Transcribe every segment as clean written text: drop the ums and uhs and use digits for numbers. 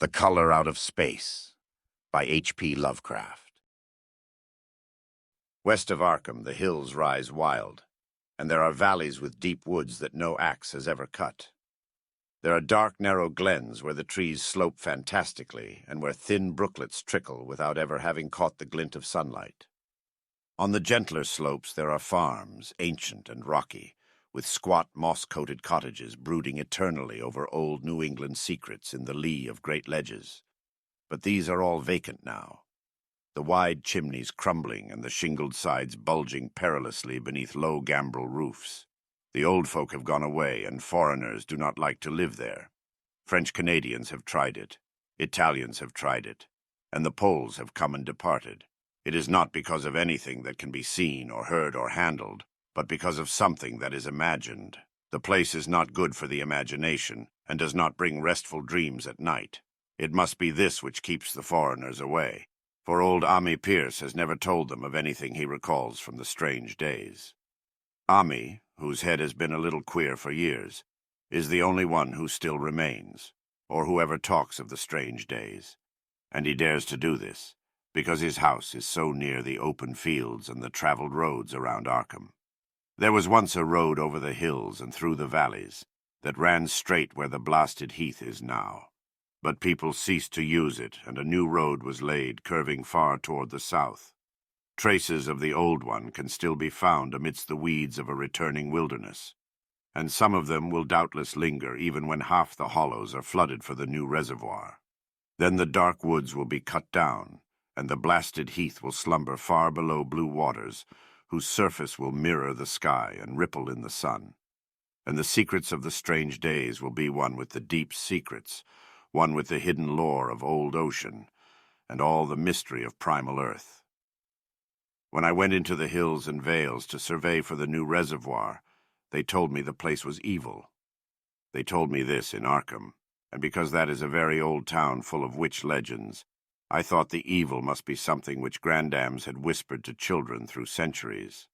The Color Out of Space by H.P. Lovecraft. West of Arkham, the hills rise wild, and there are valleys with deep woods that no axe has ever cut. There are dark, narrow glens where the trees slope fantastically and where thin brooklets trickle without ever having caught the glint of sunlight. On the gentler slopes there are farms, ancient and rocky, with squat, moss-coated cottages brooding eternally over old New England secrets in the lee of great ledges. But these are all vacant now, the wide chimneys crumbling and the shingled sides bulging perilously beneath low gambrel roofs. The old folk have gone away, and foreigners do not like to live there. French Canadians have tried it, Italians have tried it, and the Poles have come and departed. It is not because of anything that can be seen or heard or handled, but because of something that is imagined. The place is not good for the imagination, and does not bring restful dreams at night. It must be this which keeps the foreigners away, for old Ami Pierce has never told them of anything he recalls from the strange days. Ami, whose head has been a little queer for years, is the only one who still remains, or who ever talks of the strange days. And he dares to do this, because his house is so near the open fields and the traveled roads around Arkham. There was once a road over the hills and through the valleys that ran straight where the blasted heath is now. But people ceased to use it, and a new road was laid, curving far toward the south. Traces of the old one can still be found amidst the weeds of a returning wilderness, and some of them will doubtless linger even when half the hollows are flooded for the new reservoir. Then the dark woods will be cut down, and the blasted heath will slumber far below blue waters, whose surface will mirror the sky and ripple in the sun. And the secrets of the strange days will be one with the deep secrets, one with the hidden lore of old ocean, and all the mystery of primal earth. When I went into the hills and vales to survey for the new reservoir, they told me the place was evil. They told me this in Arkham, and because that is a very old town full of witch legends, I thought the evil must be something which grandams had whispered to children through centuries.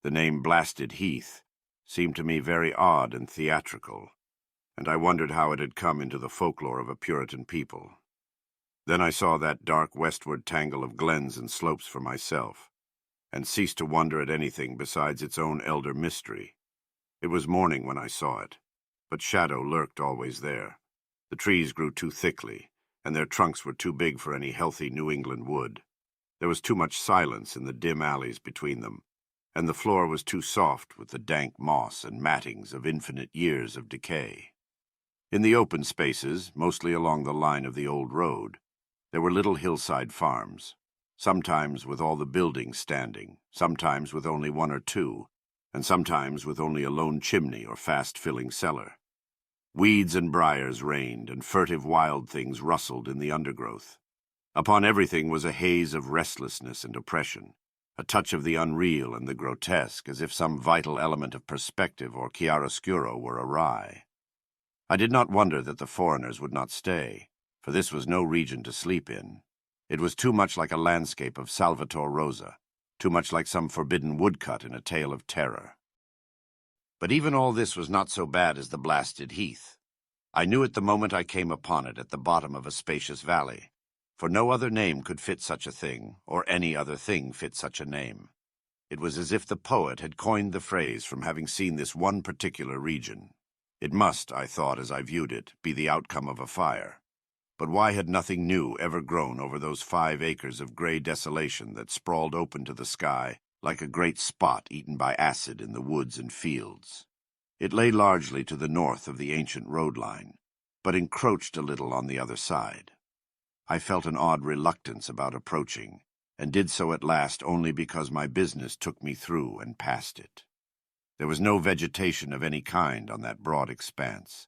The name Blasted Heath seemed to me very odd and theatrical, and I wondered how it had come into the folklore of a Puritan people. Then I saw that dark westward tangle of glens and slopes for myself, and ceased to wonder at anything besides its own elder mystery. It was morning when I saw it, but shadow lurked always there. The trees grew too thickly, and their trunks were too big for any healthy New England wood. There was too much silence in the dim alleys between them, and the floor was too soft with the dank moss and mattings of infinite years of decay. In the open spaces, mostly along the line of the old road, there were little hillside farms, sometimes with all the buildings standing, sometimes with only one or two, and sometimes with only a lone chimney or fast-filling cellar. Weeds and briars reigned, and furtive wild things rustled in the undergrowth. Upon everything was a haze of restlessness and oppression, a touch of the unreal and the grotesque, as if some vital element of perspective or chiaroscuro were awry. I did not wonder that the foreigners would not stay, for this was no region to sleep in. It was too much like a landscape of Salvator Rosa, too much like some forbidden woodcut in a tale of terror. But even all this was not so bad as the blasted heath. I knew it the moment I came upon it at the bottom of a spacious valley, for no other name could fit such a thing, or any other thing fit such a name. It was as if the poet had coined the phrase from having seen this one particular region. It must, I thought as I viewed it, be the outcome of a fire. But why had nothing new ever grown over those 5 acres of gray desolation that sprawled open to the sky like a great spot eaten by acid in the woods and fields? It lay largely to the north of the ancient road line, but encroached a little on the other side. I felt an odd reluctance about approaching, and did so at last only because my business took me through and past it. There was no vegetation of any kind on that broad expanse,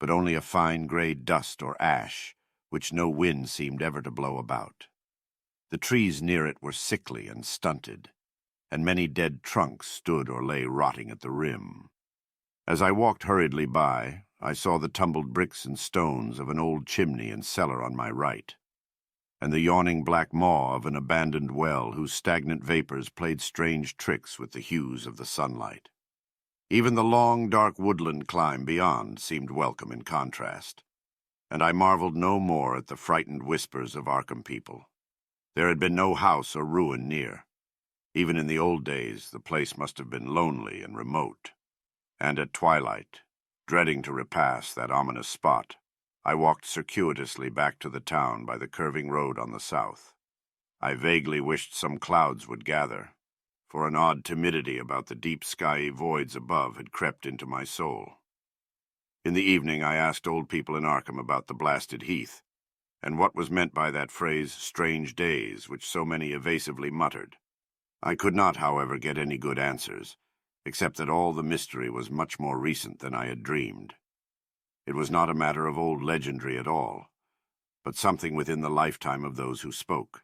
but only a fine gray dust or ash, which no wind seemed ever to blow about. The trees near it were sickly and stunted, and many dead trunks stood or lay rotting at the rim. As I walked hurriedly by, I saw the tumbled bricks and stones of an old chimney and cellar on my right, and the yawning black maw of an abandoned well whose stagnant vapors played strange tricks with the hues of the sunlight. Even the long, dark woodland climb beyond seemed welcome in contrast. and I marveled no more at the frightened whispers of Arkham people. There had been no house or ruin near. Even in the old days, the place must have been lonely and remote. And at twilight, dreading to repass that ominous spot, I walked circuitously back to the town by the curving road on the south. I vaguely wished some clouds would gather, for an odd timidity about the deep skyey voids above had crept into my soul. In the evening I asked old people in Arkham about the blasted heath, and what was meant by that phrase, strange days, which so many evasively muttered. I could not, however, get any good answers, except that all the mystery was much more recent than I had dreamed. It was not a matter of old legendary at all, but something within the lifetime of those who spoke.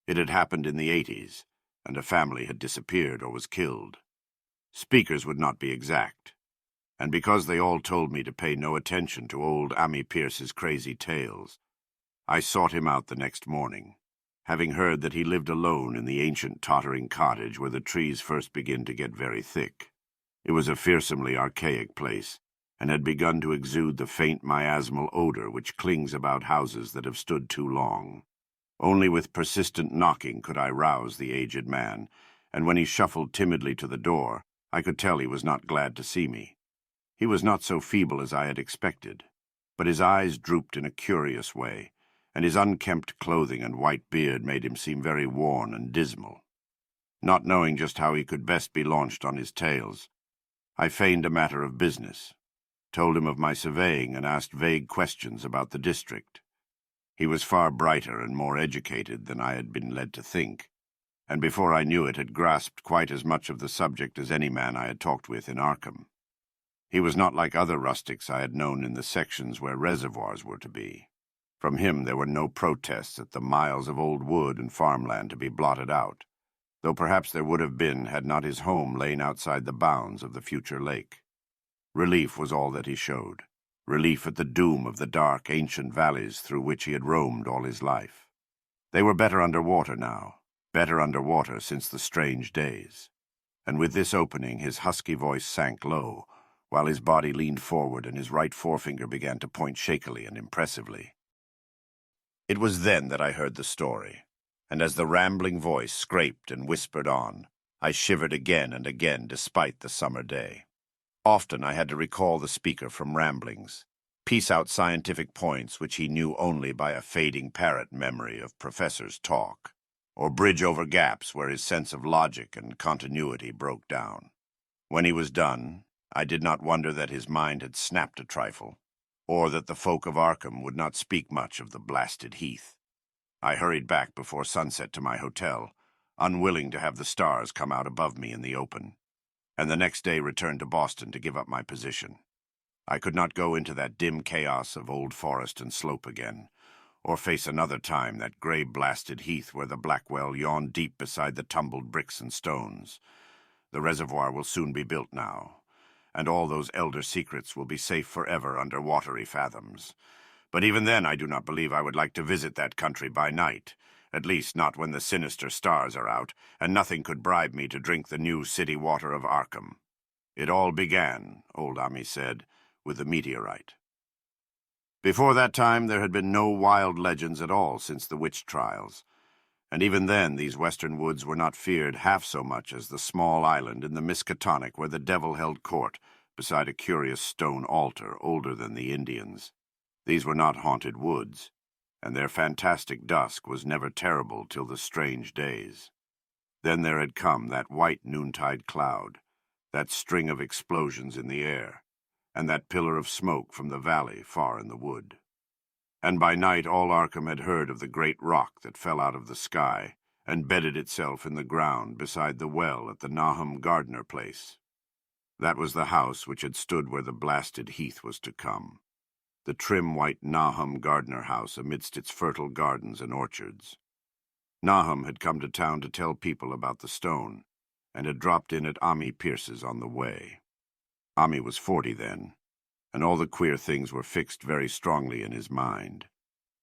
It had happened in the 80s, and a family had disappeared or was killed. Speakers would not be exact, and because they all told me to pay no attention to old Ammi Pierce's crazy tales, I sought him out the next morning, having heard that he lived alone in the ancient tottering cottage where the trees first begin to get very thick. It was a fearsomely archaic place, and had begun to exude the faint miasmal odor which clings about houses that have stood too long. Only with persistent knocking could I rouse the aged man, and when he shuffled timidly to the door, I could tell he was not glad to see me. He was not so feeble as I had expected, but his eyes drooped in a curious way, and his unkempt clothing and white beard made him seem very worn and dismal. Not knowing just how he could best be launched on his tales, I feigned a matter of business, told him of my surveying, and asked vague questions about the district. He was far brighter and more educated than I had been led to think, and before I knew it had grasped quite as much of the subject as any man I had talked with in Arkham. He was not like other rustics I had known in the sections where reservoirs were to be. From him there were no protests at the miles of old wood and farmland to be blotted out, though perhaps there would have been had not his home lain outside the bounds of the future lake. Relief was all that he showed, relief at the doom of the dark, ancient valleys through which he had roamed all his life. They were better under water now, better under water since the strange days. And with this opening his husky voice sank low, while his body leaned forward and his right forefinger began to point shakily and impressively. It was then that I heard the story, and as the rambling voice scraped and whispered on, I shivered again and again despite the summer day. Often I had to recall the speaker from ramblings, piece out scientific points which he knew only by a fading parrot memory of professors' talk, or bridge over gaps where his sense of logic and continuity broke down. When he was done, I did not wonder that his mind had snapped a trifle, or that the folk of Arkham would not speak much of the blasted heath. I hurried back before sunset to my hotel, unwilling to have the stars come out above me in the open, and the next day returned to Boston to give up my position. I could not go into that dim chaos of old forest and slope again, or face another time that gray blasted heath where the Blackwell yawned deep beside the tumbled bricks and stones. The reservoir will soon be built now, and all those elder secrets will be safe forever under watery fathoms. But even then I do not believe I would like to visit that country by night, at least not when the sinister stars are out, and nothing could bribe me to drink the new city water of Arkham. It all began, old Ammi said, with the meteorite. Before that time there had been no wild legends at all since the witch trials, and even then these western woods were not feared half so much as the small island in the Miskatonic where the devil held court beside a curious stone altar older than the Indians. These were not haunted woods, and their fantastic dusk was never terrible till the strange days. Then there had come that white noontide cloud, that string of explosions in the air, and that pillar of smoke from the valley far in the wood. And by night all Arkham had heard of the great rock that fell out of the sky and bedded itself in the ground beside the well at the Nahum Gardner place. That was the house which had stood where the blasted heath was to come, the trim white Nahum Gardner house amidst its fertile gardens and orchards. Nahum had come to town to tell people about the stone, and had dropped in at Ammi Pierce's on the way. Ammi was 40 then, and all the queer things were fixed very strongly in his mind.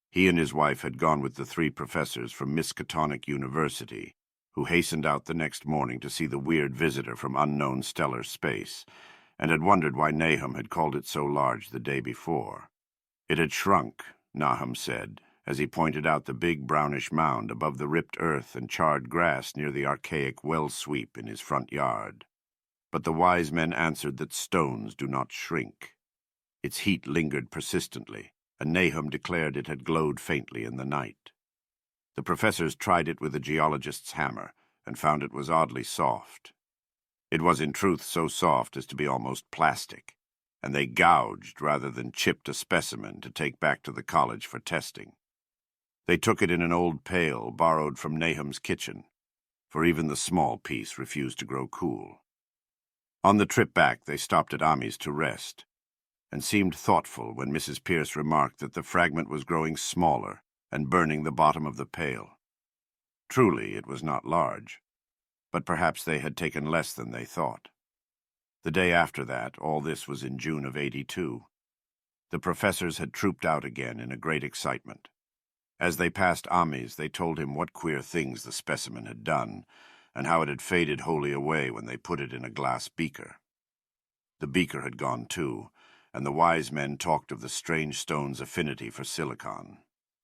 He and his wife had gone with the 3 professors from Miskatonic University, who hastened out the next morning to see the weird visitor from unknown stellar space, and had wondered why Nahum had called it so large the day before. It had shrunk, Nahum said, as he pointed out the big brownish mound above the ripped earth and charred grass near the archaic well sweep in his front yard. But the wise men answered that stones do not shrink. Its heat lingered persistently, and Nahum declared it had glowed faintly in the night. The professors tried it with a geologist's hammer, and found it was oddly soft. It was in truth so soft as to be almost plastic, and they gouged rather than chipped a specimen to take back to the college for testing. They took it in an old pail borrowed from Nahum's kitchen, for even the small piece refused to grow cool. On the trip back, they stopped at Ami's to rest, and seemed thoughtful when Mrs. Pierce remarked that the fragment was growing smaller and burning the bottom of the pail. Truly, it was not large, but perhaps they had taken less than they thought. The day after that, all this was in June of '82, the professors had trooped out again in a great excitement. As they passed Ami's, they told him what queer things the specimen had done, and how it had faded wholly away when they put it in a glass beaker. The beaker had gone too, and the wise men talked of the strange stone's affinity for silicon.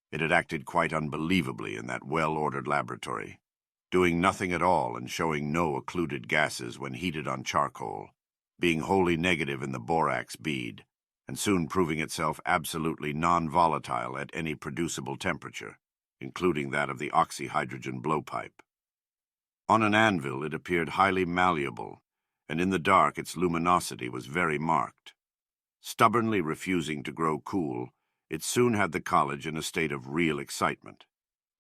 It had acted quite unbelievably in that well-ordered laboratory, doing nothing at all and showing no occluded gases when heated on charcoal, being wholly negative in the borax bead, and soon proving itself absolutely non-volatile at any producible temperature, including that of the oxyhydrogen blowpipe. On an anvil it appeared highly malleable, and in the dark its luminosity was very marked. Stubbornly refusing to grow cool, it soon had the college in a state of real excitement,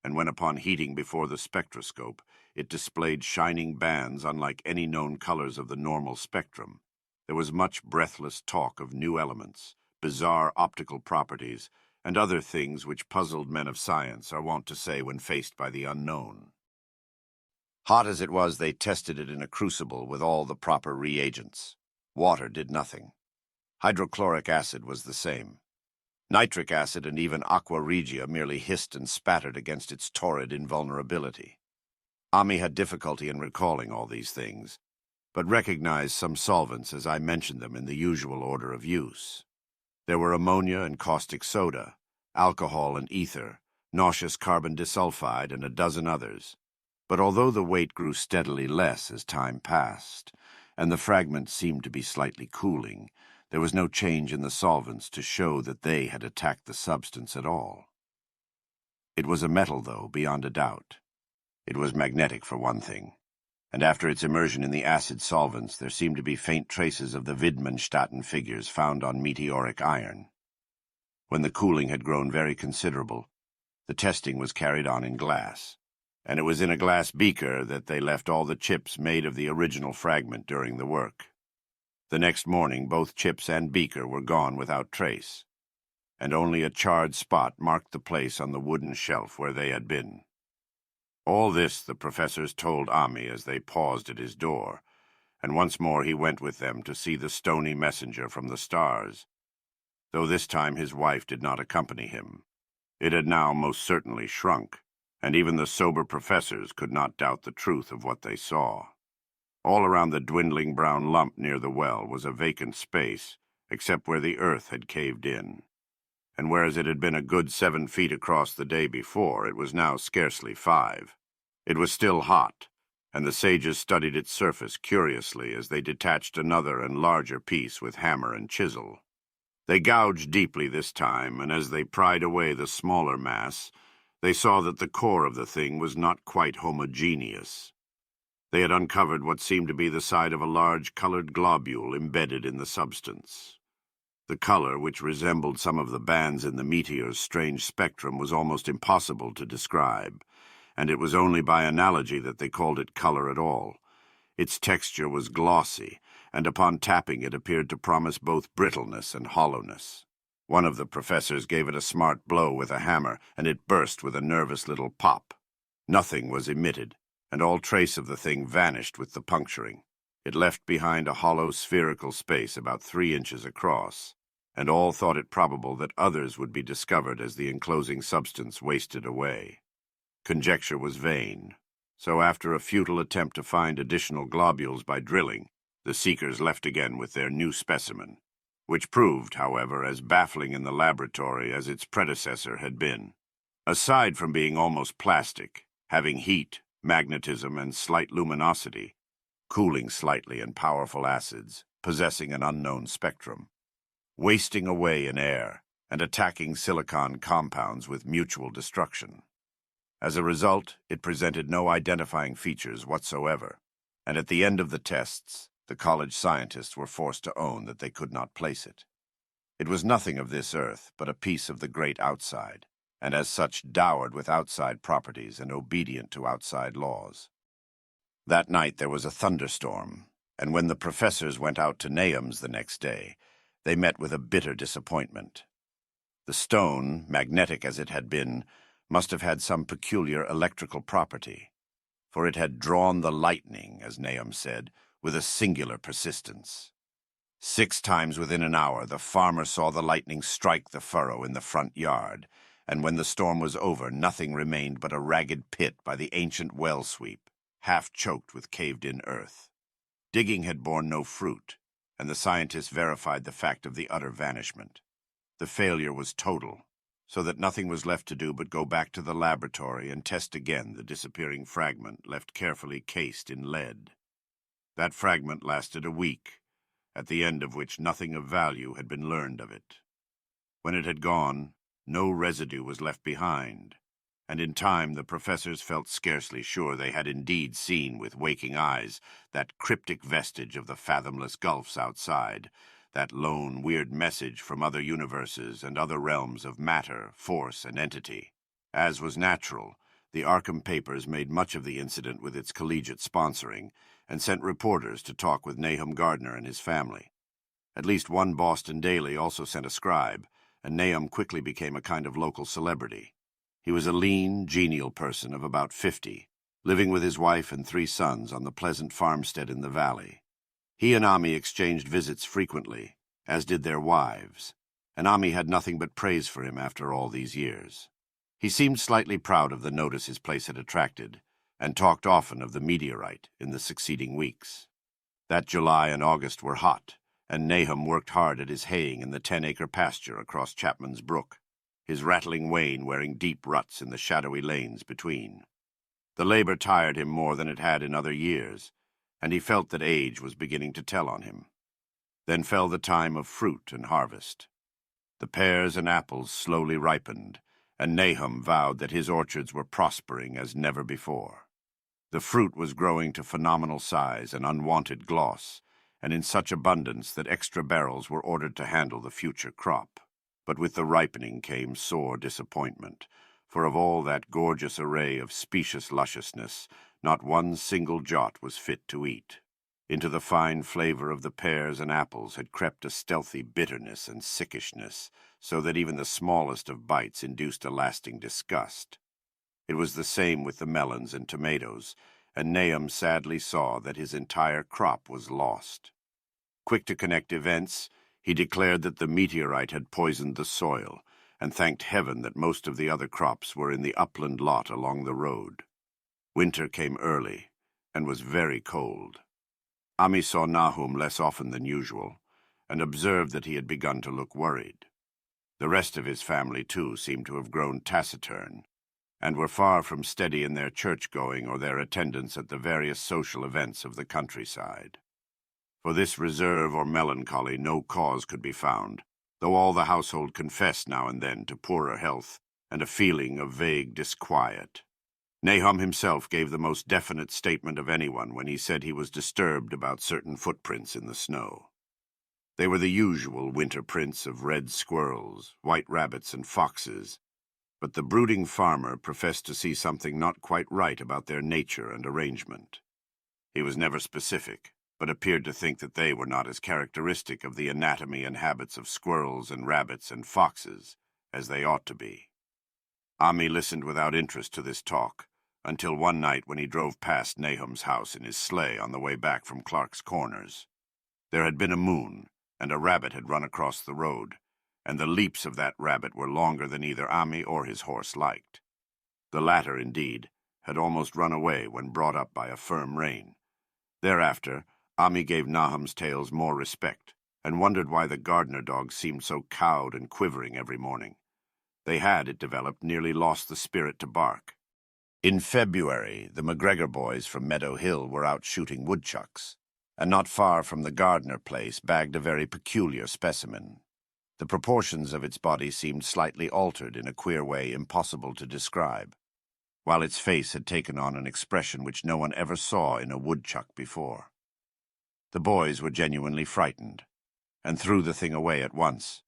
and when upon heating before the spectroscope, it displayed shining bands unlike any known colors of the normal spectrum. There was much breathless talk of new elements, bizarre optical properties, and other things which puzzled men of science are wont to say when faced by the unknown. Hot as it was, they tested it in a crucible with all the proper reagents. Water did nothing. Hydrochloric acid was the same. Nitric acid and even aqua regia merely hissed and spattered against its torrid invulnerability. Ami had difficulty in recalling all these things, but recognized some solvents as I mentioned them in the usual order of use. There were ammonia and caustic soda, alcohol and ether, nauseous carbon disulfide, and a dozen others. But although the weight grew steadily less as time passed, and the fragments seemed to be slightly cooling, there was no change in the solvents to show that they had attacked the substance at all. It was a metal, though, beyond a doubt. It was magnetic, for one thing, and after its immersion in the acid solvents there seemed to be faint traces of the Widmanstätten figures found on meteoric iron. When the cooling had grown very considerable, the testing was carried on in glass, and it was in a glass beaker that they left all the chips made of the original fragment during the work. The next morning both chips and beaker were gone without trace, and only a charred spot marked the place on the wooden shelf where they had been. All this the professors told Ami as they paused at his door, and once more he went with them to see the stony messenger from the stars, though this time his wife did not accompany him. It had now most certainly shrunk, and even the sober professors could not doubt the truth of what they saw. All around the dwindling brown lump near the well was a vacant space, except where the earth had caved in. And whereas it had been a good 7 feet across the day before, it was now scarcely 5. It was still hot, and the sages studied its surface curiously as they detached another and larger piece with hammer and chisel. They gouged deeply this time, and as they pried away the smaller mass, they saw that the core of the thing was not quite homogeneous. They had uncovered what seemed to be the side of a large colored globule embedded in the substance. The color, which resembled some of the bands in the meteor's strange spectrum, was almost impossible to describe, and it was only by analogy that they called it color at all. Its texture was glossy, and upon tapping it appeared to promise both brittleness and hollowness. One of the professors gave it a smart blow with a hammer, and it burst with a nervous little pop. Nothing was emitted, and all trace of the thing vanished with the puncturing. It left behind a hollow spherical space about 3 inches across, and all thought it probable that others would be discovered as the enclosing substance wasted away. Conjecture was vain, so after a futile attempt to find additional globules by drilling, the seekers left again with their new specimen, which proved, however, as baffling in the laboratory as its predecessor had been. Aside from being almost plastic, having heat, magnetism, and slight luminosity, cooling slightly in powerful acids, possessing an unknown spectrum, wasting away in air, and attacking silicon compounds with mutual destruction. As a result, it presented no identifying features whatsoever, and at the end of the tests, the college scientists were forced to own that they could not place it. It was nothing of this earth, but a piece of the great outside, and as such dowered with outside properties and obedient to outside laws. That night there was a thunderstorm, and when the professors went out to Nahum's the next day, they met with a bitter disappointment. The stone, magnetic as it had been, must have had some peculiar electrical property, for it had drawn the lightning, as Nahum said, with a singular persistence. 6 times within an hour the farmer saw the lightning strike the furrow in the front yard, and when the storm was over nothing remained but a ragged pit by the ancient well sweep, half choked with caved-in earth. Digging had borne no fruit, and the scientists verified the fact of the utter vanishment. The failure was total, so that nothing was left to do but go back to the laboratory and test again the disappearing fragment left carefully cased in lead. That fragment lasted a week, at the end of which nothing of value had been learned of it. When it had gone, no residue was left behind, and in time the professors felt scarcely sure they had indeed seen with waking eyes that cryptic vestige of the fathomless gulfs outside, that lone, weird message from other universes and other realms of matter, force, and entity. As was natural, the Arkham papers made much of the incident with its collegiate sponsoring, and sent reporters to talk with Nahum Gardner and his family. At least one Boston daily also sent a scribe, and Nahum quickly became a kind of local celebrity. He was a lean, genial person of about 50, living with his wife and 3 sons on the pleasant farmstead in the valley. He and Ami exchanged visits frequently, as did their wives, and Ami had nothing but praise for him after all these years. He seemed slightly proud of the notice his place had attracted, and talked often of the meteorite in the succeeding weeks. That July and August were hot, and Nahum worked hard at his haying in the 10-acre pasture across Chapman's Brook, his rattling wain wearing deep ruts in the shadowy lanes between. The labor tired him more than it had in other years, and he felt that age was beginning to tell on him. Then fell the time of fruit and harvest. The pears and apples slowly ripened, and Nahum vowed that his orchards were prospering as never before. The fruit was growing to phenomenal size and unwanted gloss, and in such abundance that extra barrels were ordered to handle the future crop. But with the ripening came sore disappointment, for of all that gorgeous array of specious lusciousness, not one single jot was fit to eat. Into the fine flavor of the pears and apples had crept a stealthy bitterness and sickishness, so that even the smallest of bites induced a lasting disgust. It was the same with the melons and tomatoes, and Nahum sadly saw that his entire crop was lost. Quick to connect events, he declared that the meteorite had poisoned the soil, and thanked heaven that most of the other crops were in the upland lot along the road. Winter came early, and was very cold. Ami saw Nahum less often than usual, and observed that he had begun to look worried. The rest of his family, too, seemed to have grown taciturn, and were far from steady in their church-going or their attendance at the various social events of the countryside. For this reserve or melancholy no cause could be found, though all the household confessed now and then to poorer health and a feeling of vague disquiet. Nahum himself gave the most definite statement of anyone when he said he was disturbed about certain footprints in the snow. They were the usual winter prints of red squirrels, white rabbits, and foxes, but the brooding farmer professed to see something not quite right about their nature and arrangement. He was never specific, but appeared to think that they were not as characteristic of the anatomy and habits of squirrels and rabbits and foxes as they ought to be. Ami listened without interest to this talk, until one night when he drove past Nahum's house in his sleigh on the way back from Clark's Corners. There had been a moon, and a rabbit had run across the road, and the leaps of that rabbit were longer than either Ami or his horse liked. The latter, indeed, had almost run away when brought up by a firm rein. Thereafter, Ami gave Nahum's tales more respect, and wondered why the gardener dogs seemed so cowed and quivering every morning. They had, it developed, nearly lost the spirit to bark. In February, the McGregor boys from Meadow Hill were out shooting woodchucks, and not far from the Gardner place bagged a very peculiar specimen. The proportions of its body seemed slightly altered in a queer way impossible to describe, while its face had taken on an expression which no one ever saw in a woodchuck before. The boys were genuinely frightened, and threw the thing away at once,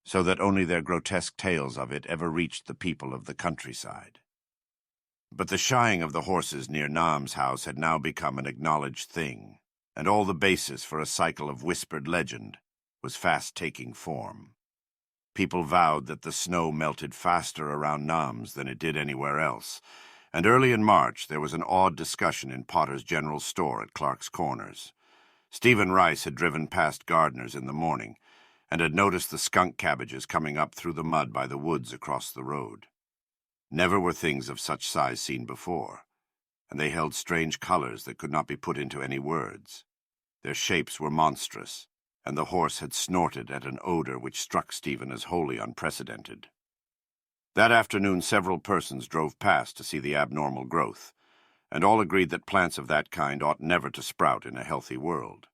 so that only their grotesque tales of it ever reached the people of the countryside. But the shying of the horses near Nam's house had now become an acknowledged thing, and all the basis for a cycle of whispered legend was fast taking form. People vowed that the snow melted faster around Nam's than it did anywhere else, and early in March there was an awed discussion in Potter's General Store at Clark's Corners. Stephen Rice had driven past Gardner's in the morning, and had noticed the skunk cabbages coming up through the mud by the woods across the road. Never were things of such size seen before, and they held strange colors that could not be put into any words. Their shapes were monstrous, and the horse had snorted at an odor which struck Stephen as wholly unprecedented. That afternoon several persons drove past to see the abnormal growth, and all agreed that plants of that kind ought never to sprout in a healthy world.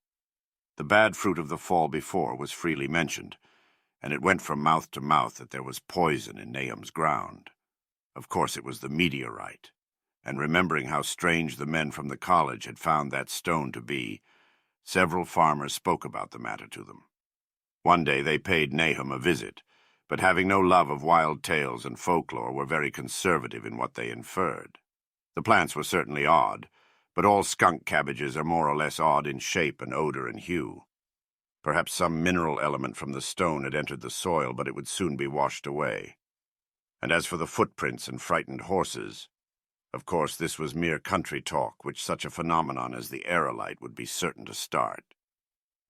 The bad fruit of the fall before was freely mentioned, and it went from mouth to mouth that there was poison in Nahum's ground. Of course it was the meteorite, and remembering how strange the men from the college had found that stone to be, several farmers spoke about the matter to them. One day they paid Nahum a visit, but having no love of wild tales and folklore were very conservative in what they inferred. The plants were certainly odd, but all skunk cabbages are more or less odd in shape and odor and hue. Perhaps some mineral element from the stone had entered the soil, but it would soon be washed away. And as for the footprints and frightened horses, of course this was mere country talk, which such a phenomenon as the aerolite would be certain to start.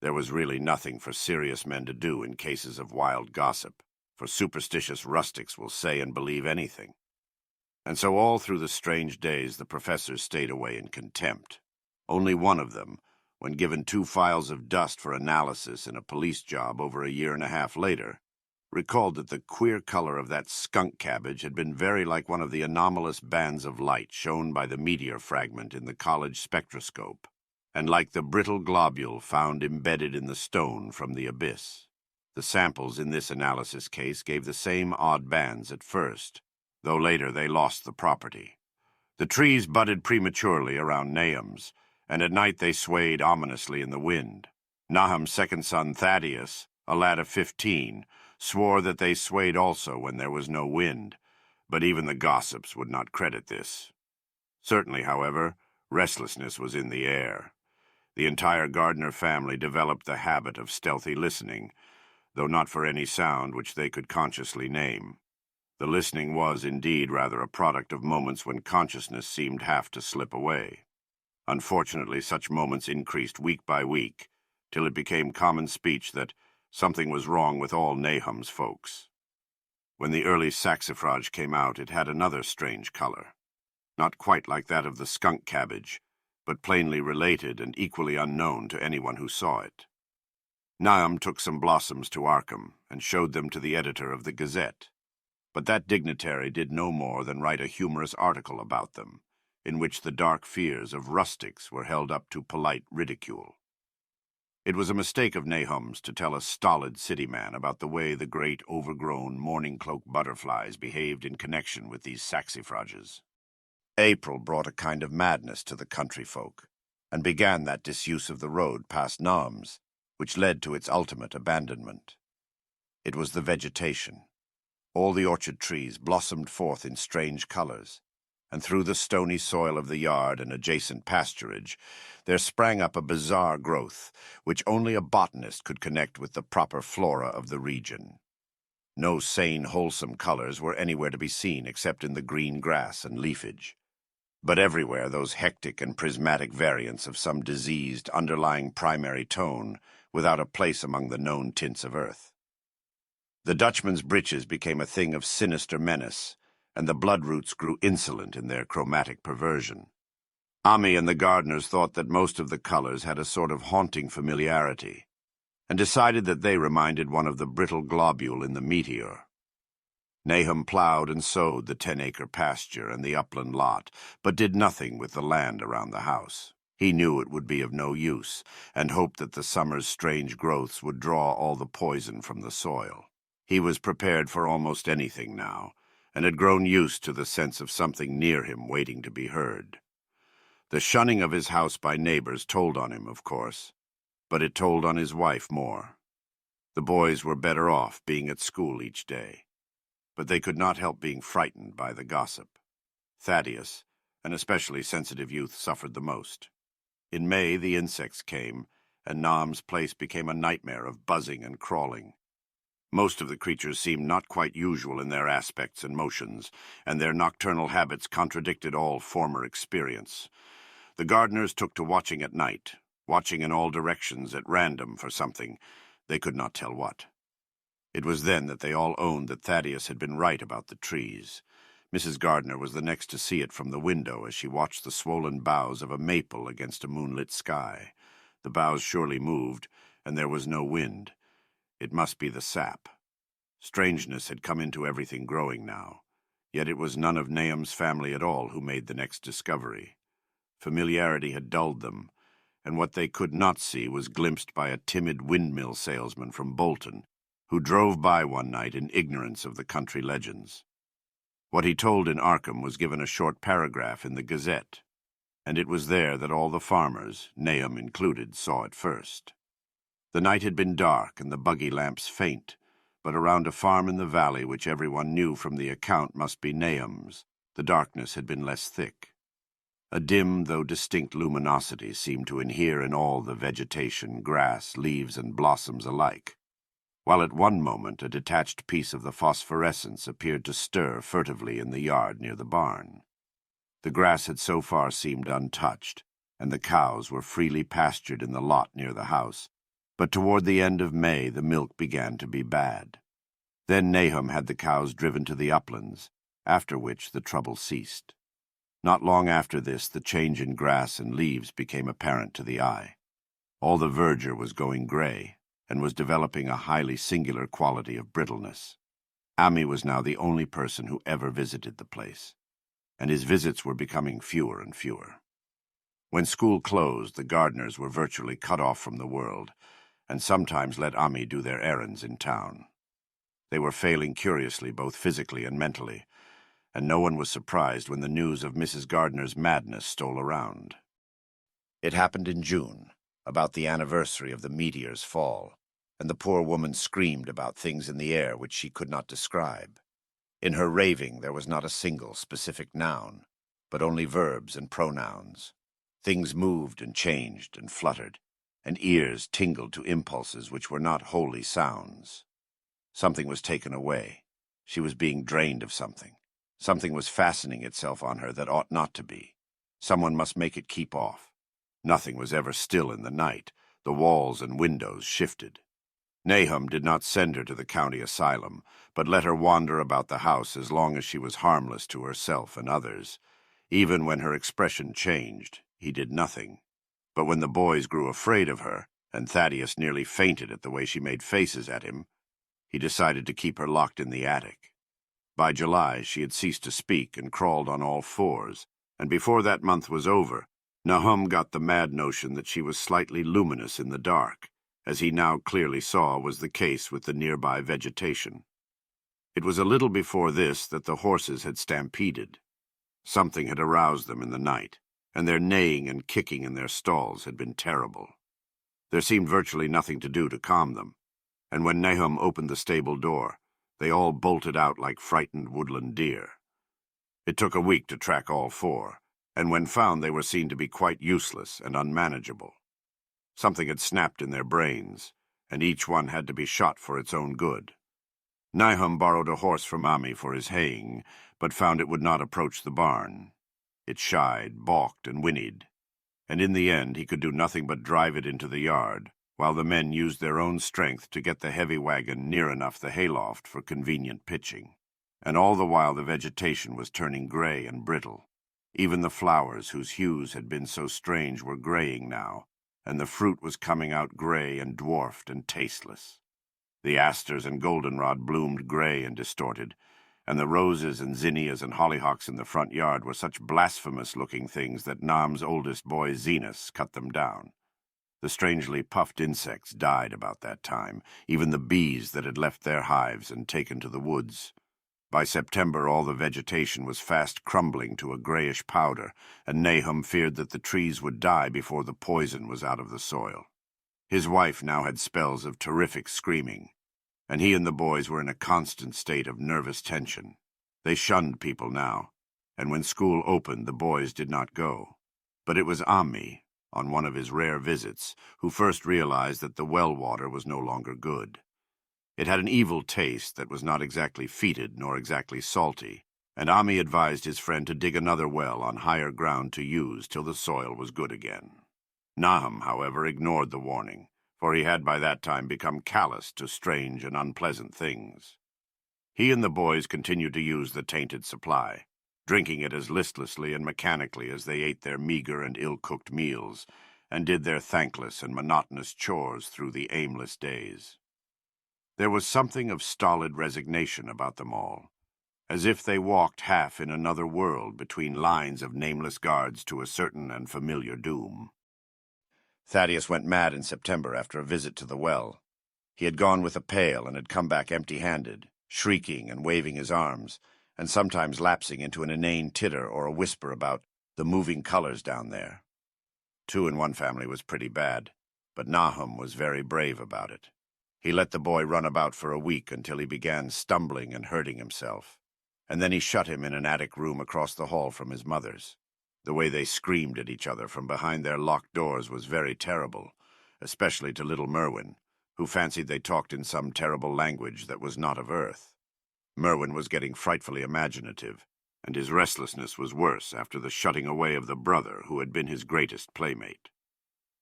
There was really nothing for serious men to do in cases of wild gossip, for superstitious rustics will say and believe anything. And so all through the strange days the professors stayed away in contempt. Only one of them, when given 2 files of dust for analysis in a police job over a year and a half later, recalled that the queer color of that skunk cabbage had been very like one of the anomalous bands of light shown by the meteor fragment in the college spectroscope, and like the brittle globule found embedded in the stone from the abyss. The samples in this analysis case gave the same odd bands at first, though later they lost the property. The trees budded prematurely around Nahum's, and at night they swayed ominously in the wind. Nahum's second son, Thaddeus, a lad of 15, swore that they swayed also when there was no wind, but even the gossips would not credit this. Certainly, however, restlessness was in the air. The entire Gardner family developed the habit of stealthy listening, though not for any sound which they could consciously name. The listening was, indeed, rather a product of moments when consciousness seemed half to slip away. Unfortunately, such moments increased week by week, till it became common speech that something was wrong with all Nahum's folks. When the early saxifrage came out, it had another strange color, not quite like that of the skunk cabbage, but plainly related and equally unknown to anyone who saw it. Nahum took some blossoms to Arkham and showed them to the editor of the Gazette, but that dignitary did no more than write a humorous article about them, in which the dark fears of rustics were held up to polite ridicule. It was a mistake of Nahum's to tell a stolid city man about the way the great overgrown morning-cloak butterflies behaved in connection with these saxifrages. April brought a kind of madness to the country folk, and began that disuse of the road past Nam's, which led to its ultimate abandonment. It was the vegetation. All the orchard trees blossomed forth in strange colors, and through the stony soil of the yard and adjacent pasturage there sprang up a bizarre growth which only a botanist could connect with the proper flora of the region. No sane, wholesome colors were anywhere to be seen except in the green grass and leafage, but everywhere those hectic and prismatic variants of some diseased underlying primary tone without a place among the known tints of earth. The Dutchman's breeches became a thing of sinister menace, and the bloodroots grew insolent in their chromatic perversion. Ami and the gardeners thought that most of the colors had a sort of haunting familiarity, and decided that they reminded one of the brittle globule in the meteor. Nahum plowed and sowed the 10-acre pasture and the upland lot, but did nothing with the land around the house. He knew it would be of no use, and hoped that the summer's strange growths would draw all the poison from the soil. He was prepared for almost anything now, and had grown used to the sense of something near him waiting to be heard. The shunning of his house by neighbors told on him, of course, but it told on his wife more. The boys were better off being at school each day, but they could not help being frightened by the gossip. Thaddeus, an especially sensitive youth, suffered the most. In May, the insects came, and Nam's place became a nightmare of buzzing and crawling. Most of the creatures seemed not quite usual in their aspects and motions, and their nocturnal habits contradicted all former experience. The gardeners took to watching at night, watching in all directions at random for something, they could not tell what. It was then that they all owned that Thaddeus had been right about the trees. Mrs. Gardner was the next to see it from the window as she watched the swollen boughs of a maple against a moonlit sky. The boughs surely moved, and there was no wind. It must be the sap. Strangeness had come into everything growing now, yet it was none of Nahum's family at all who made the next discovery. Familiarity had dulled them, and what they could not see was glimpsed by a timid windmill salesman from Bolton, who drove by one night in ignorance of the country legends. What he told in Arkham was given a short paragraph in the Gazette, and it was there that all the farmers, Nahum included, saw it first. The night had been dark and the buggy lamps faint, but around a farm in the valley which everyone knew from the account must be Nahum's, the darkness had been less thick. A dim though distinct luminosity seemed to inhere in all the vegetation, grass, leaves, and blossoms alike, while at one moment a detached piece of the phosphorescence appeared to stir furtively in the yard near the barn. The grass had so far seemed untouched, and the cows were freely pastured in the lot near the house, but toward the end of May the milk began to be bad. Then Nahum had the cows driven to the uplands, after which the trouble ceased. Not long after this, the change in grass and leaves became apparent to the eye. All the verdure was going gray, and was developing a highly singular quality of brittleness. Ami was now the only person who ever visited the place, and his visits were becoming fewer and fewer. When school closed, the gardeners were virtually cut off from the world, and sometimes let Ami do their errands in town. They were failing curiously both physically and mentally, and no one was surprised when the news of Mrs. Gardner's madness stole around. It happened in June, about the anniversary of the meteor's fall, and the poor woman screamed about things in the air which she could not describe. In her raving there was not a single specific noun, but only verbs and pronouns. Things moved and changed and fluttered, and ears tingled to impulses which were not wholly sounds. Something was taken away. She was being drained of something. Something was fastening itself on her that ought not to be. Someone must make it keep off. Nothing was ever still in the night. The walls and windows shifted. Nahum did not send her to the county asylum, but let her wander about the house as long as she was harmless to herself and others. Even when her expression changed, he did nothing. But when the boys grew afraid of her, and Thaddeus nearly fainted at the way she made faces at him, he decided to keep her locked in the attic. By July, she had ceased to speak and crawled on all fours, and before that month was over, Nahum got the mad notion that she was slightly luminous in the dark, as he now clearly saw was the case with the nearby vegetation. It was a little before this that the horses had stampeded. Something had aroused them in the night, and their neighing and kicking in their stalls had been terrible. There seemed virtually nothing to do to calm them, and when Nahum opened the stable door, they all bolted out like frightened woodland deer. It took a week to track all four, and when found they were seen to be quite useless and unmanageable. Something had snapped in their brains, and each one had to be shot for its own good. Nahum borrowed a horse from Ami for his haying, but found it would not approach the barn. It shied, balked, and whinnied, and in the end he could do nothing but drive it into the yard, while the men used their own strength to get the heavy wagon near enough the hayloft for convenient pitching. And all the while the vegetation was turning gray and brittle. Even the flowers, whose hues had been so strange, were graying now, and the fruit was coming out gray and dwarfed and tasteless. The asters and goldenrod bloomed gray and distorted, and the roses and zinnias and hollyhocks in the front yard were such blasphemous-looking things that Nam's oldest boy, Zenas, cut them down. The strangely puffed insects died about that time, even the bees that had left their hives and taken to the woods. By September, all the vegetation was fast crumbling to a grayish powder, and Nahum feared that the trees would die before the poison was out of the soil. His wife now had spells of terrific screaming, and he and the boys were in a constant state of nervous tension. They shunned people now, and when school opened, the boys did not go. But it was Ami, on one of his rare visits, who first realized that the well water was no longer good. It had an evil taste that was not exactly fetid nor exactly salty, and Ami advised his friend to dig another well on higher ground to use till the soil was good again. Nahum, however, ignored the warning, for he had by that time become callous to strange and unpleasant things. He and the boys continued to use the tainted supply, drinking it as listlessly and mechanically as they ate their meager and ill-cooked meals, and did their thankless and monotonous chores through the aimless days. There was something of stolid resignation about them all, as if they walked half in another world between lines of nameless guards to a certain and familiar doom. Thaddeus went mad in September after a visit to the well. He had gone with a pail and had come back empty-handed, shrieking and waving his arms, and sometimes lapsing into an inane titter or a whisper about the moving colors down there. 2 in one family was pretty bad, but Nahum was very brave about it. He let the boy run about for a week until he began stumbling and hurting himself, and then he shut him in an attic room across the hall from his mother's. The way they screamed at each other from behind their locked doors was very terrible, especially to little Merwin, who fancied they talked in some terrible language that was not of earth. Merwin was getting frightfully imaginative, and his restlessness was worse after the shutting away of the brother who had been his greatest playmate.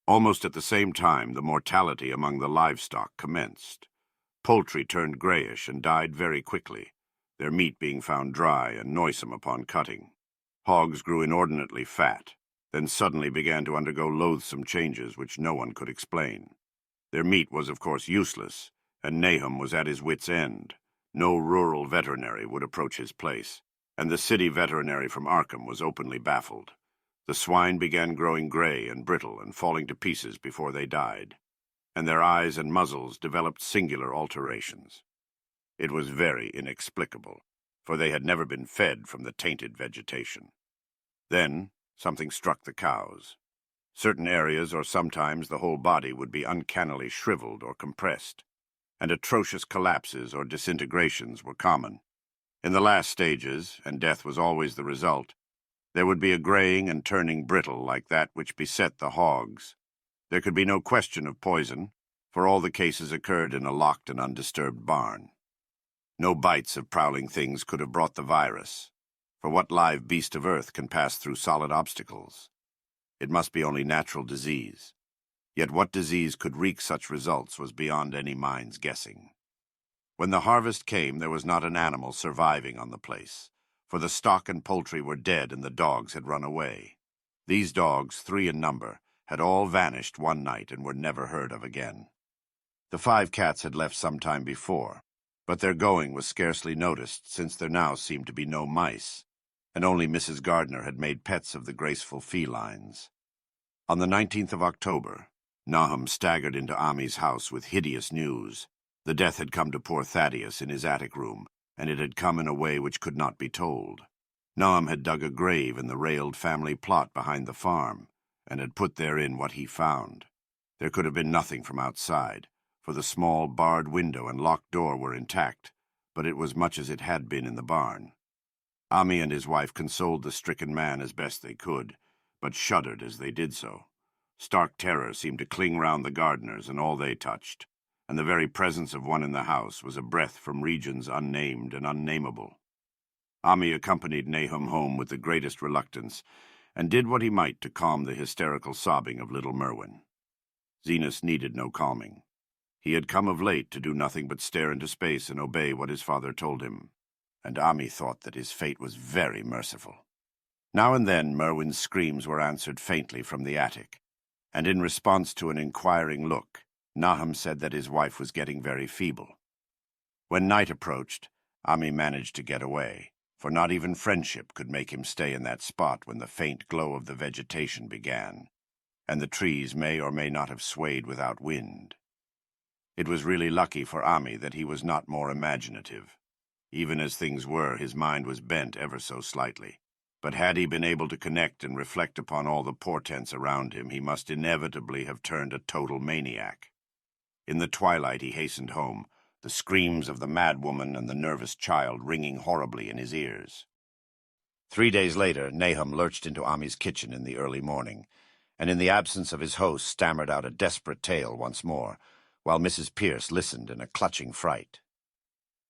Almost at the same time, the mortality among the livestock commenced. Poultry turned grayish and died very quickly, their meat being found dry and noisome upon cutting. Hogs grew inordinately fat, then suddenly began to undergo loathsome changes which no one could explain. Their meat was, of course, useless, and Nahum was at his wits' end. No rural veterinary would approach his place, and the city veterinary from Arkham was openly baffled. The swine began growing gray and brittle and falling to pieces before they died, and their eyes and muzzles developed singular alterations. It was very inexplicable, for they had never been fed from the tainted vegetation. Then something struck the cows. Certain areas, or sometimes the whole body, would be uncannily shriveled or compressed, and atrocious collapses or disintegrations were common. In the last stages, and death was always the result, there would be a graying and turning brittle like that which beset the hogs. There could be no question of poison, for all the cases occurred in a locked and undisturbed barn. No bites of prowling things could have brought the virus, for what live beast of earth can pass through solid obstacles? It must be only natural disease. Yet what disease could wreak such results was beyond any mind's guessing. When the harvest came, there was not an animal surviving on the place, for the stock and poultry were dead and the dogs had run away. These dogs, 3 in number, had all vanished one night and were never heard of again. The 5 cats had left some time before, but their going was scarcely noticed, since there now seemed to be no mice, and only Mrs. Gardner had made pets of the graceful felines. On the 19th of October, Nahum staggered into Ami's house with hideous news. The death had come to poor Thaddeus in his attic room, and it had come in a way which could not be told. Nahum had dug a grave in the railed family plot behind the farm, and had put therein what he found. There could have been nothing from outside, for the small barred window and locked door were intact, but it was much as it had been in the barn. Ami and his wife consoled the stricken man as best they could, but shuddered as they did so. Stark terror seemed to cling round the Gardners and all they touched, and the very presence of one in the house was a breath from regions unnamed and unnameable. Ami accompanied Nahum home with the greatest reluctance, and did what he might to calm the hysterical sobbing of little Merwin. Zenas needed no calming. He had come of late to do nothing but stare into space and obey what his father told him, and Ami thought that his fate was very merciful. Now and then Merwin's screams were answered faintly from the attic, and in response to an inquiring look, Nahum said that his wife was getting very feeble. When night approached, Ami managed to get away, for not even friendship could make him stay in that spot when the faint glow of the vegetation began, and the trees may or may not have swayed without wind. It was really lucky for Ami that he was not more imaginative. Even as things were, his mind was bent ever so slightly. But had he been able to connect and reflect upon all the portents around him, he must inevitably have turned a total maniac. In the twilight he hastened home, the screams of the mad woman and the nervous child ringing horribly in his ears. 3 days later, Nahum lurched into Ami's kitchen in the early morning, and in the absence of his host stammered out a desperate tale once more, while Mrs. Pierce listened in a clutching fright.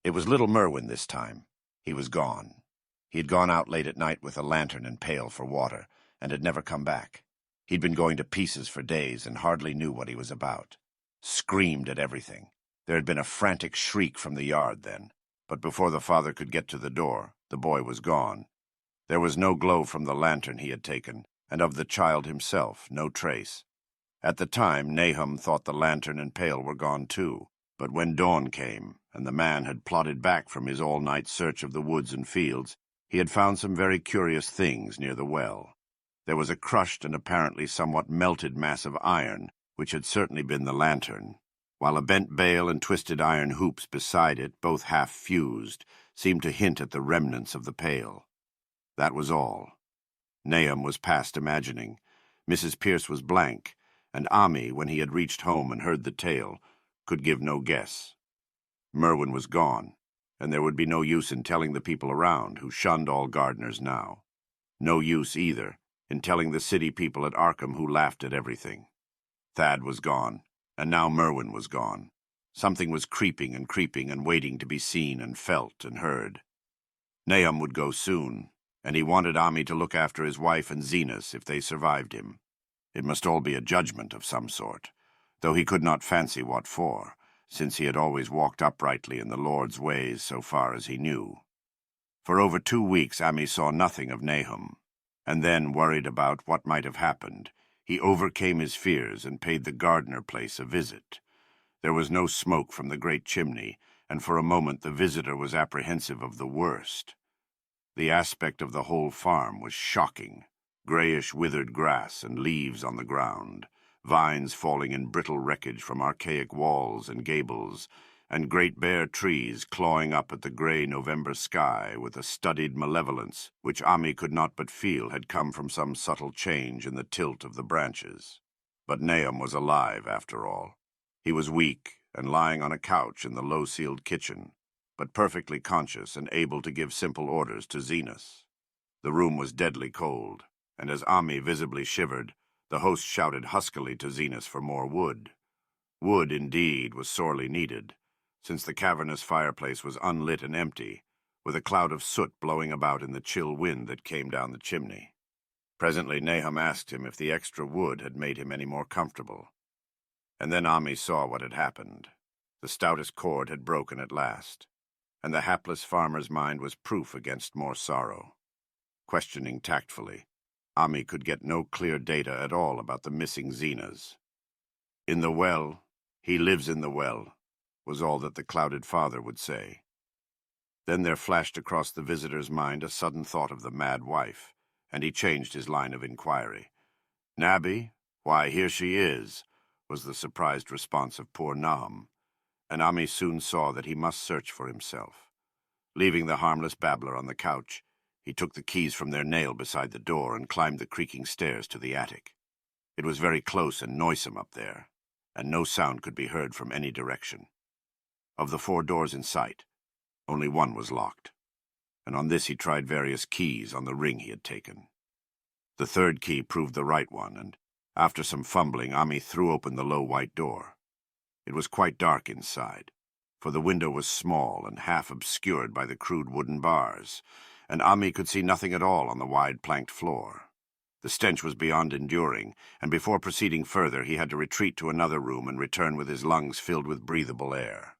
It was little Merwin this time. He was gone. He had gone out late at night with a lantern and pail for water, and had never come back. He'd been going to pieces for days and hardly knew what he was about. Screamed at everything. There had been a frantic shriek from the yard then, but before the father could get to the door, the boy was gone. There was no glow from the lantern he had taken, and of the child himself no trace. At the time, Nahum thought the lantern and pail were gone too, but when dawn came, and the man had plodded back from his all-night search of the woods and fields, he had found some very curious things near the well. There was a crushed and apparently somewhat melted mass of iron, which had certainly been the lantern, while a bent bale and twisted iron hoops beside it, both half fused, seemed to hint at the remnants of the pail. That was all. Nahum was past imagining. Mrs. Pierce was blank, and Ami, when he had reached home and heard the tale, could give no guess. Merwin was gone, and there would be no use in telling the people around, who shunned all gardeners now. No use, either, in telling the city people at Arkham, who laughed at everything. Thad was gone, and now Merwin was gone. Something was creeping and waiting to be seen and felt and heard. Nahum would go soon, and he wanted Ami to look after his wife and Zenas if they survived him. It must all be a judgment of some sort, though he could not fancy what for, since he had always walked uprightly in the Lord's ways so far as he knew. For over 2 weeks Ami saw nothing of Nahum, and then, worried about what might have happened, he overcame his fears and paid the gardener place a visit. There was no smoke from the great chimney, and for a moment the visitor was apprehensive of the worst. The aspect of the whole farm was shocking. Grayish withered grass and leaves on the ground, vines falling in brittle wreckage from archaic walls and gables, and great bare trees clawing up at the gray November sky with a studied malevolence which Ami could not but feel had come from some subtle change in the tilt of the branches. But Nahum was alive, after all. He was weak and lying on a couch in the low-ceiled kitchen, but perfectly conscious and able to give simple orders to Zenas. The room was deadly cold, and as Ami visibly shivered, the host shouted huskily to Zenas for more wood. Wood, indeed, was sorely needed, since the cavernous fireplace was unlit and empty, with a cloud of soot blowing about in the chill wind that came down the chimney. Presently Nahum asked him if the extra wood had made him any more comfortable. And then Ami saw what had happened. The stoutest cord had broken at last, and the hapless farmer's mind was proof against more sorrow. Questioning tactfully, Ami could get no clear data at all about the missing Zenas. "In the well, he lives in the well," was all that the clouded father would say. Then there flashed across the visitor's mind a sudden thought of the mad wife, and he changed his line of inquiry. "Nabby? Why, here she is," was the surprised response of poor Nahum, and Ami soon saw that he must search for himself. Leaving the harmless babbler on the couch, he took the keys from their nail beside the door and climbed the creaking stairs to the attic. It was very close and noisome up there, and no sound could be heard from any direction. Of the 4 doors in sight, only one was locked, and on this he tried various keys on the ring he had taken. The 3rd key proved the right one, and after some fumbling, Ami threw open the low white door. It was quite dark inside, for the window was small and half obscured by the crude wooden bars, and Ami could see nothing at all on the wide planked floor. The stench was beyond enduring, and before proceeding further he had to retreat to another room and return with his lungs filled with breathable air.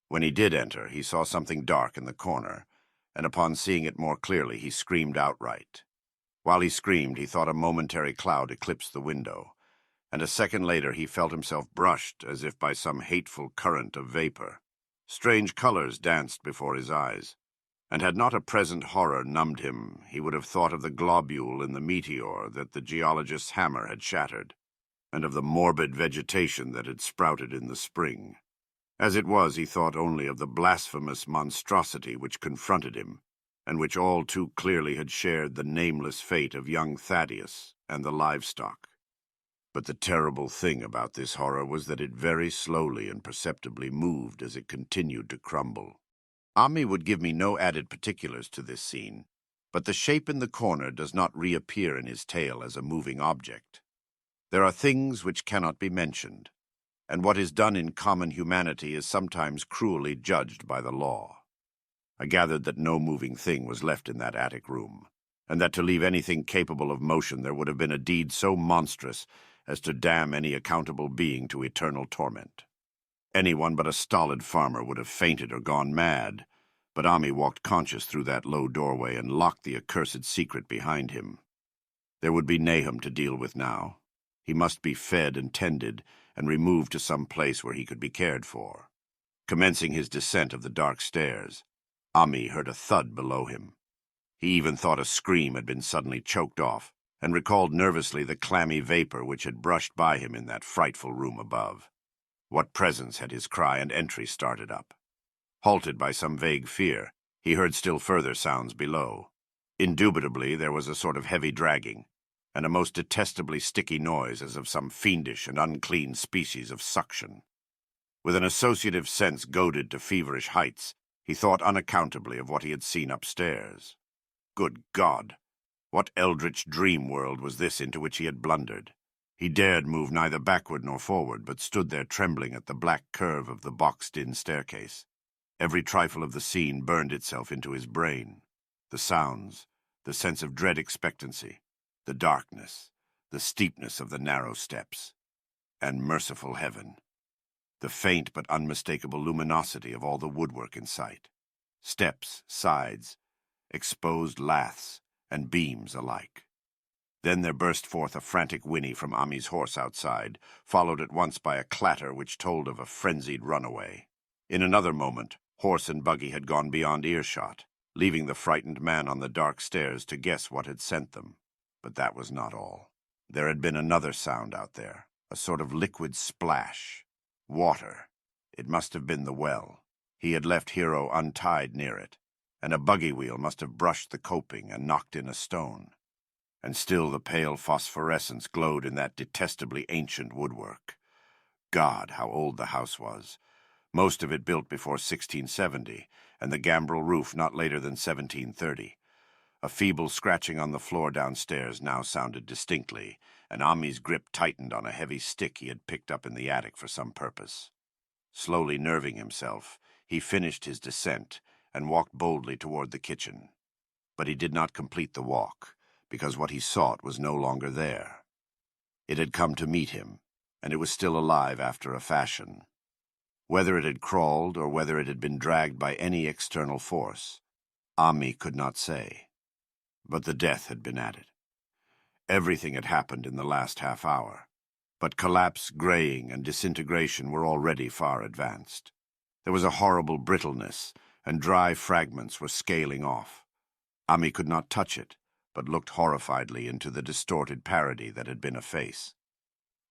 When he did enter, he saw something dark in the corner, and upon seeing it more clearly he screamed outright. While he screamed, he thought a momentary cloud eclipsed the window, and a second later he felt himself brushed as if by some hateful current of vapor. Strange colors danced before his eyes, and had not a present horror numbed him, he would have thought of the globule in the meteor that the geologist's hammer had shattered, and of the morbid vegetation that had sprouted in the spring. As it was, he thought only of the blasphemous monstrosity which confronted him, and which all too clearly had shared the nameless fate of young Thaddeus and the livestock. But the terrible thing about this horror was that it very slowly and perceptibly moved as it continued to crumble. Ami would give me no added particulars to this scene, but the shape in the corner does not reappear in his tale as a moving object. There are things which cannot be mentioned, and what is done in common humanity is sometimes cruelly judged by the law. I gathered that no moving thing was left in that attic room, and that to leave anything capable of motion there would have been a deed so monstrous as to damn any accountable being to eternal torment. Anyone but a stolid farmer would have fainted or gone mad, but Ami walked conscious through that low doorway and locked the accursed secret behind him. There would be Nahum to deal with now. He must be fed and tended, and removed to some place where he could be cared for. Commencing his descent of the dark stairs, Ami heard a thud below him. He even thought a scream had been suddenly choked off, and recalled nervously the clammy vapor which had brushed by him in that frightful room above. What presence had his cry and entry started up? Halted by some vague fear, he heard still further sounds below. Indubitably there was a sort of heavy dragging, and a most detestably sticky noise as of some fiendish and unclean species of suction. With an associative sense goaded to feverish heights, he thought unaccountably of what he had seen upstairs. Good God! What eldritch dream world was this into which he had blundered? He dared move neither backward nor forward, but stood there trembling at the black curve of the boxed-in staircase. Every trifle of the scene burned itself into his brain. The sounds, the sense of dread expectancy, the darkness, the steepness of the narrow steps. And merciful heaven, the faint but unmistakable luminosity of all the woodwork in sight. Steps, sides, exposed laths, and beams alike. Then there burst forth a frantic whinny from Ami's horse outside, followed at once by a clatter which told of a frenzied runaway. In another moment, horse and buggy had gone beyond earshot, leaving the frightened man on the dark stairs to guess what had sent them. But that was not all. There had been another sound out there, a sort of liquid splash. Water. It must have been the well. He had left Hero untied near it, and a buggy wheel must have brushed the coping and knocked in a stone. And still the pale phosphorescence glowed in that detestably ancient woodwork. God, how old the house was! Most of it built before 1670, and the gambrel roof not later than 1730. A feeble scratching on the floor downstairs now sounded distinctly, and Ami's grip tightened on a heavy stick he had picked up in the attic for some purpose. Slowly nerving himself, he finished his descent and walked boldly toward the kitchen. But he did not complete the walk, because what he sought was no longer there. It had come to meet him, and it was still alive after a fashion. Whether it had crawled or whether it had been dragged by any external force, Ami could not say. But the death had been at it. Everything had happened in the last half hour, but collapse, graying, and disintegration were already far advanced. There was a horrible brittleness, and dry fragments were scaling off. Ami could not touch it, but looked horrifiedly into the distorted parody that had been a face.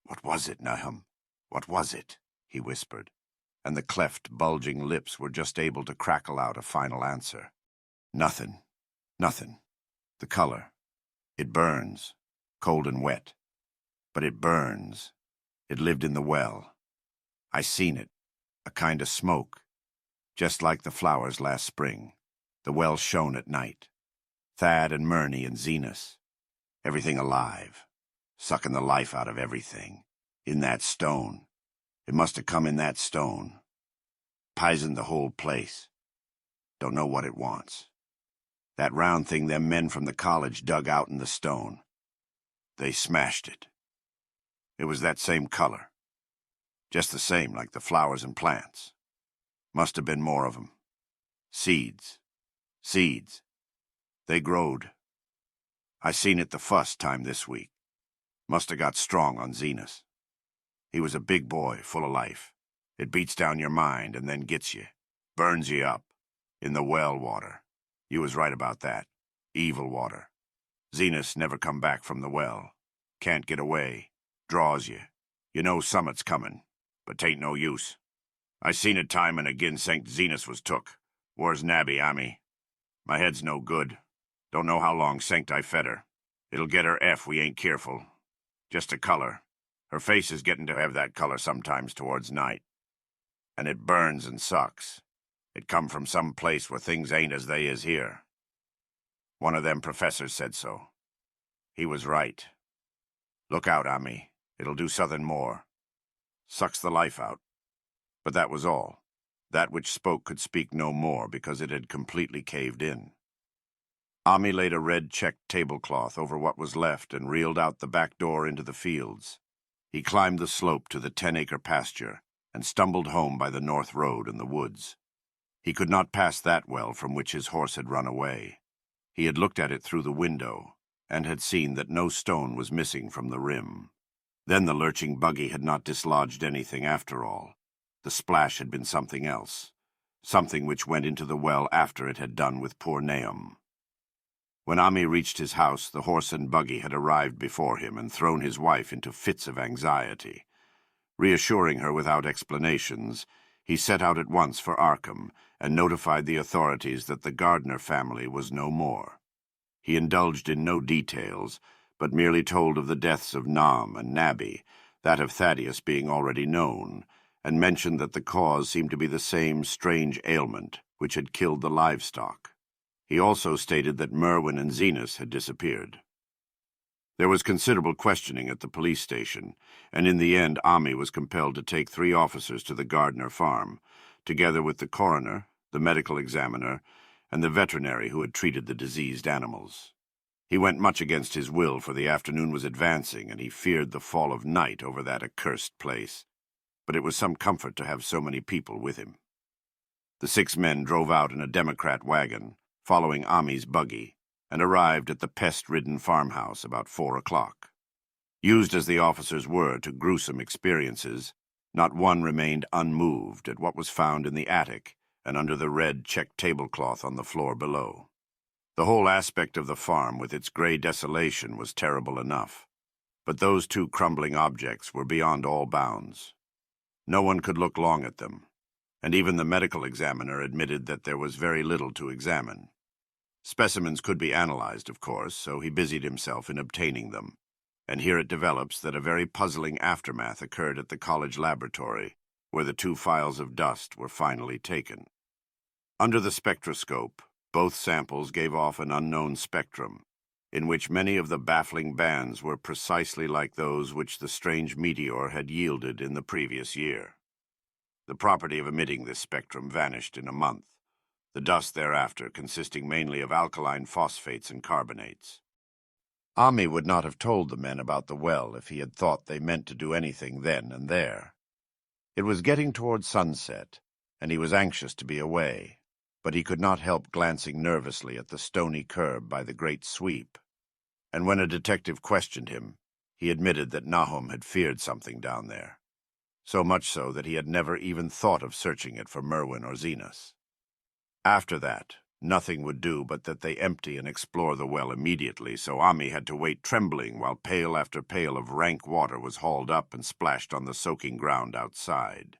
"What was it, Nahum? What was it?" he whispered, and the cleft, bulging lips were just able to crackle out a final answer. "Nothing. Nothing. The color. It burns. Cold and wet. But it burns. It lived in the well. I seen it. A kind of smoke. Just like the flowers last spring. The well shone at night. Thad and Murney and Zenas. Everything alive. Sucking the life out of everything. In that stone. It must have come in that stone. Poisoned the whole place. Don't know what it wants. That round thing them men from the college dug out in the stone. They smashed it. It was that same color. Just the same like the flowers and plants. Must have been more of 'em. Seeds. Seeds. They growed. I seen it the fust time this week. Must have got strong on Zenas. He was a big boy, full of life. It beats down your mind and then gets you. Burns you up. In the well water. You was right about that. Evil water. Zenas never come back from the well. Can't get away. Draws you. You know summit's coming, but 'tain't no use. I seen it time and again St. Zenas was took. Where's Nabby, Ami? My head's no good. Don't know how long Sanct I fed her. It'll get her F we ain't careful. Just a color. Her face is getting to have that color sometimes towards night. And it burns and sucks. It come from some place where things ain't as they is here. One of them professors said so. He was right. Look out, Ami. It'll do something more. Sucks the life out. But that was all. That which spoke could speak no more because it had completely caved in. Ami laid a red checked tablecloth over what was left and reeled out the back door into the fields. He climbed the slope to the 10-acre pasture and stumbled home by the north road in the woods. He could not pass that well from which his horse had run away. He had looked at it through the window and had seen that no stone was missing from the rim. Then the lurching buggy had not dislodged anything after all. The splash had been something else, something which went into the well after it had done with poor Nahum. When Ami reached his house, the horse and buggy had arrived before him and thrown his wife into fits of anxiety. Reassuring her without explanations, he set out at once for Arkham and notified the authorities that the Gardner family was no more. He indulged in no details, but merely told of the deaths of Nam and Nabby, that of Thaddeus being already known, and mentioned that the cause seemed to be the same strange ailment which had killed the livestock. He also stated that Merwin and Zenas had disappeared. There was considerable questioning at the police station, and in the end Ami was compelled to take 3 officers to the Gardner farm, together with the coroner, the medical examiner, and the veterinary who had treated the diseased animals. He went much against his will, for the afternoon was advancing, and he feared the fall of night over that accursed place. But it was some comfort to have so many people with him. The 6 men drove out in a Democrat wagon, following Ami's buggy, and arrived at the pest-ridden farmhouse about 4 o'clock. Used as the officers were to gruesome experiences, not one remained unmoved at what was found in the attic and under the red checked tablecloth on the floor below. The whole aspect of the farm, with its gray desolation, was terrible enough, but those 2 crumbling objects were beyond all bounds. No one could look long at them, and even the medical examiner admitted that there was very little to examine. Specimens could be analyzed, of course, so he busied himself in obtaining them, and here it develops that a very puzzling aftermath occurred at the college laboratory, where the 2 files of dust were finally taken. Under the spectroscope, both samples gave off an unknown spectrum, in which many of the baffling bands were precisely like those which the strange meteor had yielded in the previous year. The property of emitting this spectrum vanished in a month, the dust thereafter consisting mainly of alkaline phosphates and carbonates. Ami would not have told the men about the well if he had thought they meant to do anything then and there. It was getting toward sunset, and he was anxious to be away, but he could not help glancing nervously at the stony curb by the great sweep. And when a detective questioned him, he admitted that Nahum had feared something down there, so much so that he had never even thought of searching it for Merwin or Zenas. After that, nothing would do but that they empty and explore the well immediately, so Ami had to wait trembling while pail after pail of rank water was hauled up and splashed on the soaking ground outside.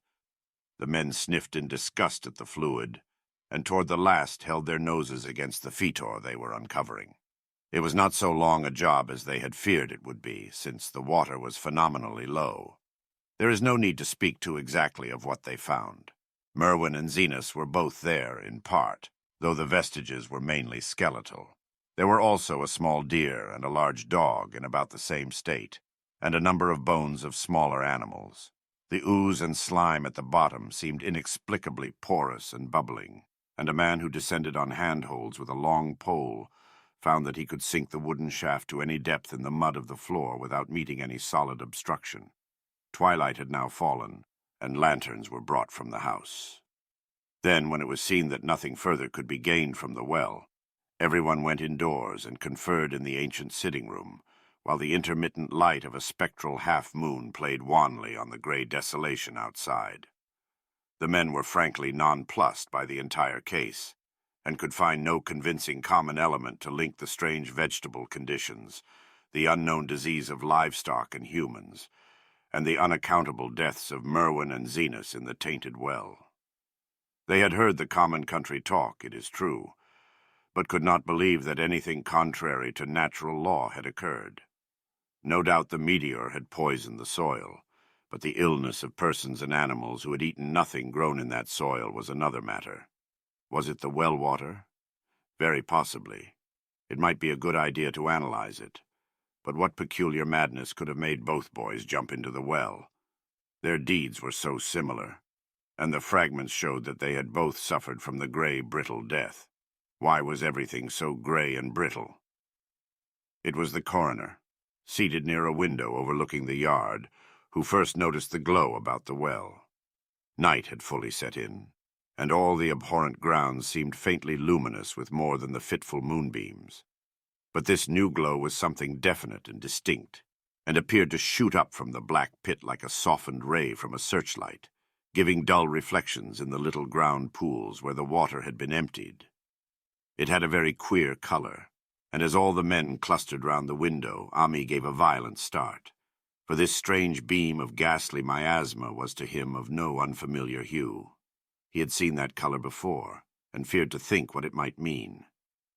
The men sniffed in disgust at the fluid, and toward the last held their noses against the fetor they were uncovering. It was not so long a job as they had feared it would be, since the water was phenomenally low. There is no need to speak too exactly of what they found. Merwin and Zenas were both there, in part, though the vestiges were mainly skeletal. There were also a small deer and a large dog in about the same state, and a number of bones of smaller animals. The ooze and slime at the bottom seemed inexplicably porous and bubbling, and a man who descended on handholds with a long pole found that he could sink the wooden shaft to any depth in the mud of the floor without meeting any solid obstruction. Twilight had now fallen, and lanterns were brought from the house. Then, when it was seen that nothing further could be gained from the well, everyone went indoors and conferred in the ancient sitting room, while the intermittent light of a spectral half-moon played wanly on the gray desolation outside. The men were frankly nonplussed by the entire case, and could find no convincing common element to link the strange vegetable conditions, the unknown disease of livestock and humans, and the unaccountable deaths of Merwin and Zenas in the tainted well. They had heard the common country talk, it is true, but could not believe that anything contrary to natural law had occurred. No doubt the meteor had poisoned the soil, but the illness of persons and animals who had eaten nothing grown in that soil was another matter. Was it the well water? Very possibly. It might be a good idea to analyze it. But what peculiar madness could have made both boys jump into the well? Their deeds were so similar, and the fragments showed that they had both suffered from the gray, brittle death. Why was everything so gray and brittle? It was the coroner, seated near a window overlooking the yard, who first noticed the glow about the well. Night had fully set in, and all the abhorrent grounds seemed faintly luminous with more than the fitful moonbeams. But this new glow was something definite and distinct, and appeared to shoot up from the black pit like a softened ray from a searchlight, giving dull reflections in the little ground pools where the water had been emptied. It had a very queer color, and as all the men clustered round the window, Ami gave a violent start, for this strange beam of ghastly miasma was to him of no unfamiliar hue. He had seen that color before, and feared to think what it might mean.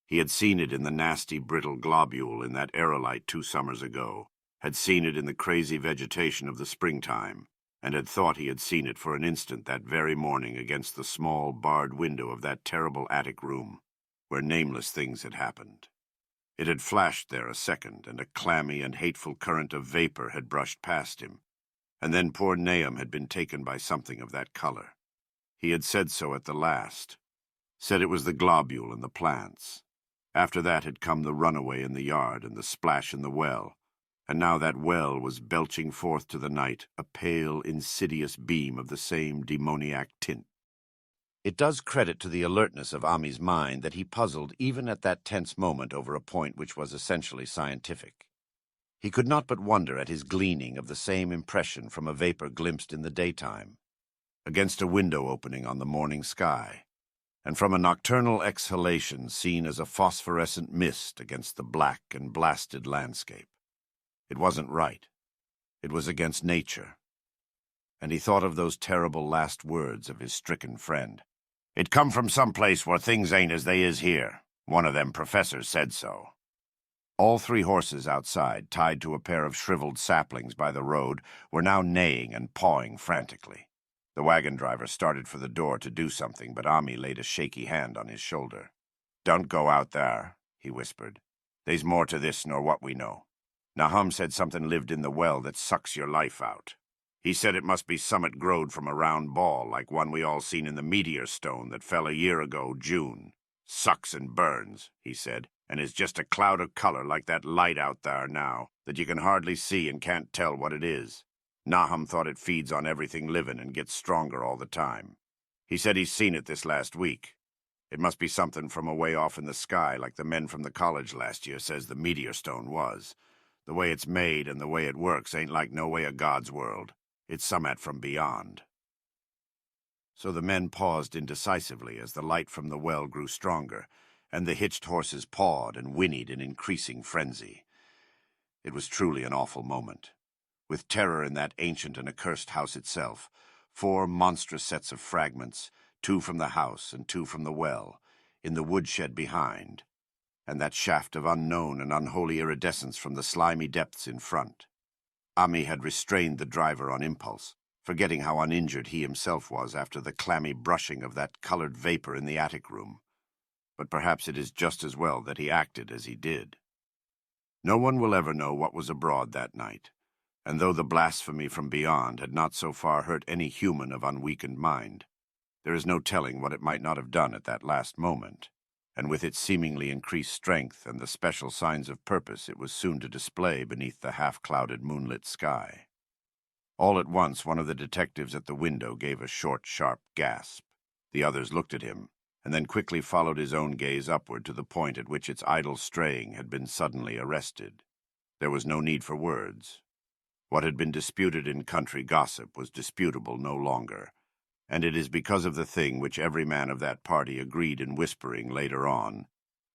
He had seen it in the nasty, brittle globule in that aerolite 2 summers ago, had seen it in the crazy vegetation of the springtime, and had thought he had seen it for an instant that very morning against the small, barred window of that terrible attic room, where nameless things had happened. It had flashed there a second, and a clammy and hateful current of vapor had brushed past him, and then poor Nahum had been taken by something of that color. He had said so at the last, said it was the globule and the plants. After that had come the runaway in the yard and the splash in the well, and now that well was belching forth to the night a pale, insidious beam of the same demoniac tint. It does credit to the alertness of Ami's mind that he puzzled even at that tense moment over a point which was essentially scientific. He could not but wonder at his gleaning of the same impression from a vapor glimpsed in the daytime, against a window opening on the morning sky, and from a nocturnal exhalation seen as a phosphorescent mist against the black and blasted landscape. It wasn't right. It was against nature. And he thought of those terrible last words of his stricken friend. "It come from some place where things ain't as they is here. One of them professors said so." All 3 horses outside, tied to a pair of shriveled saplings by the road, were now neighing and pawing frantically. The wagon driver started for the door to do something, but Ami laid a shaky hand on his shoulder. "Don't go out there," he whispered. "They's more to this nor what we know. Nahum said something lived in the well that sucks your life out. He said it must be summat growed from a round ball, like one we all seen in the meteor stone that fell a year ago, June. Sucks and burns," he said, "and is just a cloud of color like that light out there now, that you can hardly see and can't tell what it is. Nahum thought it feeds on everything living and gets stronger all the time. He said he's seen it this last week. It must be something from away off in the sky, like the men from the college last year says the meteor stone was. The way it's made and the way it works ain't like no way of God's world. It's summat from beyond." So the men paused indecisively as the light from the well grew stronger, and the hitched horses pawed and whinnied in increasing frenzy. It was truly an awful moment. With terror in that ancient and accursed house itself, 4 monstrous sets of fragments, 2 from the house and 2 from the well, in the woodshed behind, and that shaft of unknown and unholy iridescence from the slimy depths in front. Ami had restrained the driver on impulse, forgetting how uninjured he himself was after the clammy brushing of that colored vapor in the attic room. But perhaps it is just as well that he acted as he did. No one will ever know what was abroad that night, and though the blasphemy from beyond had not so far hurt any human of unweakened mind, there is no telling what it might not have done at that last moment, and with its seemingly increased strength and the special signs of purpose it was soon to display beneath the half-clouded moonlit sky. All at once one of the detectives at the window gave a short, sharp gasp. The others looked at him, and then quickly followed his own gaze upward to the point at which its idle straying had been suddenly arrested. There was no need for words. What had been disputed in country gossip was disputable no longer, and it is because of the thing which every man of that party agreed in whispering later on,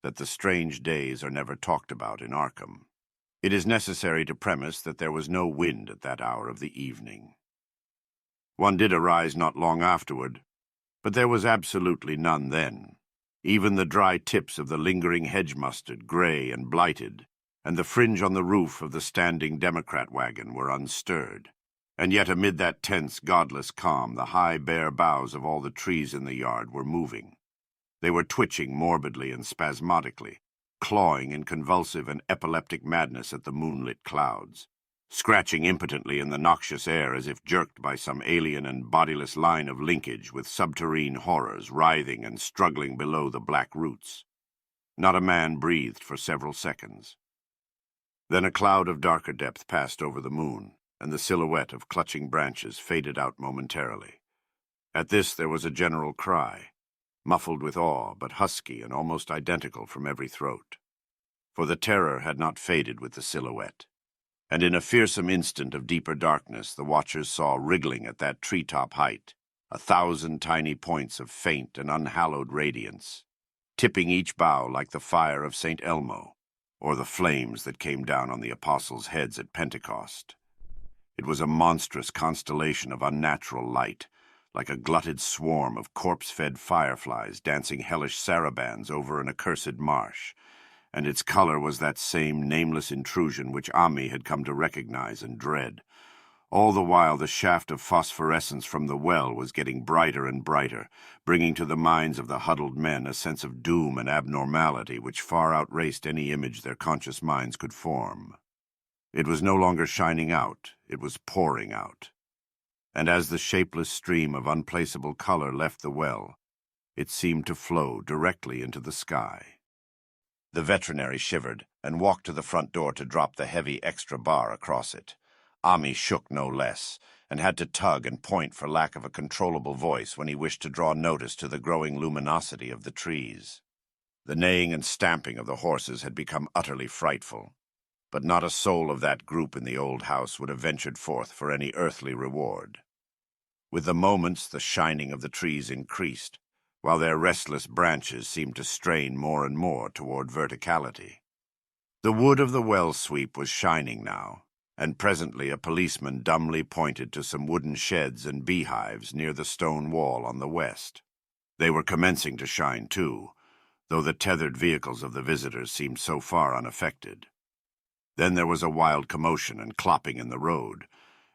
that the strange days are never talked about in Arkham. It is necessary to premise that there was no wind at that hour of the evening. One did arise not long afterward, but there was absolutely none then. Even the dry tips of the lingering hedge mustard, gray and blighted, and the fringe on the roof of the standing Democrat wagon were unstirred. And yet amid that tense, godless calm, the high, bare boughs of all the trees in the yard were moving. They were twitching morbidly and spasmodically, clawing in convulsive and epileptic madness at the moonlit clouds, scratching impotently in the noxious air as if jerked by some alien and bodiless line of linkage with subterrene horrors writhing and struggling below the black roots. Not a man breathed for several seconds. Then a cloud of darker depth passed over the moon, and the silhouette of clutching branches faded out momentarily. At this there was a general cry, muffled with awe, but husky and almost identical from every throat. For the terror had not faded with the silhouette, and in a fearsome instant of deeper darkness the watchers saw wriggling at that treetop height 1,000 tiny points of faint and unhallowed radiance, tipping each bough like the fire of St. Elmo, or the flames that came down on the apostles' heads at Pentecost. It was a monstrous constellation of unnatural light, like a glutted swarm of corpse-fed fireflies dancing hellish sarabands over an accursed marsh, and its color was that same nameless intrusion which Ami had come to recognize and dread. All the while the shaft of phosphorescence from the well was getting brighter and brighter, bringing to the minds of the huddled men a sense of doom and abnormality which far outraced any image their conscious minds could form. It was no longer shining out, it was pouring out. And as the shapeless stream of unplaceable color left the well, it seemed to flow directly into the sky. The veterinary shivered and walked to the front door to drop the heavy extra bar across it. Ami shook no less, and had to tug and point for lack of a controllable voice when he wished to draw notice to the growing luminosity of the trees. The neighing and stamping of the horses had become utterly frightful, but not a soul of that group in the old house would have ventured forth for any earthly reward. With the moments the shining of the trees increased, while their restless branches seemed to strain more and more toward verticality. The wood of the well sweep was shining now, and presently a policeman dumbly pointed to some wooden sheds and beehives near the stone wall on the west. They were commencing to shine too, though the tethered vehicles of the visitors seemed so far unaffected. Then there was a wild commotion and clopping in the road,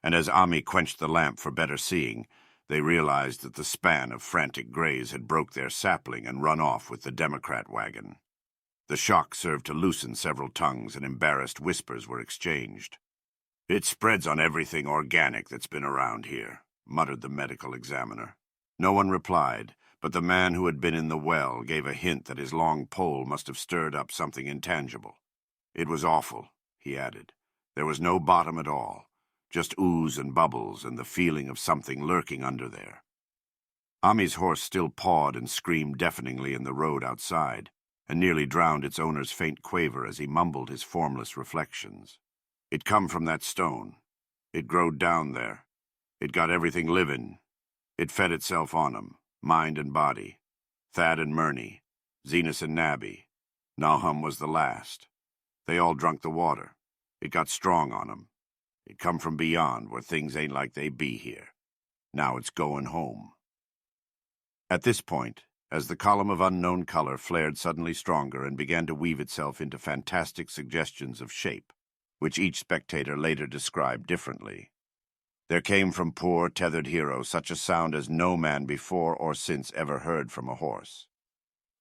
and as Ami quenched the lamp for better seeing, they realized that the span of frantic grays had broke their sapling and run off with the Democrat wagon. The shock served to loosen several tongues, and embarrassed whispers were exchanged. "It spreads on everything organic that's been around here," muttered the medical examiner. No one replied, but the man who had been in the well gave a hint that his long pole must have stirred up something intangible. "It was awful," he added. "There was no bottom at all. Just ooze and bubbles and the feeling of something lurking under there." Ami's horse still pawed and screamed deafeningly in the road outside, and nearly drowned its owner's faint quaver as he mumbled his formless reflections. "It come from that stone. It growed down there. It got everything living. It fed itself on 'em, mind and body. Thad and Murney, Zenas and Nabby. Nahum was the last. They all drunk the water. It got strong on 'em. It come from beyond, where things ain't like they be here. Now it's going home." At this point, as the column of unknown color flared suddenly stronger and began to weave itself into fantastic suggestions of shape, which each spectator later described differently, there came from poor, tethered hero such a sound as no man before or since ever heard from a horse.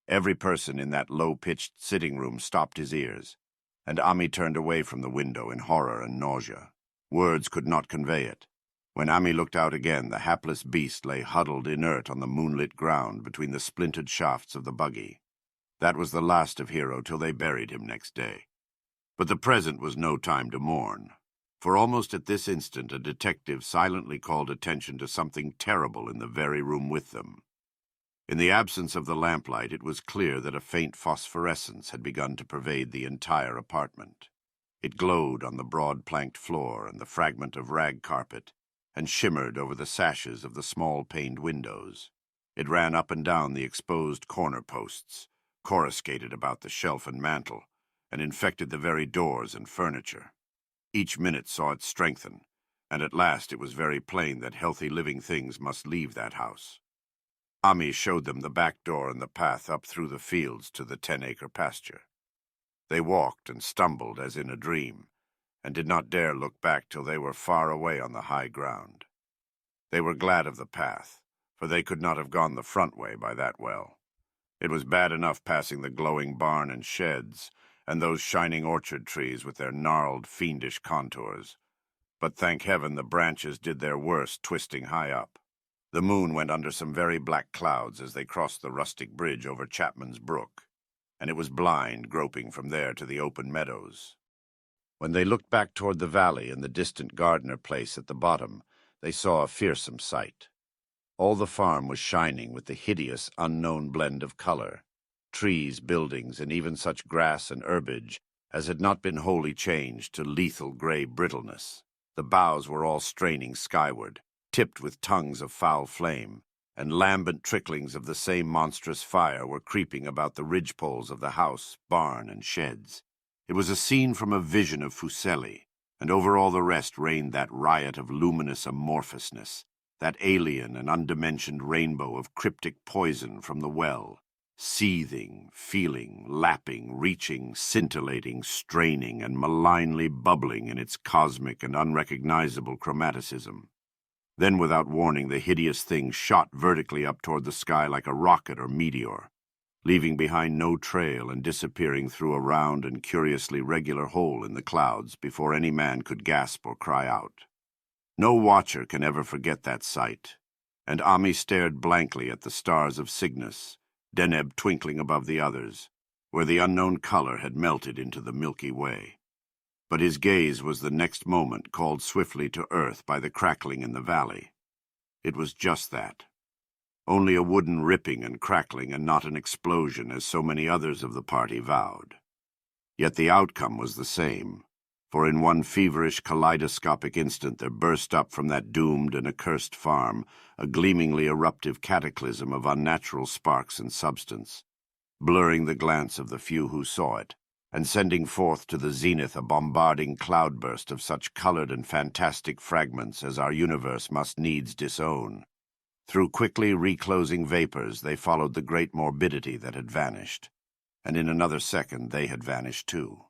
Every person in that low-pitched sitting room stopped his ears, and Ami turned away from the window in horror and nausea. Words could not convey it. When Ami looked out again, the hapless beast lay huddled inert on the moonlit ground between the splintered shafts of the buggy. That was the last of Hero till they buried him next day. But the present was no time to mourn, for almost at this instant a detective silently called attention to something terrible in the very room with them. In the absence of the lamplight, it was clear that a faint phosphorescence had begun to pervade the entire apartment. It glowed on the broad planked floor and the fragment of rag carpet, and shimmered over the sashes of the small paned windows. It ran up and down the exposed corner posts, coruscated about the shelf and mantel, and infected the very doors and furniture. Each minute saw it strengthen, and at last it was very plain that healthy living things must leave that house. Ami showed them the back door and the path up through the fields to the 10-acre pasture. They walked and stumbled as in a dream, and did not dare look back till they were far away on the high ground. They were glad of the path, for they could not have gone the front way by that well. It was bad enough passing the glowing barn and sheds, and those shining orchard trees with their gnarled, fiendish contours. But thank heaven the branches did their worst, twisting high up. The moon went under some very black clouds as they crossed the rustic bridge over Chapman's Brook, and it was blind, groping from there to the open meadows. When they looked back toward the valley and the distant Gardner place at the bottom, they saw a fearsome sight. All the farm was shining with the hideous, unknown blend of color. Trees, buildings, and even such grass and herbage as had not been wholly changed to lethal gray brittleness. The boughs were all straining skyward, tipped with tongues of foul flame, and lambent tricklings of the same monstrous fire were creeping about the ridgepoles of the house, barn, and sheds. It was a scene from a vision of Fuseli, and over all the rest reigned that riot of luminous amorphousness, that alien and undimensioned rainbow of cryptic poison from the well, seething, feeling, lapping, reaching, scintillating, straining, and malignly bubbling in its cosmic and unrecognizable chromaticism. Then, without warning, the hideous thing shot vertically up toward the sky like a rocket or meteor, leaving behind no trail and disappearing through a round and curiously regular hole in the clouds before any man could gasp or cry out. No watcher can ever forget that sight, and Ami stared blankly at the stars of Cygnus, Deneb twinkling above the others, where the unknown color had melted into the Milky Way. But his gaze was the next moment called swiftly to earth by the crackling in the valley. It was just that. Only a wooden ripping and crackling and not an explosion as so many others of the party vowed. Yet the outcome was the same, for in one feverish kaleidoscopic instant there burst up from that doomed and accursed farm a gleamingly eruptive cataclysm of unnatural sparks and substance, blurring the glance of the few who saw it, and sending forth to the zenith a bombarding cloudburst of such colored and fantastic fragments as our universe must needs disown. Through quickly reclosing vapors they followed the great morbidity that had vanished, and in another second they had vanished too.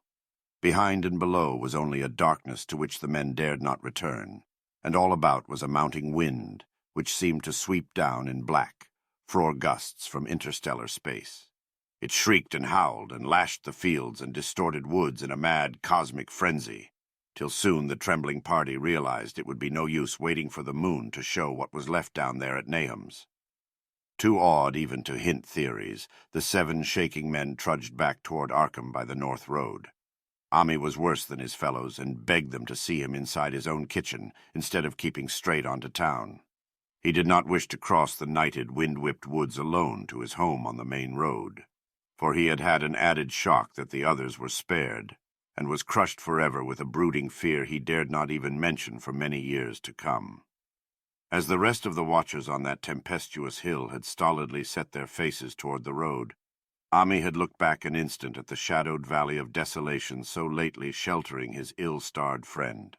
Behind and below was only a darkness to which the men dared not return, and all about was a mounting wind, which seemed to sweep down in black, frore gusts from interstellar space. It shrieked and howled and lashed the fields and distorted woods in a mad cosmic frenzy, till soon the trembling party realized it would be no use waiting for the moon to show what was left down there at Nahum's. Too awed even to hint theories, the 7 shaking men trudged back toward Arkham by the north road. Ami was worse than his fellows and begged them to see him inside his own kitchen instead of keeping straight on to town. He did not wish to cross the nighted, wind-whipped woods alone to his home on the main road, for he had had an added shock that the others were spared, and was crushed forever with a brooding fear he dared not even mention for many years to come. As the rest of the watchers on that tempestuous hill had stolidly set their faces toward the road, Ami had looked back an instant at the shadowed valley of desolation so lately sheltering his ill-starred friend.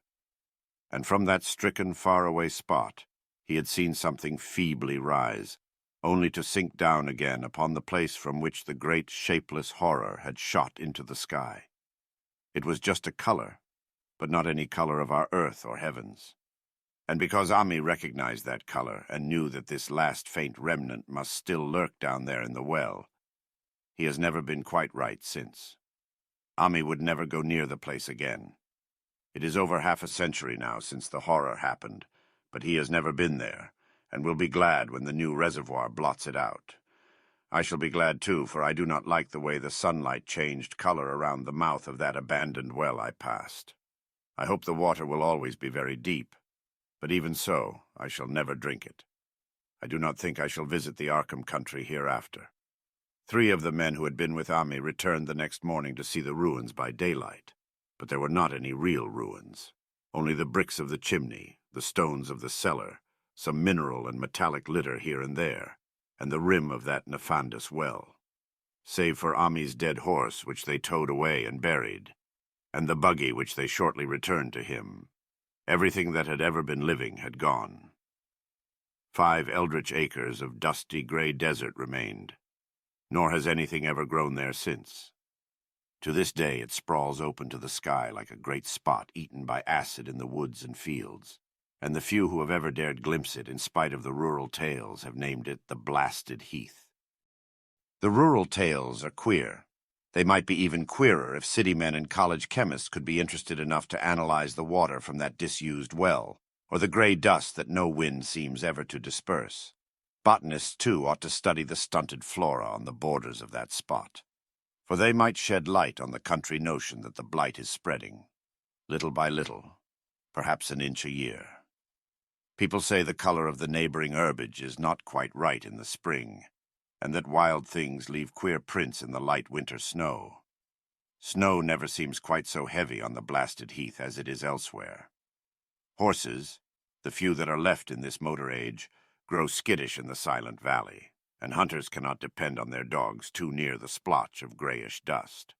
And from that stricken, faraway spot he had seen something feebly rise, only to sink down again upon the place from which the great shapeless horror had shot into the sky. It was just a color, but not any color of our earth or heavens. And because Ami recognized that color and knew that this last faint remnant must still lurk down there in the well, he has never been quite right since. Ami would never go near the place again. It is over half a century now since the horror happened, but he has never been there, and will be glad when the new reservoir blots it out. I shall be glad too, for I do not like the way the sunlight changed color around the mouth of that abandoned well I passed. I hope the water will always be very deep, but even so, I shall never drink it. I do not think I shall visit the Arkham country hereafter. 3 of the men who had been with Ami returned the next morning to see the ruins by daylight, but there were not any real ruins. Only the bricks of the chimney, the stones of the cellar, some mineral and metallic litter here and there, and the rim of that nefandous well. Save for Ami's dead horse, which they towed away and buried, and the buggy which they shortly returned to him, everything that had ever been living had gone. 5 eldritch acres of dusty gray desert remained, nor has anything ever grown there since. To this day it sprawls open to the sky like a great spot eaten by acid in the woods and fields, and the few who have ever dared glimpse it, in spite of the rural tales, have named it the Blasted Heath. The rural tales are queer. They might be even queerer if city men and college chemists could be interested enough to analyze the water from that disused well, or the gray dust that no wind seems ever to disperse. Botanists, too, ought to study the stunted flora on the borders of that spot, for they might shed light on the country notion that the blight is spreading, little by little, perhaps an inch a year. People say the color of the neighboring herbage is not quite right in the spring, and that wild things leave queer prints in the light winter snow. Snow never seems quite so heavy on the Blasted Heath as it is elsewhere. Horses, the few that are left in this motor age, grow skittish in the silent valley, and hunters cannot depend on their dogs too near the splotch of grayish dust.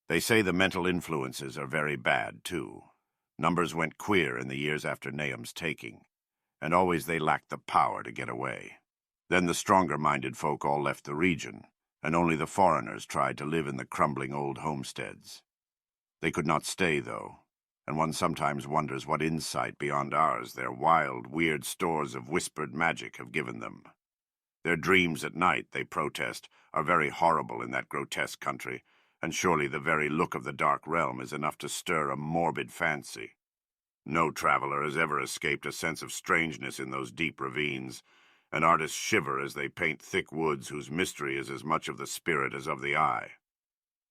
They say the mental influences are very bad, too. Numbers went queer in the years after Nahum's taking, and always they lacked the power to get away. Then the stronger-minded folk all left the region, and only the foreigners tried to live in the crumbling old homesteads. They could not stay, though, and one sometimes wonders what insight beyond ours their wild, weird stores of whispered magic have given them. Their dreams at night, they protest, are very horrible in that grotesque country, and surely the very look of the dark realm is enough to stir a morbid fancy. No traveler has ever escaped a sense of strangeness in those deep ravines, and artists shiver as they paint thick woods whose mystery is as much of the spirit as of the eye.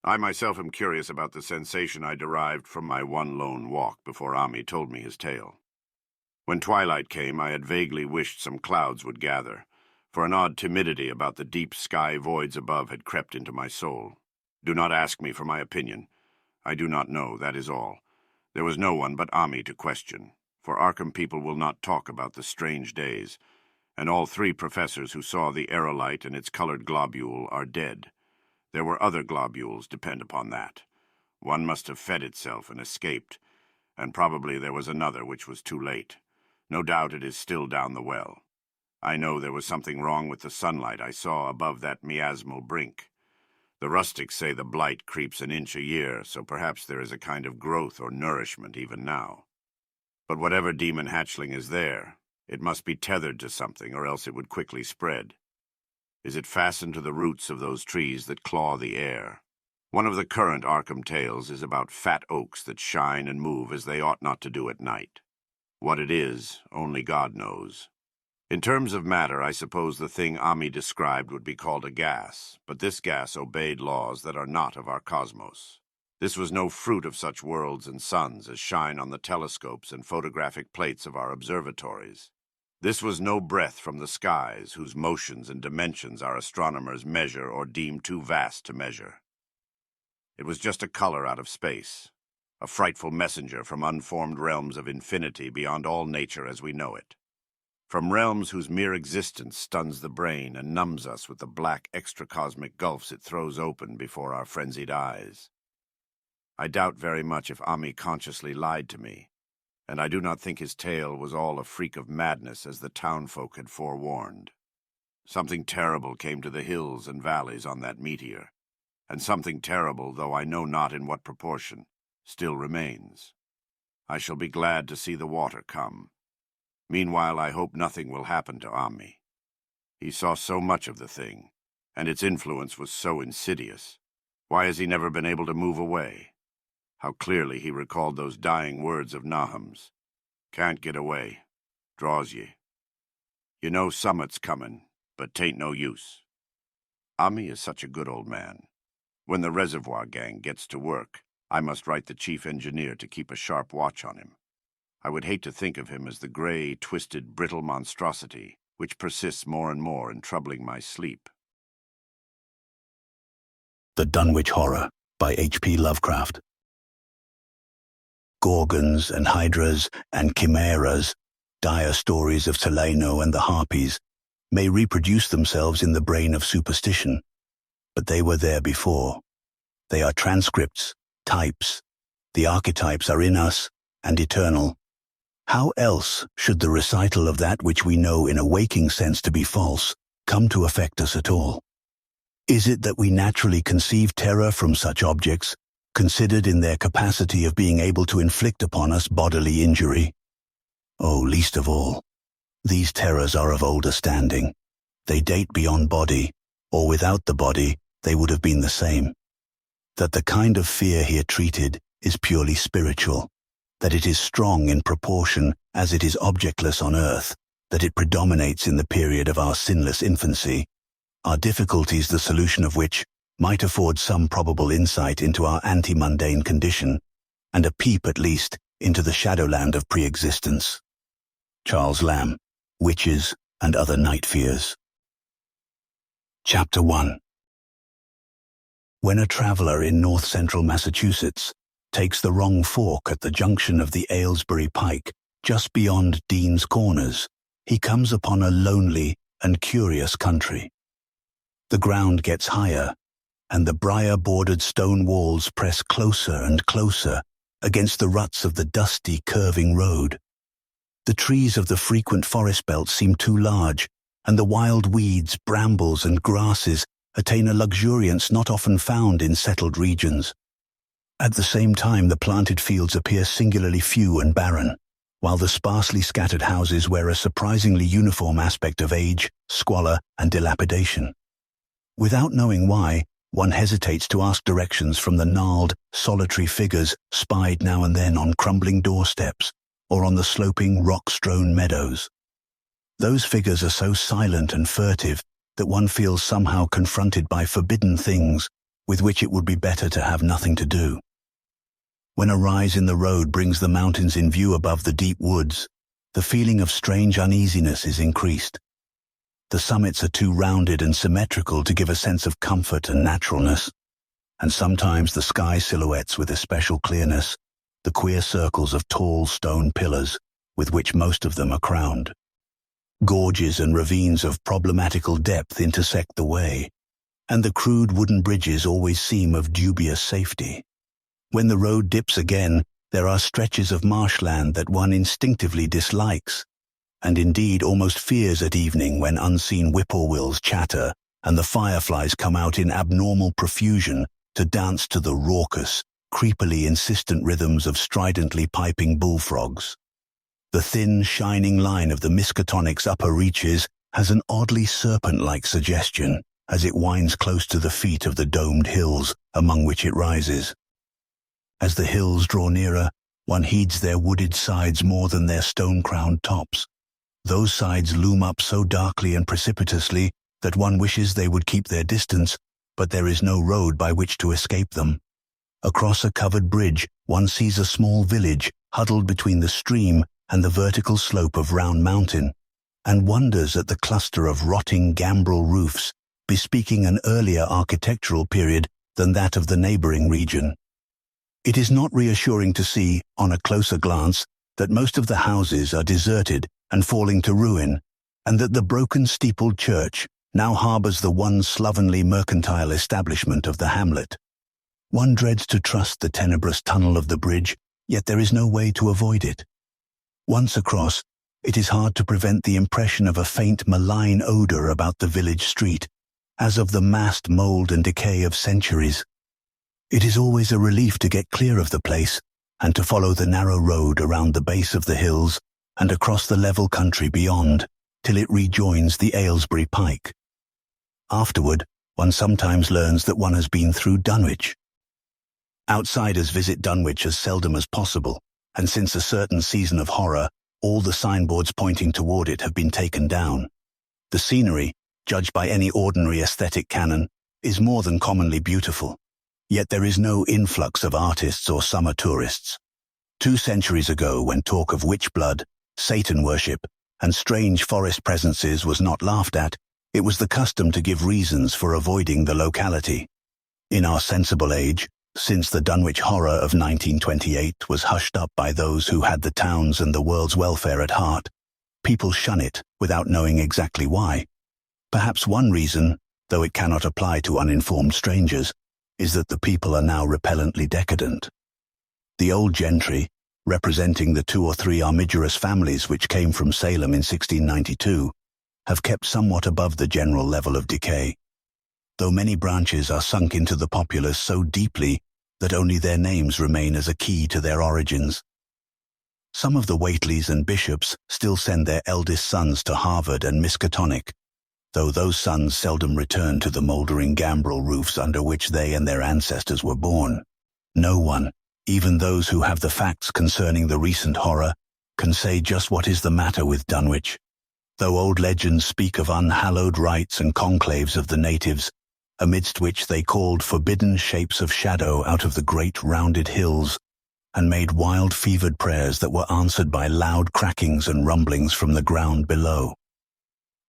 I myself am curious about the sensation I derived from my one lone walk before Ami told me his tale. When twilight came, I had vaguely wished some clouds would gather, for an odd timidity about the deep sky voids above had crept into my soul. Do not ask me for my opinion. I do not know, that is all. There was no one but Ami to question, for Arkham people will not talk about the strange days, and all 3 professors who saw the aerolite and its colored globule are dead. There were other globules, depend upon that. One must have fed itself and escaped, and probably there was another which was too late. No doubt it is still down the well. I know there was something wrong with the sunlight I saw above that miasmal brink. The rustics say the blight creeps an inch a year, so perhaps there is a kind of growth or nourishment even now. But whatever demon hatchling is there, it must be tethered to something, or else it would quickly spread. Is it fastened to the roots of those trees that claw the air? One of the current Arkham tales is about fat oaks that shine and move as they ought not to do at night. What it is, only God knows. In terms of matter, I suppose the thing Ami described would be called a gas, but this gas obeyed laws that are not of our cosmos. This was no fruit of such worlds and suns as shine on the telescopes and photographic plates of our observatories. This was no breath from the skies, whose motions and dimensions our astronomers measure or deem too vast to measure. It was just a color out of space, a frightful messenger from unformed realms of infinity beyond all nature as we know it. From realms whose mere existence stuns the brain and numbs us with the black extracosmic gulfs it throws open before our frenzied eyes. I doubt very much if Ami consciously lied to me, and I do not think his tale was all a freak of madness as the townfolk had forewarned. Something terrible came to the hills and valleys on that meteor, and something terrible, though I know not in what proportion, still remains. I shall be glad to see the water come. Meanwhile, I hope nothing will happen to Ami. He saw so much of the thing, and its influence was so insidious. Why has he never been able to move away? How clearly he recalled those dying words of Nahum's. Can't get away. Draws ye. You know summit's comin', but 'tain't no use. Ami is such a good old man. When the reservoir gang gets to work, I must write the chief engineer to keep a sharp watch on him. I would hate to think of him as the gray, twisted, brittle monstrosity which persists more and more in troubling my sleep. The Dunwich Horror by H.P. Lovecraft. gorgons and hydras and chimeras, dire stories of Teleno and the harpies, may reproduce themselves in the brain of superstition, but they were there before. They are transcripts, types. The archetypes are in us and eternal. How else should the recital of that which we know in a waking sense to be false come to affect us at all? Is it that we naturally conceive terror from such objects, considered in their capacity of being able to inflict upon us bodily injury? Oh, least of all, these terrors are of older standing. They date beyond body, or without the body, they would have been the same. That the kind of fear here treated is purely spiritual, that it is strong in proportion as it is objectless on earth, that it predominates in the period of our sinless infancy, are difficulties the solution of which might afford some probable insight into our anti-mundane condition, and a peep at least into the shadowland of pre-existence. Charles Lamb, Witches and Other Night Fears. Chapter 1. When a traveler in north-central Massachusetts takes the wrong fork at the junction of the Aylesbury Pike, just beyond Dean's Corners, he comes upon a lonely and curious country. The ground gets higher, and the briar-bordered stone walls press closer and closer against the ruts of the dusty, curving road. The trees of the frequent forest belt seem too large, and the wild weeds, brambles, and grasses attain a luxuriance not often found in settled regions. At the same time, the planted fields appear singularly few and barren, while the sparsely scattered houses wear a surprisingly uniform aspect of age, squalor, and dilapidation. Without knowing why, one hesitates to ask directions from the gnarled, solitary figures spied now and then on crumbling doorsteps or on the sloping, rock-strewn meadows. Those figures are so silent and furtive that one feels somehow confronted by forbidden things with which it would be better to have nothing to do. When a rise in the road brings the mountains in view above the deep woods, the feeling of strange uneasiness is increased. The summits are too rounded and symmetrical to give a sense of comfort and naturalness, and sometimes the sky silhouettes with especial clearness the queer circles of tall stone pillars with which most of them are crowned. Gorges and ravines of problematical depth intersect the way, and the crude wooden bridges always seem of dubious safety. When the road dips again, there are stretches of marshland that one instinctively dislikes, and indeed almost fears at evening when unseen whippoorwills chatter and the fireflies come out in abnormal profusion to dance to the raucous, creepily insistent rhythms of stridently piping bullfrogs. The thin, shining line of the Miskatonic's upper reaches has an oddly serpent-like suggestion as it winds close to the feet of the domed hills among which it rises. As the hills draw nearer, one heeds their wooded sides more than their stone-crowned tops. Those sides loom up so darkly and precipitously that one wishes they would keep their distance, but there is no road by which to escape them. Across a covered bridge, one sees a small village huddled between the stream and the vertical slope of Round Mountain, and wonders at the cluster of rotting gambrel roofs, bespeaking an earlier architectural period than that of the neighboring region. It is not reassuring to see, on a closer glance, that most of the houses are deserted and falling to ruin, and that the broken steepled church now harbors the one slovenly mercantile establishment of the hamlet. One dreads to trust the tenebrous tunnel of the bridge, yet there is no way to avoid it. Once across, it is hard to prevent the impression of a faint malign odor about the village street, as of the massed mold and decay of centuries. It is always a relief to get clear of the place and to follow the narrow road around the base of the hills and across the level country beyond, till it rejoins the Aylesbury Pike. Afterward, one sometimes learns that one has been through Dunwich. Outsiders visit Dunwich as seldom as possible, and since a certain season of horror, all the signboards pointing toward it have been taken down. The scenery, judged by any ordinary aesthetic canon, is more than commonly beautiful. Yet there is no influx of artists or summer tourists. 2 centuries ago, when talk of witch blood, Satan worship, and strange forest presences was not laughed at, it was the custom to give reasons for avoiding the locality. In our sensible age, Since the Dunwich Horror of 1928 was hushed up by those who had the town's and the world's welfare at heart, people shun it without knowing exactly why. Perhaps one reason, though it cannot apply to uninformed strangers, is that the people are now repellently decadent. The old gentry, representing the 2 or 3 armigerous families which came from Salem in 1692, have kept somewhat above the general level of decay, though many branches are sunk into the populace so deeply that only their names remain as a key to their origins. Some of the Whateleys and bishops still send their eldest sons to Harvard and Miskatonic, though those sons seldom return to the mouldering gambrel roofs under which they and their ancestors were born. No one, even those who have the facts concerning the recent horror, can say just what is the matter with Dunwich, though old legends speak of unhallowed rites and conclaves of the natives, amidst which they called forbidden shapes of shadow out of the great rounded hills, and made wild fevered prayers that were answered by loud crackings and rumblings from the ground below.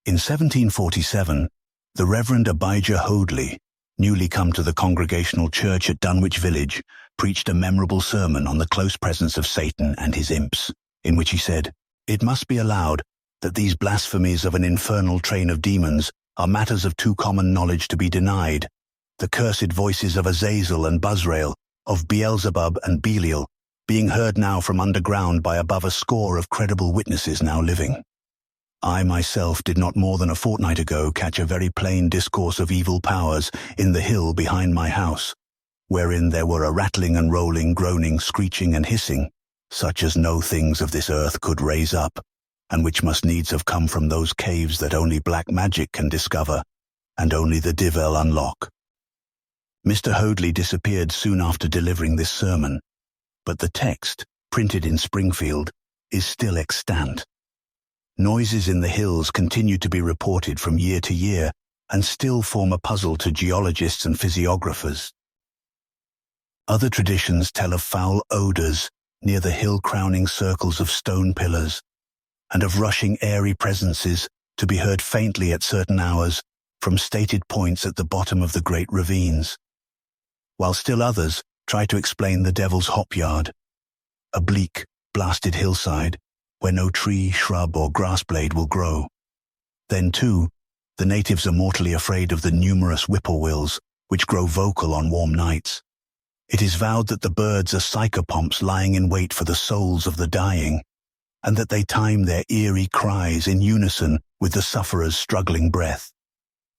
In 1747, the Reverend Abijah Hoadley, newly come to the Congregational Church at Dunwich Village, preached a memorable sermon on the close presence of Satan and his imps, in which he said, "It must be allowed that these blasphemies of an infernal train of demons are matters of too common knowledge to be denied. The cursed voices of Azazel and Buzrael, of Beelzebub and Belial, being heard now from underground by above a score of credible witnesses now living. I myself did not more than a fortnight ago catch a very plain discourse of evil powers in the hill behind my house, wherein there were a rattling and rolling, groaning, screeching and hissing, such as no things of this earth could raise up, and which must needs have come from those caves that only black magic can discover, and only the Divel unlock." Mr. Hoadley disappeared soon after delivering this sermon, but the text, printed in Springfield, is still extant. Noises in the hills continue to be reported from year to year, and still form a puzzle to geologists and physiographers. Other traditions tell of foul odors near the hill-crowning circles of stone pillars, and of rushing airy presences to be heard faintly at certain hours from stated points at the bottom of the great ravines, while still others try to explain the Devil's Hop Yard, a bleak, blasted hillside where no tree, shrub or grass blade will grow. Then, too, the natives are mortally afraid of the numerous whippoorwills which grow vocal on warm nights. It is vowed that the birds are psychopomps lying in wait for the souls of the dying, and that they time their eerie cries in unison with the sufferer's struggling breath.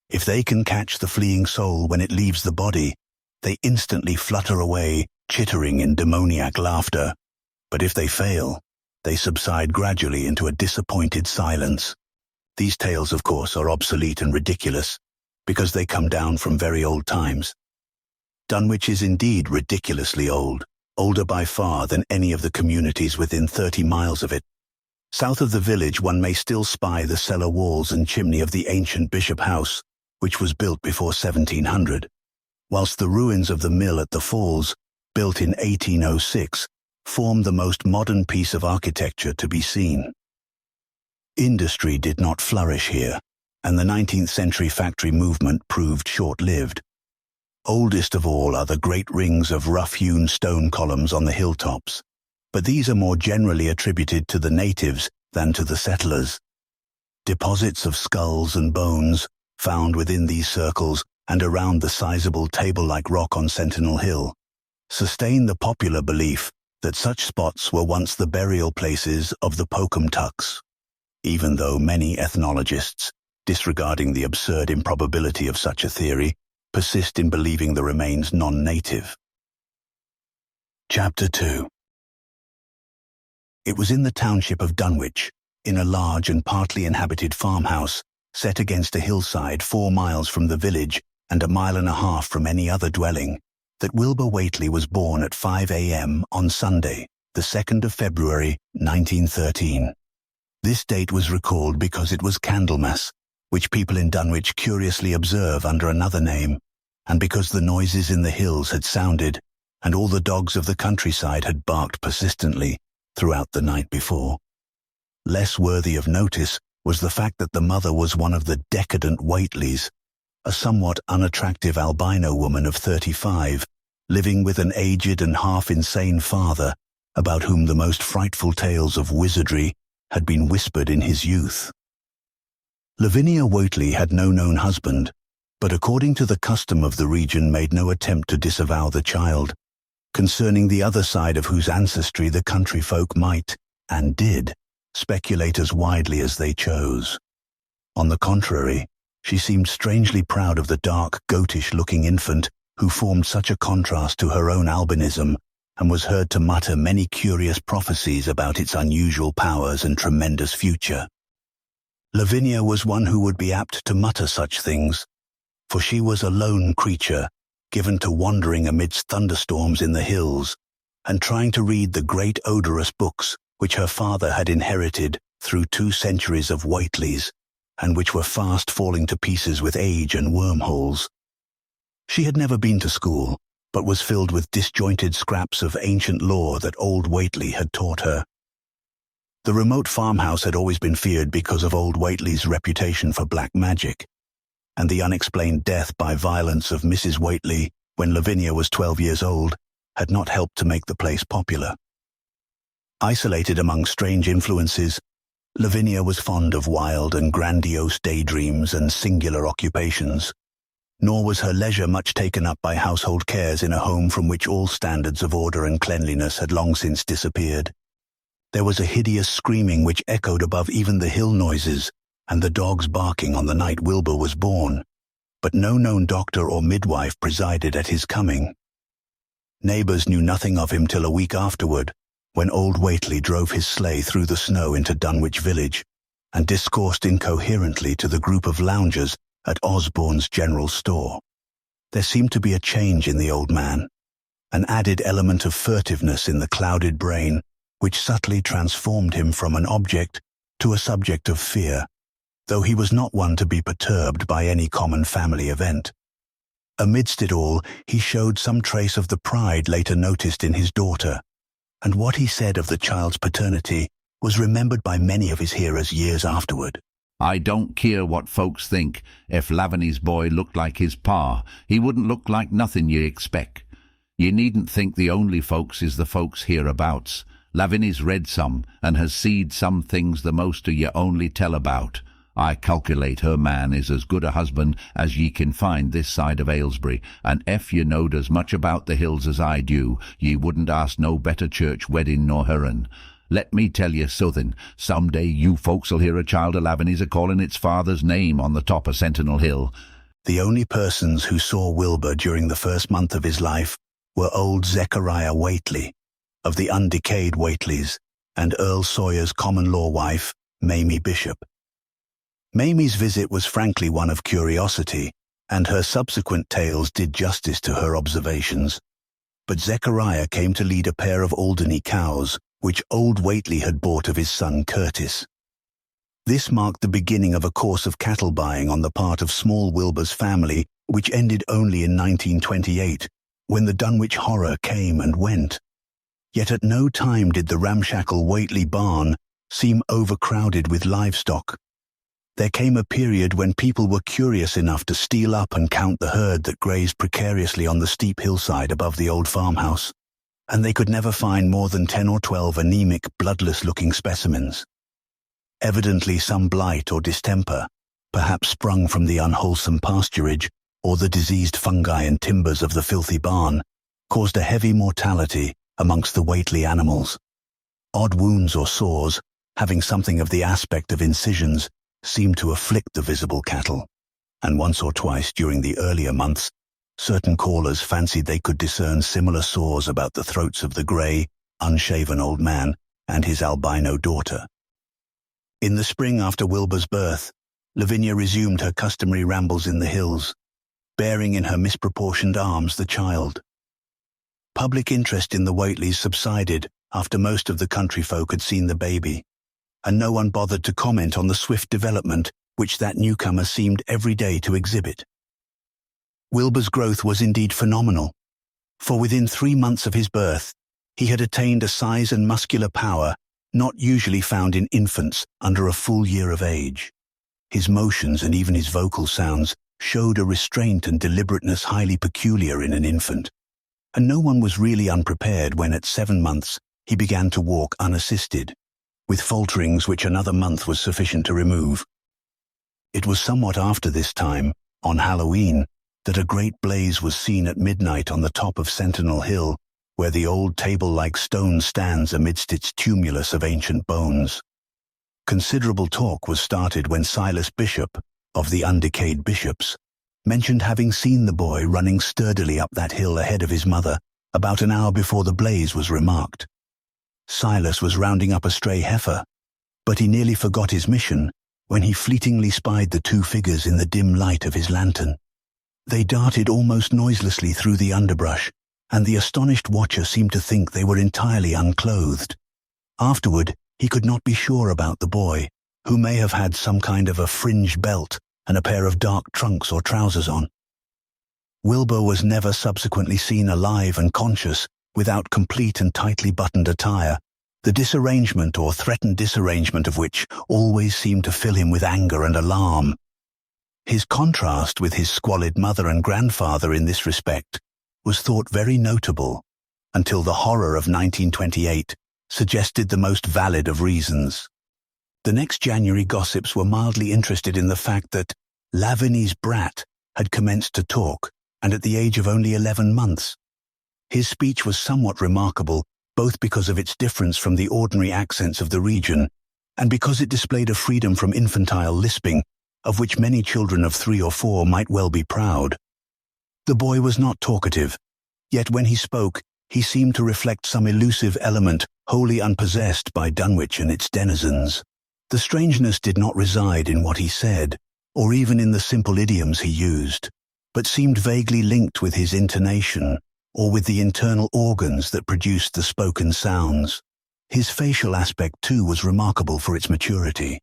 If they can catch the fleeing soul when it leaves the body, they instantly flutter away, chittering in demoniac laughter. But if they fail, they subside gradually into a disappointed silence. These tales, of course, are obsolete and ridiculous, because they come down from very old times. Dunwich is indeed ridiculously old, older by far than any of the communities within 30 miles of it. South of the village one may still spy the cellar walls and chimney of the ancient Bishop House, which was built before 1700, whilst the ruins of the mill at the Falls, built in 1806, form the most modern piece of architecture to be seen. Industry did not flourish here, and the 19th century factory movement proved short-lived. Oldest of all are the great rings of rough-hewn stone columns on the hilltops, but these are more generally attributed to the natives than to the settlers. Deposits of skulls and bones, found within these circles and around the sizable table-like rock on Sentinel Hill, sustain the popular belief that such spots were once the burial places of the Pocumtucks, even though many ethnologists, disregarding the absurd improbability of such a theory, persist in believing the remains non-native. Chapter 2. It was in the township of Dunwich, in a large and partly inhabited farmhouse, set against a hillside 4 miles from the village and 1.5 miles from any other dwelling, that Wilbur Whately was born at 5 a.m. on Sunday, the 2nd of February, 1913. This date was recalled because it was Candlemas, which people in Dunwich curiously observe under another name, and because the noises in the hills had sounded, and all the dogs of the countryside had barked persistently throughout the night before. Less worthy of notice was the fact that the mother was one of the decadent Whateleys, a somewhat unattractive albino woman of 35, living with an aged and half-insane father, about whom the most frightful tales of wizardry had been whispered in his youth. Lavinia Whately had no known husband, but according to the custom of the region made no attempt to disavow the child, concerning the other side of whose ancestry the country folk might, and did, speculate as widely as they chose. On the contrary, she seemed strangely proud of the dark, goatish-looking infant who formed such a contrast to her own albinism and was heard to mutter many curious prophecies about its unusual powers and tremendous future. Lavinia was one who would be apt to mutter such things, for she was a lone creature, given to wandering amidst thunderstorms in the hills, and trying to read the great odorous books which her father had inherited through 2 centuries of Whateleys, and which were fast falling to pieces with age and wormholes. She had never been to school, but was filled with disjointed scraps of ancient lore that old Whately had taught her. The remote farmhouse had always been feared because of old Whately's reputation for black magic, and the unexplained death by violence of Mrs. Whately when Lavinia was 12 years old had not helped to make the place popular. Isolated among strange influences, Lavinia was fond of wild and grandiose daydreams and singular occupations, nor was her leisure much taken up by household cares in a home from which all standards of order and cleanliness had long since disappeared. There was a hideous screaming which echoed above even the hill noises and the dogs barking on the night Wilbur was born, but no known doctor or midwife presided at his coming. Neighbors knew nothing of him till a week afterward, when old Whately drove his sleigh through the snow into Dunwich village and discoursed incoherently to the group of loungers at Osborne's general store. There seemed to be a change in the old man, an added element of furtiveness in the clouded brain which subtly transformed him from an object to a subject of fear, though he was not one to be perturbed by any common family event. Amidst it all, he showed some trace of the pride later noticed in his daughter, and what he said of the child's paternity was remembered by many of his hearers years afterward. "I don't care what folks think. If Lavany's boy looked like his pa, he wouldn't look like nothing ye expect. Ye needn't think the only folks is the folks hereabouts. Lavany's read some, and has seed some things the most o' ye only tell about. I calculate her man is as good a husband as ye can find this side of Aylesbury, and ef ye knowed as much about the hills as I do, ye wouldn't ask no better church wedding nor her'n. Let me tell ye suthin, some day you folks'll hear a child o' Lavany's a-calling its father's name on the top o' Sentinel Hill." The only persons who saw Wilbur during the first month of his life were old Zechariah Whately, of the undecayed Whateleys, and Earl Sawyer's common-law wife, Mamie Bishop. Mamie's visit was frankly one of curiosity, and her subsequent tales did justice to her observations. But Zechariah came to lead a pair of Alderney cows, which old Whately had bought of his son Curtis. This marked the beginning of a course of cattle buying on the part of small Wilbur's family, which ended only in 1928, when the Dunwich Horror came and went. Yet at no time did the ramshackle Whately barn seem overcrowded with livestock. There came a period when people were curious enough to steal up and count the herd that grazed precariously on the steep hillside above the old farmhouse, and they could never find more than 10 or 12 anemic, bloodless-looking specimens. Evidently some blight or distemper, perhaps sprung from the unwholesome pasturage or the diseased fungi and timbers of the filthy barn, caused a heavy mortality amongst the Whately animals. Odd wounds or sores, having something of the aspect of incisions, seemed to afflict the visible cattle, and once or twice during the earlier months, certain callers fancied they could discern similar sores about the throats of the grey, unshaven old man and his albino daughter. In the spring after Wilbur's birth, Lavinia resumed her customary rambles in the hills, bearing in her misproportioned arms the child. Public interest in the Whateleys subsided after most of the country folk had seen the baby, and no one bothered to comment on the swift development which that newcomer seemed every day to exhibit. Wilbur's growth was indeed phenomenal, for within 3 months of his birth, he had attained a size and muscular power not usually found in infants under a full year of age. His motions and even his vocal sounds showed a restraint and deliberateness highly peculiar in an infant, and no one was really unprepared when at 7 months he began to walk unassisted, with falterings which another month was sufficient to remove. It was somewhat after this time, on Halloween, that a great blaze was seen at midnight on the top of Sentinel Hill, where the old table-like stone stands amidst its tumulus of ancient bones. Considerable talk was started when Silas Bishop, of the Undecayed Bishops, mentioned having seen the boy running sturdily up that hill ahead of his mother about an hour before the blaze was remarked. Silas was rounding up a stray heifer, but he nearly forgot his mission when he fleetingly spied the two figures in the dim light of his lantern. They darted almost noiselessly through the underbrush, and the astonished watcher seemed to think they were entirely unclothed. Afterward, he could not be sure about the boy, who may have had some kind of a fringed belt and a pair of dark trunks or trousers on. Wilbur was never subsequently seen alive and conscious without complete and tightly buttoned attire, the disarrangement or threatened disarrangement of which always seemed to fill him with anger and alarm. His contrast with his squalid mother and grandfather in this respect was thought very notable, until the horror of 1928 suggested the most valid of reasons. The next January gossips were mildly interested in the fact that Lavini's brat had commenced to talk, and at the age of only 11 months. His speech was somewhat remarkable, both because of its difference from the ordinary accents of the region, and because it displayed a freedom from infantile lisping, of which many children of 3 or 4 might well be proud. The boy was not talkative, yet when he spoke, he seemed to reflect some elusive element wholly unpossessed by Dunwich and its denizens. The strangeness did not reside in what he said, or even in the simple idioms he used, but seemed vaguely linked with his intonation, or with the internal organs that produced the spoken sounds. His facial aspect, too, was remarkable for its maturity,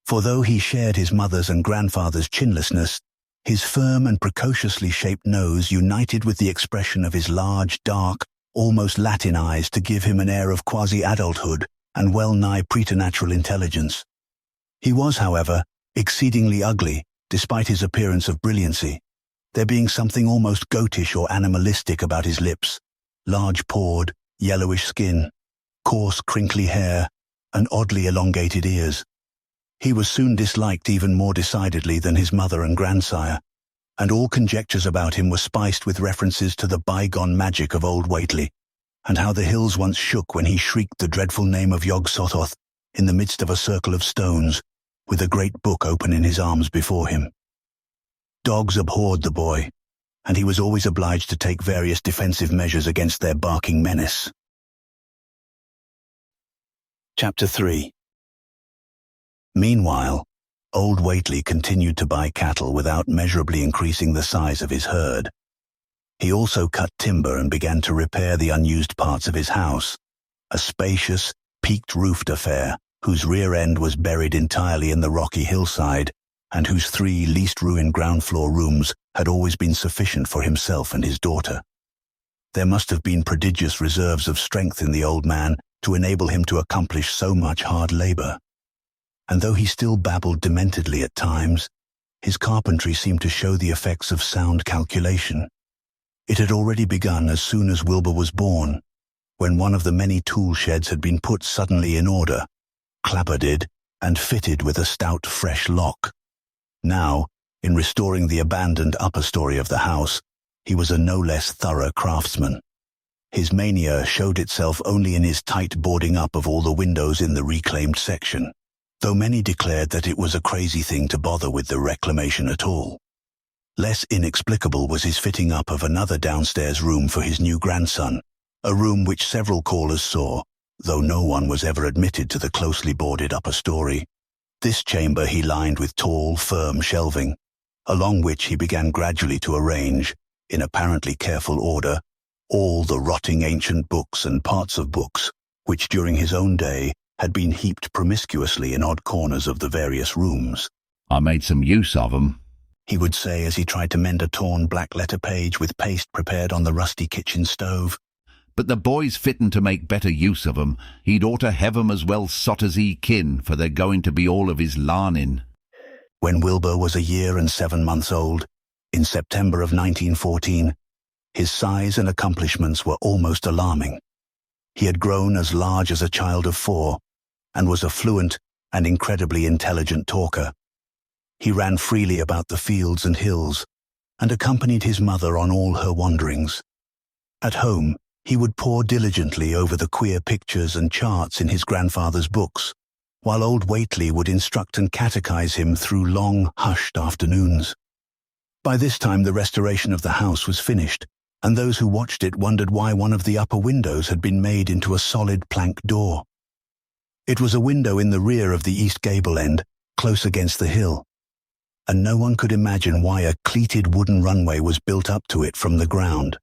for though he shared his mother's and grandfather's chinlessness, his firm and precociously shaped nose united with the expression of his large, dark, almost Latin eyes to give him an air of quasi-adulthood and well-nigh preternatural intelligence. He was, however, exceedingly ugly, despite his appearance of brilliancy, there being something almost goatish or animalistic about his lips, large-pored, yellowish skin, coarse, crinkly hair, and oddly elongated ears. He was soon disliked even more decidedly than his mother and grandsire, and all conjectures about him were spiced with references to the bygone magic of old Whately, and how the hills once shook when he shrieked the dreadful name of Yog-Sothoth in the midst of a circle of stones, with a great book open in his arms before him. Dogs abhorred the boy, and he was always obliged to take various defensive measures against their barking menace. Chapter 3. Meanwhile, old Whately continued to buy cattle without measurably increasing the size of his herd. He also cut timber and began to repair the unused parts of his house, a spacious, peaked-roofed affair whose rear end was buried entirely in the rocky hillside, and whose 3 least-ruined ground-floor rooms had always been sufficient for himself and his daughter. There must have been prodigious reserves of strength in the old man to enable him to accomplish so much hard labor. And though he still babbled dementedly at times, his carpentry seemed to show the effects of sound calculation. It had already begun as soon as Wilbur was born, when one of the many tool sheds had been put suddenly in order, clapboarded, and fitted with a stout fresh lock. Now, in restoring the abandoned upper story of the house, he was a no less thorough craftsman. His mania showed itself only in his tight boarding up of all the windows in the reclaimed section, though many declared that it was a crazy thing to bother with the reclamation at all. Less inexplicable was his fitting up of another downstairs room for his new grandson, a room which several callers saw, though no one was ever admitted to the closely boarded upper story. This chamber he lined with tall, firm shelving, along which he began gradually to arrange, in apparently careful order, all the rotting ancient books and parts of books, which during his own day had been heaped promiscuously in odd corners of the various rooms. I made some use of 'em, he would say as he tried to mend a torn black letter page with paste prepared on the rusty kitchen stove. but the boy's fitting to make better use of 'em. He'd oughter have 'em as well sot as he kin, for they're going to be all of his larnin'. When Wilbur was a year and 7 months old, in September of 1914, His size and accomplishments were almost alarming. He had grown as large as a child of 4 and was a fluent and incredibly intelligent talker. He ran freely about the fields and hills and accompanied his mother on all her wanderings. At home, he would pore diligently over the queer pictures and charts in his grandfather's books, while old Whately would instruct and catechize him through long, hushed afternoons. By this time the restoration of the house was finished, and those who watched it wondered why one of the upper windows had been made into a solid plank door. It was a window in the rear of the east gable end, close against the hill, and no one could imagine why a cleated wooden runway was built up to it from the ground.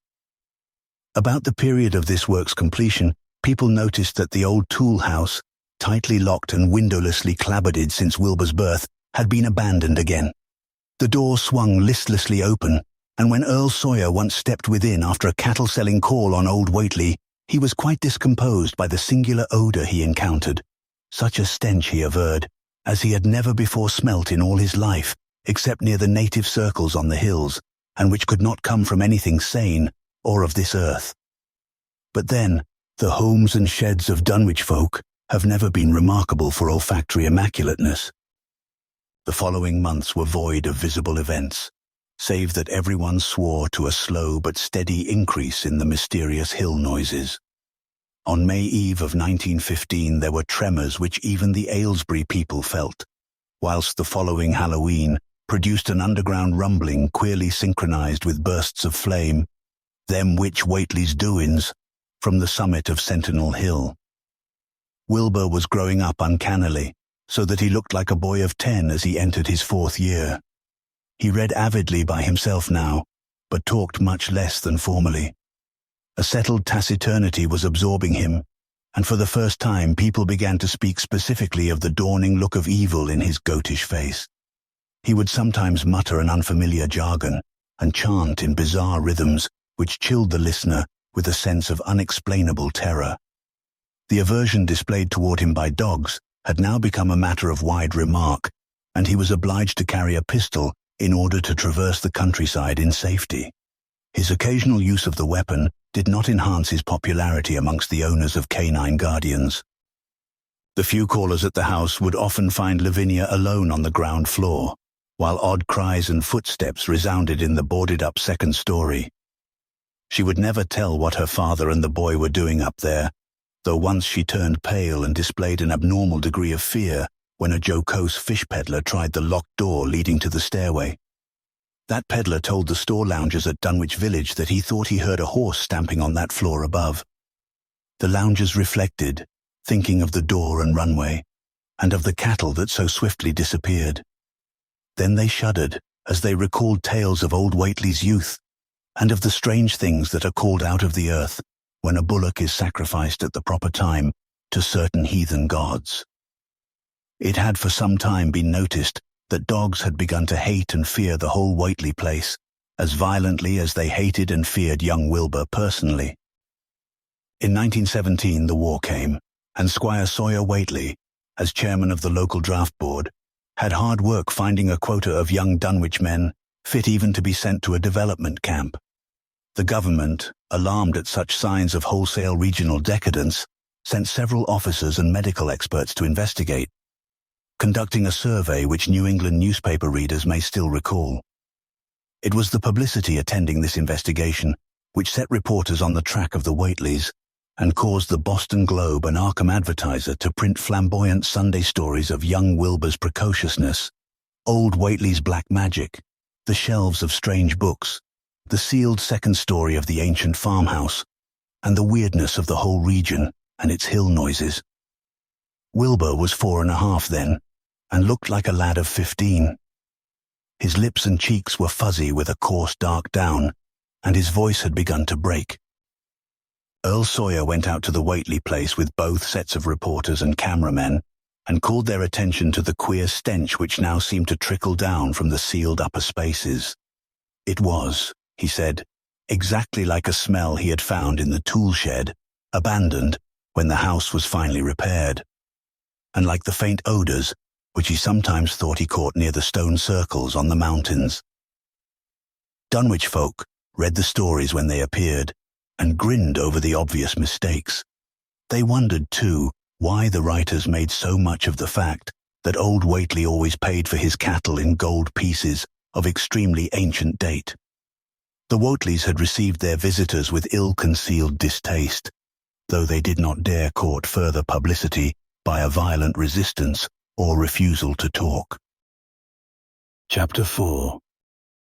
About the period of this work's completion, people noticed that the old tool house, tightly locked and windowlessly clapboarded since Wilbur's birth, had been abandoned again. The door swung listlessly open, and when Earl Sawyer once stepped within after a cattle-selling call on old Whately, he was quite discomposed by the singular odour he encountered. Such a stench, he averred, as he had never before smelt in all his life, except near the native circles on the hills, and which could not come from anything sane or of this earth. But then, the homes and sheds of Dunwich folk have never been remarkable for olfactory immaculateness. The following months were void of visible events, save that everyone swore to a slow but steady increase in the mysterious hill noises. On May Eve of 1915 there were tremors which even the Aylesbury people felt, whilst the following Halloween produced an underground rumbling queerly synchronized with bursts of flame, them which Whately's doin's, from the summit of Sentinel Hill. Wilbur was growing up uncannily, so that he looked like a boy of 10 as he entered his 4th year. He read avidly by himself now, but talked much less than formerly. A settled taciturnity was absorbing him, and for the first time people began to speak specifically of the dawning look of evil in his goatish face. He would sometimes mutter an unfamiliar jargon and chant in bizarre rhythms which chilled the listener with a sense of unexplainable terror. The aversion displayed toward him by dogs had now become a matter of wide remark, and he was obliged to carry a pistol in order to traverse the countryside in safety. His occasional use of the weapon did not enhance his popularity amongst the owners of canine guardians. The few callers at the house would often find Lavinia alone on the ground floor, while odd cries and footsteps resounded in the boarded-up 2nd story. She would never tell what her father and the boy were doing up there, though once she turned pale and displayed an abnormal degree of fear when a jocose fish peddler tried the locked door leading to the stairway. That peddler told the store loungers at Dunwich Village that he thought he heard a horse stamping on that floor above. The loungers reflected, thinking of the door and runway, and of the cattle that so swiftly disappeared. Then they shuddered as they recalled tales of old Whately's youth, and of the strange things that are called out of the earth when a bullock is sacrificed at the proper time to certain heathen gods. It had for some time been noticed that dogs had begun to hate and fear the whole Whately place as violently as they hated and feared young Wilbur personally. In 1917 the war came, and Squire Sawyer Whately, as chairman of the local draft board, had hard work finding a quota of young Dunwich men fit even to be sent to a development camp. The government, alarmed at such signs of wholesale regional decadence, sent several officers and medical experts to investigate, conducting a survey which New England newspaper readers may still recall. It was the publicity attending this investigation which set reporters on the track of the Whateleys and caused the Boston Globe and Arkham Advertiser to print flamboyant Sunday stories of young Wilbur's precociousness, old Whately's black magic, the shelves of strange books, the sealed 2nd story of the ancient farmhouse, and the weirdness of the whole region and its hill noises. Wilbur was 4.5 then, and looked like a lad of 15. His lips and cheeks were fuzzy with a coarse dark down, and his voice had begun to break. Earl Sawyer went out to the Whately place with both sets of reporters and cameramen, and called their attention to the queer stench which now seemed to trickle down from the sealed upper spaces. It was, he said, exactly like a smell he had found in the tool shed, abandoned, when the house was finally repaired, and like the faint odours which he sometimes thought he caught near the stone circles on the mountains. Dunwich folk, read the stories when they appeared, and grinned over the obvious mistakes. They wondered, too, why the writers made so much of the fact that old Whately always paid for his cattle in gold pieces of extremely ancient date. The Whateleys had received their visitors with ill-concealed distaste, though they did not dare court further publicity by a violent resistance or refusal to talk. Chapter 4.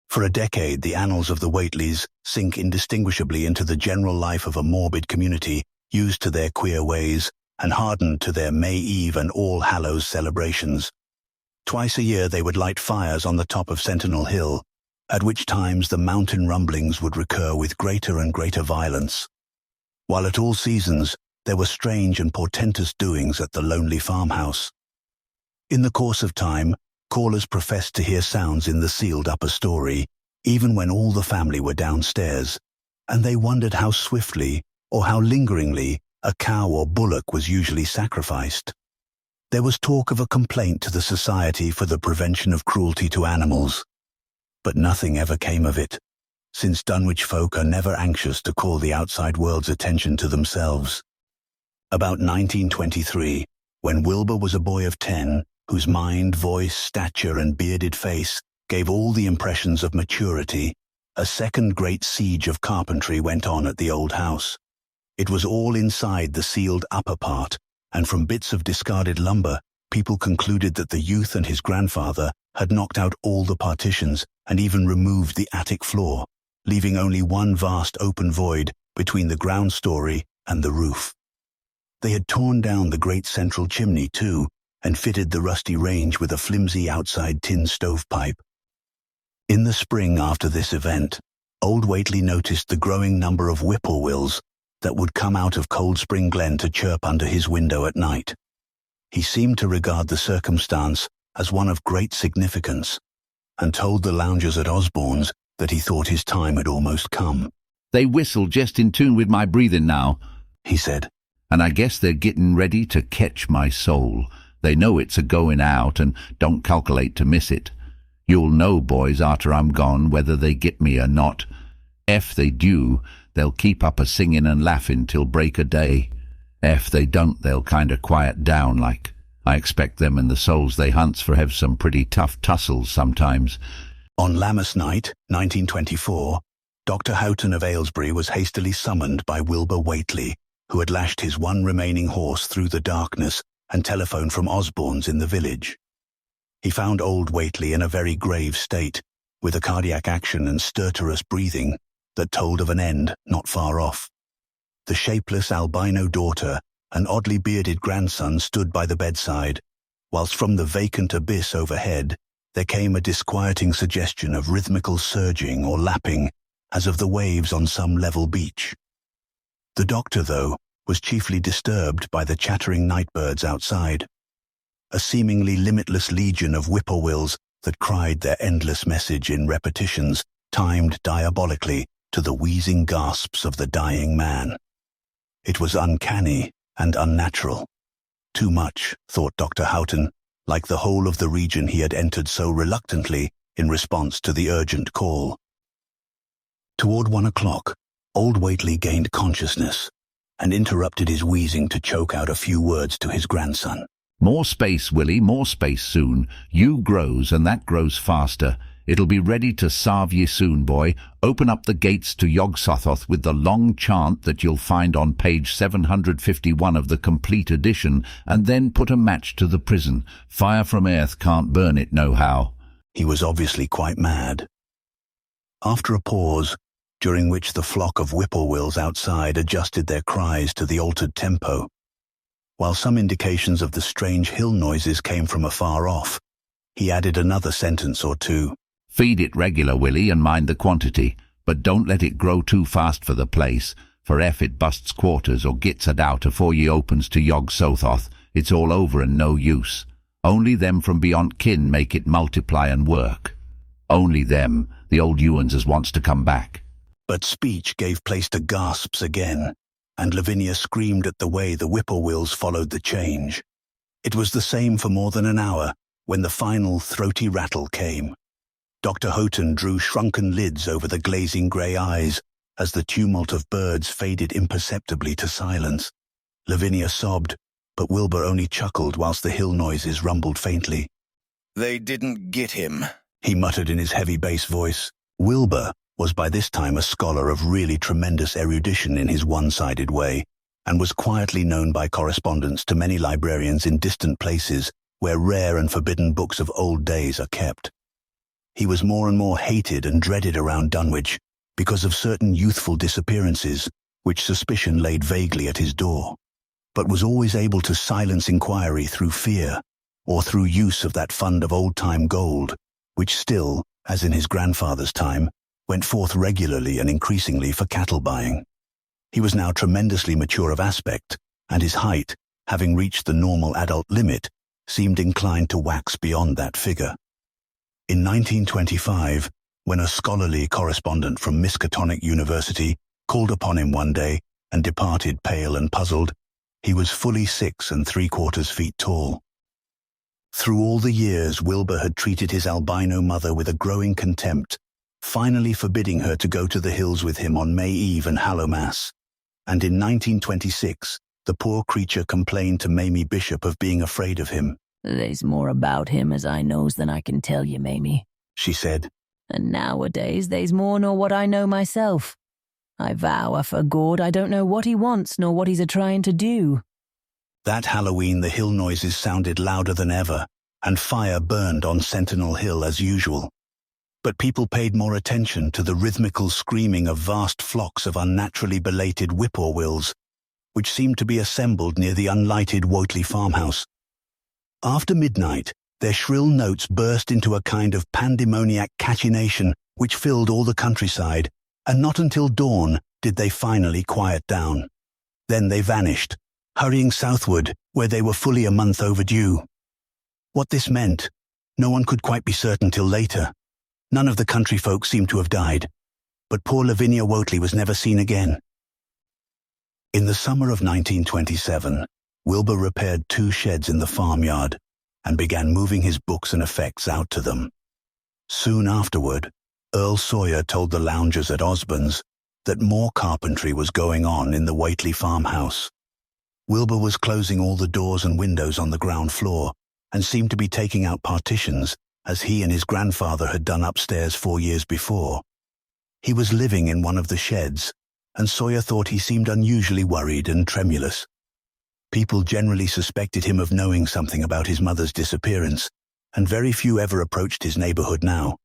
For a decade, the annals of the Whateleys sink indistinguishably into the general life of a morbid community used to their queer ways and hardened to their May Eve and All Hallows celebrations. Twice a year they would light fires on the top of Sentinel Hill, at which times the mountain rumblings would recur with greater and greater violence. While at all seasons there were strange and portentous doings at the lonely farmhouse. In the course of time, callers professed to hear sounds in the sealed upper story, even when all the family were downstairs, and they wondered how swiftly or how lingeringly a cow or bullock was usually sacrificed. There was talk of a complaint to the Society for the Prevention of Cruelty to Animals, but nothing ever came of it, since Dunwich folk are never anxious to call the outside world's attention to themselves. About 1923, when Wilbur was a boy of 10, whose mind, voice, stature, and bearded face gave all the impressions of maturity, a second great siege of carpentry went on at the old house. It was all inside the sealed upper part, and from bits of discarded lumber, people concluded that the youth and his grandfather had knocked out all the partitions and even removed the attic floor, leaving only one vast open void between the ground story and the roof. They had torn down the great central chimney, too, and fitted the rusty range with a flimsy outside tin stovepipe. In the spring after this event, old Whately noticed the growing number of whippoorwills that would come out of Cold Spring Glen to chirp under his window at night. He seemed to regard the circumstance as one of great significance, and told the loungers at Osborne's that he thought his time had almost come. "They whistle just in tune with my breathing now," he said, "and I guess they're getting ready to catch my soul. They know it's a-going out and don't calculate to miss it. You'll know, boys, after I'm gone, whether they get me or not. Ef they do, they'll keep up a-singing and laughing till break o' day. Ef they don't, they'll kind of quiet down like. I expect them and the souls they hunts for have some pretty tough tussles sometimes." On Lammas night, 1924, Dr. Houghton of Aylesbury was hastily summoned by Wilbur Whately, who had lashed his one remaining horse through the darkness and telephoned from Osborne's in the village. He found old Whately in a very grave state, with a cardiac action and stertorous breathing that told of an end not far off. The shapeless albino daughter and oddly bearded grandson stood by the bedside, whilst from the vacant abyss overhead there came a disquieting suggestion of rhythmical surging or lapping, as of the waves on some level beach. The doctor, though, was chiefly disturbed by the chattering nightbirds outside, a seemingly limitless legion of whippoorwills that cried their endless message in repetitions timed diabolically to the wheezing gasps of the dying man. It was uncanny and unnatural. Too much, thought Dr. Houghton, like the whole of the region he had entered so reluctantly in response to the urgent call. Toward 1 o'clock, old Whately gained consciousness and interrupted his wheezing to choke out a few words to his grandson. "More space, Willie, more space soon. You grows, and that grows faster. It'll be ready to sarve ye soon, boy. Open up the gates to Yog-Sothoth with the long chant that you'll find on page 751 of the complete edition, and then put a match to the prison. Fire from earth can't burn it nohow." He was obviously quite mad. After a pause, during which the flock of whippoorwills outside adjusted their cries to the altered tempo, while some indications of the strange hill noises came from afar off, he added another sentence or two. "Feed it regular, Willie, and mind the quantity, but don't let it grow too fast for the place, for ef it busts quarters or gets it out afore ye opens to Yog-Sothoth, it's all over and no use. Only them from beyond kin make it multiply and work. Only them, the old Ewans as wants to come back." But speech gave place to gasps again, and Lavinia screamed at the way the whippoorwills followed the change. It was the same for more than an hour when the final throaty rattle came. Dr. Houghton drew shrunken lids over the glazing grey eyes as the tumult of birds faded imperceptibly to silence. Lavinia sobbed, but Wilbur only chuckled whilst the hill noises rumbled faintly. "They didn't get him," he muttered in his heavy bass voice. Wilbur was by this time a scholar of really tremendous erudition in his one-sided way, and was quietly known by correspondence to many librarians in distant places where rare and forbidden books of old days are kept. He was more and more hated and dreaded around Dunwich because of certain youthful disappearances which suspicion laid vaguely at his door, but was always able to silence inquiry through fear or through use of that fund of old-time gold, which still, as in his grandfather's time, went forth regularly and increasingly for cattle buying. He was now tremendously mature of aspect, and his height, having reached the normal adult limit, seemed inclined to wax beyond that figure. In 1925, when a scholarly correspondent from Miskatonic University called upon him one day and departed pale and puzzled, he was fully 6 3/4 feet tall. Through all the years, Wilbur had treated his albino mother with a growing contempt, finally forbidding her to go to the hills with him on May Eve and Hallowmass. And in 1926, the poor creature complained to Mamie Bishop of being afraid of him. "There's more about him as I knows than I can tell you, Mamie," she said. "And nowadays there's more nor what I know myself. I vow for God I don't know what he wants nor what he's a-trying to do." That Halloween the hill noises sounded louder than ever, and fire burned on Sentinel Hill as usual. But people paid more attention to the rhythmical screaming of vast flocks of unnaturally belated whippoorwills, which seemed to be assembled near the unlighted Whately farmhouse. After midnight, their shrill notes burst into a kind of pandemoniac cachinnation which filled all the countryside, and not until dawn did they finally quiet down. Then they vanished, hurrying southward, where they were fully a month overdue. What this meant, no one could quite be certain till later. None of the country folk seemed to have died, but poor Lavinia Whately was never seen again. In the summer of 1927, Wilbur repaired 2 sheds in the farmyard and began moving his books and effects out to them. Soon afterward, Earl Sawyer told the loungers at Osborne's that more carpentry was going on in the Whately farmhouse. Wilbur was closing all the doors and windows on the ground floor and seemed to be taking out partitions, as he and his grandfather had done upstairs 4 years before. He was living in one of the sheds, and Sawyer thought he seemed unusually worried and tremulous. People generally suspected him of knowing something about his mother's disappearance, and very few ever approached his neighborhood now.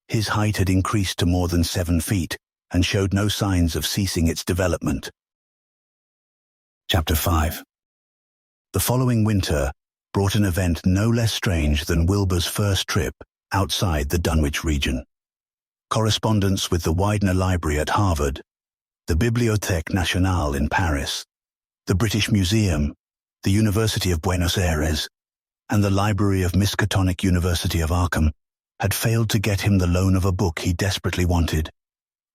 His height had increased to more than 7 feet, and showed no signs of ceasing its development. Chapter 5. The following winter brought an event no less strange than Wilbur's first trip outside the Dunwich region. Correspondence with the Widener Library at Harvard, the Bibliothèque Nationale in Paris, the British Museum, the University of Buenos Aires, and the Library of Miskatonic University of Arkham had failed to get him the loan of a book he desperately wanted.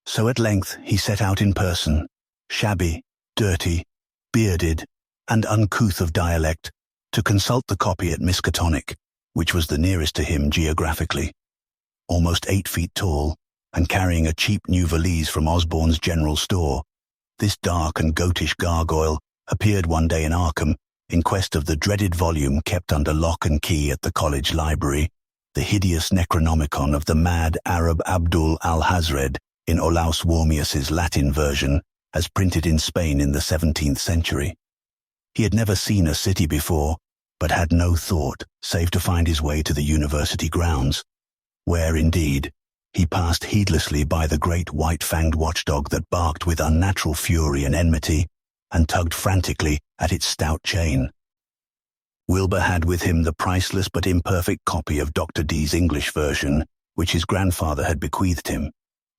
So at length he set out in person, shabby, dirty, bearded, and uncouth of dialect, to consult the copy at Miskatonic, which was the nearest to him geographically. Almost 8 feet tall, and carrying a cheap new valise from Osborne's general store, this dark and goatish gargoyle appeared one day in Arkham in quest of the dreaded volume kept under lock and key at the college library, the hideous Necronomicon of the mad Arab Abdul al-Hazred in Olaus Wormius's Latin version, as printed in Spain in the 17th century. He had never seen a city before, but had no thought save to find his way to the university grounds, where, indeed, he passed heedlessly by the great white-fanged watchdog that barked with unnatural fury and enmity and tugged frantically at its stout chain. Wilbur had with him the priceless but imperfect copy of Dr. Dee's English version, which his grandfather had bequeathed him,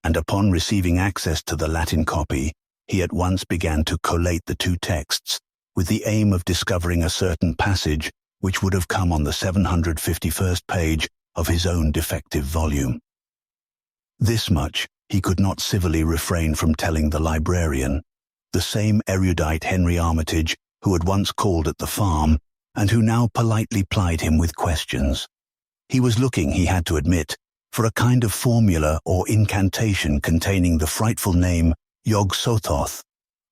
and upon receiving access to the Latin copy, he at once began to collate the 2 texts, with the aim of discovering a certain passage which would have come on the 751st page of his own defective volume. This much he could not civilly refrain from telling the librarian, the same erudite Henry Armitage who had once called at the farm, and who now politely plied him with questions. He was looking, he had to admit, for a kind of formula or incantation containing the frightful name Yog-Sothoth,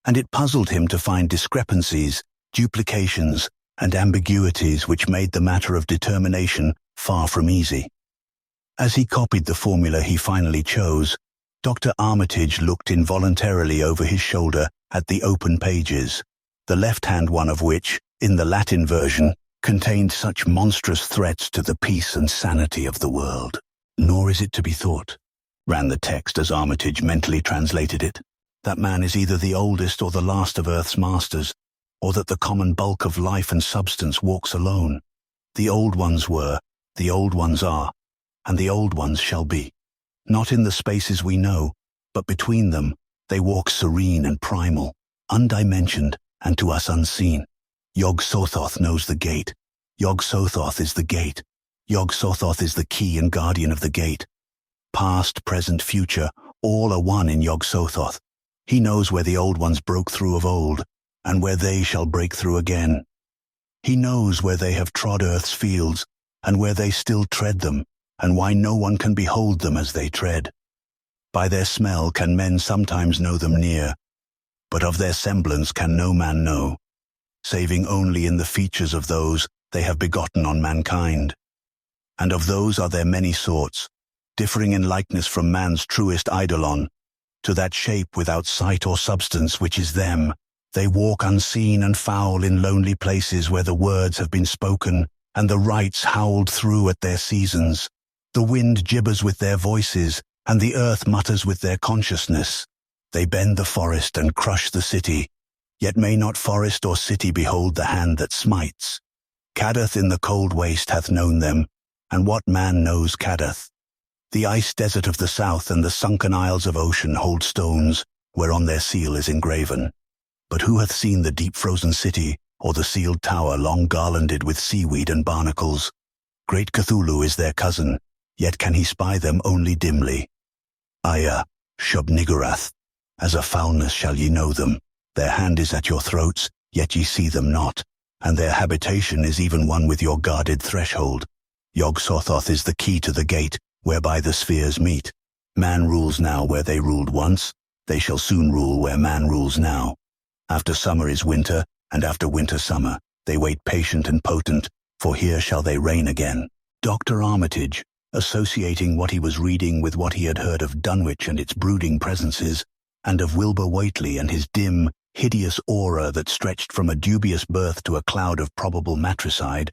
and it puzzled him to find discrepancies, duplications, and ambiguities which made the matter of determination far from easy. As he copied the formula he finally chose, Dr. Armitage looked involuntarily over his shoulder at the open pages, the left-hand one of which, in the Latin version, contained such monstrous threats to the peace and sanity of the world. "Nor is it to be thought," ran the text as Armitage mentally translated it, "that man is either the oldest or the last of Earth's masters, or that the common bulk of life and substance walks alone. The old ones were, the old ones are, and the old ones shall be. Not in the spaces we know, but between them, they walk serene and primal, undimensioned and to us unseen. Yog-Sothoth knows the gate. Yog-Sothoth is the gate. Yog-Sothoth is the key and guardian of the gate. Past, present, future, all are one in Yog-Sothoth. He knows where the old ones broke through of old, and where they shall break through again. He knows where they have trod earth's fields, and where they still tread them, and why no one can behold them as they tread. By their smell can men sometimes know them near, but of their semblance can no man know, saving only in the features of those they have begotten on mankind. And of those are there many sorts, differing in likeness from man's truest eidolon, to that shape without sight or substance which is them. They walk unseen and foul in lonely places where the words have been spoken, and the rites howled through at their seasons. The wind gibbers with their voices, and the earth mutters with their consciousness. They bend the forest and crush the city, yet may not forest or city behold the hand that smites. Cadath in the cold waste hath known them, and what man knows Cadath? The ice desert of the south and the sunken isles of ocean hold stones, whereon their seal is engraven. But who hath seen the deep frozen city, or the sealed tower long garlanded with seaweed and barnacles? Great Cthulhu is their cousin, yet can he spy them only dimly. Aya, Shub-Niggurath, as a foulness shall ye know them. Their hand is at your throats, yet ye see them not, and their habitation is even one with your guarded threshold. Yog-Sothoth is the key to the gate, whereby the spheres meet. Man rules now where they ruled once, they shall soon rule where man rules now. After summer is winter, and after winter summer. They wait patient and potent, for here shall they reign again. Dr. Armitage, associating what he was reading with what he had heard of Dunwich and its brooding presences, and of Wilbur Whately and his dim, hideous aura that stretched from a dubious birth to a cloud of probable matricide,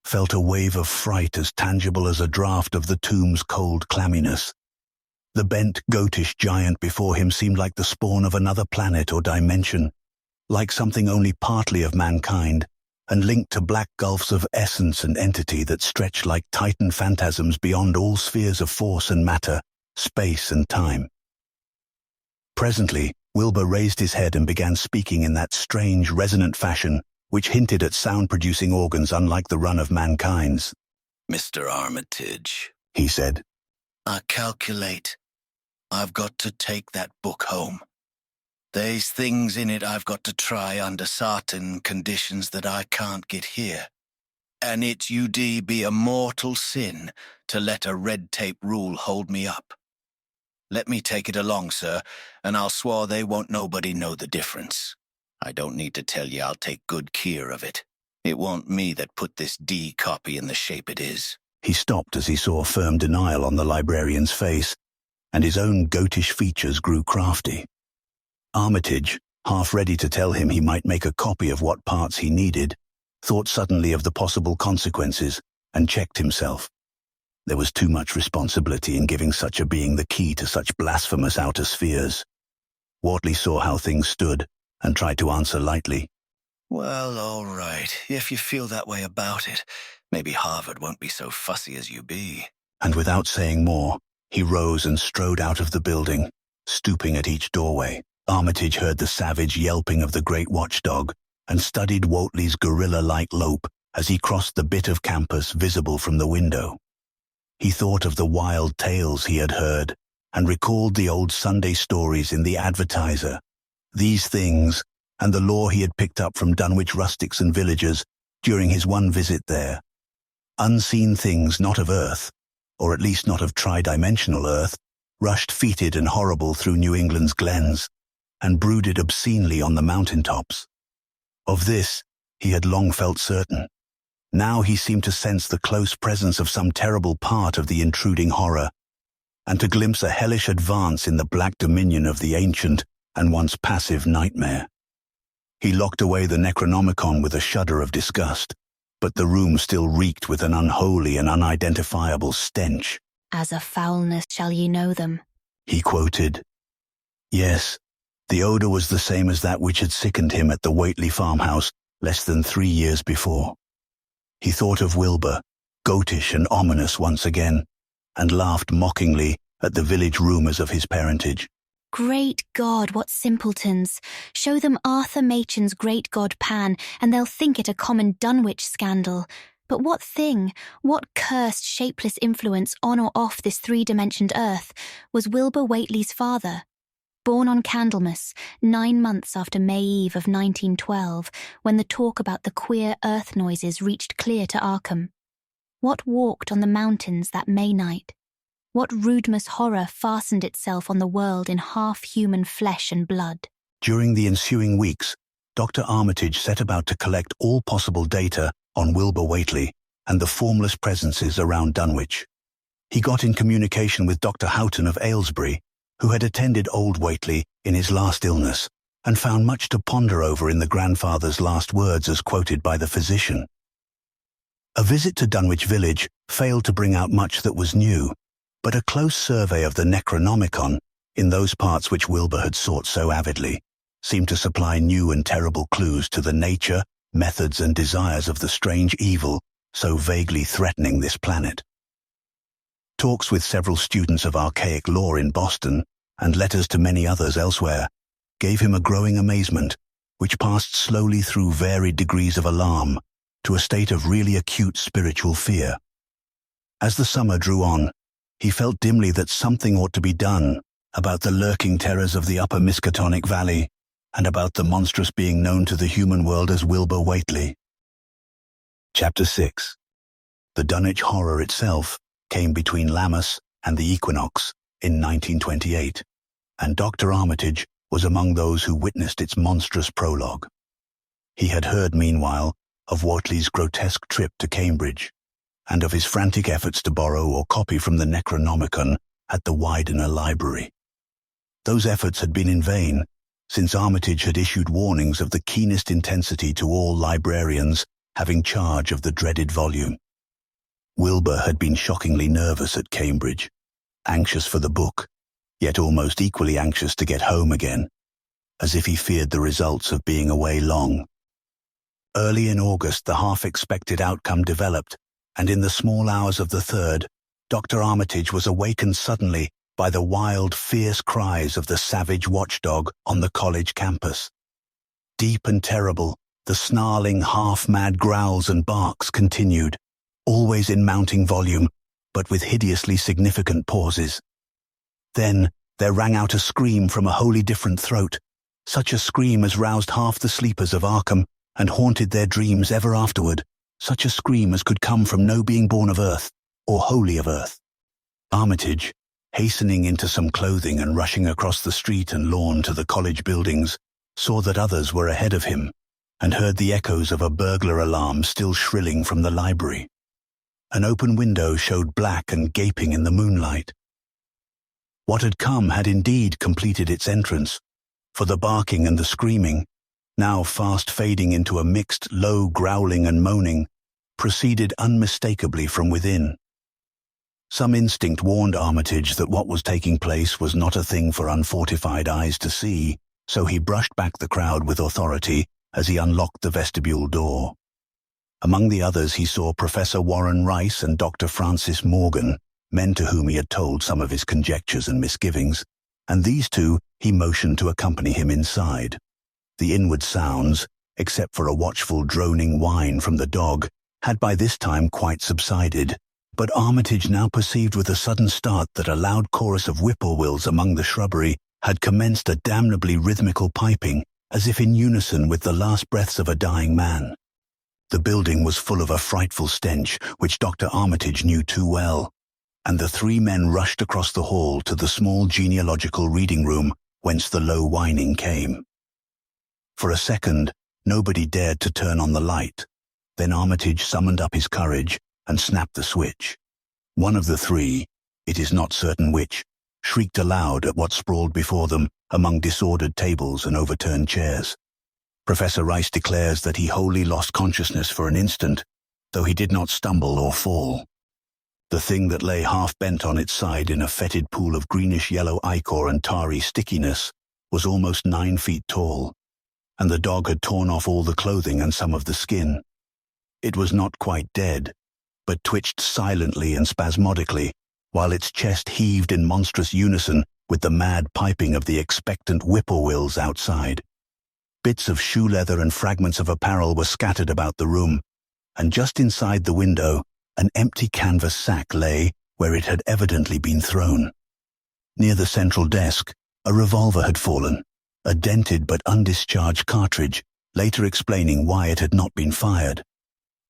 felt a wave of fright as tangible as a draught of the tomb's cold clamminess. The bent, goatish giant before him seemed like the spawn of another planet or dimension, like something only partly of mankind, and linked to black gulfs of essence and entity that stretched like titan phantasms beyond all spheres of force and matter, space and time. Presently, Wilbur raised his head and began speaking in that strange, resonant fashion which hinted at sound-producing organs unlike the run of mankind's. "Mr. Armitage," he said, "I calculate I've got to take that book home. There's things in it I've got to try under certain conditions that I can't get here. And it be a mortal sin to let a red tape rule hold me up. Let me take it along, sir, and I'll swore they won't nobody know the difference. I don't need to tell you I'll take good care of it. It won't me that put this D copy in the shape it is." He stopped as he saw firm denial on the librarian's face, and his own goatish features grew crafty. Armitage, half ready to tell him he might make a copy of what parts he needed, thought suddenly of the possible consequences and checked himself. There was too much responsibility in giving such a being the key to such blasphemous outer spheres. Whately saw how things stood and tried to answer lightly. "Well, all right, if you feel that way about it. Maybe Harvard won't be so fussy as you be." And without saying more, he rose and strode out of the building, stooping at each doorway. Armitage heard the savage yelping of the great watchdog and studied Whately's gorilla-like lope as he crossed the bit of campus visible from the window. He thought of the wild tales he had heard and recalled the old Sunday stories in the Advertiser. These things, and the lore he had picked up from Dunwich rustics and villagers during his one visit there. Unseen things not of earth, or at least not of tri-dimensional Earth, rushed fetid and horrible through New England's glens, and brooded obscenely on the mountaintops. Of this, he had long felt certain. Now he seemed to sense the close presence of some terrible part of the intruding horror, and to glimpse a hellish advance in the black dominion of the ancient and once passive nightmare. He locked away the Necronomicon with a shudder of disgust, but the room still reeked with an unholy and unidentifiable stench. "As a foulness shall ye know them," he quoted. Yes, the odour was the same as that which had sickened him at the Whately farmhouse less than 3 years before. He thought of Wilbur, goatish and ominous once again, and laughed mockingly at the village rumours of his parentage. "Great God, what simpletons! Show them Arthur Machen's great god Pan, and they'll think it a common Dunwich scandal. But what thing, what cursed, shapeless influence on or off this three-dimensioned earth was Wilbur Whately's father? Born on Candlemas, 9 months after May Eve of 1912, when the talk about the queer earth noises reached clear to Arkham. What walked on the mountains that May night? What Rudmus horror fastened itself on the world in half-human flesh and blood? During the ensuing weeks, Dr. Armitage set about to collect all possible data on Wilbur Whately and the formless presences around Dunwich. He got in communication with Dr. Houghton of Aylesbury, who had attended old Whately in his last illness and found much to ponder over in the grandfather's last words as quoted by the physician. A visit to Dunwich village failed to bring out much that was new, but a close survey of the Necronomicon, in those parts which Wilbur had sought so avidly, seemed to supply new and terrible clues to the nature, methods and desires of the strange evil so vaguely threatening this planet. Talks with several students of archaic lore in Boston, and letters to many others elsewhere, gave him a growing amazement, which passed slowly through varied degrees of alarm to a state of really acute spiritual fear. As the summer drew on, he felt dimly that something ought to be done about the lurking terrors of the upper Miskatonic Valley and about the monstrous being known to the human world as Wilbur Whately. Chapter 6. The Dunwich Horror itself came between Lammas and the equinox in 1928, and Dr. Armitage was among those who witnessed its monstrous prologue. He had heard, meanwhile, of Whately's grotesque trip to Cambridge, and of his frantic efforts to borrow or copy from the Necronomicon at the Widener Library. Those efforts had been in vain, since Armitage had issued warnings of the keenest intensity to all librarians having charge of the dreaded volume. Wilbur had been shockingly nervous at Cambridge, anxious for the book, yet almost equally anxious to get home again, as if he feared the results of being away long. Early in August, the half-expected outcome developed, and in the small hours of the 3rd, Dr. Armitage was awakened suddenly by the wild, fierce cries of the savage watchdog on the college campus. Deep and terrible, the snarling, half-mad growls and barks continued, always in mounting volume, but with hideously significant pauses. Then there rang out a scream from a wholly different throat, such a scream as roused half the sleepers of Arkham and haunted their dreams ever afterward, such a scream as could come from no being born of earth, or wholly of earth. Armitage, hastening into some clothing and rushing across the street and lawn to the college buildings, saw that others were ahead of him, and heard the echoes of a burglar alarm still shrilling from the library. An open window showed black and gaping in the moonlight. What had come had indeed completed its entrance, for the barking and the screaming, now fast fading into a mixed low growling and moaning, proceeded unmistakably from within. Some instinct warned Armitage that what was taking place was not a thing for unfortified eyes to see, so he brushed back the crowd with authority as he unlocked the vestibule door. Among the others he saw Professor Warren Rice and Dr. Francis Morgan, men to whom he had told some of his conjectures and misgivings, and these two he motioned to accompany him inside. The inward sounds, except for a watchful droning whine from the dog, had by this time quite subsided, but Armitage now perceived with a sudden start that a loud chorus of whippoorwills among the shrubbery had commenced a damnably rhythmical piping, as if in unison with the last breaths of a dying man. The building was full of a frightful stench, which Dr. Armitage knew too well. and the three men rushed across the hall to the small genealogical reading room whence the low whining came. For a second, nobody dared to turn on the light. Then Armitage summoned up his courage and snapped the switch. One of the three, it is not certain which, shrieked aloud at what sprawled before them among disordered tables and overturned chairs. Professor Rice declares that he wholly lost consciousness for an instant, though he did not stumble or fall. The thing that lay half-bent on its side in a fetid pool of greenish-yellow ichor and tarry stickiness was almost 9 feet tall, and the dog had torn off all the clothing and some of the skin. It was not quite dead, but twitched silently and spasmodically, while its chest heaved in monstrous unison with the mad piping of the expectant whippoorwills outside. Bits of shoe leather and fragments of apparel were scattered about the room, and just inside the window, an empty canvas sack lay where it had evidently been thrown. Near the central desk, a revolver had fallen, a dented but undischarged cartridge, later explaining why it had not been fired.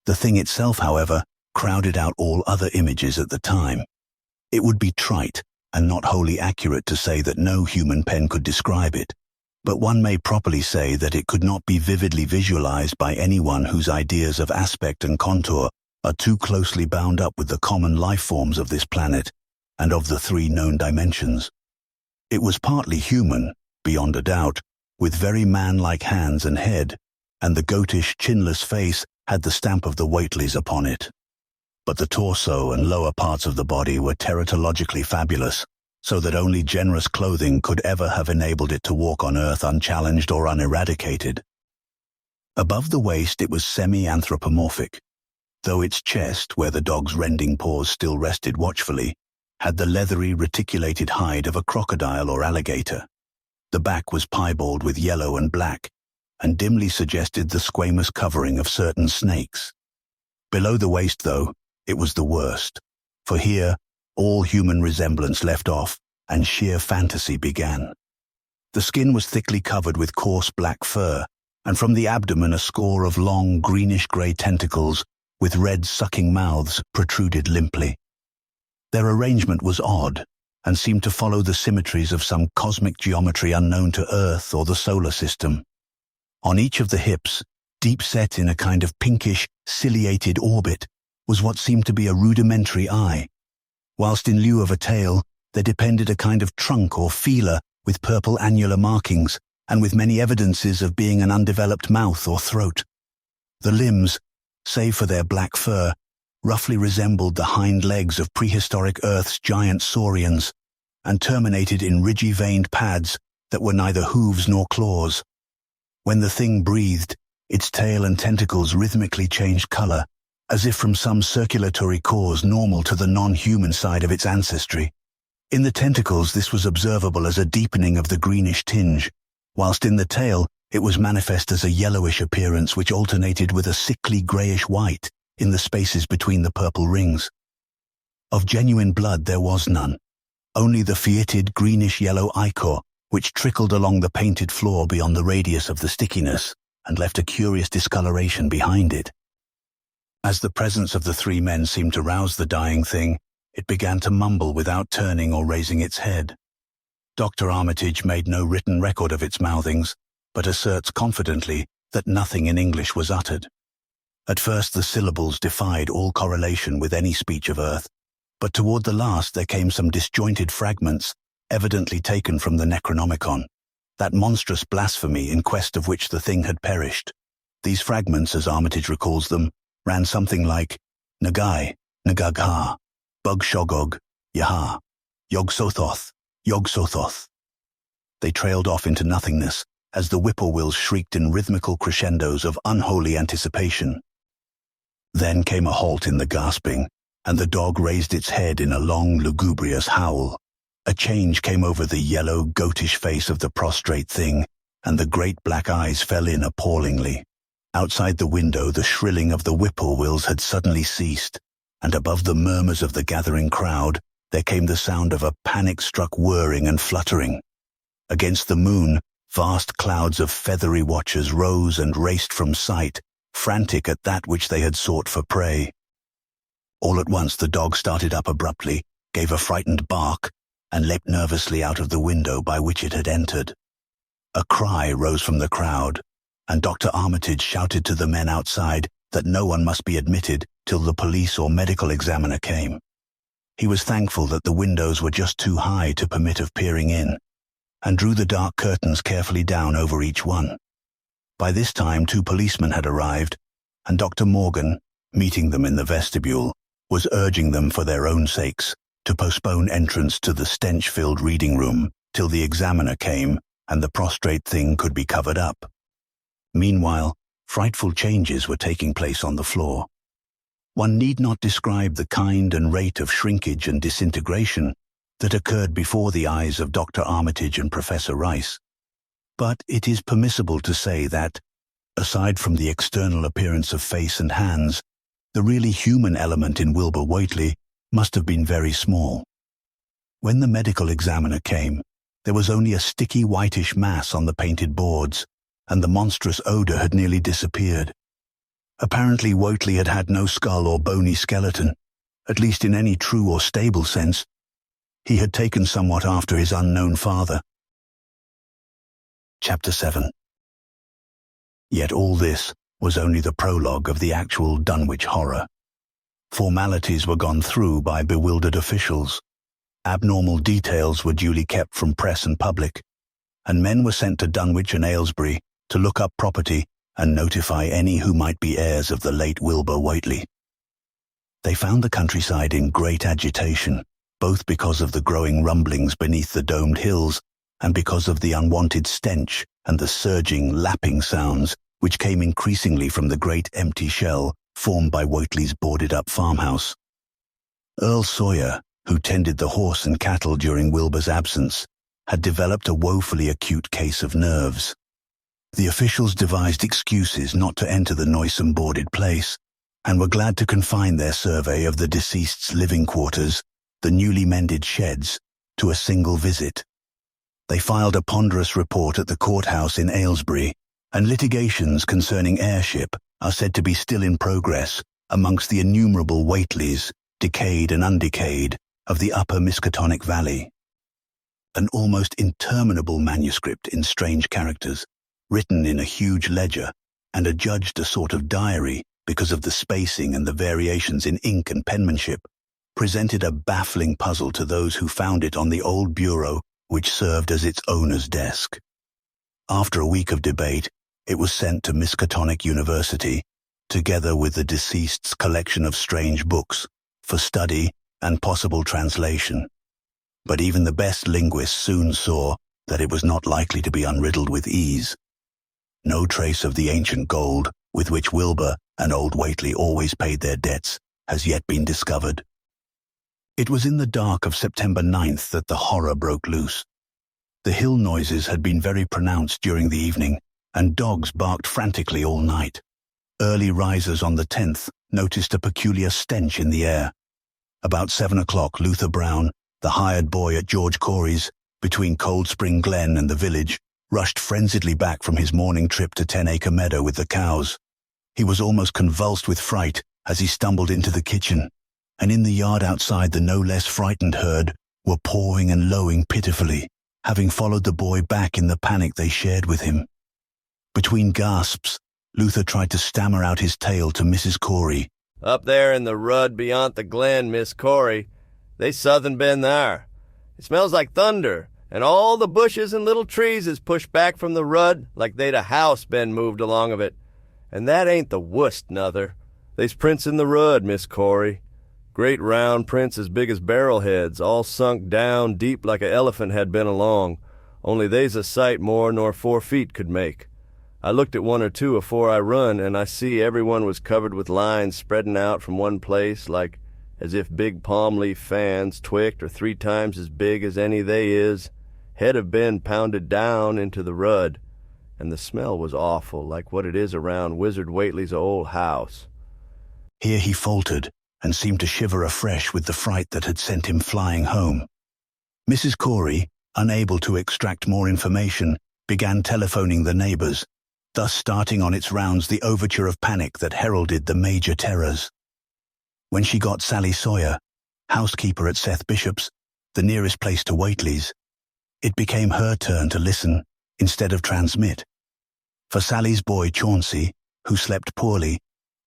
The thing itself, however, crowded out all other images at the time. It would be trite and not wholly accurate to say that no human pen could describe it, but one may properly say that it could not be vividly visualized by anyone whose ideas of aspect and contour are too closely bound up with the common life forms of this planet and of the 3 known dimensions. It was partly human, beyond a doubt, with very man-like hands and head, and the goatish, chinless face had the stamp of the Whateleys upon it. But the torso and lower parts of the body were teratologically fabulous, so that only generous clothing could ever have enabled it to walk on Earth unchallenged or uneradicated. Above the waist it was semi-anthropomorphic, though its chest, where the dog's rending paws still rested watchfully, had the leathery, reticulated hide of a crocodile or alligator. The back was piebald with yellow and black, and dimly suggested the squamous covering of certain snakes. Below the waist, though, it was the worst, for here all human resemblance left off, and sheer fantasy began. The skin was thickly covered with coarse black fur, and from the abdomen a score of long greenish-grey tentacles with red sucking mouths protruded limply. Their arrangement was odd, and seemed to follow the symmetries of some cosmic geometry unknown to Earth or the solar system. On each of the hips, deep set in a kind of pinkish, ciliated orbit, was what seemed to be a rudimentary eye, whilst in lieu of a tail there depended a kind of trunk or feeler with purple annular markings, and with many evidences of being an undeveloped mouth or throat. The limbs, save for their black fur, roughly resembled the hind legs of prehistoric Earth's giant saurians, and terminated in ridgy-veined pads that were neither hooves nor claws. When the thing breathed, its tail and tentacles rhythmically changed color, as if from some circulatory cause normal to the non-human side of its ancestry. In the tentacles this was observable as a deepening of the greenish tinge, whilst in the tail it was manifest as a yellowish appearance which alternated with a sickly greyish white in the spaces between the purple rings. Of genuine blood there was none, only the fetid greenish-yellow ichor which trickled along the painted floor beyond the radius of the stickiness and left a curious discoloration behind it. As the presence of the 3 men seemed to rouse the dying thing, it began to mumble without turning or raising its head. Dr. Armitage made no written record of its mouthings, but asserts confidently that nothing in English was uttered. At first the syllables defied all correlation with any speech of Earth, but toward the last there came some disjointed fragments, evidently taken from the Necronomicon, that monstrous blasphemy in quest of which the thing had perished. These fragments, as Armitage recalls them, ran something like Nagai, Nagagha, Bug Shogog, Yaha, Yog-Sothoth, Yog-Sothoth. They trailed off into nothingness as the whippoorwills shrieked in rhythmical crescendos of unholy anticipation. Then came a halt in the gasping, and the dog raised its head in a long, lugubrious howl. A change came over the yellow, goatish face of the prostrate thing, and the great black eyes fell in appallingly. Outside the window the shrilling of the whippoorwills had suddenly ceased, and above the murmurs of the gathering crowd there came the sound of a panic-struck whirring and fluttering. Against the moon, vast clouds of feathery watchers rose and raced from sight, frantic at that which they had sought for prey. All at once the dog started up abruptly, gave a frightened bark, and leapt nervously out of the window by which it had entered. A cry rose from the crowd, and Dr. Armitage shouted to the men outside that no one must be admitted till the police or medical examiner came. He was thankful that the windows were just too high to permit of peering in, and drew the dark curtains carefully down over each one. By this time 2 policemen had arrived, and Dr. Morgan, meeting them in the vestibule, was urging them for their own sakes to postpone entrance to the stench-filled reading room till the examiner came and the prostrate thing could be covered up. Meanwhile, frightful changes were taking place on the floor. One need not describe the kind and rate of shrinkage and disintegration that occurred before the eyes of Dr. Armitage and Professor Rice. But it is permissible to say that, aside from the external appearance of face and hands, the really human element in Wilbur Whately must have been very small. When the medical examiner came, there was only a sticky whitish mass on the painted boards, and the monstrous odor had nearly disappeared. Apparently Whately had had no skull or bony skeleton, at least in any true or stable sense. He had taken somewhat after his unknown father. Chapter 7. Yet all this was only the prologue of the actual Dunwich Horror. Formalities were gone through by bewildered officials. Abnormal details were duly kept from press and public, and men were sent to Dunwich and Aylesbury to look up property and notify any who might be heirs of the late Wilbur Whately. They found the countryside in great agitation, both because of the growing rumblings beneath the domed hills and because of the unwanted stench and the surging, lapping sounds which came increasingly from the great empty shell formed by Whately's boarded-up farmhouse. Earl Sawyer, who tended the horse and cattle during Wilbur's absence, had developed a woefully acute case of nerves. The officials devised excuses not to enter the noisome boarded place, and were glad to confine their survey of the deceased's living quarters, the newly mended sheds, to a single visit. They filed a ponderous report at the courthouse in Aylesbury, and litigations concerning heirship are said to be still in progress amongst the innumerable Whateleys, decayed and undecayed, of the upper Miskatonic Valley. An almost interminable manuscript in strange characters, written in a huge ledger and adjudged a sort of diary because of the spacing and the variations in ink and penmanship, presented a baffling puzzle to those who found it on the old bureau which served as its owner's desk. After a week of debate, it was sent to Miskatonic University, together with the deceased's collection of strange books, for study and possible translation. But even the best linguists soon saw that it was not likely to be unriddled with ease. No trace of the ancient gold with which Wilbur and old Whately always paid their debts has yet been discovered. It was in the dark of September 9th that the horror broke loose. The hill noises had been very pronounced during the evening, and dogs barked frantically all night. Early risers on the 10th noticed a peculiar stench in the air. About 7 o'clock, Luther Brown, the hired boy at George Corey's, between Cold Spring Glen and the village, rushed frenziedly back from his morning trip to 10-acre meadow with the cows. He was almost convulsed with fright as he stumbled into the kitchen, and in the yard outside the no less frightened herd were pawing and lowing pitifully, having followed the boy back in the panic they shared with him. Between gasps, Luther tried to stammer out his tale to Mrs. Corey. "Up there in the rud beyond the glen, Miss Corey. They southern been there. It smells like thunder, and all the bushes and little trees is pushed back from the rud like they'd a house been moved along of it. And that ain't the wust, nuther. They's prints in the rud, Miss Corey. Great round prints as big as barrel heads, all sunk down deep like a elephant had been along, only they's a sight more nor 4 feet could make. I looked at 1 or 2 afore I run, and I see every one was covered with lines spreading out from one place like as if big palm leaf fans, twicked or 3 times as big as any they is, had have been pounded down into the rud, and the smell was awful like what it is around Wizard Whately's old house." Here he faltered and seemed to shiver afresh with the fright that had sent him flying home. Mrs. Corey, unable to extract more information, began telephoning the neighbors, thus starting on its rounds the overture of panic that heralded the major terrors. When she got Sally Sawyer, housekeeper at Seth Bishop's, the nearest place to Whately's. It became her turn to listen instead of transmit. For Sally's boy Chauncey, who slept poorly,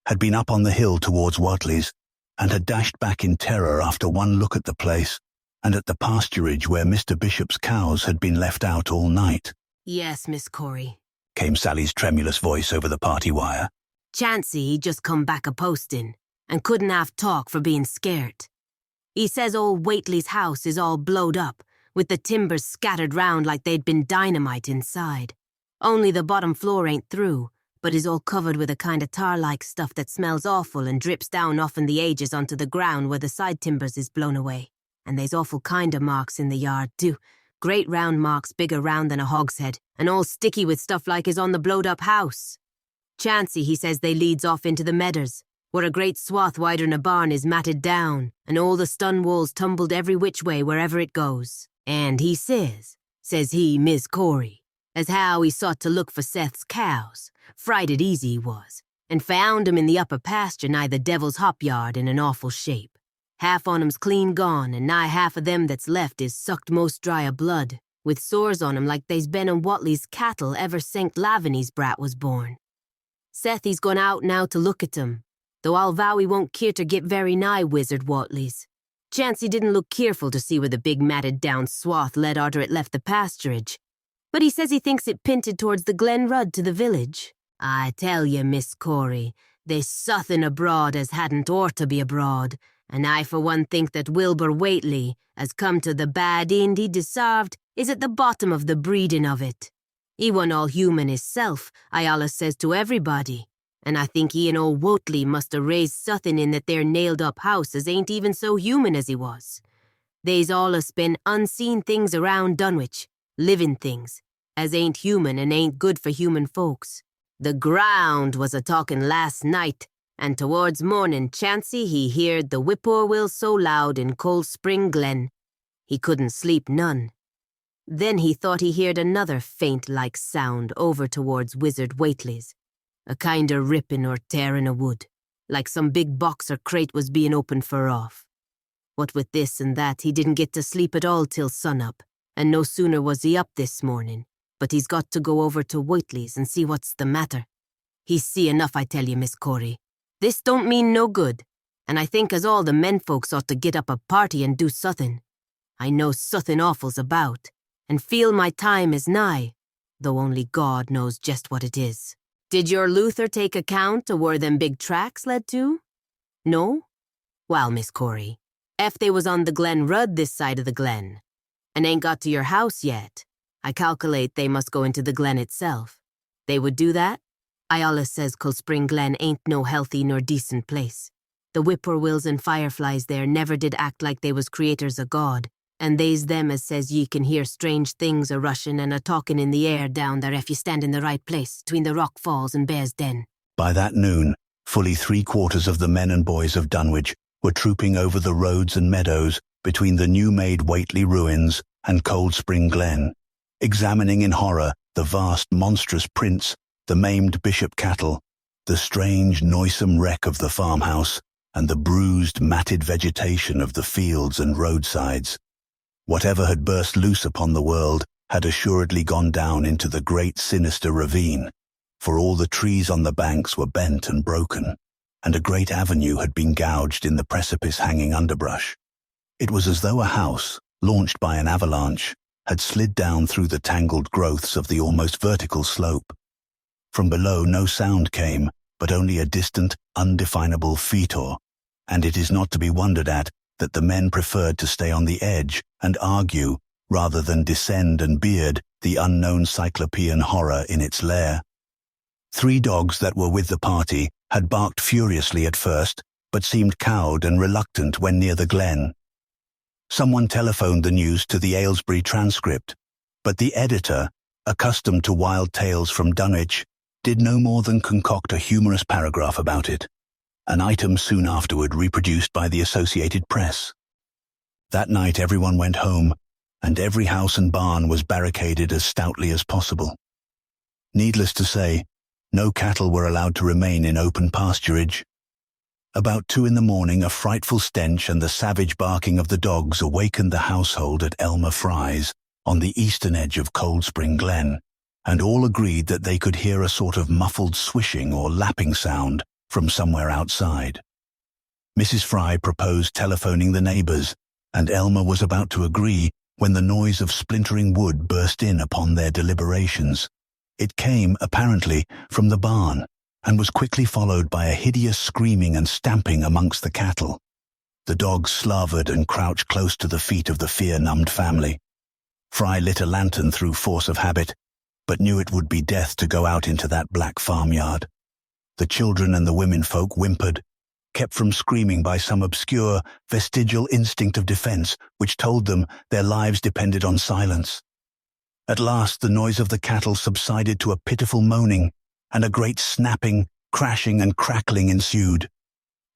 had been up on the hill towards Whately's and had dashed back in terror after one look at the place and at the pasturage where Mr. Bishop's cows had been left out all night. "Yes, Miss Corey," came Sally's tremulous voice over the party wire. "Chancey, he just come back a-posting and couldn't have talk for being scared. He says old Whately's house is all blowed up, with the timbers scattered round like they'd been dynamite inside. Only the bottom floor ain't through, but is all covered with a kind of tar-like stuff that smells awful and drips down off in the ages onto the ground where the side timbers is blown away. And there's awful kind of marks in the yard, too. Great round marks bigger round than a hogshead, and all sticky with stuff like is on the blowed-up house. Chancey, he says they leads off into the meadows, where a great swath wider'n a barn is matted down, and all the stun walls tumbled every which way wherever it goes. And he says he, Miss Corey, as how he sought to look for Seth's cows, frighted easy he was, and found 'em in the upper pasture nigh the Devil's Hop Yard in an awful shape. Half on 'em's clean gone, and nigh half of them that's left is sucked most dry of blood, with sores on 'em like they's been on Whately's cattle ever since Lavany's brat was born. Seth, he's gone out now to look at 'em, though I'll vow he won't keer to get very nigh Wizard Whately's. Chancey didn't look careful to see where the big matted down swath led arter it left the pasturage, but he says he thinks it pinted towards the Glen Rud to the village. I tell ye, Miss Corey, there's suthin abroad as hadn't ought to be abroad, and I for one think that Wilbur Whately, as come to the bad end he deserved, is at the bottom of the breeding of it. He wa'n't all human hisself, I allus says to everybody, and I think he and old Whately must have raised suthin in that there nailed-up house as ain't even so human as he was. They's allus been unseen things around Dunwich, living things, as ain't human and ain't good for human folks. The ground was a-talking last night, and towards morning Chancey he heard the whippoorwill so loud in Cold Spring Glen, he couldn't sleep none. Then he thought he heard another faint-like sound over towards Wizard Whately's, a kind of ripping or tearing of wood, like some big box or crate was being opened for off. What with this and that, he didn't get to sleep at all till sunup, and no sooner was he up this morning, but he's got to go over to Whately's and see what's the matter. He's see enough, I tell you, Miss Corey. This don't mean no good, and I think as all the men folks ought to get up a party and do suthin. I know suthin awful's about, and feel my time is nigh, though only God knows just what it is. Did your Luther take account of where them big tracks led to? No? Well, Miss Corey, ef they was on the Glen Rud this side of the glen, and ain't got to your house yet, I calculate they must go into the glen itself. They would do that? I allus says Cold Spring Glen ain't no healthy nor decent place. The whippoorwills and fireflies there never did act like they was creators of God, and they's them as says ye can hear strange things a-rushin' and a-talkin' in the air down there if you stand in the right place, between the rock falls and Bear's Den. By that noon, fully 3/4 of the men and boys of Dunwich were trooping over the roads and meadows between the new-made Whately ruins and Cold Spring Glen, examining in horror the vast monstrous prints, the maimed bishop cattle, the strange noisome wreck of the farmhouse, and the bruised matted vegetation of the fields and roadsides. Whatever had burst loose upon the world had assuredly gone down into the great sinister ravine, for all the trees on the banks were bent and broken, and a great avenue had been gouged in the precipice-hanging underbrush. It was as though a house, launched by an avalanche, had slid down through the tangled growths of the almost vertical slope. From below no sound came, but only a distant, undefinable fetor, and it is not to be wondered at that the men preferred to stay on the edge and argue rather than descend and beard the unknown cyclopean horror in its lair. 3 dogs that were with the party had barked furiously at first, but seemed cowed and reluctant when near the glen. Someone telephoned the news to the Aylesbury Transcript, but the editor, accustomed to wild tales from Dunwich, did no more than concoct a humorous paragraph about it, an item soon afterward reproduced by the Associated Press. That night everyone went home, and every house and barn was barricaded as stoutly as possible. Needless to say, no cattle were allowed to remain in open pasturage. About 2 a.m, a frightful stench and the savage barking of the dogs awakened the household at Elmer Fry's on the eastern edge of Cold Spring Glen, and all agreed that they could hear a sort of muffled swishing or lapping sound from somewhere outside. Mrs. Fry proposed telephoning the neighbors, and Elmer was about to agree when the noise of splintering wood burst in upon their deliberations. It came, apparently, from the barn, and was quickly followed by a hideous screaming and stamping amongst the cattle. The dogs slavered and crouched close to the feet of the fear-numbed family. Fry lit a lantern through force of habit, but knew it would be death to go out into that black farmyard. The children and the womenfolk whimpered, kept from screaming by some obscure, vestigial instinct of defense which told them their lives depended on silence. At last the noise of the cattle subsided to a pitiful moaning, and a great snapping, crashing and crackling ensued.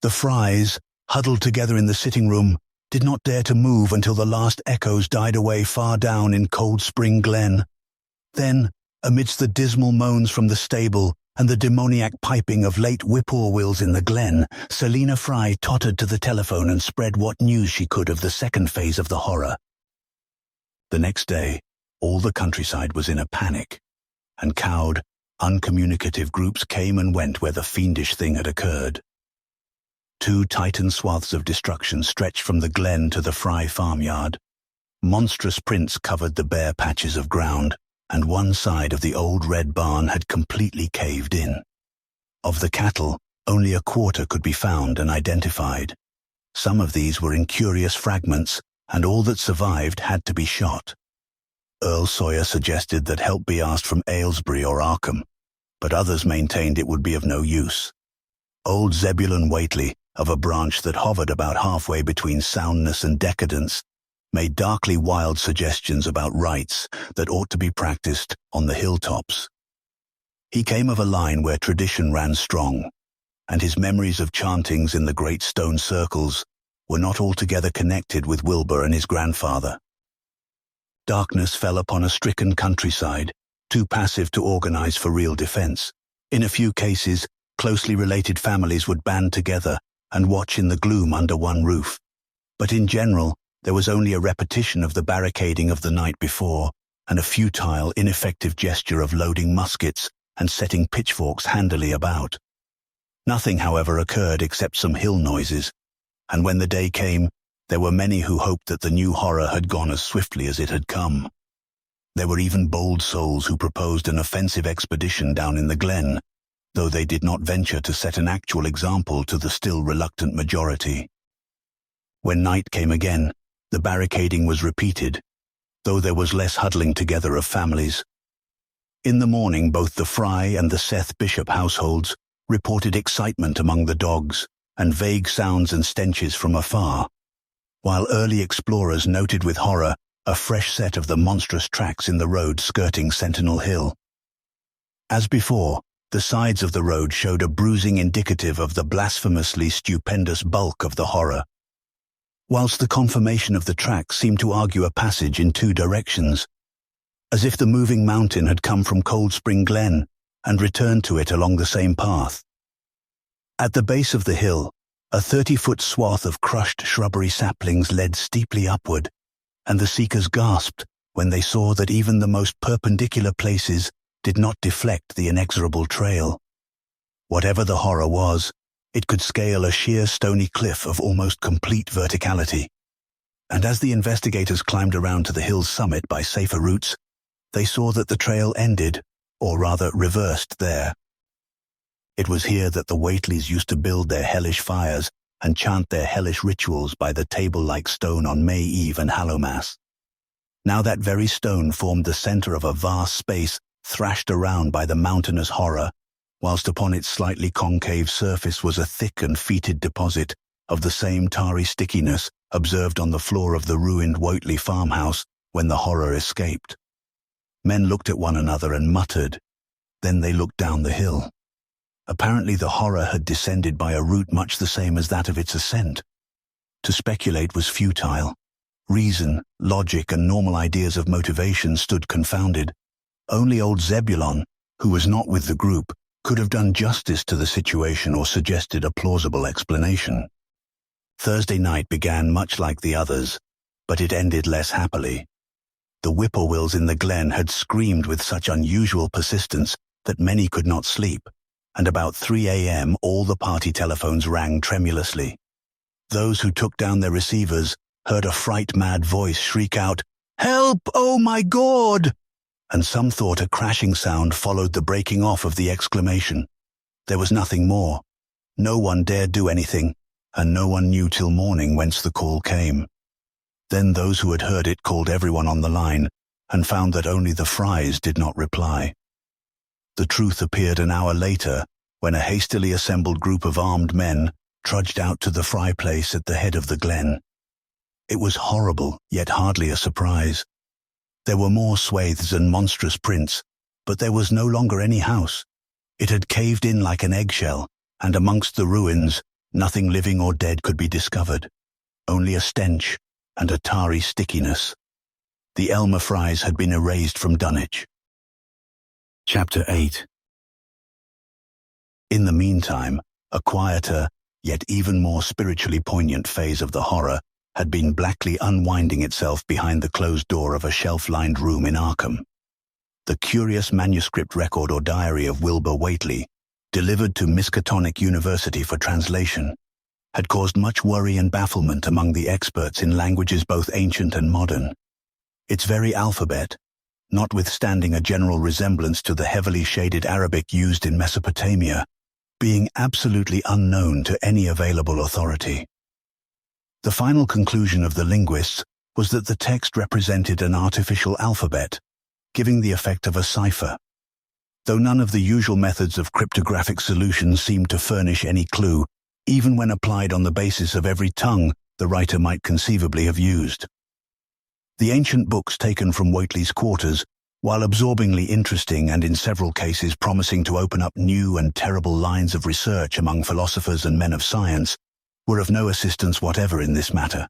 The Frys, huddled together in the sitting room, did not dare to move until the last echoes died away far down in Cold Spring Glen. Then, amidst the dismal moans from the stable and the demoniac piping of late whippoorwills in the glen, Selina Fry tottered to the telephone and spread what news she could of the second phase of the horror. The next day, all the countryside was in a panic, and cowed, uncommunicative groups came and went where the fiendish thing had occurred. 2 titan swaths of destruction stretched from the glen to the Fry farmyard. Monstrous prints covered the bare patches of ground, and one side of the old red barn had completely caved in. Of the cattle, only a quarter could be found and identified. Some of these were in curious fragments, and all that survived had to be shot. Earl Sawyer suggested that help be asked from Aylesbury or Arkham, but others maintained it would be of no use. Old Zebulon Whately, of a branch that hovered about halfway between soundness and decadence, made darkly wild suggestions about rites that ought to be practiced on the hilltops. He came of a line where tradition ran strong, and his memories of chantings in the great stone circles were not altogether connected with Wilbur and his grandfather. Darkness fell upon a stricken countryside, too passive to organize for real defense. In a few cases, closely related families would band together and watch in the gloom under one roof. But in general, there was only a repetition of the barricading of the night before, and a futile, ineffective gesture of loading muskets and setting pitchforks handily about. Nothing, however, occurred except some hill noises, and when the day came, there were many who hoped that the new horror had gone as swiftly as it had come. There were even bold souls who proposed an offensive expedition down in the glen, though they did not venture to set an actual example to the still reluctant majority. When night came again, the barricading was repeated, though there was less huddling together of families. In the morning, both the Fry and the Seth Bishop households reported excitement among the dogs and vague sounds and stenches from afar, while early explorers noted with horror a fresh set of the monstrous tracks in the road skirting Sentinel Hill. As before, the sides of the road showed a bruising indicative of the blasphemously stupendous bulk of the horror, whilst the conformation of the tracks seemed to argue a passage in 2 directions, as if the moving mountain had come from Cold Spring Glen and returned to it along the same path. At the base of the hill, a 30-foot swath of crushed shrubbery saplings led steeply upward, and the seekers gasped when they saw that even the most perpendicular places did not deflect the inexorable trail. Whatever the horror was, it could scale a sheer stony cliff of almost complete verticality. And as the investigators climbed around to the hill's summit by safer routes, they saw that the trail ended, or rather reversed, there. It was here that the Whateleys used to build their hellish fires and chant their hellish rituals by the table-like stone on May Eve and Hallowmass. Now that very stone formed the center of a vast space thrashed around by the mountainous horror, whilst upon its slightly concave surface was a thick and fetid deposit of the same tarry stickiness observed on the floor of the ruined Whately farmhouse when the horror escaped. Men looked at one another and muttered. Then they looked down the hill. Apparently the horror had descended by a route much the same as that of its ascent. To speculate was futile. Reason, logic, and normal ideas of motivation stood confounded. Only old Zebulon, who was not with the group, could have done justice to the situation or suggested a plausible explanation. Thursday night began much like the others, but it ended less happily. The whippoorwills in the glen had screamed with such unusual persistence that many could not sleep, and about 3 a.m. all the party telephones rang tremulously. Those who took down their receivers heard a fright-mad voice shriek out, "Help! Oh my God!" And some thought a crashing sound followed the breaking off of the exclamation. There was nothing more. No one dared do anything, and no one knew till morning whence the call came. Then those who had heard it called everyone on the line and found that only the Frys did not reply. The truth appeared an hour later when a hastily assembled group of armed men trudged out to the Fry place at the head of the glen. It was horrible, yet hardly a surprise. There were more swathes and monstrous prints, but there was no longer any house. It had caved in like an eggshell, and amongst the ruins, nothing living or dead could be discovered. Only a stench and a tarry stickiness. The Elmer Frys had been erased from Dunwich. Chapter 8. In the meantime, a quieter, yet even more spiritually poignant phase of the horror had been blackly unwinding itself behind the closed door of a shelf-lined room in Arkham. The curious manuscript record or diary of Wilbur Whately, delivered to Miskatonic University for translation, had caused much worry and bafflement among the experts in languages both ancient and modern. Its very alphabet, notwithstanding a general resemblance to the heavily shaded Arabic used in Mesopotamia, being absolutely unknown to any available authority. The final conclusion of the linguists was that the text represented an artificial alphabet, giving the effect of a cipher. Though none of the usual methods of cryptographic solution seemed to furnish any clue, even when applied on the basis of every tongue the writer might conceivably have used. The ancient books taken from Whately's quarters, while absorbingly interesting and in several cases promising to open up new and terrible lines of research among philosophers and men of science, were of no assistance whatever in this matter.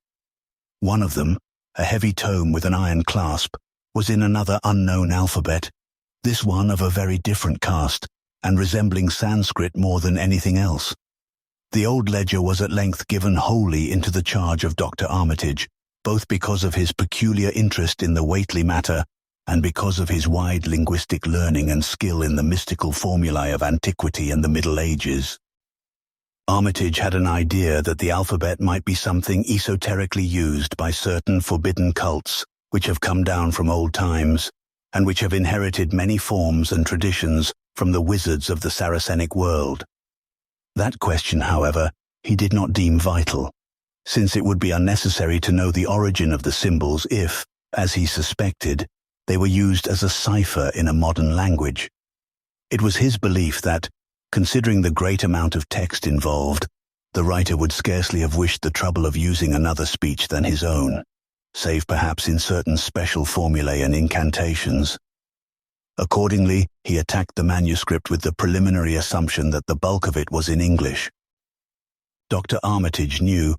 One of them, a heavy tome with an iron clasp, was in another unknown alphabet, this one of a very different cast, and resembling Sanskrit more than anything else. The old ledger was at length given wholly into the charge of Dr. Armitage, both because of his peculiar interest in the Whately matter and because of his wide linguistic learning and skill in the mystical formulae of antiquity and the Middle Ages. Armitage had an idea that the alphabet might be something esoterically used by certain forbidden cults which have come down from old times and which have inherited many forms and traditions from the wizards of the Saracenic world. That question, however, he did not deem vital, since it would be unnecessary to know the origin of the symbols if, as he suspected, they were used as a cipher in a modern language. It was his belief that, considering the great amount of text involved, the writer would scarcely have wished the trouble of using another speech than his own, save perhaps in certain special formulae and incantations. Accordingly, he attacked the manuscript with the preliminary assumption that the bulk of it was in English. Dr. Armitage knew,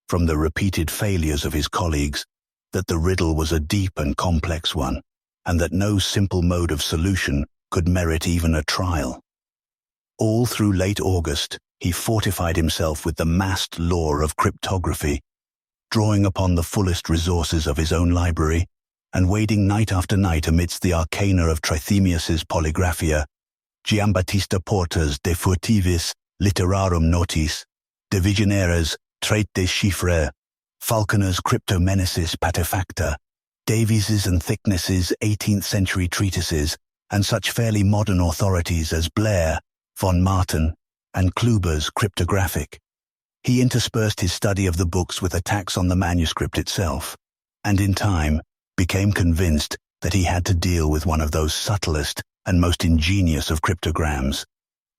from the repeated failures of his colleagues, that the riddle was a deep and complex one, and that no simple mode of solution could merit even a trial. All through late August, he fortified himself with the massed lore of cryptography, drawing upon the fullest resources of his own library, and wading night after night amidst the arcana of Trithemius's Polygraphia, Giambattista Porta's De Furtivis Literarum Notis, De Visionaries Traite des Chiffres, Falconer's Cryptomenesis Patefacta, Davies's and Thickness's 18th century treatises, and such fairly modern authorities as Blair, von Marten, and Kluber's Cryptographic. He interspersed his study of the books with attacks on the manuscript itself, and in time became convinced that he had to deal with one of those subtlest and most ingenious of cryptograms,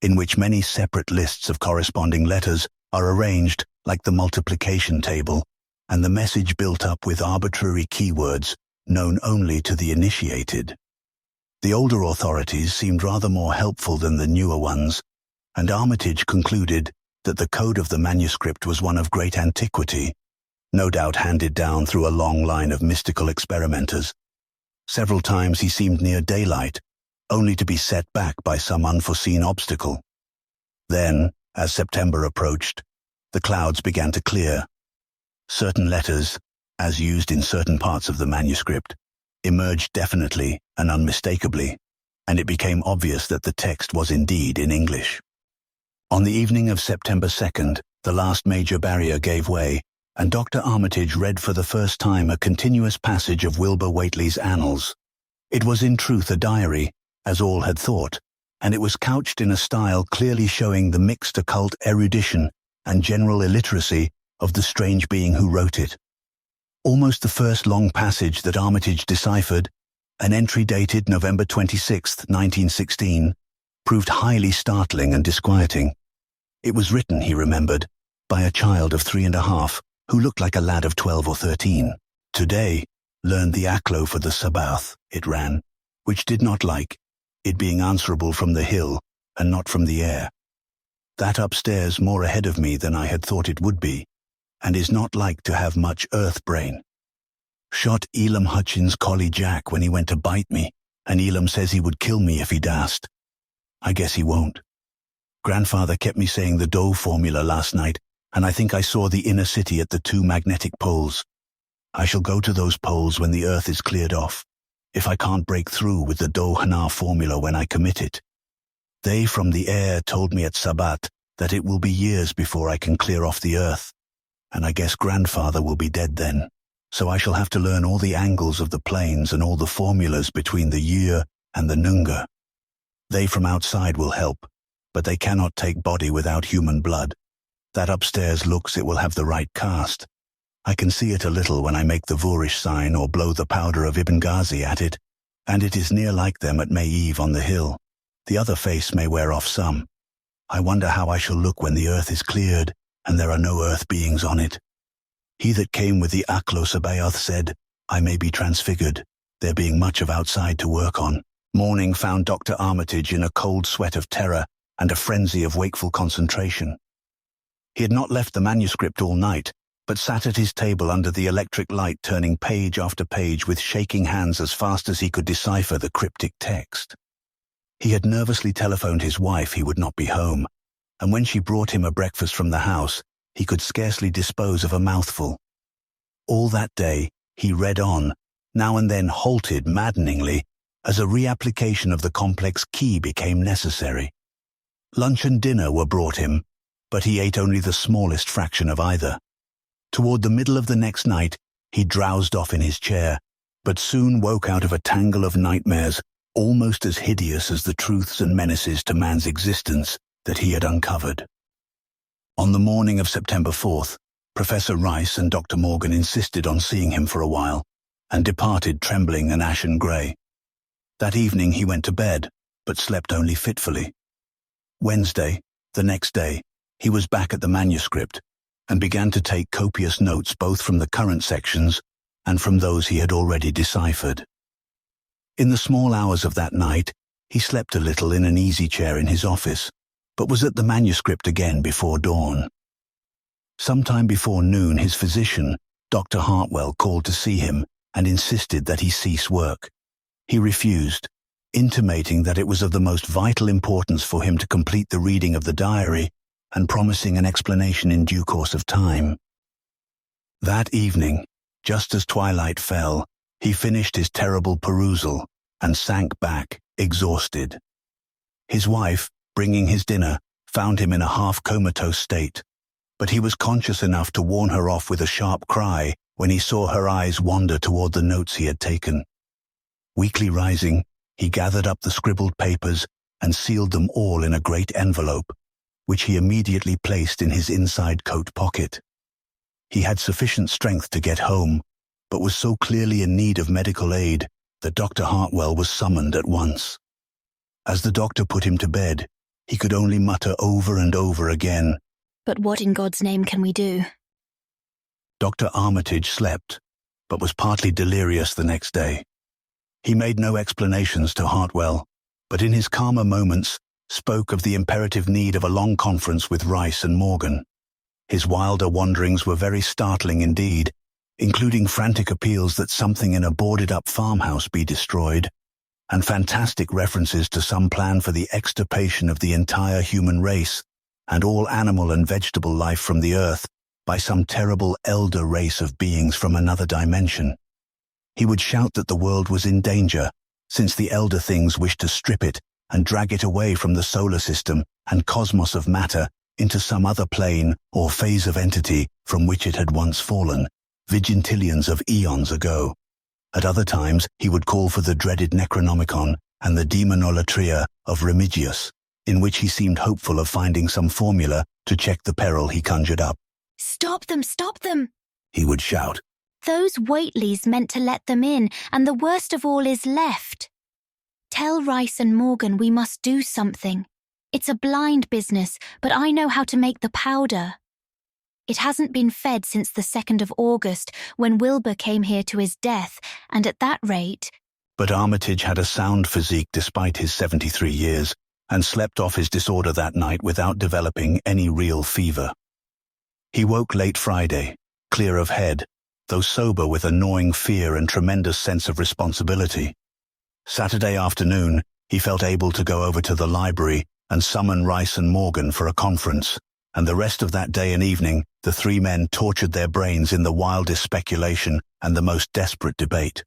in which many separate lists of corresponding letters are arranged like the multiplication table, and the message built up with arbitrary keywords known only to the initiated. The older authorities seemed rather more helpful than the newer ones, and Armitage concluded that the code of the manuscript was one of great antiquity, no doubt handed down through a long line of mystical experimenters. Several times he seemed near daylight, only to be set back by some unforeseen obstacle. Then, as September approached, the clouds began to clear. Certain letters, as used in certain parts of the manuscript, emerged definitely and unmistakably, and it became obvious that the text was indeed in English. On the evening of September 2nd, the last major barrier gave way, and Dr. Armitage read for the first time a continuous passage of Wilbur Whately's annals. It was in truth a diary, as all had thought, and it was couched in a style clearly showing the mixed occult erudition and general illiteracy of the strange being who wrote it. Almost the first long passage that Armitage deciphered, an entry dated November 26, 1916, proved highly startling and disquieting. It was written, he remembered, by a child of 3.5, who looked like a lad of 12 or 13. Today, learned the Aklo for the Sabbath, it ran, which did not like, it being answerable from the hill and not from the air. That upstairs more ahead of me than I had thought it would be, and is not like to have much earth brain. Shot Elam Hutchins' collie Jack when he went to bite me, and Elam says he would kill me if he dashed. I guess he won't. Grandfather kept me saying the Doe formula last night, and I think I saw the inner city at the 2 magnetic poles. I shall go to those poles when the earth is cleared off, if I can't break through with the Doe Hanar formula when I commit it. They from the air told me at Sabbat that it will be years before I can clear off the earth, and I guess Grandfather will be dead then, so I shall have to learn all the angles of the planes and all the formulas between the Year and the Nunga. They from outside will help, but they cannot take body without human blood. That upstairs looks it will have the right cast. I can see it a little when I make the Voorish sign or blow the powder of Ibn Ghazi at it, and it is near like them at May Eve on the hill. The other face may wear off some. I wonder how I shall look when the earth is cleared and there are no earth beings on it. He that came with the Aklo Sabaoth said, I may be transfigured, there being much of outside to work on. Morning found Dr. Armitage in a cold sweat of terror and a frenzy of wakeful concentration. He had not left the manuscript all night, but sat at his table under the electric light turning page after page with shaking hands as fast as he could decipher the cryptic text. He had nervously telephoned his wife he would not be home, and when she brought him a breakfast from the house, he could scarcely dispose of a mouthful. All that day, he read on, now and then halted maddeningly, as a reapplication of the complex key became necessary. Lunch and dinner were brought him, but he ate only the smallest fraction of either. Toward the middle of the next night, he drowsed off in his chair, but soon woke out of a tangle of nightmares almost as hideous as the truths and menaces to man's existence that he had uncovered. On the morning of September 4th, Professor Rice and Dr. Morgan insisted on seeing him for a while, and departed trembling and ashen grey. That evening he went to bed, but slept only fitfully. Wednesday, the next day, he was back at the manuscript, and began to take copious notes both from the current sections and from those he had already deciphered. In the small hours of that night, he slept a little in an easy chair in his office, but was at the manuscript again before dawn. Sometime before noon, his physician, Dr. Hartwell, called to see him and insisted that he cease work. He refused, intimating that it was of the most vital importance for him to complete the reading of the diary and promising an explanation in due course of time. That evening, just as twilight fell, he finished his terrible perusal and sank back, exhausted. His wife, bringing his dinner, found him in a half-comatose state, but he was conscious enough to warn her off with a sharp cry when he saw her eyes wander toward the notes he had taken. Weakly rising, he gathered up the scribbled papers and sealed them all in a great envelope, which he immediately placed in his inside coat pocket. He had sufficient strength to get home, but was so clearly in need of medical aid that Dr. Hartwell was summoned at once. As the doctor put him to bed, he could only mutter over and over again, But what in God's name can we do? Dr. Armitage slept, but was partly delirious the next day. He made no explanations to Hartwell, but in his calmer moments spoke of the imperative need of a long conference with Rice and Morgan. His wilder wanderings were very startling indeed, including frantic appeals that something in a boarded-up farmhouse be destroyed, and fantastic references to some plan for the extirpation of the entire human race and all animal and vegetable life from the earth by some terrible elder race of beings from another dimension. He would shout that the world was in danger, since the elder things wished to strip it and drag it away from the solar system and cosmos of matter into some other plane or phase of entity from which it had once fallen, vigintillions of eons ago. At other times, he would call for the dreaded Necronomicon and the demonolatria of Remigius, in which he seemed hopeful of finding some formula to check the peril he conjured up. Stop them, stop them! He would shout. Those Whateleys meant to let them in, and the worst of all is left. Tell Rice and Morgan we must do something. It's a blind business, but I know how to make the powder. It hasn't been fed since the 2nd of August, when Wilbur came here to his death, and at that rate... But Armitage had a sound physique despite his 73 years, and slept off his disorder that night without developing any real fever. He woke late Friday, clear of head, though sober with a gnawing fear and tremendous sense of responsibility. Saturday afternoon, he felt able to go over to the library and summon Rice and Morgan for a conference, and the rest of that day and evening, the three men tortured their brains in the wildest speculation and the most desperate debate.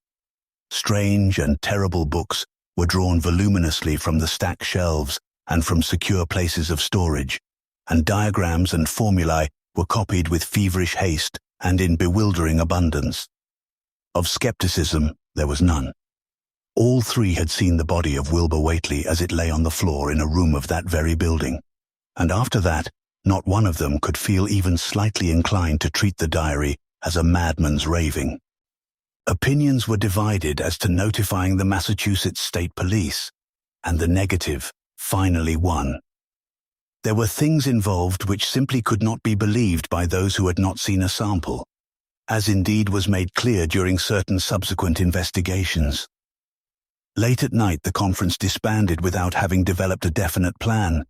Strange and terrible books were drawn voluminously from the stacked shelves and from secure places of storage, and diagrams and formulae were copied with feverish haste and in bewildering abundance. Of skepticism, there was none. All three had seen the body of Wilbur Whateley as it lay on the floor in a room of that very building, and after that, not one of them could feel even slightly inclined to treat the diary as a madman's raving. Opinions were divided as to notifying the Massachusetts State Police, and the negative finally won. There were things involved which simply could not be believed by those who had not seen a sample, as indeed was made clear during certain subsequent investigations. Late at night, the conference disbanded without having developed a definite plan,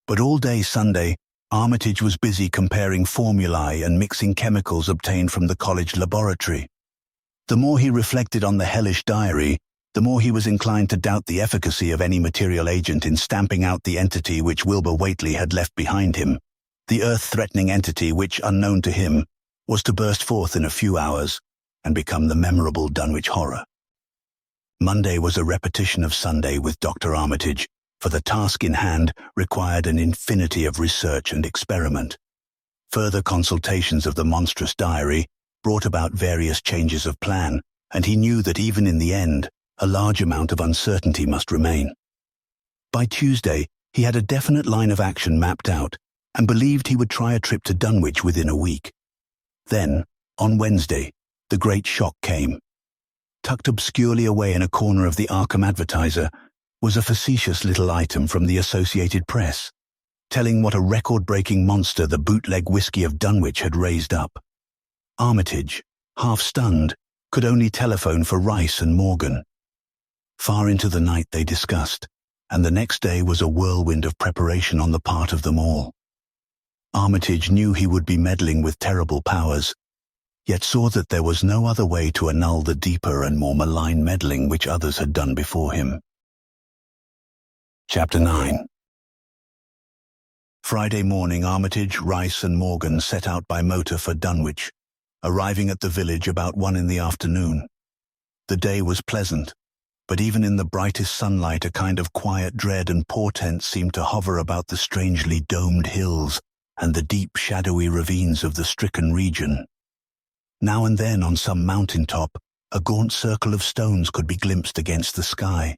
but all day Sunday, Armitage was busy comparing formulae and mixing chemicals obtained from the college laboratory. The more he reflected on the hellish diary, the more he was inclined to doubt the efficacy of any material agent in stamping out the entity which Wilbur Whateley had left behind him, the earth-threatening entity which, unknown to him, was to burst forth in a few hours and become the memorable Dunwich Horror. Monday was a repetition of Sunday with Dr. Armitage, for the task in hand required an infinity of research and experiment. Further consultations of the monstrous diary brought about various changes of plan, and he knew that even in the end, a large amount of uncertainty must remain. By Tuesday, he had a definite line of action mapped out, and believed he would try a trip to Dunwich within a week. Then, on Wednesday, the great shock came. Tucked obscurely away in a corner of the Arkham Advertiser was a facetious little item from the Associated Press, telling what a record-breaking monster the bootleg whiskey of Dunwich had raised up. Armitage, half stunned, could only telephone for Rice and Morgan. Far into the night they discussed, and the next day was a whirlwind of preparation on the part of them all. Armitage knew he would be meddling with terrible powers, yet saw that there was no other way to annul the deeper and more malign meddling which others had done before him. Chapter 9. Friday morning, Armitage, Rice and Morgan set out by motor for Dunwich, arriving at the village about 1 in the afternoon. The day was pleasant, but even in the brightest sunlight a kind of quiet dread and portent seemed to hover about the strangely domed hills and the deep shadowy ravines of the stricken region. Now and then on some mountain top, a gaunt circle of stones could be glimpsed against the sky.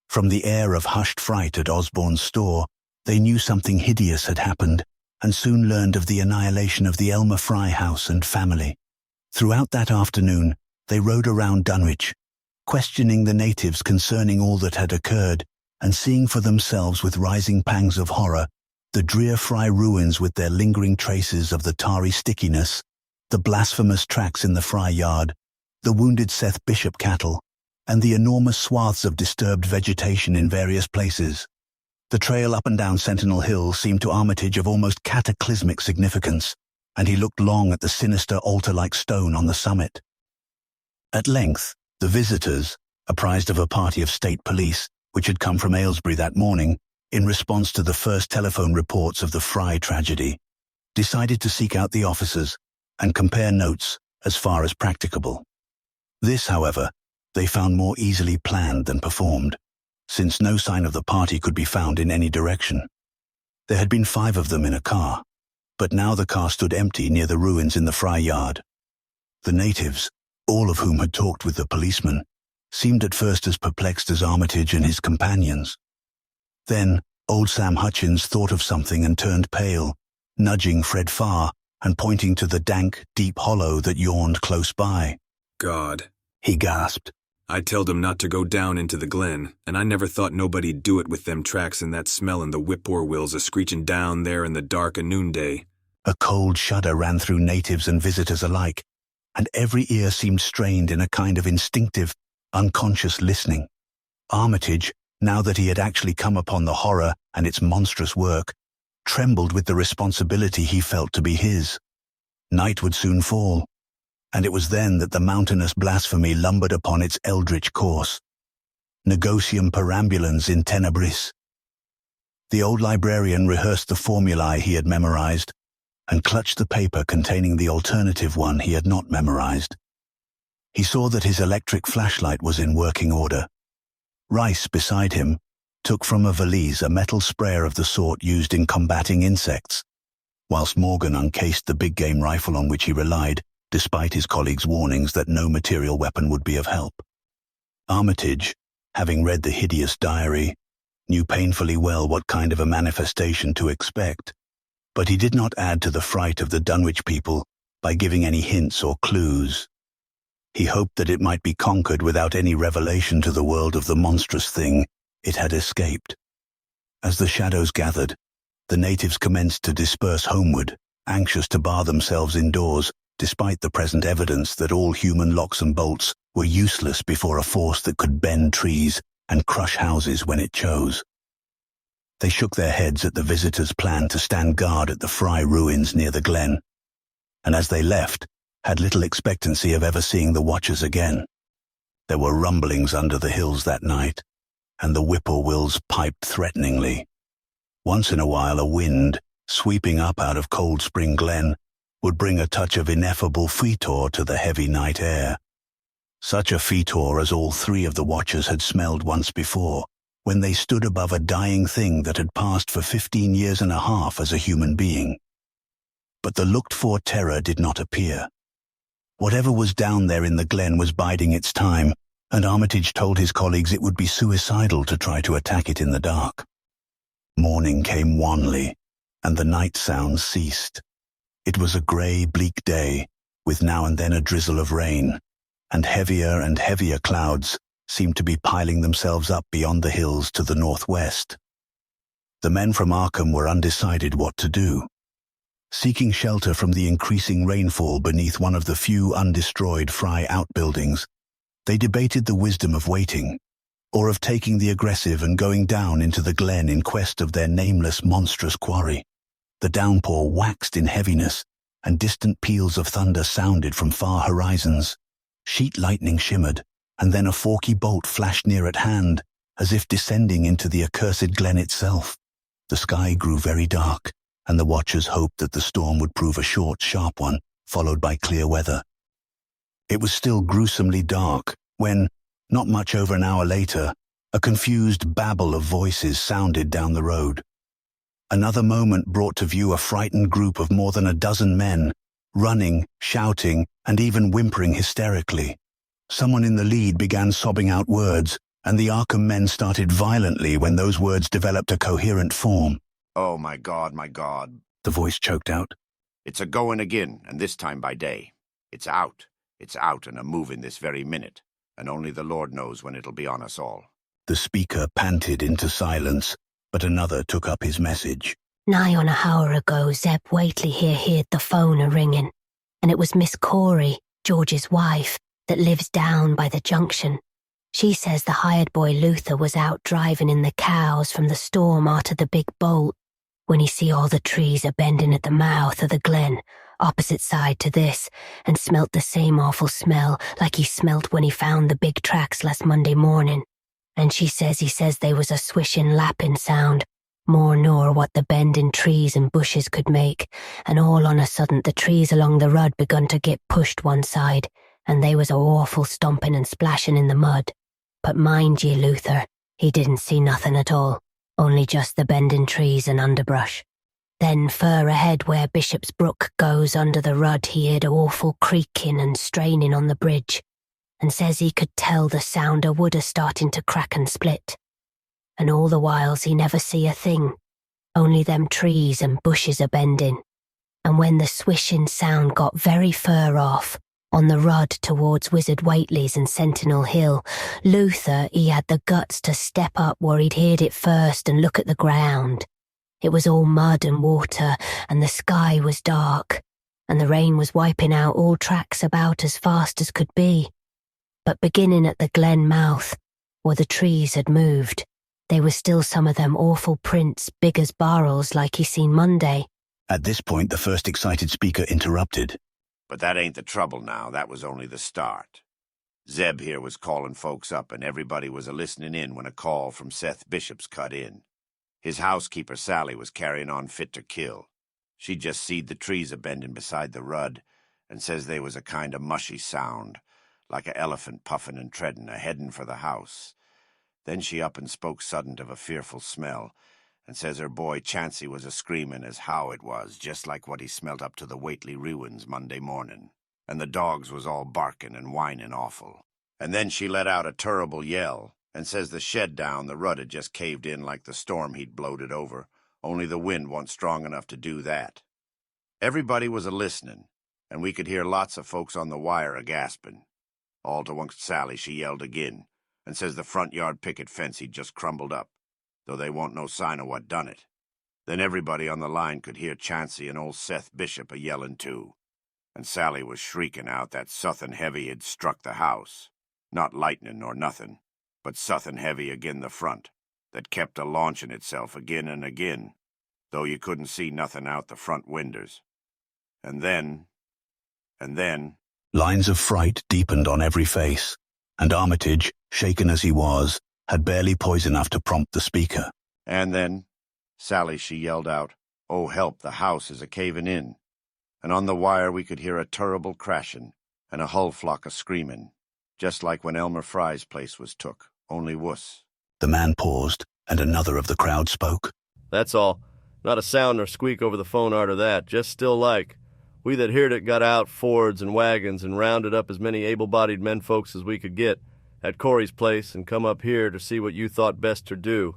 From the air of hushed fright at Osborne's store, they knew something hideous had happened, and soon learned of the annihilation of the Elmer Fry house and family. Throughout that afternoon, they rode around Dunwich, questioning the natives concerning all that had occurred, and seeing for themselves with rising pangs of horror the drear Fry ruins with their lingering traces of the tarry stickiness, the blasphemous tracks in the Fry yard, the wounded Seth Bishop cattle, and the enormous swaths of disturbed vegetation in various places. The trail up and down Sentinel Hill seemed to Armitage of almost cataclysmic significance, and he looked long at the sinister altar-like stone on the summit. At length, the visitors, apprised of a party of state police which had come from Aylesbury that morning in response to the first telephone reports of the Fry tragedy, decided to seek out the officers and compare notes as far as practicable. This, however, they found more easily planned than performed, since no sign of the party could be found in any direction. There had been 5 of them in a car, but now the car stood empty near the ruins in the Fry yard. The natives, all of whom had talked with the policeman, seemed at first as perplexed as Armitage and his companions. Then old Sam Hutchins thought of something and turned pale, nudging Fred Farr and pointing to the dank, deep hollow that yawned close by. God, he gasped. I telled him not to go down into the glen, and I never thought nobody'd do it with them tracks and that smell and the whip-poor-wills a-screechin' down there in the dark o' noonday. A cold shudder ran through natives and visitors alike, and every ear seemed strained in a kind of instinctive, unconscious listening. Armitage, now that he had actually come upon the horror and its monstrous work, trembled with the responsibility he felt to be his. Night would soon fall, and it was then that the mountainous blasphemy lumbered upon its eldritch course. Negocium perambulans in tenebris. The old librarian rehearsed the formulae he had memorized, and clutched the paper containing the alternative one he had not memorized. He saw that his electric flashlight was in working order. Rice, beside him, took from a valise a metal sprayer of the sort used in combating insects, whilst Morgan uncased the big game rifle on which he relied, despite his colleagues' warnings that no material weapon would be of help. Armitage, having read the hideous diary, knew painfully well what kind of a manifestation to expect, but he did not add to the fright of the Dunwich people by giving any hints or clues. He hoped that it might be conquered without any revelation to the world of the monstrous thing it had escaped. As the shadows gathered, the natives commenced to disperse homeward, anxious to bar themselves indoors, despite the present evidence that all human locks and bolts were useless before a force that could bend trees and crush houses when it chose. They shook their heads at the visitors' plan to stand guard at the Fry ruins near the glen, and as they left, had little expectancy of ever seeing the watchers again. There were rumblings under the hills that night, and the whippoorwills piped threateningly. Once in a while a wind, sweeping up out of Cold Spring Glen, would bring a touch of ineffable fetor to the heavy night air. Such a fetor as all 3 of the watchers had smelled once before, when they stood above a dying thing that had passed for 15 years and a half as a human being. But the looked-for terror did not appear. Whatever was down there in the glen was biding its time, and Armitage told his colleagues it would be suicidal to try to attack it in the dark. Morning came wanly, and the night sounds ceased. It was a grey, bleak day, with now and then a drizzle of rain, and heavier clouds seemed to be piling themselves up beyond the hills to the northwest. The men from Arkham were undecided what to do. Seeking shelter from the increasing rainfall beneath one of the few undestroyed Fry outbuildings, they debated the wisdom of waiting, or of taking the aggressive and going down into the glen in quest of their nameless monstrous quarry. The downpour waxed in heaviness, and distant peals of thunder sounded from far horizons. Sheet lightning shimmered, and then a forky bolt flashed near at hand, as if descending into the accursed glen itself. The sky grew very dark, and the watchers hoped that the storm would prove a short, sharp one, followed by clear weather. It was still gruesomely dark when, not much over an hour later, a confused babble of voices sounded down the road. Another moment brought to view a frightened group of more than a dozen men, running, shouting, and even whimpering hysterically. Someone in the lead began sobbing out words, and the Arkham men started violently when those words developed a coherent form. Oh, my God, the voice choked out. It's a-goin' again, and this time by day. It's out, and a-moving this very minute, and only the Lord knows when it'll be on us all. The speaker panted into silence, but another took up his message. Nigh on a hour ago, Zeb Whately here heard the phone a-ringing, and it was Miss Corey, George's wife, that lives down by the junction. She says the hired boy Luther was out driving in the cows from the storm arter the big bolt, when he see all the trees a-bending at the mouth of the glen, opposite side to this, and smelt the same awful smell like he smelt when he found the big tracks last Monday morning. And he says they was a swishing lapping sound, more nor what the bending trees and bushes could make, and all on a sudden the trees along the rud begun to get pushed one side, and they was a awful stomping and splashing in the mud. But mind ye, Luther, he didn't see nothing at all, only just the bending trees and underbrush. Then fur ahead where Bishop's Brook goes under the rud he heard a awful creaking and straining on the bridge, and says he could tell the sound of wood a starting to crack and split. And all the whiles he never see a thing, only them trees and bushes a bending. And when the swishing sound got very fur off, on the rud towards Wizard Whately's and Sentinel Hill, Luther, he had the guts to step up where he'd heard it first and look at the ground. It was all mud and water, and the sky was dark, and the rain was wiping out all tracks about as fast as could be. But beginning at the glen mouth, where the trees had moved, there was still some of them awful prints big as barrels like he seen Monday. At this point, the first excited speaker interrupted. But that ain't the trouble now. That was only the start. Zeb here was calling folks up, and everybody was a-listening in when a call from Seth Bishop's cut in. His housekeeper, Sally, was carrying on fit to kill. She just seed the trees a-bending beside the rud, and says they was a kind of mushy sound, like a elephant puffing and treading, a-heading for the house. Then she up and spoke sudden of a fearful smell, and says her boy Chancey was a-screaming as how it was, just like what he smelt up to the Whately ruins Monday morning, and the dogs was all barking and whining awful. And then she let out a terrible yell, and says the shed down the rud had just caved in like the storm he'd blowed it over, only the wind wasn't strong enough to do that. Everybody was a-listening, and we could hear lots of folks on the wire a-gasping. All to once Sally she yelled again, and says the front yard picket fence he'd just crumbled up, though they wa'n't no sign of what done it. Then everybody on the line could hear Chancey and old Seth Bishop a-yelling too, and Sally was shrieking out that suthin' heavy had struck the house, not lightning nor nothing, but suthin' heavy agin the front, that kept a-launching itself agin and agin, though you couldn't see nothing out the front winders. And then... Lines of fright deepened on every face, and Armitage, shaken as he was, had barely poise enough to prompt the speaker. And then, Sally, she yelled out, "Oh, help, the house is a-caving in." And on the wire we could hear a terrible crashing, and a hull flock a-screaming, just like when Elmer Fry's place was took, only wuss. The man paused, and another of the crowd spoke. That's all. Not a sound nor squeak over the phone arter that, just still like. We that heard it got out Fords and wagons and rounded up as many able-bodied men-folks as we could get at Corey's place and come up here to see what you thought best to do.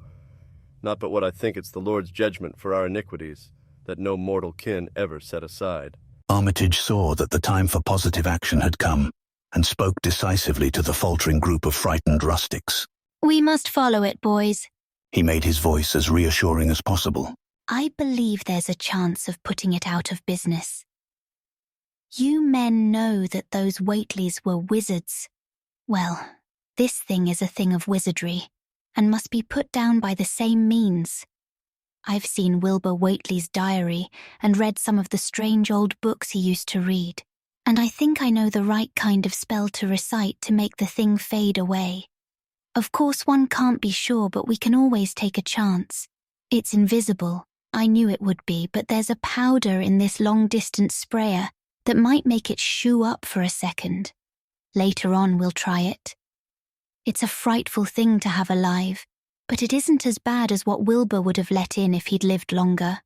Not but what I think it's the Lord's judgment for our iniquities, that no mortal kin ever set aside. Armitage saw that the time for positive action had come, and spoke decisively to the faltering group of frightened rustics. We must follow it, boys. He made his voice as reassuring as possible. I believe there's a chance of putting it out of business. You men know that those Whateleys were wizards. Well, this thing is a thing of wizardry, and must be put down by the same means. I've seen Wilbur Whately's diary and read some of the strange old books he used to read, and I think I know the right kind of spell to recite to make the thing fade away. Of course, one can't be sure, but we can always take a chance. It's invisible. I knew it would be, but there's a powder in this long-distance sprayer that might make it shoo up for a second. Later on, we'll try it. It's a frightful thing to have alive, but it isn't as bad as what Wilbur would have let in if he'd lived longer.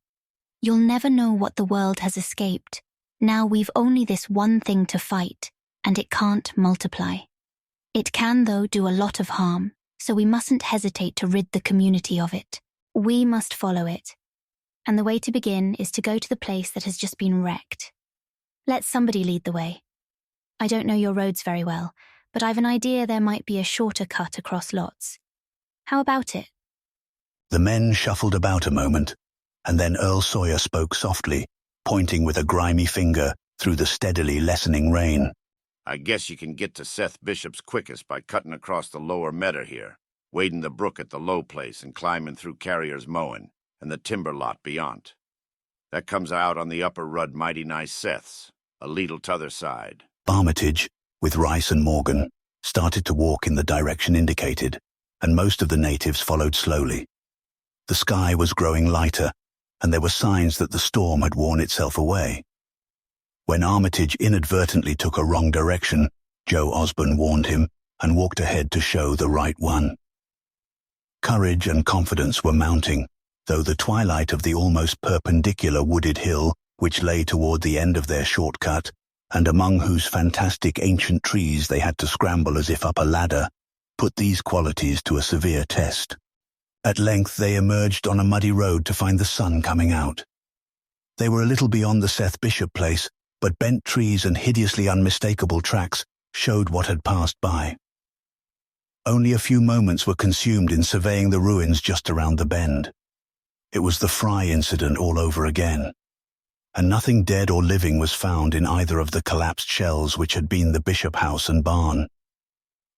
You'll never know what the world has escaped. Now we've only this one thing to fight, and it can't multiply. It can, though, do a lot of harm, so we mustn't hesitate to rid the community of it. We must follow it. And the way to begin is to go to the place that has just been wrecked. Let somebody lead the way. I don't know your roads very well, but I've an idea there might be a shorter cut across lots. How about it? The men shuffled about a moment, and then Earl Sawyer spoke softly, pointing with a grimy finger through the steadily lessening rain. "I guess you can get to Seth Bishop's quickest by cutting across the lower meadow here, wading the brook at the low place and climbing through Carrier's mowing and the timber lot beyond. That comes out on the upper Rudd mighty nigh Seth's, a leetle t'other side. Armitage, with Rice and Morgan, started to walk in the direction indicated, and most of the natives followed slowly. The sky was growing lighter, and there were signs that the storm had worn itself away. When Armitage inadvertently took a wrong direction, Joe Osborne warned him and walked ahead to show the right one. Courage and confidence were mounting, though the twilight of the almost perpendicular wooded hill, which lay toward the end of their shortcut, and among whose fantastic ancient trees they had to scramble as if up a ladder, put these qualities to a severe test. At length they emerged on a muddy road to find the sun coming out. They were a little beyond the Seth Bishop place, but bent trees and hideously unmistakable tracks showed what had passed by. Only a few moments were consumed in surveying the ruins just around the bend. It was the Fry incident all over again, and nothing dead or living was found in either of the collapsed shells which had been the Bishop house and barn.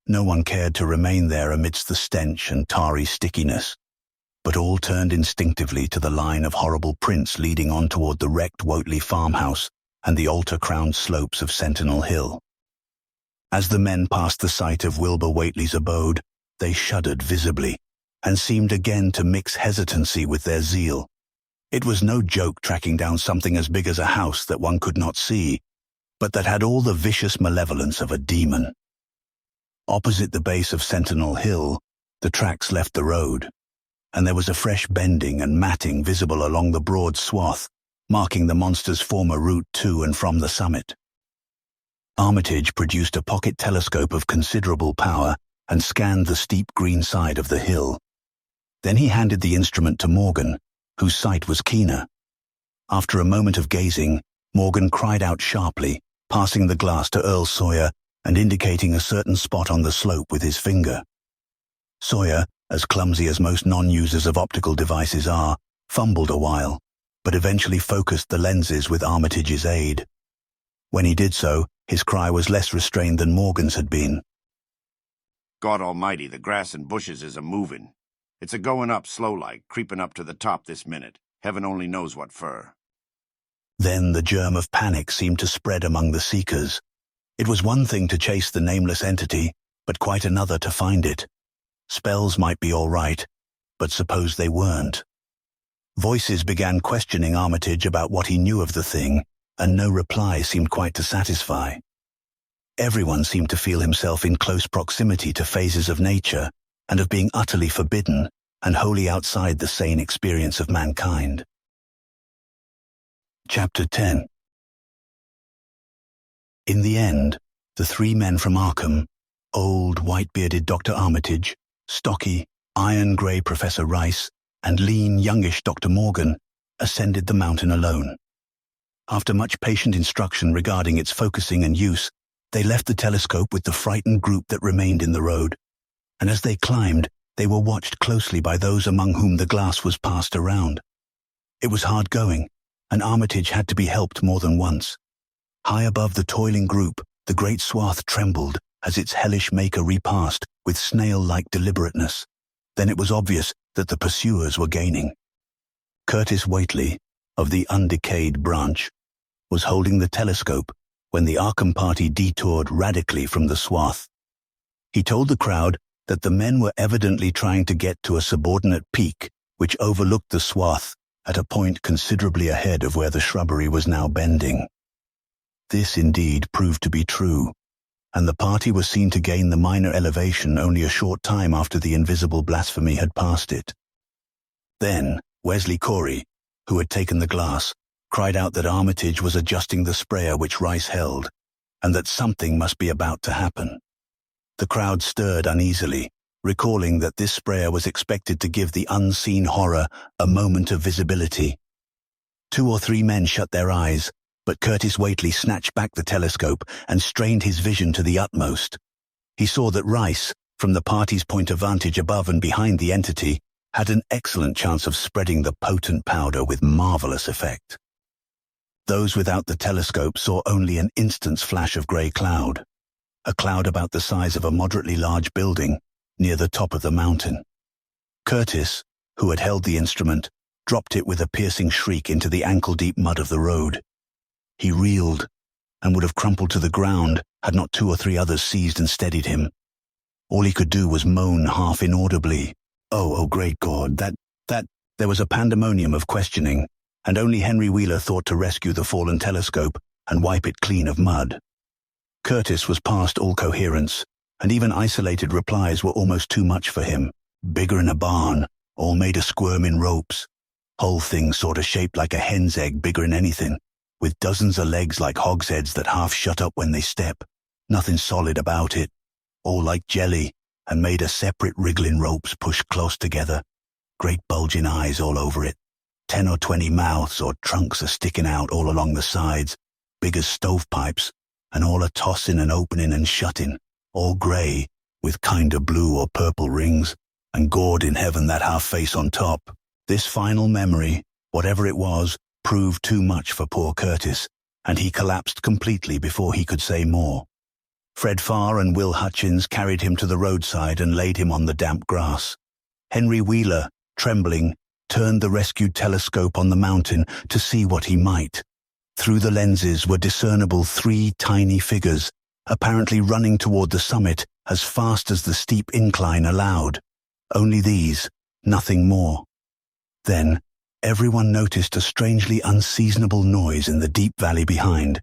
No one cared to remain there amidst the stench and tarry stickiness, but all turned instinctively to the line of horrible prints leading on toward the wrecked Whately farmhouse and the altar-crowned slopes of Sentinel Hill. As the men passed the site of Wilbur Whately's abode, they shuddered visibly, and seemed again to mix hesitancy with their zeal. It was no joke tracking down something as big as a house that one could not see, but that had all the vicious malevolence of a demon. Opposite the base of Sentinel Hill, the tracks left the road, and there was a fresh bending and matting visible along the broad swath, marking the monster's former route to and from the summit. Armitage produced a pocket telescope of considerable power and scanned the steep green side of the hill. Then he handed the instrument to Morgan, whose sight was keener. After a moment of gazing, Morgan cried out sharply, passing the glass to Earl Sawyer and indicating a certain spot on the slope with his finger. Sawyer, as clumsy as most non-users of optical devices are, fumbled a while, but eventually focused the lenses with Armitage's aid. When he did so, his cry was less restrained than Morgan's had been. God almighty, the grass and bushes is a-movin'. It's a-goin' up slow-like, creepin' up to the top this minute. Heaven only knows what fur. Then the germ of panic seemed to spread among the seekers. It was one thing to chase the nameless entity, but quite another to find it. Spells might be all right, but suppose they weren't. Voices began questioning Armitage about what he knew of the thing, and no reply seemed quite to satisfy. Everyone seemed to feel himself in close proximity to phases of nature, and of being utterly forbidden and wholly outside the sane experience of mankind. Chapter 10. In the end, the three men from Arkham, old, white-bearded Dr. Armitage, stocky, iron-grey Professor Rice, and lean, youngish Dr. Morgan, ascended the mountain alone. After much patient instruction regarding its focusing and use, they left the telescope with the frightened group that remained in the road, and as they climbed, they were watched closely by those among whom the glass was passed around. It was hard going, and Armitage had to be helped more than once. High above the toiling group, the great swath trembled as its hellish maker repassed with snail-like deliberateness. Then it was obvious that the pursuers were gaining. Curtis Whately, of the undecayed branch, was holding the telescope when the Arkham party detoured radically from the swath. He told the crowd that the men were evidently trying to get to a subordinate peak which overlooked the swath at a point considerably ahead of where the shrubbery was now bending. This indeed proved to be true, and the party was seen to gain the minor elevation only a short time after the invisible blasphemy had passed it. Then Wesley Corey, who had taken the glass, cried out that Armitage was adjusting the sprayer which Rice held, and that something must be about to happen. The crowd stirred uneasily, recalling that this sprayer was expected to give the unseen horror a moment of visibility. 2 or 3 men shut their eyes, but Curtis Whately snatched back the telescope and strained his vision to the utmost. He saw that Rice, from the party's point of vantage above and behind the entity, had an excellent chance of spreading the potent powder with marvelous effect. Those without the telescope saw only an instant's flash of grey cloud, a cloud about the size of a moderately large building, near the top of the mountain. Curtis, who had held the instrument, dropped it with a piercing shriek into the ankle-deep mud of the road. He reeled and would have crumpled to the ground had not 2 or 3 others seized and steadied him. All he could do was moan half inaudibly. Oh, great God, that... There was a pandemonium of questioning, and only Henry Wheeler thought to rescue the fallen telescope and wipe it clean of mud. Curtis was past all coherence, and even isolated replies were almost too much for him. Bigger in a barn, all made a squirm in ropes. Whole thing sort of shaped like a hen's egg, bigger in anything, with dozens of legs like hogsheads that half shut up when they step. Nothing solid about it, all like jelly, and made of separate wriggling ropes pushed close together. Great bulging eyes all over it. 10 or 20 mouths or trunks are sticking out all along the sides, big as stovepipes, and all a tossing and opening and shutting, all grey, with kind of blue or purple rings, and gored in heaven that half-face on top. This final memory, whatever it was, proved too much for poor Curtis, and he collapsed completely before he could say more. Fred Farr and Will Hutchins carried him to the roadside and laid him on the damp grass. Henry Wheeler, trembling, turned the rescued telescope on the mountain to see what he might. Through the lenses were discernible 3 tiny figures, apparently running toward the summit as fast as the steep incline allowed. Only these, nothing more. Then, everyone noticed a strangely unseasonable noise in the deep valley behind,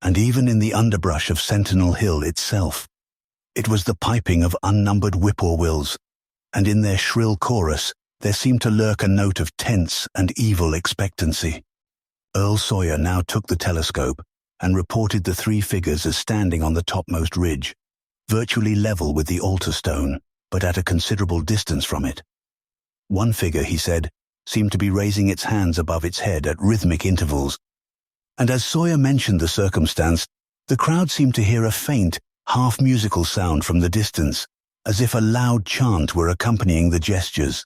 and even in the underbrush of Sentinel Hill itself. It was the piping of unnumbered whippoorwills, and in their shrill chorus there seemed to lurk a note of tense and evil expectancy. Earl Sawyer now took the telescope and reported the 3 figures as standing on the topmost ridge, virtually level with the altar stone, but at a considerable distance from it. One figure, he said, seemed to be raising its hands above its head at rhythmic intervals, and as Sawyer mentioned the circumstance, the crowd seemed to hear a faint, half-musical sound from the distance, as if a loud chant were accompanying the gestures.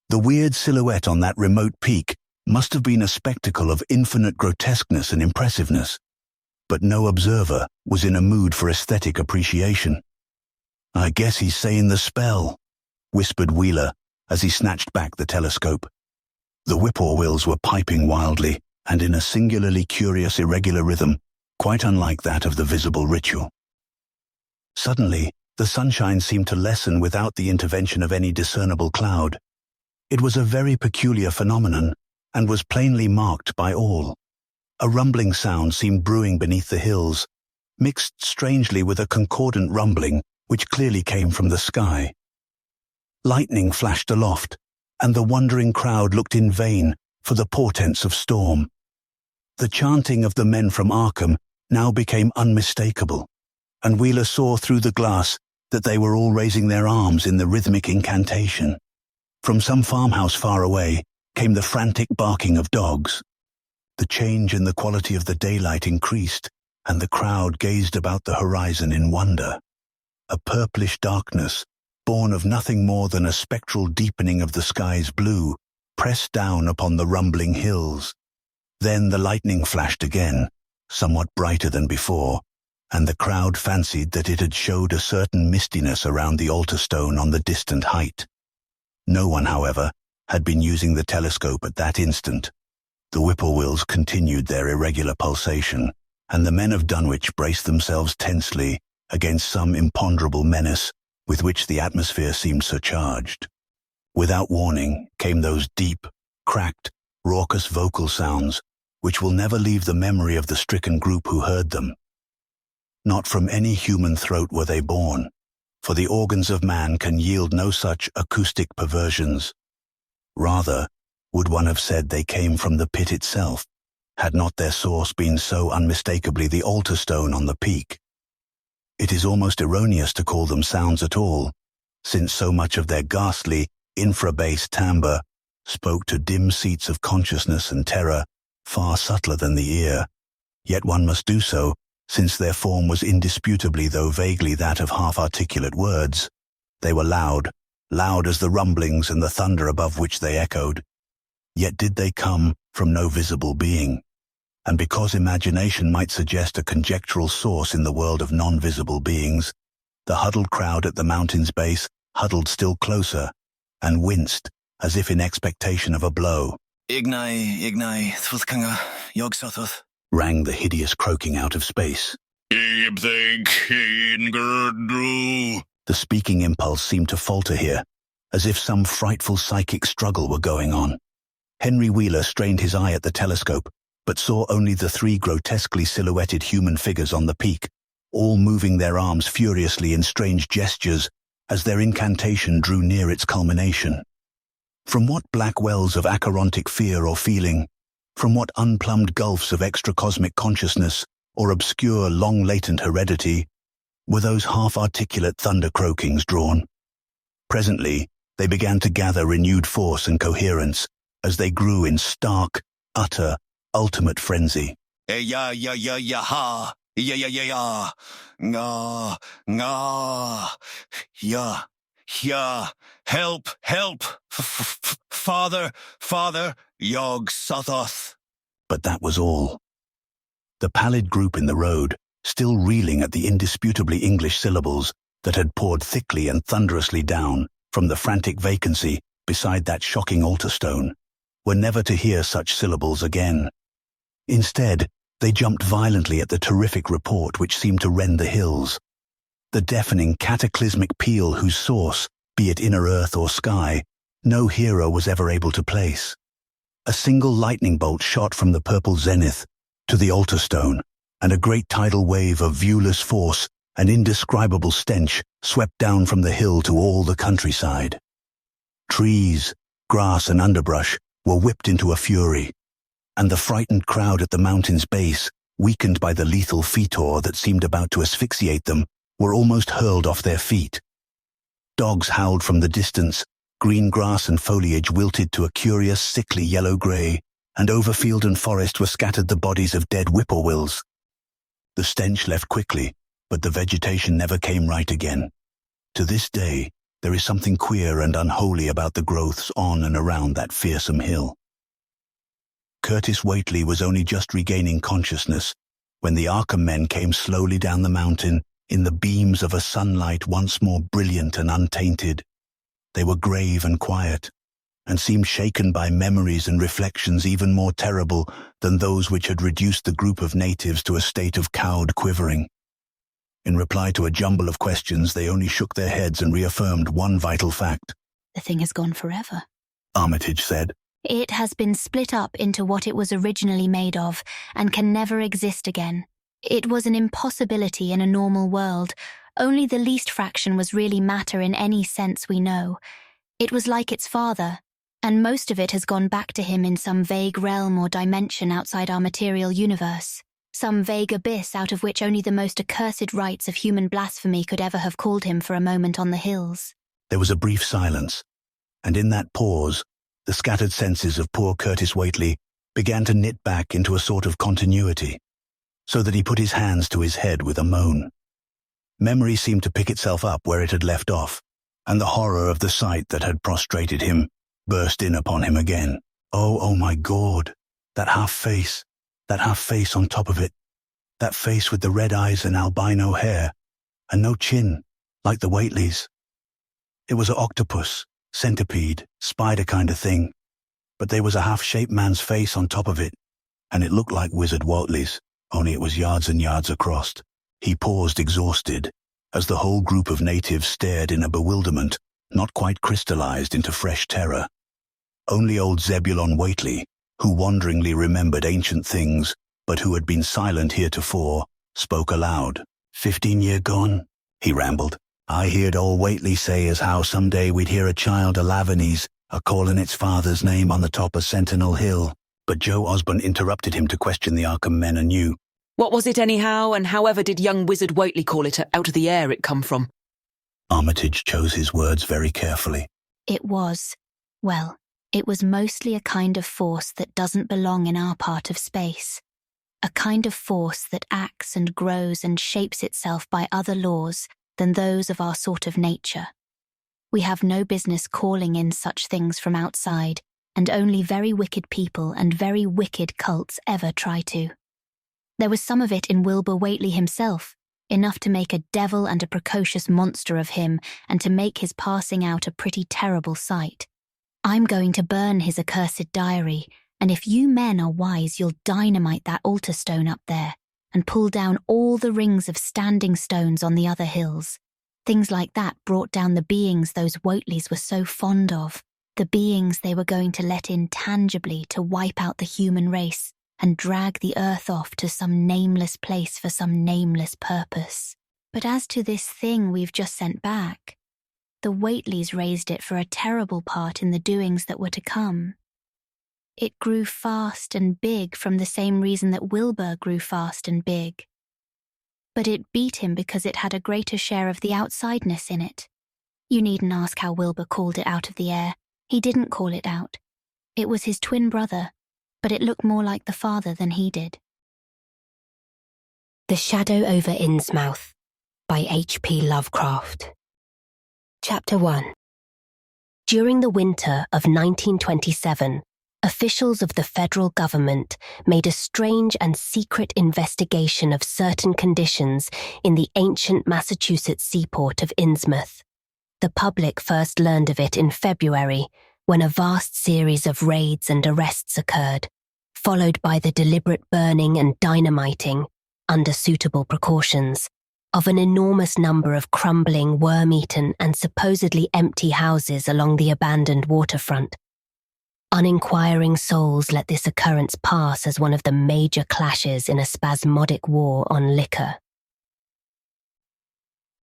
The weird silhouette on that remote peak must have been a spectacle of infinite grotesqueness and impressiveness, but no observer was in a mood for aesthetic appreciation. "I guess he's saying the spell," whispered Wheeler as he snatched back the telescope. The whippoorwills were piping wildly and in a singularly curious irregular rhythm, quite unlike that of the visible ritual. Suddenly, the sunshine seemed to lessen without the intervention of any discernible cloud. It was a very peculiar phenomenon, and was plainly marked by all. A rumbling sound seemed brewing beneath the hills, mixed strangely with a concordant rumbling which clearly came from the sky. Lightning flashed aloft, and the wondering crowd looked in vain for the portents of storm. The chanting of the men from Arkham now became unmistakable, and Wheeler saw through the glass that they were all raising their arms in the rhythmic incantation. From some farmhouse far away came the frantic barking of dogs. The change in the quality of the daylight increased, and the crowd gazed about the horizon in wonder. A purplish darkness, born of nothing more than a spectral deepening of the sky's blue, pressed down upon the rumbling hills. Then the lightning flashed again, somewhat brighter than before, and the crowd fancied that it had showed a certain mistiness around the altar stone on the distant height. No one, however, had been using the telescope at that instant. The whippoorwills continued their irregular pulsation, and the men of Dunwich braced themselves tensely against some imponderable menace with which the atmosphere seemed surcharged. Without warning came those deep, cracked, raucous vocal sounds which will never leave the memory of the stricken group who heard them. Not from any human throat were they born, for the organs of man can yield no such acoustic perversions. Rather, would one have said they came from the pit itself, had not their source been so unmistakably the altar stone on the peak. It is almost erroneous to call them sounds at all, since so much of their ghastly, infra-bass timbre spoke to dim seats of consciousness and terror far subtler than the ear. Yet one must do so, since their form was indisputably though vaguely that of half-articulate words. They were loud, loud as the rumblings and the thunder above which they echoed. Yet did they come from no visible being, and because imagination might suggest a conjectural source in the world of non-visible beings, the huddled crowd at the mountain's base huddled still closer, and winced as if in expectation of a blow. Ignai, Thwthkanga, Yogsothoth, rang the hideous croaking out of space. The speaking impulse seemed to falter here, as if some frightful psychic struggle were going on. Henry Wheeler strained his eye at the telescope, but saw only the 3 grotesquely silhouetted human figures on the peak, all moving their arms furiously in strange gestures as their incantation drew near its culmination. From what black wells of acherontic fear or feeling, from what unplumbed gulfs of extracosmic consciousness or obscure long-latent heredity, were those half-articulate thunder croakings drawn? Presently, they began to gather renewed force and coherence as they grew in stark, utter, ultimate frenzy. Ya, ha, ya, nga, ya, help, father, Yogsothoth. But that was all. The pallid group in the road, still reeling at the indisputably English syllables that had poured thickly and thunderously down from the frantic vacancy beside that shocking altar stone, were never to hear such syllables again. Instead, they jumped violently at the terrific report which seemed to rend the hills. The deafening cataclysmic peal whose source, be it inner earth or sky, no hero was ever able to place. A single lightning bolt shot from the purple zenith to the altar stone, and a great tidal wave of viewless force and indescribable stench swept down from the hill to all the countryside. Trees, grass and underbrush were whipped into a fury, and the frightened crowd at the mountain's base, weakened by the lethal fetor that seemed about to asphyxiate them, were almost hurled off their feet. Dogs howled from the distance, green grass and foliage wilted to a curious sickly yellow-grey, and over field and forest were scattered the bodies of dead whippoorwills. The stench left quickly, but the vegetation never came right again. To this day, there is something queer and unholy about the growths on and around that fearsome hill. Curtis Whately was only just regaining consciousness when the Arkham men came slowly down the mountain in the beams of a sunlight once more brilliant and untainted. They were grave and quiet, and seemed shaken by memories and reflections even more terrible than those which had reduced the group of natives to a state of cowed quivering. In reply to a jumble of questions, they only shook their heads and reaffirmed one vital fact. The thing has gone forever, Armitage said. It has been split up into what it was originally made of, and can never exist again. It was an impossibility in a normal world. Only the least fraction was really matter in any sense we know. It was like its father, and most of it has gone back to him in some vague realm or dimension outside our material universe. Some vague abyss out of which only the most accursed rites of human blasphemy could ever have called him for a moment on the hills. There was a brief silence, and in that pause, the scattered senses of poor Curtis Whately began to knit back into a sort of continuity, so that he put his hands to his head with a moan. Memory seemed to pick itself up where it had left off, and the horror of the sight that had prostrated him burst in upon him again. Oh my God, that half-face on top of it, that face with the red eyes and albino hair, and no chin, like the Whateleys. It was an octopus, centipede, spider kind of thing, but there was a half-shaped man's face on top of it, and it looked like Wizard Whately's, only it was yards and yards across. He paused exhausted, as the whole group of natives stared in a bewilderment not quite crystallized into fresh terror. Only old Zebulon Whately, who wanderingly remembered ancient things, but who had been silent heretofore, spoke aloud. 15 year gone, he rambled. I heard old Whately say as how someday we'd hear a child of Lavinies a-calling its father's name on the top of Sentinel Hill. But Joe Osborne interrupted him to question the Arkham men anew. What was it anyhow, and however did young Wizard Whately call it out of the air it come from? Armitage chose his words very carefully. It was mostly a kind of force that doesn't belong in our part of space. A kind of force that acts and grows and shapes itself by other laws than those of our sort of nature. We have no business calling in such things from outside, and only very wicked people and very wicked cults ever try to. There was some of it in Wilbur Whately himself, enough to make a devil and a precocious monster of him and to make his passing out a pretty terrible sight. I'm going to burn his accursed diary, and if you men are wise, you'll dynamite that altar stone up there and pull down all the rings of standing stones on the other hills. Things like that brought down the beings those Whateleys were so fond of, the beings they were going to let in tangibly to wipe out the human race and drag the earth off to some nameless place for some nameless purpose. But as to this thing we've just sent back, the Whateleys raised it for a terrible part in the doings that were to come. It grew fast and big from the same reason that Wilbur grew fast and big. But it beat him because it had a greater share of the outsideness in it. You needn't ask how Wilbur called it out of the air. He didn't call it out. It was his twin brother, but it looked more like the father than he did. The Shadow over Innsmouth by H.P. Lovecraft. Chapter 1. During the winter of 1927, officials of the federal government made a strange and secret investigation of certain conditions in the ancient Massachusetts seaport of Innsmouth. The public first learned of it in February, when a vast series of raids and arrests occurred, followed by the deliberate burning and dynamiting, under suitable precautions, of an enormous number of crumbling, worm-eaten and supposedly empty houses along the abandoned waterfront. Uninquiring souls let this occurrence pass as one of the major clashes in a spasmodic war on liquor.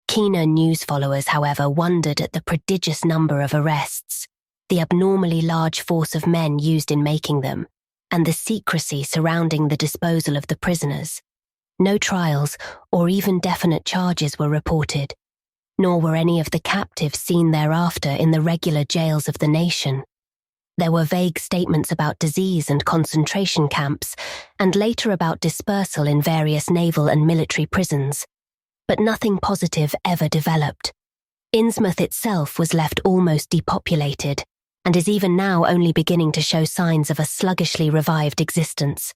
Keener news followers, however, wondered at the prodigious number of arrests, the abnormally large force of men used in making them, and the secrecy surrounding the disposal of the prisoners. No trials or even definite charges were reported, nor were any of the captives seen thereafter in the regular jails of the nation. There were vague statements about disease and concentration camps, and later about dispersal in various naval and military prisons. But nothing positive ever developed. Innsmouth itself was left almost depopulated, and is even now only beginning to show signs of a sluggishly revived existence.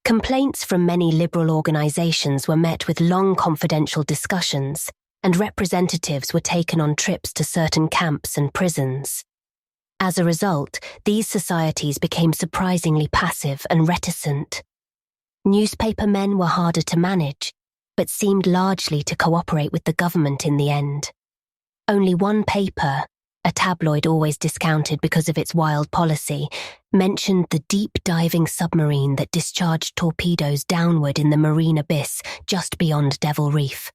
Complaints from many liberal organizations were met with long confidential discussions, and representatives were taken on trips to certain camps and prisons. As a result, these societies became surprisingly passive and reticent. Newspaper men were harder to manage, but seemed largely to cooperate with the government in the end. Only one paper, a tabloid always discounted because of its wild policy, mentioned the deep-diving submarine that discharged torpedoes downward in the marine abyss just beyond Devil Reef.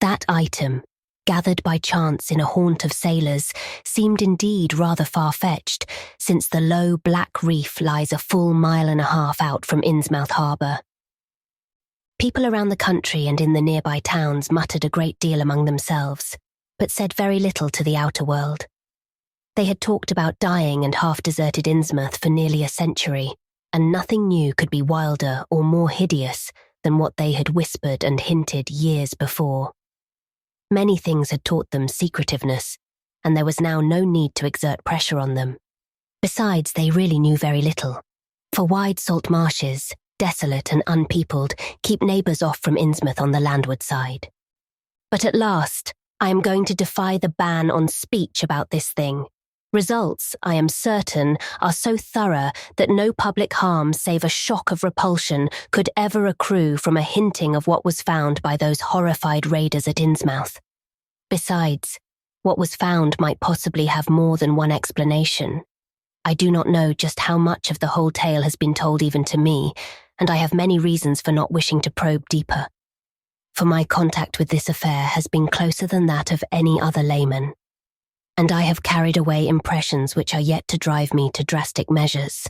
That item, gathered by chance in a haunt of sailors, seemed indeed rather far-fetched, since the low black reef lies a full mile-and-a-half out from Innsmouth harbour. People around the country and in the nearby towns muttered a great deal among themselves, but said very little to the outer world. They had talked about dying and half-deserted Innsmouth for nearly a century, and nothing new could be wilder or more hideous than what they had whispered and hinted years before. Many things had taught them secretiveness, and there was now no need to exert pressure on them. Besides, they really knew very little, for wide salt marshes, desolate and unpeopled, keep neighbours off from Innsmouth on the landward side. But at last, I am going to defy the ban on speech about this thing. Results, I am certain, are so thorough that no public harm save a shock of repulsion could ever accrue from a hinting of what was found by those horrified raiders at Innsmouth. Besides, what was found might possibly have more than one explanation. I do not know just how much of the whole tale has been told even to me, and I have many reasons for not wishing to probe deeper. For my contact with this affair has been closer than that of any other layman, and I have carried away impressions which are yet to drive me to drastic measures.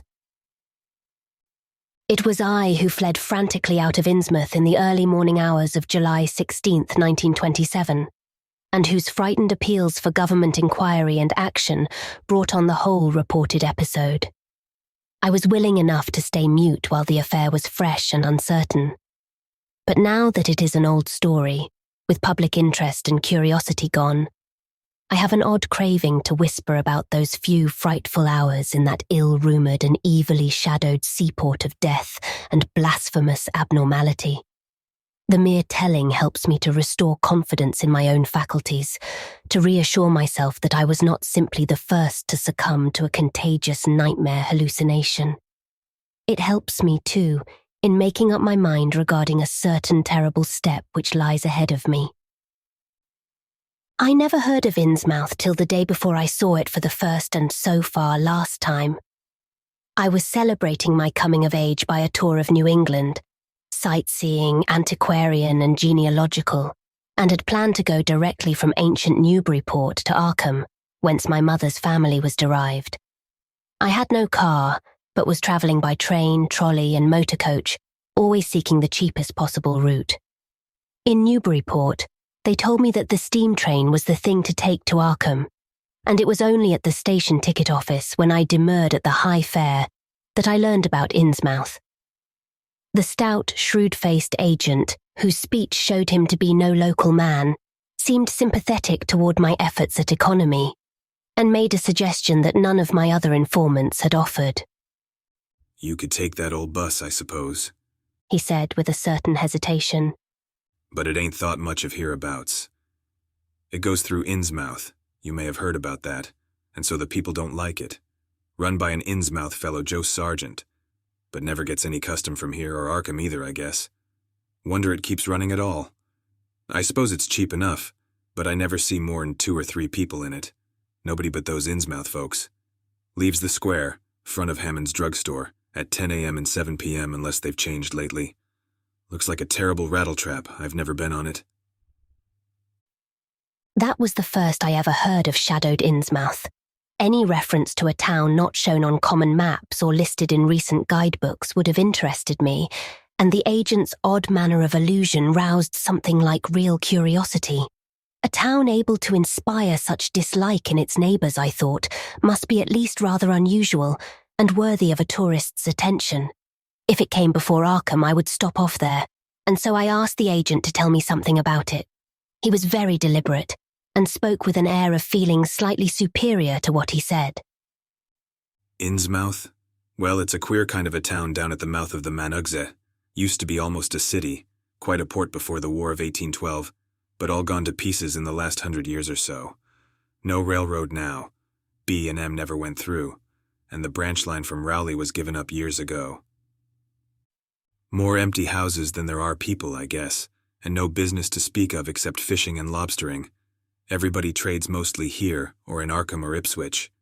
It was I who fled frantically out of Innsmouth in the early morning hours of July 16th, 1927, and whose frightened appeals for government inquiry and action brought on the whole reported episode. I was willing enough to stay mute while the affair was fresh and uncertain. But now that it is an old story, with public interest and curiosity gone, I have an odd craving to whisper about those few frightful hours in that ill-rumoured and evilly shadowed seaport of death and blasphemous abnormality. The mere telling helps me to restore confidence in my own faculties, to reassure myself that I was not simply the first to succumb to a contagious nightmare hallucination. It helps me, too, in making up my mind regarding a certain terrible step which lies ahead of me. I never heard of Innsmouth till the day before I saw it for the first and so far last time. I was celebrating my coming of age by a tour of New England, sightseeing, antiquarian and genealogical, and had planned to go directly from ancient Newburyport to Arkham, whence my mother's family was derived. I had no car, but was travelling by train, trolley and motor coach, always seeking the cheapest possible route. In Newburyport, they told me that the steam train was the thing to take to Arkham, and it was only at the station ticket office when I demurred at the high fare that I learned about Innsmouth. The stout, shrewd-faced agent, whose speech showed him to be no local man, seemed sympathetic toward my efforts at economy, and made a suggestion that none of my other informants had offered. "You could take that old bus, I suppose," he said with a certain hesitation. "But it ain't thought much of hereabouts. It goes through Innsmouth, you may have heard about that, and so the people don't like it. Run by an Innsmouth fellow, Joe Sargent, but never gets any custom from here or Arkham either, I guess. Wonder it keeps running at all. I suppose it's cheap enough, but I never see more'n 2 or 3 people in it. Nobody but those Innsmouth folks. Leaves the square, front of Hammond's drugstore, at 10 a.m. and 7 p.m. unless they've changed lately. Looks like a terrible rattletrap. I've never been on it." That was the first I ever heard of shadowed Innsmouth. Any reference to a town not shown on common maps or listed in recent guidebooks would have interested me, and the agent's odd manner of allusion roused something like real curiosity. A town able to inspire such dislike in its neighbours, I thought, must be at least rather unusual and worthy of a tourist's attention. If it came before Arkham, I would stop off there, and so I asked the agent to tell me something about it. He was very deliberate, and spoke with an air of feeling slightly superior to what he said. "Innsmouth? Well, it's a queer kind of a town down at the mouth of the Manugze. Used to be almost a city, quite a port before the War of 1812, but all gone to pieces in the last 100 years or so. No railroad now. B&M never went through, and the branch line from Rowley was given up years ago. More empty houses than there are people, I guess, and no business to speak of except fishing and lobstering. Everybody trades mostly here, or in Arkham or Ipswich.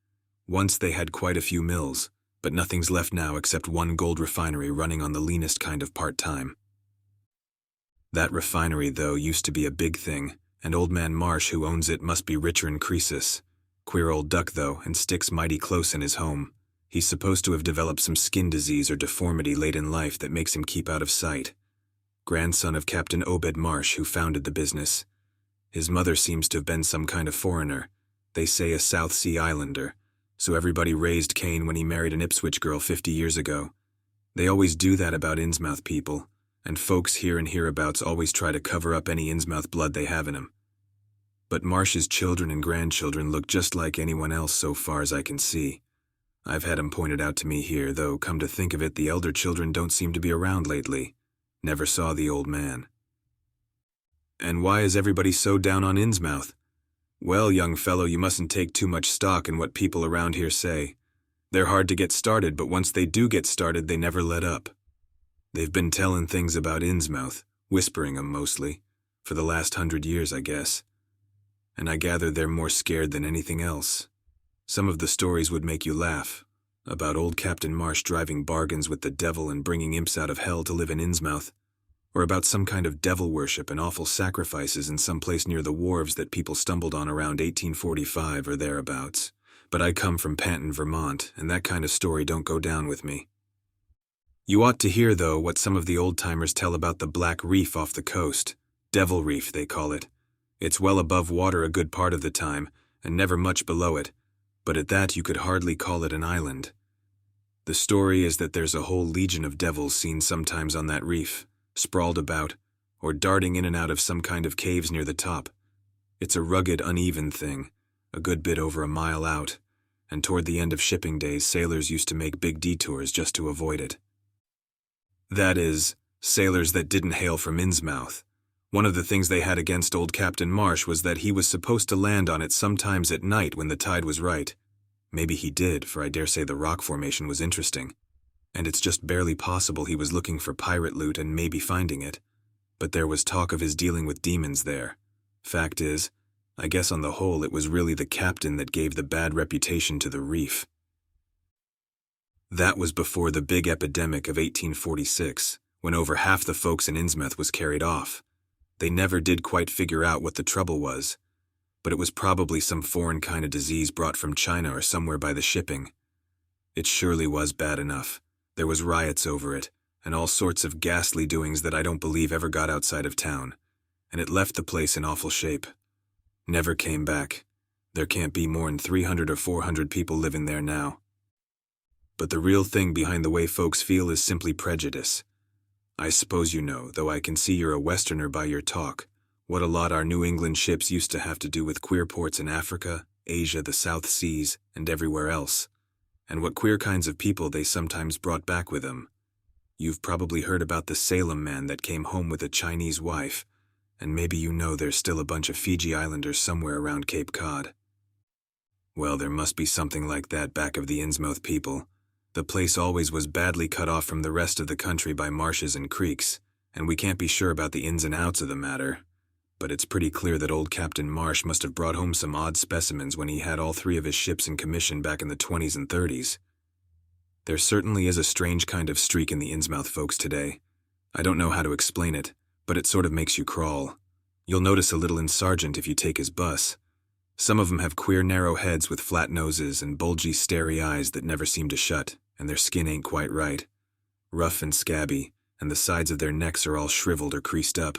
Once they had quite a few mills, but nothing's left now except one gold refinery running on the leanest kind of part-time. That refinery, though, used to be a big thing, and Old Man Marsh, who owns it, must be richer'n Croesus. Queer old duck, though, and sticks mighty close in his home. He's supposed to have developed some skin disease or deformity late in life that makes him keep out of sight. Grandson of Captain Obed Marsh, who founded the business. His mother seems to have been some kind of foreigner, they say a South Sea Islander, so everybody raised Cain when he married an Ipswich girl 50 years ago. They always do that about Innsmouth people, and folks here and hereabouts always try to cover up any Innsmouth blood they have in them. But Marsh's children and grandchildren look just like anyone else so far as I can see. I've had 'em pointed out to me here, though come to think of it, the elder children don't seem to be around lately. Never saw the old man. "And why is everybody so down on Innsmouth?" "Well, young fellow, you mustn't take too much stock in what people around here say. They're hard to get started, but once they do get started, they never let up. They've been telling things about Innsmouth, whispering 'em mostly, for the last 100 years, I guess. And I gather they're more scared than anything else. Some of the stories would make you laugh, about old Captain Marsh driving bargains with the devil and bringing imps out of hell to live in Innsmouth, or about some kind of devil worship and awful sacrifices in some place near the wharves that people stumbled on around 1845 or thereabouts. But I come from Panton, Vermont, and that kind of story don't go down with me. You ought to hear, though, what some of the old-timers tell about the Black Reef off the coast. Devil Reef, they call it. It's well above water a good part of the time, and never much below it, but at that you could hardly call it an island. The story is that there's a whole legion of devils seen sometimes on that reef, sprawled about, or darting in and out of some kind of caves near the top. It's a rugged, uneven thing, a good bit over a mile out, and toward the end of shipping days, sailors used to make big detours just to avoid it. That is, Sailors that didn't hail from Innsmouth. One of the things they had against old Captain Marsh was that he was supposed to land on it sometimes at night when the tide was right. Maybe he did, for I dare say the rock formation was interesting. And it's just barely possible he was looking for pirate loot and maybe finding it. But there was talk of his dealing with demons there. Fact is, I guess on the whole it was really the captain that gave the bad reputation to the reef. That was before the big epidemic of 1846, when over half the folks in Innsmouth was carried off. They never did quite figure out what the trouble was, but it was probably some foreign kind of disease brought from China or somewhere by the shipping. It surely was bad enough. There was riots over it, and all sorts of ghastly doings that I don't believe ever got outside of town, and it left the place in awful shape. Never came back. There can't be more than 300 or 400 people living there now. But the real thing behind the way folks feel is simply prejudice. I suppose you know, though I can see you're a Westerner by your talk, what a lot our New England ships used to have to do with queer ports in Africa, Asia, the South Seas, and everywhere else, and what queer kinds of people they sometimes brought back with them. You've probably heard about the Salem man that came home with a Chinese wife, and maybe you know there's still a bunch of Fiji Islanders somewhere around Cape Cod. Well, there must be something like that back of the Innsmouth people. The place always was badly cut off from the rest of the country by marshes and creeks, and we can't be sure about the ins and outs of the matter. But it's pretty clear that old Captain Marsh must have brought home some odd specimens when he had all 3 of his ships in commission back in the 20s and 30s. There certainly is a strange kind of streak in the Innsmouth folks today. I don't know how to explain it, but it sort of makes you crawl. You'll notice a little in Sargent if you take his bus. Some of them have queer narrow heads with flat noses and bulgy starey eyes that never seem to shut, and their skin ain't quite right. Rough and scabby, and the sides of their necks are all shriveled or creased up.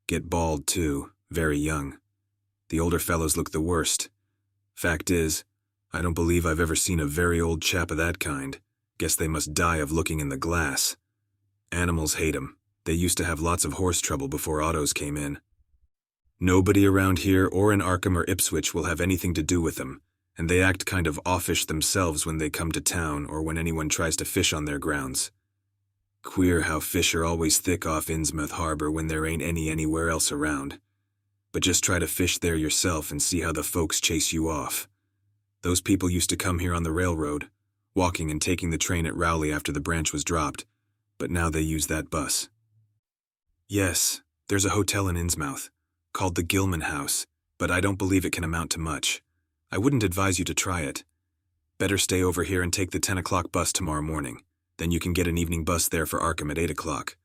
Get bald, too, very young. The older fellows look the worst. Fact is, I don't believe I've ever seen a very old chap of that kind. Guess they must die of looking in the glass. Animals hate 'em. They used to have lots of horse trouble before autos came in. Nobody around here or in Arkham or Ipswich will have anything to do with them, and they act kind of offish themselves when they come to town or when anyone tries to fish on their grounds. Queer how fish are always thick off Innsmouth Harbor when there ain't any anywhere else around. But just try to fish there yourself and see how the folks chase you off. Those people used to come here on the railroad, walking and taking the train at Rowley after the branch was dropped, but now they use that bus. Yes, there's a hotel in Innsmouth, called the Gilman House, but I don't believe it can amount to much. I wouldn't advise you to try it. Better stay over here and take the 10 o'clock bus tomorrow morning. Then you can get an evening bus there for Arkham at 8 o'clock.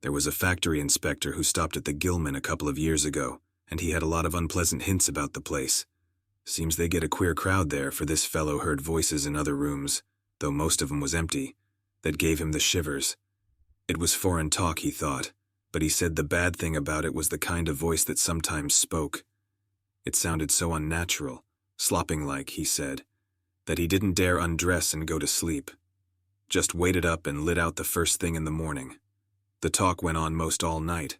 There was a factory inspector who stopped at the Gilman a couple of years ago, and he had a lot of unpleasant hints about the place. Seems they get a queer crowd there, for this fellow heard voices in other rooms, though most of them was empty, that gave him the shivers. It was foreign talk, he thought, but he said the bad thing about it was the kind of voice that sometimes spoke. It sounded so unnatural, slopping-like, he said, that he didn't dare undress and go to sleep. Just waited up and lit out the first thing in the morning. The talk went on most all night.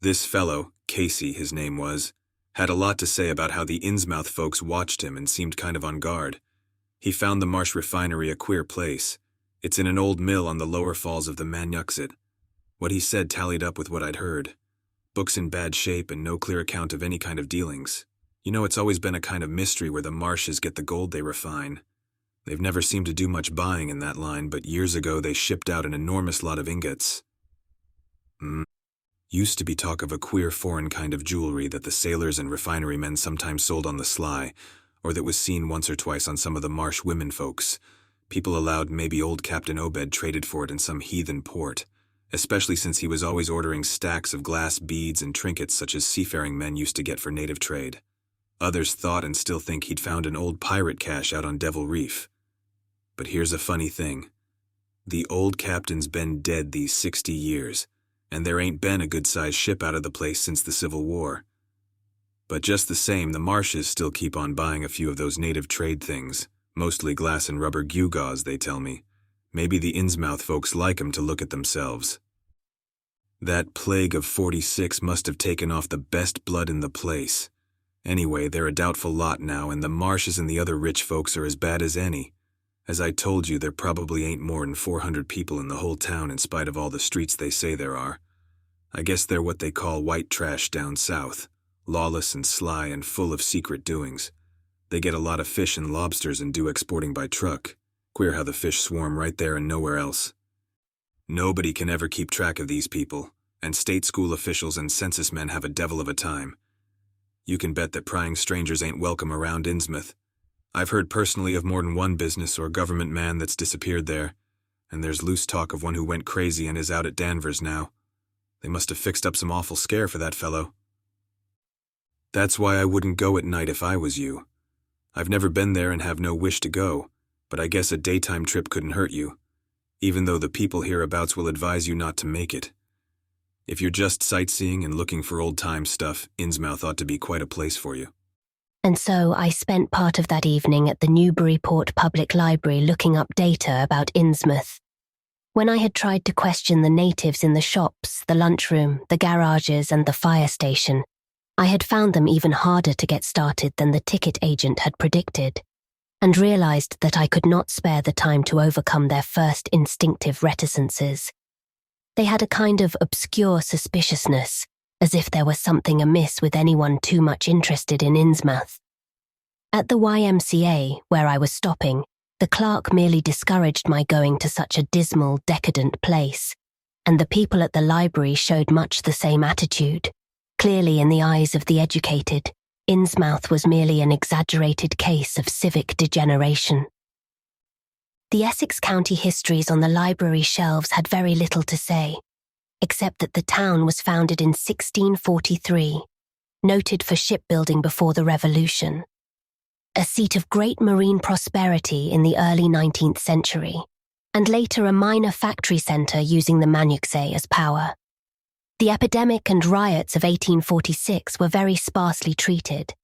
This fellow, Casey his name was, had a lot to say about how the Innsmouth folks watched him and seemed kind of on guard. He found the Marsh refinery a queer place. It's in an old mill on the lower falls of the Manuxet. What he said tallied up with what I'd heard. Books in bad shape and no clear account of any kind of dealings. You know, it's always been a kind of mystery where the Marshes get the gold they refine. They've never seemed to do much buying in that line, but years ago they shipped out an enormous lot of ingots. Used to be talk of a queer foreign kind of jewelry that the sailors and refinery men sometimes sold on the sly, or that was seen once or twice on some of the Marsh women folks. People allowed maybe old Captain Obed traded for it in some heathen port, especially since he was always ordering stacks of glass beads and trinkets such as seafaring men used to get for native trade. Others thought and still think he'd found an old pirate cache out on Devil Reef. But here's a funny thing. The old captain's been dead these 60 years, and there ain't been a good-sized ship out of the place since the Civil War. But just the same, the Marshes still keep on buying a few of those native trade things, mostly glass and rubber gewgaws, they tell me. Maybe the Innsmouth folks like 'em to look at themselves. That plague of 46 must have taken off the best blood in the place. Anyway, they're a doubtful lot now, and the Marshes and the other rich folks are as bad as any. As I told you, there probably ain't more than 400 people in the whole town in spite of all the streets they say there are. I guess they're what they call white trash down south, lawless and sly and full of secret doings. They get a lot of fish and lobsters and do exporting by truck. Queer how the fish swarm right there and nowhere else. Nobody can ever keep track of these people, and state school officials and census men have a devil of a time. You can bet that prying strangers ain't welcome around Innsmouth. I've heard personally of more than one business or government man that's disappeared there, and there's loose talk of one who went crazy and is out at Danvers now. They must have fixed up some awful scare for that fellow. That's why I wouldn't go at night if I was you. I've never been there and have no wish to go, but I guess a daytime trip couldn't hurt you, even though the people hereabouts will advise you not to make it. If you're just sightseeing and looking for old-time stuff, Innsmouth ought to be quite a place for you. And so I spent part of that evening at the Newburyport Public Library looking up data about Innsmouth. When I had tried to question the natives in the shops, the lunchroom, the garages, and the fire station, I had found them even harder to get started than the ticket agent had predicted, and realized that I could not spare the time to overcome their first instinctive reticences. They had a kind of obscure suspiciousness, as if there was something amiss with anyone too much interested in Innsmouth. At the YMCA, where I was stopping, the clerk merely discouraged my going to such a dismal, decadent place, and the people at the library showed much the same attitude. Clearly, in the eyes of the educated, Innsmouth was merely an exaggerated case of civic degeneration. The Essex County histories on the library shelves had very little to say, except that the town was founded in 1643, noted for shipbuilding before the Revolution, a seat of great marine prosperity in the early 19th century, and later a minor factory centre using the Manuxay as power. The epidemic and riots of 1846 were very sparsely treated,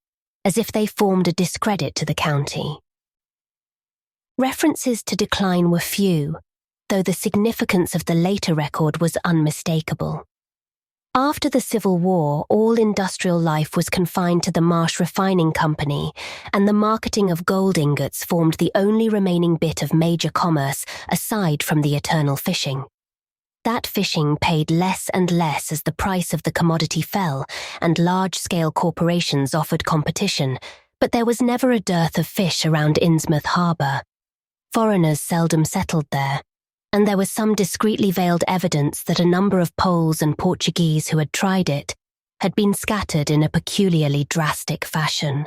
as if they formed a discredit to the county. References to decline were few, though the significance of the later record was unmistakable. After the Civil War, all industrial life was confined to the Marsh Refining Company, and the marketing of gold ingots formed the only remaining bit of major commerce aside from the eternal fishing. That fishing paid less and less as the price of the commodity fell and large-scale corporations offered competition, but there was never a dearth of fish around Innsmouth harbour. Foreigners seldom settled there, and there was some discreetly veiled evidence that a number of Poles and Portuguese who had tried it had been scattered in a peculiarly drastic fashion.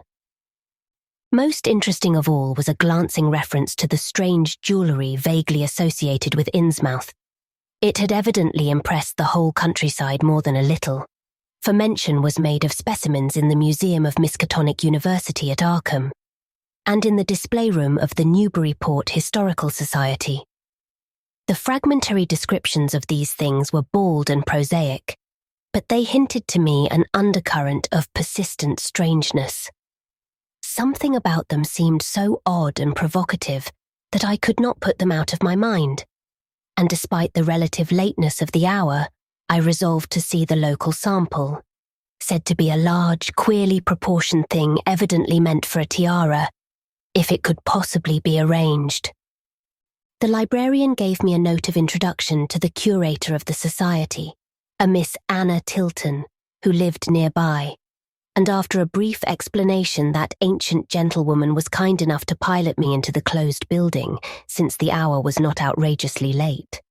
Most interesting of all was a glancing reference to the strange jewellery vaguely associated with Innsmouth. It had evidently impressed the whole countryside more than a little, for mention was made of specimens in the Museum of Miskatonic University at Arkham, and in the display room of the Newburyport Historical Society. The fragmentary descriptions of these things were bald and prosaic, but they hinted to me an undercurrent of persistent strangeness. Something about them seemed so odd and provocative that I could not put them out of my mind, and despite the relative lateness of the hour, I resolved to see the local sample, said to be a large, queerly proportioned thing evidently meant for a tiara, if it could possibly be arranged. The librarian gave me a note of introduction to the curator of the society, a Miss Anna Tilton, who lived nearby, and after a brief explanation that ancient gentlewoman was kind enough to pilot me into the closed building, since the hour was not outrageously late.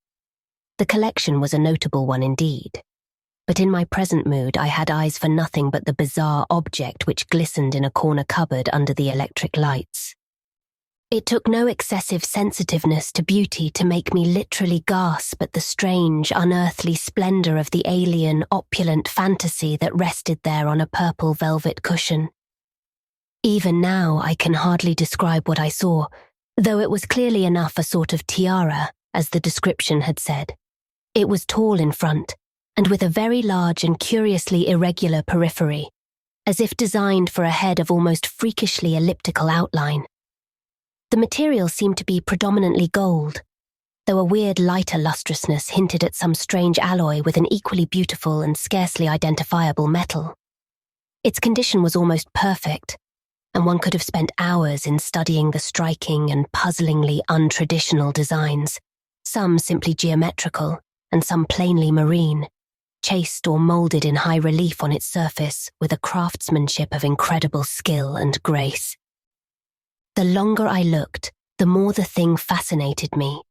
The collection was a notable one indeed, but in my present mood I had eyes for nothing but the bizarre object which glistened in a corner cupboard under the electric lights. It took no excessive sensitiveness to beauty to make me literally gasp at the strange, unearthly splendour of the alien, opulent fantasy that rested there on a purple velvet cushion. Even now I can hardly describe what I saw, though it was clearly enough a sort of tiara, as the description had said. It was tall in front, and with a very large and curiously irregular periphery, as if designed for a head of almost freakishly elliptical outline. The material seemed to be predominantly gold, though a weird lighter lustrousness hinted at some strange alloy with an equally beautiful and scarcely identifiable metal. Its condition was almost perfect, and one could have spent hours in studying the striking and puzzlingly untraditional designs, some simply geometrical and some plainly marine, chased or moulded in high relief on its surface with a craftsmanship of incredible skill and grace. The longer I looked, the more the thing fascinated me,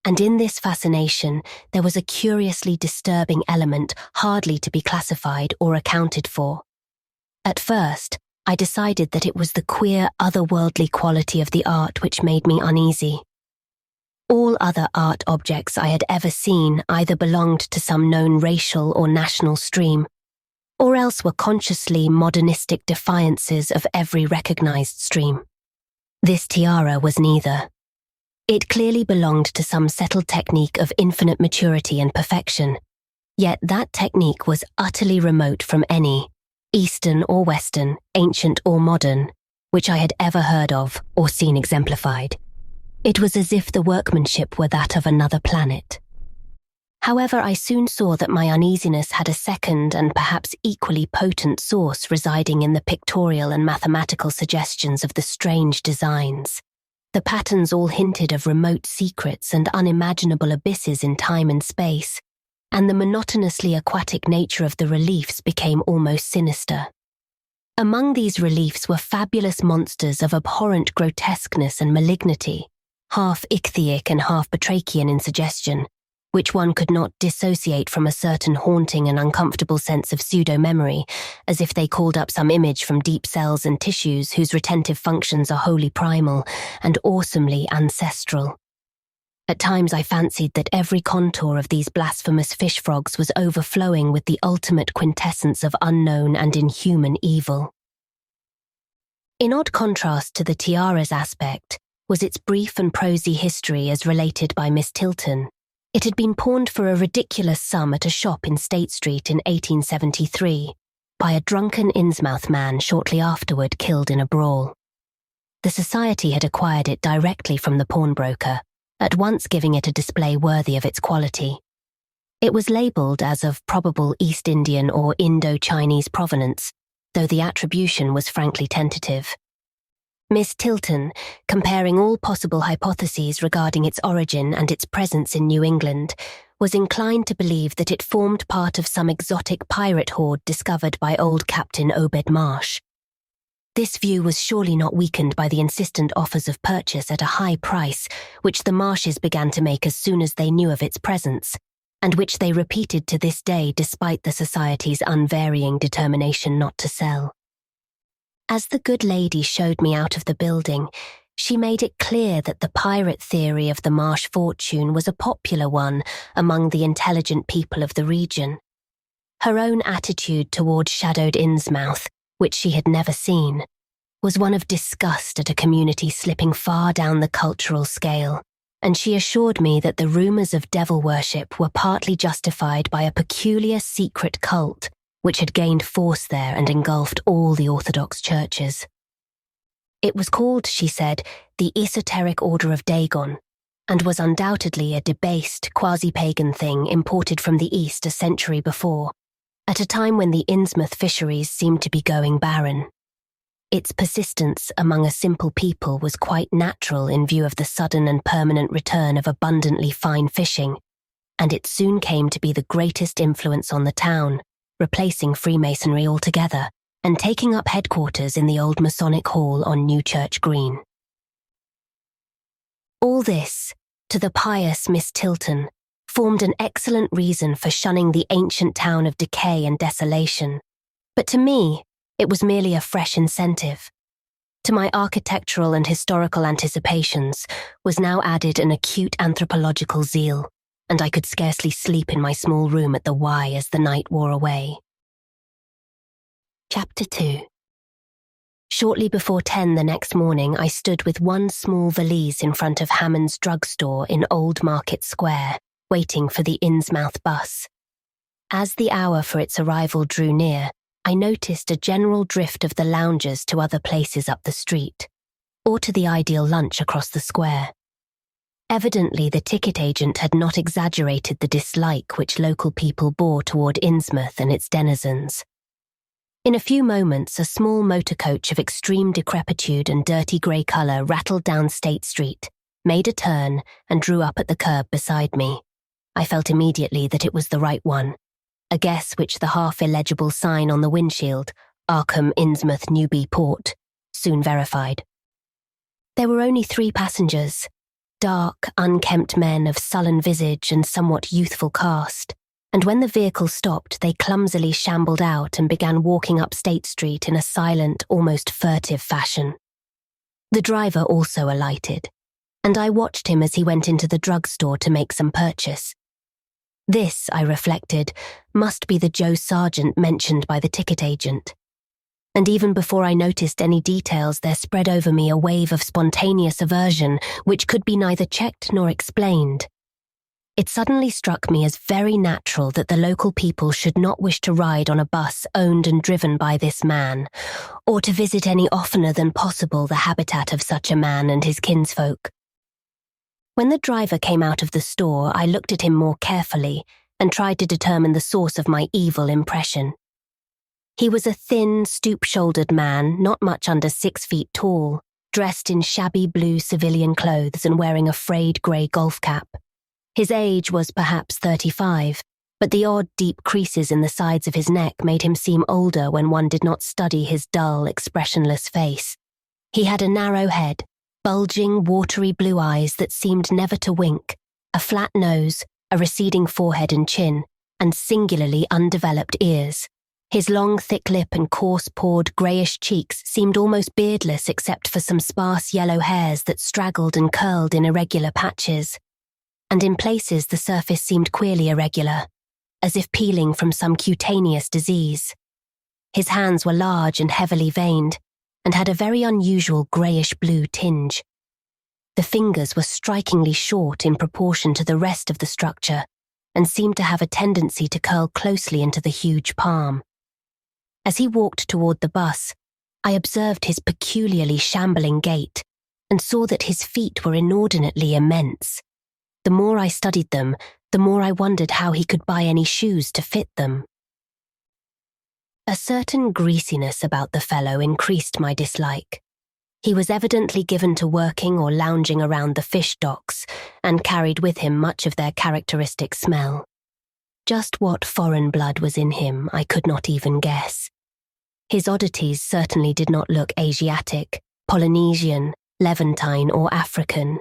and in this fascination there was a curiously disturbing element hardly to be classified or accounted for. At first, I decided that it was the queer, otherworldly quality of the art which made me uneasy. All other art objects I had ever seen either belonged to some known racial or national stream, or else were consciously modernistic defiances of every recognized stream. This tiara was neither. It clearly belonged to some settled technique of infinite maturity and perfection, yet that technique was utterly remote from any, Eastern or Western, ancient or modern, which I had ever heard of or seen exemplified. It was as if the workmanship were that of another planet. However, I soon saw that my uneasiness had a second and perhaps equally potent source residing in the pictorial and mathematical suggestions of the strange designs. The patterns all hinted of remote secrets and unimaginable abysses in time and space, and the monotonously aquatic nature of the reliefs became almost sinister. Among these reliefs were fabulous monsters of abhorrent grotesqueness and malignity, half ichthyic and half batrachian in suggestion, which one could not dissociate from a certain haunting and uncomfortable sense of pseudo-memory, as if they called up some image from deep cells and tissues whose retentive functions are wholly primal and awesomely ancestral. At times I fancied that every contour of these blasphemous fish frogs was overflowing with the ultimate quintessence of unknown and inhuman evil. In odd contrast to the tiara's aspect was its brief and prosy history as related by Miss Tilton. It had been pawned for a ridiculous sum at a shop in State Street in 1873 by a drunken Innsmouth man shortly afterward killed in a brawl. The society had acquired it directly from the pawnbroker, at once giving it a display worthy of its quality. It was labelled as of probable East Indian or Indo-Chinese provenance, though the attribution was frankly tentative. Miss Tilton, comparing all possible hypotheses regarding its origin and its presence in New England, was inclined to believe that it formed part of some exotic pirate horde discovered by old Captain Obed Marsh. This view was surely not weakened by the insistent offers of purchase at a high price, which the Marshes began to make as soon as they knew of its presence, and which they repeated to this day despite the Society's unvarying determination not to sell. As the good lady showed me out of the building, she made it clear that the pirate theory of the Marsh fortune was a popular one among the intelligent people of the region. Her own attitude toward shadowed Innsmouth, which she had never seen, was one of disgust at a community slipping far down the cultural scale, and she assured me that the rumours of devil worship were partly justified by a peculiar secret cult which had gained force there and engulfed all the Orthodox churches. It was called, she said, the Esoteric Order of Dagon, and was undoubtedly a debased, quasi-pagan thing imported from the East a century before, at a time when the Innsmouth fisheries seemed to be going barren. Its persistence among a simple people was quite natural in view of the sudden and permanent return of abundantly fine fishing, and it soon came to be the greatest influence on the town, replacing Freemasonry altogether and taking up headquarters in the old Masonic Hall on New Church Green. All this, to the pious Miss Tilton, formed an excellent reason for shunning the ancient town of decay and desolation, but to me, it was merely a fresh incentive. To my architectural and historical anticipations was now added an acute anthropological zeal, and I could scarcely sleep in my small room at the Y as the night wore away. Chapter 2. Shortly before 10 the next morning, I stood with one small valise in front of Hammond's drugstore in Old Market Square, waiting for the Innsmouth bus. As the hour for its arrival drew near, I noticed a general drift of the loungers to other places up the street, or to the ideal lunch across the square. Evidently, the ticket agent had not exaggerated the dislike which local people bore toward Innsmouth and its denizens. In a few moments, a small motor coach of extreme decrepitude and dirty grey colour rattled down State Street, made a turn, and drew up at the curb beside me. I felt immediately that it was the right one, a guess which the half-illegible sign on the windshield, Arkham Innsmouth Newby Port, soon verified. There were only 3 passengers, dark, unkempt men of sullen visage and somewhat youthful cast, and when the vehicle stopped, they clumsily shambled out and began walking up State Street in a silent, almost furtive fashion. The driver also alighted, and I watched him as he went into the drugstore to make some purchase. This, I reflected, must be the Joe Sargent mentioned by the ticket agent. And even before I noticed any details, there spread over me a wave of spontaneous aversion which could be neither checked nor explained. It suddenly struck me as very natural that the local people should not wish to ride on a bus owned and driven by this man, or to visit any oftener than possible the habitat of such a man and his kinsfolk. When the driver came out of the store, I looked at him more carefully and tried to determine the source of my evil impression. He was a thin, stoop-shouldered man, not much under 6 feet tall, dressed in shabby blue civilian clothes and wearing a frayed grey golf cap. His age was perhaps 35, but the odd deep creases in the sides of his neck made him seem older when one did not study his dull, expressionless face. He had a narrow head, bulging, watery blue eyes that seemed never to wink, a flat nose, a receding forehead and chin, and singularly undeveloped ears. His long, thick lip and coarse-pored, greyish cheeks seemed almost beardless except for some sparse yellow hairs that straggled and curled in irregular patches. And in places the surface seemed queerly irregular, as if peeling from some cutaneous disease. His hands were large and heavily veined, and had a very unusual greyish-blue tinge. The fingers were strikingly short in proportion to the rest of the structure, and seemed to have a tendency to curl closely into the huge palm. As he walked toward the bus, I observed his peculiarly shambling gait, and saw that his feet were inordinately immense. The more I studied them, the more I wondered how he could buy any shoes to fit them. A certain greasiness about the fellow increased my dislike. He was evidently given to working or lounging around the fish docks, and carried with him much of their characteristic smell. Just what foreign blood was in him, I could not even guess. His oddities certainly did not look Asiatic, Polynesian, Levantine, or African.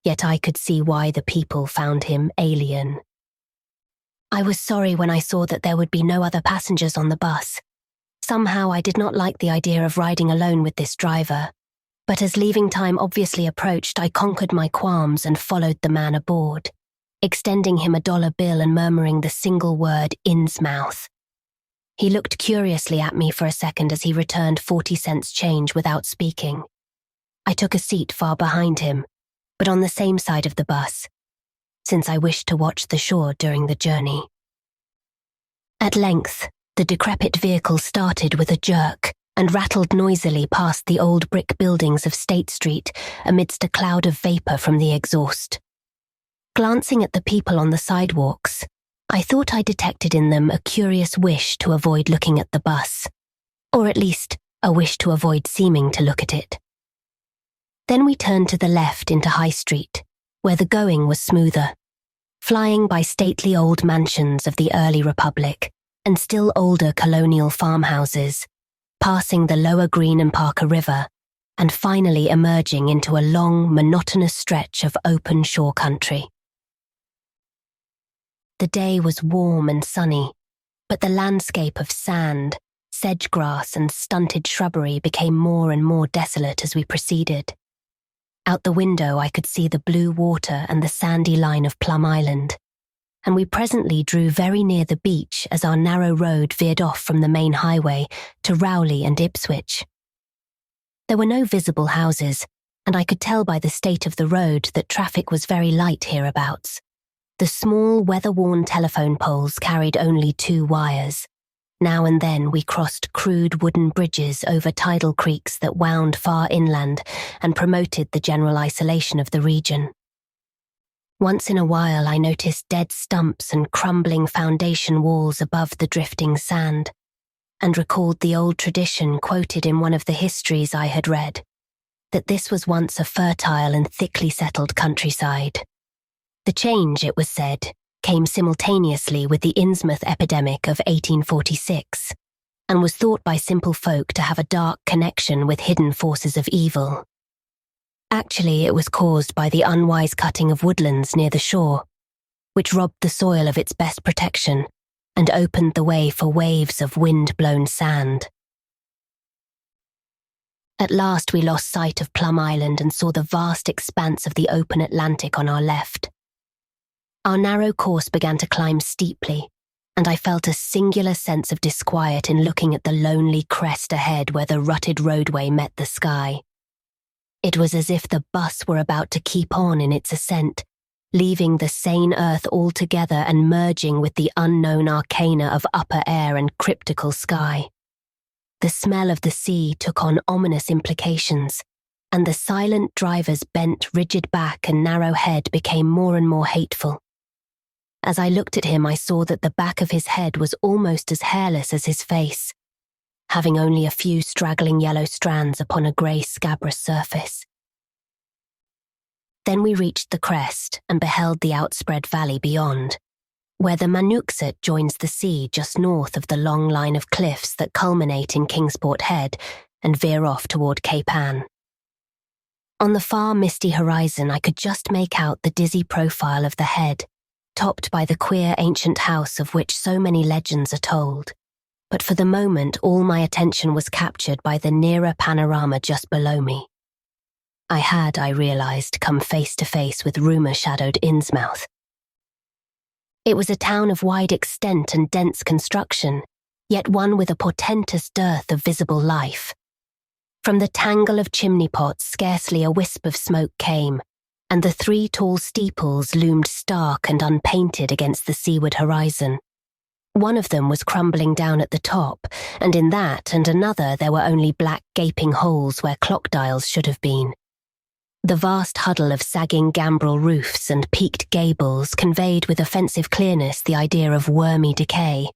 Yet I could see why the people found him alien. I was sorry when I saw that there would be no other passengers on the bus. Somehow I did not like the idea of riding alone with this driver, but as leaving time obviously approached, I conquered my qualms and followed the man aboard, extending him a $1 bill and murmuring the single word Innsmouth. He looked curiously at me for a second as he returned 40 cents change without speaking. I took a seat far behind him, but on the same side of the bus, since I wished to watch the shore during the journey. At length, the decrepit vehicle started with a jerk and rattled noisily past the old brick buildings of State Street amidst a cloud of vapour from the exhaust. Glancing at the people on the sidewalks, I thought I detected in them a curious wish to avoid looking at the bus, or at least a wish to avoid seeming to look at it. Then we turned to the left into High Street, where the going was smoother, flying by stately old mansions of the early Republic and still older colonial farmhouses, passing the lower Green and Parker River, and finally emerging into a long, monotonous stretch of open shore country. The day was warm and sunny, but the landscape of sand, sedge-grass and stunted shrubbery became more and more desolate as we proceeded. Out the window I could see the blue water and the sandy line of Plum Island, and we presently drew very near the beach as our narrow road veered off from the main highway to Rowley and Ipswich. There were no visible houses, and I could tell by the state of the road that traffic was very light hereabouts. The small, weather-worn telephone poles carried only 2 wires. Now and then we crossed crude wooden bridges over tidal creeks that wound far inland and promoted the general isolation of the region. Once in a while I noticed dead stumps and crumbling foundation walls above the drifting sand, and recalled the old tradition quoted in one of the histories I had read, that this was once a fertile and thickly settled countryside. The change, it was said, came simultaneously with the Innsmouth epidemic of 1846, and was thought by simple folk to have a dark connection with hidden forces of evil. Actually, it was caused by the unwise cutting of woodlands near the shore, which robbed the soil of its best protection and opened the way for waves of wind-blown sand. At last we lost sight of Plum Island and saw the vast expanse of the open Atlantic on our left. Our narrow course began to climb steeply, and I felt a singular sense of disquiet in looking at the lonely crest ahead where the rutted roadway met the sky. It was as if the bus were about to keep on in its ascent, leaving the sane earth altogether and merging with the unknown arcana of upper air and cryptical sky. The smell of the sea took on ominous implications, and the silent driver's bent, rigid back and narrow head became more and more hateful. As I looked at him, I saw that the back of his head was almost as hairless as his face, having only a few straggling yellow strands upon a grey scabrous surface. Then we reached the crest and beheld the outspread valley beyond, where the Manuxet joins the sea just north of the long line of cliffs that culminate in Kingsport Head and veer off toward Cape Ann. On the far misty horizon, I could just make out the dizzy profile of the head, topped by the queer ancient house of which so many legends are told. But for the moment, all my attention was captured by the nearer panorama just below me. I had, I realized, come face to face with rumour-shadowed Innsmouth. It was a town of wide extent and dense construction, yet one with a portentous dearth of visible life. From the tangle of chimney pots, scarcely a wisp of smoke came, and the 3 tall steeples loomed stark and unpainted against the seaward horizon. One of them was crumbling down at the top, and in that and another there were only black gaping holes where clock dials should have been. The vast huddle of sagging gambrel roofs and peaked gables conveyed with offensive clearness the idea of wormy decay,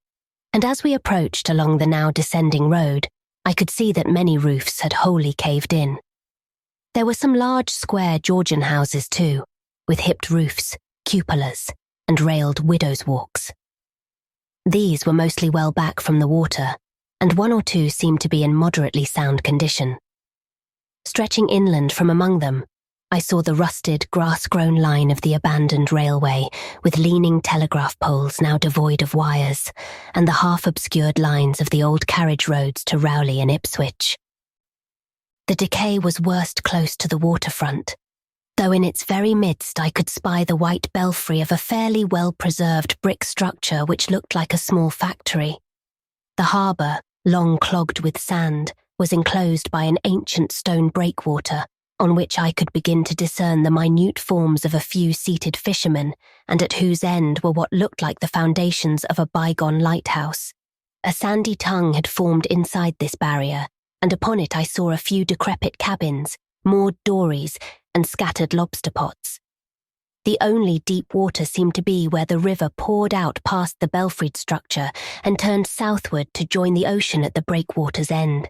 and as we approached along the now descending road, I could see that many roofs had wholly caved in. There were some large square Georgian houses too, with hipped roofs, cupolas, and railed widows' walks. These were mostly well back from the water, and 1 or 2 seemed to be in moderately sound condition. Stretching inland from among them, I saw the rusted, grass-grown line of the abandoned railway, with leaning telegraph poles now devoid of wires, and the half-obscured lines of the old carriage roads to Rowley and Ipswich. The decay was worst close to the waterfront, though in its very midst I could spy the white belfry of a fairly well-preserved brick structure which looked like a small factory. The harbour, long clogged with sand, was enclosed by an ancient stone breakwater, on which I could begin to discern the minute forms of a few seated fishermen, and at whose end were what looked like the foundations of a bygone lighthouse. A sandy tongue had formed inside this barrier, and upon it I saw a few decrepit cabins, moored dories, and scattered lobster pots. The only deep water seemed to be where the river poured out past the belfried structure and turned southward to join the ocean at the breakwater's end.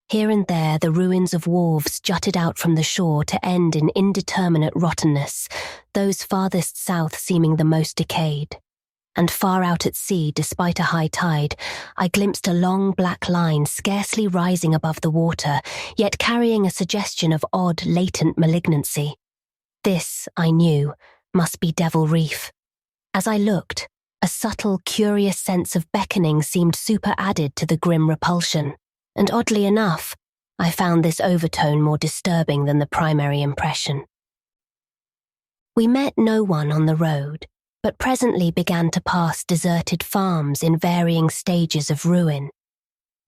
Here and there the ruins of wharves jutted out from the shore to end in indeterminate rottenness, those farthest south seeming the most decayed. And far out at sea, despite a high tide, I glimpsed a long black line scarcely rising above the water, yet carrying a suggestion of odd, latent malignancy. This, I knew, must be Devil Reef. As I looked, a subtle, curious sense of beckoning seemed superadded to the grim repulsion, and oddly enough, I found this overtone more disturbing than the primary impression. We met no one on the road, but presently began to pass deserted farms in varying stages of ruin.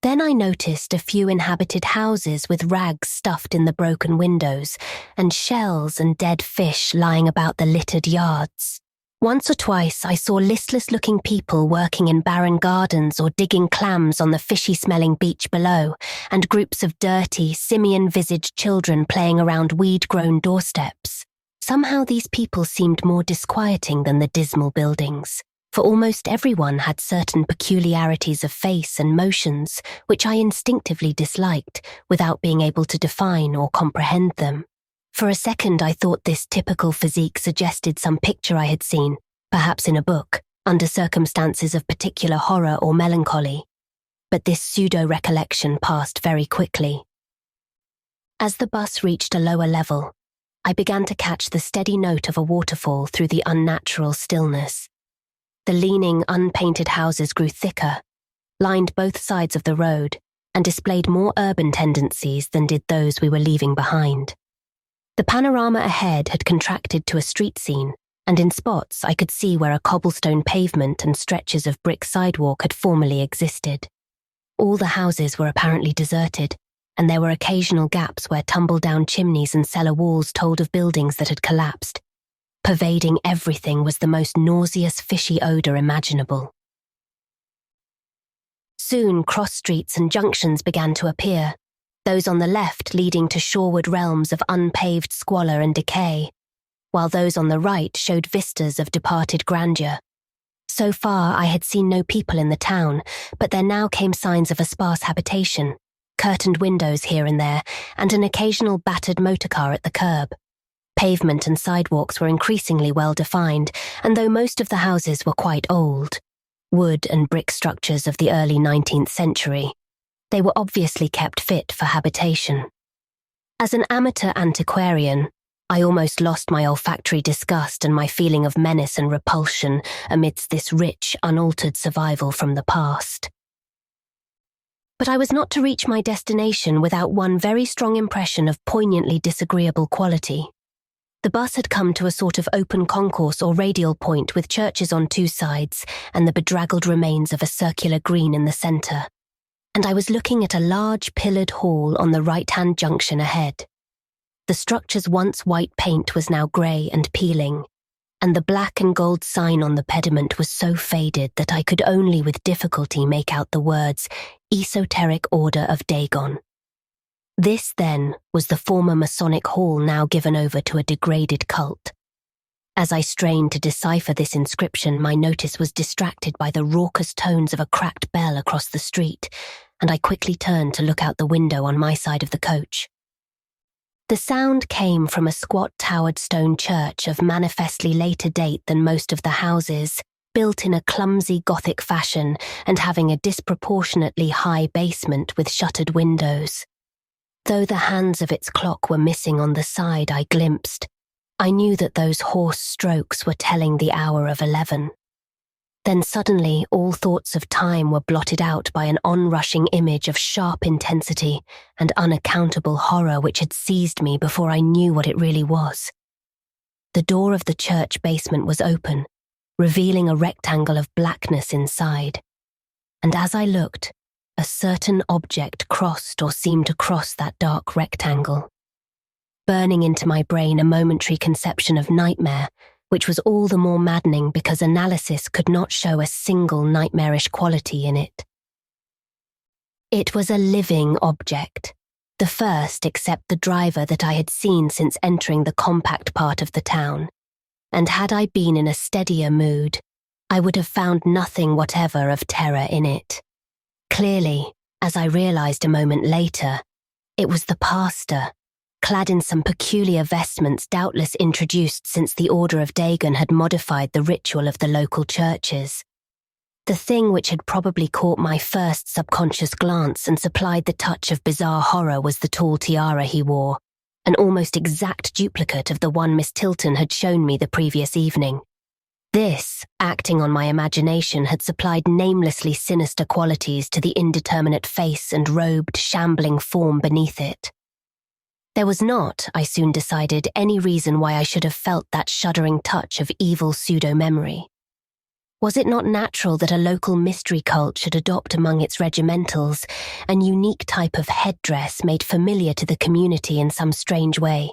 Then I noticed a few inhabited houses with rags stuffed in the broken windows, and shells and dead fish lying about the littered yards. Once or twice I saw listless-looking people working in barren gardens or digging clams on the fishy-smelling beach below, and groups of dirty, simian-visaged children playing around weed-grown doorsteps. Somehow these people seemed more disquieting than the dismal buildings, for almost everyone had certain peculiarities of face and motions which I instinctively disliked without being able to define or comprehend them. For a second I thought this typical physique suggested some picture I had seen, perhaps in a book, under circumstances of particular horror or melancholy. But this pseudo-recollection passed very quickly. As the bus reached a lower level, I began to catch the steady note of a waterfall through the unnatural stillness. The leaning, unpainted houses grew thicker, lined both sides of the road, and displayed more urban tendencies than did those we were leaving behind. The panorama ahead had contracted to a street scene, and in spots I could see where a cobblestone pavement and stretches of brick sidewalk had formerly existed. All the houses were apparently deserted, and there were occasional gaps where tumble-down chimneys and cellar walls told of buildings that had collapsed. Pervading everything was the most nauseous fishy odour imaginable. Soon cross streets and junctions began to appear, those on the left leading to shoreward realms of unpaved squalor and decay, while those on the right showed vistas of departed grandeur. So far I had seen no people in the town, but there now came signs of a sparse habitation, curtained windows here and there, and an occasional battered motorcar at the curb. Pavement and sidewalks were increasingly well defined, and though most of the houses were quite old, wood and brick structures of the early 19th century, they were obviously kept fit for habitation. As an amateur antiquarian, I almost lost my olfactory disgust and my feeling of menace and repulsion amidst this rich, unaltered survival from the past. But I was not to reach my destination without one very strong impression of poignantly disagreeable quality. The bus had come to a sort of open concourse or radial point with churches on two sides and the bedraggled remains of a circular green in the centre, and I was looking at a large pillared hall on the right-hand junction ahead. The structure's once white paint was now grey and peeling, and the black and gold sign on the pediment was so faded that I could only with difficulty make out the words Esoteric Order of Dagon. This, then, was the former Masonic hall now given over to a degraded cult. As I strained to decipher this inscription, my notice was distracted by the raucous tones of a cracked bell across the street, and I quickly turned to look out the window on my side of the coach. The sound came from a squat towered stone church of manifestly later date than most of the houses, built in a clumsy Gothic fashion and having a disproportionately high basement with shuttered windows. Though the hands of its clock were missing on the side I glimpsed, I knew that those hoarse strokes were telling the hour of 11. Then suddenly all thoughts of time were blotted out by an onrushing image of sharp intensity and unaccountable horror which had seized me before I knew what it really was. The door of the church basement was open, revealing a rectangle of blackness inside, and as I looked, a certain object crossed or seemed to cross that dark rectangle, burning into my brain a momentary conception of nightmare, which was all the more maddening because analysis could not show a single nightmarish quality in it. It was a living object, the first except the driver that I had seen since entering the compact part of the town, and had I been in a steadier mood, I would have found nothing whatever of terror in it. Clearly, as I realized a moment later, it was the pastor, clad in some peculiar vestments doubtless introduced since the Order of Dagon had modified the ritual of the local churches. The thing which had probably caught my first subconscious glance and supplied the touch of bizarre horror was the tall tiara he wore, an almost exact duplicate of the one Miss Tilton had shown me the previous evening. This, acting on my imagination, had supplied namelessly sinister qualities to the indeterminate face and robed, shambling form beneath it. There was not, I soon decided, any reason why I should have felt that shuddering touch of evil pseudo-memory. Was it not natural that a local mystery cult should adopt among its regimentals an unique type of headdress made familiar to the community in some strange way,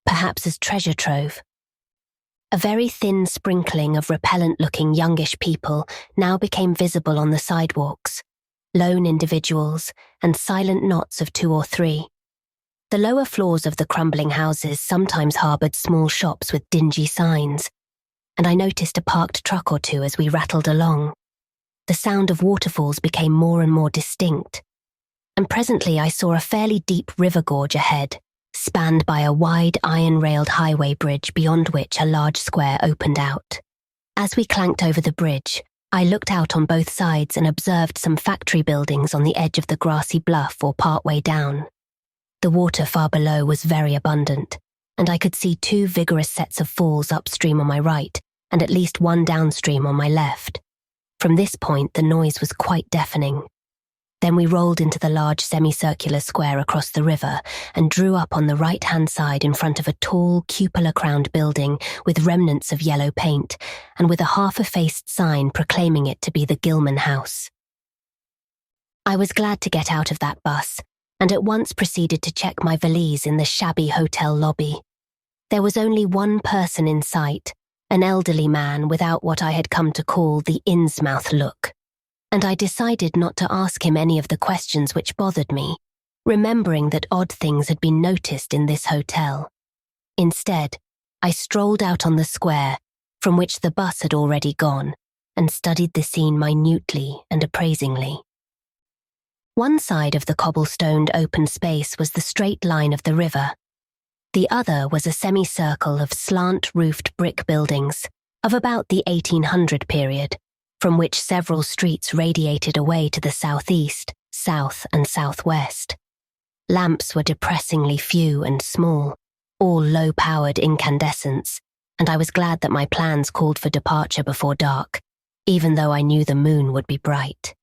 perhaps as treasure trove? A very thin sprinkling of repellent-looking youngish people now became visible on the sidewalks, lone individuals and silent knots of 2 or 3. The lower floors of the crumbling houses sometimes harboured small shops with dingy signs, and I noticed a parked truck or two as we rattled along. The sound of waterfalls became more and more distinct, and presently I saw a fairly deep river gorge ahead, spanned by a wide iron-railed highway bridge beyond which a large square opened out. As we clanked over the bridge, I looked out on both sides and observed some factory buildings on the edge of the grassy bluff or partway down. The water far below was very abundant, and I could see 2 vigorous sets of falls upstream on my right and at least one downstream on my left. From this point, the noise was quite deafening. Then we rolled into the large semicircular square across the river and drew up on the right-hand side in front of a tall, cupola-crowned building with remnants of yellow paint and with a half-effaced sign proclaiming it to be the Gilman House. I was glad to get out of that bus and at once proceeded to check my valise in the shabby hotel lobby. There was only one person in sight, an elderly man without what I had come to call the Innsmouth look, and I decided not to ask him any of the questions which bothered me, remembering that odd things had been noticed in this hotel. Instead, I strolled out on the square, from which the bus had already gone, and studied the scene minutely and appraisingly. One side of the cobblestoned open space was the straight line of the river. The other was a semicircle of slant-roofed brick buildings of about the 1800 period, from which several streets radiated away to the southeast, south, and southwest. Lamps were depressingly few and small, all low-powered incandescents, and I was glad that my plans called for departure before dark, even though I knew the moon would be bright.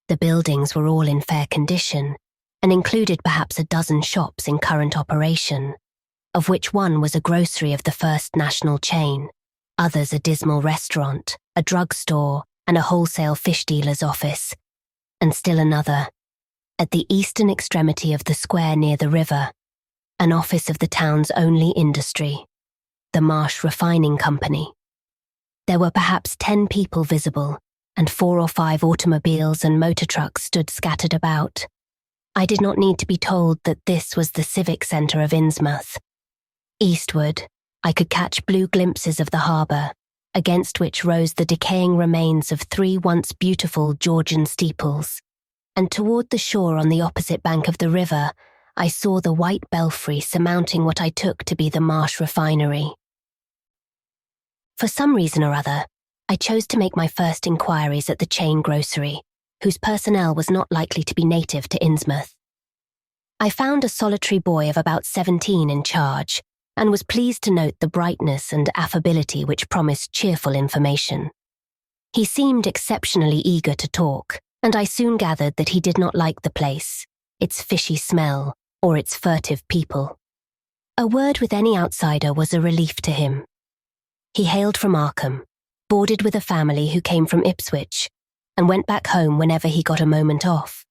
The buildings were all in fair condition, and included perhaps a dozen shops in current operation, of which one was a grocery of the First National chain, others a dismal restaurant, a drugstore, and a wholesale fish dealer's office, and still another, at the eastern extremity of the square near the river, an office of the town's only industry, the Marsh Refining Company. There were perhaps 10 people visible, and 4 or 5 automobiles and motor trucks stood scattered about. I did not need to be told that this was the civic centre of Innsmouth. Eastward, I could catch blue glimpses of the harbour, against which rose the decaying remains of 3 once beautiful Georgian steeples, and toward the shore on the opposite bank of the river, I saw the white belfry surmounting what I took to be the Marsh Refinery. For some reason or other, I chose to make my first inquiries at the chain grocery, whose personnel was not likely to be native to Innsmouth. I found a solitary boy of about 17 in charge, and was pleased to note the brightness and affability which promised cheerful information. He seemed exceptionally eager to talk, and I soon gathered that he did not like the place, its fishy smell, or its furtive people. A word with any outsider was a relief to him. He hailed from Arkham, boarded with a family who came from Ipswich, and went back home whenever he got a moment off.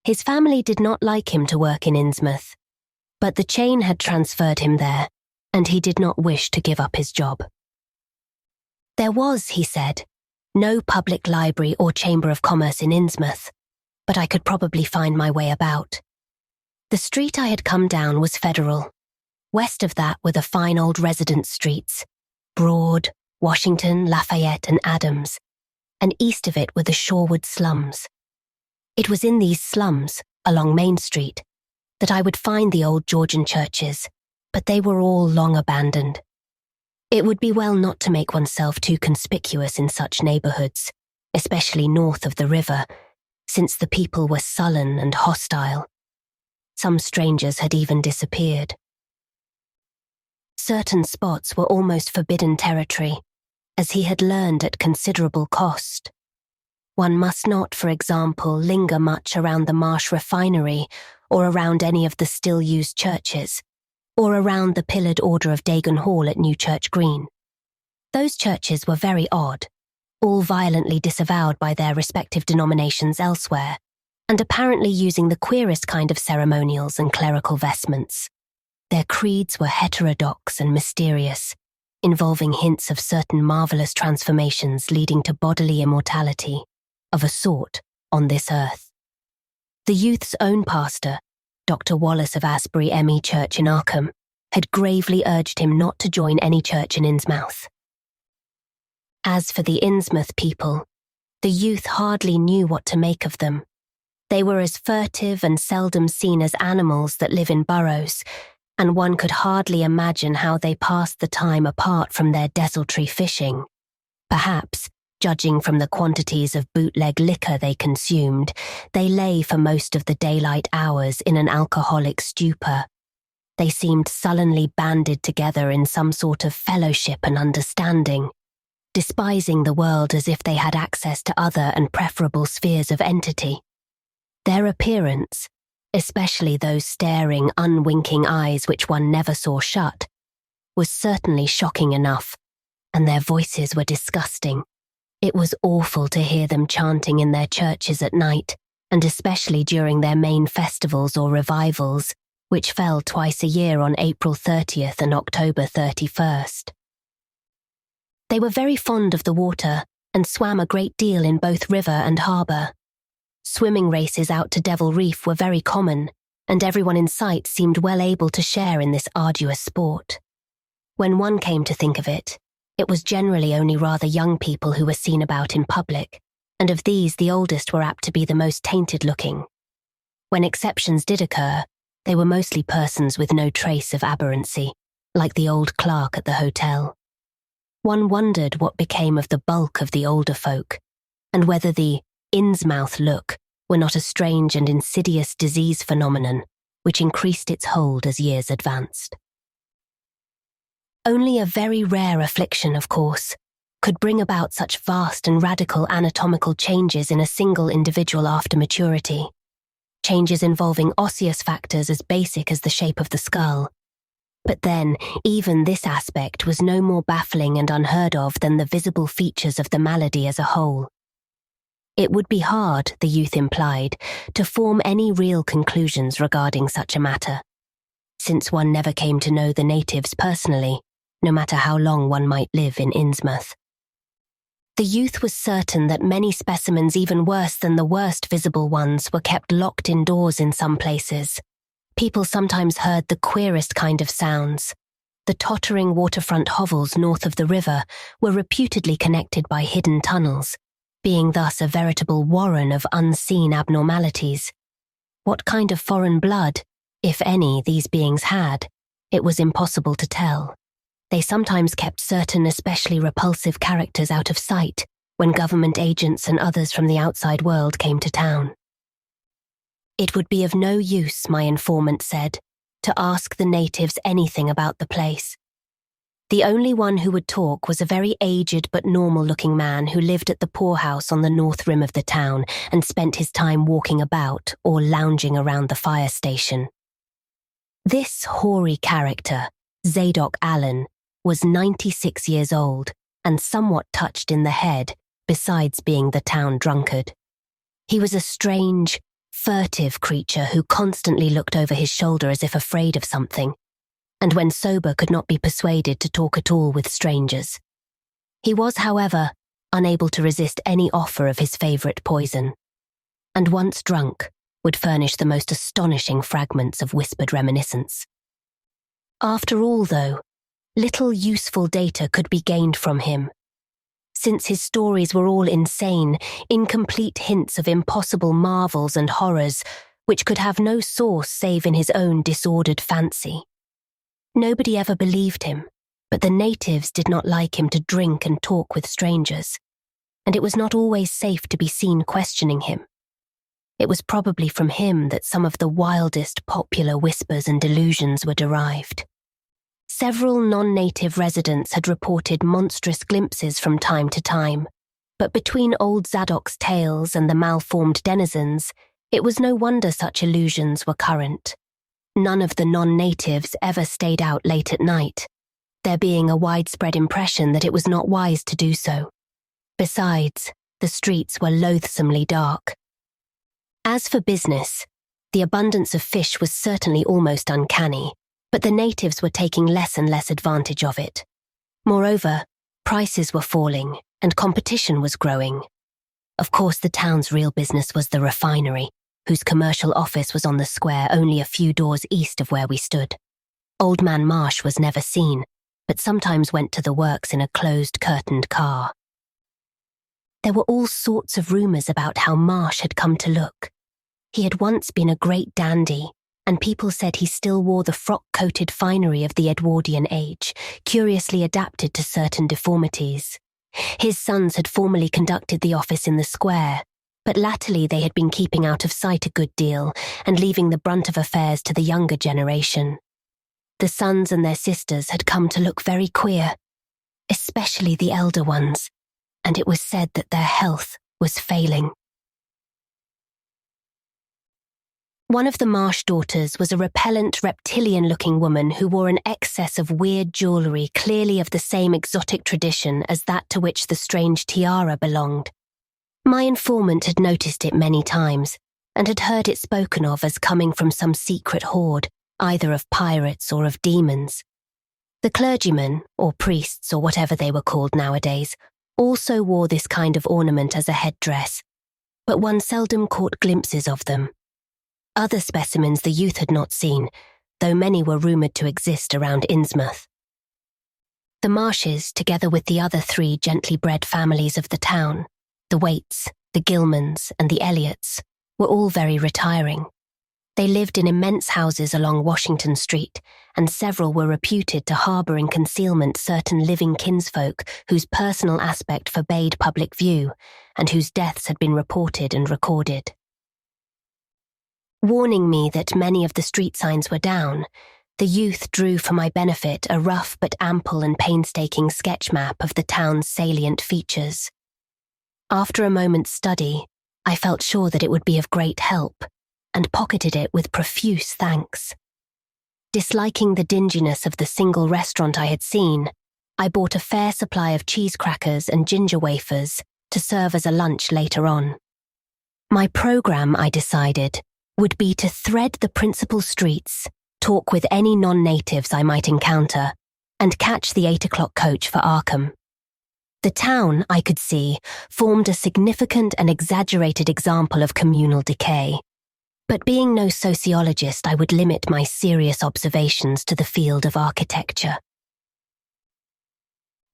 His family did not like him to work in Innsmouth, but the chain had transferred him there, and he did not wish to give up his job. There was, he said, no public library or chamber of commerce in Innsmouth, but I could probably find my way about. The street I had come down was Federal. West of that were the fine old residence streets, Broad, Washington, Lafayette, and Adams, and east of it were the Shorewood slums. It was in these slums, along Main Street, that I would find the old Georgian churches, but they were all long abandoned. It would be well not to make oneself too conspicuous in such neighbourhoods, especially north of the river, since the people were sullen and hostile. Some strangers had even disappeared. Certain spots were almost forbidden territory, as he had learned at considerable cost. One must not, for example, linger much around the Marsh Refinery or around any of the still-used churches, or around the pillared Order of Dagon Hall at Newchurch Green. Those churches were very odd, all violently disavowed by their respective denominations elsewhere, and apparently using the queerest kind of ceremonials and clerical vestments. Their creeds were heterodox and mysterious, involving hints of certain marvellous transformations leading to bodily immortality, of a sort, on this earth. The youth's own pastor, Dr. Wallace of Asbury M.E. Church in Arkham, had gravely urged him not to join any church in Innsmouth. As for the Innsmouth people, the youth hardly knew what to make of them. They were as furtive and seldom seen as animals that live in burrows, and one could hardly imagine how they passed the time apart from their desultory fishing. Perhaps, judging from the quantities of bootleg liquor they consumed, they lay for most of the daylight hours in an alcoholic stupor. They seemed sullenly banded together in some sort of fellowship and understanding, despising the world as if they had access to other and preferable spheres of entity. Their appearance, especially those staring, unwinking eyes which one never saw shut, was certainly shocking enough, and their voices were disgusting. It was awful to hear them chanting in their churches at night, and especially during their main festivals or revivals, which fell twice a year on April 30th and October 31st. They were very fond of the water and swam a great deal in both river and harbour. Swimming races out to Devil Reef were very common, and everyone in sight seemed well able to share in this arduous sport. When one came to think of it, it was generally only rather young people who were seen about in public, and of these the oldest were apt to be the most tainted-looking. When exceptions did occur, they were mostly persons with no trace of aberrancy, like the old clerk at the hotel. One wondered what became of the bulk of the older folk, and whether the Innsmouth look were not a strange and insidious disease phenomenon which increased its hold as years advanced. Only a very rare affliction, of course, could bring about such vast and radical anatomical changes in a single individual after maturity, changes involving osseous factors as basic as the shape of the skull. But then, even this aspect was no more baffling and unheard of than the visible features of the malady as a whole. It would be hard, the youth implied, to form any real conclusions regarding such a matter, since one never came to know the natives personally, no matter how long one might live in Innsmouth. The youth was certain that many specimens even worse than the worst visible ones were kept locked indoors in some places. People sometimes heard the queerest kind of sounds. The tottering waterfront hovels north of the river were reputedly connected by hidden tunnels, being thus a veritable warren of unseen abnormalities. What kind of foreign blood, if any, these beings had, it was impossible to tell. They sometimes kept certain especially repulsive characters out of sight when government agents and others from the outside world came to town. It would be of no use, my informant said, to ask the natives anything about the place. The only one who would talk was a very aged but normal-looking man who lived at the poorhouse on the north rim of the town and spent his time walking about or lounging around the fire station. This hoary character, Zadok Allen, was 96 years old and somewhat touched in the head, besides being the town drunkard. He was a strange, furtive creature who constantly looked over his shoulder as if afraid of something, and when sober could not be persuaded to talk at all with strangers. He was, however, unable to resist any offer of his favourite poison, and once drunk, would furnish the most astonishing fragments of whispered reminiscence. After all, though, little useful data could be gained from him, since his stories were all insane, incomplete hints of impossible marvels and horrors which could have no source save in his own disordered fancy. Nobody ever believed him, but the natives did not like him to drink and talk with strangers, and it was not always safe to be seen questioning him. It was probably from him that some of the wildest popular whispers and delusions were derived. Several non-native residents had reported monstrous glimpses from time to time, but between old Zadok's tales and the malformed denizens, it was no wonder such illusions were current. None of the non-natives ever stayed out late at night, there being a widespread impression that it was not wise to do so. Besides, the streets were loathsomely dark. As for business, the abundance of fish was certainly almost uncanny, but the natives were taking less and less advantage of it. Moreover, prices were falling and competition was growing. Of course, the town's real business was the refinery, whose commercial office was on the square only a few doors east of where we stood. Old Man Marsh was never seen, but sometimes went to the works in a closed, curtained car, There were all sorts of rumours about how Marsh had come to look. He had once been a great dandy, and people said he still wore the frock-coated finery of the Edwardian age, curiously adapted to certain deformities. His sons had formerly conducted the office in the square, but latterly they had been keeping out of sight a good deal and leaving the brunt of affairs to the younger generation. The sons and their sisters had come to look very queer, especially the elder ones, and it was said that their health was failing. One of the Marsh daughters was a repellent reptilian-looking woman who wore an excess of weird jewellery clearly of the same exotic tradition as that to which the strange tiara belonged. My informant had noticed it many times and had heard it spoken of as coming from some secret horde, either of pirates or of demons. The clergymen, or priests or whatever they were called nowadays, also wore this kind of ornament as a headdress, but one seldom caught glimpses of them. Other specimens the youth had not seen, though many were rumoured to exist around Innsmouth. The Marshes, together with the other 3 gently bred families of the town, the Waits, the Gilmans, and the Elliots, were all very retiring. They lived in immense houses along Washington Street, and several were reputed to harbour in concealment certain living kinsfolk whose personal aspect forbade public view, and whose deaths had been reported and recorded. Warning me that many of the street signs were down, the youth drew for my benefit a rough but ample and painstaking sketch map of the town's salient features. After a moment's study, I felt sure that it would be of great help, and pocketed it with profuse thanks. Disliking the dinginess of the single restaurant I had seen, I bought a fair supply of cheese crackers and ginger wafers to serve as a lunch later on. My programme, I decided, would be to thread the principal streets, talk with any non-natives I might encounter, and catch the 8 o'clock coach for Arkham. The town, I could see, formed a significant and exaggerated example of communal decay. But being no sociologist, I would limit my serious observations to the field of architecture.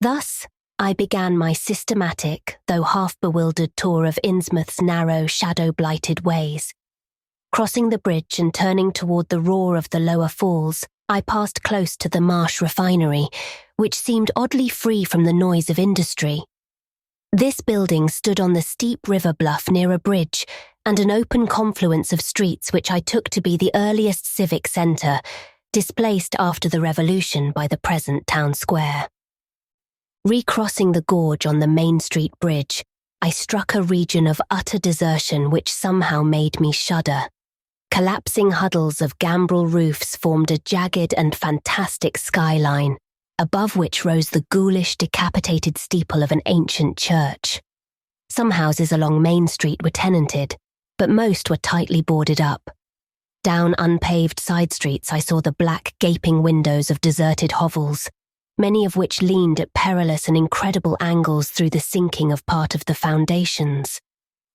Thus, I began my systematic, though half-bewildered tour of Innsmouth's narrow, shadow-blighted ways. Crossing the bridge and turning toward the roar of the lower falls, I passed close to the Marsh refinery, which seemed oddly free from the noise of industry. This building stood on the steep river bluff near a bridge and an open confluence of streets which I took to be the earliest civic centre, displaced after the revolution by the present town square. Recrossing the gorge on the Main Street Bridge, I struck a region of utter desertion which somehow made me shudder. Collapsing huddles of gambrel roofs formed a jagged and fantastic skyline, above which rose the ghoulish, decapitated steeple of an ancient church. Some houses along Main Street were tenanted, but most were tightly boarded up. Down unpaved side streets I saw the black, gaping windows of deserted hovels, many of which leaned at perilous and incredible angles through the sinking of part of the foundations.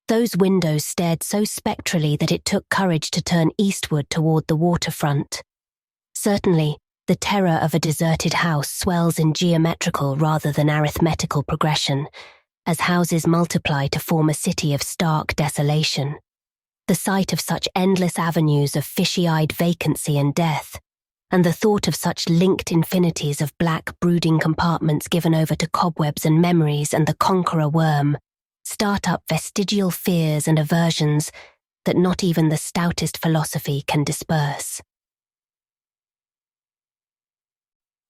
Those windows stared so spectrally that it took courage to turn eastward toward the waterfront. Certainly, the terror of a deserted house swells in geometrical rather than arithmetical progression, as houses multiply to form a city of stark desolation. The sight of such endless avenues of fishy-eyed vacancy and death, and the thought of such linked infinities of black brooding compartments given over to cobwebs and memories and the conqueror worm, start up vestigial fears and aversions that not even the stoutest philosophy can disperse.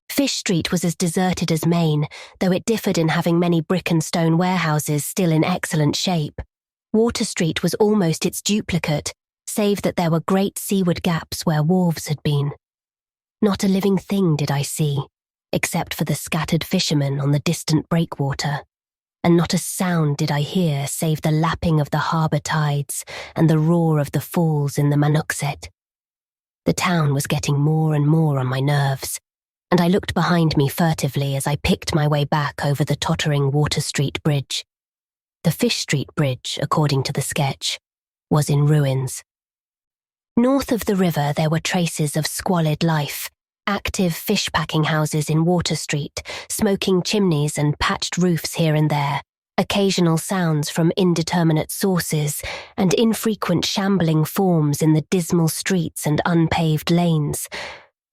Fish Street was as deserted as Main, though it differed in having many brick and stone warehouses still in excellent shape. Water Street was almost its duplicate, save that there were great seaward gaps where wharves had been. Not a living thing did I see, except for the scattered fishermen on the distant breakwater. And not a sound did I hear save the lapping of the harbour tides and the roar of the falls in the Manuxet. The town was getting more and more on my nerves, and I looked behind me furtively as I picked my way back over the tottering Water Street Bridge. The Fish Street Bridge, according to the sketch, was in ruins. North of the river there were traces of squalid life, active fish-packing houses in Water Street, smoking chimneys and patched roofs here and there, occasional sounds from indeterminate sources, and infrequent shambling forms in the dismal streets and unpaved lanes.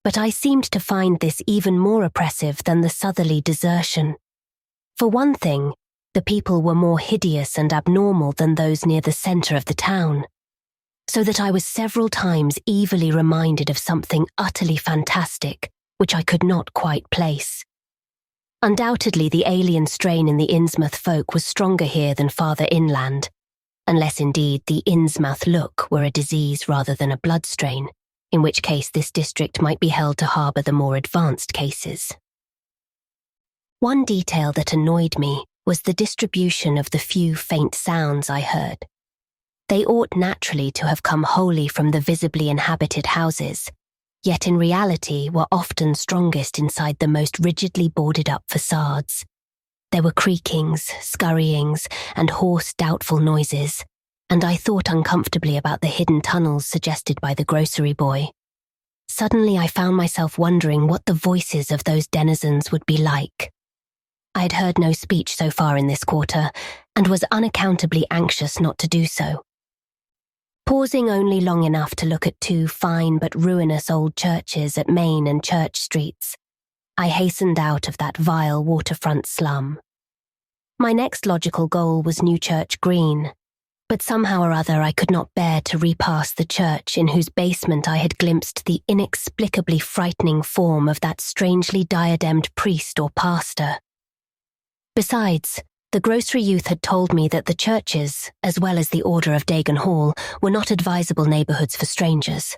But I seemed to find this even more oppressive than the southerly desertion. For one thing, the people were more hideous and abnormal than those near the centre of the town, so that I was several times evilly reminded of something utterly fantastic, which I could not quite place. Undoubtedly, the alien strain in the Innsmouth folk was stronger here than farther inland, unless indeed the Innsmouth look were a disease rather than a blood strain, in which case this district might be held to harbour the more advanced cases. One detail that annoyed me was the distribution of the few faint sounds I heard. They ought naturally to have come wholly from the visibly inhabited houses, yet in reality were often strongest inside the most rigidly boarded-up facades. There were creakings, scurryings, and hoarse, doubtful noises, and I thought uncomfortably about the hidden tunnels suggested by the grocery boy. Suddenly I found myself wondering what the voices of those denizens would be like. I had heard no speech so far in this quarter, and was unaccountably anxious not to do so. Pausing only long enough to look at two fine but ruinous old churches at Main and Church Streets, I hastened out of that vile waterfront slum. My next logical goal was Newchurch Green, but somehow or other I could not bear to repass the church in whose basement I had glimpsed the inexplicably frightening form of that strangely diademed priest or pastor. Besides, the grocery youth had told me that the churches, as well as the Order of Dagon Hall, were not advisable neighbourhoods for strangers.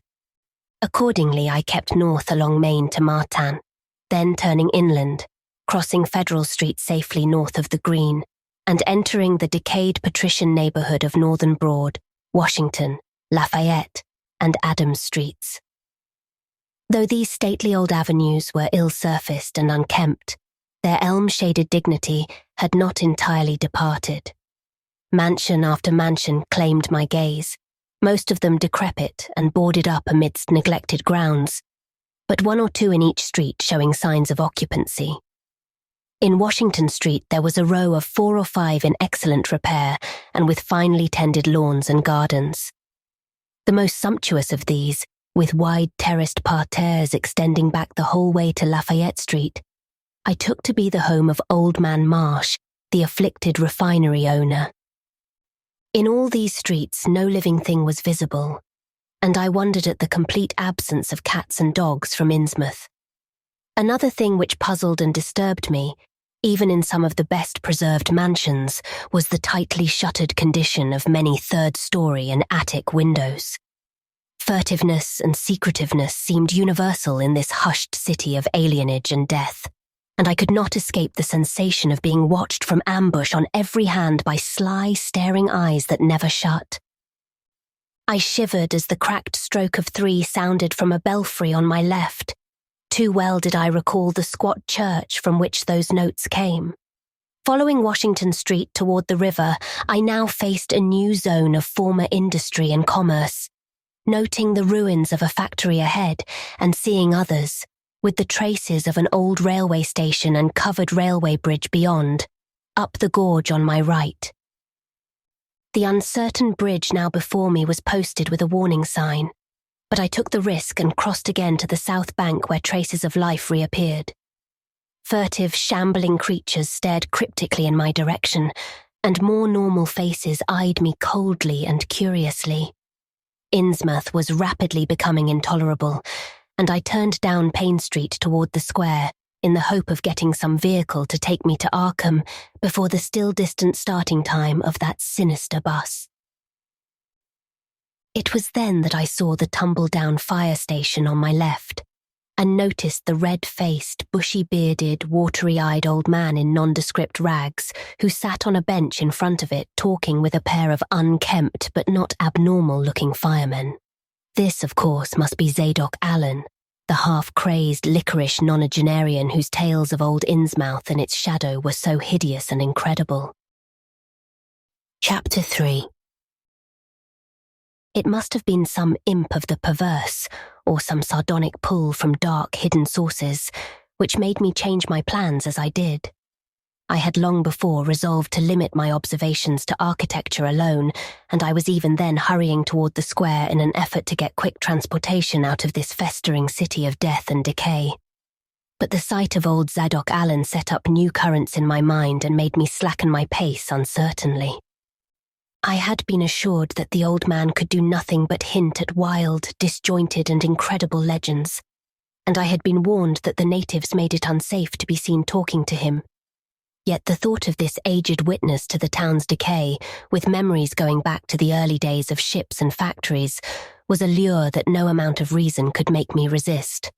Accordingly, I kept north along Main to Martin, then turning inland, crossing Federal Street safely north of the Green, and entering the decayed patrician neighbourhood of Northern Broad, Washington, Lafayette, and Adams Streets. Though these stately old avenues were ill-surfaced and unkempt, their elm-shaded dignity had not entirely departed. Mansion after mansion claimed my gaze, most of them decrepit and boarded up amidst neglected grounds, but one or two in each street showing signs of occupancy. In Washington Street there was a row of 4 or 5 in excellent repair and with finely tended lawns and gardens. The most sumptuous of these, with wide terraced parterres extending back the whole way to Lafayette Street, I took to be the home of Old Man Marsh, the afflicted refinery owner. In all these streets no living thing was visible, and I wondered at the complete absence of cats and dogs from Innsmouth. Another thing which puzzled and disturbed me, even in some of the best preserved mansions, was the tightly shuttered condition of many third-story and attic windows. Furtiveness and secretiveness seemed universal in this hushed city of alienage and death, and I could not escape the sensation of being watched from ambush on every hand by sly, staring eyes that never shut. I shivered as the cracked stroke of 3 sounded from a belfry on my left. Too well did I recall the squat church from which those notes came. Following Washington Street toward the river, I now faced a new zone of former industry and commerce, noting the ruins of a factory ahead and seeing others, with the traces of an old railway station and covered railway bridge beyond, up the gorge on my right. The uncertain bridge now before me was posted with a warning sign, but I took the risk and crossed again to the south bank where traces of life reappeared. Furtive, shambling creatures stared cryptically in my direction, and more normal faces eyed me coldly and curiously. Innsmouth was rapidly becoming intolerable, and I turned down Payne Street toward the square in the hope of getting some vehicle to take me to Arkham before the still distant starting time of that sinister bus. It was then that I saw the tumble-down fire station on my left, and noticed the red-faced, bushy-bearded, watery-eyed old man in nondescript rags who sat on a bench in front of it talking with a pair of unkempt but not abnormal-looking firemen. This, of course, must be Zadok Allen, the half-crazed, licorice nonagenarian whose tales of old Innsmouth and its shadow were so hideous and incredible. Chapter 3. It must have been some imp of the perverse, or some sardonic pull from dark, hidden sources, which made me change my plans as I did. I had long before resolved to limit my observations to architecture alone, and I was even then hurrying toward the square in an effort to get quick transportation out of this festering city of death and decay. But the sight of old Zadok Allen set up new currents in my mind and made me slacken my pace uncertainly. I had been assured that the old man could do nothing but hint at wild, disjointed and incredible legends, and I had been warned that the natives made it unsafe to be seen talking to him. Yet the thought of this aged witness to the town's decay, with memories going back to the early days of ships and factories, was a lure that no amount of reason could make me resist.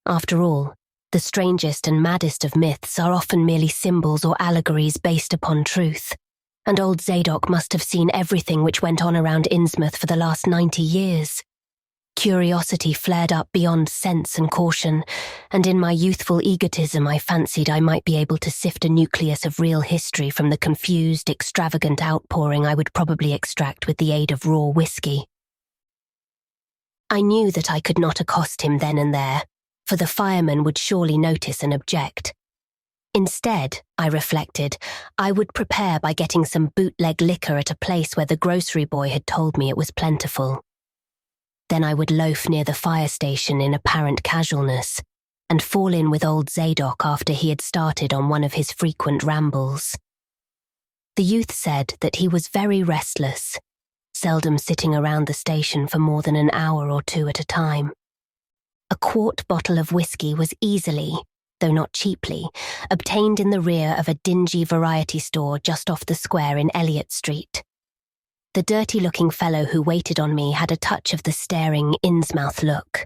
After all, the strangest and maddest of myths are often merely symbols or allegories based upon truth, and old Zadok must have seen everything which went on around Innsmouth for the last 90 years. Curiosity flared up beyond sense and caution, and in my youthful egotism I fancied I might be able to sift a nucleus of real history from the confused, extravagant outpouring I would probably extract with the aid of raw whiskey. I knew that I could not accost him then and there, for the fireman would surely notice and object. Instead, I reflected, I would prepare by getting some bootleg liquor at a place where the grocery boy had told me it was plentiful. Then I would loaf near the fire station in apparent casualness, and fall in with old Zadok after he had started on one of his frequent rambles. The youth said that he was very restless, seldom sitting around the station for more than an hour or two at a time. A quart bottle of whiskey was easily, though not cheaply, obtained in the rear of a dingy variety store just off the square in Elliot Street. The dirty-looking fellow who waited on me had a touch of the staring Innsmouth look,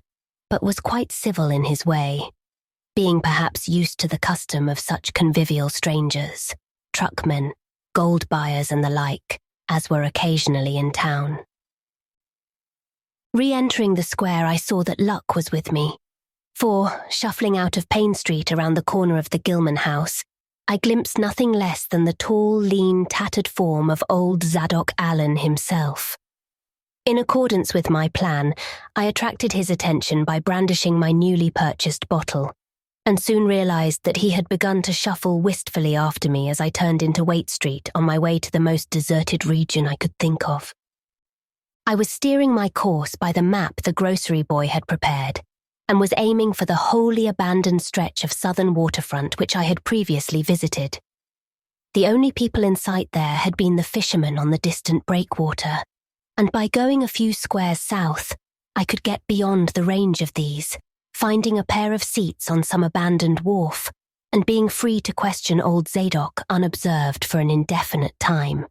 but was quite civil in his way, being perhaps used to the custom of such convivial strangers, truckmen, gold buyers and the like, as were occasionally in town. Re-entering the square, I saw that luck was with me, for, shuffling out of Payne Street around the corner of the Gilman house, I glimpsed nothing less than the tall, lean, tattered form of old Zadok Allen himself. In accordance with my plan, I attracted his attention by brandishing my newly purchased bottle, and soon realized that he had begun to shuffle wistfully after me as I turned into Waite Street on my way to the most deserted region I could think of. I was steering my course by the map the grocery boy had prepared, and was aiming for the wholly abandoned stretch of southern waterfront which I had previously visited. The only people in sight there had been the fishermen on the distant breakwater, and by going a few squares south, I could get beyond the range of these, finding a pair of seats on some abandoned wharf, and being free to question old Zadok unobserved for an indefinite time.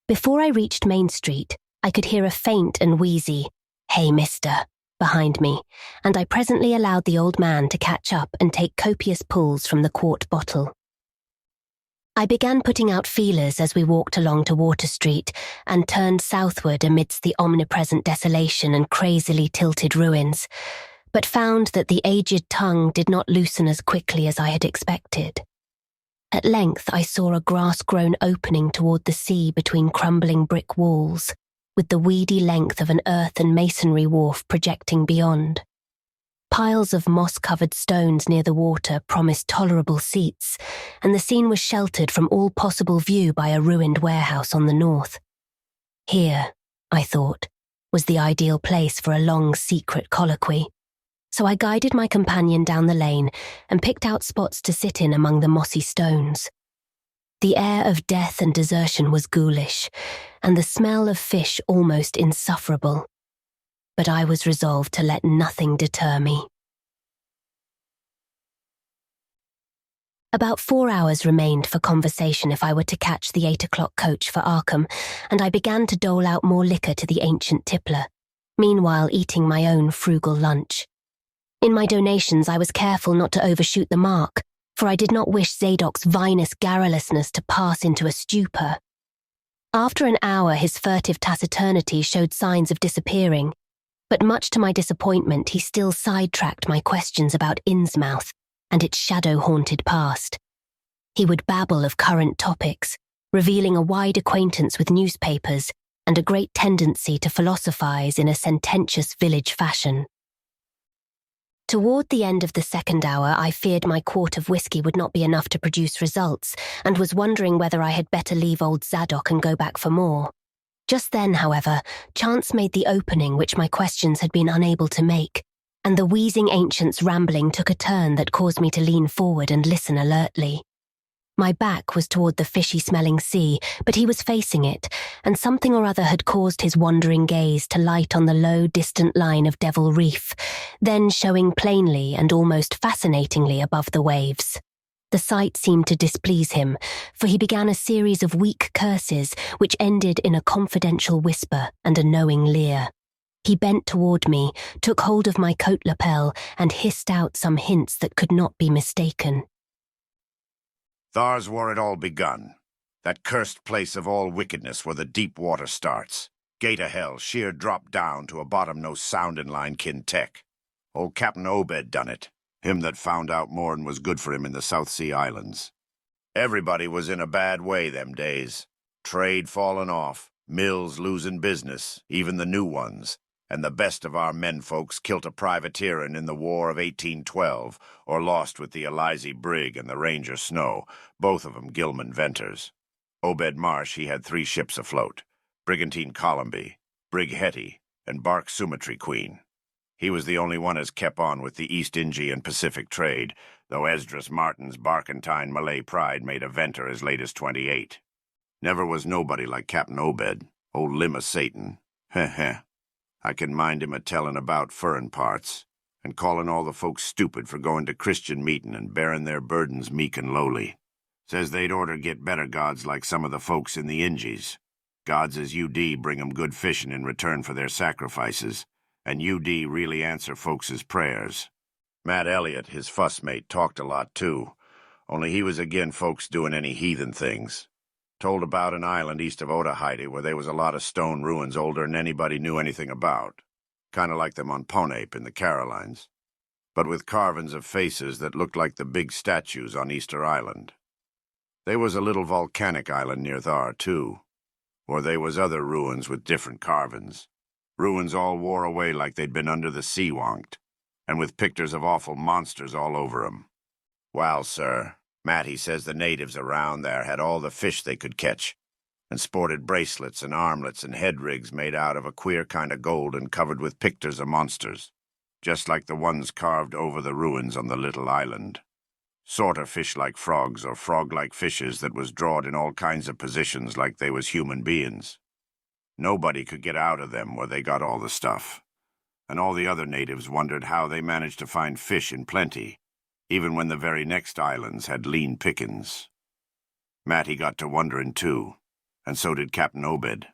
Before I reached Main Street, I could hear a faint and wheezy, "Hey, mister," behind me, and I presently allowed the old man to catch up and take copious pulls from the quart bottle. I began putting out feelers as we walked along to Water Street and turned southward amidst the omnipresent desolation and crazily tilted ruins, but found that the aged tongue did not loosen as quickly as I had expected. At length I saw a grass-grown opening toward the sea between crumbling brick walls, with the weedy length of an earth and masonry wharf projecting beyond. Piles of moss-covered stones near the water promised tolerable seats, and the scene was sheltered from all possible view by a ruined warehouse on the north. Here, I thought, was the ideal place for a long secret colloquy, so I guided my companion down the lane and picked out spots to sit in among the mossy stones. The air of death and desertion was ghoulish, and the smell of fish almost insufferable. But I was resolved to let nothing deter me. About 4 hours remained for conversation if I were to catch the 8 o'clock coach for Arkham, and I began to dole out more liquor to the ancient tippler, meanwhile eating my own frugal lunch. In my donations I was careful not to overshoot the mark, for I did not wish Zadok's vinous garrulousness to pass into a stupor. After an hour his furtive taciturnity showed signs of disappearing, but much to my disappointment he still sidetracked my questions about Innsmouth and its shadow-haunted past. He would babble of current topics, revealing a wide acquaintance with newspapers and a great tendency to philosophize in a sententious village fashion. Toward the end of the second hour, I feared my quart of whiskey would not be enough to produce results, and was wondering whether I had better leave old Zadok and go back for more. Just then, however, chance made the opening which my questions had been unable to make, and the wheezing ancient's rambling took a turn that caused me to lean forward and listen alertly. My back was toward the fishy-smelling sea, but he was facing it, and something or other had caused his wandering gaze to light on the low, distant line of Devil Reef, then showing plainly and almost fascinatingly above the waves. The sight seemed to displease him, for he began a series of weak curses which ended in a confidential whisper and a knowing leer. He bent toward me, took hold of my coat lapel, and hissed out some hints that could not be mistaken. Thar's where it all begun. That cursed place of all wickedness where the deep water starts. Gate of hell, sheer drop down to a bottom no sounding line kin tech. Old Captain Obed done it. Him that found out more'n was good for him in the South Sea Islands. Everybody was in a bad way them days. Trade falling off, mills losing business, even the new ones. And the best of our menfolks kilt a privateerin' in the War of 1812, or lost with the Elizy brig and the Ranger Snow, both of 'em Gilman venters. Obed Marsh, he had 3 ships afloat, Brigantine Columby, Brig Hetty, and Bark Sumatry Queen. He was the only one as kep on with the East Ingy and Pacific trade, though Esdras Martin's barkentine Malay pride made a venter as late as 28. Never was nobody like Captain Obed, old limb o' Satan. Heh heh. I can mind him a-tellin' about furrin parts, and callin' all the folks stupid for going to Christian meetin' and bearin' their burdens meek and lowly. Says they'd orter get better gods like some of the folks in the Ingies. Gods as UD bring 'em good fishin' in return for their sacrifices, and UD really answer folks' prayers. Matt Elliott, his fussmate, talked a lot too, only he was agin folks doin' any heathen things. Told about an island east of Otaheite where there was a lot of stone ruins older'n anybody knew anything about, kind of like them on Ponape in the Carolines, but with carvin's of faces that looked like the big statues on Easter Island. They was a little volcanic island near thar, too, or they was other ruins with different carvin's. Ruins all wore away like they'd been under the sea wonked, and with pictures of awful monsters all over 'em. Well, sir, Matty says the natives around there had all the fish they could catch, and sported bracelets and armlets and head rigs made out of a queer kind of gold and covered with pictures of monsters, just like the ones carved over the ruins on the little island. Sorter fish-like frogs or frog-like fishes that was drawed in all kinds of positions like they was human beings. Nobody could get out of them where they got all the stuff, and all the other natives wondered how they managed to find fish in plenty, even when the very next islands had lean pickings. Matty got to wonderin' too, and so did Captain Obed.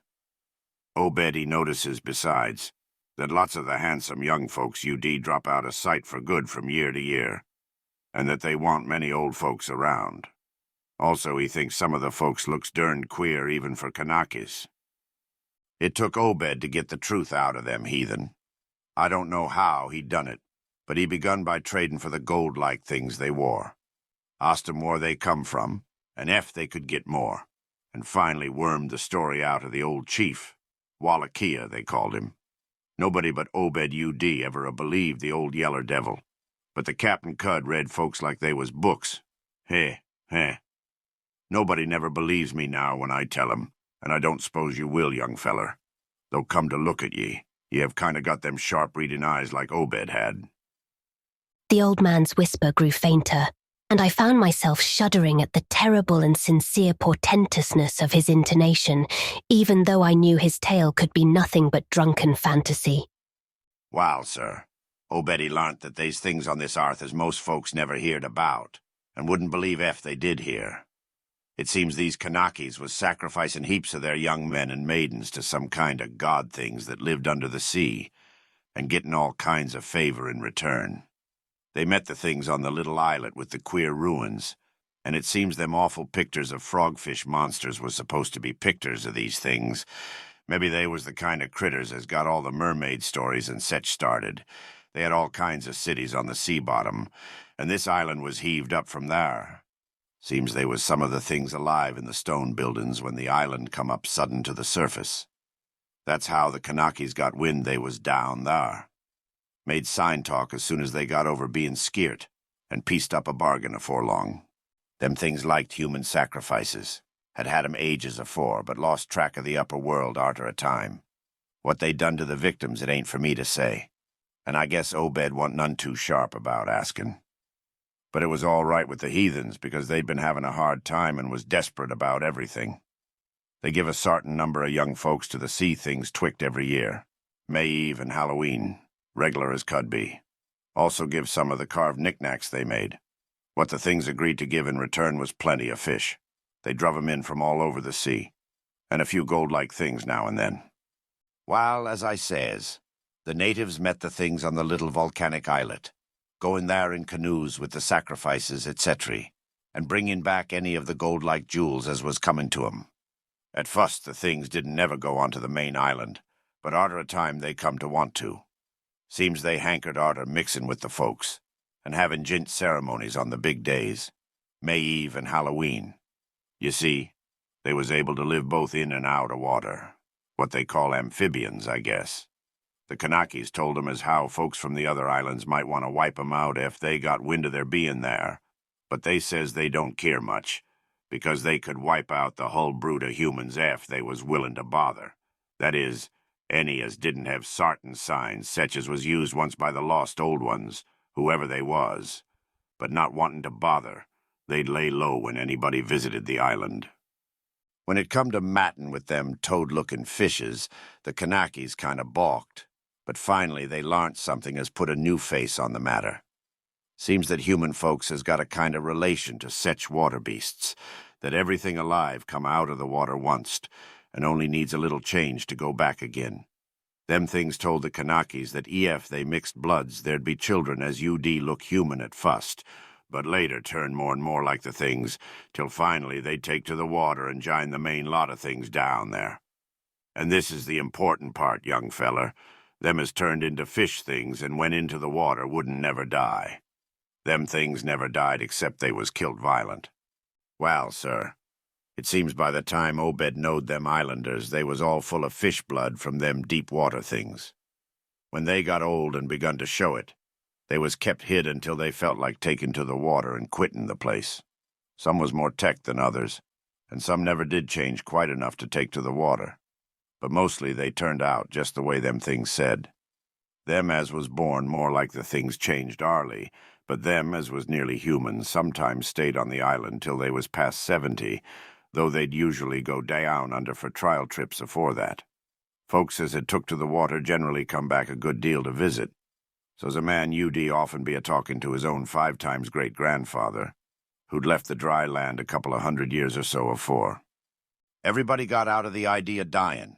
Obed, he notices, besides, that lots of the handsome young folks UD drop out of sight for good from year to year, and that they want many old folks around. Also, he thinks some of the folks looks derned queer even for Kanakis. It took Obed to get the truth out of them heathen. I don't know how he done it, but he begun by trading for the gold-like things they wore. Asked 'em where they come from, and ef they could get more, and finally wormed the story out of the old chief. Wallachia, they called him. Nobody but Obed UD ever believed the old yeller devil, but the Captain Cud read folks like they was books. Heh, heh. Nobody never believes me now when I tell 'em, and I don't suppose you will, young feller. Though come to look at ye, have kind of got them sharp reading eyes like Obed had. The old man's whisper grew fainter, and I found myself shuddering at the terrible and sincere portentousness of his intonation, even though I knew his tale could be nothing but drunken fantasy. Wal, sir, Obed he larnt that they's things on this arth as most folks never heerd about, and wouldn't believe ef they did hear. It seems these Kanakis was sacrificing heaps of their young men and maidens to some kind of god things that lived under the sea, and getting all kinds of favor in return. They met the things on the little islet with the queer ruins, and it seems them awful pictures of frogfish monsters was supposed to be pictures of these things. Maybe they was the kind of critters as got all the mermaid stories and sech started. They had all kinds of cities on the sea bottom, and this island was heaved up from there. Seems they was some of the things alive in the stone buildings when the island come up sudden to the surface. That's how the Kanakis got wind they was down there. Made sign talk as soon as they got over being skeert, and pieced up a bargain afore long. Them things liked human sacrifices. Had 'em ages afore, but lost track of the upper world arter a time. What they done to the victims it ain't for me to say, and I guess Obed wa'n't none too sharp about asking. But it was all right with the heathens, because they'd been having a hard time and was desperate about everything. They give a sartain number of young folks to the sea things twict every year, May Eve and Halloween, reg'lar as could be. Also give some of the carved knickknacks they made. What the things agreed to give in return was plenty of fish. They druv 'em in from all over the sea, and a few gold-like things now and then. While, as I says, the natives met the things on the little volcanic islet, going there in canoes with the sacrifices, etc., and bringing back any of the gold-like jewels as was coming to 'em. At fust the things didn't never go onto the main island, but arter a time they come to want to. Seems they hankered arter mixin' with the folks, and having jint ceremonies on the big days, May Eve and Halloween. You see, they was able to live both in and out of water. What they call amphibians, I guess. The Kanakis told 'em as how folks from the other islands might want to wipe 'em out if they got wind of their being there, but they says they don't care much, because they could wipe out the hull brood of humans ef they was willin' to bother. That is, any as didn't have sartin signs, such as was used once by the lost old ones, whoever they was. But not wantin' to bother, they'd lay low when anybody visited the island. When it come to mattin' with them toad-looking fishes, the Kanakis kind of balked, but finally they larnt something as put a new face on the matter. Seems that human folks has got a kind of relation to sech water beasts, that everything alive come out of the water onct, and only needs a little change to go back again. Them things told the Kanakis that ef they mixed bloods, there'd be children as UD look human at fust, but later turn more and more like the things, till finally they'd take to the water and jine the main lot of things down there. And this is the important part, young feller. Them as turned into fish things and went into the water wouldn't never die. Them things never died except they was killed violent. Well, sir, it seems by the time Obed knowed them islanders, they was all full of fish blood from them deep water things. When they got old and begun to show it, they was kept hid until they felt like taking to the water and quitting the place. Some was more tech than others, and some never did change quite enough to take to the water. But mostly they turned out just the way them things said. Them as was born more like the things changed arly, but them as was nearly human sometimes stayed on the island till they was past 70, though they'd usually go down under for trial trips afore that. Folks as had took to the water generally come back a good deal to visit, so's a man UD often be a-talking to his own 5 times great-grandfather, who'd left the dry land a couple of 100 years or so afore. Everybody got out of the idea dying,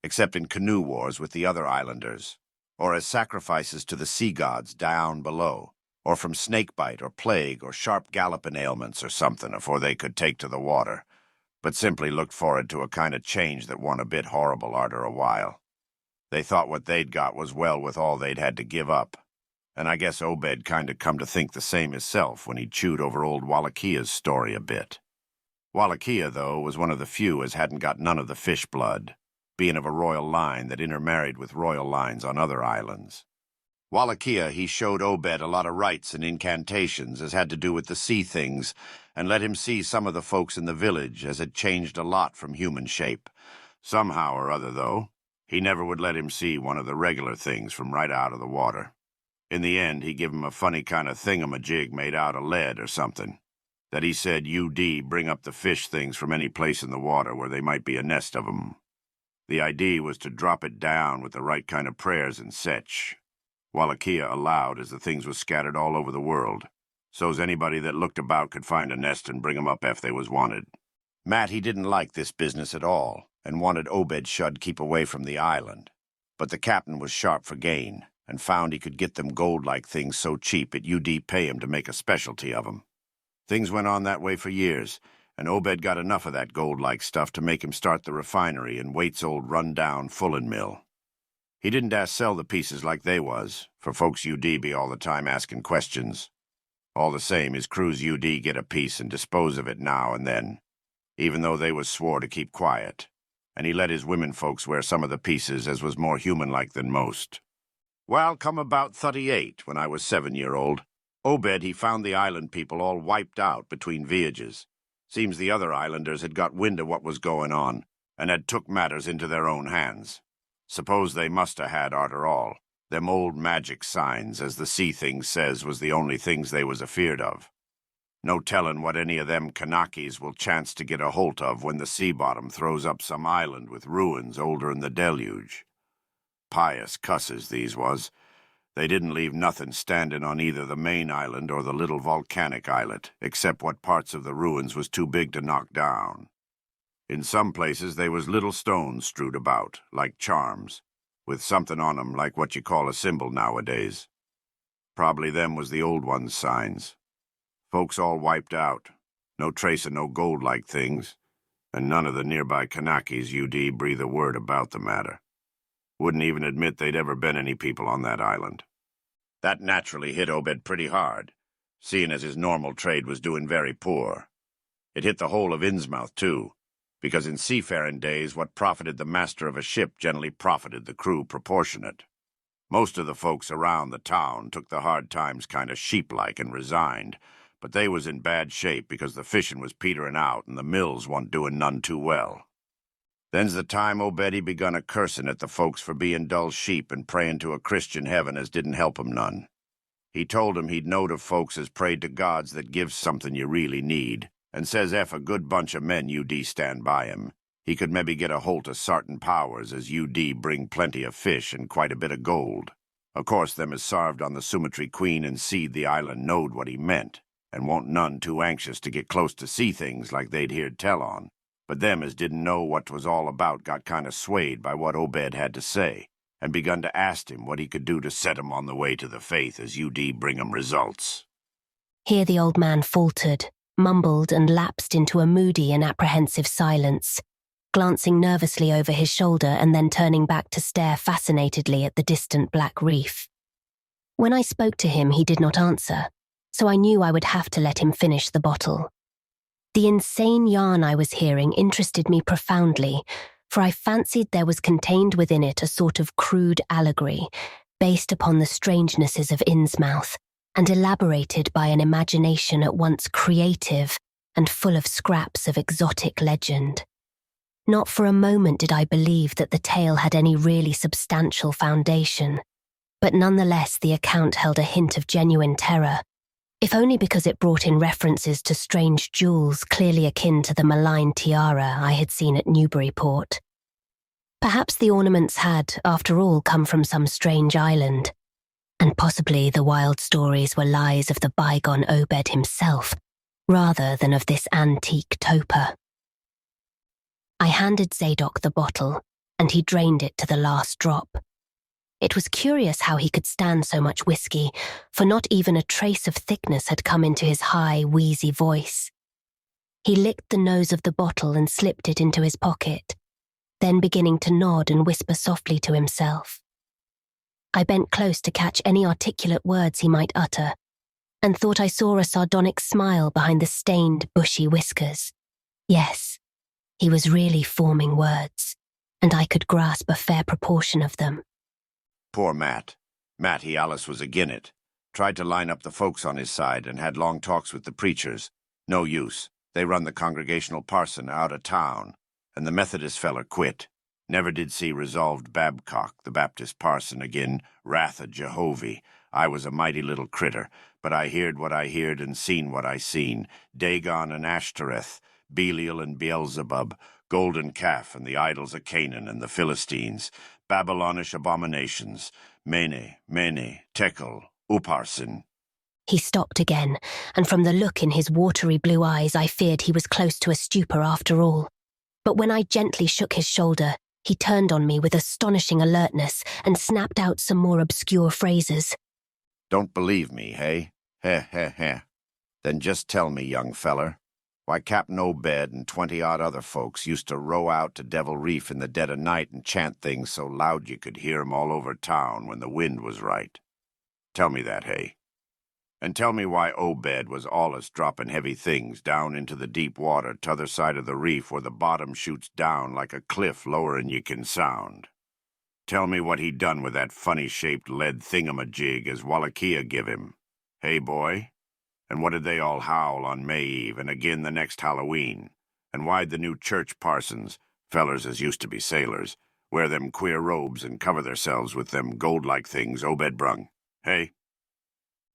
except in canoe wars with the other islanders, or as sacrifices to the sea gods down below, or from snakebite or plague or sharp galloping ailments or something afore they could take to the water, but simply looked forward to a kind of change that wa'n't a bit horrible arter a while. They thought what they'd got was well with all they'd had to give up, and I guess Obed kind of come to think the same hisself when he chewed over old Wallachiyah's story a bit. Wallachiyah, though, was one of the few as hadn't got none of the fish blood, being of a royal line that intermarried with royal lines on other islands. Wallachiyah, he showed Obed a lot of rites and incantations as had to do with the sea things, and let him see some of the folks in the village as had changed a lot from human shape. Somehow or other, though, he never would let him see one of the regular things from right out of the water. In the end, he give him a funny kind of thingamajig made out of lead or something, that he said UD bring up the fish things from any place in the water where they might be a nest of 'em. The idea was to drop it down with the right kind of prayers and sech. Wallachiyah allowed as the things was scattered all over the world, so's anybody that looked about could find a nest and bring 'em up if they was wanted. Matt, he didn't like this business at all, and wanted Obed Shud keep away from the island. But the captain was sharp for gain, and found he could get them gold-like things so cheap it UD pay him to make a specialty of 'em. Things went on that way for years, and Obed got enough of that gold-like stuff to make him start the refinery in Waite's old run-down fullin' mill. He didn't dast sell the pieces like they was, for folks UD be all the time asking questions. All the same, his crews UD get a piece and dispose of it now and then, even though they was swore to keep quiet, and he let his women folks wear some of the pieces as was more human-like than most. Well, come about 38, when I was 7-year-old. Obed, he found the island people all wiped out between voyages. Seems the other islanders had got wind of what was going on, and had took matters into their own hands. Suppose they must ha' had, arter all. Them old magic signs, as the sea thing says, was the only things they was afeard of. No tellin' what any of them Kanakis will chance to get a holt of when the sea bottom throws up some island with ruins older'n the deluge. Pious cusses, these was. They didn't leave nothin' standin' on either the main island or the little volcanic islet, except what parts of the ruins was too big to knock down. In some places they was little stones strewed about, like charms, with somethin' on 'em like what you call a symbol nowadays. Probably them was the old ones' signs. Folks all wiped out, no trace of no gold-like things, and none of the nearby Kanakis UD breathe a word about the matter. Wouldn't even admit they'd ever been any people on that island. That naturally hit Obed pretty hard, seeing as his normal trade was doing very poor. It hit the whole of Innsmouth, too, because in seafaring days what profited the master of a ship generally profited the crew proportionate. Most of the folks around the town took the hard times kind of sheep-like and resigned, but they was in bad shape because the fishing was peterin' out and the mills wa'n't doing none too well. Then's the time Obed begun a-cursin' at the folks for being dull sheep and prayin' to a Christian heaven as didn't help 'em none. He told 'em he'd knowed of folks as prayed to gods that gives something you really need, and says ef a good bunch of men UD stand by him, he could maybe get a holt of sartin powers as UD bring plenty of fish and quite a bit of gold. Of course, them as sarved on the Sumatry Queen and seed the island knowed what he meant, and wa'n't none too anxious to get close to see things like they'd heard tell on. But them as didn't know what 'twas all about got kind of swayed by what Obed had to say, and begun to ask him what he could do to set 'em on the way to the faith as UD bring 'em results. Here the old man faltered, mumbled and lapsed into a moody and apprehensive silence, glancing nervously over his shoulder and then turning back to stare fascinatedly at the distant black reef. When I spoke to him, he did not answer, so I knew I would have to let him finish the bottle. The insane yarn I was hearing interested me profoundly, for I fancied there was contained within it a sort of crude allegory, based upon the strangenesses of Innsmouth, and elaborated by an imagination at once creative and full of scraps of exotic legend. Not for a moment did I believe that the tale had any really substantial foundation, but nonetheless the account held a hint of genuine terror, if only because it brought in references to strange jewels clearly akin to the malign tiara I had seen at Newburyport. Perhaps the ornaments had, after all, come from some strange island, and possibly the wild stories were lies of the bygone Obed himself, rather than of this antique toper. I handed Zadok the bottle, and he drained it to the last drop. It was curious how he could stand so much whiskey, for not even a trace of thickness had come into his high, wheezy voice. He licked the nose of the bottle and slipped it into his pocket, then beginning to nod and whisper softly to himself. I bent close to catch any articulate words he might utter, and thought I saw a sardonic smile behind the stained, bushy whiskers. Yes, he was really forming words, and I could grasp a fair proportion of them. Poor Matt. Matty Alice was agin it. Tried to line up the folks on his side and had long talks with the preachers. No use. They run the congregational parson out of town, and the Methodist feller quit. Never did see resolved Babcock, the Baptist parson, agin, wrath of Jehovah. I was a mighty little critter, but I heard what I heard and seen what I seen. Dagon and Ashtoreth, Belial and Beelzebub, golden calf and the idols of Canaan and the Philistines, Babylonish abominations, Mene, Tekel, Upharsin. He stopped again, and from the look in his watery blue eyes I feared he was close to a stupor after all. But when I gently shook his shoulder, he turned on me with astonishing alertness and snapped out some more obscure phrases. Don't believe me, hey? Heh. Then just tell me, young feller. Why, Captain Obed and 20-odd other folks used to row out to Devil Reef in the dead of night and chant things so loud you could hear 'em all over town when the wind was right. Tell me that, hey? And tell me why Obed was allus dropping heavy things down into the deep water t'other side of the reef where the bottom shoots down like a cliff lower'n you can sound. Tell me what he done with that funny-shaped lead thingamajig as Wallachia give him. Hey, boy? And what did they all howl on May Eve and again the next Halloween? And why'd the new church parsons, fellers as used to be sailors, wear them queer robes and cover themselves with them gold-like things Obed brung? Hey?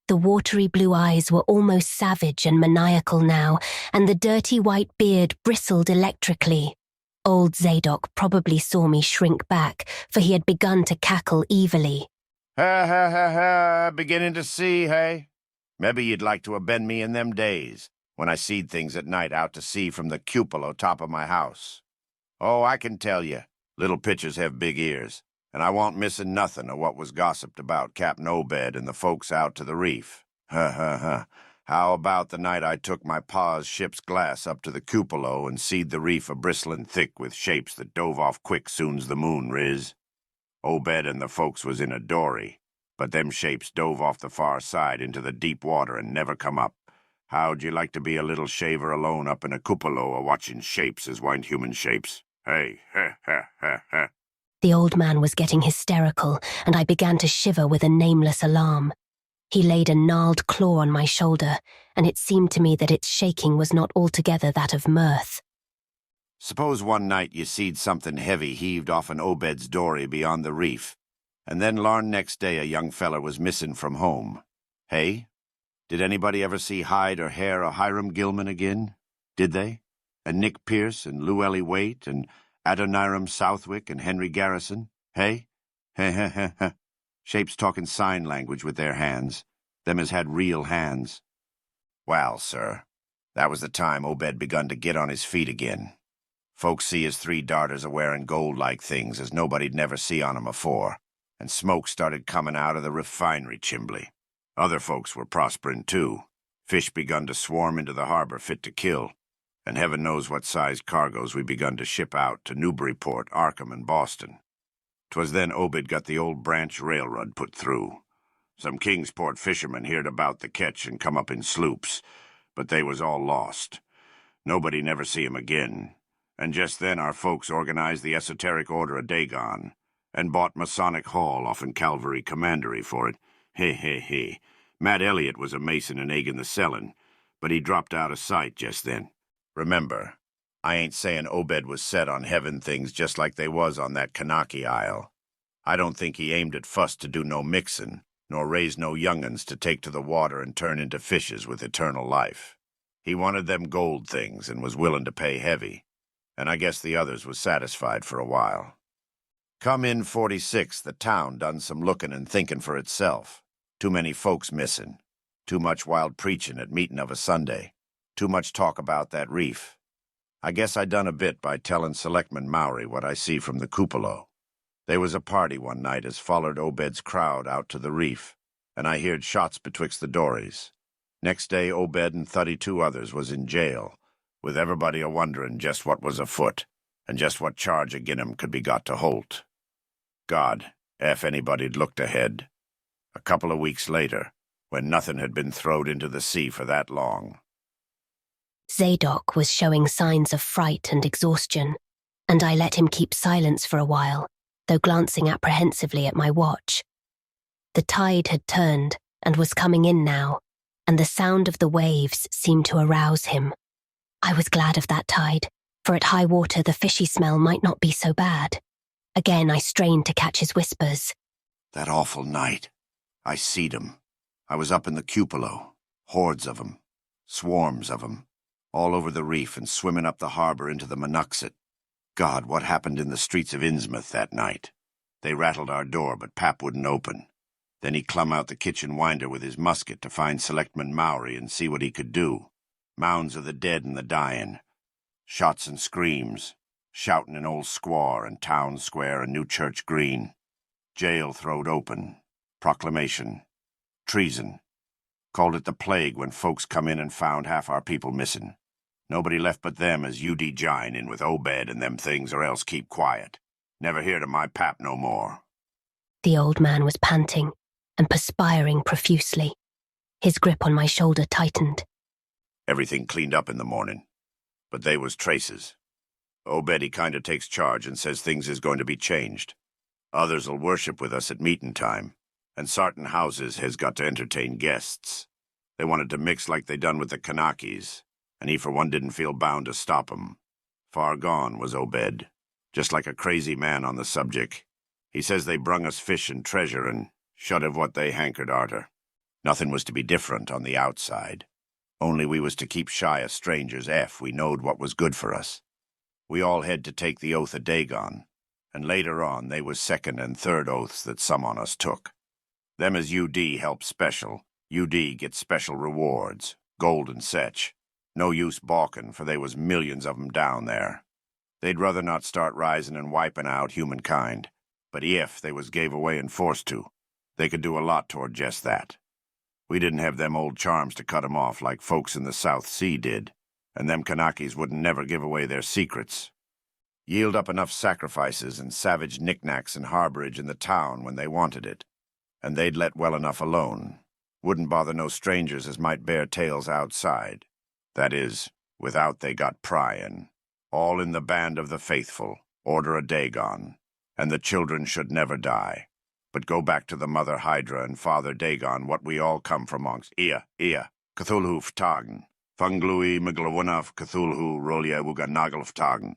The watery blue eyes were almost savage and maniacal now, and the dirty white beard bristled electrically. Old Zadok probably saw me shrink back, for he had begun to cackle evilly. Ha ha ha ha, beginning to see, hey? Maybe you'd like to have been me in them days, when I seed things at night out to sea from the cupola top of my house. Oh, I can tell you, little pitchers have big ears, and I wa'n't missing nothing of what was gossiped about Captain Obed and the folks out to the reef. Ha ha ha. How about the night I took my pa's ship's glass up to the cupola and seed the reef a-bristling thick with shapes that dove off quick soon's the moon riz? Obed and the folks was in a dory, but them shapes dove off the far side into the deep water and never come up. How'd you like to be a little shaver alone up in a cupola a-watching shapes as weren't human shapes? Hey, ha ha ha ha. The old man was getting hysterical, and I began to shiver with a nameless alarm. He laid a gnarled claw on my shoulder, and it seemed to me that its shaking was not altogether that of mirth. Suppose one night you seed something heavy heaved off an Obed's dory beyond the reef, and then larn next day a young feller was missing from home. Hey? Did anybody ever see hide or hair of Hiram Gilman again? Did they? And Nick Pierce and Llewellyn Waite and Adoniram Southwick and Henry Garrison? Hey? Heh heh heh heh. Shapes talking sign language with their hands. Them as had real hands. Well, sir, that was the time Obed begun to get on his feet again. Folks see his 3 darters a-wearing gold-like things as nobody'd never see on 'em afore, and smoke started coming out of the refinery chimbly. Other folks were prospering, too. Fish begun to swarm into the harbor fit to kill, and heaven knows what size cargoes we begun to ship out to Newburyport, Arkham, and Boston. 'Twas then Obed got the old branch railroad put through. Some Kingsport fishermen heard about the catch and come up in sloops, but they was all lost. Nobody never see 'em again, and just then our folks organized the Esoteric Order of Dagon, and bought Masonic Hall off in Calvary Commandery for it. Hey, hey, hey. Matt Elliott was a mason and egging the sellin', but he dropped out of sight just then. Remember, I ain't saying Obed was set on heaven things just like they was on that Kanaki Isle. I don't think he aimed at fuss to do no mixin', nor raise no young'uns to take to the water and turn into fishes with eternal life. He wanted them gold things and was willin' to pay heavy, and I guess the others was satisfied for a while. Come in 46, the town done some lookin' and thinkin' for itself. Too many folks missin'. Too much wild preachin' at meetin' of a Sunday. Too much talk about that reef. I guess I done a bit by tellin' Selectman Mowry what I see from the cupola. They was a party one night as follered Obed's crowd out to the reef, and I heard shots betwixt the dories. Next day Obed and 32 others was in jail, with everybody a-wonderin' just what was afoot, and just what charge agin 'em could be got to Holt. God, if anybody'd looked ahead. A couple of weeks later, when nothing had been throwed into the sea for that long. Zadok was showing signs of fright and exhaustion, and I let him keep silence for a while, though glancing apprehensively at my watch. The tide had turned and was coming in now, and the sound of the waves seemed to arouse him. I was glad of that tide, for at high water the fishy smell might not be so bad. Again I strained to catch his whispers. That awful night. I seed 'em. I was up in the cupola. Hordes of 'em. Swarms of 'em. All over the reef and swimming up the harbor into the Monuxet. God, what happened in the streets of Innsmouth that night? They rattled our door, but Pap wouldn't open. Then he clumb out the kitchen winder with his musket to find Selectman Mowry and see what he could do. Mounds of the dead and the dyin'. Shots and screams. Shoutin' in Old Squaw and Town Square and New Church Green. Jail throwed open. Proclamation. Treason. Called it the plague when folks come in and found half our people missin'. Nobody left but them as U.D. jine in with Obed and them things or else keep quiet. Never heard of my Pap no more. The old man was panting and perspiring profusely. His grip on my shoulder tightened. Everything cleaned up in the morning, but they was traces. Obed, he kinda takes charge and says things is going to be changed. Others'll worship with us at meetin' time, and sartin houses has got to entertain guests. They wanted to mix like they done with the Kanaki's, and he for one didn't feel bound to stop 'em. Far gone was Obed, just like a crazy man on the subject. He says they brung us fish and treasure and should have what they hankered arter. Nothing was to be different on the outside. Only we was to keep shy of strangers we knowed what was good for us. We all had to take the oath of Dagon, and later on they was second and third oaths that some on us took. Them as UD help special. UD gets special rewards, gold and sech. No use balkin', for they was millions of 'em down there. They'd rather not start rising and wiping out humankind, but if they was gave away and forced to, they could do a lot toward just that. We didn't have them old charms to cut 'em off like folks in the South Sea did, and them Kanakis wouldn't never give away their secrets. Yield up enough sacrifices and savage knickknacks and harborage in the town when they wanted it, and they'd let well enough alone. Wouldn't bother no strangers as might bear tales outside. That is, without they got pryin'. All in the band of the faithful, order a Dagon, and the children should never die, but go back to the Mother Hydra and Father Dagon what we all come from amongst. Cthulhu Ftagen, Funglui Miglawunaf Cthulhu Rolia Wuganagalftagen.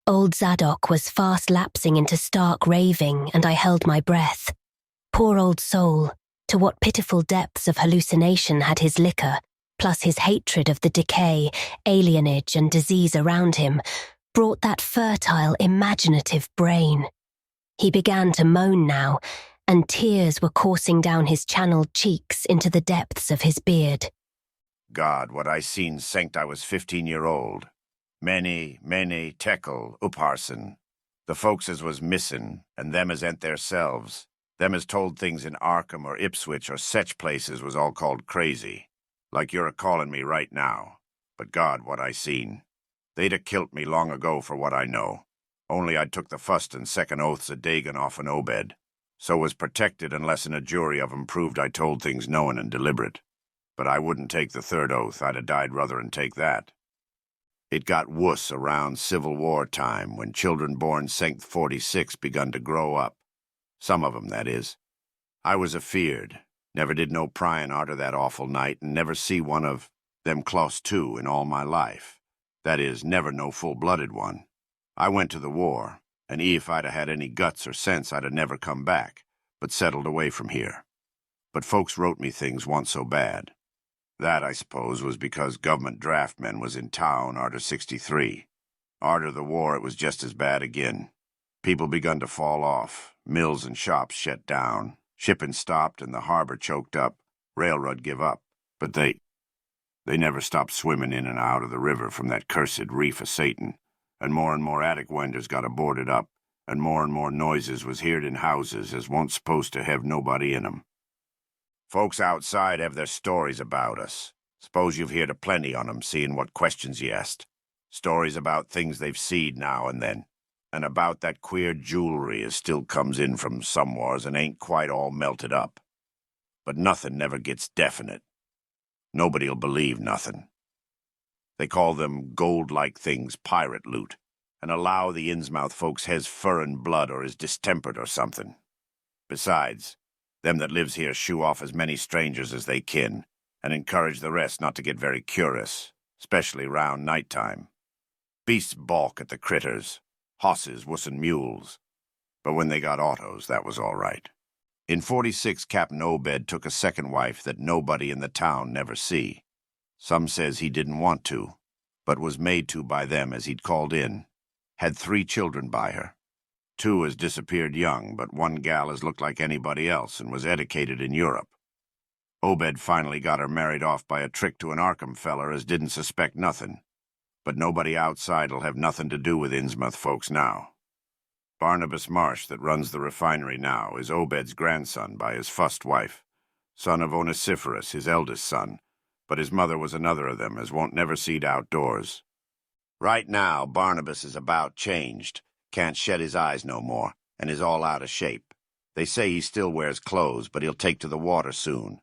Old Zadok was fast lapsing into stark raving, and I held my breath. Poor old soul, to what pitiful depths of hallucination had his liquor, plus his hatred of the decay, alienage, and disease around him, brought that fertile, imaginative brain. He began to moan now, and tears were coursing down his channeled cheeks into the depths of his beard. God, what I seen sankt I was 15-year-old. Many, tekel, upharson. The folks as was missin', and them as ent theirselves. Them as told things in Arkham or Ipswich or sech places was all called crazy. Like you're a-calling me right now. But God, what I seen. They'd a-kilt me long ago for what I know. Only I'd took the fust and second oaths of Dagon off an Obed. So was protected unless in a jury of 'em proved I told things knowin' and deliberate. But I wouldn't take the third oath. I'd a-died ruther'n take that. It got wuss around Civil War time when children born sankt 46 begun to grow up. Some of 'em, that is. I was afeard. Never did no pryin' arter that awful night, and never see one of them close to in all my life. That is, never no full-blooded one. I went to the war, and if I'd had any guts or sense I'd never come back, but settled away from here. But folks wrote me things once so bad. That, I suppose, was because government draft men was in town arter 63. Arter the war it was just as bad again. People begun to fall off, mills and shops shut down, shipping stopped and the harbor choked up, railroad give up. But they never stopped swimming in and out of the river from that cursed reef of Satan, and more attic windows got boarded up, and more noises was heard in houses as wa'n't supposed to have nobody in 'em. Folks outside have their stories about us. Suppose you've heard a-plenty on 'em, seeing what questions you asked. Stories about things they've seed now and then, and about that queer jewelry as still comes in from somewheres and ain't quite all melted up. But nothing never gets definite. Nobody'll believe nothing. They call them gold-like things pirate loot, and allow the Innsmouth folks has furrin blood or is distempered or something. Besides, them that lives here shoo off as many strangers as they kin, and encourage the rest not to get very curious, especially round night time. Beasts balk at the critters, hosses wussin' mules, but when they got autos, that was all right. In 46, Captain Obed took a second wife that nobody in the town never see. Some says he didn't want to, but was made to by them as he'd called in. Had 3 children by her. 2 has disappeared young, but one gal has looked like anybody else and was educated in Europe. Obed finally got her married off by a trick to an Arkham feller as didn't suspect nothing. But nobody outside'll have nothing to do with Innsmouth folks now. Barnabas Marsh, that runs the refinery now, is Obed's grandson by his fust wife, son of Onesiphorus, his eldest son, but his mother was another of them as won't never seed outdoors. Right now, Barnabas is about changed, can't shed his eyes no more, and is all out of shape. They say he still wears clothes, but he'll take to the water soon.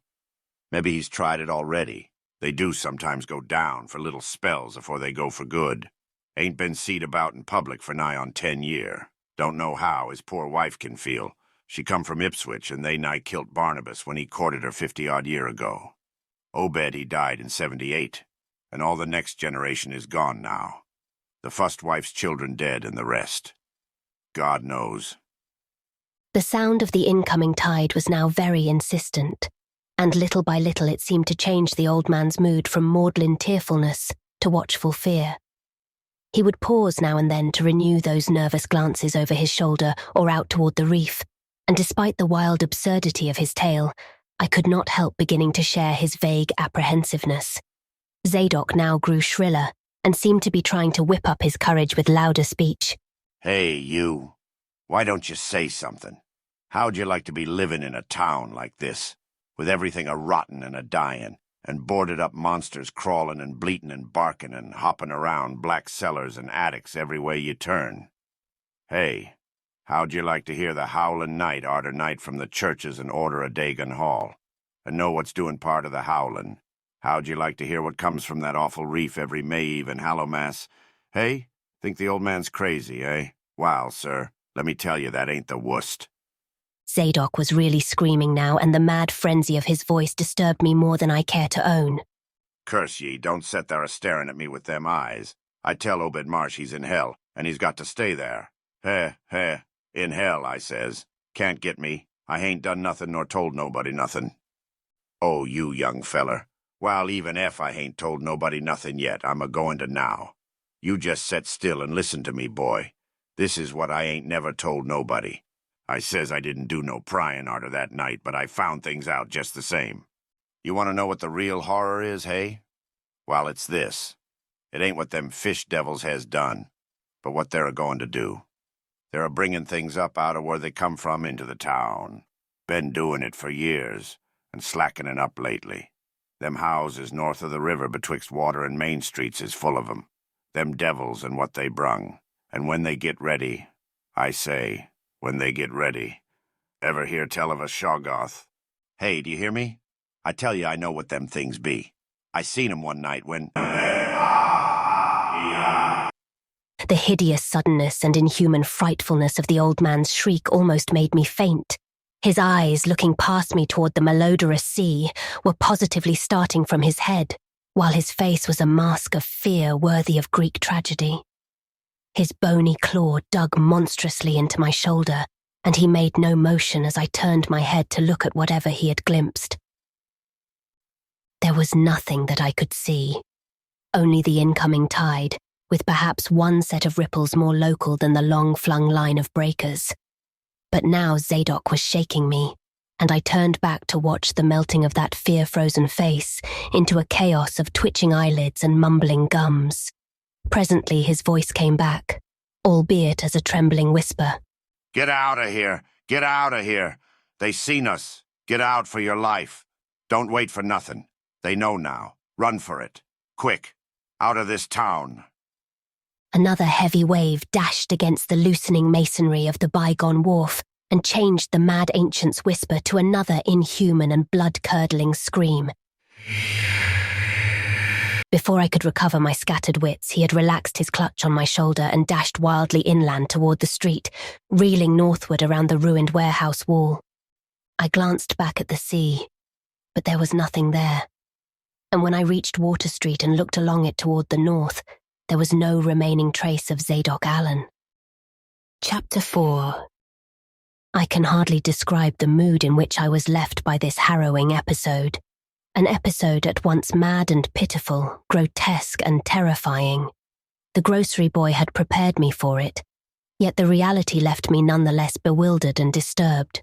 Maybe he's tried it already. They do sometimes go down for little spells afore they go for good. Ain't been seed about in public for nigh on 10 year. Don't know how his poor wife can feel. She come from Ipswich, and they nigh killed Barnabas when he courted her 50-odd year ago. Obed he died in 78, and all the next generation is gone now. The first wife's children dead, and the rest. God knows. The sound of the incoming tide was now very insistent, and little by little it seemed to change the old man's mood from maudlin tearfulness to watchful fear. He would pause now and then to renew those nervous glances over his shoulder or out toward the reef, and despite the wild absurdity of his tale, I could not help beginning to share his vague apprehensiveness. Zadok now grew shriller and seemed to be trying to whip up his courage with louder speech. Hey, you. Why don't you say something? How'd you like to be living in a town like this, with everything a-rotten and a-dying, and boarded-up monsters crawling and bleating and barking and hopping around black cellars and attics every way you turn? Hey, how'd you like to hear the howling night arter night from the churches and order a Dagon Hall, and know what's doing part of the howling? How'd you like to hear what comes from that awful reef every May Eve and Hallowmass? Hey, think the old man's crazy, eh? Well, sir, let me tell you, that ain't the worst. Zadok was really screaming now, and the mad frenzy of his voice disturbed me more than I care to own. Curse ye, don't set there a-staring at me with them eyes. I tell Obed Marsh he's in hell, and he's got to stay there. In hell, I says. Can't get me. I hain't done nothing nor told nobody nothing. Oh, you young feller. Well, even if I hain't told nobody nothing yet, I'm a-going to now. You just set still and listen to me, boy. This is what I ain't never told nobody. I says I didn't do no prying arter that night, but I found things out just the same. You want to know what the real horror is, hey? Well, it's this. It ain't what them fish devils has done, but what they're a-going to do. They're a-bringing things up out of where they come from into the town. Been doing it for years, and slackening up lately. Them houses north of the river betwixt Water and Main Streets is full of 'em. Them devils and what they brung. And when they get ready, I say, when they get ready. Ever hear tell of a Shoggoth? Hey, do you hear me? I tell you I know what them things be. I seen 'em one night when... The hideous suddenness and inhuman frightfulness of the old man's shriek almost made me faint. His eyes, looking past me toward the malodorous sea, were positively starting from his head, while his face was a mask of fear worthy of Greek tragedy. His bony claw dug monstrously into my shoulder, and he made no motion as I turned my head to look at whatever he had glimpsed. There was nothing that I could see, only the incoming tide, with perhaps one set of ripples more local than the long-flung line of breakers. But now Zadok was shaking me, and I turned back to watch the melting of that fear-frozen face into a chaos of twitching eyelids and mumbling gums. Presently his voice came back, albeit as a trembling whisper. Get out of here! Get out of here! They seen us! Get out for your life! Don't wait for nothing. They know now. Run for it. Quick! Out of this town! Another heavy wave dashed against the loosening masonry of the bygone wharf and changed the mad ancient's whisper to another inhuman and blood-curdling scream. Before I could recover my scattered wits, he had relaxed his clutch on my shoulder and dashed wildly inland toward the street, reeling northward around the ruined warehouse wall. I glanced back at the sea, but there was nothing there. And when I reached Water Street and looked along it toward the north, there was no remaining trace of Zadok Allen. Chapter 4. I can hardly describe the mood in which I was left by this harrowing episode. An episode at once mad and pitiful, grotesque and terrifying. The grocery boy had prepared me for it, yet the reality left me nonetheless bewildered and disturbed.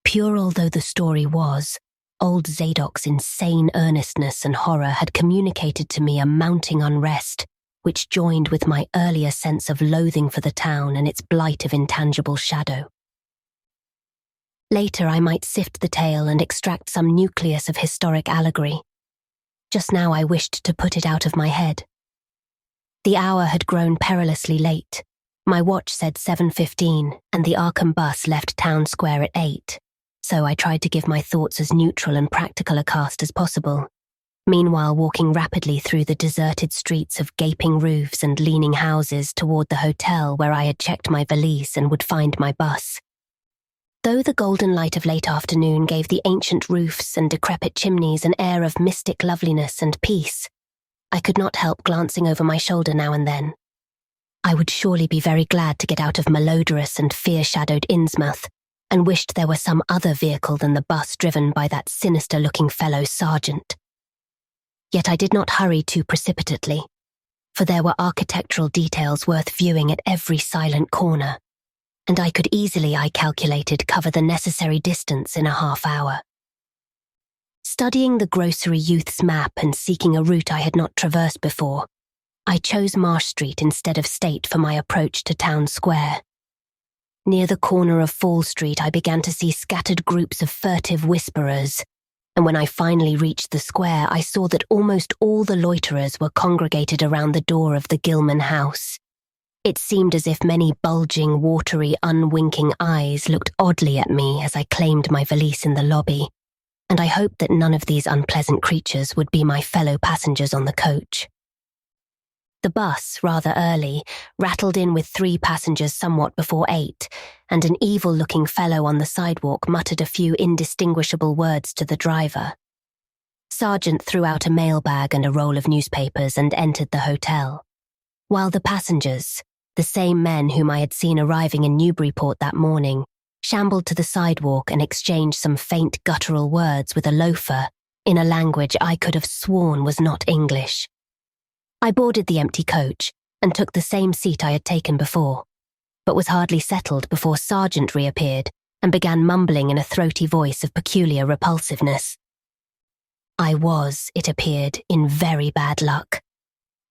Pure although the story was, old Zadok's insane earnestness and horror had communicated to me a mounting unrest, which joined with my earlier sense of loathing for the town and its blight of intangible shadow. Later I might sift the tale and extract some nucleus of historic allegory. Just now I wished to put it out of my head. The hour had grown perilously late. My watch said 7:15, and the Arkham bus left Town Square at 8, so I tried to give my thoughts as neutral and practical a cast as possible. meanwhile walking rapidly through the deserted streets of gaping roofs and leaning houses toward the hotel where I had checked my valise and would find my bus. Though the golden light of late afternoon gave the ancient roofs and decrepit chimneys an air of mystic loveliness and peace, I could not help glancing over my shoulder now and then. I would surely be very glad to get out of malodorous and fear-shadowed Innsmouth, and wished there were some other vehicle than the bus driven by that sinister-looking fellow sergeant. Yet I did not hurry too precipitately, for there were architectural details worth viewing at every silent corner, and I could easily, I calculated, cover the necessary distance in a half hour. Studying the grocery youth's map and seeking a route I had not traversed before, I chose Marsh Street instead of State for my approach to Town Square. Near the corner of Fall Street, I began to see scattered groups of furtive whisperers, and when I finally reached the square, I saw that almost all the loiterers were congregated around the door of the Gilman house. It seemed as if many bulging, watery, unwinking eyes looked oddly at me as I claimed my valise in the lobby, and I hoped that none of these unpleasant creatures would be my fellow passengers on the coach. The bus, rather early, rattled in with 3 passengers somewhat before 8, and an evil-looking fellow on the sidewalk muttered a few indistinguishable words to the driver. Sergeant threw out a mailbag and a roll of newspapers and entered the hotel, while the passengers, the same men whom I had seen arriving in Newburyport that morning, shambled to the sidewalk and exchanged some faint guttural words with a loafer in a language I could have sworn was not English. I boarded the empty coach and took the same seat I had taken before, but was hardly settled before Sergeant reappeared and began mumbling in a throaty voice of peculiar repulsiveness. I was, it appeared, in very bad luck.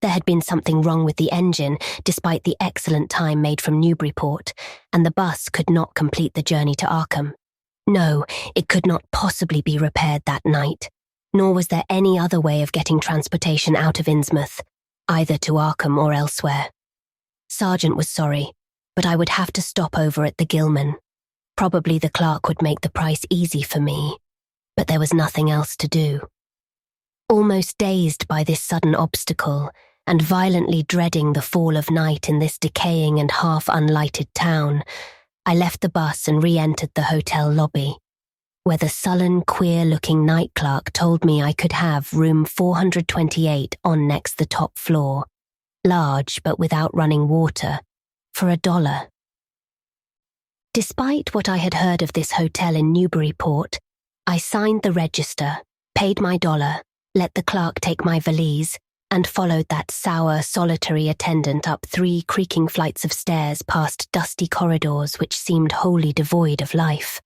There had been something wrong with the engine, despite the excellent time made from Newburyport, and the bus could not complete the journey to Arkham. No, it could not possibly be repaired that night, nor was there any other way of getting transportation out of Innsmouth, either to Arkham or elsewhere. Sergeant was sorry, but I would have to stop over at the Gilman. Probably the clerk would make the price easy for me, but there was nothing else to do. Almost dazed by this sudden obstacle, and violently dreading the fall of night in this decaying and half-unlighted town, I left the bus and re-entered the hotel lobby, where the sullen, queer-looking night clerk told me I could have room 428 on next the top floor, large but without running water, for $1. Despite what I had heard of this hotel in Newburyport, I signed the register, paid my $1, let the clerk take my valise, and followed that sour, solitary attendant up 3 creaking flights of stairs past dusty corridors which seemed wholly devoid of life.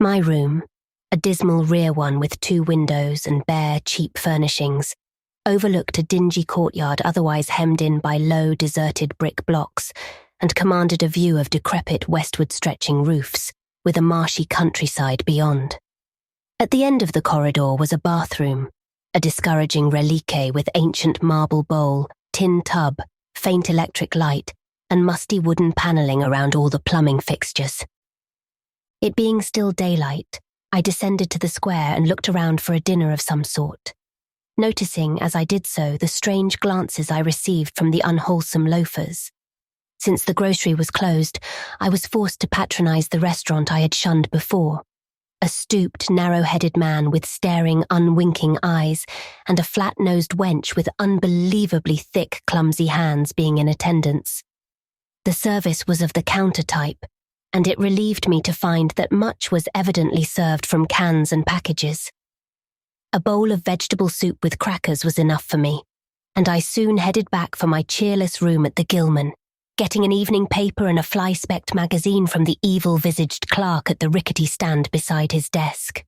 My room, a dismal rear one with 2 windows and bare, cheap furnishings, overlooked a dingy courtyard otherwise hemmed in by low, deserted brick blocks, and commanded a view of decrepit westward-stretching roofs, with a marshy countryside beyond. At the end of the corridor was a bathroom, a discouraging relique with ancient marble bowl, tin tub, faint electric light, and musty wooden panelling around all the plumbing fixtures. It being still daylight, I descended to the square and looked around for a dinner of some sort, noticing as I did so the strange glances I received from the unwholesome loafers. Since the grocery was closed, I was forced to patronize the restaurant I had shunned before, a stooped, narrow-headed man with staring, unwinking eyes and a flat-nosed wench with unbelievably thick, clumsy hands being in attendance. The service was of the counter type, and it relieved me to find that much was evidently served from cans and packages. A bowl of vegetable soup with crackers was enough for me, and I soon headed back for my cheerless room at the Gilman, getting an evening paper and a fly-specked magazine from the evil-visaged clerk at the rickety stand beside his desk.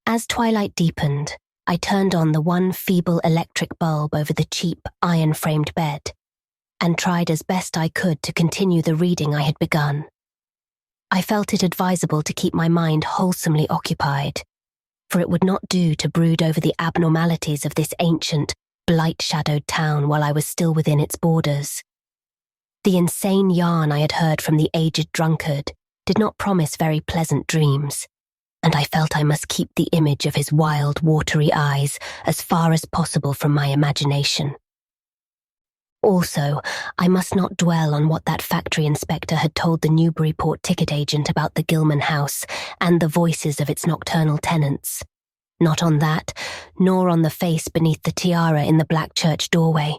As twilight deepened, I turned on the one feeble electric bulb over the cheap, iron-framed bed, and tried as best I could to continue the reading I had begun. I felt it advisable to keep my mind wholesomely occupied, for it would not do to brood over the abnormalities of this ancient, blight-shadowed town while I was still within its borders. The insane yarn I had heard from the aged drunkard did not promise very pleasant dreams, and I felt I must keep the image of his wild, watery eyes as far as possible from my imagination. Also, I must not dwell on what that factory inspector had told the Newburyport ticket agent about the Gilman house and the voices of its nocturnal tenants. Not on that, nor on the face beneath the tiara in the black church doorway.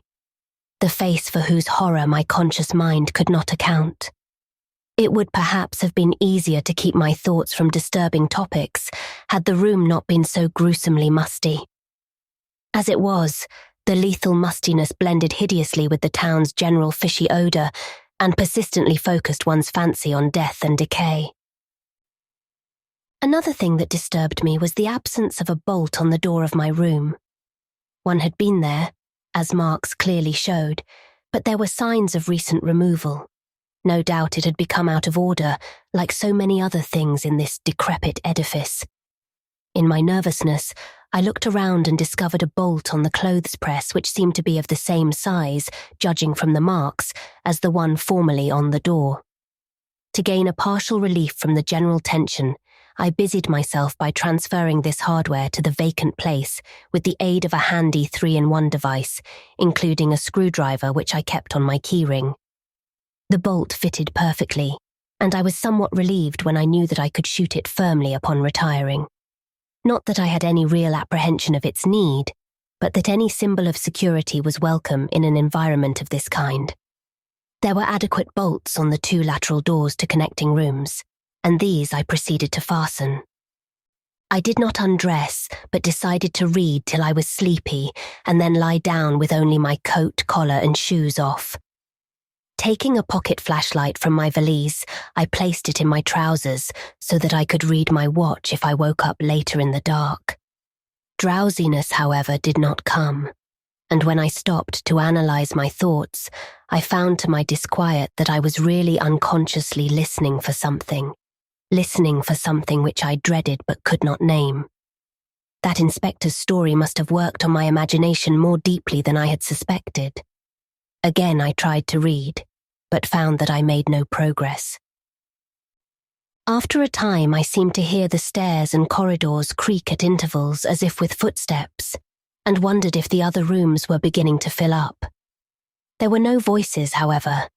The face for whose horror my conscious mind could not account. It would perhaps have been easier to keep my thoughts from disturbing topics had the room not been so gruesomely musty. As it was, the lethal mustiness blended hideously with the town's general fishy odour and persistently focused one's fancy on death and decay. Another thing that disturbed me was the absence of a bolt on the door of my room. One had been there, as marks clearly showed, but there were signs of recent removal. No doubt it had become out of order, like so many other things in this decrepit edifice. In my nervousness, I looked around and discovered a bolt on the clothes press which seemed to be of the same size, judging from the marks, as the one formerly on the door. To gain a partial relief from the general tension, I busied myself by transferring this hardware to the vacant place with the aid of a handy 3-in-1 device, including a screwdriver which I kept on my keyring. The bolt fitted perfectly, and I was somewhat relieved when I knew that I could shoot it firmly upon retiring. Not that I had any real apprehension of its need, but that any symbol of security was welcome in an environment of this kind. There were adequate bolts on the 2 lateral doors to connecting rooms, and these I proceeded to fasten. I did not undress, but decided to read till I was sleepy, and then lie down with only my coat, collar, and shoes off. Taking a pocket flashlight from my valise, I placed it in my trousers so that I could read my watch if I woke up later in the dark. Drowsiness, however, did not come, and when I stopped to analyze my thoughts, I found to my disquiet that I was really unconsciously listening for something which I dreaded but could not name. That inspector's story must have worked on my imagination more deeply than I had suspected. Again I tried to read, but found that I made no progress. After a time I seemed to hear the stairs and corridors creak at intervals as if with footsteps, and wondered if the other rooms were beginning to fill up. There were no voices, however,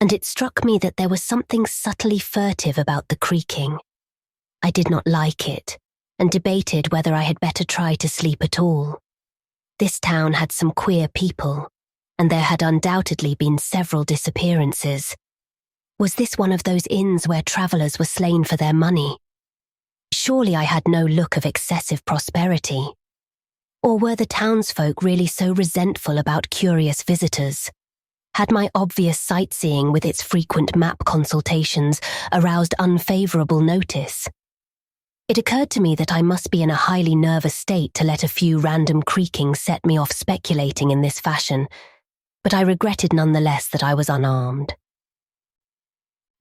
and it struck me that there was something subtly furtive about the creaking. I did not like it, and debated whether I had better try to sleep at all. This town had some queer people, and there had undoubtedly been several disappearances. Was this one of those inns where travellers were slain for their money? Surely I had no look of excessive prosperity. Or were the townsfolk really so resentful about curious visitors? Had my obvious sightseeing with its frequent map consultations aroused unfavourable notice? It occurred to me that I must be in a highly nervous state to let a few random creakings set me off speculating in this fashion, but I regretted nonetheless that I was unarmed.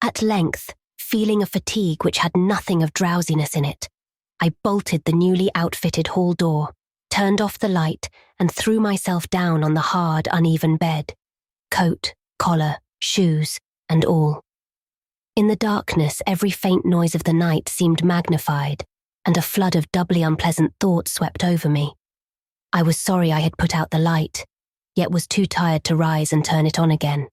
At length, feeling a fatigue which had nothing of drowsiness in it, I bolted the newly outfitted hall door, turned off the light, and threw myself down on the hard, uneven bed, coat, collar, shoes, and all. In the darkness, every faint noise of the night seemed magnified, and a flood of doubly unpleasant thoughts swept over me. I was sorry I had put out the light, yet was too tired to rise and turn it on again.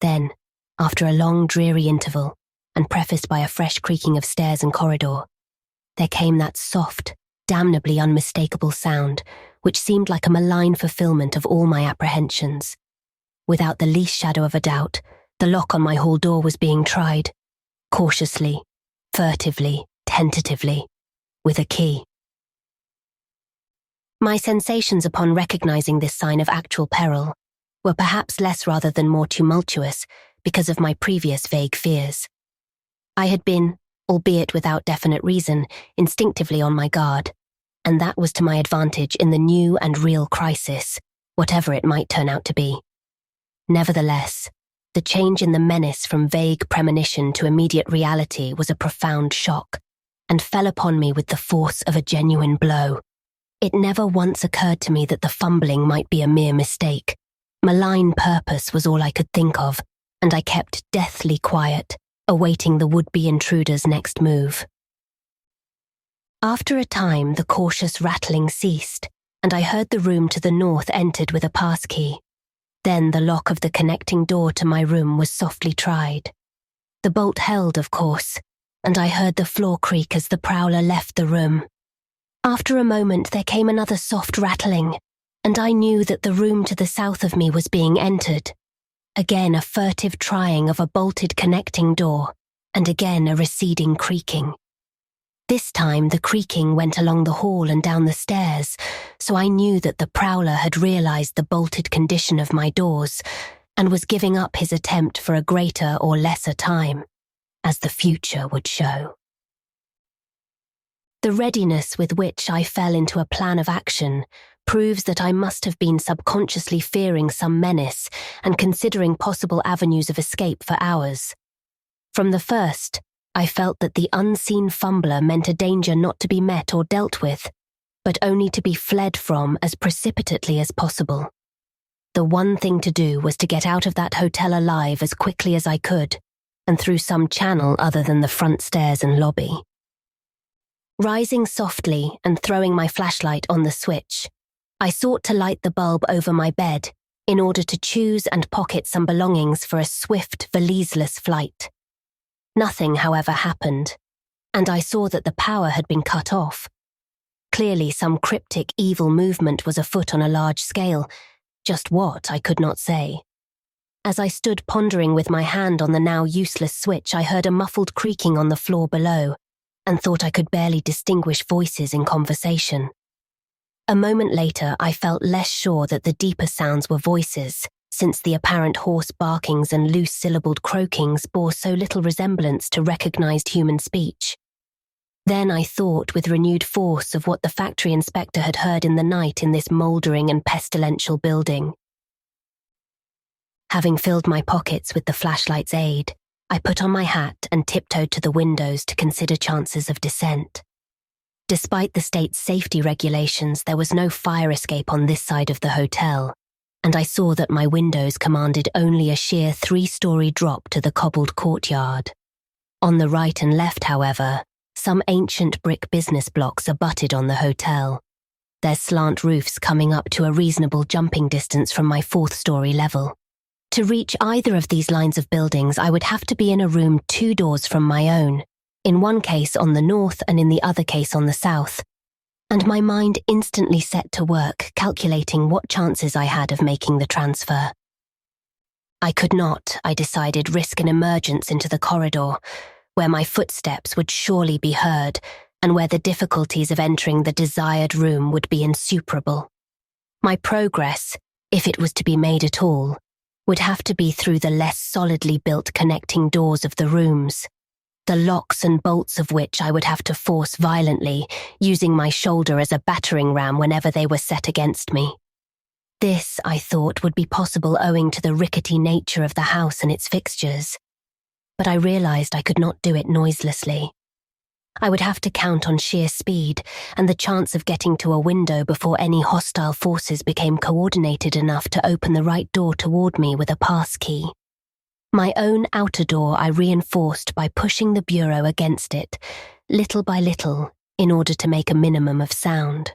Then, after a long dreary interval, and prefaced by a fresh creaking of stairs and corridor, there came that soft, damnably unmistakable sound, which seemed like a malign fulfillment of all my apprehensions. Without the least shadow of a doubt, the lock on my hall door was being tried, cautiously, furtively, tentatively, with a key. My sensations upon recognizing this sign of actual peril were perhaps less rather than more tumultuous because of my previous vague fears. I had been, albeit without definite reason, instinctively on my guard, and that was to my advantage in the new and real crisis, whatever it might turn out to be. Nevertheless, the change in the menace from vague premonition to immediate reality was a profound shock, and fell upon me with the force of a genuine blow. It never once occurred to me that the fumbling might be a mere mistake. Malign purpose was all I could think of, and I kept deathly quiet, awaiting the would-be intruder's next move. After a time, the cautious rattling ceased, and I heard the room to the north entered with a passkey. Then the lock of the connecting door to my room was softly tried. The bolt held, of course, and I heard the floor creak as the prowler left the room. After a moment, there came another soft rattling, and I knew that the room to the south of me was being entered. Again a furtive trying of a bolted connecting door, and again a receding creaking. This time the creaking went along the hall and down the stairs, so I knew that the prowler had realized the bolted condition of my doors and was giving up his attempt for a greater or lesser time, as the future would show. The readiness with which I fell into a plan of action proves that I must have been subconsciously fearing some menace and considering possible avenues of escape for hours. From the first, I felt that the unseen fumbler meant a danger not to be met or dealt with, but only to be fled from as precipitately as possible. The one thing to do was to get out of that hotel alive as quickly as I could, and through some channel other than the front stairs and lobby. Rising softly and throwing my flashlight on the switch, I sought to light the bulb over my bed in order to choose and pocket some belongings for a swift, valiseless flight. Nothing, however, happened, and I saw that the power had been cut off. Clearly some cryptic evil movement was afoot on a large scale. Just what, I could not say. As I stood pondering with my hand on the now useless switch, I heard a muffled creaking on the floor below, and thought I could barely distinguish voices in conversation. A moment later, I felt less sure that the deeper sounds were voices, since the apparent hoarse barkings and loose-syllabled croakings bore so little resemblance to recognized human speech. Then I thought with renewed force of what the factory inspector had heard in the night in this mouldering and pestilential building. Having filled my pockets with the flashlight's aid, I put on my hat and tiptoed to the windows to consider chances of descent. Despite the state's safety regulations, there was no fire escape on this side of the hotel, and I saw that my windows commanded only a sheer 3-story drop to the cobbled courtyard. On the right and left, however, some ancient brick business blocks abutted on the hotel, their slant roofs coming up to a reasonable jumping distance from my 4th-story level. To reach either of these lines of buildings, I would have to be in a room 2 doors from my own, in one case on the north and in the other case on the south, and my mind instantly set to work calculating what chances I had of making the transfer. I could not, I decided, risk an emergence into the corridor, where my footsteps would surely be heard and where the difficulties of entering the desired room would be insuperable. My progress, if it was to be made at all, would have to be through the less solidly built connecting doors of the rooms, the locks and bolts of which I would have to force violently, using my shoulder as a battering ram whenever they were set against me. This, I thought, would be possible owing to the rickety nature of the house and its fixtures, but I realized I could not do it noiselessly. I would have to count on sheer speed and the chance of getting to a window before any hostile forces became coordinated enough to open the right door toward me with a pass key. My own outer door I reinforced by pushing the bureau against it, little by little, in order to make a minimum of sound.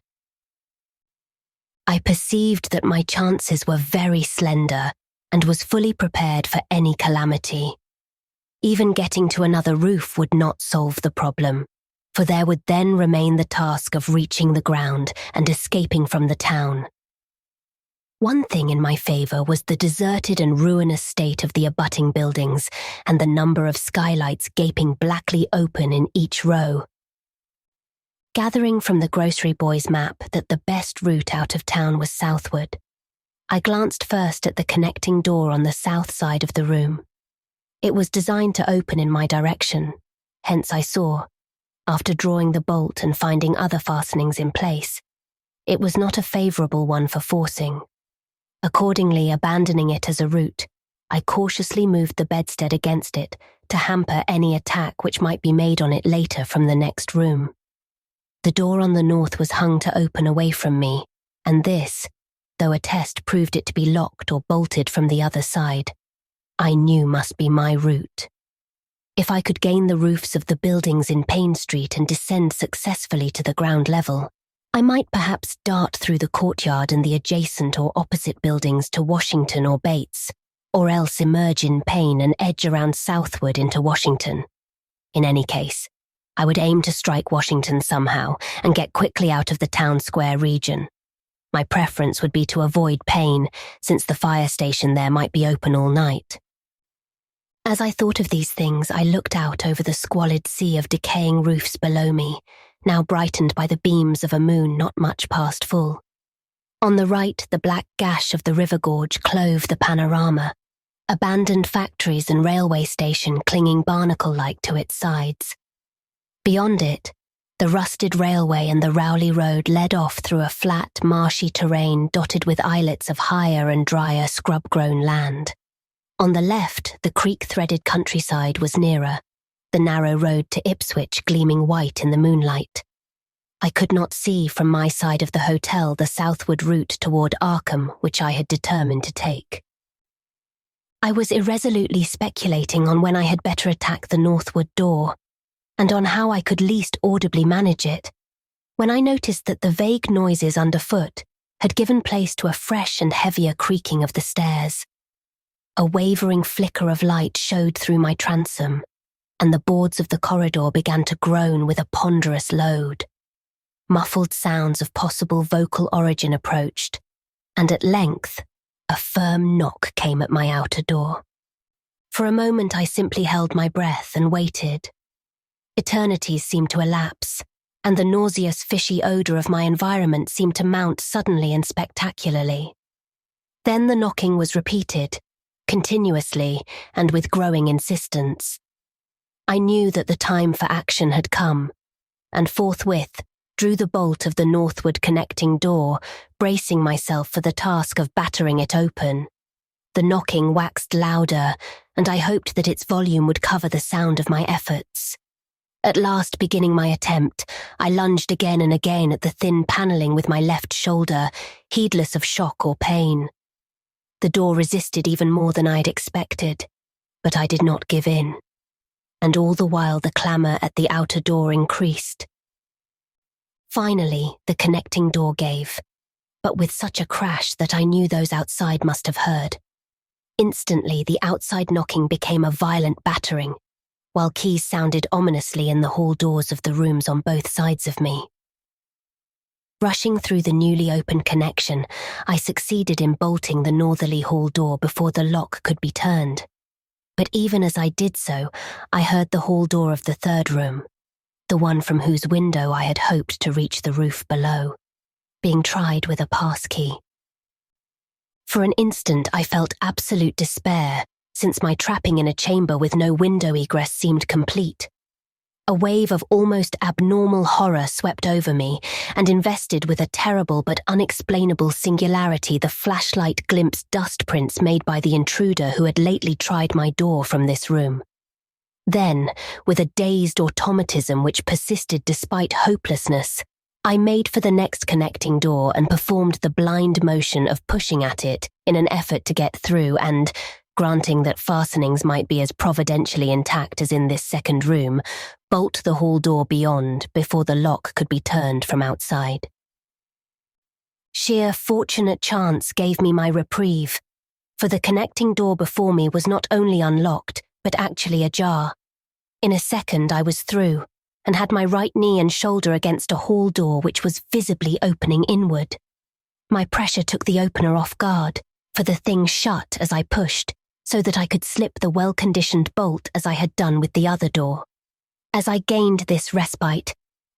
I perceived that my chances were very slender and was fully prepared for any calamity. Even getting to another roof would not solve the problem, for there would then remain the task of reaching the ground and escaping from the town. One thing in my favor was the deserted and ruinous state of the abutting buildings and the number of skylights gaping blackly open in each row. Gathering from the grocery boy's map that the best route out of town was southward, I glanced first at the connecting door on the south side of the room. It was designed to open in my direction, hence I saw, after drawing the bolt and finding other fastenings in place, it was not a favorable one for forcing. Accordingly, abandoning it as a route, I cautiously moved the bedstead against it to hamper any attack which might be made on it later from the next room. The door on the north was hung to open away from me, and this, though a test proved it to be locked or bolted from the other side, I knew must be my route. If I could gain the roofs of the buildings in Payne Street and descend successfully to the ground level, I might perhaps dart through the courtyard and the adjacent or opposite buildings to Washington or Bates, or else emerge in Payne and edge around southward into Washington. In any case, I would aim to strike Washington somehow and get quickly out of the town square region. My preference would be to avoid Payne, since the fire station there might be open all night. As I thought of these things, I looked out over the squalid sea of decaying roofs below me, now brightened by the beams of a moon not much past full. On the right, the black gash of the river gorge clove the panorama, abandoned factories and railway station clinging barnacle-like to its sides. Beyond it, the rusted railway and the Rowley Road led off through a flat, marshy terrain dotted with islets of higher and drier scrub-grown land. On the left, the creek-threaded countryside was nearer, the narrow road to Ipswich gleaming white in the moonlight. I could not see from my side of the hotel the southward route toward Arkham which I had determined to take. I was irresolutely speculating on when I had better attack the northward door, and on how I could least audibly manage it, when I noticed that the vague noises underfoot had given place to a fresh and heavier creaking of the stairs. A wavering flicker of light showed through my transom, and the boards of the corridor began to groan with a ponderous load. Muffled sounds of possible vocal origin approached, and at length, a firm knock came at my outer door. For a moment I simply held my breath and waited. Eternities seemed to elapse, and the nauseous fishy odour of my environment seemed to mount suddenly and spectacularly. Then the knocking was repeated, continuously and with growing insistence. I knew that the time for action had come, and forthwith drew the bolt of the northward connecting door, bracing myself for the task of battering it open. The knocking waxed louder, and I hoped that its volume would cover the sound of my efforts. At last, beginning my attempt, I lunged again and again at the thin panelling with my left shoulder, heedless of shock or pain. The door resisted even more than I had expected, but I did not give in, and all the while the clamour at the outer door increased. Finally, the connecting door gave, but with such a crash that I knew those outside must have heard. Instantly, the outside knocking became a violent battering, while keys sounded ominously in the hall doors of the rooms on both sides of me. Rushing through the newly opened connection, I succeeded in bolting the northerly hall door before the lock could be turned. But even as I did so, I heard the hall door of the third room, the one from whose window I had hoped to reach the roof below, being tried with a pass key. For an instant I felt absolute despair, since my trapping in a chamber with no window egress seemed complete. A wave of almost abnormal horror swept over me and invested with a terrible but unexplainable singularity the flashlight glimpsed dust prints made by the intruder who had lately tried my door from this room. Then, with a dazed automatism which persisted despite hopelessness, I made for the next connecting door and performed the blind motion of pushing at it in an effort to get through and, granting that fastenings might be as providentially intact as in this second room, bolt the hall door beyond before the lock could be turned from outside. Sheer fortunate chance gave me my reprieve, for the connecting door before me was not only unlocked, but actually ajar. In a second I was through, and had my right knee and shoulder against a hall door which was visibly opening inward. My pressure took the opener off guard, for the thing shut as I pushed, so that I could slip the well-conditioned bolt as I had done with the other door. As I gained this respite,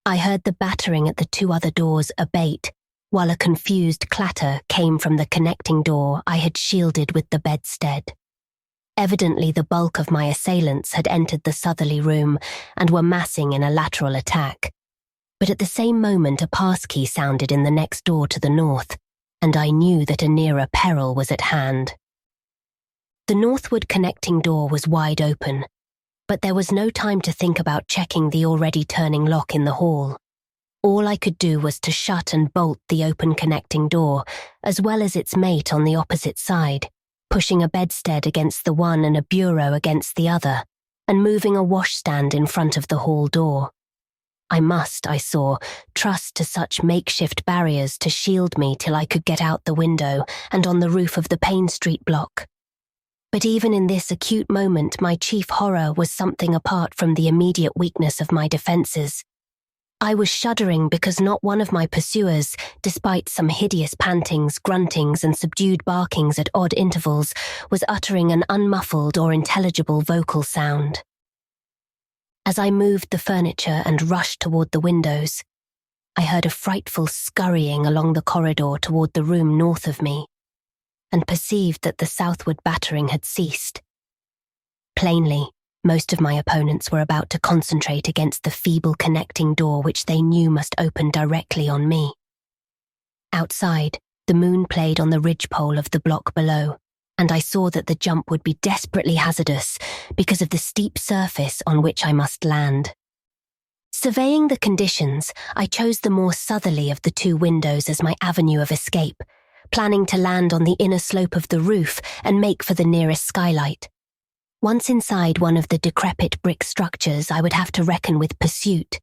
I heard the battering at the two other doors abate, while a confused clatter came from the connecting door I had shielded with the bedstead. Evidently the bulk of my assailants had entered the southerly room and were massing in a lateral attack. But at the same moment a passkey sounded in the next door to the north, and I knew that a nearer peril was at hand. The northward connecting door was wide open, but there was no time to think about checking the already turning lock in the hall. All I could do was to shut and bolt the open connecting door, as well as its mate on the opposite side, pushing a bedstead against the one and a bureau against the other, and moving a washstand in front of the hall door. I must, I saw, trust to such makeshift barriers to shield me till I could get out the window and on the roof of the Payne Street block. But even in this acute moment, my chief horror was something apart from the immediate weakness of my defences. I was shuddering because not one of my pursuers, despite some hideous pantings, gruntings, and subdued barkings at odd intervals, was uttering an unmuffled or intelligible vocal sound. As I moved the furniture and rushed toward the windows, I heard a frightful scurrying along the corridor toward the room north of me, and perceived that the southward battering had ceased. Plainly, most of my opponents were about to concentrate against the feeble connecting door which they knew must open directly on me. Outside, the moon played on the ridgepole of the block below, and I saw that the jump would be desperately hazardous because of the steep surface on which I must land. Surveying the conditions, I chose the more southerly of the two windows as my avenue of escape, planning to land on the inner slope of the roof and make for the nearest skylight. Once inside one of the decrepit brick structures, I would have to reckon with pursuit,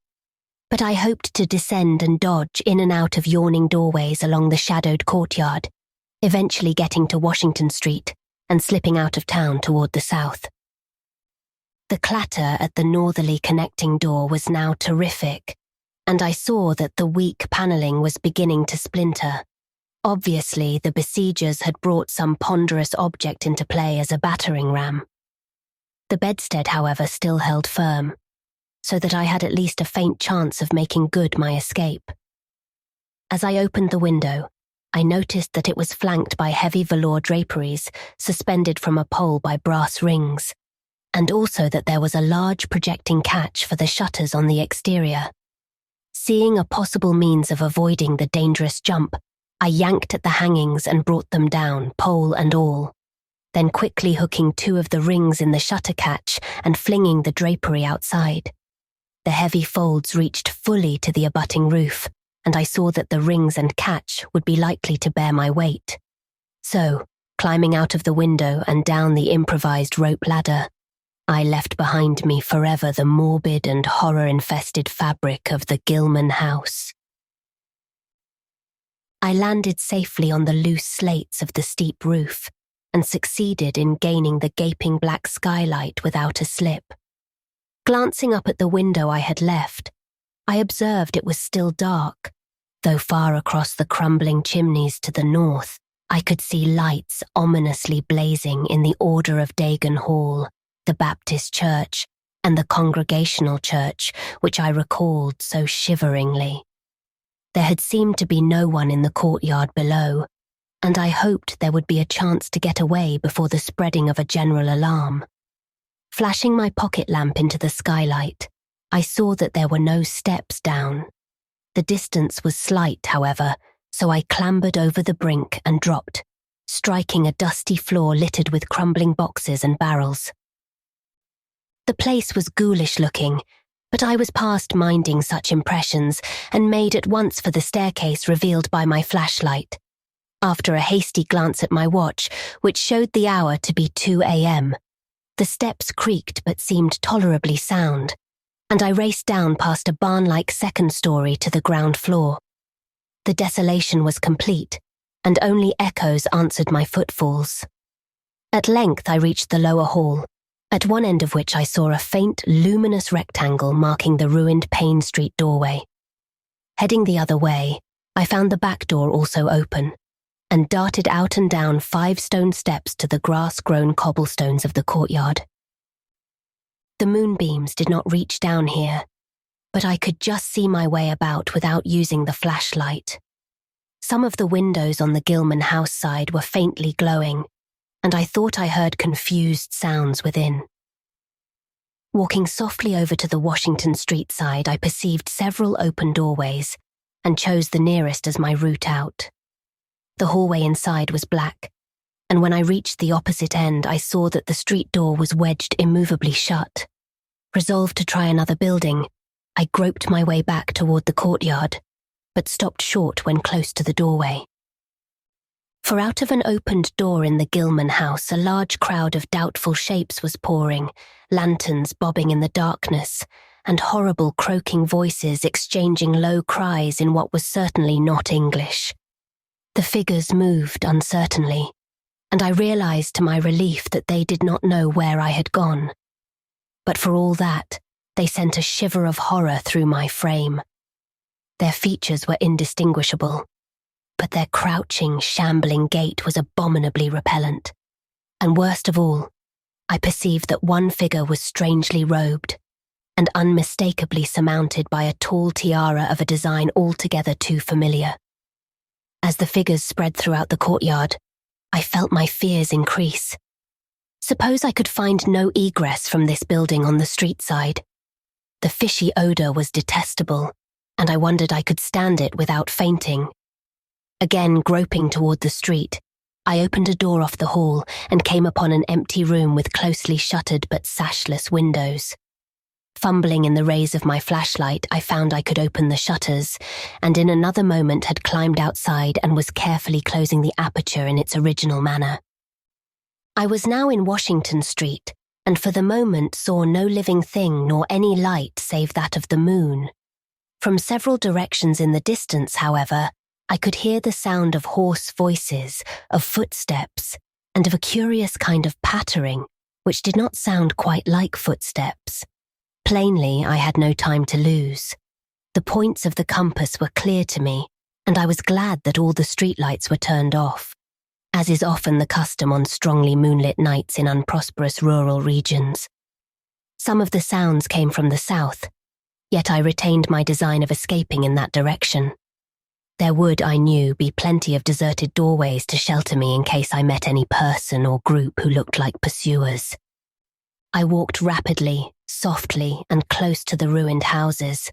but I hoped to descend and dodge in and out of yawning doorways along the shadowed courtyard, eventually getting to Washington Street and slipping out of town toward the south. The clatter at the northerly connecting door was now terrific, and I saw that the weak panelling was beginning to splinter. Obviously, the besiegers had brought some ponderous object into play as a battering ram. The bedstead, however, still held firm, so that I had at least a faint chance of making good my escape. As I opened the window, I noticed that it was flanked by heavy velour draperies suspended from a pole by brass rings, and also that there was a large projecting catch for the shutters on the exterior. Seeing a possible means of avoiding the dangerous jump, I yanked at the hangings and brought them down, pole and all, then quickly hooking two of the rings in the shutter catch and flinging the drapery outside. The heavy folds reached fully to the abutting roof, and I saw that the rings and catch would be likely to bear my weight. So, climbing out of the window and down the improvised rope ladder, I left behind me forever the morbid and horror-infested fabric of the Gilman house. I landed safely on the loose slates of the steep roof and succeeded in gaining the gaping black skylight without a slip. Glancing up at the window I had left, I observed it was still dark, though far across the crumbling chimneys to the north, I could see lights ominously blazing in the Order of Dagon Hall, the Baptist Church, and the Congregational Church, which I recalled so shiveringly. There had seemed to be no one in the courtyard below, and I hoped there would be a chance to get away before the spreading of a general alarm. Flashing my pocket lamp into the skylight, I saw that there were no steps down. The distance was slight, however, so I clambered over the brink and dropped, striking a dusty floor littered with crumbling boxes and barrels. The place was ghoulish-looking, but I was past minding such impressions and made at once for the staircase revealed by my flashlight. After a hasty glance at my watch, which showed the hour to be 2 a.m., the steps creaked but seemed tolerably sound, and I raced down past a barn-like second story to the ground floor. The desolation was complete, and only echoes answered my footfalls. At length I reached the lower hall, at one end of which I saw a faint, luminous rectangle marking the ruined Payne Street doorway. Heading the other way, I found the back door also open, and darted out and down 5 stone steps to the grass-grown cobblestones of the courtyard. The moonbeams did not reach down here, but I could just see my way about without using the flashlight. Some of the windows on the Gilman house side were faintly glowing, and I thought I heard confused sounds within. Walking softly over to the Washington Street side, I perceived several open doorways, and chose the nearest as my route out. The hallway inside was black, and when I reached the opposite end, I saw that the street door was wedged immovably shut. Resolved to try another building, I groped my way back toward the courtyard, but stopped short when close to the doorway. For out of an opened door in the Gilman house, a large crowd of doubtful shapes was pouring, lanterns bobbing in the darkness, and horrible croaking voices exchanging low cries in what was certainly not English. The figures moved uncertainly, and I realized to my relief that they did not know where I had gone. But for all that, they sent a shiver of horror through my frame. Their features were indistinguishable, but their crouching, shambling gait was abominably repellent. And worst of all, I perceived that one figure was strangely robed, and unmistakably surmounted by a tall tiara of a design altogether too familiar. As the figures spread throughout the courtyard, I felt my fears increase. Suppose I could find no egress from this building on the street side. The fishy odour was detestable, and I wondered I could stand it without fainting. Again groping toward the street, I opened a door off the hall and came upon an empty room with closely shuttered but sashless windows. Fumbling in the rays of my flashlight, I found I could open the shutters, and in another moment had climbed outside and was carefully closing the aperture in its original manner. I was now in Washington Street, and for the moment saw no living thing nor any light save that of the moon. From several directions in the distance, however, I could hear the sound of hoarse voices, of footsteps, and of a curious kind of pattering, which did not sound quite like footsteps. Plainly, I had no time to lose. The points of the compass were clear to me, and I was glad that all the streetlights were turned off, as is often the custom on strongly moonlit nights in unprosperous rural regions. Some of the sounds came from the south, yet I retained my design of escaping in that direction. There would, I knew, be plenty of deserted doorways to shelter me in case I met any person or group who looked like pursuers. I walked rapidly, softly, and close to the ruined houses.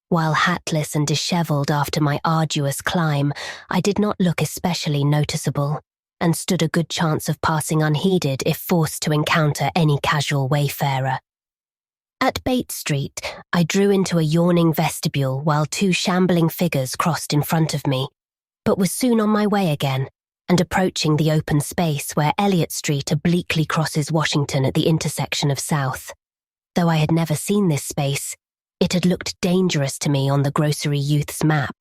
While hatless and dishevelled after my arduous climb, I did not look especially noticeable, and stood a good chance of passing unheeded if forced to encounter any casual wayfarer. At Bates Street, I drew into a yawning vestibule while two shambling figures crossed in front of me, but was soon on my way again, and approaching the open space where Elliott Street obliquely crosses Washington at the intersection of South. Though I had never seen this space, it had looked dangerous to me on the grocery youth's map,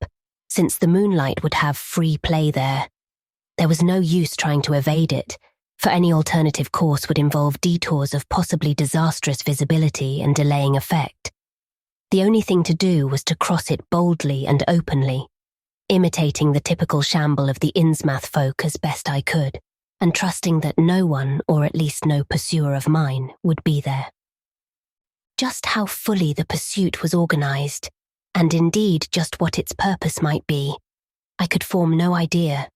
since the moonlight would have free play there. There was no use trying to evade it, for any alternative course would involve detours of possibly disastrous visibility and delaying effect. The only thing to do was to cross it boldly and openly, imitating the typical shamble of the Innsmouth folk as best I could, and trusting that no one, or at least no pursuer of mine, would be there. Just how fully the pursuit was organised, and indeed just what its purpose might be, I could form no idea.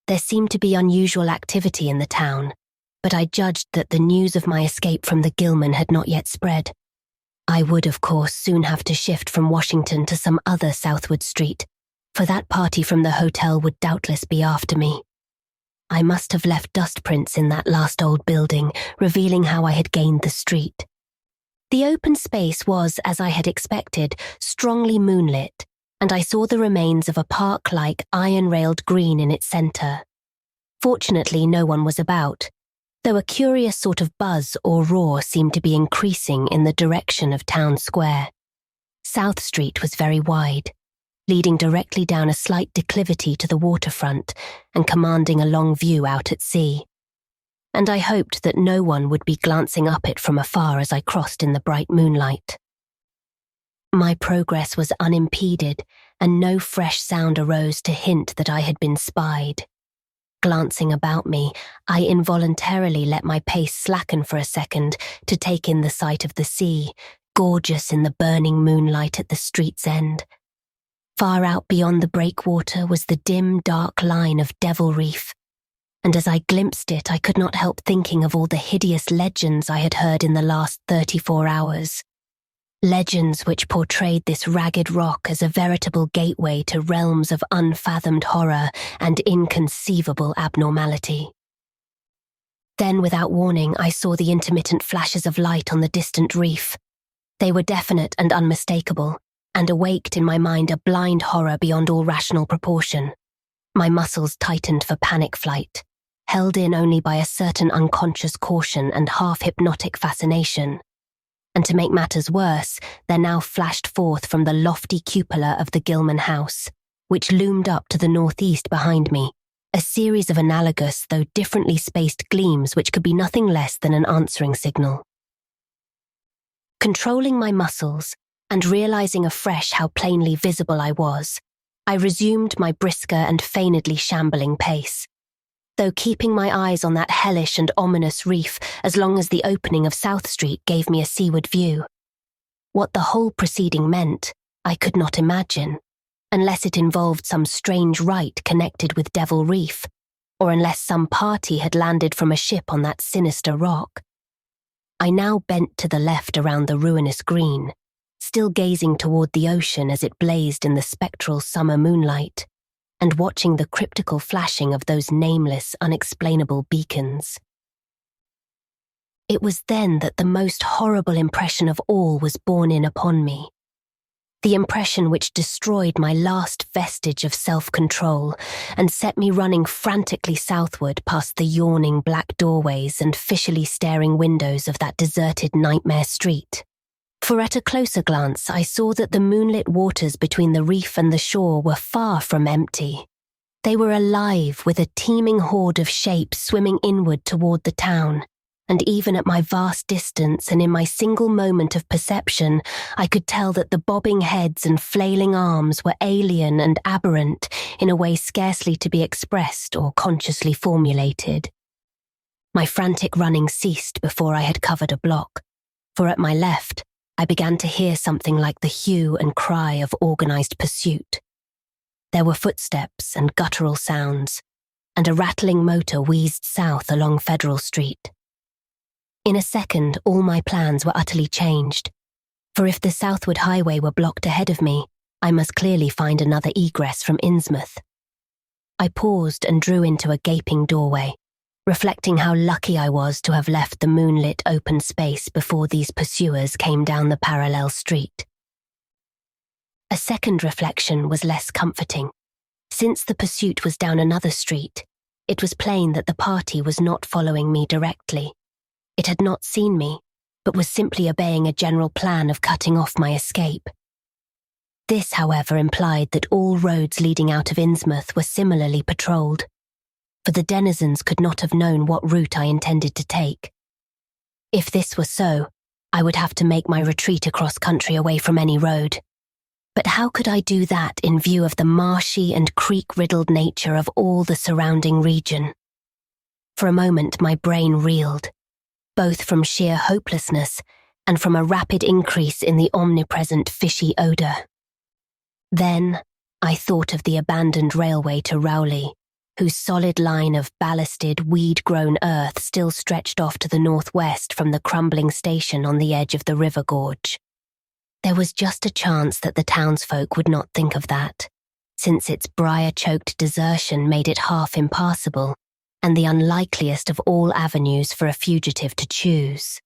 There seemed to be unusual activity in the town, but I judged that the news of my escape from the Gilman had not yet spread. I would, of course, soon have to shift from Washington to some other southward street, for that party from the hotel would doubtless be after me. I must have left dust prints in that last old building, revealing how I had gained the street. The open space was, as I had expected, strongly moonlit, and I saw the remains of a park-like iron-railed green in its centre. Fortunately, no one was about, though a curious sort of buzz or roar seemed to be increasing in the direction of Town Square. South Street was very wide, leading directly down a slight declivity to the waterfront and commanding a long view out at sea. And I hoped that no one would be glancing up it from afar as I crossed in the bright moonlight. My progress was unimpeded, and no fresh sound arose to hint that I had been spied. Glancing about me, I involuntarily let my pace slacken for a second to take in the sight of the sea, gorgeous in the burning moonlight at the street's end. Far out beyond the breakwater was the dim, dark line of Devil Reef, and as I glimpsed it, I could not help thinking of all the hideous legends I had heard in the last 34 hours. Legends which portrayed this ragged rock as a veritable gateway to realms of unfathomed horror and inconceivable abnormality. Then, without warning, I saw the intermittent flashes of light on the distant reef. They were definite and unmistakable, and awaked in my mind a blind horror beyond all rational proportion. My muscles tightened for panic flight, held in only by a certain unconscious caution and half-hypnotic fascination. And to make matters worse, there now flashed forth from the lofty cupola of the Gilman house, which loomed up to the northeast behind me, a series of analogous though differently spaced gleams which could be nothing less than an answering signal. Controlling my muscles, and realizing afresh how plainly visible I was, I resumed my brisker and feignedly shambling pace, though keeping my eyes on that hellish and ominous reef as long as the opening of South Street gave me a seaward view. What the whole proceeding meant, I could not imagine, unless it involved some strange rite connected with Devil Reef, or unless some party had landed from a ship on that sinister rock. I now bent to the left around the ruinous green, still gazing toward the ocean as it blazed in the spectral summer moonlight, and watching the cryptical flashing of those nameless, unexplainable beacons. It was then that the most horrible impression of all was borne in upon me. The impression which destroyed my last vestige of self-control and set me running frantically southward past the yawning black doorways and fishily staring windows of that deserted nightmare street. For at a closer glance I saw that the moonlit waters between the reef and the shore were far from empty. They were alive with a teeming horde of shapes swimming inward toward the town, and even at my vast distance and in my single moment of perception, I could tell that the bobbing heads and flailing arms were alien and aberrant in a way scarcely to be expressed or consciously formulated. My frantic running ceased before I had covered a block, for at my left, I began to hear something like the hue and cry of organized pursuit. There were footsteps and guttural sounds, and a rattling motor wheezed south along Federal Street. In a second, all my plans were utterly changed, for if the southward highway were blocked ahead of me, I must clearly find another egress from Innsmouth. I paused and drew into a gaping doorway, reflecting how lucky I was to have left the moonlit open space before these pursuers came down the parallel street. A second reflection was less comforting. Since the pursuit was down another street, it was plain that the party was not following me directly. It had not seen me, but was simply obeying a general plan of cutting off my escape. This, however, implied that all roads leading out of Innsmouth were similarly patrolled, for the denizens could not have known what route I intended to take. If this were so, I would have to make my retreat across country away from any road. But how could I do that in view of the marshy and creek-riddled nature of all the surrounding region? For a moment my brain reeled, both from sheer hopelessness and from a rapid increase in the omnipresent fishy odour. Then I thought of the abandoned railway to Rowley, whose solid line of ballasted, weed-grown earth still stretched off to the northwest from the crumbling station on the edge of the river gorge. There was just a chance that the townsfolk would not think of that, since its briar-choked desertion made it half impassable, and the unlikeliest of all avenues for a fugitive to choose.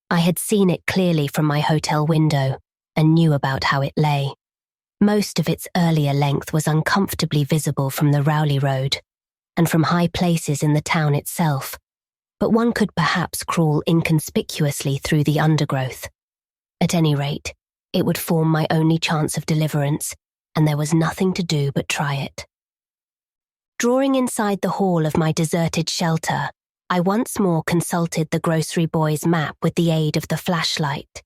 I had seen it clearly from my hotel window, and knew about how it lay. Most of its earlier length was uncomfortably visible from the Rowley Road, and from high places in the town itself, but one could perhaps crawl inconspicuously through the undergrowth. At any rate, it would form my only chance of deliverance, and there was nothing to do but try it. Drawing inside the hall of my deserted shelter, I once more consulted the grocery boy's map with the aid of the flashlight.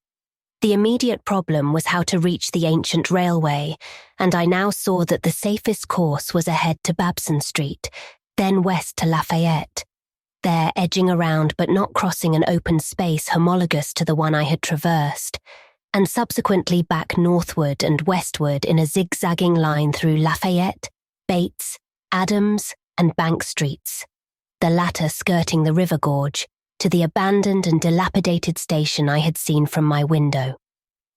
The immediate problem was how to reach the ancient railway, and I now saw that the safest course was ahead to Babson Street, then west to Lafayette, there edging around but not crossing an open space homologous to the one I had traversed, and subsequently back northward and westward in a zigzagging line through Lafayette, Bates, Adams, and Bank Streets, the latter skirting the river gorge, to the abandoned and dilapidated station I had seen from my window.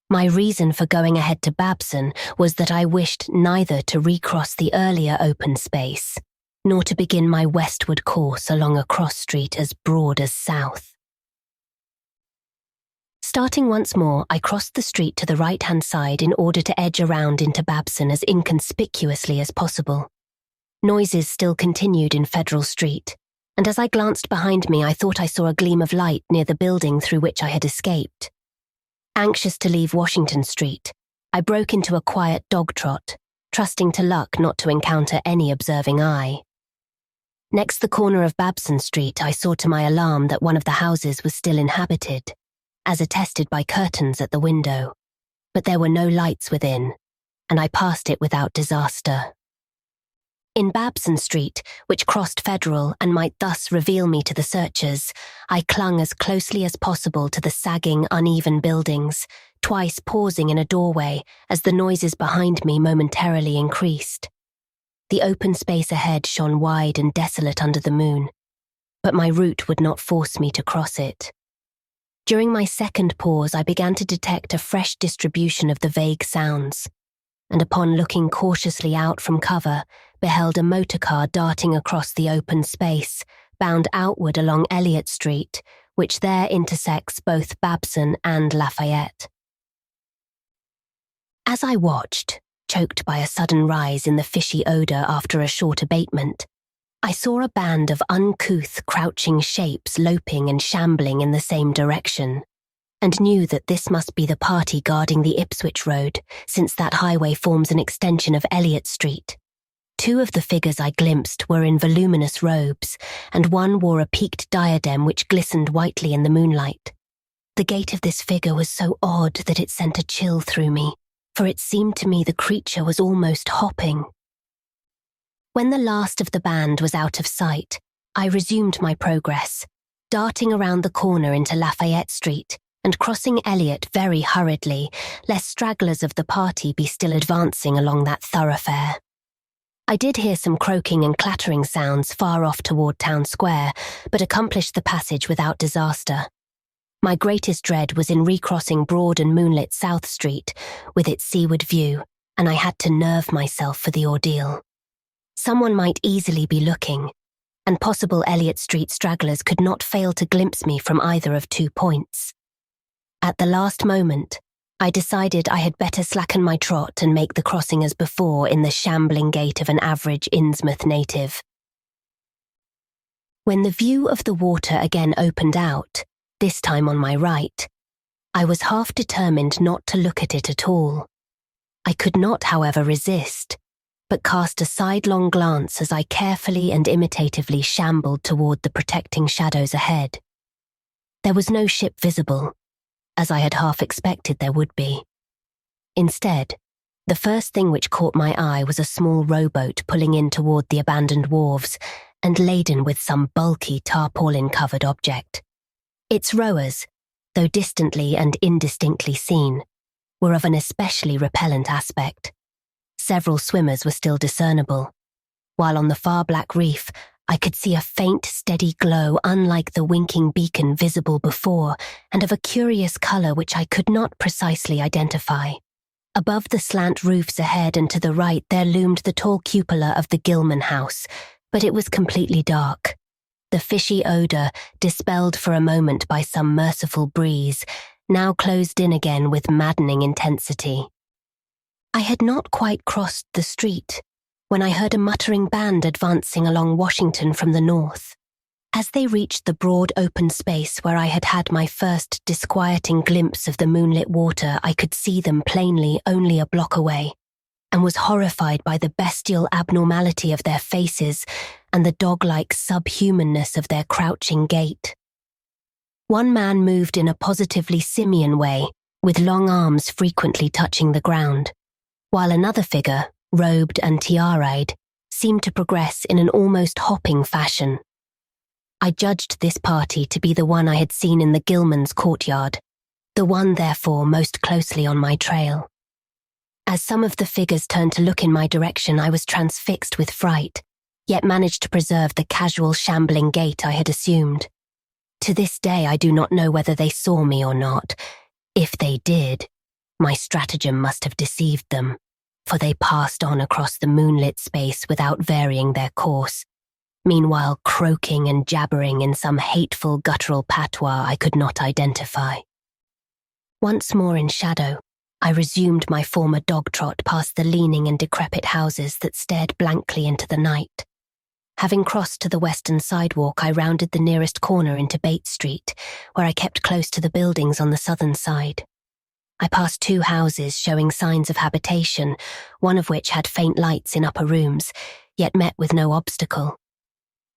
My reason for going ahead to Babson was that I wished neither to recross the earlier open space, nor to begin my westward course along a cross street as broad as south. Starting once more, I crossed the street to the right-hand side in order to edge around into Babson as inconspicuously as possible. Noises still continued in Federal Street, and as I glanced behind me, I thought I saw a gleam of light near the building through which I had escaped. Anxious to leave Washington Street, I broke into a quiet dog trot, trusting to luck not to encounter any observing eye. Next the corner of Babson Street, I saw to my alarm that one of the houses was still inhabited, as attested by curtains at the window, but there were no lights within, and I passed it without disaster. In Babson Street, which crossed Federal and might thus reveal me to the searchers, I clung as closely as possible to the sagging, uneven buildings, twice pausing in a doorway as the noises behind me momentarily increased. The open space ahead shone wide and desolate under the moon, but my route would not force me to cross it. During my second pause, I began to detect a fresh distribution of the vague sounds, and upon looking cautiously out from cover, beheld a motorcar darting across the open space, bound outward along Elliott Street, which there intersects both Babson and Lafayette. As I watched, choked by a sudden rise in the fishy odour after a short abatement, I saw a band of uncouth, crouching shapes loping and shambling in the same direction, and knew that this must be the party guarding the Ipswich Road, since that highway forms an extension of Elliott Street. Two of the figures I glimpsed were in voluminous robes, and one wore a peaked diadem which glistened whitely in the moonlight. The gait of this figure was so odd that it sent a chill through me, for it seemed to me the creature was almost hopping. When the last of the band was out of sight, I resumed my progress, darting around the corner into Lafayette Street and crossing Elliott very hurriedly, lest stragglers of the party be still advancing along that thoroughfare. I did hear some croaking and clattering sounds far off toward Town Square, but accomplished the passage without disaster. My greatest dread was in recrossing broad and moonlit South Street, with its seaward view, and I had to nerve myself for the ordeal. Someone might easily be looking, and possible Elliott Street stragglers could not fail to glimpse me from either of 2 points. At the last moment, I decided I had better slacken my trot and make the crossing as before in the shambling gait of an average Innsmouth native. When the view of the water again opened out, this time on my right, I was half determined not to look at it at all. I could not, however, resist, but cast a sidelong glance as I carefully and imitatively shambled toward the protecting shadows ahead. There was no ship visible, as I had half expected there would be. Instead, the first thing which caught my eye was a small rowboat pulling in toward the abandoned wharves and laden with some bulky tarpaulin-covered object. Its rowers, though distantly and indistinctly seen, were of an especially repellent aspect. Several swimmers were still discernible, while on the far black reef I could see a faint, steady glow unlike the winking beacon visible before, and of a curious colour which I could not precisely identify. Above the slant roofs ahead and to the right there loomed the tall cupola of the Gilman House, but it was completely dark. The fishy odour, dispelled for a moment by some merciful breeze, now closed in again with maddening intensity. I had not quite crossed the street when I heard a muttering band advancing along Washington from the north. As they reached the broad open space where I had had my first disquieting glimpse of the moonlit water, I could see them plainly only a block away, and was horrified by the bestial abnormality of their faces and the dog-like subhumanness of their crouching gait. One man moved in a positively simian way, with long arms frequently touching the ground, while another figure, robed and tiara'd, seemed to progress in an almost hopping fashion. I judged this party to be the one I had seen in the Gilman's courtyard, the one, therefore, most closely on my trail. As some of the figures turned to look in my direction, I was transfixed with fright, yet managed to preserve the casual shambling gait I had assumed. To this day I do not know whether they saw me or not. If they did, my stratagem must have deceived them, for they passed on across the moonlit space without varying their course, meanwhile croaking and jabbering in some hateful guttural patois I could not identify. Once more in shadow, I resumed my former dog trot past the leaning and decrepit houses that stared blankly into the night. Having crossed to the western sidewalk, I rounded the nearest corner into Bates Street, where I kept close to the buildings on the southern side. I passed 2 houses showing signs of habitation, one of which had faint lights in upper rooms, yet met with no obstacle.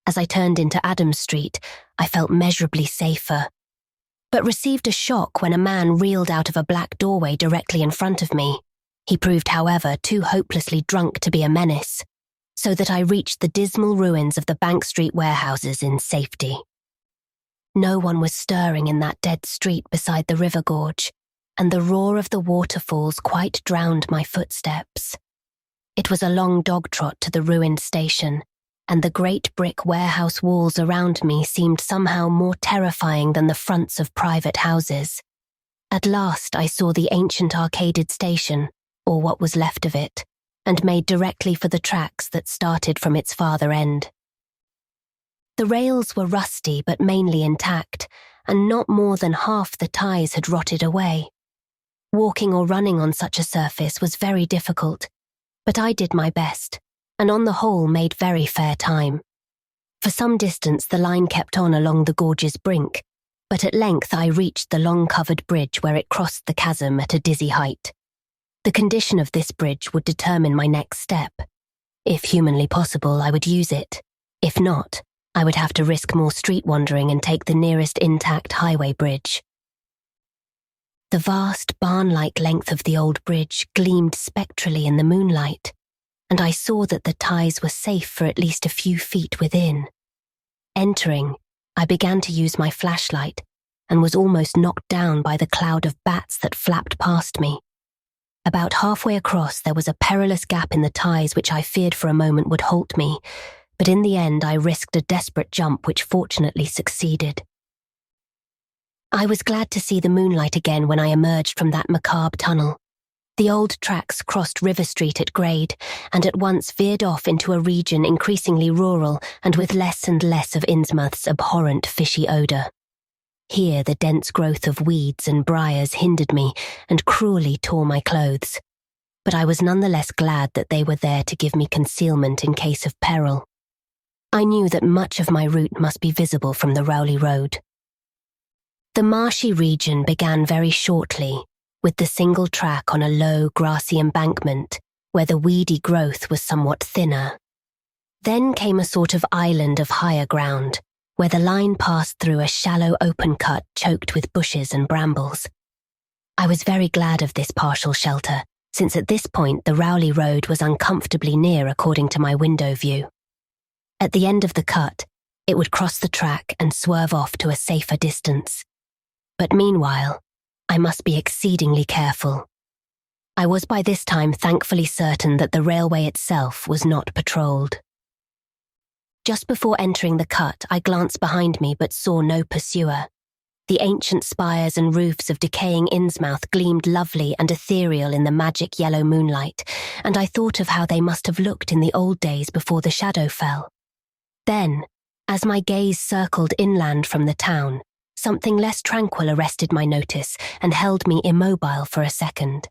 As I turned into Adams Street, I felt measurably safer, but received a shock when a man reeled out of a black doorway directly in front of me. He proved, however, too hopelessly drunk to be a menace, so that I reached the dismal ruins of the Bank Street warehouses in safety. No one was stirring in that dead street beside the river gorge, and the roar of the waterfalls quite drowned my footsteps. It was a long dog trot to the ruined station, and the great brick warehouse walls around me seemed somehow more terrifying than the fronts of private houses. At last I saw the ancient arcaded station, or what was left of it, and made directly for the tracks that started from its farther end. The rails were rusty but mainly intact, and not more than half the ties had rotted away. Walking or running on such a surface was very difficult, but I did my best, and on the whole made very fair time. For some distance the line kept on along the gorge's brink, but at length I reached the long-covered bridge where it crossed the chasm at a dizzy height. The condition of this bridge would determine my next step. If humanly possible, I would use it. If not, I would have to risk more street wandering and take the nearest intact highway bridge. The vast barn-like length of the old bridge gleamed spectrally in the moonlight, and I saw that the ties were safe for at least a few feet within. Entering, I began to use my flashlight and was almost knocked down by the cloud of bats that flapped past me. About halfway across, there was a perilous gap in the ties which I feared for a moment would halt me, but in the end I risked a desperate jump which fortunately succeeded. I was glad to see the moonlight again when I emerged from that macabre tunnel. The old tracks crossed River Street at grade and at once veered off into a region increasingly rural and with less and less of Innsmouth's abhorrent fishy odour. Here the dense growth of weeds and briars hindered me and cruelly tore my clothes, but I was nonetheless glad that they were there to give me concealment in case of peril. I knew that much of my route must be visible from the Rowley Road. The marshy region began very shortly, with the single track on a low, grassy embankment where the weedy growth was somewhat thinner. Then came a sort of island of higher ground, where the line passed through a shallow open cut choked with bushes and brambles. I was very glad of this partial shelter, since at this point the Rowley Road was uncomfortably near according to my window view. At the end of the cut, it would cross the track and swerve off to a safer distance. But meanwhile, I must be exceedingly careful. I was by this time thankfully certain that the railway itself was not patrolled. Just before entering the cut, I glanced behind me but saw no pursuer. The ancient spires and roofs of decaying Innsmouth gleamed lovely and ethereal in the magic yellow moonlight, and I thought of how they must have looked in the old days before the shadow fell. Then, as my gaze circled inland from the town, something less tranquil arrested my notice and held me immobile for a second.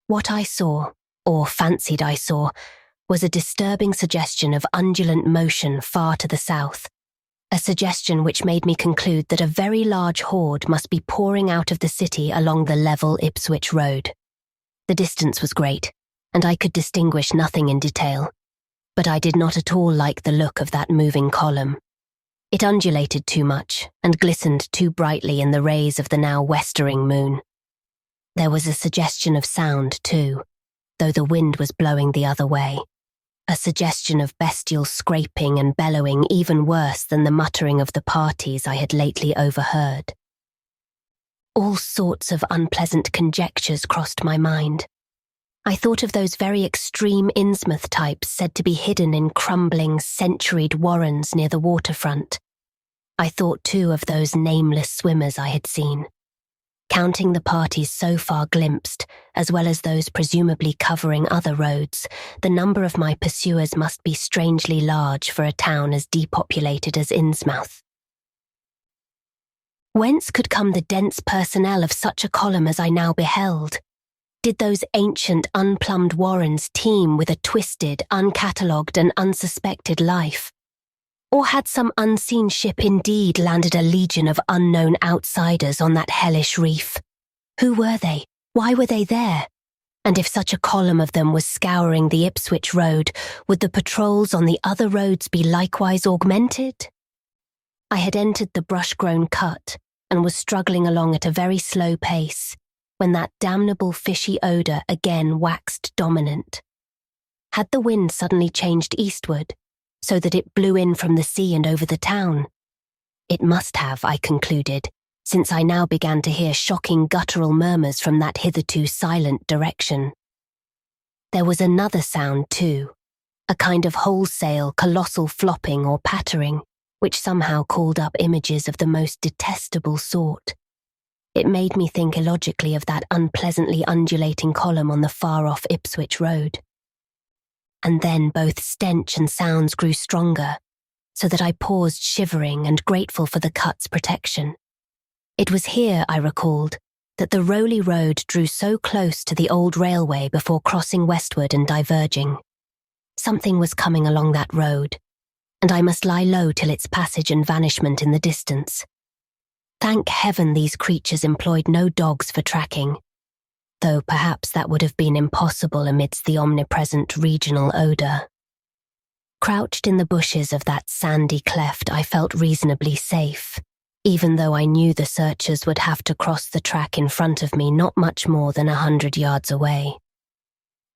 What I saw, or fancied I saw, was a disturbing suggestion of undulant motion far to the south, a suggestion which made me conclude that a very large horde must be pouring out of the city along the level Ipswich Road. The distance was great, and I could distinguish nothing in detail, but I did not at all like the look of that moving column. It undulated too much and glistened too brightly in the rays of the now westering moon. There was a suggestion of sound, too, though the wind was blowing the other way. A suggestion of bestial scraping and bellowing even worse than the muttering of the parties I had lately overheard. All sorts of unpleasant conjectures crossed my mind. I thought of those very extreme Innsmouth types said to be hidden in crumbling, centuried warrens near the waterfront. I thought too of those nameless swimmers I had seen. Counting the parties so far glimpsed, as well as those presumably covering other roads, the number of my pursuers must be strangely large for a town as depopulated as Innsmouth. Whence could come the dense personnel of such a column as I now beheld? Did those ancient, unplumbed warrens teem with a twisted, uncatalogued and unsuspected life? Or had some unseen ship indeed landed a legion of unknown outsiders on that hellish reef? Who were they? Why were they there? And if such a column of them was scouring the Ipswich road, would the patrols on the other roads be likewise augmented? I had entered the brush-grown cut and was struggling along at a very slow pace when that damnable fishy odour again waxed dominant. Had the wind suddenly changed eastward, so that it blew in from the sea and over the town? It must have, I concluded, since I now began to hear shocking guttural murmurs from that hitherto silent direction. There was another sound too, a kind of wholesale, colossal flopping or pattering, which somehow called up images of the most detestable sort. It made me think illogically of that unpleasantly undulating column on the far-off Ipswich road. And then both stench and sounds grew stronger, so that I paused shivering and grateful for the cut's protection. It was here, I recalled, that the Rowley Road drew so close to the old railway before crossing westward and diverging. Something was coming along that road, and I must lie low till its passage and vanishment in the distance. Thank heaven these creatures employed no dogs for tracking, though perhaps that would have been impossible amidst the omnipresent regional odour. Crouched in the bushes of that sandy cleft, I felt reasonably safe, even though I knew the searchers would have to cross the track in front of me not much more than 100 yards away.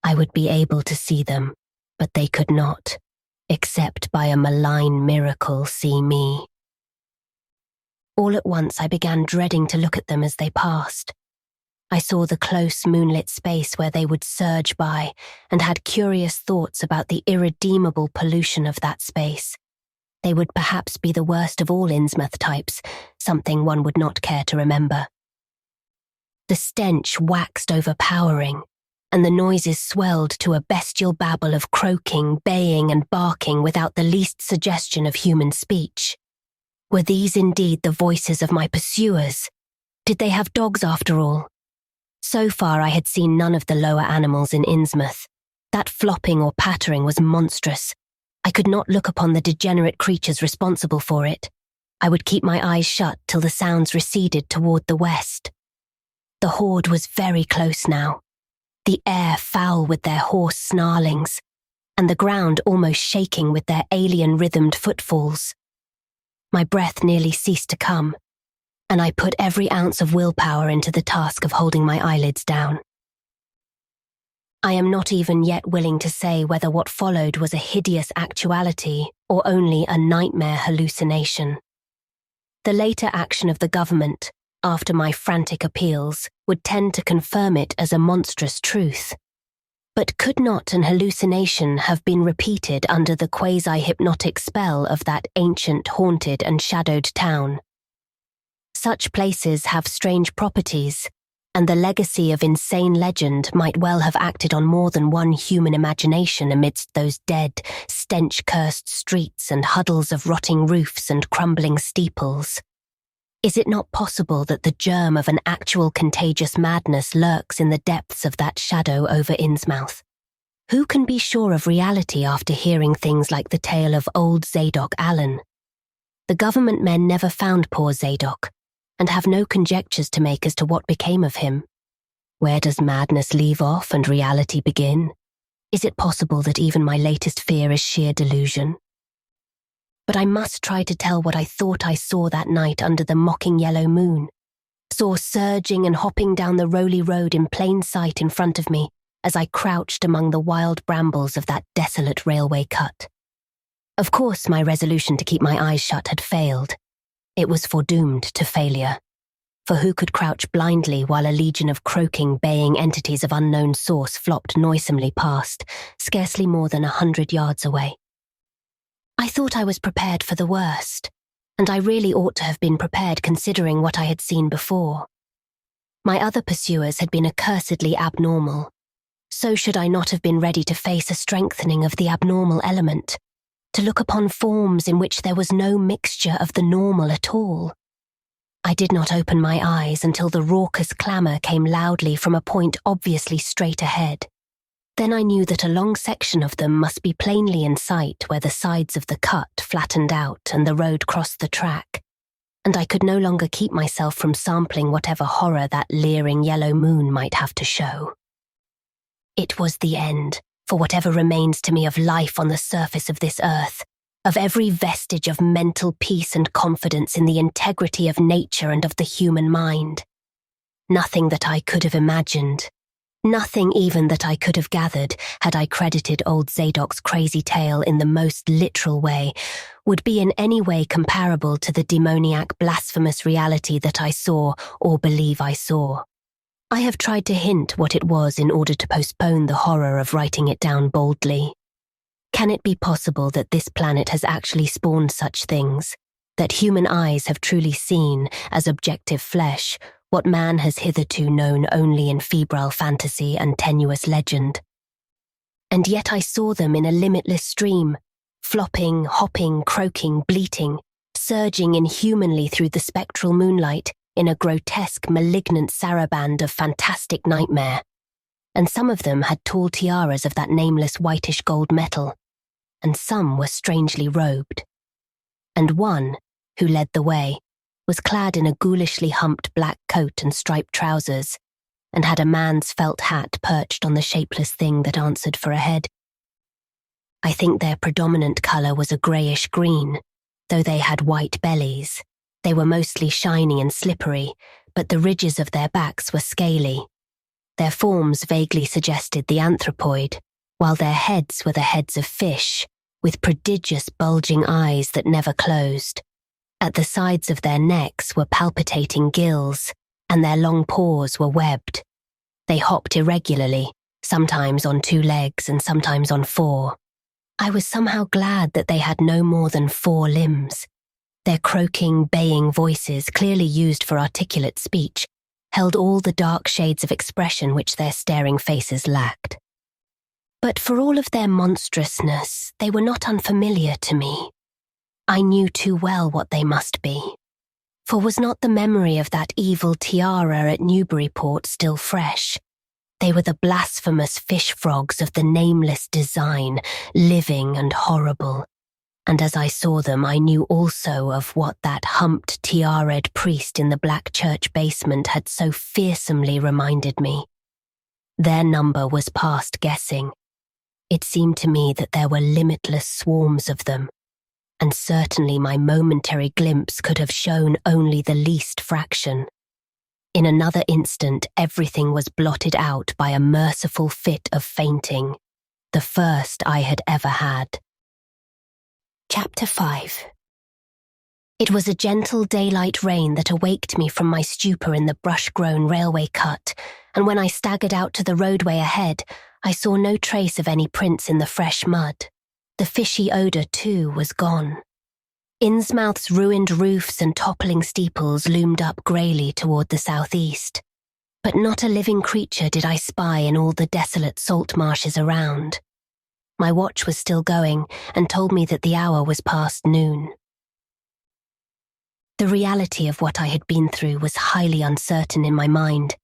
I would be able to see them, but they could not, except by a malign miracle, see me. All at once I began dreading to look at them as they passed. I saw the close moonlit space where they would surge by and had curious thoughts about the irredeemable pollution of that space. They would perhaps be the worst of all Innsmouth types, something one would not care to remember. The stench waxed overpowering, and the noises swelled to a bestial babble of croaking, baying and barking without the least suggestion of human speech. Were these indeed the voices of my pursuers? Did they have dogs after all? So far I had seen none of the lower animals in Innsmouth. That flopping or pattering was monstrous. I could not look upon the degenerate creatures responsible for it. I would keep my eyes shut till the sounds receded toward the west. The horde was very close now, the air foul with their hoarse snarlings, and the ground almost shaking with their alien-rhythmed footfalls. My breath nearly ceased to come, and I put every ounce of willpower into the task of holding my eyelids down. I am not even yet willing to say whether what followed was a hideous actuality or only a nightmare hallucination. The later action of the government, after my frantic appeals, would tend to confirm it as a monstrous truth. But could not an hallucination have been repeated under the quasi-hypnotic spell of that ancient, haunted and shadowed town? Such places have strange properties, and the legacy of insane legend might well have acted on more than one human imagination amidst those dead, stench-cursed streets and huddles of rotting roofs and crumbling steeples. Is it not possible that the germ of an actual contagious madness lurks in the depths of that shadow over Innsmouth? Who can be sure of reality after hearing things like the tale of old Zadok Allen? The government men never found poor Zadok, and have no conjectures to make as to what became of him. Where does madness leave off and reality begin? Is it possible that even my latest fear is sheer delusion? But I must try to tell what I thought I saw that night under the mocking yellow moon, saw surging and hopping down the Rowley Road in plain sight in front of me as I crouched among the wild brambles of that desolate railway cut. Of course, my resolution to keep my eyes shut had failed. It was foredoomed to failure. For who could crouch blindly while a legion of croaking, baying entities of unknown source flopped noisomely past, scarcely more than 100 yards away? I thought I was prepared for the worst, and I really ought to have been prepared considering what I had seen before. My other pursuers had been accursedly abnormal. So should I not have been ready to face a strengthening of the abnormal element, to look upon forms in which there was no mixture of the normal at all? I did not open my eyes until the raucous clamour came loudly from a point obviously straight ahead. Then I knew that a long section of them must be plainly in sight where the sides of the cut flattened out and the road crossed the track, and I could no longer keep myself from sampling whatever horror that leering yellow moon might have to show. It was the end, for whatever remains to me of life on the surface of this earth, of every vestige of mental peace and confidence in the integrity of nature and of the human mind. Nothing that I could have imagined, nothing even that I could have gathered, had I credited old Zadok's crazy tale in the most literal way, would be in any way comparable to the demoniac, blasphemous reality that I saw or believe I saw. I have tried to hint what it was in order to postpone the horror of writing it down boldly. Can it be possible that this planet has actually spawned such things, that human eyes have truly seen, as objective flesh, what man has hitherto known only in febrile fantasy and tenuous legend? And yet I saw them in a limitless stream, flopping, hopping, croaking, bleating, surging inhumanly through the spectral moonlight in a grotesque, malignant saraband of fantastic nightmare. And some of them had tall tiaras of that nameless whitish gold metal, and some were strangely robed. And one, who led the way, was clad in a ghoulishly humped black coat and striped trousers, and had a man's felt hat perched on the shapeless thing that answered for a head. I think their predominant colour was a greyish green, though they had white bellies. They were mostly shiny and slippery, but the ridges of their backs were scaly. Their forms vaguely suggested the anthropoid, while their heads were the heads of fish, with prodigious bulging eyes that never closed. At the sides of their necks were palpitating gills, and their long paws were webbed. They hopped irregularly, sometimes on 2 legs and sometimes on 4. I was somehow glad that they had no more than 4 limbs. Their croaking, baying voices, clearly used for articulate speech, held all the dark shades of expression which their staring faces lacked. But for all of their monstrousness, they were not unfamiliar to me. I knew too well what they must be. For was not the memory of that evil tiara at Newburyport still fresh? They were the blasphemous fish frogs of the nameless design, living and horrible. And as I saw them, I knew also of what that humped, tiaraed priest in the black church basement had so fearsomely reminded me. Their number was past guessing. It seemed to me that there were limitless swarms of them, and certainly my momentary glimpse could have shown only the least fraction. In another instant, everything was blotted out by a merciful fit of fainting, the first I had ever had. Chapter 5. It was a gentle daylight rain that awaked me from my stupor in the brush-grown railway cut, and when I staggered out to the roadway ahead, I saw no trace of any prints in the fresh mud. The fishy odour, too, was gone. Innsmouth's ruined roofs and toppling steeples loomed up greyly toward the southeast, but not a living creature did I spy in all the desolate salt marshes around. My watch was still going and told me that the hour was past noon. The reality of what I had been through was highly uncertain in my mind,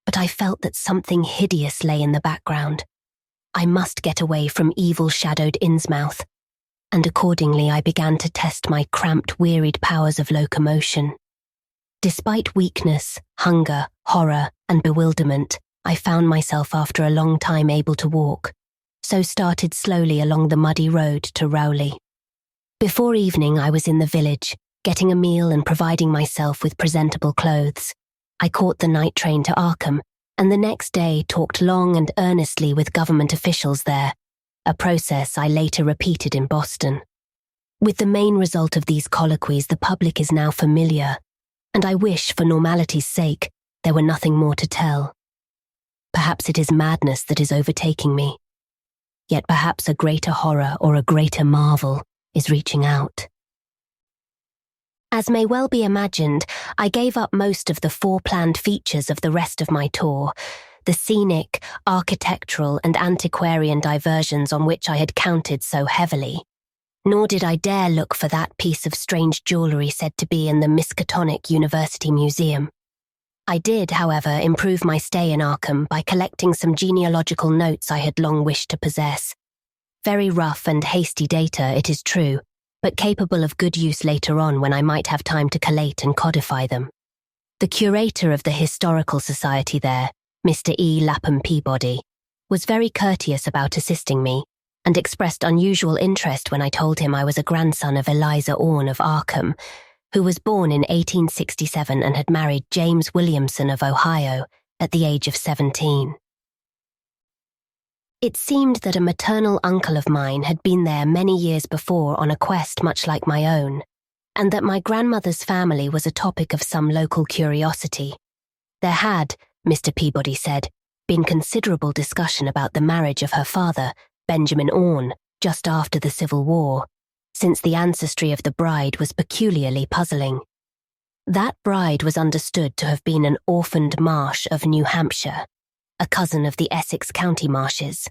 but I felt that something hideous lay in the background. I must get away from evil-shadowed Innsmouth, and accordingly I began to test my cramped, wearied powers of locomotion. Despite weakness, hunger, horror, and bewilderment, I found myself after a long time able to walk, so started slowly along the muddy road to Rowley. Before evening I was in the village, getting a meal and providing myself with presentable clothes. I caught the night train to Arkham, and the next day talked long and earnestly with government officials there, a process I later repeated in Boston. With the main result of these colloquies, the public is now familiar, and I wish, for normality's sake, there were nothing more to tell. Perhaps it is madness that is overtaking me. Yet perhaps a greater horror or a greater marvel is reaching out. As may well be imagined, I gave up most of the foreplanned features of the rest of my tour, the scenic, architectural and antiquarian diversions on which I had counted so heavily. nor did I dare look for that piece of strange jewellery said to be in the Miskatonic University Museum. I did, however, improve my stay in Arkham by collecting some genealogical notes I had long wished to possess. Very rough and hasty data, it is true, but capable of good use later on when I might have time to collate and codify them. The curator of the Historical Society there, Mr. E. Lapham Peabody, was very courteous about assisting me, and expressed unusual interest when I told him I was a grandson of Eliza Orne of Arkham, who was born in 1867 and had married James Williamson of Ohio at the age of 17. It seemed that a maternal uncle of mine had been there many years before on a quest much like my own, and that my grandmother's family was a topic of some local curiosity. There had, Mr. Peabody said, been considerable discussion about the marriage of her father, Benjamin Orne, just after the Civil War, since the ancestry of the bride was peculiarly puzzling. That bride was understood to have been an orphaned Marsh of New Hampshire, a cousin of the Essex County Marshes.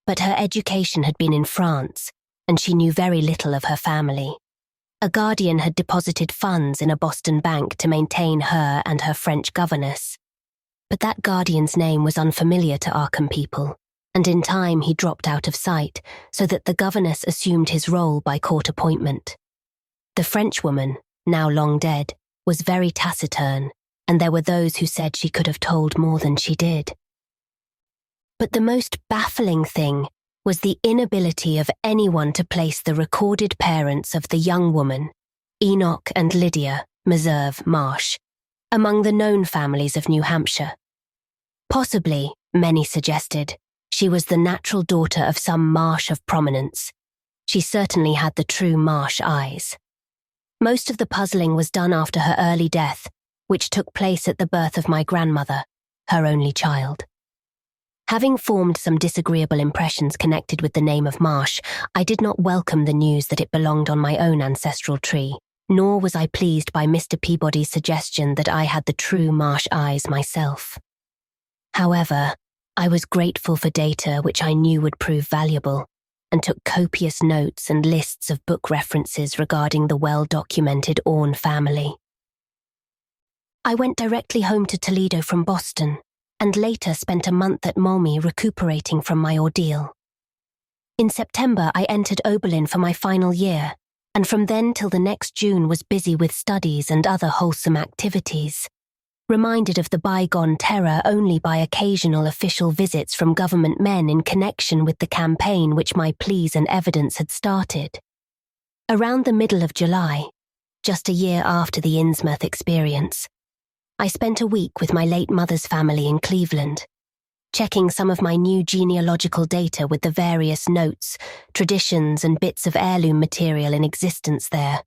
But her education had been in France, and she knew very little of her family. A guardian had deposited funds in a Boston bank to maintain her and her French governess. But that guardian's name was unfamiliar to Arkham people, and in time he dropped out of sight, so that the governess assumed his role by court appointment. The Frenchwoman, now long dead, was very taciturn, and there were those who said she could have told more than she did. But the most baffling thing was the inability of anyone to place the recorded parents of the young woman, Enoch and Lydia Meserve Marsh, among the known families of New Hampshire. Possibly, many suggested, she was the natural daughter of some Marsh of prominence. She certainly had the true Marsh eyes. Most of the puzzling was done after her early death, which took place at the birth of my grandmother, her only child. Having formed some disagreeable impressions connected with the name of Marsh, I did not welcome the news that it belonged on my own ancestral tree, nor was I pleased by Mr. Peabody's suggestion that I had the true Marsh eyes myself. However, I was grateful for data which I knew would prove valuable, and took copious notes and lists of book references regarding the well-documented Orne family. I went directly home to Toledo from Boston, and later spent a month at Momi recuperating from my ordeal. In September, I entered Oberlin for my final year, and from then till the next June was busy with studies and other wholesome activities, reminded of the bygone terror only by occasional official visits from government men in connection with the campaign which my pleas and evidence had started. Around the middle of July, just a year after the Innsmouth experience, I spent a week with my late mother's family in Cleveland, checking some of my new genealogical data with the various notes, traditions, and bits of heirloom material in existence there,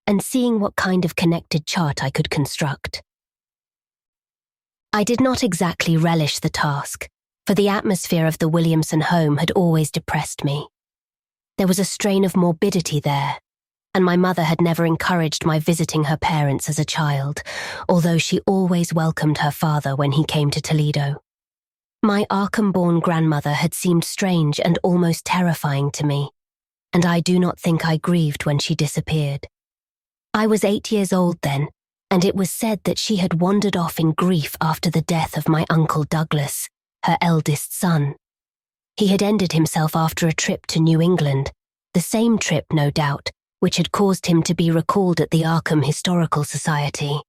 and seeing what kind of connected chart I could construct. I did not exactly relish the task, for the atmosphere of the Williamson home had always depressed me. There was a strain of morbidity there, and my mother had never encouraged my visiting her parents as a child, although she always welcomed her father when he came to Toledo. My Arkham-born grandmother had seemed strange and almost terrifying to me, and I do not think I grieved when she disappeared. I was 8 years old then, and it was said that she had wandered off in grief after the death of my Uncle Douglas, her eldest son. He had ended himself after a trip to New England, the same trip, no doubt, which had caused him to be recalled at the Arkham Historical Society.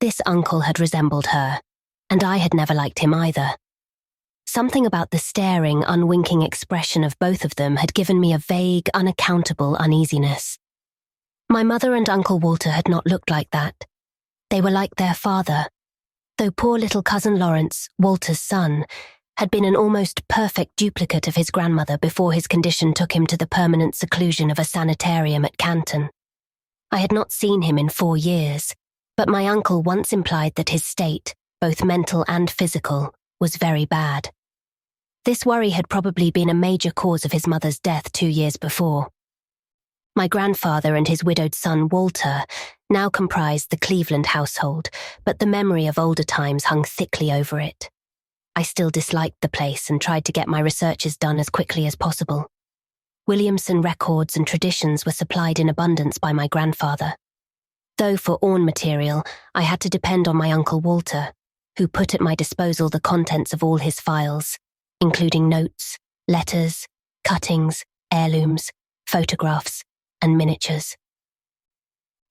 This uncle had resembled her, and I had never liked him either. Something about the staring, unwinking expression of both of them had given me a vague, unaccountable uneasiness. My mother and Uncle Walter had not looked like that. They were like their father, though poor little cousin Lawrence, Walter's son, had been an almost perfect duplicate of his grandmother before his condition took him to the permanent seclusion of a sanitarium at Canton. I had not seen him in 4 years, but my uncle once implied that his state, both mental and physical, was very bad. This worry had probably been a major cause of his mother's death 2 years before. My grandfather and his widowed son Walter now comprised the Cleveland household, but the memory of older times hung thickly over it. I still disliked the place and tried to get my researches done as quickly as possible. Williamson records and traditions were supplied in abundance by my grandfather. Though for orn material, I had to depend on my Uncle Walter, who put at my disposal the contents of all his files, including notes, letters, cuttings, heirlooms, photographs, and miniatures.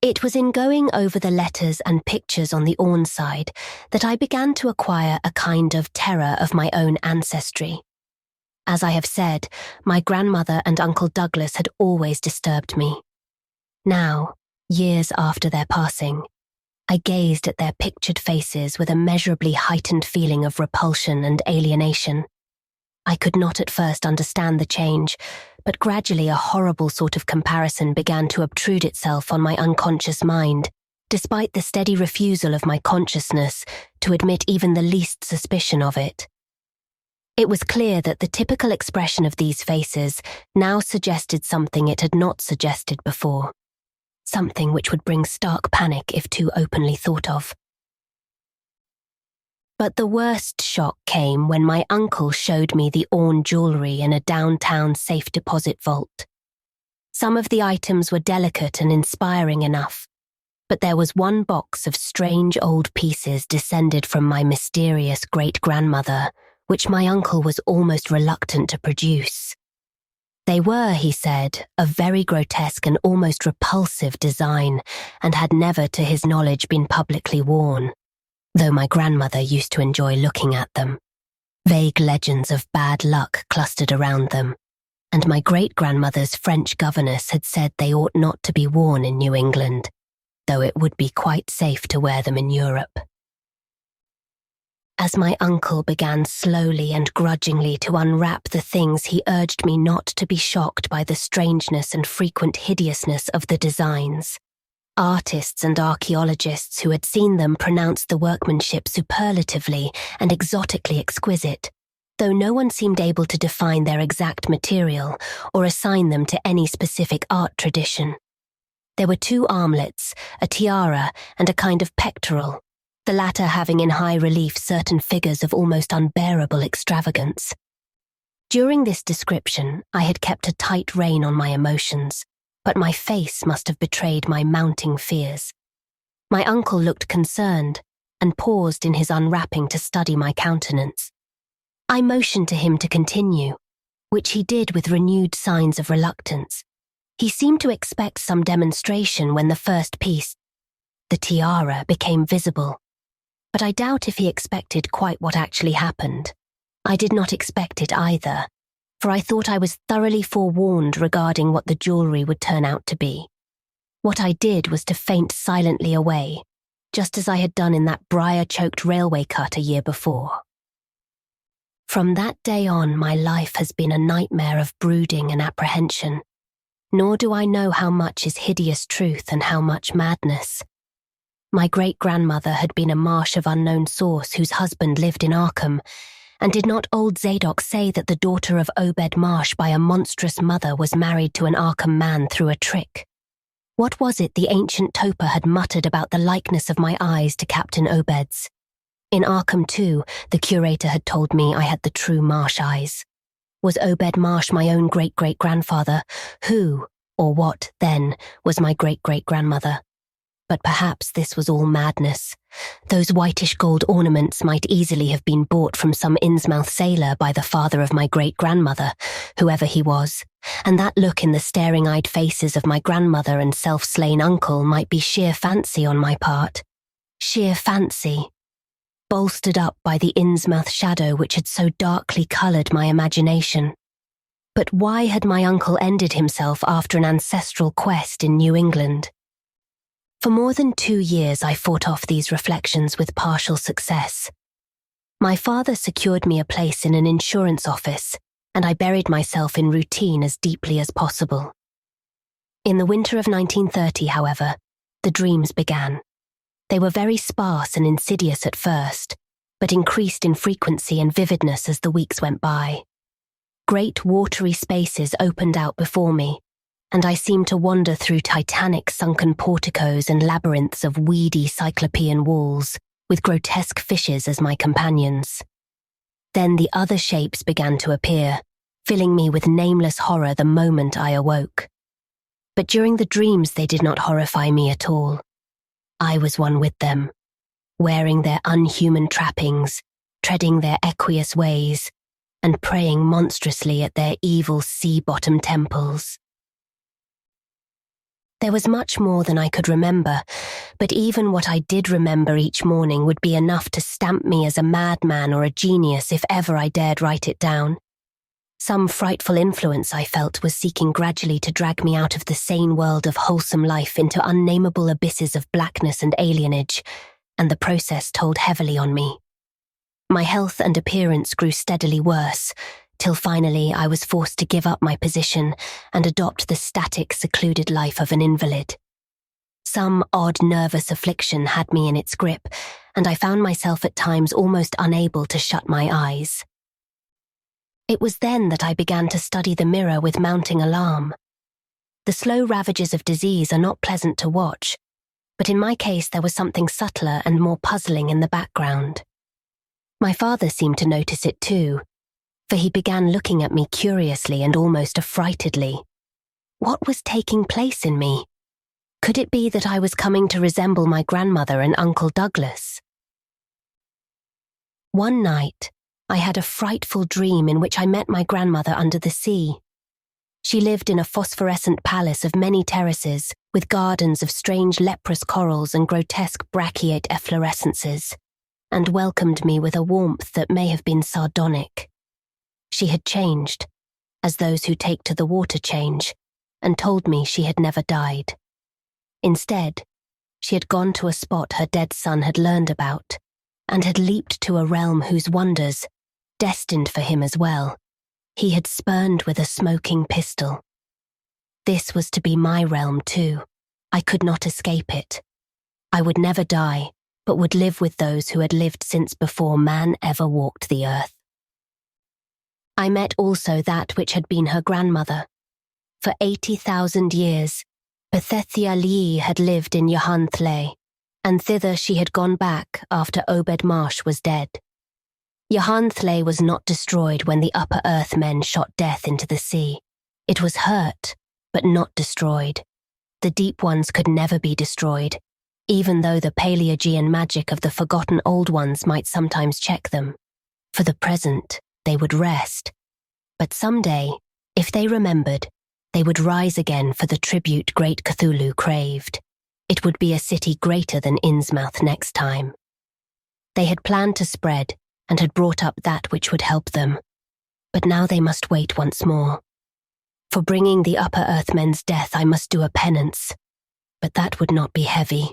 It was in going over the letters and pictures on the Orne side that I began to acquire a kind of terror of my own ancestry. As I have said, my grandmother and Uncle Douglas had always disturbed me. Now, years after their passing, I gazed at their pictured faces with a measurably heightened feeling of repulsion and alienation. I could not at first understand the change, but gradually a horrible sort of comparison began to obtrude itself on my unconscious mind, despite the steady refusal of my consciousness to admit even the least suspicion of it. It was clear that the typical expression of these faces now suggested something it had not suggested before, something which would bring stark panic if too openly thought of. But the worst shock came when my uncle showed me the Orne jewellery in a downtown safe deposit vault. Some of the items were delicate and inspiring enough, but there was one box of strange old pieces descended from my mysterious great-grandmother, which my uncle was almost reluctant to produce. They were, he said, of very grotesque and almost repulsive design, and had never, to his knowledge, been publicly worn, though my grandmother used to enjoy looking at them. Vague legends of bad luck clustered around them, and my great-grandmother's French governess had said they ought not to be worn in New England, though it would be quite safe to wear them in Europe. As my uncle began slowly and grudgingly to unwrap the things, he urged me not to be shocked by the strangeness and frequent hideousness of the designs. Artists and archaeologists who had seen them pronounced the workmanship superlatively and exotically exquisite, though no one seemed able to define their exact material or assign them to any specific art tradition. There were 2 armlets, a tiara, and a kind of pectoral, the latter having in high relief certain figures of almost unbearable extravagance. During this description, I had kept a tight rein on my emotions, but my face must have betrayed my mounting fears. My uncle looked concerned and paused in his unwrapping to study my countenance. I motioned to him to continue, which he did with renewed signs of reluctance. He seemed to expect some demonstration when the first piece, the tiara, became visible, but I doubt if he expected quite what actually happened. I did not expect it either, for I thought I was thoroughly forewarned regarding what the jewellery would turn out to be. What I did was to faint silently away, just as I had done in that briar-choked railway cut a year before. From that day on, my life has been a nightmare of brooding and apprehension, nor do I know how much is hideous truth and how much madness. My great-grandmother had been a marsh of unknown source whose husband lived in Arkham, and did not old Zadok say that the daughter of Obed Marsh by a monstrous mother was married to an Arkham man through a trick? What was it the ancient toper had muttered about the likeness of my eyes to Captain Obed's? In Arkham too, the curator had told me I had the true Marsh eyes. Was Obed Marsh my own great-great-grandfather? Who, or what, then, was my great-great-grandmother? But perhaps this was all madness. Those whitish gold ornaments might easily have been bought from some Innsmouth sailor by the father of my great-grandmother, whoever he was, and that look in the staring-eyed faces of my grandmother and self-slain uncle might be sheer fancy on my part. Sheer fancy, bolstered up by the Innsmouth shadow which had so darkly coloured my imagination. But why had my uncle ended himself after an ancestral quest in New England? For more than 2 years I fought off these reflections with partial success. My father secured me a place in an insurance office, and I buried myself in routine as deeply as possible. In the winter of 1930, however, the dreams began. They were very sparse and insidious at first, but increased in frequency and vividness as the weeks went by. Great watery spaces opened out before me, and I seemed to wander through titanic sunken porticos and labyrinths of weedy cyclopean walls, with grotesque fishes as my companions. Then the other shapes began to appear, filling me with nameless horror the moment I awoke. But during the dreams they did not horrify me at all. I was one with them, wearing their unhuman trappings, treading their equus ways, and praying monstrously at their evil sea-bottom temples. There was much more than I could remember, but even what I did remember each morning would be enough to stamp me as a madman or a genius if ever I dared write it down. Some frightful influence, I felt, was seeking gradually to drag me out of the sane world of wholesome life into unnameable abysses of blackness and alienage, and the process told heavily on me. My health and appearance grew steadily worse, till finally I was forced to give up my position and adopt the static, secluded life of an invalid. Some odd nervous affliction had me in its grip, and I found myself at times almost unable to shut my eyes. It was then that I began to study the mirror with mounting alarm. The slow ravages of disease are not pleasant to watch, but in my case there was something subtler and more puzzling in the background. My father seemed to notice it too, for he began looking at me curiously and almost affrightedly. What was taking place in me? Could it be that I was coming to resemble my grandmother and Uncle Douglas? One night, I had a frightful dream in which I met my grandmother under the sea. She lived in a phosphorescent palace of many terraces, with gardens of strange leprous corals and grotesque brachiate efflorescences, and welcomed me with a warmth that may have been sardonic. She had changed, as those who take to the water change, and told me she had never died. Instead, she had gone to a spot her dead son had learned about, and had leaped to a realm whose wonders, destined for him as well, he had spurned with a smoking pistol. This was to be my realm too. I could not escape it. I would never die, but would live with those who had lived since before man ever walked the earth. I met also that which had been her grandmother. For 80,000 years, Pethethia-Lee had lived in Yahanthle, and thither she had gone back after Obed Marsh was dead. Yahanthle was not destroyed when the Upper Earth men shot death into the sea. It was hurt, but not destroyed. The Deep Ones could never be destroyed, even though the Paleogean magic of the forgotten Old Ones might sometimes check them. For the present, they would rest. But someday, if they remembered, they would rise again for the tribute great Cthulhu craved. It would be a city greater than Innsmouth next time. They had planned to spread, and had brought up that which would help them. But now they must wait once more. For bringing the Upper Earthmen's death I must do a penance, but that would not be heavy.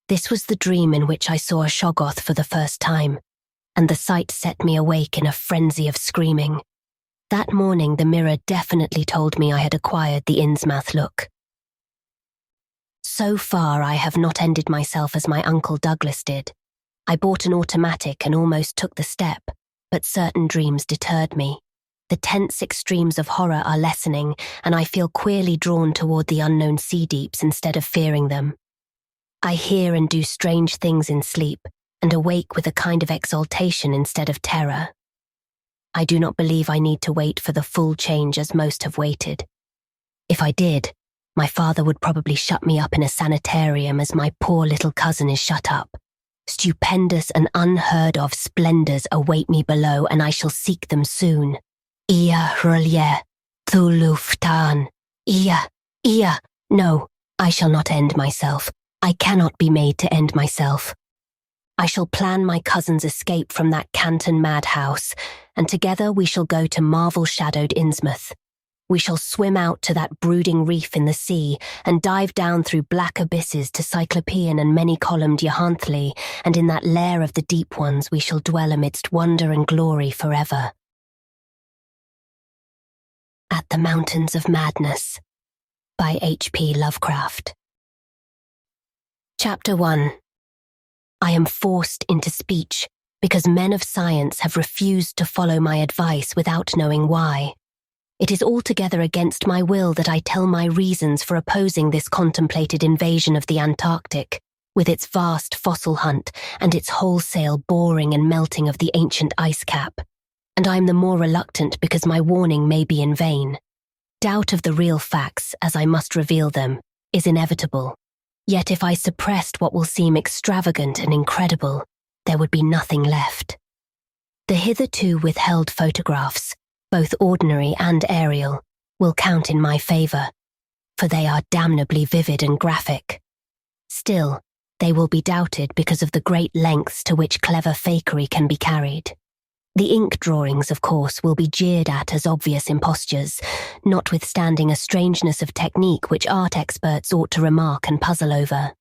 This was the dream in which I saw a Shoggoth for the first time, and the sight set me awake in a frenzy of screaming. That morning the mirror definitely told me I had acquired the Innsmouth look. So far I have not ended myself as my Uncle Douglas did. I bought an automatic and almost took the step, but certain dreams deterred me. The tense extremes of horror are lessening, and I feel queerly drawn toward the unknown sea deeps instead of fearing them. I hear and do strange things in sleep, and awake with a kind of exaltation instead of terror. I do not believe I need to wait for the full change as most have waited. If I did, my father would probably shut me up in a sanitarium as my poor little cousin is shut up. Stupendous and unheard of splendors await me below, and I shall seek them soon. Ia Rulye, Thuluftan. Ia. No, I shall not end myself. I cannot be made to end myself. I shall plan my cousin's escape from that Canton madhouse, and together we shall go to marvel-shadowed Innsmouth. We shall swim out to that brooding reef in the sea and dive down through black abysses to Cyclopean and many-columned Yahanthle, and in that lair of the Deep Ones we shall dwell amidst wonder and glory forever. At the Mountains of Madness by H.P. Lovecraft. Chapter 1. I am forced into speech because men of science have refused to follow my advice without knowing why. It is altogether against my will that I tell my reasons for opposing this contemplated invasion of the Antarctic, with its vast fossil hunt and its wholesale boring and melting of the ancient ice cap. and I'm the more reluctant because my warning may be in vain. Doubt of the real facts, as I must reveal them, is inevitable. Yet if I suppressed what will seem extravagant and incredible, there would be nothing left. The hitherto withheld photographs, both ordinary and aerial, will count in my favour, for they are damnably vivid and graphic. Still, they will be doubted because of the great lengths to which clever fakery can be carried. The ink drawings, of course, will be jeered at as obvious impostures, notwithstanding a strangeness of technique which art experts ought to remark and puzzle over.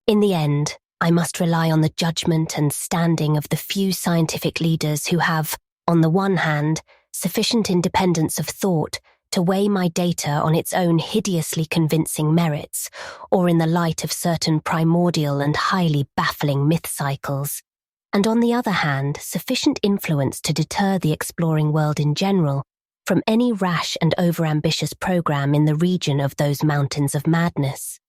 In the end, I must rely on the judgment and standing of the few scientific leaders who have, on the one hand, sufficient independence of thought to weigh my data on its own hideously convincing merits, or in the light of certain primordial and highly baffling myth cycles, and on the other hand, sufficient influence to deter the exploring world in general from any rash and overambitious program in the region of those mountains of madness.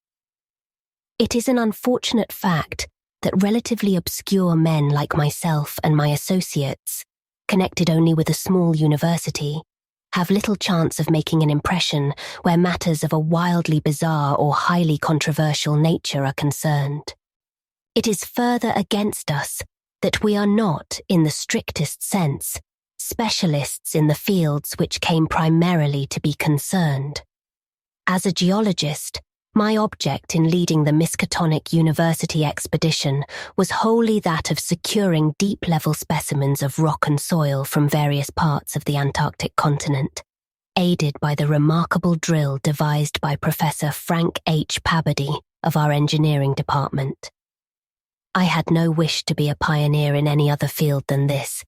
It is an unfortunate fact that relatively obscure men like myself and my associates, connected only with a small university, have little chance of making an impression where matters of a wildly bizarre or highly controversial nature are concerned. It is further against us that we are not, in the strictest sense, specialists in the fields which came primarily to be concerned. As a geologist, my object in leading the Miskatonic University expedition was wholly that of securing deep-level specimens of rock and soil from various parts of the Antarctic continent, aided by the remarkable drill devised by Professor Frank H. Pabody of our engineering department. I had no wish to be a pioneer in any other field than this,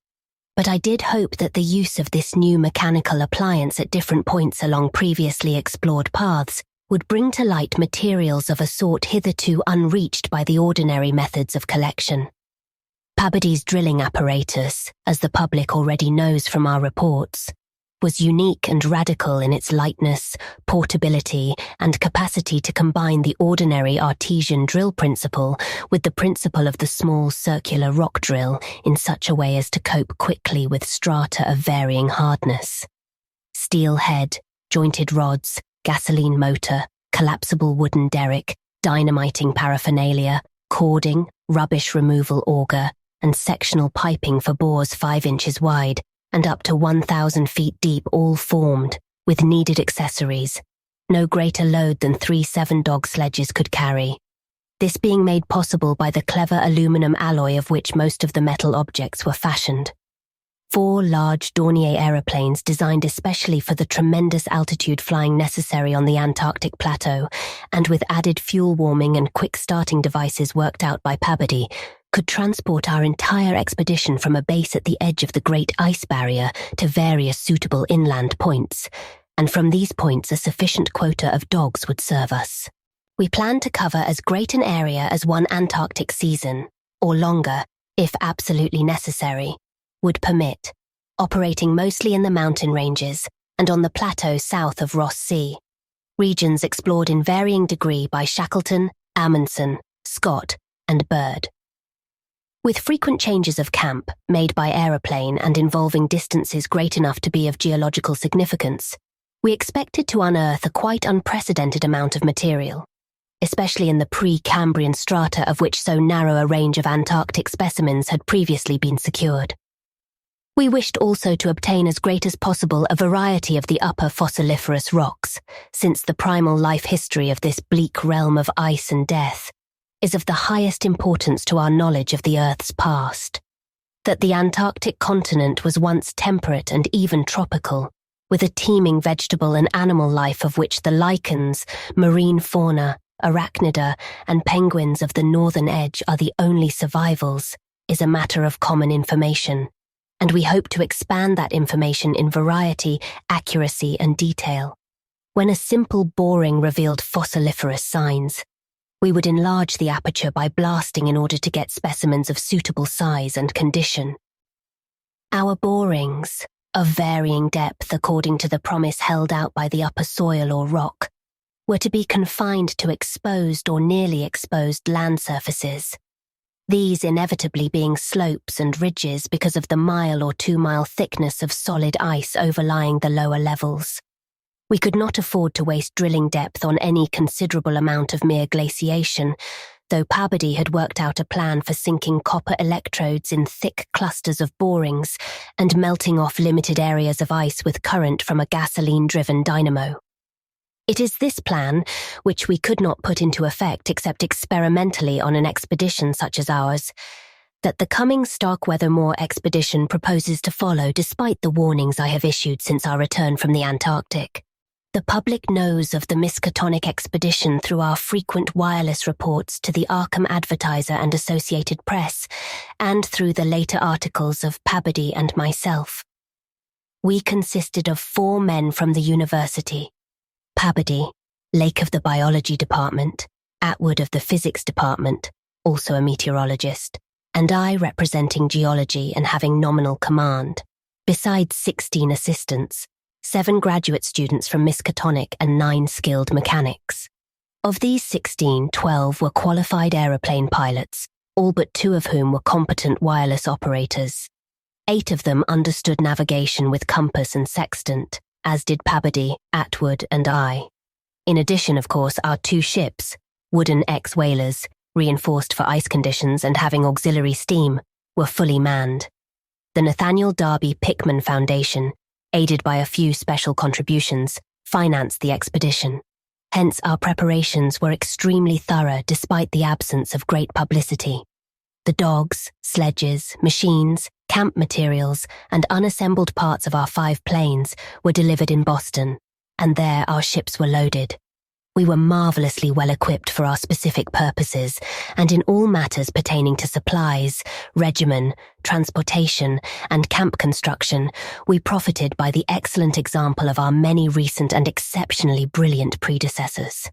but I did hope that the use of this new mechanical appliance at different points along previously explored paths would bring to light materials of a sort hitherto unreached by the ordinary methods of collection. Pabody's drilling apparatus, as the public already knows from our reports, was unique and radical in its lightness, portability, and capacity to combine the ordinary artesian drill principle with the principle of the small circular rock drill in such a way as to cope quickly with strata of varying hardness. Steel head, jointed rods, gasoline motor, collapsible wooden derrick, dynamiting paraphernalia, cording, rubbish removal auger, and sectional piping for bores 5 inches wide and up to 1,000 feet deep, all formed, with needed accessories, no greater load than 3 7-dog sledges could carry. This being made possible by the clever aluminum alloy of which most of the metal objects were fashioned. 4 large Dornier aeroplanes designed especially for the tremendous altitude flying necessary on the Antarctic plateau, and with added fuel warming and quick starting devices worked out by Pabody, could transport our entire expedition from a base at the edge of the Great Ice Barrier to various suitable inland points, and from these points a sufficient quota of dogs would serve us. We planned to cover as great an area as one Antarctic season, or longer, if absolutely necessary, would permit, operating mostly in the mountain ranges and on the plateau south of Ross Sea, regions explored in varying degree by Shackleton, Amundsen, Scott, and Bird. With frequent changes of camp, made by aeroplane and involving distances great enough to be of geological significance, we expected to unearth a quite unprecedented amount of material, especially in the pre-Cambrian strata of which so narrow a range of Antarctic specimens had previously been secured. We wished also to obtain as great as possible a variety of the upper fossiliferous rocks, since the primal life history of this bleak realm of ice and death is of the highest importance to our knowledge of the Earth's past. That the Antarctic continent was once temperate and even tropical, with a teeming vegetable and animal life of which the lichens, marine fauna, arachnida, and penguins of the northern edge are the only survivals, is a matter of common information, and we hope to expand that information in variety, accuracy, and detail. When a simple boring revealed fossiliferous signs, we would enlarge the aperture by blasting in order to get specimens of suitable size and condition. Our borings, of varying depth according to the promise held out by the upper soil or rock, were to be confined to exposed or nearly exposed land surfaces, these inevitably being slopes and ridges because of the 1 or 2 mile thickness of solid ice overlying the lower levels. We could not afford to waste drilling depth on any considerable amount of mere glaciation, though Pabody had worked out a plan for sinking copper electrodes in thick clusters of borings and melting off limited areas of ice with current from a gasoline-driven dynamo. It is this plan, which we could not put into effect except experimentally on an expedition such as ours, that the coming Starkweather Moor expedition proposes to follow despite the warnings I have issued since our return from the Antarctic. The public knows of the Miskatonic expedition through our frequent wireless reports to the Arkham Advertiser and Associated Press, and through the later articles of Pabody and myself. We consisted of 4 men from the university: Pabody, Lake of the Biology Department, Atwood of the Physics Department, also a meteorologist, and I representing geology and having nominal command, besides 16 assistants, 7 graduate students from Miskatonic and 9 skilled mechanics. Of these 16, 12 were qualified aeroplane pilots, all but 2 of whom were competent wireless operators. 8 of them understood navigation with compass and sextant, as did Pabody, Atwood, and I. In addition, of course, our 2 ships, wooden ex-whalers, reinforced for ice conditions and having auxiliary steam, were fully manned. The Nathaniel Darby Pickman Foundation, aided by a few special contributions, financed the expedition. Hence, our preparations were extremely thorough despite the absence of great publicity. The dogs, sledges, machines, camp materials, and unassembled parts of our 5 planes were delivered in Boston, and there our ships were loaded. We were marvelously well equipped for our specific purposes, and in all matters pertaining to supplies, regimen, transportation, and camp construction, we profited by the excellent example of our many recent and exceptionally brilliant predecessors.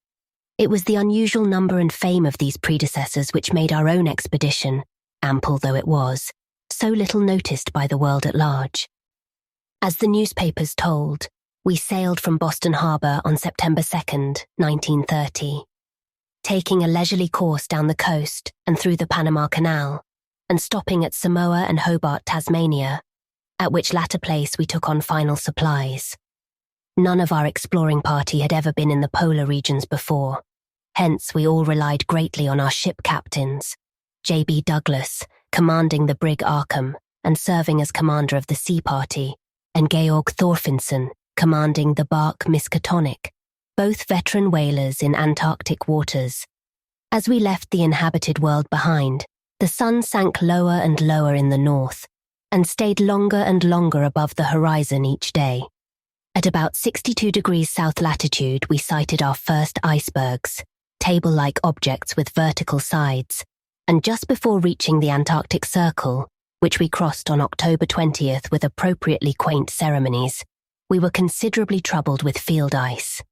It was the unusual number and fame of these predecessors which made our own expedition, ample though it was, so little noticed by the world at large. As the newspapers told, we sailed from Boston Harbor on September 2nd, 1930, taking a leisurely course down the coast and through the Panama Canal, and stopping at Samoa and Hobart, Tasmania, at which latter place we took on final supplies. None of our exploring party had ever been in the polar regions before, hence we all relied greatly on our ship captains, J.B. Douglas, commanding the brig Arkham and serving as commander of the sea party, and Georg Thorfinson, commanding the bark Miskatonic, both veteran whalers in Antarctic waters. As we left the inhabited world behind, the sun sank lower and lower in the north, and stayed longer and longer above the horizon each day. At about 62 degrees south latitude, we sighted our first icebergs, table-like objects with vertical sides, and just before reaching the Antarctic Circle, which we crossed on October 20th with appropriately quaint ceremonies, we were considerably troubled with field ice.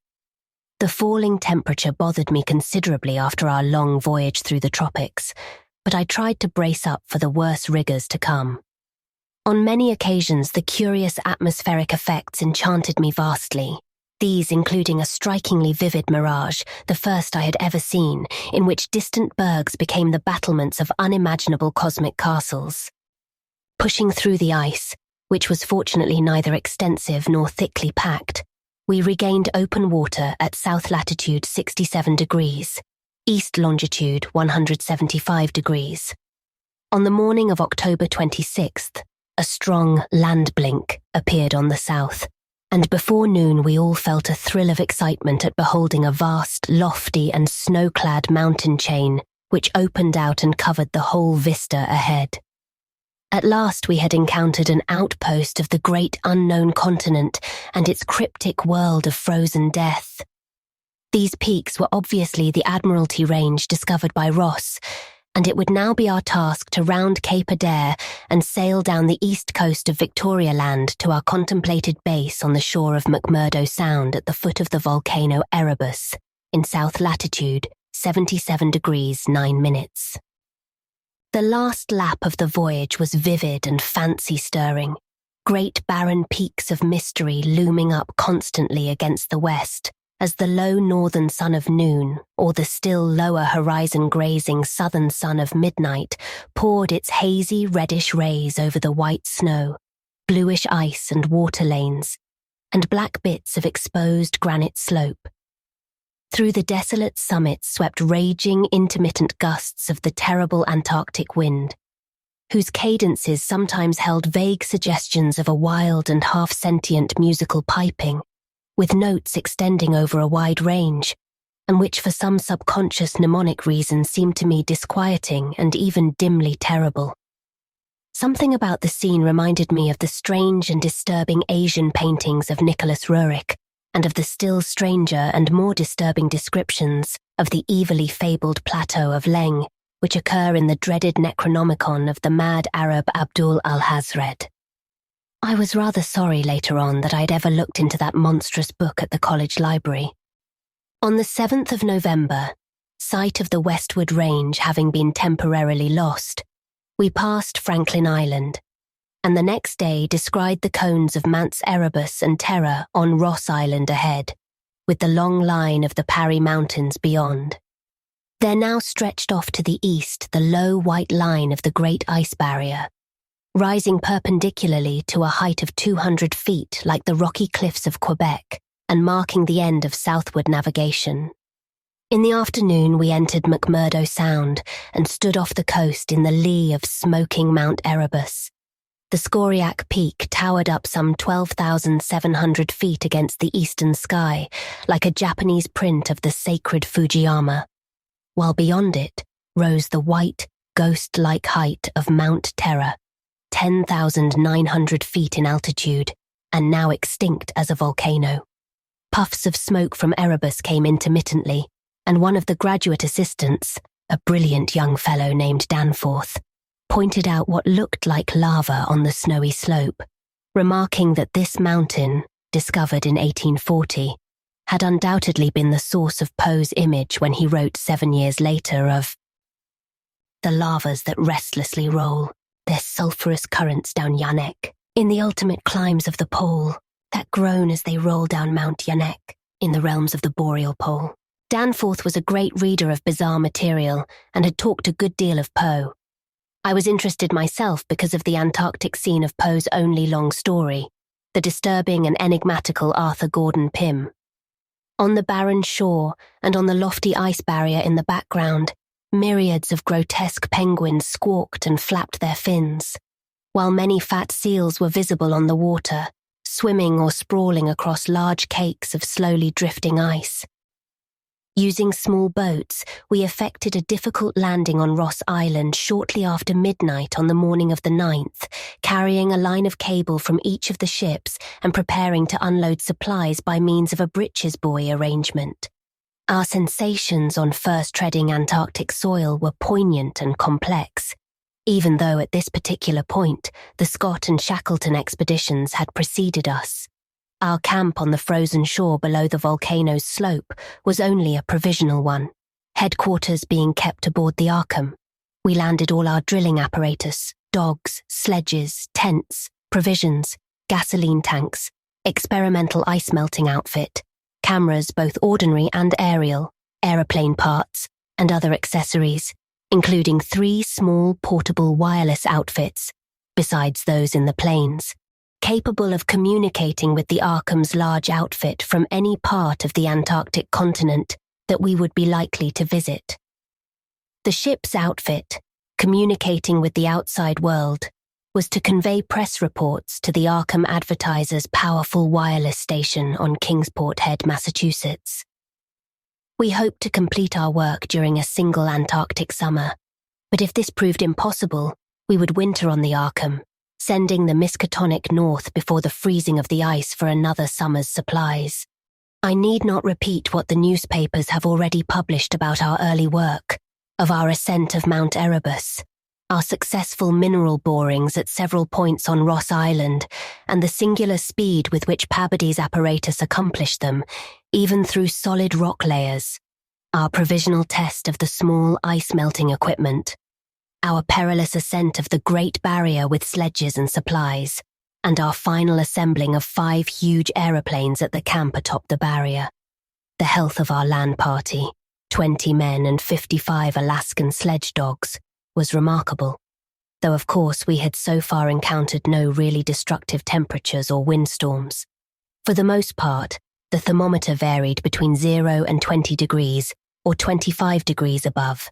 The falling temperature bothered me considerably after our long voyage through the tropics, but I tried to brace up for the worse rigours to come. On many occasions, the curious atmospheric effects enchanted me vastly, these including a strikingly vivid mirage, the first I had ever seen, in which distant bergs became the battlements of unimaginable cosmic castles. Pushing through the ice, which was fortunately neither extensive nor thickly packed, we regained open water at south latitude 67 degrees, east longitude 175 degrees. On the morning of October 26th, a strong land blink appeared on the south, and before noon we all felt a thrill of excitement at beholding a vast, lofty and snow-clad mountain chain which opened out and covered the whole vista ahead. At last we had encountered an outpost of the great unknown continent and its cryptic world of frozen death. These peaks were obviously the Admiralty Range discovered by Ross, and it would now be our task to round Cape Adare and sail down the east coast of Victoria Land to our contemplated base on the shore of McMurdo Sound at the foot of the volcano Erebus, in south latitude 77 degrees 9 minutes. The last lap of the voyage was vivid and fancy-stirring, great barren peaks of mystery looming up constantly against the west, as the low northern sun of noon or the still lower horizon-grazing southern sun of midnight poured its hazy reddish rays over the white snow, bluish ice and water lanes, and black bits of exposed granite slope. Through the desolate summits swept raging, intermittent gusts of the terrible Antarctic wind, whose cadences sometimes held vague suggestions of a wild and half-sentient musical piping, with notes extending over a wide range, and which for some subconscious mnemonic reason seemed to me disquieting and even dimly terrible. Something about the scene reminded me of the strange and disturbing Asian paintings of Nicholas Roerich, and of the still stranger and more disturbing descriptions of the evilly fabled plateau of Leng, which occur in the dreaded Necronomicon of the mad Arab Abdul al-Hazred. I was rather sorry later on that I had ever looked into that monstrous book at the college library. On the 7th of November, sight of the westward range having been temporarily lost, we passed Franklin Island, and the next day descried the cones of Mounts Erebus and Terror on Ross Island ahead, with the long line of the Parry Mountains beyond. There now stretched off to the east the low white line of the Great Ice Barrier, rising perpendicularly to a height of 200 feet like the rocky cliffs of Quebec and marking the end of southward navigation. In the afternoon we entered McMurdo Sound and stood off the coast in the lee of smoking Mount Erebus. The Skoriac Peak towered up some 12,700 feet against the eastern sky, like a Japanese print of the sacred Fujiyama, while beyond it rose the white, ghost-like height of Mount Terror, 10,900 feet in altitude, and now extinct as a volcano. Puffs of smoke from Erebus came intermittently, and one of the graduate assistants, a brilliant young fellow named Danforth, pointed out what looked like lava on the snowy slope, remarking that this mountain, discovered in 1840, had undoubtedly been the source of Poe's image when he wrote 7 years later of the lavas that restlessly roll, their sulphurous currents down Yanek, in the ultimate climes of the pole, that groan as they roll down Mount Yanek, in the realms of the boreal pole. Danforth was a great reader of bizarre material and had talked a good deal of Poe. I was interested myself because of the Antarctic scene of Poe's only long story, the disturbing and enigmatical Arthur Gordon Pym. On the barren shore and on the lofty ice barrier in the background, myriads of grotesque penguins squawked and flapped their fins, while many fat seals were visible on the water, swimming or sprawling across large cakes of slowly drifting ice. Using small boats, we effected a difficult landing on Ross Island shortly after midnight on the morning of the 9th, carrying a line of cable from each of the ships and preparing to unload supplies by means of a breeches buoy arrangement. Our sensations on first treading Antarctic soil were poignant and complex, even though at this particular point the Scott and Shackleton expeditions had preceded us. Our camp on the frozen shore below the volcano's slope was only a provisional one, headquarters being kept aboard the Arkham. We landed all our drilling apparatus, dogs, sledges, tents, provisions, gasoline tanks, experimental ice melting outfit, cameras both ordinary and aerial, aeroplane parts, and other accessories, including 3 small portable wireless outfits, besides those in the planes, capable of communicating with the Arkham's large outfit from any part of the Antarctic continent that we would be likely to visit. The ship's outfit, communicating with the outside world, was to convey press reports to the Arkham Advertiser's powerful wireless station on Kingsport Head, Massachusetts. We hoped to complete our work during a single Antarctic summer, but if this proved impossible, we would winter on the Arkham, sending the Miskatonic north before the freezing of the ice for another summer's supplies. I need not repeat what the newspapers have already published about our early work, of our ascent of Mount Erebus, our successful mineral borings at several points on Ross Island, and the singular speed with which Pabady's apparatus accomplished them, even through solid rock layers, our provisional test of the small ice-melting equipment, our perilous ascent of the Great Barrier with sledges and supplies, and our final assembling of 5 huge aeroplanes at the camp atop the barrier. the health of our land party, 20 men and 55 Alaskan sledge dogs, was remarkable, though of course we had so far encountered no really destructive temperatures or windstorms. For the most part, the thermometer varied between 0 and 20 degrees or 25 degrees above,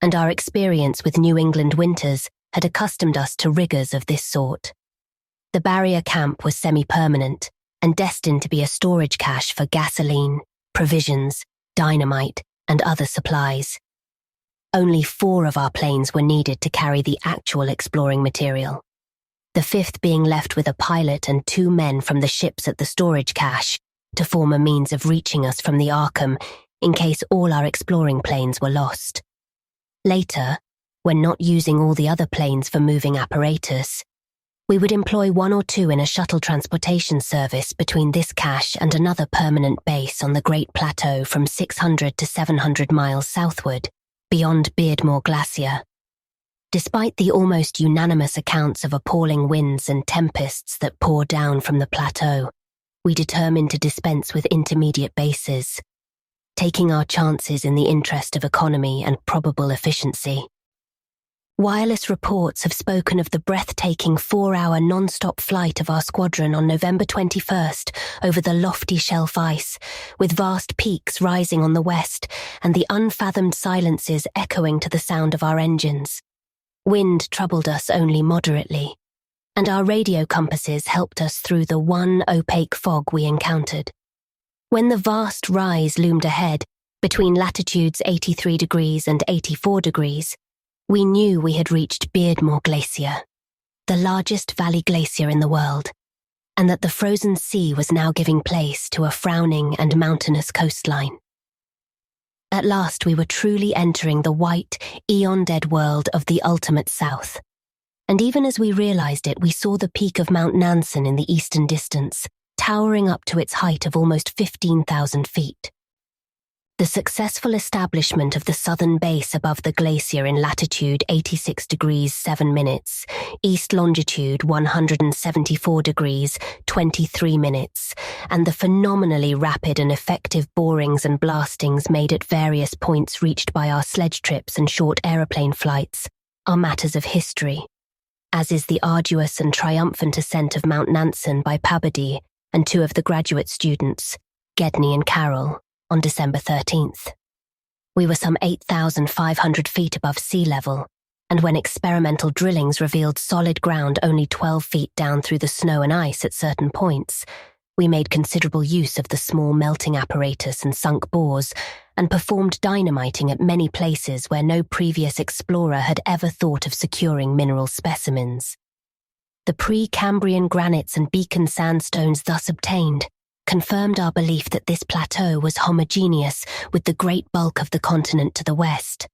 and our experience with New England winters had accustomed us to rigours of this sort. The barrier camp was semi-permanent and destined to be a storage cache for gasoline, provisions, dynamite, and other supplies. Only 4 of our planes were needed to carry the actual exploring material, the 5th being left with a pilot and 2 men from the ships at the storage cache to form a means of reaching us from the Arkham in case all our exploring planes were lost. Later, when not using all the other planes for moving apparatus, we would employ 1 or 2 in a shuttle transportation service between this cache and another permanent base on the Great Plateau from 600 to 700 miles southward, beyond Beardmore Glacier. Despite the almost unanimous accounts of appalling winds and tempests that pour down from the plateau, we determined to dispense with intermediate bases, taking our chances in the interest of economy and probable efficiency. Wireless reports have spoken of the breathtaking 4-hour non-stop flight of our squadron on November 21st over the lofty shelf ice, with vast peaks rising on the west and the unfathomed silences echoing to the sound of our engines. Wind troubled us only moderately, and our radio compasses helped us through the one opaque fog we encountered. When the vast rise loomed ahead, between latitudes 83 degrees and 84 degrees, we knew we had reached Beardmore Glacier, the largest valley glacier in the world, and that the frozen sea was now giving place to a frowning and mountainous coastline. At last we were truly entering the white, eon-dead world of the ultimate south, and even as we realized it, we saw the peak of Mount Nansen in the eastern distance, towering up to its height of almost 15,000 feet. The successful establishment of the southern base above the glacier in latitude 86 degrees 7 minutes, east longitude 174 degrees 23 minutes, and the phenomenally rapid and effective borings and blastings made at various points reached by our sledge trips and short aeroplane flights are matters of history, as is the arduous and triumphant ascent of Mount Nansen by Pabodie and 2 of the graduate students, Gedney and Carroll, on December 13th. We were some 8,500 feet above sea level, and when experimental drillings revealed solid ground only 12 feet down through the snow and ice at certain points, we made considerable use of the small melting apparatus and sunk bores, and performed dynamiting at many places where no previous explorer had ever thought of securing mineral specimens. The pre-Cambrian granites and beacon sandstones thus obtained confirmed our belief that this plateau was homogeneous with the great bulk of the continent to the west,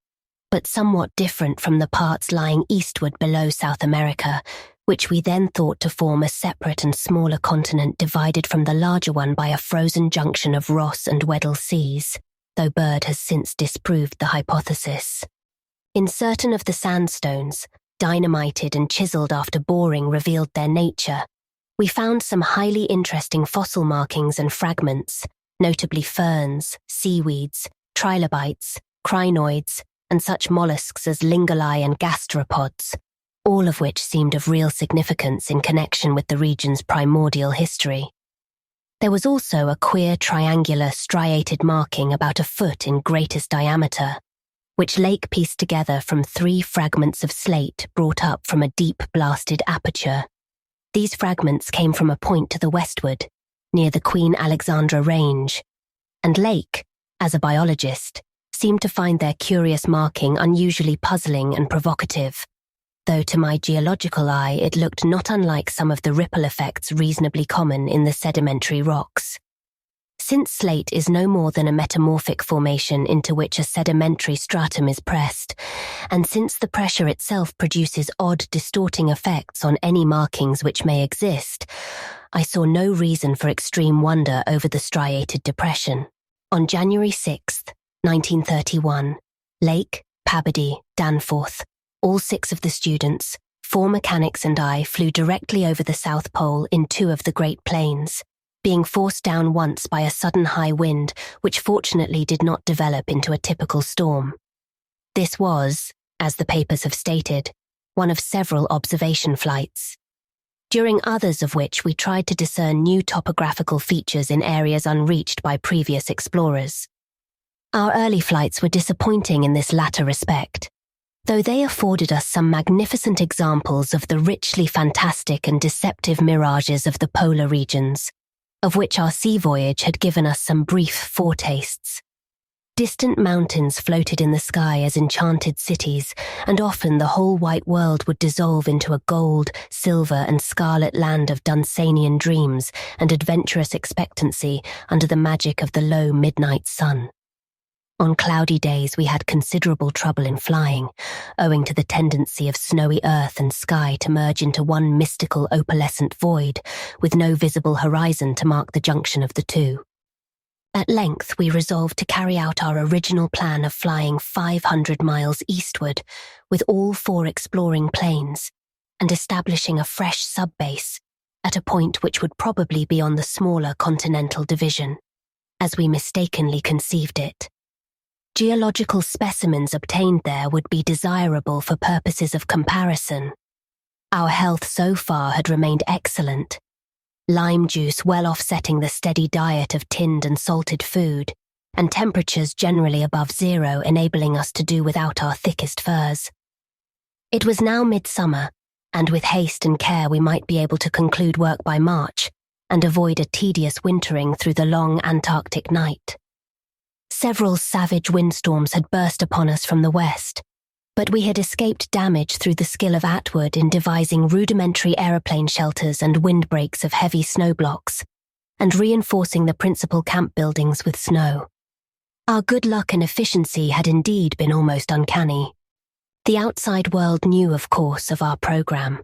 but somewhat different from the parts lying eastward below South America, which we then thought to form a separate and smaller continent divided from the larger one by a frozen junction of Ross and Weddell seas, though Bird has since disproved the hypothesis. In certain of the sandstones, dynamited and chiseled after boring revealed their nature, we found some highly interesting fossil markings and fragments, notably ferns, seaweeds, trilobites, crinoids, and such mollusks as linguli and gastropods, all of which seemed of real significance in connection with the region's primordial history. There was also a queer triangular striated marking about a foot in greatest diameter, which Lake pieced together from 3 fragments of slate brought up from a deep blasted aperture. These fragments came from a point to the westward, near the Queen Alexandra Range, and Lake, as a biologist, seemed to find their curious marking unusually puzzling and provocative, though to my geological eye it looked not unlike some of the ripple effects reasonably common in the sedimentary rocks. Since slate is no more than a metamorphic formation into which a sedimentary stratum is pressed, and since the pressure itself produces odd distorting effects on any markings which may exist, I saw no reason for extreme wonder over the striated depression. On January 6, 1931, Lake, Pabodie, Danforth, all 6 of the students, 4 mechanics and I flew directly over the South Pole in 2 of the Great Plains, being forced down once by a sudden high wind, which fortunately did not develop into a typical storm. This was, as the papers have stated, one of several observation flights, during others of which we tried to discern new topographical features in areas unreached by previous explorers. Our early flights were disappointing in this latter respect, though they afforded us some magnificent examples of the richly fantastic and deceptive mirages of the polar regions, of which our sea voyage had given us some brief foretastes. Distant mountains floated in the sky as enchanted cities, and often the whole white world would dissolve into a gold, silver, and scarlet land of Dunsanian dreams and adventurous expectancy under the magic of the low midnight sun. On cloudy days we had considerable trouble in flying, owing to the tendency of snowy earth and sky to merge into one mystical opalescent void, with no visible horizon to mark the junction of the two. At length we resolved to carry out our original plan of flying 500 miles eastward, with all 4 exploring planes, and establishing a fresh sub-base at a point which would probably be on the smaller continental division, as we mistakenly conceived it. Geological specimens obtained there would be desirable for purposes of comparison. Our health so far had remained excellent, lime juice well offsetting the steady diet of tinned and salted food, and temperatures generally above zero enabling us to do without our thickest furs. It was now midsummer, and with haste and care we might be able to conclude work by March and avoid a tedious wintering through the long Antarctic night. Several savage windstorms had burst upon us from the west, but we had escaped damage through the skill of Atwood in devising rudimentary aeroplane shelters and windbreaks of heavy snow blocks, and reinforcing the principal camp buildings with snow. Our good luck and efficiency had indeed been almost uncanny. The outside world knew, of course, of our program,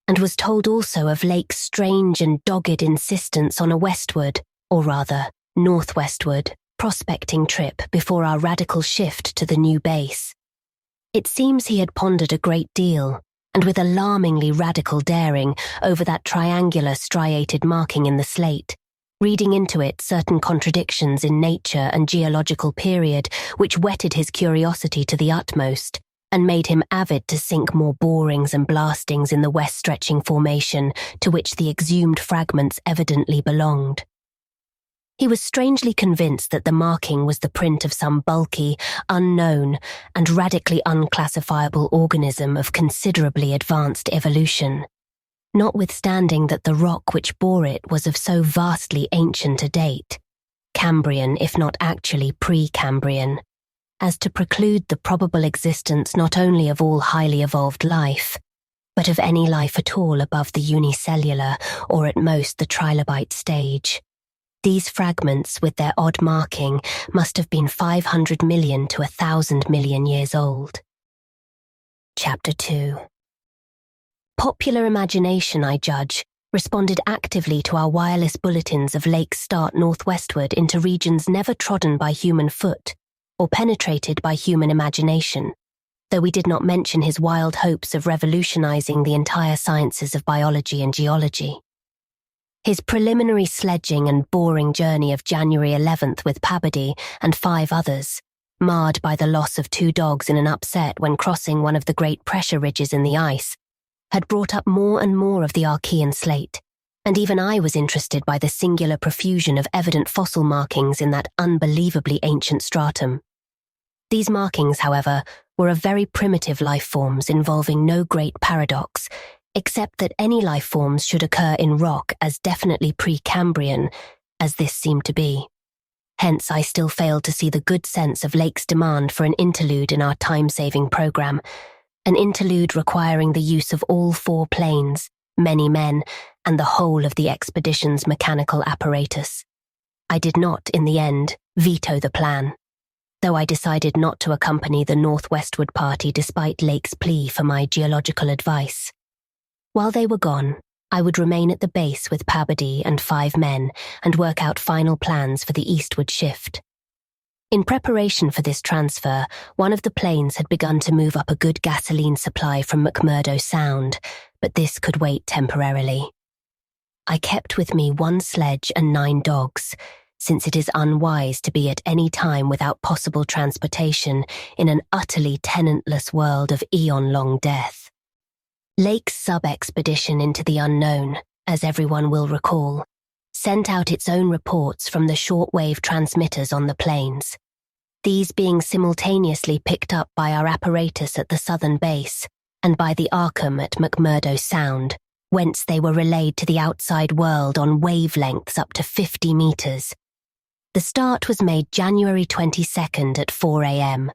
and was told also of Lake's strange and dogged insistence on a westward, or rather, northwestward, prospecting trip before our radical shift to the new base. It seems he had pondered a great deal, and with alarmingly radical daring, over that triangular striated marking in the slate, reading into it certain contradictions in nature and geological period which whetted his curiosity to the utmost, and made him avid to sink more borings and blastings in the west-stretching formation to which the exhumed fragments evidently belonged. He was strangely convinced that the marking was the print of some bulky, unknown, and radically unclassifiable organism of considerably advanced evolution, notwithstanding that the rock which bore it was of so vastly ancient a date, Cambrian if not actually pre-Cambrian, as to preclude the probable existence not only of all highly evolved life, but of any life at all above the unicellular or at most the trilobite stage. These fragments, with their odd marking, must have been 500 million to 1,000 million years old. Chapter 2. Popular imagination, I judge, responded actively to our wireless bulletins of Lake's start northwestward into regions never trodden by human foot or penetrated by human imagination, though we did not mention his wild hopes of revolutionizing the entire sciences of biology and geology. His preliminary sledging and boring journey of January 11th with Pabody and 5 others, marred by the loss of 2 dogs in an upset when crossing one of the great pressure ridges in the ice, had brought up more and more of the Archean slate, and even I was interested by the singular profusion of evident fossil markings in that unbelievably ancient stratum. These markings, however, were of very primitive life forms involving no great paradox, except that any life forms should occur in rock as definitely pre-Cambrian, as this seemed to be. Hence I still failed to see the good sense of Lake's demand for an interlude in our time-saving program, an interlude requiring the use of all 4 planes, many men, and the whole of the expedition's mechanical apparatus. I did not, in the end, veto the plan, though I decided not to accompany the northwestward party despite Lake's plea for my geological advice. While they were gone, I would remain at the base with Pabody and 5 men and work out final plans for the eastward shift. In preparation for this transfer, one of the planes had begun to move up a good gasoline supply from McMurdo Sound, but this could wait temporarily. I kept with me 1 sledge and 9 dogs, since it is unwise to be at any time without possible transportation in an utterly tenantless world of eon-long death. Lake's sub-expedition into the unknown, as everyone will recall, sent out its own reports from the shortwave transmitters on the plains, these being simultaneously picked up by our apparatus at the southern base and by the Arkham at McMurdo Sound, whence they were relayed to the outside world on wavelengths up to 50 meters. The start was made January 22nd at 4 a.m.,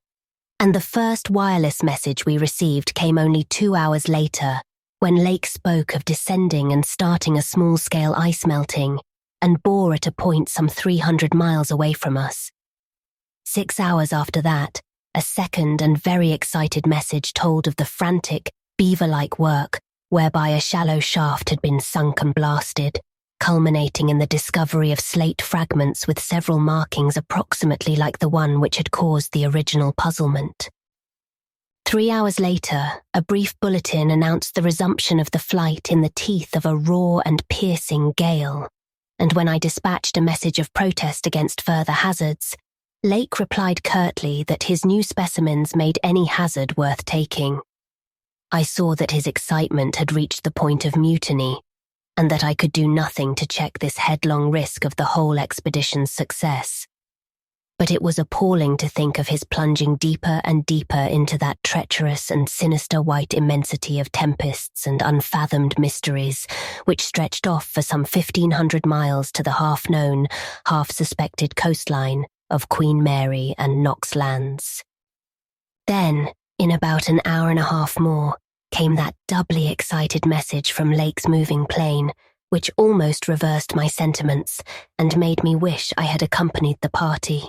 and the first wireless message we received came only 2 hours later, when Lake spoke of descending and starting a small-scale ice melting and bore at a point some 300 miles away from us. 6 hours after that, a second and very excited message told of the frantic, beaver-like work whereby a shallow shaft had been sunk and blasted, culminating in the discovery of slate fragments with several markings approximately like the one which had caused the original puzzlement. 3 hours later, a brief bulletin announced the resumption of the flight in the teeth of a raw and piercing gale, and when I dispatched a message of protest against further hazards, Lake replied curtly that his new specimens made any hazard worth taking. I saw that his excitement had reached the point of mutiny, and that I could do nothing to check this headlong risk of the whole expedition's success. But it was appalling to think of his plunging deeper and deeper into that treacherous and sinister white immensity of tempests and unfathomed mysteries, which stretched off for some 1,500 miles to the half-known, half-suspected coastline of Queen Mary and Knox Lands. Then, in about an hour and a half more, came that doubly excited message from Lake's moving plane, which almost reversed my sentiments and made me wish I had accompanied the party.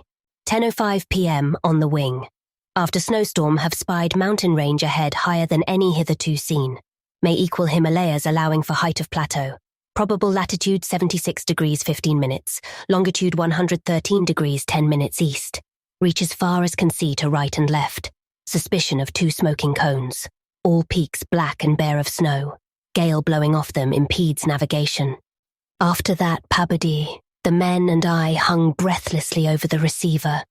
10:05 p.m. on the wing. After snowstorm, have spied mountain range ahead higher than any hitherto seen. May equal Himalayas, allowing for height of plateau. Probable latitude 76 degrees 15 minutes, longitude 113 degrees 10 minutes east. Reach as far as can see to right and left. Suspicion of 2 smoking cones. All peaks black and bare of snow. Gale blowing off them impedes navigation. After that pabody, the men and I hung breathlessly over the receiver.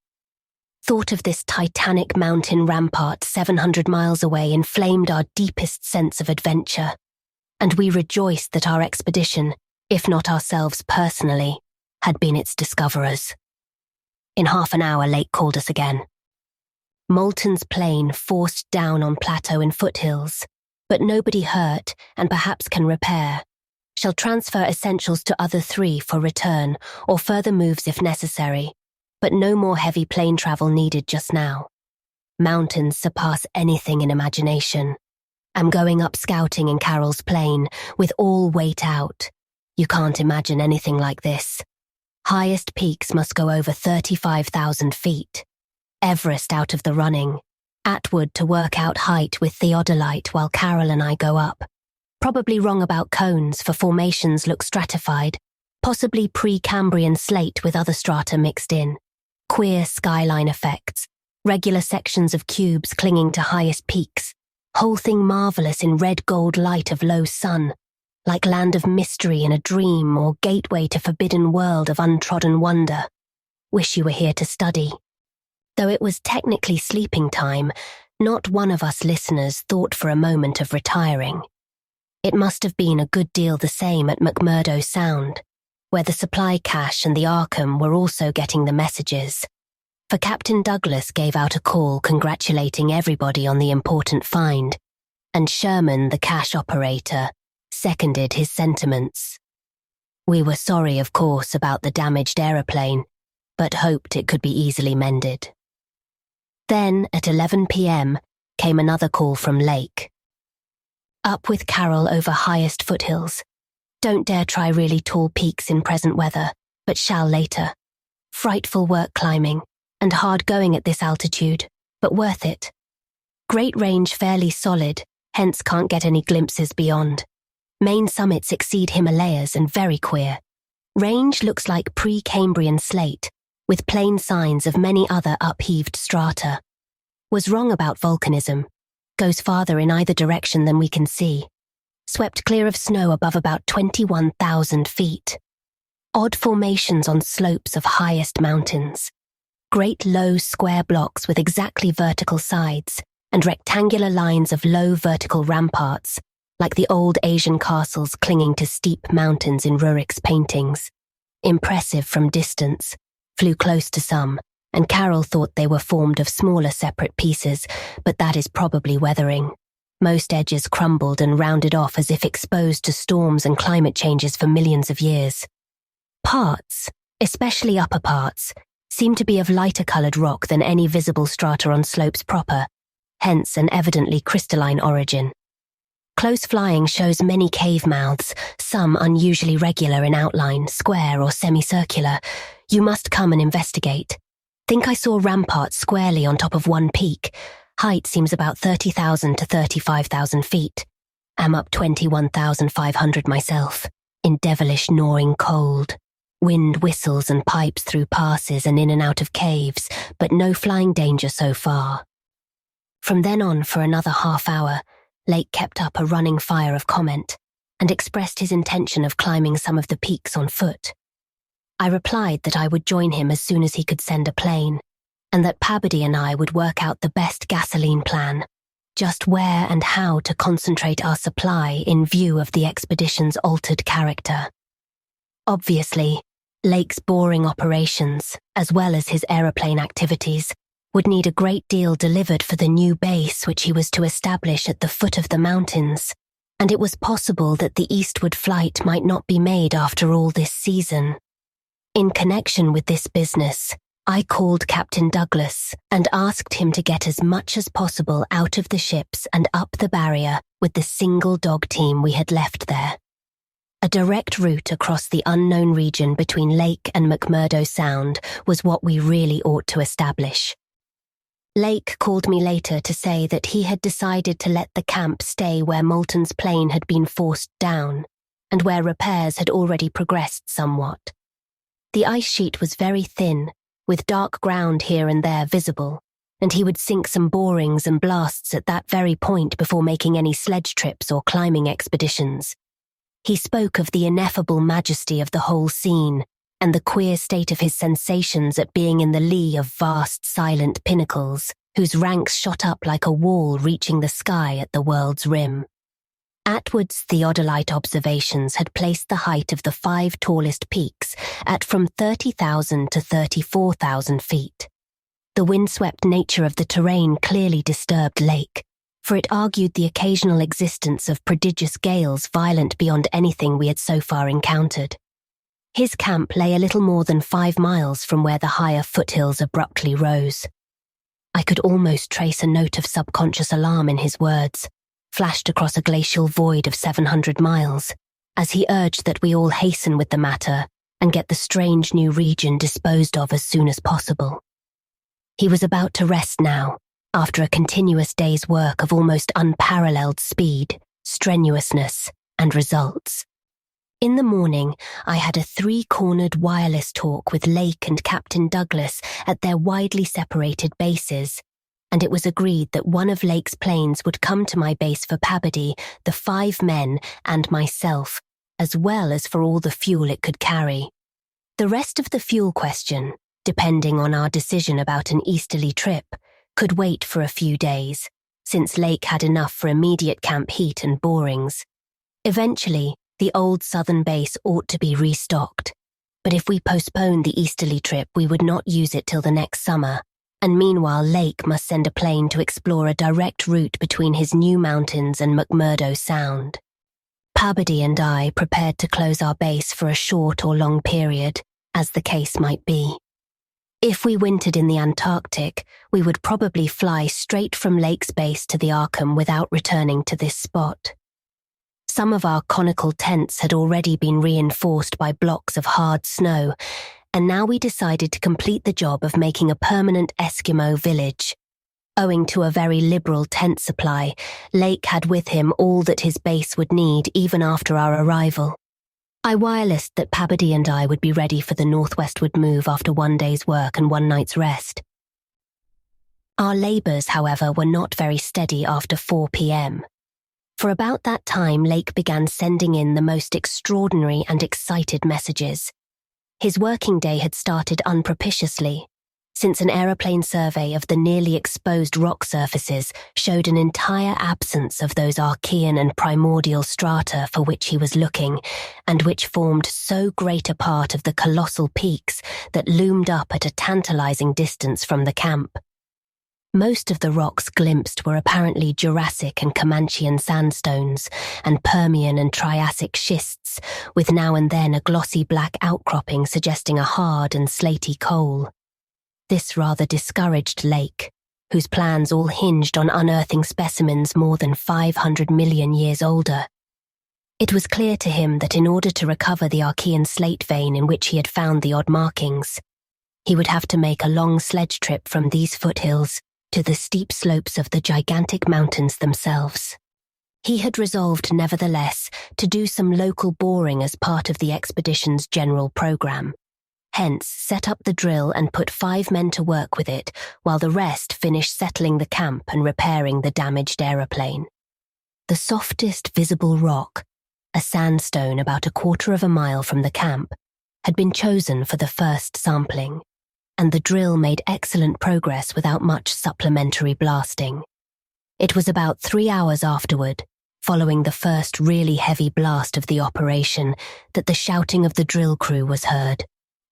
Thought of this titanic mountain rampart 700 miles away inflamed our deepest sense of adventure, and we rejoiced that our expedition, if not ourselves personally, had been its discoverers. In half an hour, Lake called us again. Moulton's plane forced down on plateau and foothills, but nobody hurt and perhaps can repair. Shall transfer essentials to other 3 for return or further moves if necessary, but no more heavy plane travel needed just now. Mountains surpass anything in imagination. I'm going up scouting in Carroll's plane with all weight out. You can't imagine anything like this. Highest peaks must go over 35,000 feet. Everest out of the running. Atwood to work out height with theodolite while Carroll and I go up. Probably wrong about cones, for formations look stratified, possibly pre-Cambrian slate with other strata mixed in. Queer skyline effects, regular sections of cubes clinging to highest peaks, whole thing marvellous in red-gold light of low sun, like land of mystery in a dream or gateway to forbidden world of untrodden wonder. Wish you were here to study. Though it was technically sleeping time, not one of us listeners thought for a moment of retiring. It must have been a good deal the same at McMurdo Sound, where the supply cache and the Arkham were also getting the messages. For Captain Douglas gave out a call congratulating everybody on the important find, and Sherman, the cache operator, seconded his sentiments. We were sorry, of course, about the damaged aeroplane, but hoped it could be easily mended. Then, at 11 p.m., came another call from Lake. Up with Carroll over highest foothills. Don't dare try really tall peaks in present weather, but shall later. Frightful work climbing, and hard going at this altitude, but worth it. Great range fairly solid, hence can't get any glimpses beyond. Main summits exceed Himalayas and very queer. Range looks like pre-Cambrian slate, with plain signs of many other upheaved strata. Was wrong about volcanism. Goes farther in either direction than we can see. swept clear of snow above about 21,000 feet. Odd formations on slopes of highest mountains. Great low square blocks with exactly vertical sides and rectangular lines of low vertical ramparts, like the old Asian castles clinging to steep mountains in Rurik's paintings. Impressive from distance, flew close to some, and Carol thought they were formed of smaller separate pieces, but that is probably weathering. Most edges crumbled and rounded off as if exposed to storms and climate changes for millions of years. Parts, especially upper parts, seemed to be of lighter-coloured rock than any visible strata on slopes proper, hence an evidently crystalline origin. Close flying shows many cave mouths, some unusually regular in outline, square or semicircular. You must come and investigate. Think I saw ramparts squarely on top of one peak. Height seems about 30,000 to 35,000 feet. Am up 21,500 myself, in devilish gnawing cold. Wind whistles and pipes through passes and in and out of caves, but no flying danger so far. From then on for another half hour, Lake kept up a running fire of comment and expressed his intention of climbing some of the peaks on foot. I replied that I would join him as soon as he could send a plane, and that Pabody and I would work out the best gasoline plan, just where and how to concentrate our supply in view of the expedition's altered character. Obviously, Lake's boring operations, as well as his aeroplane activities, would need a great deal delivered for the new base which he was to establish at the foot of the mountains, and it was possible that the eastward flight might not be made after all this season. In connection with this business, I called Captain Douglas and asked him to get as much as possible out of the ships and up the barrier with the single dog team we had left there. A direct route across the unknown region between Lake and McMurdo Sound was what we really ought to establish. Lake called me later to say that he had decided to let the camp stay where Moulton's plane had been forced down, and where repairs had already progressed somewhat. The ice sheet was very thin, with dark ground here and there visible, and he would sink some borings and blasts at that very point before making any sledge trips or climbing expeditions. He spoke of the ineffable majesty of the whole scene, and the queer state of his sensations at being in the lee of vast silent pinnacles, whose ranks shot up like a wall reaching the sky at the world's rim. Atwood's theodolite observations had placed the height of the 5 tallest peaks at from 30,000 to 34,000 feet. The windswept nature of the terrain clearly disturbed Lake, for it argued the occasional existence of prodigious gales violent beyond anything we had so far encountered. His camp lay a little more than 5 miles from where the higher foothills abruptly rose. I could almost trace a note of subconscious alarm in his words, flashed across a glacial void of 700 miles, as he urged that we all hasten with the matter and get the strange new region disposed of as soon as possible. He was about to rest now, after a continuous day's work of almost unparalleled speed, strenuousness, and results. In the morning, I had a 3-cornered wireless talk with Lake and Captain Douglas at their widely separated bases, and it was agreed that one of Lake's planes would come to my base for Pabody, the 5 men, and myself, as well as for all the fuel it could carry. The rest of the fuel question, depending on our decision about an easterly trip, could wait for a few days, since Lake had enough for immediate camp heat and borings. Eventually, the old southern base ought to be restocked, but if we postponed the easterly trip, we would not use it till the next summer, and meanwhile Lake must send a plane to explore a direct route between his new mountains and McMurdo Sound. Pabody and I prepared to close our base for a short or long period, as the case might be. If we wintered in the Antarctic, we would probably fly straight from Lake's base to the Arkham without returning to this spot. Some of our conical tents had already been reinforced by blocks of hard snow, and now we decided to complete the job of making a permanent Eskimo village. Owing to a very liberal tent supply, Lake had with him all that his base would need even after our arrival. I wirelessed that Pabody and I would be ready for the northwestward move after 1 day's work and 1 night's rest. Our labours, however, were not very steady after 4 p.m. For about that time, Lake began sending in the most extraordinary and excited messages. His working day had started unpropitiously, since an aeroplane survey of the nearly exposed rock surfaces showed an entire absence of those Archean and primordial strata for which he was looking, and which formed so great a part of the colossal peaks that loomed up at a tantalizing distance from the camp. Most of the rocks glimpsed were apparently Jurassic and Comanchean sandstones, and Permian and Triassic schists, with now and then a glossy black outcropping suggesting a hard and slaty coal. This rather discouraged Lake, whose plans all hinged on unearthing specimens more than 500 million years older. It was clear to him that in order to recover the Archean slate vein in which he had found the odd markings, he would have to make a long sledge trip from these foothills to the steep slopes of the gigantic mountains themselves. He had resolved, nevertheless, to do some local boring as part of the expedition's general program. Hence, set up the drill and put 5 men to work with it, while the rest finished settling the camp and repairing the damaged aeroplane. The softest visible rock, a sandstone about 1/4 of a mile from the camp, had been chosen for the first sampling, and the drill made excellent progress without much supplementary blasting. It was about 3 hours afterward, following the first really heavy blast of the operation, that the shouting of the drill crew was heard,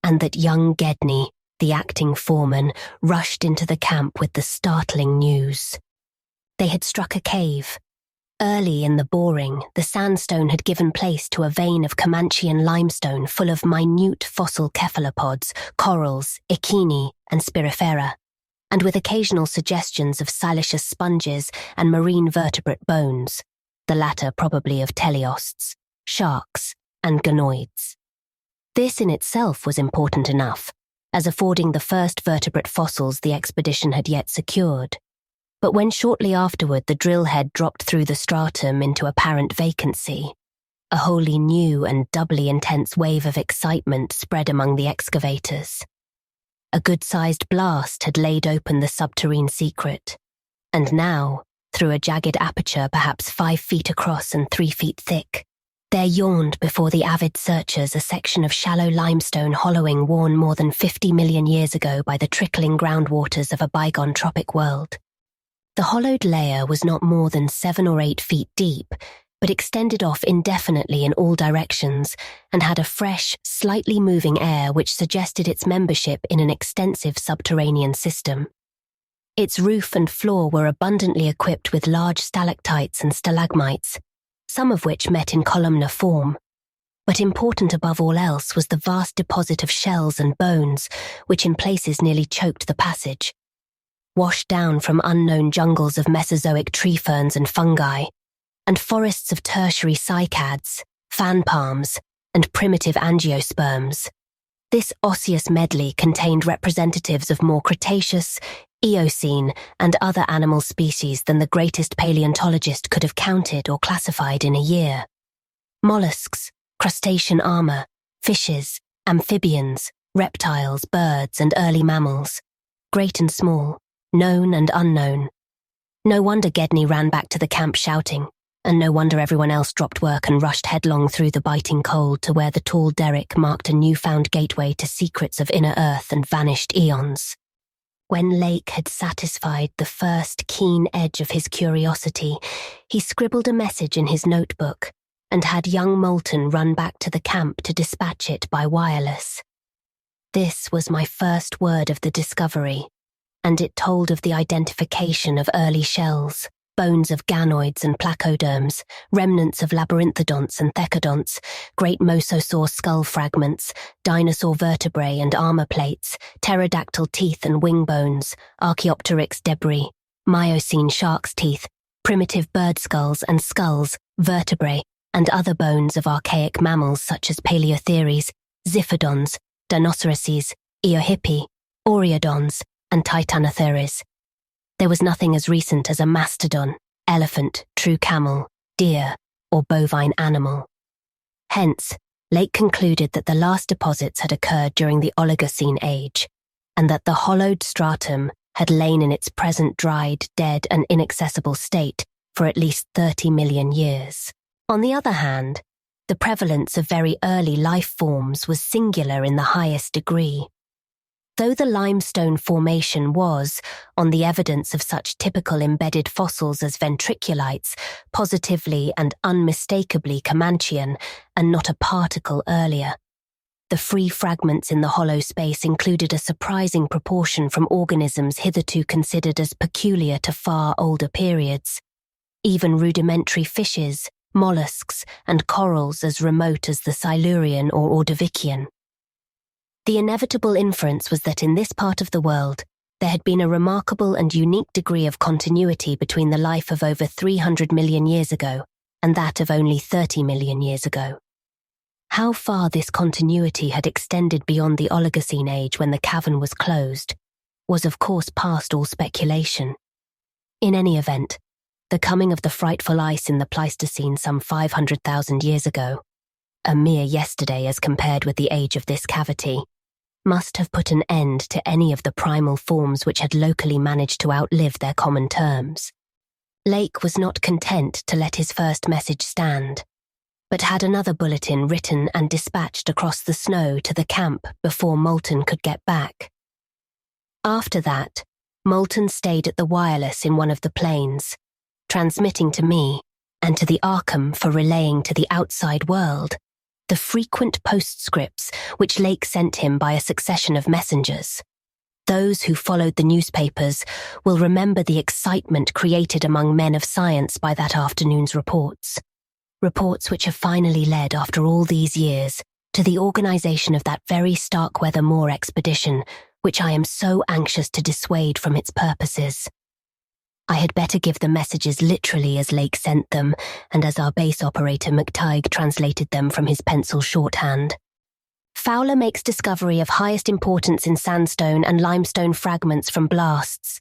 and that young Gedney, the acting foreman, rushed into the camp with the startling news. They had struck a cave. Early in the boring, the sandstone had given place to a vein of Comanchean limestone full of minute fossil cephalopods, corals, echini, and spirifera, and with occasional suggestions of siliceous sponges and marine vertebrate bones, the latter probably of teleosts, sharks, and ganoids. This in itself was important enough, as affording the first vertebrate fossils the expedition had yet secured. But when shortly afterward the drill head dropped through the stratum into apparent vacancy, a wholly new and doubly intense wave of excitement spread among the excavators. A good-sized blast had laid open the subterrane secret, and now, through a jagged aperture perhaps 5 feet across and 3 feet thick, there yawned before the avid searchers a section of shallow limestone hollowing worn more than 50 million years ago by the trickling groundwaters of a bygone tropic world. The hollowed layer was not more than 7 or 8 feet deep, but extended off indefinitely in all directions and had a fresh, slightly moving air which suggested its membership in an extensive subterranean system. Its roof and floor were abundantly equipped with large stalactites and stalagmites, some of which met in columnar form. But important above all else was the vast deposit of shells and bones, which in places nearly choked the passage. Washed down from unknown jungles of Mesozoic tree ferns and fungi, and forests of tertiary cycads, fan palms, and primitive angiosperms. This osseous medley contained representatives of more Cretaceous, Eocene, and other animal species than the greatest paleontologist could have counted or classified in a year. Mollusks, crustacean armor, fishes, amphibians, reptiles, birds, and early mammals, great and small, known and unknown. No wonder Gedney ran back to the camp shouting, and no wonder everyone else dropped work and rushed headlong through the biting cold to where the tall derrick marked a newfound gateway to secrets of inner earth and vanished eons. When Lake had satisfied the first keen edge of his curiosity, he scribbled a message in his notebook and had young Moulton run back to the camp to dispatch it by wireless. This was my first word of the discovery, and it told of the identification of early shells, bones of ganoids and placoderms, remnants of labyrinthodonts and thecodonts, great mosasaur skull fragments, dinosaur vertebrae and armor plates, pterodactyl teeth and wing bones, Archaeopteryx debris, Miocene shark's teeth, primitive bird skulls and skulls, vertebrae, and other bones of archaic mammals such as Paleotheres, Ziphodons, Dinoceroses, Eohippi, Oreodons, and Titanotheres. There was nothing as recent as a mastodon, elephant, true camel, deer, or bovine animal. Hence, Lake concluded that the last deposits had occurred during the Oligocene age, and that the hollowed stratum had lain in its present dried, dead, and inaccessible state for at least 30 million years. On the other hand, the prevalence of very early life forms was singular in the highest degree. Though the limestone formation was, on the evidence of such typical embedded fossils as ventriculites, positively and unmistakably Comanchean, and not a particle earlier, the free fragments in the hollow space included a surprising proportion from organisms hitherto considered as peculiar to far older periods, even rudimentary fishes, mollusks, and corals as remote as the Silurian or Ordovician. The inevitable inference was that in this part of the world, there had been a remarkable and unique degree of continuity between the life of over 300 million years ago and that of only 30 million years ago. How far this continuity had extended beyond the Oligocene age when the cavern was closed was of course past all speculation. In any event, the coming of the frightful ice in the Pleistocene some 500,000 years ago, a mere yesterday as compared with the age of this cavity, must have put an end to any of the primal forms which had locally managed to outlive their common terms. Lake was not content to let his first message stand, but had another bulletin written and dispatched across the snow to the camp before Moulton could get back. After that, Moulton stayed at the wireless in one of the planes, transmitting to me and to the Arkham for relaying to the outside world the frequent postscripts which Lake sent him by a succession of messengers. Those who followed the newspapers will remember the excitement created among men of science by that afternoon's reports. Reports which have finally led, after all these years, to the organisation of that very Starkweather Moor expedition, which I am so anxious to dissuade from its purposes. I had better give the messages literally as Lake sent them, and as our base operator McTighe translated them from his pencil shorthand. Fowler makes discovery of highest importance in sandstone and limestone fragments from blasts.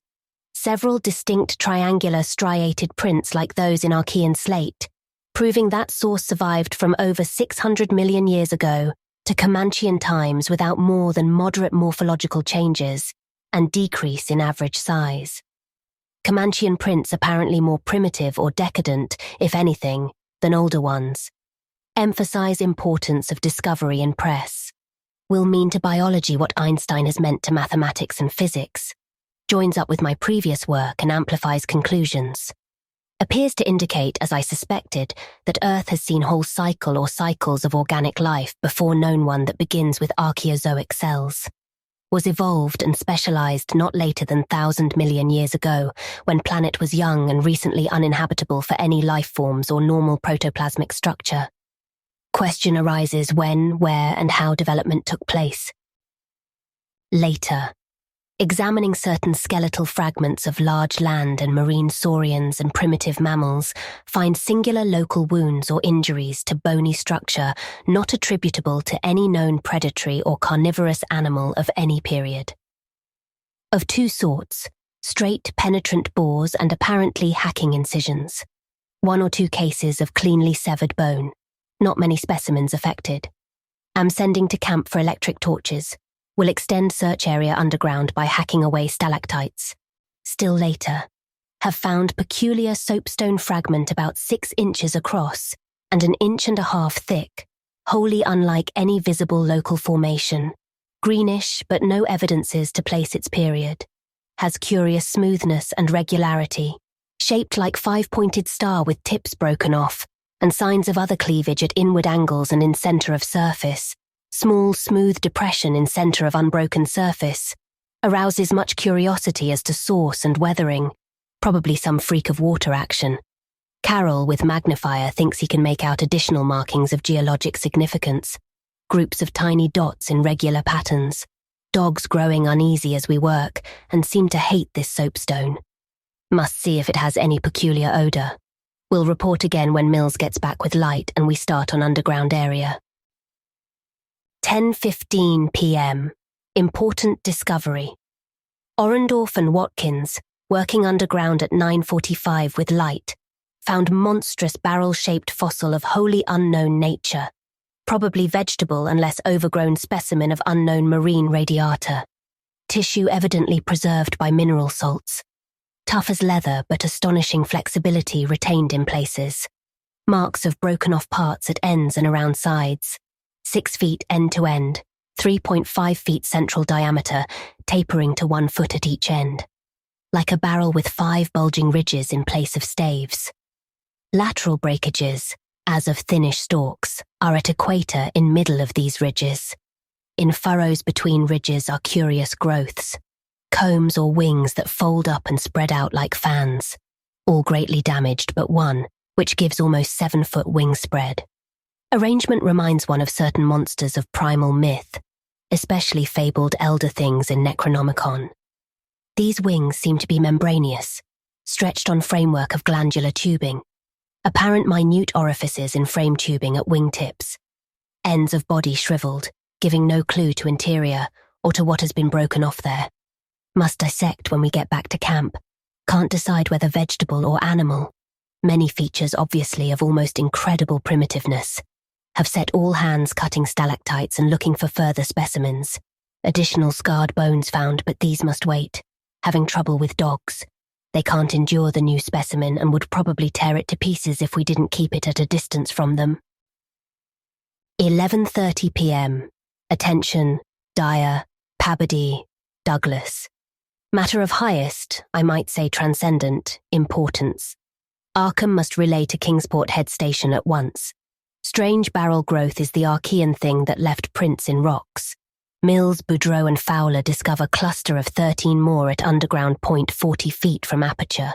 Several distinct triangular striated prints like those in Archean slate, proving that source survived from over 600 million years ago to Comanchean times without more than moderate morphological changes and decrease in average size. Comanchean prints apparently more primitive or decadent, if anything, than older ones. Emphasize importance of discovery in press. Will mean to biology what Einstein has meant to mathematics and physics. Joins up with my previous work and amplifies conclusions. Appears to indicate, as I suspected, that Earth has seen whole cycle or cycles of organic life before known one that begins with archaeozoic cells. Was evolved and specialized not later than 1,000 million years ago, when planet was young and recently uninhabitable for any life forms or normal protoplasmic structure. Question arises when, where, and how development took place. Later, examining certain skeletal fragments of large land and marine saurians and primitive mammals, find singular local wounds or injuries to bony structure not attributable to any known predatory or carnivorous animal of any period. Of two sorts, straight penetrant bores and apparently hacking incisions. 1 or 2 cases of cleanly severed bone. Not many specimens affected. Am sending to camp for electric torches. Will extend search area underground by hacking away stalactites. Still later, have found peculiar soapstone fragment about 6 inches across and 1.5 inches thick, wholly unlike any visible local formation. Greenish, but no evidences to place its period. Has curious smoothness and regularity, shaped like 5-pointed star with tips broken off, and signs of other cleavage at inward angles and in center of surface. Small, smooth depression in center of unbroken surface. Arouses much curiosity as to source and weathering. Probably some freak of water action. Carroll, with magnifier, thinks he can make out additional markings of geologic significance. Groups of tiny dots in regular patterns. Dogs growing uneasy as we work and seem to hate this soapstone. Must see if it has any peculiar odor. Will report again when Mills gets back with light and we start on underground area. 10:15 p.m. Important discovery. Orendorff and Watkins, working underground at 9:45 with light, found monstrous barrel-shaped fossil of wholly unknown nature, probably vegetable unless overgrown specimen of unknown marine radiata. Tissue evidently preserved by mineral salts. tough as leather but astonishing flexibility retained in places. Marks of broken off parts at ends and around sides. 6 feet end to end, 3.5 feet central diameter, tapering to 1 foot at each end. Like a barrel with 5 bulging ridges in place of staves. Lateral breakages, as of thinnish stalks, are at equator in middle of these ridges. In furrows between ridges are curious growths, combs or wings that fold up and spread out like fans, all greatly damaged but one, which gives almost 7-foot wing spread. Arrangement reminds one of certain monsters of primal myth, especially fabled elder things in Necronomicon. These wings seem to be membranous, stretched on framework of glandular tubing, apparent minute orifices in frame tubing at wingtips, ends of body shriveled, giving no clue to interior or to what has been broken off there. Must dissect when we get back to camp. Can't decide whether vegetable or animal. Many features obviously of almost incredible primitiveness. Have set all hands cutting stalactites and looking for further specimens. Additional scarred bones found, but these must wait. Having trouble with dogs. They can't endure the new specimen and would probably tear it to pieces if we didn't keep it at a distance from them. 11:30 p.m. Attention, Dyer, Pabody, Douglas. Matter of highest, I might say transcendent, importance. Arkham must relay to Kingsport Head Station at once. Strange barrel growth is the Archean thing that left prints in rocks. Mills, Boudreau and Fowler discover cluster of 13 more at underground point 40 feet from aperture.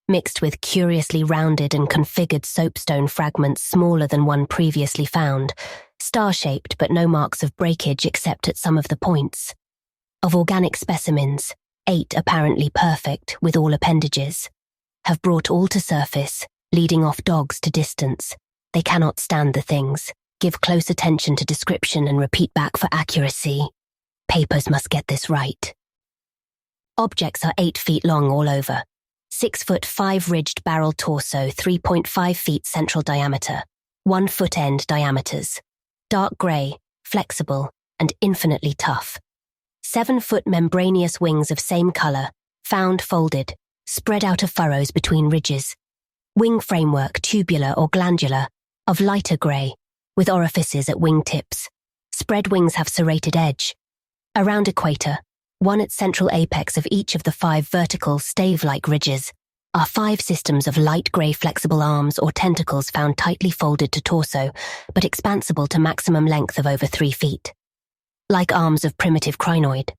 Mixed with curiously rounded and configured soapstone fragments smaller than one previously found, star-shaped but no marks of breakage except at some of the points. Of organic specimens, 8 apparently perfect with all appendages. Have brought all to surface, leading off dogs to distance. They cannot stand the things. Give close attention to description and repeat back for accuracy. Papers must get this right. Objects are 8 feet long all over. 6 foot 5 ridged barrel torso, 3.5 feet central diameter, 1 foot end diameters. Dark grey, flexible, and infinitely tough. 7 foot membranous wings of same colour, found folded, spread out of furrows between ridges. Wing framework tubular or glandular, of lighter grey, with orifices at wing tips. Spread wings have serrated edge. Around equator, one at central apex of each of the 5 vertical stave-like ridges, are 5 systems of light grey flexible arms or tentacles found tightly folded to torso, but expansible to maximum length of over 3 feet. Like arms of primitive crinoid.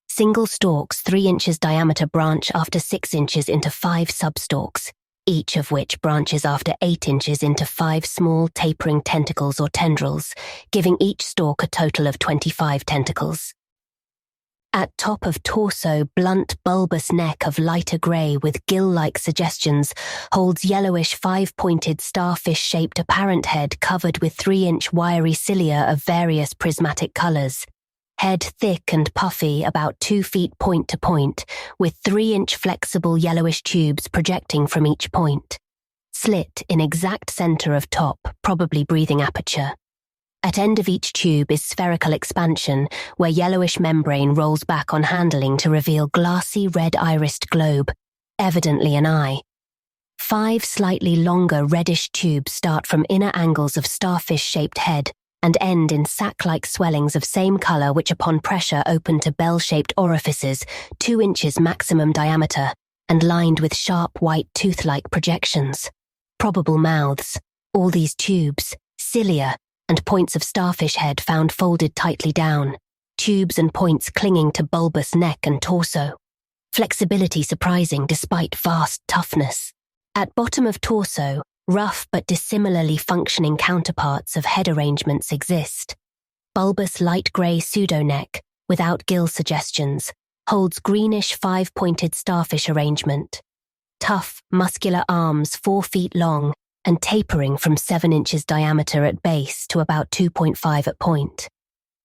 Single stalks 3 inches diameter branch after 6 inches into 5 substalks, each of which branches after 8 inches into 5 small tapering tentacles or tendrils, giving each stalk a total of 25 tentacles. At top of torso, blunt, bulbous neck of lighter grey with gill-like suggestions holds yellowish 5-pointed starfish-shaped apparent head covered with 3-inch wiry cilia of various prismatic colours. Head thick and puffy, about 2 feet point to point, with 3-inch flexible yellowish tubes projecting from each point. Slit in exact centre of top, probably breathing aperture. At end of each tube is spherical expansion, where yellowish membrane rolls back on handling to reveal glassy red-irised globe, evidently an eye. 5 slightly longer reddish tubes start from inner angles of starfish-shaped head and end in sac-like swellings of same colour which upon pressure open to bell-shaped orifices 2 inches maximum diameter and lined with sharp white tooth-like projections. Probable mouths. All these tubes, cilia, and points of starfish head found folded tightly down, tubes and points clinging to bulbous neck and torso. Flexibility surprising despite vast toughness. At bottom of torso, rough but dissimilarly functioning counterparts of head arrangements exist. Bulbous light grey pseudo-neck, without gill suggestions, holds greenish 5-pointed starfish arrangement. Tough, muscular arms 4 feet long, and tapering from 7 inches diameter at base to about 2.5 at point.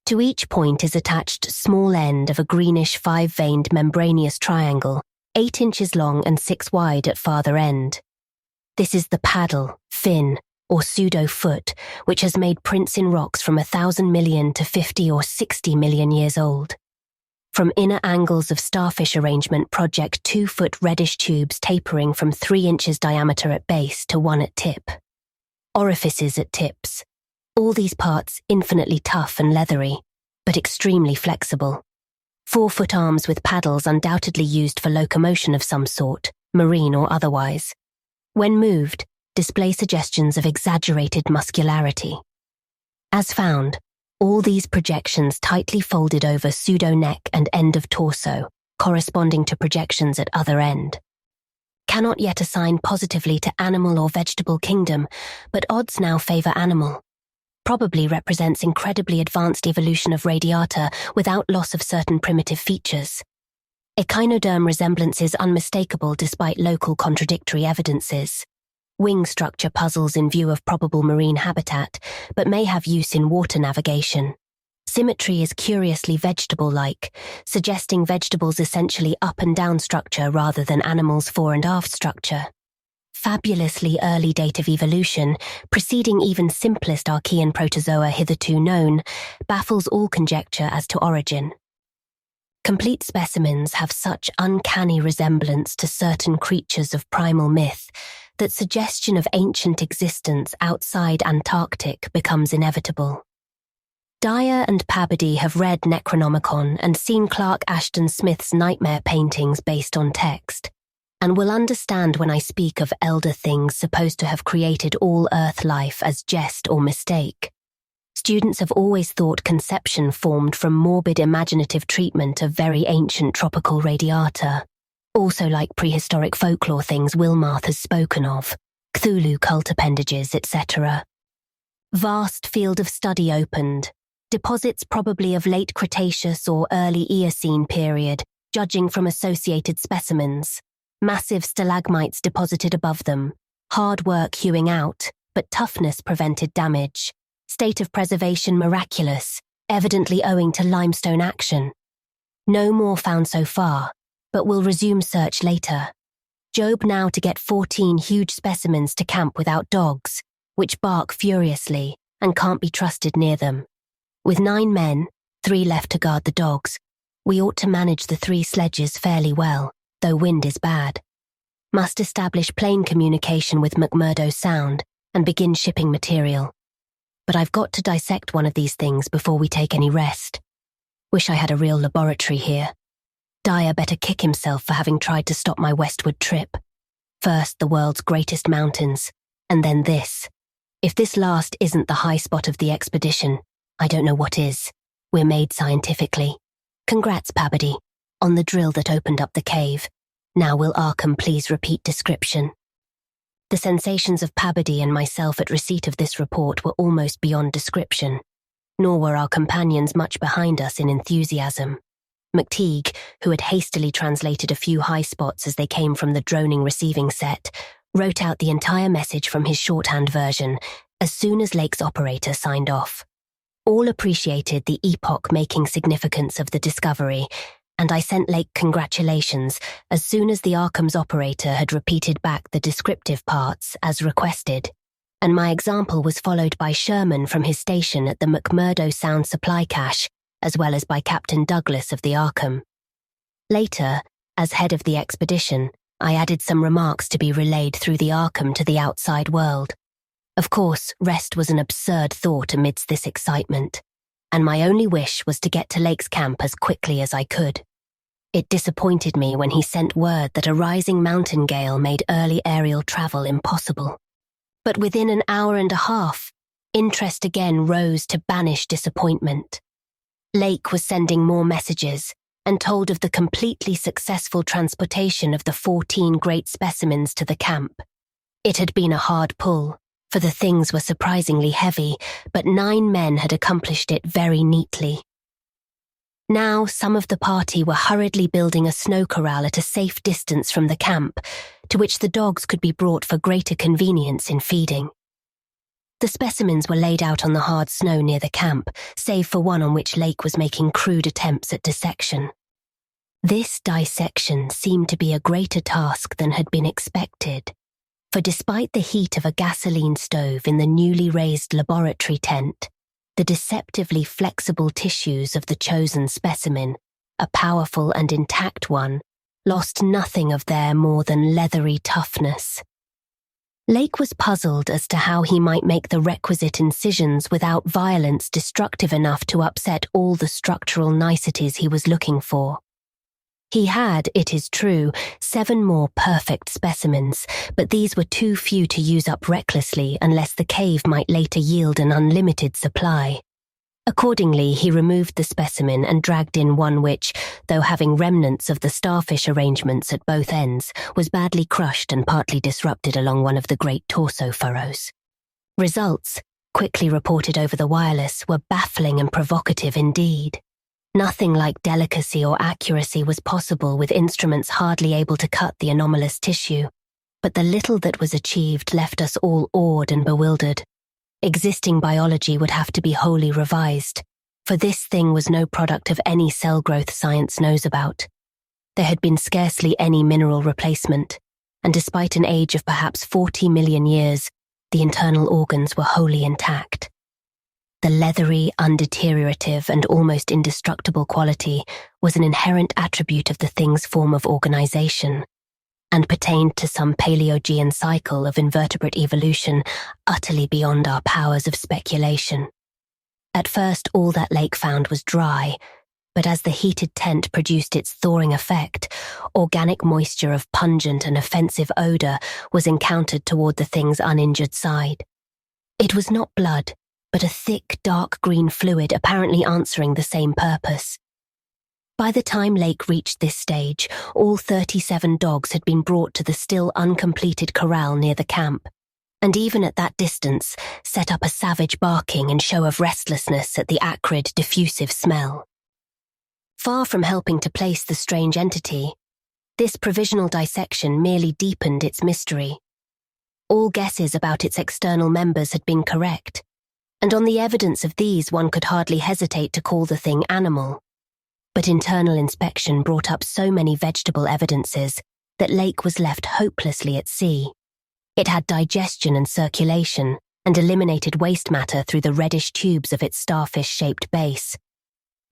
To each point is attached small end of a greenish 5-veined membranous triangle, 8 inches long and 6 wide at farther end. This is the paddle, fin, or pseudo-foot, which has made prints in rocks from 1,000 million to 50 or 60 million years old. From inner angles of starfish arrangement project 2-foot reddish tubes tapering from 3 inches diameter at base to 1 at tip. Orifices at tips. All these parts infinitely tough and leathery, but extremely flexible. 4-foot arms with paddles undoubtedly used for locomotion of some sort, marine or otherwise. When moved, display suggestions of exaggerated muscularity. As found, all these projections tightly folded over pseudo-neck and end of torso, corresponding to projections at other end. Cannot yet assign positively to animal or vegetable kingdom, but odds now favour animal. Probably represents incredibly advanced evolution of radiata without loss of certain primitive features. Echinoderm resemblance is unmistakable despite local contradictory evidences. Wing structure puzzles in view of probable marine habitat, but may have use in water navigation. Symmetry is curiously vegetable-like, suggesting vegetables' essentially up and down structure rather than animals' fore and aft structure. Fabulously early date of evolution, preceding even simplest Archean protozoa hitherto known, baffles all conjecture as to origin. Complete specimens have such uncanny resemblance to certain creatures of primal myth that suggestion of ancient existence outside Antarctic becomes inevitable. Dyer and Pabody have read Necronomicon and seen Clark Ashton Smith's nightmare paintings based on text, and will understand when I speak of elder things supposed to have created all Earth life as jest or mistake. Students have always thought conception formed from morbid imaginative treatment of very ancient tropical radiata, also like prehistoric folklore things Wilmarth has spoken of, Cthulhu cult appendages, etc. Vast field of study opened, deposits probably of late Cretaceous or early Eocene period, judging from associated specimens. Massive stalagmites deposited above them, hard work hewing out, but toughness prevented damage. State of preservation miraculous, evidently owing to limestone action. No more found so far, but will resume search later. Job now to get 14 huge specimens to camp without dogs, which bark furiously and can't be trusted near them. With 9 men, 3 left to guard the dogs, we ought to manage the 3 sledges fairly well, though wind is bad. Must establish plane communication with McMurdo Sound and begin shipping material. But I've got to dissect one of these things before we take any rest. Wish I had a real laboratory here. Dyer better kick himself for having tried to stop my westward trip. First the world's greatest mountains, and then this. If this last isn't the high spot of the expedition, I don't know what is. We're made scientifically. Congrats, Pabody, on the drill that opened up the cave. Now will Arkham please repeat description? The sensations of Pabody and myself at receipt of this report were almost beyond description, nor were our companions much behind us in enthusiasm. McTeague, who had hastily translated a few high spots as they came from the droning receiving set, wrote out the entire message from his shorthand version as soon as Lake's operator signed off. All appreciated the epoch-making significance of the discovery, and I sent Lake congratulations as soon as the Arkham's operator had repeated back the descriptive parts as requested, and my example was followed by Sherman from his station at the McMurdo Sound supply cache, as well as by Captain Douglas of the Arkham. Later, as head of the expedition, I added some remarks to be relayed through the Arkham to the outside world. Of course, rest was an absurd thought amidst this excitement, and my only wish was to get to Lake's camp as quickly as I could. It disappointed me when he sent word that a rising mountain gale made early aerial travel impossible. But within an hour and a half, interest again rose to banish disappointment. Lake was sending more messages and told of the completely successful transportation of the 14 great specimens to the camp. It had been a hard pull, for the things were surprisingly heavy, but 9 men had accomplished it very neatly. Now some of the party were hurriedly building a snow corral at a safe distance from the camp, to which the dogs could be brought for greater convenience in feeding. The specimens were laid out on the hard snow near the camp, save for one on which Lake was making crude attempts at dissection. This dissection seemed to be a greater task than had been expected, for despite the heat of a gasoline stove in the newly raised laboratory tent, the deceptively flexible tissues of the chosen specimen a powerful and intact one, lost nothing of their more than leathery toughness. Lake was puzzled as to how he might make the requisite incisions without violence destructive enough to upset all the structural niceties he was looking for. He had, it is true, 7 more perfect specimens, but these were too few to use up recklessly unless the cave might later yield an unlimited supply. Accordingly, he removed the specimen and dragged in one which, though having remnants of the starfish arrangements at both ends, was badly crushed and partly disrupted along one of the great torso furrows. Results, quickly reported over the wireless, were baffling and provocative indeed. Nothing like delicacy or accuracy was possible with instruments hardly able to cut the anomalous tissue, but the little that was achieved left us all awed and bewildered. Existing biology would have to be wholly revised, for this thing was no product of any cell growth science knows about. There had been scarcely any mineral replacement, and despite an age of perhaps 40 million years, the internal organs were wholly intact. The leathery, undeteriorative, and almost indestructible quality was an inherent attribute of the thing's form of organization, and pertained to some Paleogean cycle of invertebrate evolution utterly beyond our powers of speculation. At first, all that Lake found was dry, but as the heated tent produced its thawing effect, organic moisture of pungent and offensive odor was encountered toward the thing's uninjured side. It was not blood, but a thick, dark green fluid apparently answering the same purpose. By the time Lake reached this stage, all 37 dogs had been brought to the still uncompleted corral near the camp, and even at that distance set up a savage barking and show of restlessness at the acrid, diffusive smell. Far from helping to place the strange entity, this provisional dissection merely deepened its mystery. All guesses about its external members had been correct, and on the evidence of these one could hardly hesitate to call the thing animal. But internal inspection brought up so many vegetable evidences that Lake was left hopelessly at sea. It had digestion and circulation, and eliminated waste matter through the reddish tubes of its starfish-shaped base.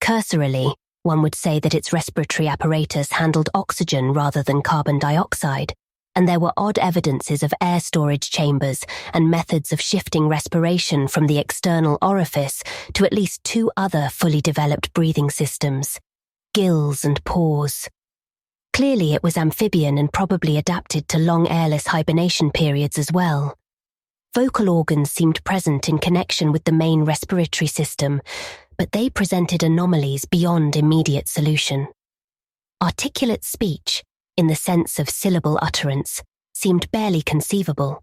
Cursorily, one would say that its respiratory apparatus handled oxygen rather than carbon dioxide, and there were odd evidences of air storage chambers and methods of shifting respiration from the external orifice to at least 2 other fully developed breathing systems: gills and pores. Clearly it was amphibian and probably adapted to long airless hibernation periods as well. Vocal organs seemed present in connection with the main respiratory system, but they presented anomalies beyond immediate solution. Articulate speech, in the sense of syllable utterance, seemed barely conceivable,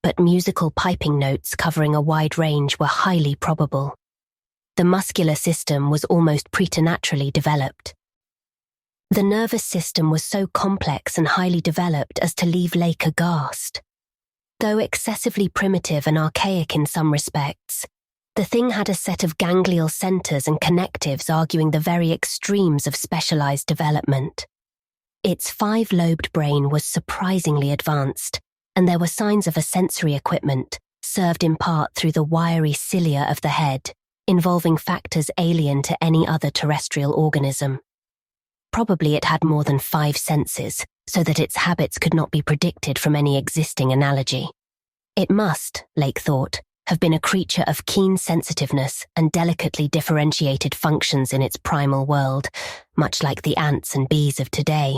but musical piping notes covering a wide range were highly probable. The muscular system was almost preternaturally developed. The nervous system was so complex and highly developed as to leave Lake aghast. Though excessively primitive and archaic in some respects, the thing had a set of ganglial centers and connectives arguing the very extremes of specialized development. Its 5-lobed brain was surprisingly advanced, and there were signs of a sensory equipment, served in part through the wiry cilia of the head, involving factors alien to any other terrestrial organism. Probably it had more than 5 senses, so that its habits could not be predicted from any existing analogy. It must, Lake thought, have been a creature of keen sensitiveness and delicately differentiated functions in its primal world, much like the ants and bees of today.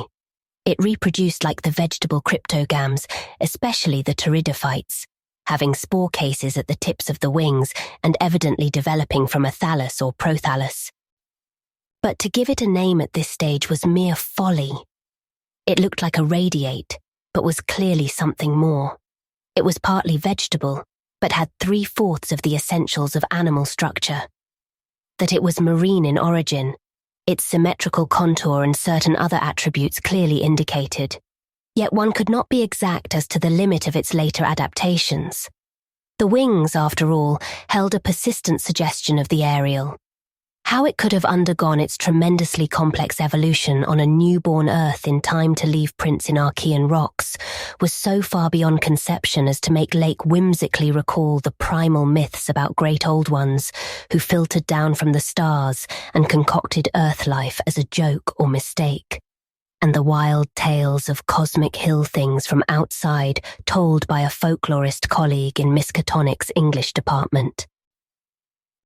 It reproduced like the vegetable cryptogams, especially the pteridophytes, having spore cases at the tips of the wings and evidently developing from a thallus or prothallus. But to give it a name at this stage was mere folly. It looked like a radiate, but was clearly something more. It was partly vegetable, but had 3/4 of the essentials of animal structure. That it was marine in origin, its symmetrical contour and certain other attributes clearly indicated. Yet one could not be exact as to the limit of its later adaptations. The wings, after all, held a persistent suggestion of the aerial. How it could have undergone its tremendously complex evolution on a newborn Earth in time to leave prints in Archean rocks was so far beyond conception as to make Lake whimsically recall the primal myths about great old ones who filtered down from the stars and concocted Earth life as a joke or mistake, and the wild tales of cosmic hill things from outside told by a folklorist colleague in Miskatonic's English department.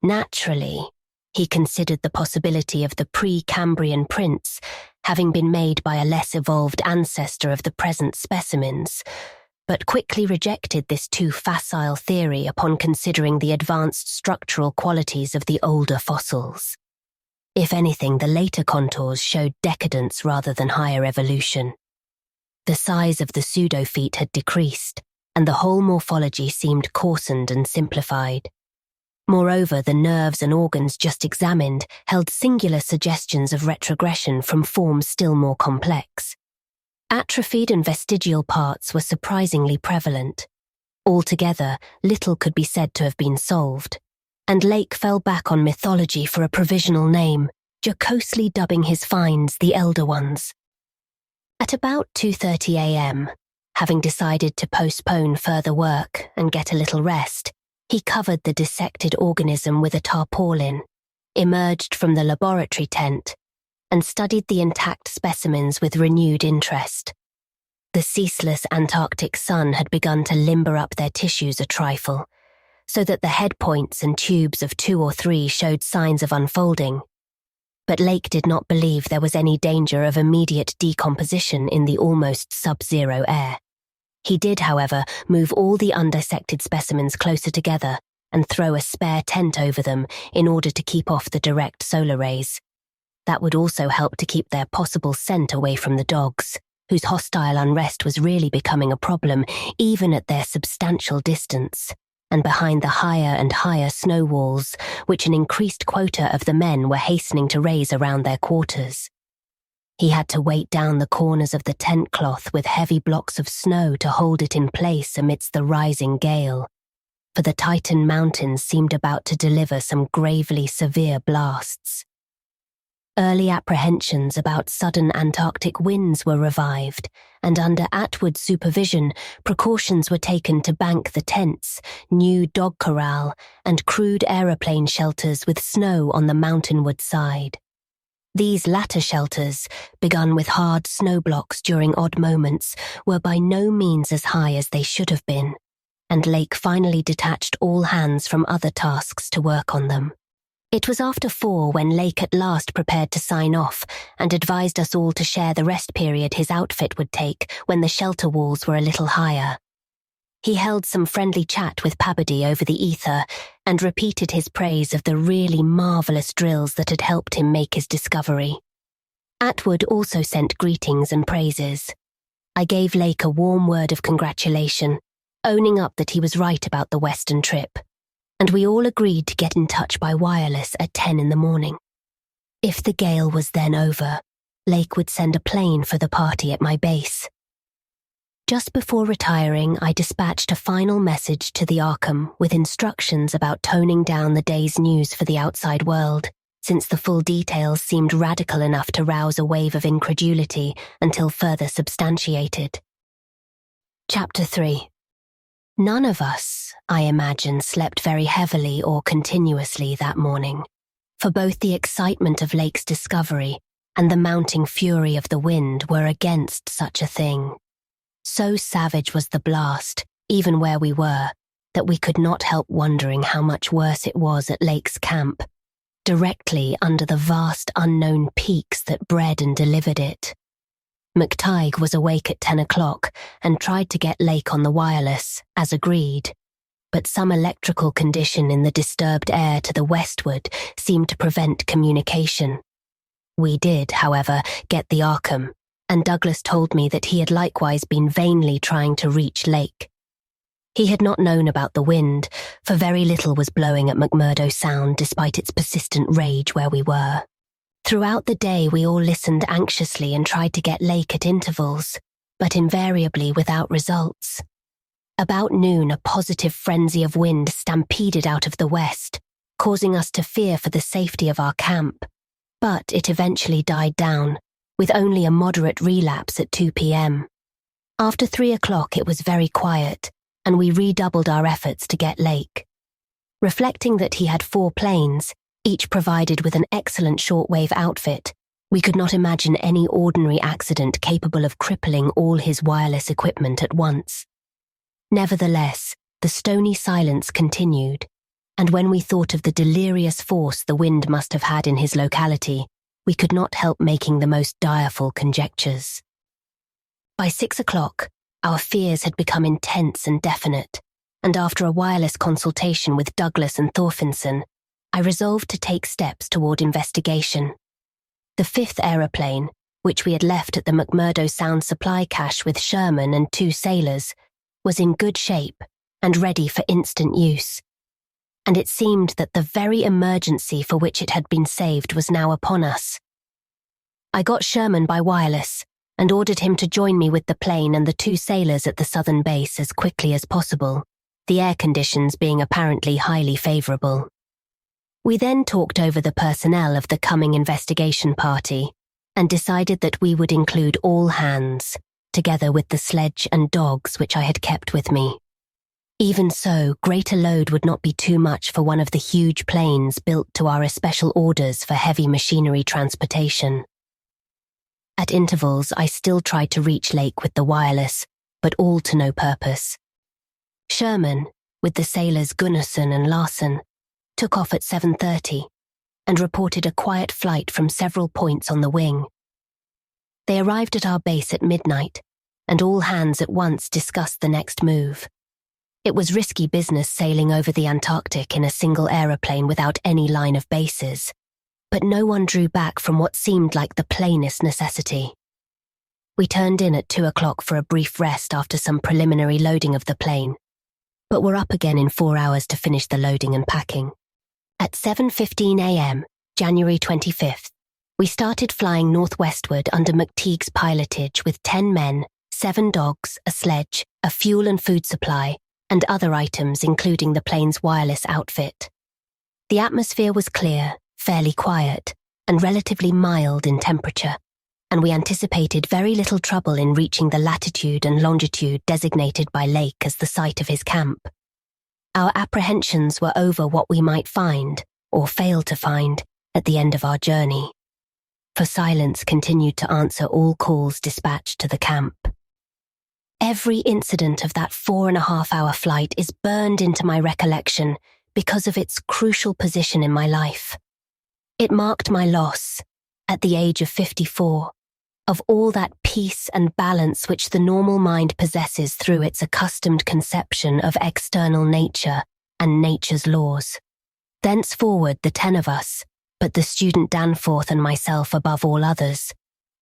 Naturally, he considered the possibility of the pre-Cambrian prints having been made by a less evolved ancestor of the present specimens, but quickly rejected this too facile theory upon considering the advanced structural qualities of the older fossils. If anything, the later contours showed decadence rather than higher evolution. The size of the pseudo-feet had decreased, and the whole morphology seemed coarsened and simplified. Moreover, the nerves and organs just examined held singular suggestions of retrogression from forms still more complex. Atrophied and vestigial parts were surprisingly prevalent. Altogether, little could be said to have been solved, and Lake fell back on mythology for a provisional name, jocosely dubbing his finds the Elder Ones. At about 2:30 a.m., having decided to postpone further work and get a little rest, he covered the dissected organism with a tarpaulin, emerged from the laboratory tent, and studied the intact specimens with renewed interest. The ceaseless Antarctic sun had begun to limber up their tissues a trifle, so that the head points and tubes of 2 or 3 showed signs of unfolding. But Lake did not believe there was any danger of immediate decomposition in the almost sub-zero air. He did, however, move all the undissected specimens closer together and throw a spare tent over them in order to keep off the direct solar rays. That would also help to keep their possible scent away from the dogs, whose hostile unrest was really becoming a problem even at their substantial distance, and behind the higher and higher snow walls, which an increased quota of the men were hastening to raise around their quarters. He had to weight down the corners of the tent cloth with heavy blocks of snow to hold it in place amidst the rising gale, for the Titan Mountains seemed about to deliver some gravely severe blasts. Early apprehensions about sudden Antarctic winds were revived, and under Atwood's supervision, precautions were taken to bank the tents, new dog corral, and crude aeroplane shelters with snow on the mountainward side. These latter shelters, begun with hard snow blocks during odd moments, were by no means as high as they should have been, and Lake finally detached all hands from other tasks to work on them. It was after 4 when Lake at last prepared to sign off and advised us all to share the rest period his outfit would take when the shelter walls were a little higher. He held some friendly chat with Pabody over the ether and repeated his praise of the really marvellous drills that had helped him make his discovery. Atwood also sent greetings and praises. I gave Lake a warm word of congratulation, owning up that he was right about the western trip, and we all agreed to get in touch by wireless at 10 in the morning. If the gale was then over, Lake would send a plane for the party at my base. Just before retiring, I dispatched a final message to the Arkham with instructions about toning down the day's news for the outside world, since the full details seemed radical enough to rouse a wave of incredulity until further substantiated. Chapter 3. None of us, I imagine, slept very heavily or continuously that morning, for both the excitement of Lake's discovery and the mounting fury of the wind were against such a thing. So savage was the blast, even where we were, that we could not help wondering how much worse it was at Lake's camp, directly under the vast unknown peaks that bred and delivered it. McTighe was awake at 10 o'clock and tried to get Lake on the wireless, as agreed, but some electrical condition in the disturbed air to the westward seemed to prevent communication. We did, however, get the Arkham, and Douglas told me that he had likewise been vainly trying to reach Lake. He had not known about the wind, for very little was blowing at McMurdo Sound despite its persistent rage where we were. Throughout the day we all listened anxiously and tried to get Lake at intervals, but invariably without results. About noon a positive frenzy of wind stampeded out of the west, causing us to fear for the safety of our camp, but it eventually died down, with only a moderate relapse at 2 p.m. After 3 o'clock it was very quiet, and we redoubled our efforts to get Lake. Reflecting that he had 4 planes, each provided with an excellent shortwave outfit, we could not imagine any ordinary accident capable of crippling all his wireless equipment at once. Nevertheless, the stony silence continued, and when we thought of the delirious force the wind must have had in his locality, we could not help making the most direful conjectures. By 6 o'clock, our fears had become intense and definite, and after a wireless consultation with Douglas and Thorfinson, I resolved to take steps toward investigation. The 5th aeroplane, which we had left at the McMurdo Sound supply cache with Sherman and 2 sailors, was in good shape and ready for instant use. And it seemed that the very emergency for which it had been saved was now upon us. I got Sherman by wireless and ordered him to join me with the plane and the 2 sailors at the southern base as quickly as possible, the air conditions being apparently highly favourable. We then talked over the personnel of the coming investigation party and decided that we would include all hands, together with the sledge and dogs which I had kept with me. Even so, greater load would not be too much for one of the huge planes built to our especial orders for heavy machinery transportation. At intervals, I still tried to reach Lake with the wireless, but all to no purpose. Sherman, with the sailors Gunnarsson and Larsen, took off at 7:30 and reported a quiet flight from several points on the wing. They arrived at our base at midnight, and all hands at once discussed the next move. It was risky business sailing over the Antarctic in a single aeroplane without any line of bases, but no one drew back from what seemed like the plainest necessity. We turned in at 2 o'clock for a brief rest after some preliminary loading of the plane, but were up again in 4 hours to finish the loading and packing. At 7:15 a.m., January 25th, we started flying northwestward under McTeague's pilotage with 10 men, 7 dogs, a sledge, a fuel and food supply, and other items including the plane's wireless outfit. The atmosphere was clear, fairly quiet, and relatively mild in temperature, and we anticipated very little trouble in reaching the latitude and longitude designated by Lake as the site of his camp. Our apprehensions were over what we might find, or fail to find, at the end of our journey. For silence continued to answer all calls dispatched to the camp. Every incident of that 4.5-hour flight is burned into my recollection because of its crucial position in my life. It marked my loss, at the age of 54, of all that peace and balance which the normal mind possesses through its accustomed conception of external nature and nature's laws. Thenceforward, the 10 of us, but the student Danforth and myself above all others,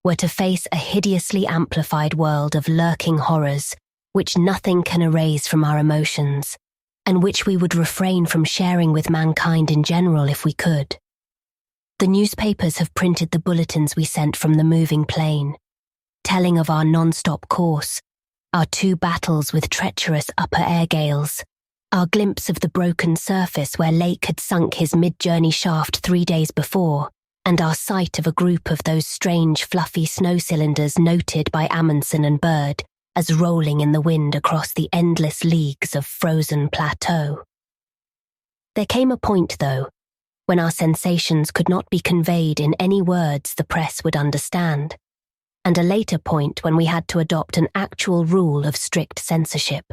were to face a hideously amplified world of lurking horrors which nothing can erase from our emotions, and which we would refrain from sharing with mankind in general if we could. The newspapers have printed the bulletins we sent from the moving plane, telling of our non-stop course, our 2 battles with treacherous upper air gales, our glimpse of the broken surface where Lake had sunk his mid-journey shaft 3 days before, and our sight of a group of those strange fluffy snow cylinders noted by Amundsen and Bird as rolling in the wind across the endless leagues of frozen plateau. There came a point, though, when our sensations could not be conveyed in any words the press would understand, and a later point when we had to adopt an actual rule of strict censorship.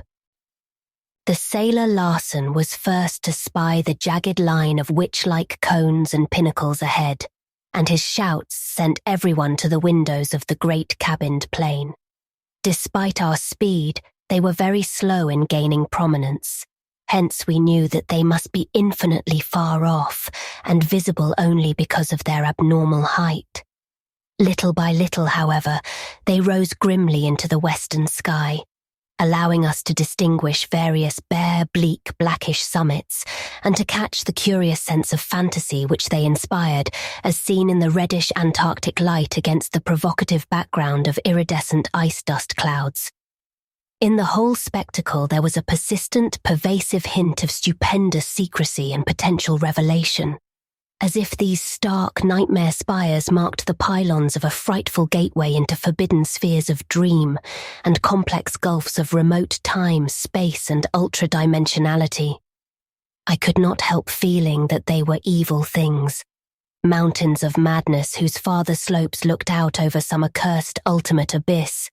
The sailor Larsen was first to spy the jagged line of witch-like cones and pinnacles ahead, and his shouts sent everyone to the windows of the great cabined plane. Despite our speed, they were very slow in gaining prominence. Hence we knew that they must be infinitely far off and visible only because of their abnormal height. Little by little, however, they rose grimly into the western sky, allowing us to distinguish various bare, bleak, blackish summits and to catch the curious sense of fantasy which they inspired as seen in the reddish Antarctic light against the provocative background of iridescent ice dust clouds. In the whole spectacle, there was a persistent, pervasive hint of stupendous secrecy and potential revelation, as if these stark nightmare spires marked the pylons of a frightful gateway into forbidden spheres of dream and complex gulfs of remote time, space, and ultra-dimensionality. I could not help feeling that they were evil things, mountains of madness whose farther slopes looked out over some accursed ultimate abyss.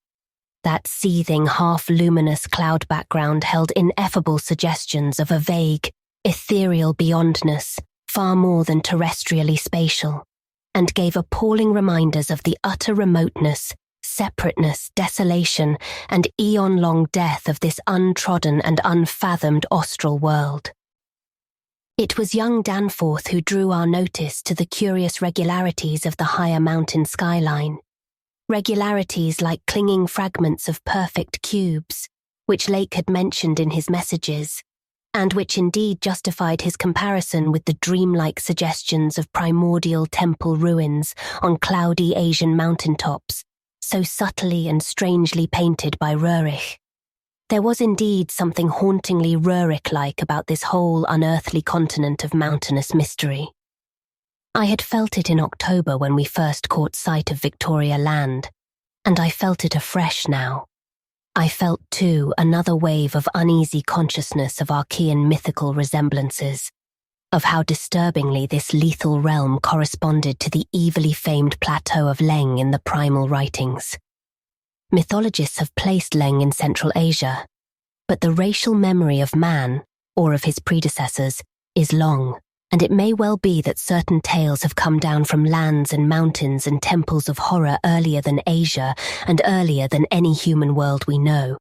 That seething, half-luminous cloud background held ineffable suggestions of a vague, ethereal beyondness, far more than terrestrially spatial, and gave appalling reminders of the utter remoteness, separateness, desolation, and eon-long death of this untrodden and unfathomed austral world. It was young Danforth who drew our notice to the curious regularities of the higher mountain skyline. Regularities like clinging fragments of perfect cubes, which Lake had mentioned in his messages, and which indeed justified his comparison with the dreamlike suggestions of primordial temple ruins on cloudy Asian mountaintops, so subtly and strangely painted by Rurich. There was indeed something hauntingly Rurich-like about this whole unearthly continent of mountainous mystery. I had felt it in October when we first caught sight of Victoria Land, and I felt it afresh now. I felt, too, another wave of uneasy consciousness of Archean mythical resemblances, of how disturbingly this lethal realm corresponded to the evilly famed plateau of Leng in the primal writings. Mythologists have placed Leng in Central Asia, but the racial memory of man, or of his predecessors, is long, and it may well be that certain tales have come down from lands and mountains and temples of horror earlier than Asia and earlier than any human world we know.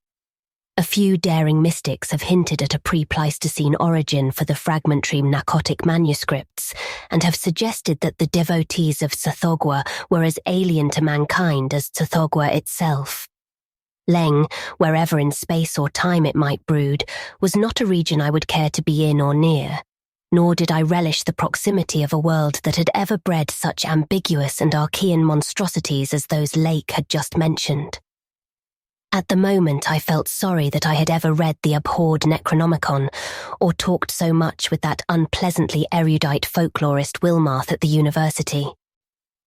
A few daring mystics have hinted at a pre-Pleistocene origin for the fragmentary Narcotic manuscripts and have suggested that the devotees of Tsathoggua were as alien to mankind as Tsathoggua itself. Leng, wherever in space or time it might brood, was not a region I would care to be in or near, nor did I relish the proximity of a world that had ever bred such ambiguous and Archean monstrosities as those Lake had just mentioned. At the moment, I felt sorry that I had ever read the abhorred Necronomicon or talked so much with that unpleasantly erudite folklorist Wilmarth at the university.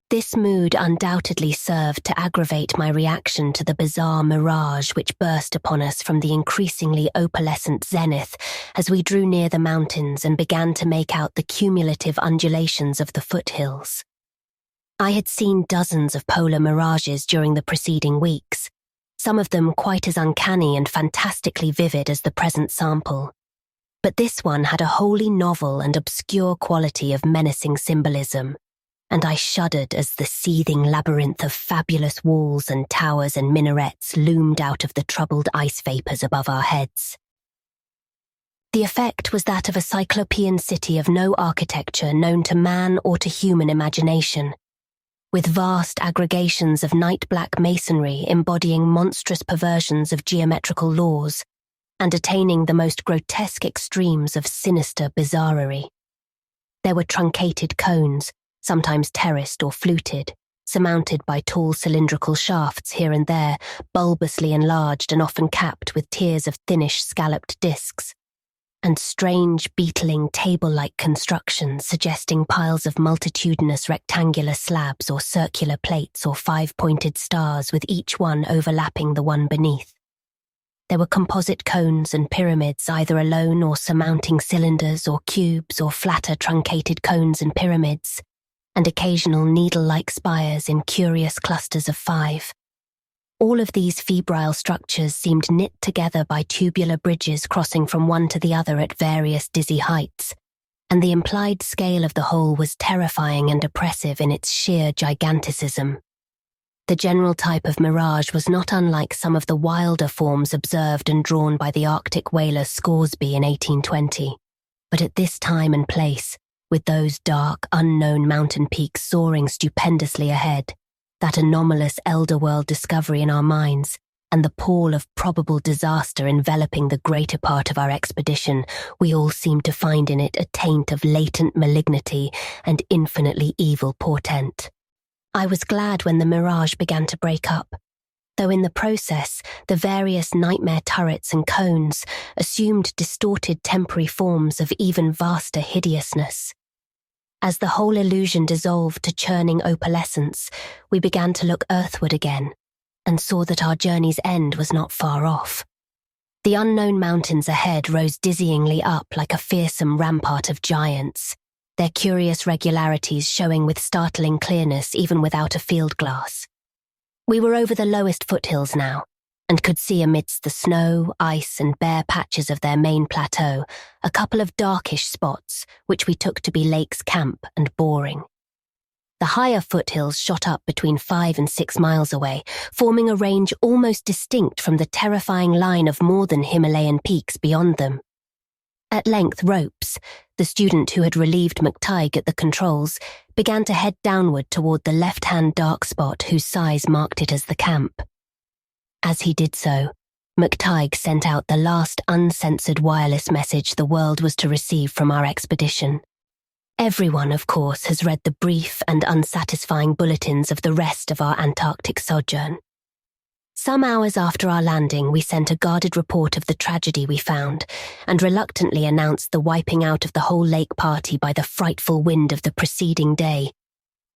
This mood undoubtedly served to aggravate my reaction to the bizarre mirage which burst upon us from the increasingly opalescent zenith as we drew near the mountains and began to make out the cumulative undulations of the foothills. I had seen dozens of polar mirages during the preceding weeks, some of them quite as uncanny and fantastically vivid as the present sample. But this one had a wholly novel and obscure quality of menacing symbolism, and I shuddered as the seething labyrinth of fabulous walls and towers and minarets loomed out of the troubled ice vapours above our heads. The effect was that of a cyclopean city of no architecture known to man or to human imagination, with vast aggregations of night-black masonry embodying monstrous perversions of geometrical laws and attaining the most grotesque extremes of sinister bizarrerie. There were truncated cones, sometimes terraced or fluted, surmounted by tall cylindrical shafts here and there, bulbously enlarged and often capped with tiers of thinnish scalloped discs, and strange, beetling, table-like constructions suggesting piles of multitudinous rectangular slabs or circular plates or five-pointed stars with each one overlapping the one beneath. There were composite cones and pyramids either alone or surmounting cylinders or cubes or flatter truncated cones and pyramids, and occasional needle-like spires in curious clusters of 5. All of these febrile structures seemed knit together by tubular bridges crossing from one to the other at various dizzy heights, and the implied scale of the whole was terrifying and oppressive in its sheer giganticism. The general type of mirage was not unlike some of the wilder forms observed and drawn by the Arctic whaler Scoresby in 1820, but at this time and place, with those dark, unknown mountain peaks soaring stupendously ahead, that anomalous elder-world discovery in our minds, and the pall of probable disaster enveloping the greater part of our expedition, we all seemed to find in it a taint of latent malignity and infinitely evil portent. I was glad when the mirage began to break up. though in the process, the various nightmare turrets and cones assumed distorted temporary forms of even vaster hideousness. As the whole illusion dissolved to churning opalescence, we began to look earthward again, and saw that our journey's end was not far off. The unknown mountains ahead rose dizzyingly up like a fearsome rampart of giants, their curious regularities showing with startling clearness even without a field glass. We were over the lowest foothills now, and could see amidst the snow, ice, and bare patches of their main plateau a couple of darkish spots which we took to be Lake's Camp and Boring. The higher foothills shot up between 5 and 6 miles away, forming a range almost distinct from the terrifying line of more than Himalayan peaks beyond them. At length Ropes, the student who had relieved McTighe at the controls, began to head downward toward the left-hand dark spot whose size marked it as the camp. As he did so, McTighe sent out the last uncensored wireless message the world was to receive from our expedition. Everyone, of course, has read the brief and unsatisfying bulletins of the rest of our Antarctic sojourn. Some hours after our landing, we sent a guarded report of the tragedy we found, and reluctantly announced the wiping out of the whole lake party by the frightful wind of the preceding day,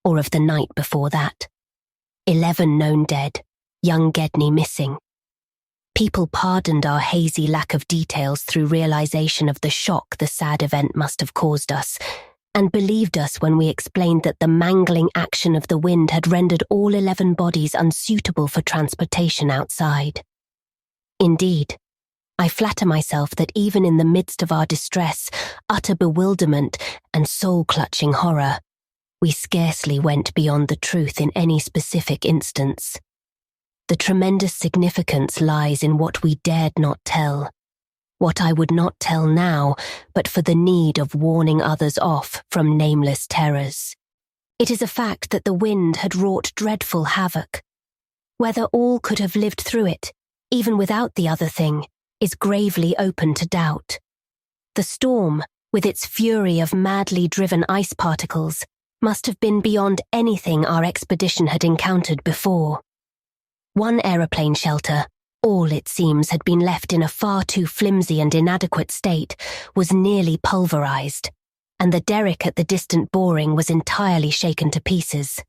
or of the night before that. 11 known dead, young Gedney missing. People pardoned our hazy lack of details through realization of the shock the sad event must have caused us, and believed us when we explained that the mangling action of the wind had rendered all 11 bodies unsuitable for transportation outside. Indeed, I flatter myself that even in the midst of our distress, utter bewilderment, and soul-clutching horror, we scarcely went beyond the truth in any specific instance. The tremendous significance lies in what we dared not tell, what I would not tell now, but for the need of warning others off from nameless terrors. It is a fact that the wind had wrought dreadful havoc. Whether all could have lived through it, even without the other thing, is gravely open to doubt. The storm, with its fury of madly driven ice particles, must have been beyond anything our expedition had encountered before. One aeroplane shelter, all, it seems, had been left in a far too flimsy and inadequate state, was nearly pulverized, and the derrick at the distant Boring was entirely shaken to pieces.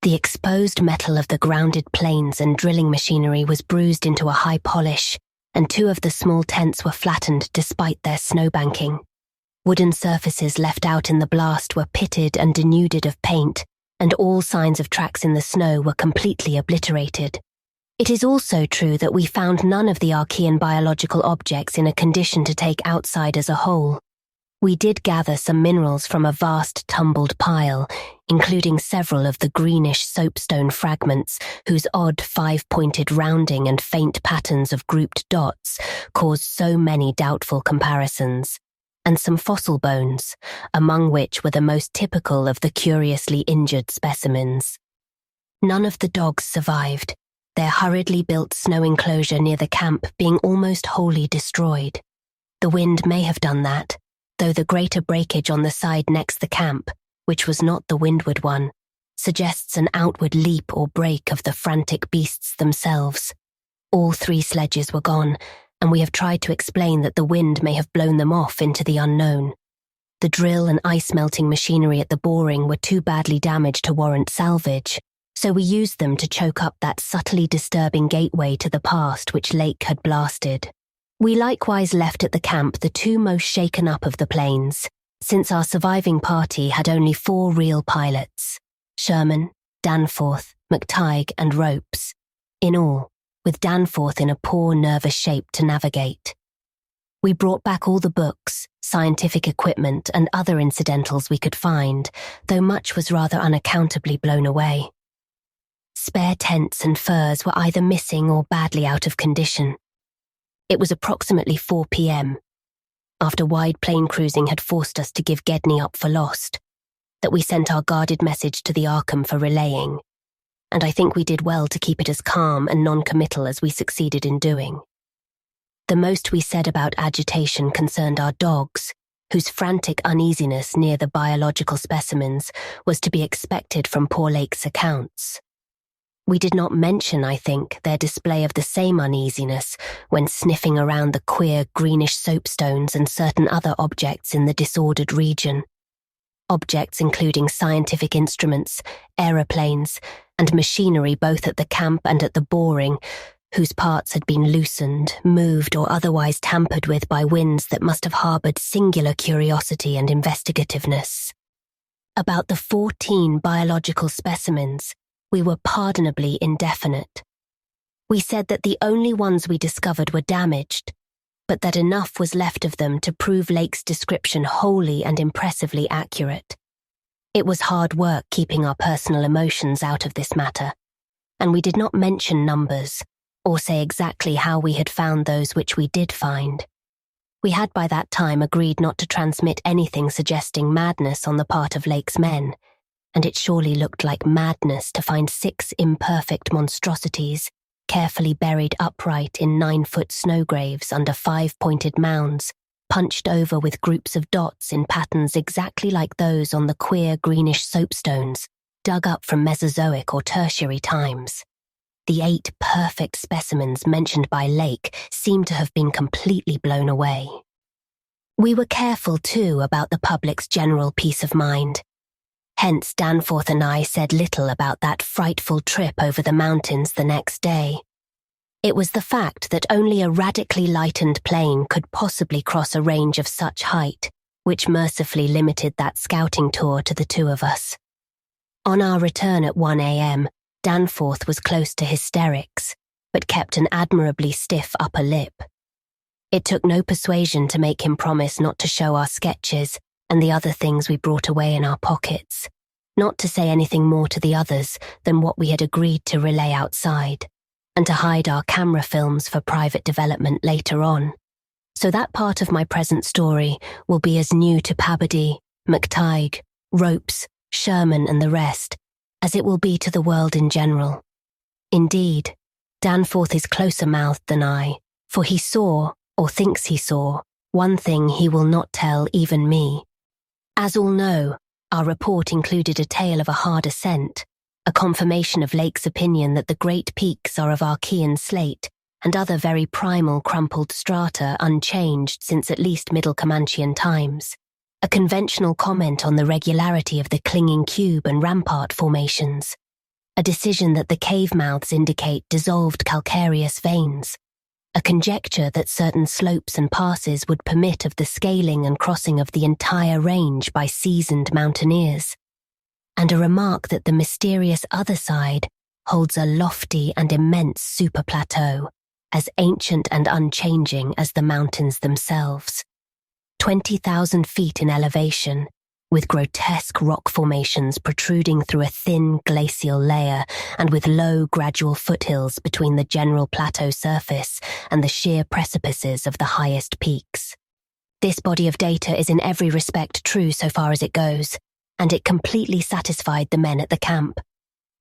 The exposed metal of the grounded planes and drilling machinery was bruised into a high polish, and 2 of the small tents were flattened despite their snowbanking. Wooden surfaces left out in the blast were pitted and denuded of paint, and all signs of tracks in the snow were completely obliterated. It is also true that we found none of the Archean biological objects in a condition to take outside as a whole. We did gather some minerals from a vast tumbled pile, including several of the greenish soapstone fragments whose odd 5-pointed rounding and faint patterns of grouped dots caused so many doubtful comparisons, and some fossil bones, among which were the most typical of the curiously injured specimens. None of the dogs survived, their hurriedly built snow enclosure near the camp being almost wholly destroyed. The wind may have done that, though the greater breakage on the side next the camp, which was not the windward one, suggests an outward leap or break of the frantic beasts themselves. All 3 sledges were gone, and we have tried to explain that the wind may have blown them off into the unknown. The drill and ice-melting machinery at the Boring were too badly damaged to warrant salvage, so we used them to choke up that subtly disturbing gateway to the past which Lake had blasted. We likewise left at the camp the 2 most shaken up of the planes, since our surviving party had only 4 real pilots: Sherman, Danforth, McTighe, and Ropes. In all, with Danforth in a poor, nervous shape to navigate. We brought back all the books, scientific equipment, and other incidentals we could find, though much was rather unaccountably blown away. Spare tents and furs were either missing or badly out of condition. It was approximately 4 p.m., after wide plane cruising had forced us to give Gedney up for lost, that we sent our guarded message to the Arkham for relaying, and I think we did well to keep it as calm and non-committal as we succeeded in doing. The most we said about agitation concerned our dogs, whose frantic uneasiness near the biological specimens was to be expected from poor Lake's accounts. We did not mention, I think, their display of the same uneasiness when sniffing around the queer greenish soapstones and certain other objects in the disordered region. Objects including scientific instruments, aeroplanes, and machinery both at the camp and at the boring, whose parts had been loosened, moved, or otherwise tampered with by winds that must have harboured singular curiosity and investigativeness. About the 14 biological specimens, we were pardonably indefinite. We said that the only ones we discovered were damaged, but that enough was left of them to prove Lake's description wholly and impressively accurate. It was hard work keeping our personal emotions out of this matter, and we did not mention numbers, or say exactly how we had found those which we did find. We had by that time agreed not to transmit anything suggesting madness on the part of Lake's men, and it surely looked like madness to find 6 imperfect monstrosities carefully buried upright in 9-foot snow graves under 5-pointed mounds, punched over with groups of dots in patterns exactly like those on the queer greenish soapstones, dug up from Mesozoic or Tertiary times. The 8 perfect specimens mentioned by Lake seemed to have been completely blown away. We were careful, too, about the public's general peace of mind. Hence, Danforth and I said little about that frightful trip over the mountains the next day. It was the fact that only a radically lightened plane could possibly cross a range of such height, which mercifully limited that scouting tour to the 2 of us. On our return at 1 a.m., Danforth was close to hysterics, but kept an admirably stiff upper lip. It took no persuasion to make him promise not to show our sketches and the other things we brought away in our pockets, not to say anything more to the others than what we had agreed to relay outside, and to hide our camera films for private development later on. So that part of my present story will be as new to Pabody, McTighe, Ropes, Sherman and the rest as it will be to the world in general. Indeed, Danforth is closer-mouthed than I, for he saw, or thinks he saw, one thing he will not tell even me. As all know, our report included a tale of a hard ascent, a confirmation of Lake's opinion that the great peaks are of Archean slate and other very primal crumpled strata unchanged since at least Middle Comanchean times, a conventional comment on the regularity of the clinging cube and rampart formations, a decision that the cave mouths indicate dissolved calcareous veins, a conjecture that certain slopes and passes would permit of the scaling and crossing of the entire range by seasoned mountaineers, and a remark that the mysterious other side holds a lofty and immense superplateau, as ancient and unchanging as the mountains themselves. 20,000 feet in elevation, with grotesque rock formations protruding through a thin glacial layer and with low, gradual foothills between the general plateau surface and the sheer precipices of the highest peaks. This body of data is in every respect true so far as it goes, and it completely satisfied the men at the camp.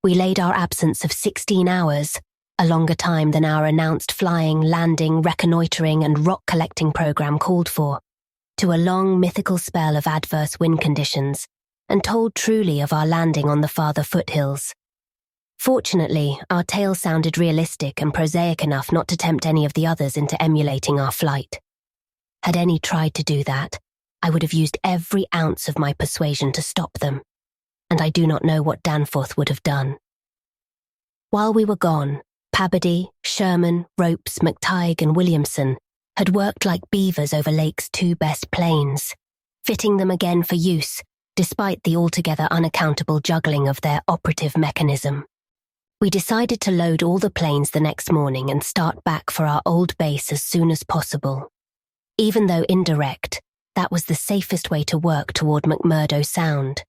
We laid our absence of 16 hours, a longer time than our announced flying, landing, reconnoitering and rock-collecting program called for, to a long mythical spell of adverse wind conditions, and told truly of our landing on the farther foothills. Fortunately, our tale sounded realistic and prosaic enough not to tempt any of the others into emulating our flight. Had any tried to do that, I would have used every ounce of my persuasion to stop them, and I do not know what Danforth would have done. While we were gone, Pabody, Sherman, Ropes, McTighe and Williamson had worked like beavers over Lake's 2 best planes, fitting them again for use, despite the altogether unaccountable juggling of their operative mechanism. We decided to load all the planes the next morning and start back for our old base as soon as possible. Even though indirect, that was the safest way to work toward McMurdo Sound,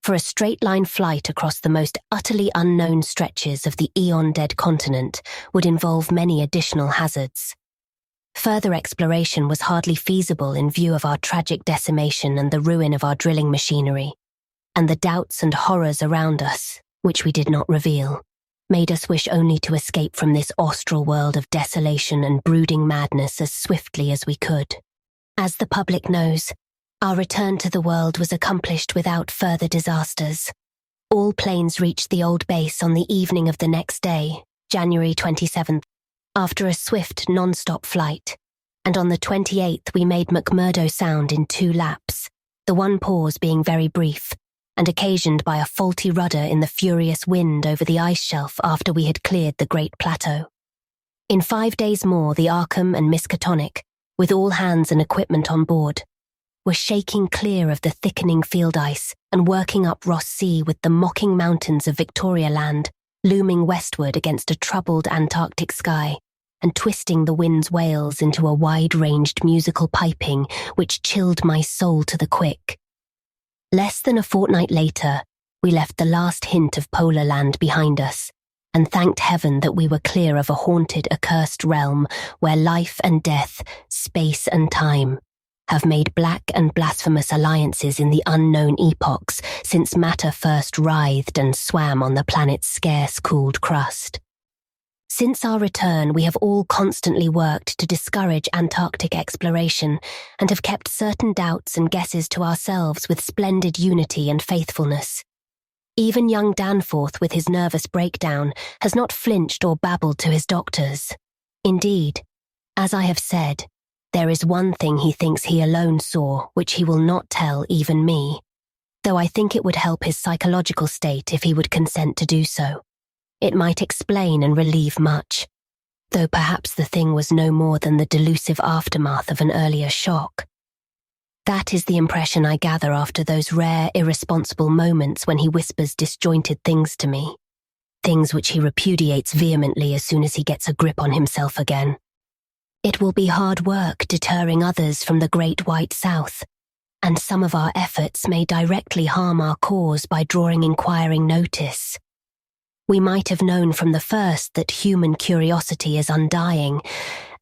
for a straight-line flight across the most utterly unknown stretches of the eon-dead continent would involve many additional hazards. Further exploration was hardly feasible in view of our tragic decimation and the ruin of our drilling machinery, and the doubts and horrors around us, which we did not reveal, made us wish only to escape from this austral world of desolation and brooding madness as swiftly as we could. As the public knows, our return to the world was accomplished without further disasters. All planes reached the old base on the evening of the next day, January 27th, after a swift non-stop flight, and on the 28th we made McMurdo Sound in 2 laps, the one pause being very brief, and occasioned by a faulty rudder in the furious wind over the ice shelf after we had cleared the Great Plateau. In 5 days more, the Arkham and Miskatonic, with all hands and equipment on board, were shaking clear of the thickening field ice and working up Ross Sea with the mocking mountains of Victoria Land looming westward against a troubled Antarctic sky and twisting the wind's wails into a wide-ranged musical piping which chilled my soul to the quick. Less than a fortnight later, we left the last hint of polar land behind us and thanked heaven that we were clear of a haunted, accursed realm where life and death, space and time have made black and blasphemous alliances in the unknown epochs since matter first writhed and swam on the planet's scarce cooled crust. Since our return, we have all constantly worked to discourage Antarctic exploration and have kept certain doubts and guesses to ourselves with splendid unity and faithfulness. Even young Danforth, with his nervous breakdown, has not flinched or babbled to his doctors. Indeed, as I have said, there is one thing he thinks he alone saw, which he will not tell even me, though I think it would help his psychological state if he would consent to do so. It might explain and relieve much, though perhaps the thing was no more than the delusive aftermath of an earlier shock. That is the impression I gather after those rare, irresponsible moments when he whispers disjointed things to me, things which he repudiates vehemently as soon as he gets a grip on himself again. It will be hard work deterring others from the Great White South, and some of our efforts may directly harm our cause by drawing inquiring notice. We might have known from the first that human curiosity is undying,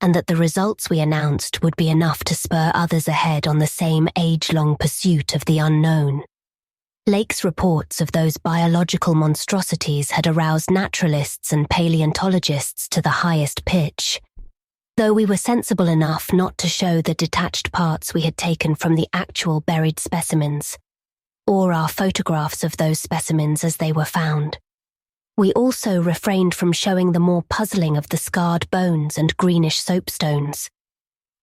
and that the results we announced would be enough to spur others ahead on the same age-long pursuit of the unknown. Lake's reports of those biological monstrosities had aroused naturalists and paleontologists to the highest pitch, though we were sensible enough not to show the detached parts we had taken from the actual buried specimens, or our photographs of those specimens as they were found. We also refrained from showing the more puzzling of the scarred bones and greenish soapstones,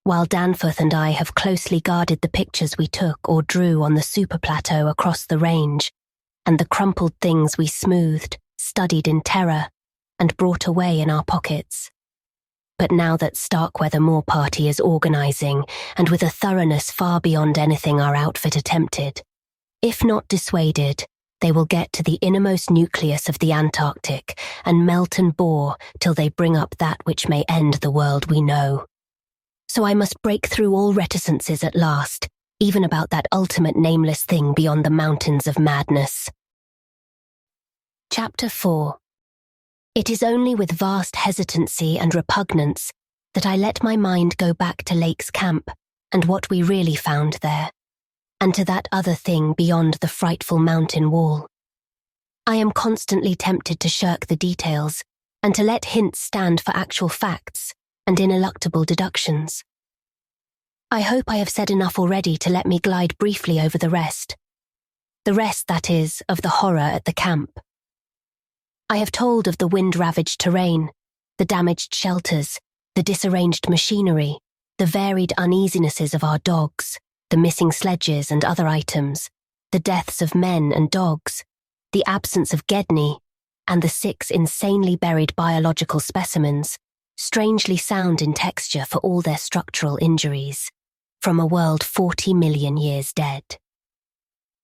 while Danforth and I have closely guarded the pictures we took or drew on the super plateau across the range, and the crumpled things we smoothed, studied in terror, and brought away in our pockets. But now that Starkweather Moor Party is organising, and with a thoroughness far beyond anything our outfit attempted, if not dissuaded, they will get to the innermost nucleus of the Antarctic and melt and bore till they bring up that which may end the world we know. So I must break through all reticences at last, even about that ultimate nameless thing beyond the mountains of madness. Chapter 4. It is only with vast hesitancy and repugnance that I let my mind go back to Lake's camp and what we really found there, and to that other thing beyond the frightful mountain wall. I am constantly tempted to shirk the details and to let hints stand for actual facts and ineluctable deductions. I hope I have said enough already to let me glide briefly over the rest. The rest, that is, of the horror at the camp. I have told of the wind-ravaged terrain, the damaged shelters, the disarranged machinery, the varied uneasinesses of our dogs, the missing sledges and other items, the deaths of men and dogs, the absence of Gedney, and the 6 insanely buried biological specimens, strangely sound in texture for all their structural injuries, from a world 40 million years dead.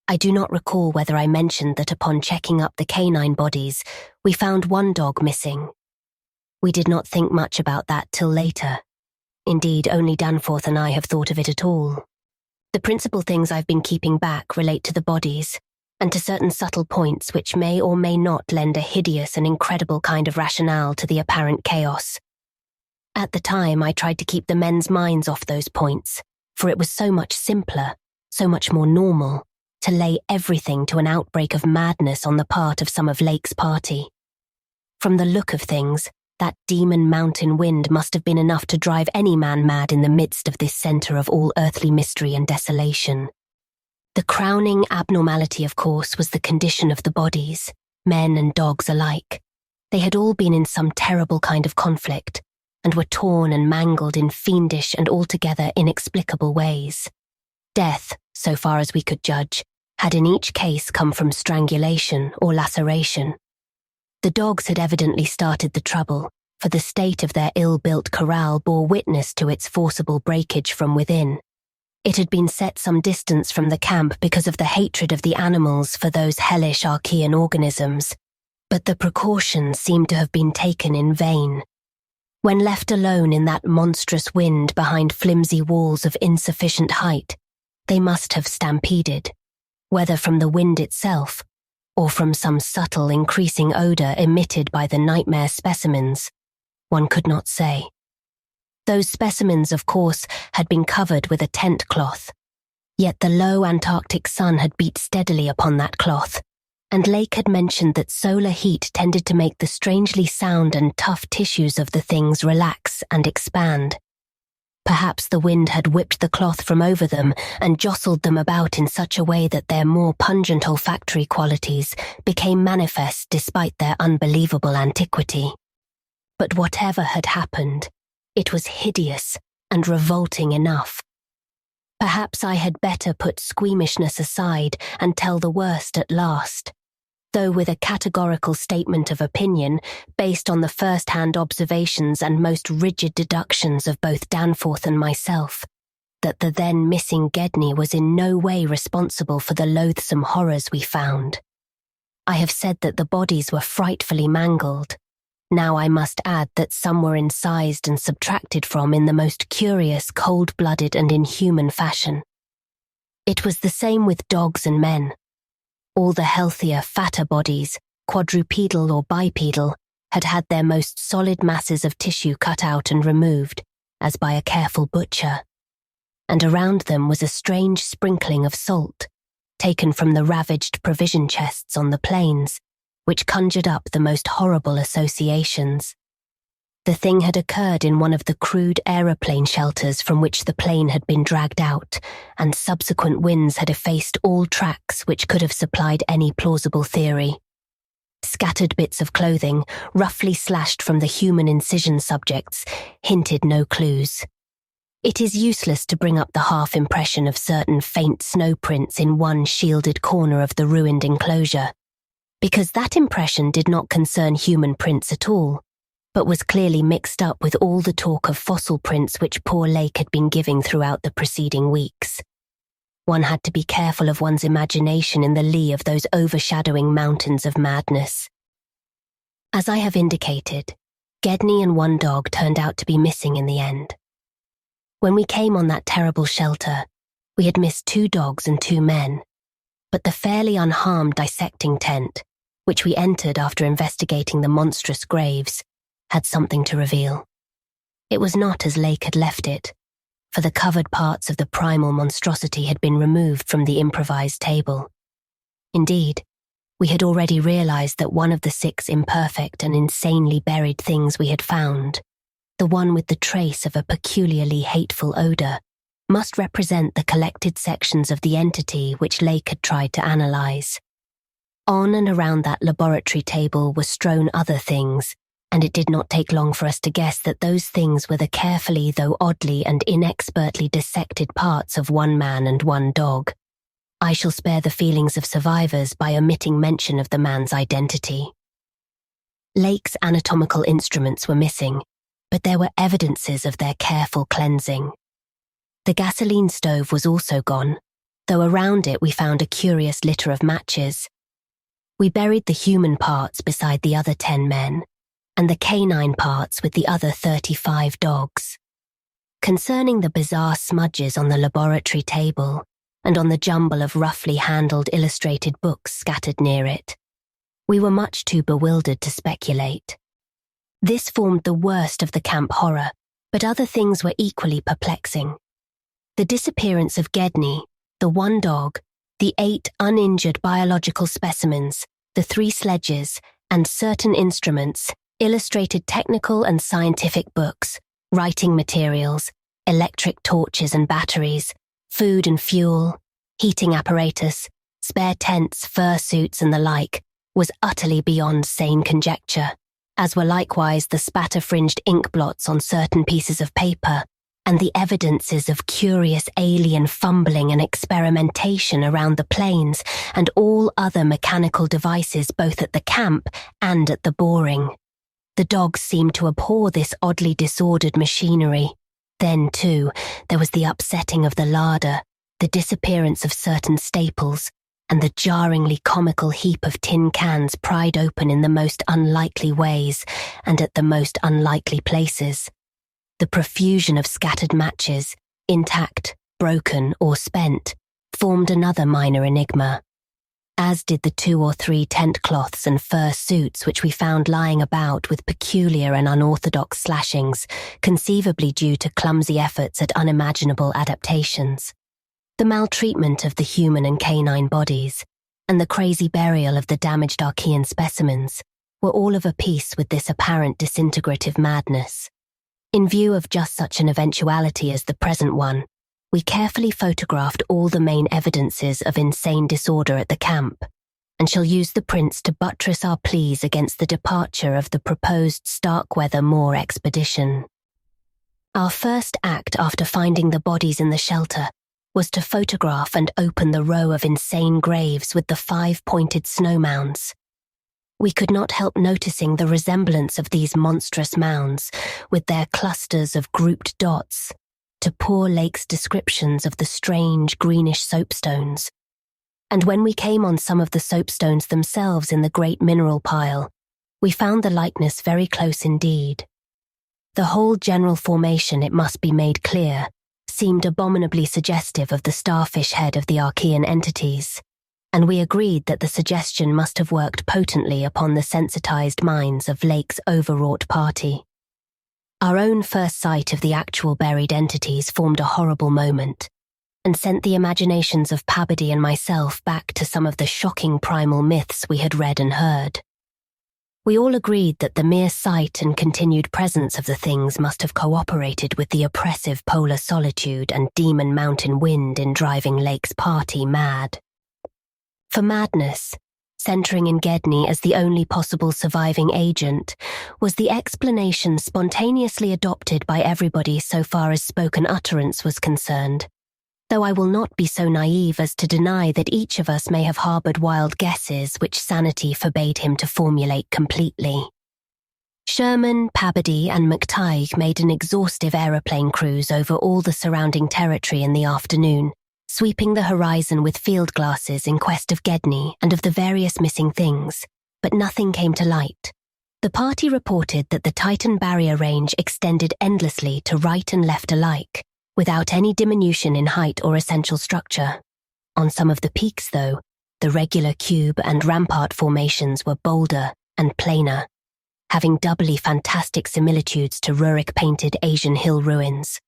I do not recall whether I mentioned that upon checking up the canine bodies, we found one dog missing. We did not think much about that till later. Indeed, only Danforth and I have thought of it at all. The principal things I've been keeping back relate to the bodies, and to certain subtle points which may or may not lend a hideous and incredible kind of rationale to the apparent chaos. At the time, I tried to keep the men's minds off those points, for it was so much simpler, so much more normal, to lay everything to an outbreak of madness on the part of some of Lake's party. From the look of things, that demon mountain wind must have been enough to drive any man mad in the midst of this centre of all earthly mystery and desolation. The crowning abnormality, of course, was the condition of the bodies, men and dogs alike. They had all been in some terrible kind of conflict, and were torn and mangled in fiendish and altogether inexplicable ways. Death, so far as we could judge, had in each case come from strangulation or laceration. The dogs had evidently started the trouble, for the state of their ill-built corral bore witness to its forcible breakage from within. It had been set some distance from the camp because of the hatred of the animals for those hellish Archean organisms, but the precautions seemed to have been taken in vain. When left alone in that monstrous wind behind flimsy walls of insufficient height, they must have stampeded, whether from the wind itself or from some subtle increasing odour emitted by the nightmare specimens. One could not say. Those specimens, of course, had been covered with a tent cloth, yet the low Antarctic sun had beat steadily upon that cloth, and Lake had mentioned that solar heat tended to make the strangely sound and tough tissues of the things relax and expand. Perhaps the wind had whipped the cloth from over them and jostled them about in such a way that their more pungent olfactory qualities became manifest despite their unbelievable antiquity. But whatever had happened, it was hideous and revolting enough. Perhaps I had better put squeamishness aside and tell the worst at last, though with a categorical statement of opinion based on the first-hand observations and most rigid deductions of both Danforth and myself, that the then missing Gedney was in no way responsible for the loathsome horrors we found. I have said that the bodies were frightfully mangled. Now I must add that some were incised and subtracted from in the most curious, cold-blooded and inhuman fashion. It was the same with dogs and men. All the healthier, fatter bodies, quadrupedal or bipedal, had had their most solid masses of tissue cut out and removed, as by a careful butcher. And around them was a strange sprinkling of salt, taken from the ravaged provision chests on the plains, which conjured up the most horrible associations. The thing had occurred in one of the crude aeroplane shelters from which the plane had been dragged out, and subsequent winds had effaced all tracks which could have supplied any plausible theory. Scattered bits of clothing, roughly slashed from the human incision subjects, hinted no clues. It is useless to bring up the half-impression of certain faint snow prints in one shielded corner of the ruined enclosure, because that impression did not concern human prints at all, but was clearly mixed up with all the talk of fossil prints which poor Lake had been giving throughout the preceding weeks. One had to be careful of one's imagination in the lee of those overshadowing mountains of madness. As I have indicated, Gedney and one dog turned out to be missing in the end. When we came on that terrible shelter, we had missed 2 dogs and 2 men, but the fairly unharmed dissecting tent, which we entered after investigating the monstrous graves, had something to reveal. It was not as Lake had left it, for the covered parts of the primal monstrosity had been removed from the improvised table. Indeed, we had already realized that one of the 6 imperfect and insanely buried things we had found, the one with the trace of a peculiarly hateful odor, must represent the collected sections of the entity which Lake had tried to analyze. On and around that laboratory table were strewn other things, and it did not take long for us to guess that those things were the carefully though oddly and inexpertly dissected parts of 1 man and 1 dog. I shall spare the feelings of survivors by omitting mention of the man's identity. Lake's anatomical instruments were missing, but there were evidences of their careful cleansing. The gasoline stove was also gone, though around it we found a curious litter of matches. We buried the human parts beside the other 10 men, and the canine parts with the other 35 dogs. Concerning the bizarre smudges on the laboratory table, and on the jumble of roughly handled illustrated books scattered near it, we were much too bewildered to speculate. This formed the worst of the camp horror, but other things were equally perplexing. The disappearance of Gedney, the 1 dog, the 8 uninjured biological specimens, the 3 sledges, and certain instruments, illustrated technical and scientific books, writing materials, electric torches and batteries, food and fuel, heating apparatus, spare tents, fursuits and the like, was utterly beyond sane conjecture, as were likewise the spatter-fringed ink blots on certain pieces of paper and the evidences of curious alien fumbling and experimentation around the planes and all other mechanical devices both at the camp and at the boring. The dogs seemed to abhor this oddly disordered machinery. Then, too, there was the upsetting of the larder, the disappearance of certain staples, and the jarringly comical heap of tin cans pried open in the most unlikely ways and at the most unlikely places. The profusion of scattered matches, intact, broken, or spent, formed another minor enigma, as did the 2 or 3 tent cloths and fur suits which we found lying about with peculiar and unorthodox slashings, conceivably due to clumsy efforts at unimaginable adaptations. The maltreatment of the human and canine bodies, and the crazy burial of the damaged Archean specimens, were all of a piece with this apparent disintegrative madness. In view of just such an eventuality as the present one, we carefully photographed all the main evidences of insane disorder at the camp, and shall use the prints to buttress our pleas against the departure of the proposed Starkweather Moor expedition. Our first act after finding the bodies in the shelter was to photograph and open the row of insane graves with the 5-pointed snow mounds. We could not help noticing the resemblance of these monstrous mounds, with their clusters of grouped dots, to poor Lake's descriptions of the strange greenish soapstones. And when we came on some of the soapstones themselves in the great mineral pile, we found the likeness very close indeed. The whole general formation, it must be made clear, seemed abominably suggestive of the starfish head of the Archean entities, and we agreed that the suggestion must have worked potently upon the sensitized minds of Lake's overwrought party. Our own first sight of the actual buried entities formed a horrible moment, and sent the imaginations of Pabody and myself back to some of the shocking primal myths we had read and heard. We all agreed that the mere sight and continued presence of the things must have cooperated with the oppressive polar solitude and demon mountain wind in driving Lake's party mad. For madness, centering in Gedney as the only possible surviving agent, was the explanation spontaneously adopted by everybody so far as spoken utterance was concerned, though I will not be so naive as to deny that each of us may have harboured wild guesses which sanity forbade him to formulate completely. Sherman, Pabody and McTighe made an exhaustive aeroplane cruise over all the surrounding territory in the afternoon, sweeping the horizon with field glasses in quest of Gedney and of the various missing things, but nothing came to light. The party reported that the Titan barrier range extended endlessly to right and left alike, without any diminution in height or essential structure. On some of the peaks, though, the regular cube and rampart formations were bolder and plainer, having doubly fantastic similitudes to Rurik-painted Asian hill ruins.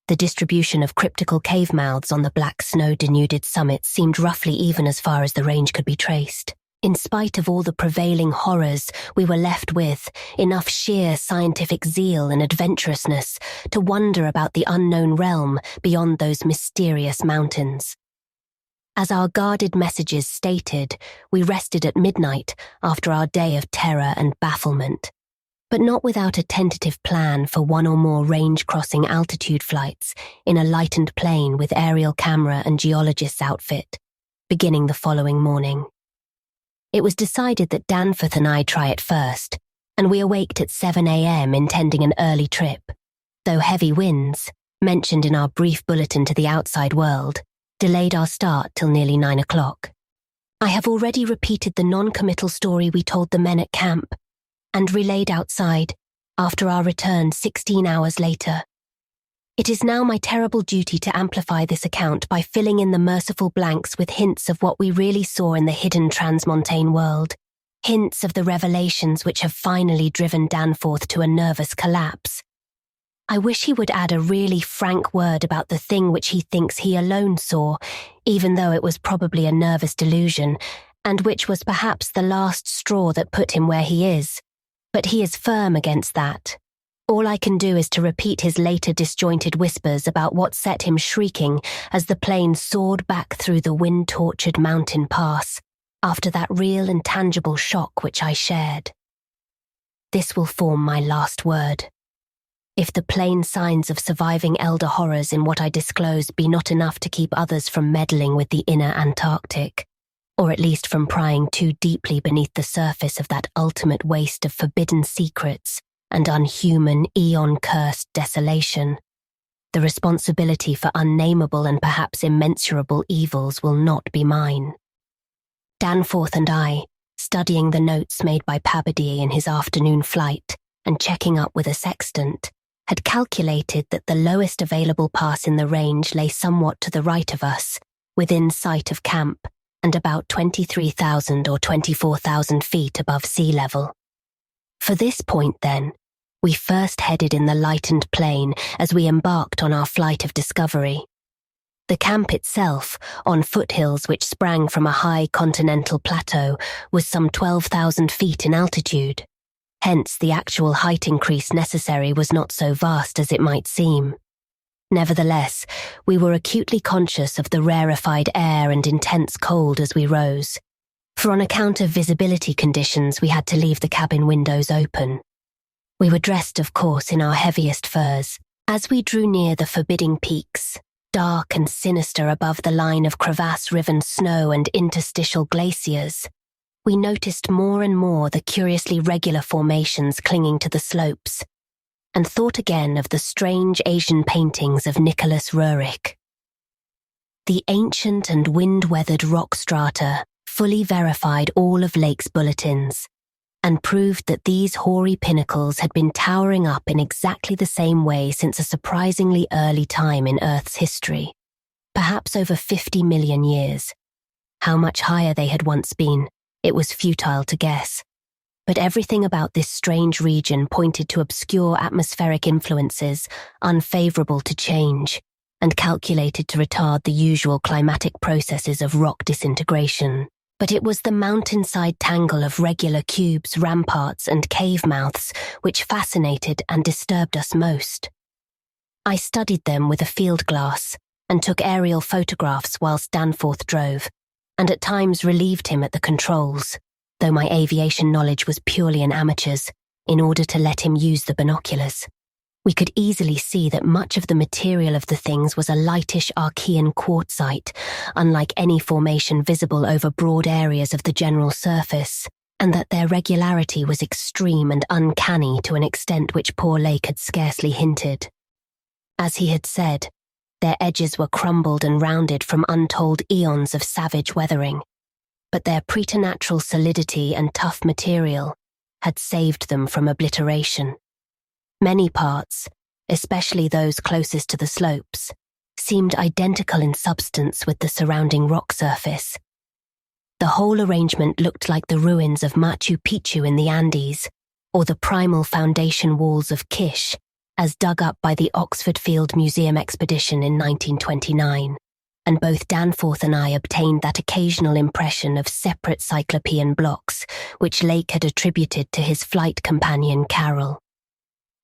The distribution of cryptical cave mouths on the black snow-denuded summits seemed roughly even as far as the range could be traced. In spite of all the prevailing horrors, we were left with enough sheer scientific zeal and adventurousness to wonder about the unknown realm beyond those mysterious mountains. As our guarded messages stated, we rested at midnight after our day of terror and bafflement, but not without a tentative plan for one or more range-crossing altitude flights in a lightened plane with aerial camera and geologist's outfit, beginning the following morning. It was decided that Danforth and I try it first, and we awaked at 7 a.m. intending an early trip, though heavy winds, mentioned in our brief bulletin to the outside world, delayed our start till nearly 9 o'clock. I have already repeated the non-committal story we told the men at camp, and relayed outside, after our return 16 hours later. It is now my terrible duty to amplify this account by filling in the merciful blanks with hints of what we really saw in the hidden transmontane world, hints of the revelations which have finally driven Danforth to a nervous collapse. I wish he would add a really frank word about the thing which he thinks he alone saw, even though it was probably a nervous delusion, and which was perhaps the last straw that put him where he is. But he is firm against that. All I can do is to repeat his later disjointed whispers about what set him shrieking as the plane soared back through the wind-tortured mountain pass, after that real and tangible shock which I shared. This will form my last word. If the plain signs of surviving elder horrors in what I disclose be not enough to keep others from meddling with the inner Antarctic, or at least from prying too deeply beneath the surface of that ultimate waste of forbidden secrets and unhuman, eon-cursed desolation, the responsibility for unnameable and perhaps immensurable evils will not be mine. Danforth and I, studying the notes made by Pabadie in his afternoon flight and checking up with a sextant, had calculated that the lowest available pass in the range lay somewhat to the right of us, within sight of camp, and about 23,000 or 24,000 feet above sea level. For this point, then, we first headed in the lightened plain as we embarked on our flight of discovery. The camp itself, on foothills which sprang from a high continental plateau, was some 12,000 feet in altitude. Hence, the actual height increase necessary was not so vast as it might seem. Nevertheless, we were acutely conscious of the rarefied air and intense cold as we rose, for on account of visibility conditions we had to leave the cabin windows open. We were dressed, of course, in our heaviest furs. As we drew near the forbidding peaks, dark and sinister above the line of crevasse-riven snow and interstitial glaciers, we noticed more and more the curiously regular formations clinging to the slopes, and thought again of the strange Asian paintings of Nicholas Roerich. The ancient and wind-weathered rock strata fully verified all of Lake's bulletins, and proved that these hoary pinnacles had been towering up in exactly the same way since a surprisingly early time in Earth's history, perhaps over 50 million years. How much higher they had once been, it was futile to guess. But everything about this strange region pointed to obscure atmospheric influences, unfavorable to change, and calculated to retard the usual climatic processes of rock disintegration. But it was the mountainside tangle of regular cubes, ramparts, and cave mouths which fascinated and disturbed us most. I studied them with a field glass and took aerial photographs whilst Danforth drove, and at times relieved him at the controls, though my aviation knowledge was purely an amateur's, in order to let him use the binoculars. We could easily see that much of the material of the things was a lightish Archean quartzite, unlike any formation visible over broad areas of the general surface, and that their regularity was extreme and uncanny to an extent which poor Lake had scarcely hinted. As he had said, their edges were crumbled and rounded from untold eons of savage weathering, but their preternatural solidity and tough material had saved them from obliteration. Many parts, especially those closest to the slopes, seemed identical in substance with the surrounding rock surface. The whole arrangement looked like the ruins of Machu Picchu in the Andes, or the primal foundation walls of Kish, as dug up by the Oxford Field Museum expedition in 1929, and both Danforth and I obtained that occasional impression of separate cyclopean blocks which Lake had attributed to his flight companion Carroll.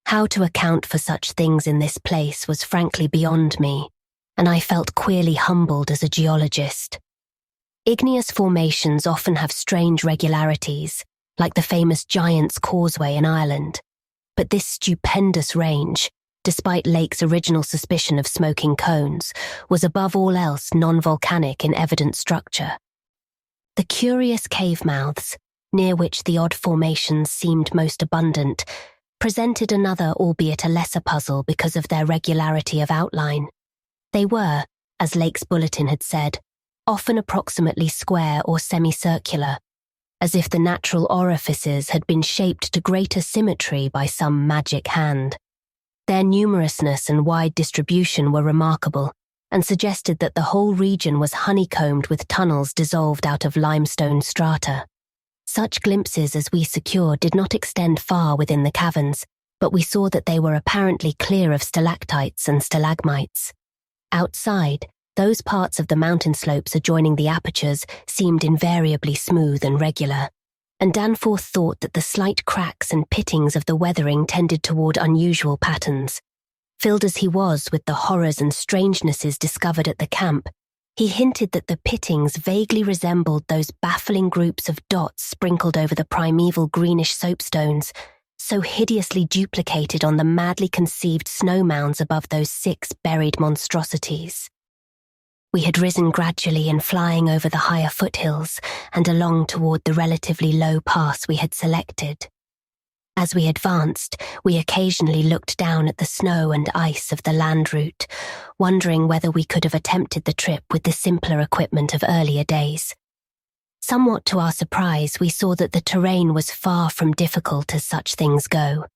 How to account for such things in this place was frankly beyond me, and I felt queerly humbled as a geologist. Igneous formations often have strange regularities, like the famous Giant's Causeway in Ireland, but this stupendous range, despite Lake's original suspicion of smoking cones, was above all else non-volcanic in evident structure. The curious cave mouths, near which the odd formations seemed most abundant, presented another, albeit a lesser puzzle because of their regularity of outline. They were, as Lake's bulletin had said, often approximately square or semicircular, as if the natural orifices had been shaped to greater symmetry by some magic hand. Their numerousness and wide distribution were remarkable, and suggested that the whole region was honeycombed with tunnels dissolved out of limestone strata. Such glimpses as we secured did not extend far within the caverns, but we saw that they were apparently clear of stalactites and stalagmites. Outside, those parts of the mountain slopes adjoining the apertures seemed invariably smooth and regular, and Danforth thought that the slight cracks and pittings of the weathering tended toward unusual patterns. Filled as he was with the horrors and strangenesses discovered at the camp, he hinted that the pittings vaguely resembled those baffling groups of dots sprinkled over the primeval greenish soapstones, so hideously duplicated on the madly conceived snow mounds above those 6 buried monstrosities. We had risen gradually in flying over the higher foothills and along toward the relatively low pass we had selected. As we advanced, we occasionally looked down at the snow and ice of the land route, wondering whether we could have attempted the trip with the simpler equipment of earlier days. Somewhat to our surprise, we saw that the terrain was far from difficult as such things go,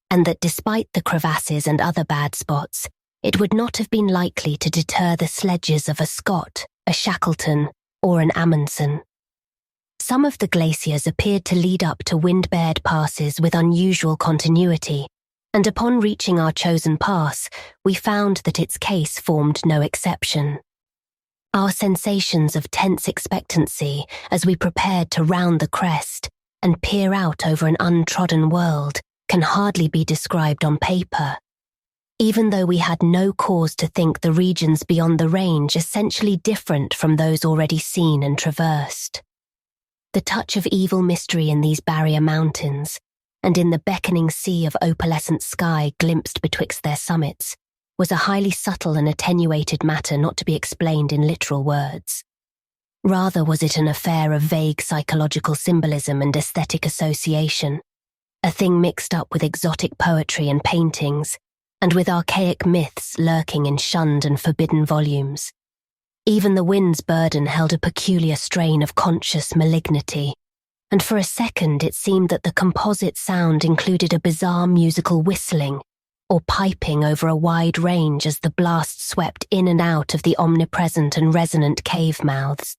and that despite the crevasses and other bad spots, it would not have been likely to deter the sledges of a Scott, a Shackleton, or an Amundsen. Some of the glaciers appeared to lead up to wind-bared passes with unusual continuity, and upon reaching our chosen pass, we found that its case formed no exception. Our sensations of tense expectancy as we prepared to round the crest and peer out over an untrodden world can hardly be described on paper, even though we had no cause to think the regions beyond the range essentially different from those already seen and traversed. The touch of evil mystery in these barrier mountains, and in the beckoning sea of opalescent sky glimpsed betwixt their summits, was a highly subtle and attenuated matter not to be explained in literal words. Rather was it an affair of vague psychological symbolism and aesthetic association, a thing mixed up with exotic poetry and paintings, and with archaic myths lurking in shunned and forbidden volumes. Even the wind's burden held a peculiar strain of conscious malignity, and for a second it seemed that the composite sound included a bizarre musical whistling, or piping over a wide range as the blast swept in and out of the omnipresent and resonant cave mouths.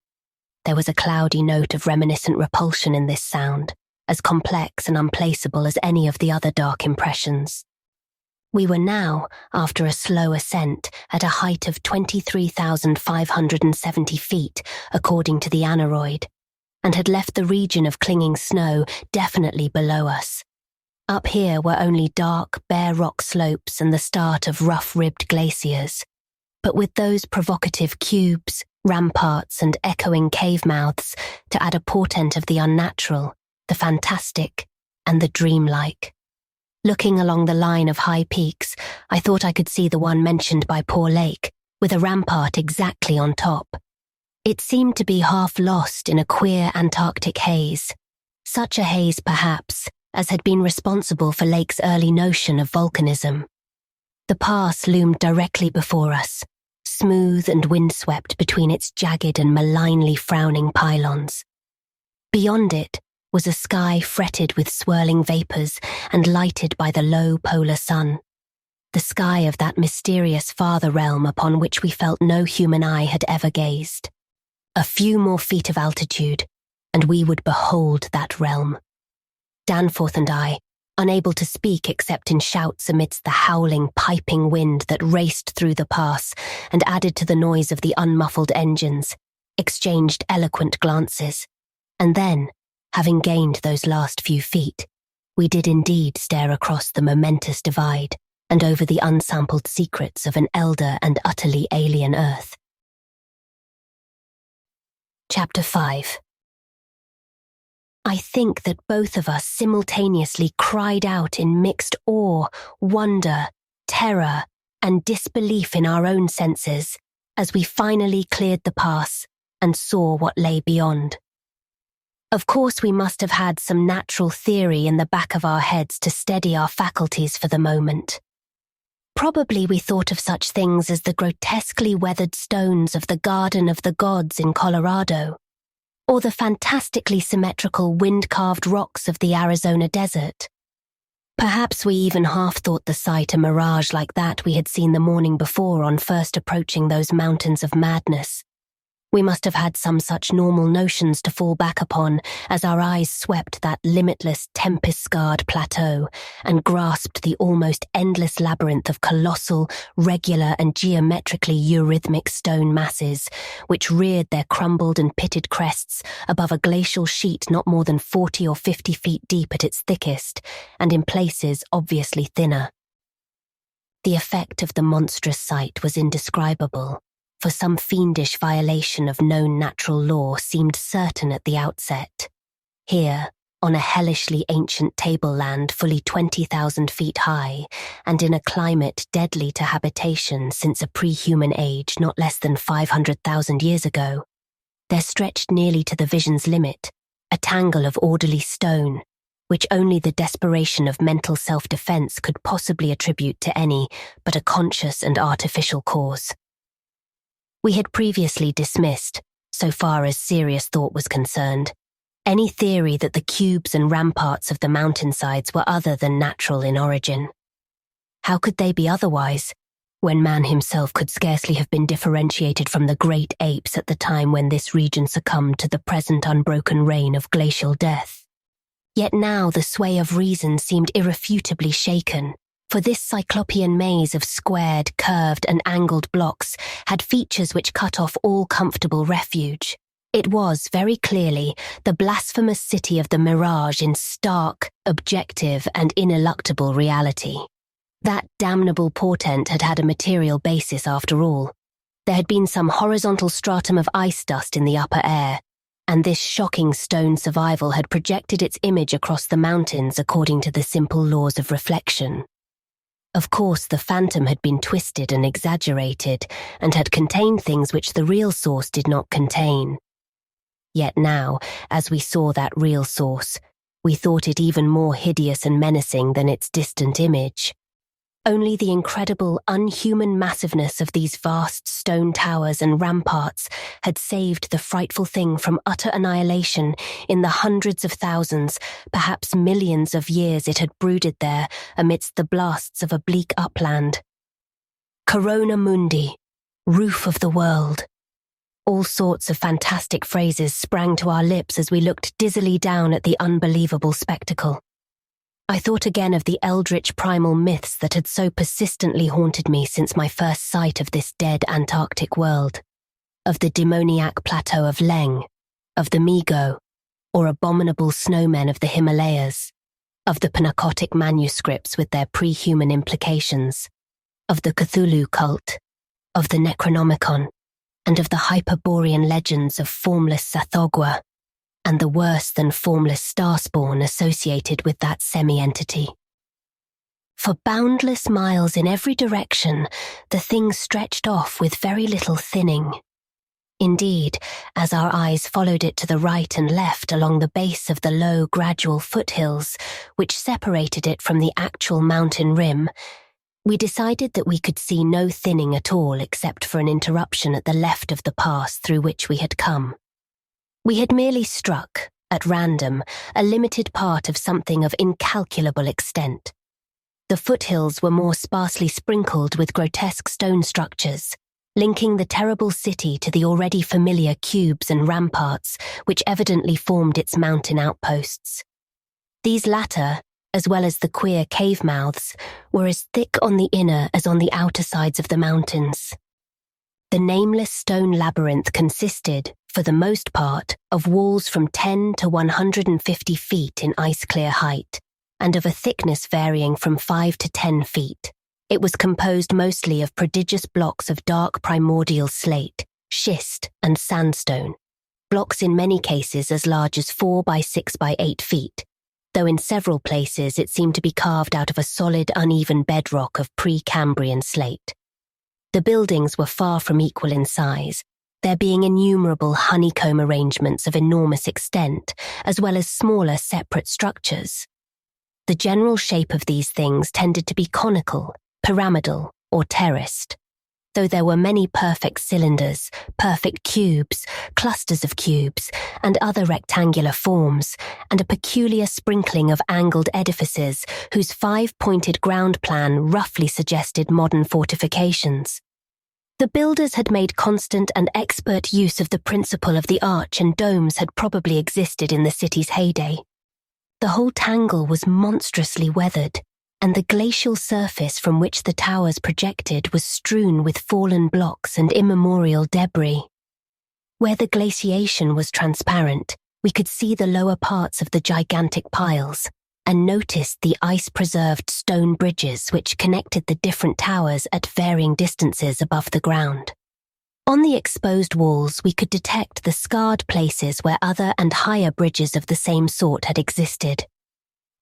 There was a cloudy note of reminiscent repulsion in this sound, as complex and unplaceable as any of the other dark impressions. We were now, after a slow ascent, at a height of 23,570 feet, according to the aneroid, and had left the region of clinging snow definitely below us. Up here were only dark, bare rock slopes and the start of rough-ribbed glaciers, but with those provocative cubes, ramparts, and echoing cave mouths to add a portent of the unnatural, the fantastic, and the dreamlike. Looking along the line of high peaks, I thought I could see the one mentioned by Poor Lake, with a rampart exactly on top. It seemed to be half lost in a queer Antarctic haze, such a haze, perhaps, as had been responsible for Lake's early notion of volcanism. The pass loomed directly before us, smooth and windswept between its jagged and malignly frowning pylons. Beyond it was a sky fretted with swirling vapours and lighted by the low polar sun, the sky of that mysterious farther realm upon which we felt no human eye had ever gazed. A few more feet of altitude, and we would behold that realm. Danforth and I, unable to speak except in shouts amidst the howling, piping wind that raced through the pass and added to the noise of the unmuffled engines, exchanged eloquent glances, and then, having gained those last few feet, we did indeed stare across the momentous divide and over the unsampled secrets of an elder and utterly alien earth. Chapter 5. I think that both of us simultaneously cried out in mixed awe, wonder, terror, and disbelief in our own senses as we finally cleared the pass and saw what lay beyond. Of course, we must have had some natural theory in the back of our heads to steady our faculties for the moment. Probably we thought of such things as the grotesquely weathered stones of the Garden of the Gods in Colorado, or the fantastically symmetrical wind-carved rocks of the Arizona desert. Perhaps we even half thought the sight a mirage like that we had seen the morning before on first approaching those mountains of madness, We must have had some such normal notions to fall back upon as our eyes swept that limitless, tempest-scarred plateau and grasped the almost endless labyrinth of colossal, regular and geometrically eurythmic stone masses which reared their crumbled and pitted crests above a glacial sheet not more than 40 or 50 feet deep at its thickest, and in places obviously thinner. The effect of the monstrous sight was indescribable, for some fiendish violation of known natural law seemed certain at the outset. Here, on a hellishly ancient tableland fully 20,000 feet high, and in a climate deadly to habitation since a pre-human age not less than 500,000 years ago, there stretched nearly to the vision's limit a tangle of orderly stone, which only the desperation of mental self-defense could possibly attribute to any but a conscious and artificial cause. We had previously dismissed, so far as serious thought was concerned, any theory that the cubes and ramparts of the mountainsides were other than natural in origin. How could they be otherwise, when man himself could scarcely have been differentiated from the great apes at the time when this region succumbed to the present unbroken reign of glacial death? Yet now the sway of reason seemed irrefutably shaken, for this cyclopean maze of squared, curved and angled blocks had features which cut off all comfortable refuge. It was, very clearly, the blasphemous city of the mirage in stark, objective and ineluctable reality. That damnable portent had had a material basis after all. There had been some horizontal stratum of ice dust in the upper air, and this shocking stone survival had projected its image across the mountains according to the simple laws of reflection. Of course, the phantom had been twisted and exaggerated, and had contained things which the real source did not contain. Yet now, as we saw that real source, we thought it even more hideous and menacing than its distant image. Only the incredible, unhuman massiveness of these vast stone towers and ramparts had saved the frightful thing from utter annihilation in the hundreds of thousands, perhaps millions of years it had brooded there amidst the blasts of a bleak upland. Corona Mundi, roof of the world. All sorts of fantastic phrases sprang to our lips as we looked dizzily down at the unbelievable spectacle. I thought again of the eldritch primal myths that had so persistently haunted me since my first sight of this dead Antarctic world, of the demoniac plateau of Leng, of the Migo, or abominable snowmen of the Himalayas, of the Pnakotic manuscripts with their pre-human implications, of the Cthulhu cult, of the Necronomicon, and of the Hyperborean legends of formless Sathogwa, and the worse than formless starspawn associated with that semi-entity. For boundless miles in every direction, the thing stretched off with very little thinning. Indeed, as our eyes followed it to the right and left along the base of the low, gradual foothills, which separated it from the actual mountain rim, we decided that we could see no thinning at all except for an interruption at the left of the pass through which we had come. We had merely struck, at random, a limited part of something of incalculable extent. The foothills were more sparsely sprinkled with grotesque stone structures, linking the terrible city to the already familiar cubes and ramparts which evidently formed its mountain outposts. These latter, as well as the queer cave mouths, were as thick on the inner as on the outer sides of the mountains. The nameless stone labyrinth consisted, for the most part, of walls from 10 to 150 feet in ice-clear height, and of a thickness varying from 5 to 10 feet. It was composed mostly of prodigious blocks of dark primordial slate, schist, and sandstone, blocks in many cases as large as 4 by 6 by 8 feet, though in several places it seemed to be carved out of a solid, uneven bedrock of pre-Cambrian slate. The buildings were far from equal in size, there being innumerable honeycomb arrangements of enormous extent, as well as smaller separate structures. The general shape of these things tended to be conical, pyramidal, or terraced, though there were many perfect cylinders, perfect cubes, clusters of cubes, and other rectangular forms, and a peculiar sprinkling of angled edifices whose 5-pointed ground plan roughly suggested modern fortifications. The builders had made constant and expert use of the principle of the arch, and domes had probably existed in the city's heyday. The whole tangle was monstrously weathered, and the glacial surface from which the towers projected was strewn with fallen blocks and immemorial debris. Where the glaciation was transparent, we could see the lower parts of the gigantic piles, and noticed the ice-preserved stone bridges which connected the different towers at varying distances above the ground. On the exposed walls, we could detect the scarred places where other and higher bridges of the same sort had existed.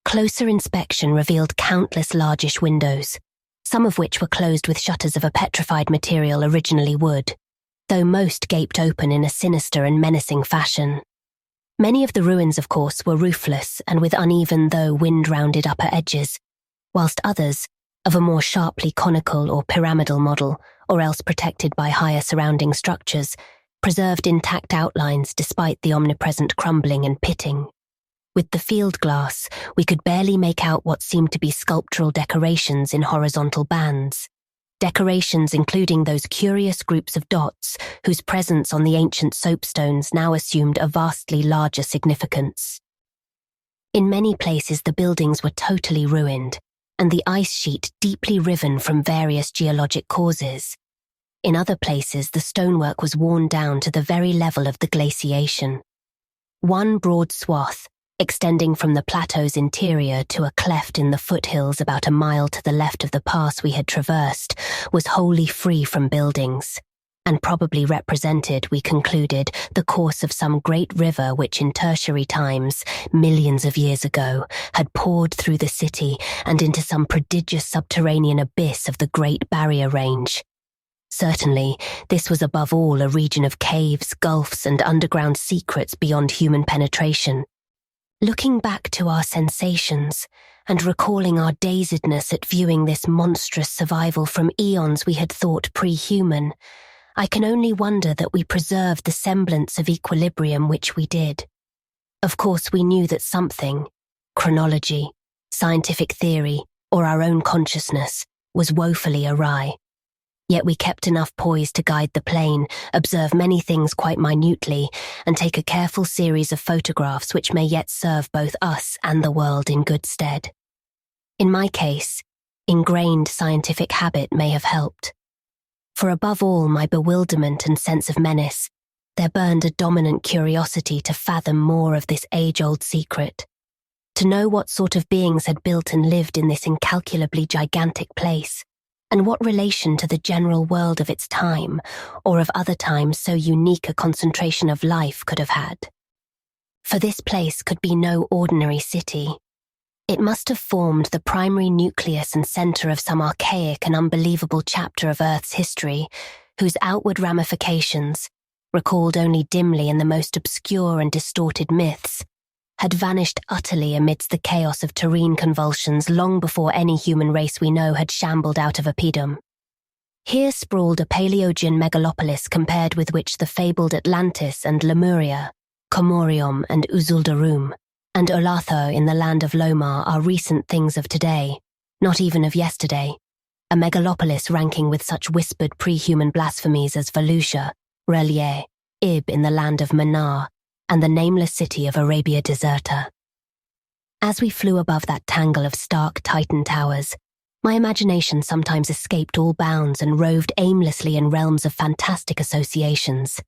Closer inspection revealed countless largish windows, some of which were closed with shutters of a petrified material, originally wood, though most gaped open in a sinister and menacing fashion. Many of the ruins, of course, were roofless and with uneven though wind-rounded upper edges, whilst others, of a more sharply conical or pyramidal model, or else protected by higher surrounding structures, preserved intact outlines despite the omnipresent crumbling and pitting. With the field glass, we could barely make out what seemed to be sculptural decorations in horizontal bands. Decorations including those curious groups of dots whose presence on the ancient soapstones now assumed a vastly larger significance. In many places the buildings were totally ruined, and the ice sheet deeply riven from various geologic causes. In other places the stonework was worn down to the very level of the glaciation. One broad swath, extending from the plateau's interior to a cleft in the foothills about a mile to the left of the pass we had traversed, was wholly free from buildings, and probably represented, we concluded, the course of some great river which in tertiary times, millions of years ago, had poured through the city and into some prodigious subterranean abyss of the Great Barrier Range. Certainly, this was above all a region of caves, gulfs, and underground secrets beyond human penetration. Looking back to our sensations and recalling our dazedness at viewing this monstrous survival from eons we had thought pre-human, I can only wonder that we preserved the semblance of equilibrium which we did. Of course, we knew that something, chronology, scientific theory, or our own consciousness, was woefully awry. Yet we kept enough poise to guide the plane, observe many things quite minutely, and take a careful series of photographs which may yet serve both us and the world in good stead. In my case, ingrained scientific habit may have helped. For above all my bewilderment and sense of menace, there burned a dominant curiosity to fathom more of this age-old secret, to know what sort of beings had built and lived in this incalculably gigantic place, and what relation to the general world of its time, or of other times so unique a concentration of life could have had. For this place could be no ordinary city. It must have formed the primary nucleus and centre of some archaic and unbelievable chapter of Earth's history, whose outward ramifications, recalled only dimly in the most obscure and distorted myths, had vanished utterly amidst the chaos of terrene convulsions long before any human race we know had shambled out of Oppidum. Here sprawled a Paleogean megalopolis compared with which the fabled Atlantis and Lemuria, Komorium and Uzuldarum, and Olatho in the land of Lomar are recent things of today, not even of yesterday, a megalopolis ranking with such whispered pre-human blasphemies as Volusia, Relier, Ib in the land of Manar, and the nameless city of Arabia Deserta. As we flew above that tangle of stark Titan towers, my imagination sometimes escaped all bounds and roved aimlessly in realms of fantastic associations,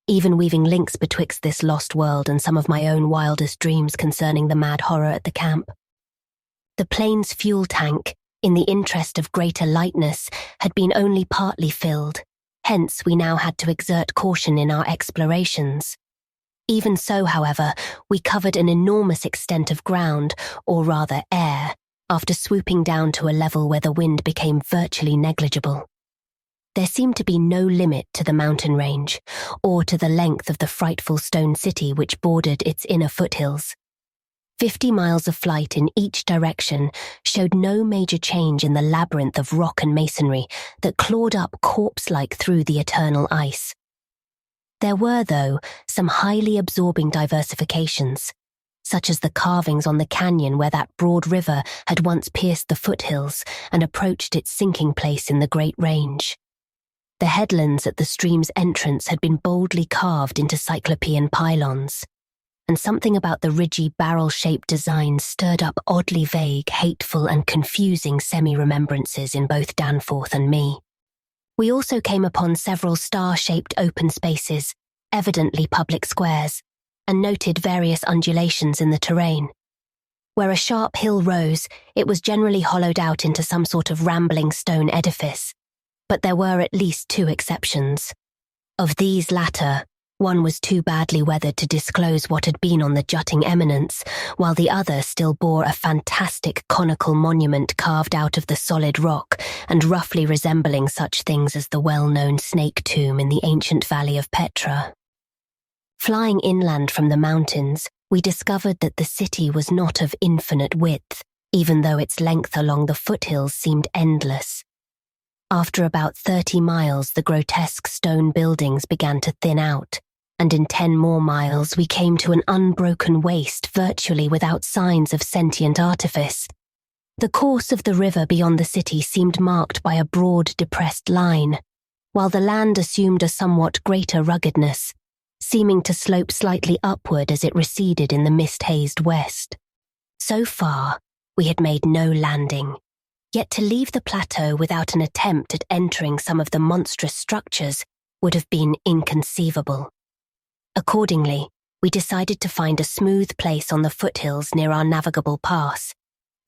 even weaving links betwixt this lost world and some of my own wildest dreams concerning the mad horror at the camp. The plane's fuel tank, in the interest of greater lightness, had been only partly filled, hence we now had to exert caution in our explorations. Even so, however, we covered an enormous extent of ground, or rather air, after swooping down to a level where the wind became virtually negligible. There seemed to be no limit to the mountain range, or to the length of the frightful stone city which bordered its inner foothills. 50 miles of flight in each direction showed no major change in the labyrinth of rock and masonry that clawed up corpse-like through the eternal ice. There were, though, some highly absorbing diversifications, such as the carvings on the canyon where that broad river had once pierced the foothills and approached its sinking place in the Great Range. The headlands at the stream's entrance had been boldly carved into cyclopean pylons, and something about the ridgy barrel-shaped design stirred up oddly vague, hateful and confusing semi-remembrances in both Danforth and me. We also came upon several star-shaped open spaces, evidently public squares, and noted various undulations in the terrain. Where a sharp hill rose, it was generally hollowed out into some sort of rambling stone edifice, but there were at least 2 exceptions. Of these latter, one was too badly weathered to disclose what had been on the jutting eminence, while the other still bore a fantastic conical monument carved out of the solid rock and roughly resembling such things as the well-known snake tomb in the ancient valley of Petra. Flying inland from the mountains, we discovered that the city was not of infinite width, even though its length along the foothills seemed endless. After about 30 miles, the grotesque stone buildings began to thin out, and in 10 more miles we came to an unbroken waste virtually without signs of sentient artifice. The course of the river beyond the city seemed marked by a broad, depressed line, while the land assumed a somewhat greater ruggedness, seeming to slope slightly upward as it receded in the mist-hazed west. So far, we had made no landing. Yet to leave the plateau without an attempt at entering some of the monstrous structures would have been inconceivable. Accordingly, we decided to find a smooth place on the foothills near our navigable pass,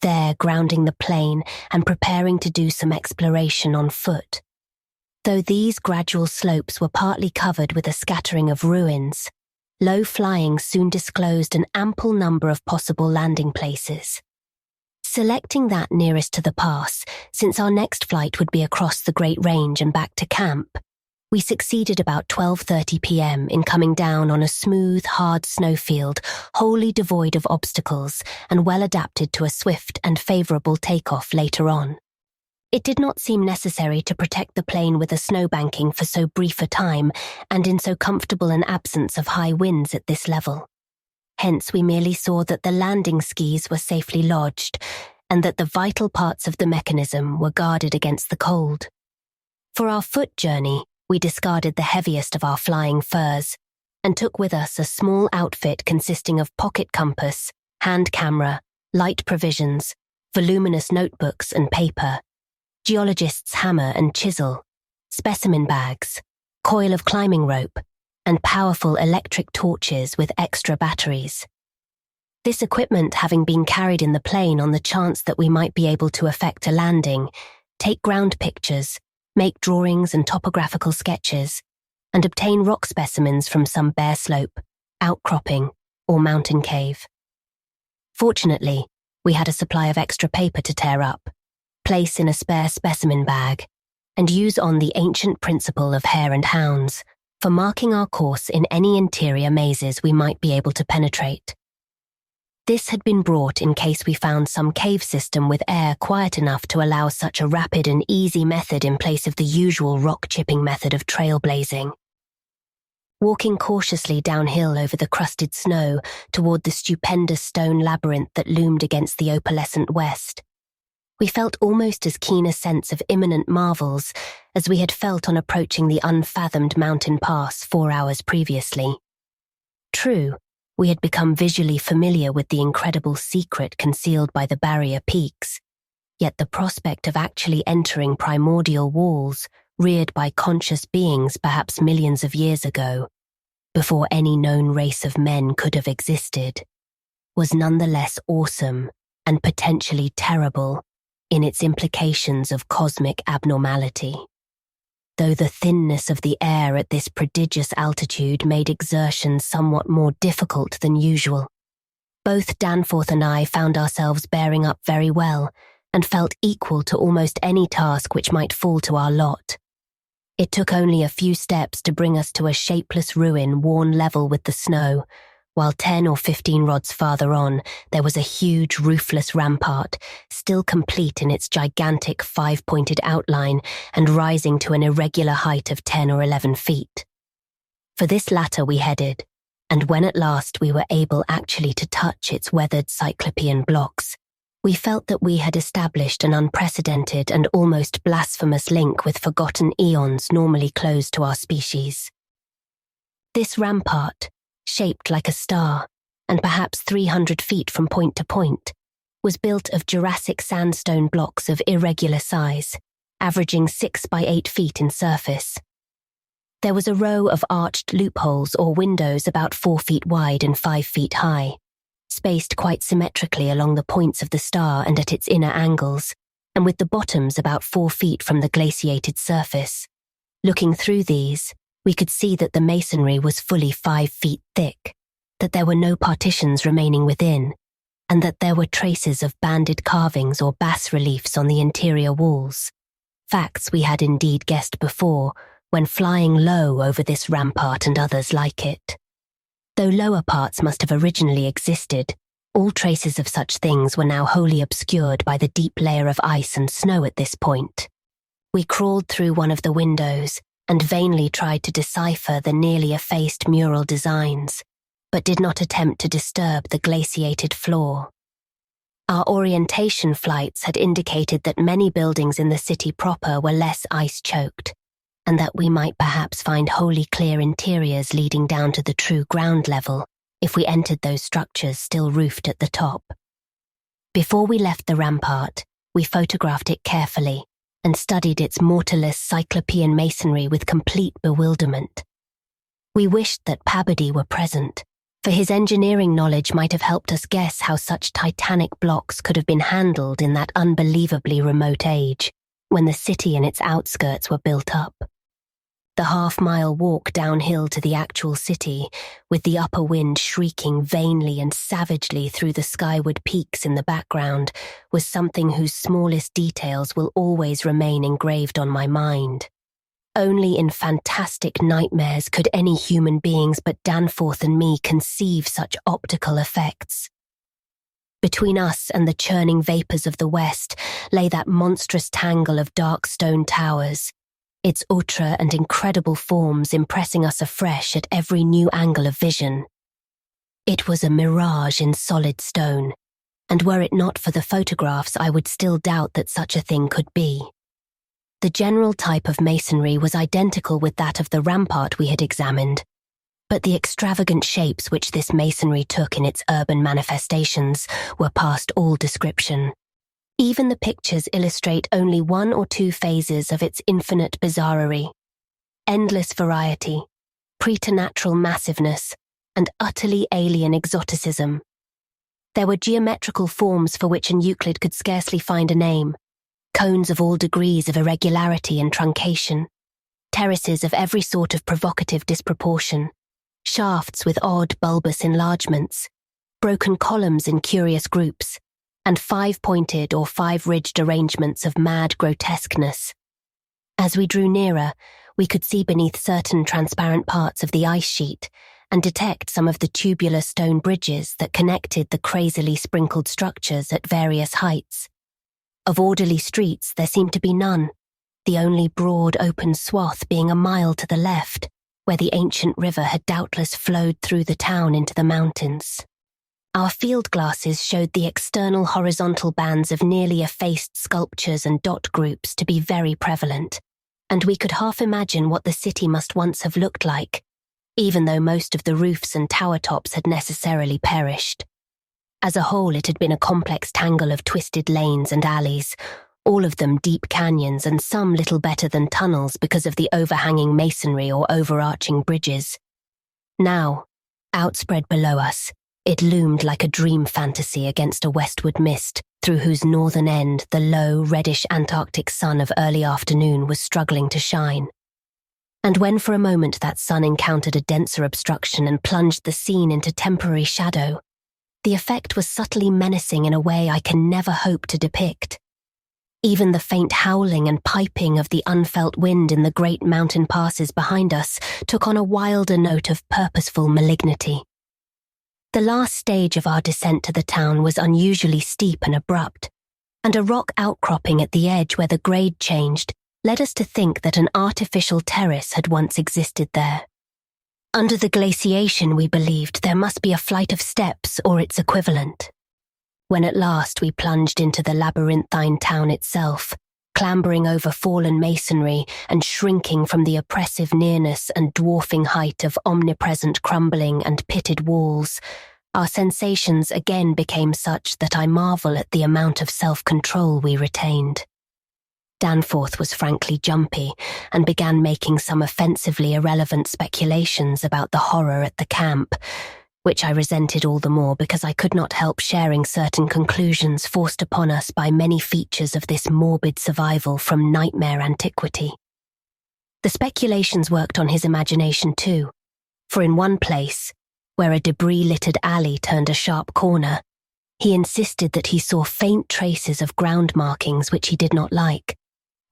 there grounding the plane and preparing to do some exploration on foot. Though these gradual slopes were partly covered with a scattering of ruins, low flying soon disclosed an ample number of possible landing places. Selecting that nearest to the pass, since our next flight would be across the Great Range and back to camp, we succeeded about 12:30 p.m. in coming down on a smooth, hard snowfield, wholly devoid of obstacles and well adapted to a swift and favourable takeoff later on. It did not seem necessary to protect the plane with a snowbanking for so brief a time and in so comfortable an absence of high winds at this level. Hence we merely saw that the landing skis were safely lodged and that the vital parts of the mechanism were guarded against the cold. For our foot journey, we discarded the heaviest of our flying furs and took with us a small outfit consisting of pocket compass, hand camera, light provisions, voluminous notebooks and paper, geologist's hammer and chisel, specimen bags, coil of climbing rope, and powerful electric torches with extra batteries. This equipment having been carried in the plane on the chance that we might be able to effect a landing, take ground pictures, make drawings and topographical sketches, and obtain rock specimens from some bare slope, outcropping, or mountain cave. Fortunately, we had a supply of extra paper to tear up, place in a spare specimen bag, and use on the ancient principle of hare and hounds for marking our course in any interior mazes we might be able to penetrate. This had been brought in case we found some cave system with air quiet enough to allow such a rapid and easy method in place of the usual rock-chipping method of trailblazing. Walking cautiously downhill over the crusted snow toward the stupendous stone labyrinth that loomed against the opalescent west, we felt almost as keen a sense of imminent marvels as we had felt on approaching the unfathomed mountain pass 4 hours previously. True, we had become visually familiar with the incredible secret concealed by the barrier peaks, yet the prospect of actually entering primordial walls reared by conscious beings perhaps millions of years ago, before any known race of men could have existed, was nonetheless awesome and potentially terrible in its implications of cosmic abnormality. Though the thinness of the air at this prodigious altitude made exertion somewhat more difficult than usual, both Danforth and I found ourselves bearing up very well and felt equal to almost any task which might fall to our lot. It took only a few steps to bring us to a shapeless ruin worn level with the snow, while 10 or 15 rods farther on, there was a huge roofless rampart, still complete in its gigantic 5-pointed outline and rising to an irregular height of 10 or 11 feet. For this latter we headed, and when at last we were able actually to touch its weathered cyclopean blocks, We felt that we had established an unprecedented and almost blasphemous link with forgotten eons normally closed to our species. This rampart, shaped like a star, and perhaps 300 feet from point to point, was built of Jurassic sandstone blocks of irregular size, averaging 6 by 8 feet in surface. There was a row of arched loopholes or windows about 4 feet wide and 5 feet high, spaced quite symmetrically along the points of the star and at its inner angles, and with the bottoms about 4 feet from the glaciated surface. Looking through these, we could see that the masonry was fully 5 feet thick, that there were no partitions remaining within, and that there were traces of banded carvings or bas-reliefs on the interior walls. Facts we had indeed guessed before, when flying low over this rampart and others like it. Though lower parts must have originally existed, all traces of such things were now wholly obscured by the deep layer of ice and snow at this point. We crawled through one of the windows and vainly tried to decipher the nearly effaced mural designs, but did not attempt to disturb the glaciated floor. Our orientation flights had indicated that many buildings in the city proper were less ice-choked, and that we might perhaps find wholly clear interiors leading down to the true ground level if we entered those structures still roofed at the top. Before we left the rampart, we photographed it carefully and studied its mortarless cyclopean masonry with complete bewilderment. We wished that Pabody were present, for his engineering knowledge might have helped us guess how such titanic blocks could have been handled in that unbelievably remote age, when the city and its outskirts were built up. The half-mile walk downhill to the actual city, with the upper wind shrieking vainly and savagely through the skyward peaks in the background, was something whose smallest details will always remain engraved on my mind. Only in fantastic nightmares could any human beings but Danforth and me conceive such optical effects. Between us and the churning vapours of the west lay that monstrous tangle of dark stone towers, its ultra and incredible forms impressing us afresh at every new angle of vision. It was a mirage in solid stone, and were it not for the photographs, I would still doubt that such a thing could be. The general type of masonry was identical with that of the rampart we had examined, but the extravagant shapes which this masonry took in its urban manifestations were past all description. Even the pictures illustrate only 1 or 2 phases of its infinite bizarrery, endless variety, preternatural massiveness, and utterly alien exoticism. There were geometrical forms for which an Euclid could scarcely find a name, cones of all degrees of irregularity and truncation, terraces of every sort of provocative disproportion, shafts with odd bulbous enlargements, broken columns in curious groups, and 5-pointed or 5-ridged arrangements of mad grotesqueness. As we drew nearer, we could see beneath certain transparent parts of the ice sheet and detect some of the tubular stone bridges that connected the crazily sprinkled structures at various heights. Of orderly streets there seemed to be none, the only broad open swath being a mile to the left, where the ancient river had doubtless flowed through the town into the mountains. Our field glasses showed the external horizontal bands of nearly effaced sculptures and dot groups to be very prevalent, and we could half imagine what the city must once have looked like, even though most of the roofs and tower tops had necessarily perished. As a whole, it had been a complex tangle of twisted lanes and alleys, all of them deep canyons and some little better than tunnels because of the overhanging masonry or overarching bridges. Now, outspread below us, it loomed like a dream fantasy against a westward mist, through whose northern end the low, reddish Antarctic sun of early afternoon was struggling to shine. And when for a moment that sun encountered a denser obstruction and plunged the scene into temporary shadow, the effect was subtly menacing in a way I can never hope to depict. Even the faint howling and piping of the unfelt wind in the great mountain passes behind us took on a wilder note of purposeful malignity. The last stage of our descent to the town was unusually steep and abrupt, and a rock outcropping at the edge where the grade changed led us to think that an artificial terrace had once existed there. Under the glaciation, we believed there must be a flight of steps or its equivalent. when at last we plunged into the labyrinthine town itself, clambering over fallen masonry and shrinking from the oppressive nearness and dwarfing height of omnipresent crumbling and pitted walls, our sensations again became such that I marvel at the amount of self-control we retained. Danforth was frankly jumpy and began making some offensively irrelevant speculations about the horror at the camp, which I resented all the more because I could not help sharing certain conclusions forced upon us by many features of this morbid survival from nightmare antiquity. The speculations worked on his imagination too, for in one place, where a debris-littered alley turned a sharp corner, he insisted that he saw faint traces of ground markings which he did not like,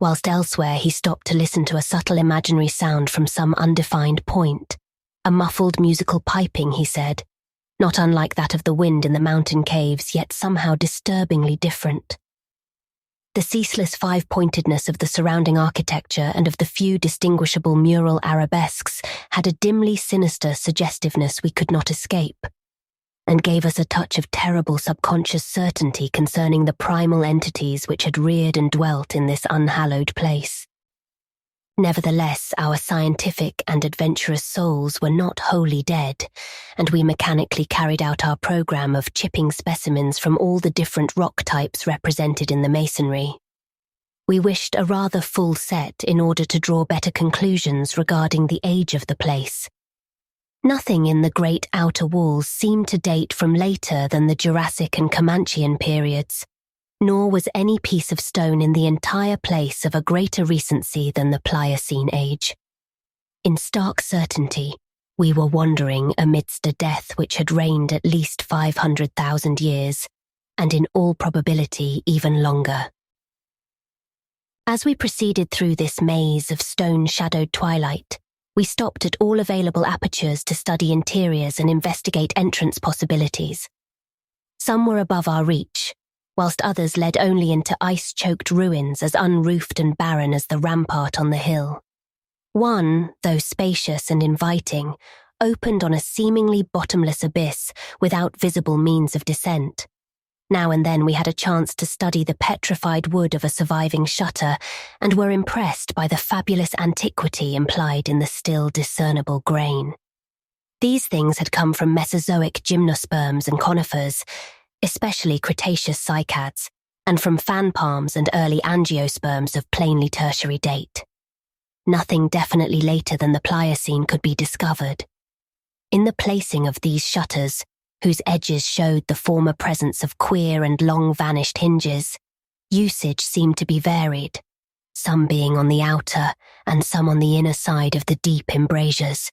whilst elsewhere he stopped to listen to a subtle imaginary sound from some undefined point. A muffled musical piping, he said, not unlike that of the wind in the mountain caves, yet somehow disturbingly different. The ceaseless five-pointedness of the surrounding architecture and of the few distinguishable mural arabesques had a dimly sinister suggestiveness we could not escape, and gave us a touch of terrible subconscious certainty concerning the primal entities which had reared and dwelt in this unhallowed place. Nevertheless, our scientific and adventurous souls were not wholly dead, and we mechanically carried out our program of chipping specimens from all the different rock types represented in the masonry. We wished a rather full set in order to draw better conclusions regarding the age of the place. Nothing in the great outer walls seemed to date from later than the Jurassic and Comanchean periods, nor was any piece of stone in the entire place of a greater recency than the Pliocene age. In stark certainty, we were wandering amidst a death which had reigned at least 500,000 years, and in all probability even longer. As we proceeded through this maze of stone-shadowed twilight, we stopped at all available apertures to study interiors and investigate entrance possibilities. Some were above our reach, whilst others led only into ice-choked ruins as unroofed and barren as the rampart on the hill. One, though spacious and inviting, opened on a seemingly bottomless abyss without visible means of descent. Now and then we had a chance to study the petrified wood of a surviving shutter and were impressed by the fabulous antiquity implied in the still discernible grain. These things had come from Mesozoic gymnosperms and conifers, especially Cretaceous cycads, and from fan palms and early angiosperms of plainly tertiary date. Nothing definitely later than the Pliocene could be discovered. In the placing of these shutters, whose edges showed the former presence of queer and long-vanished hinges, usage seemed to be varied, some being on the outer and some on the inner side of the deep embrasures.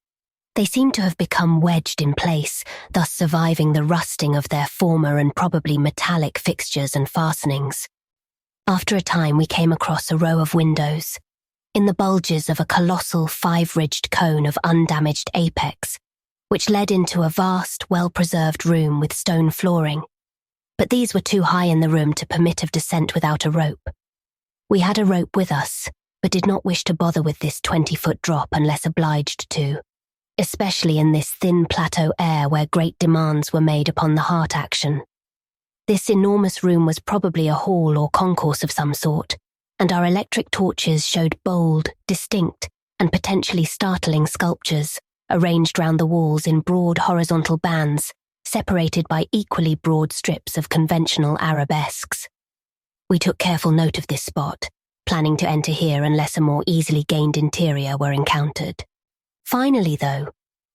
They seemed to have become wedged in place, thus surviving the rusting of their former and probably metallic fixtures and fastenings. After a time we came across a row of windows. In the bulges of a colossal five-ridged cone of undamaged apex, which led into a vast, well-preserved room with stone flooring. But these were too high in the room to permit of descent without a rope. We had a rope with us, but did not wish to bother with this 20-foot drop unless obliged to, especially in this thin plateau air where great demands were made upon the heart action. This enormous room was probably a hall or concourse of some sort, and our electric torches showed bold, distinct, and potentially startling sculptures, arranged round the walls in broad horizontal bands, separated by equally broad strips of conventional arabesques. We took careful note of this spot, planning to enter here unless a more easily gained interior were encountered. Finally, though,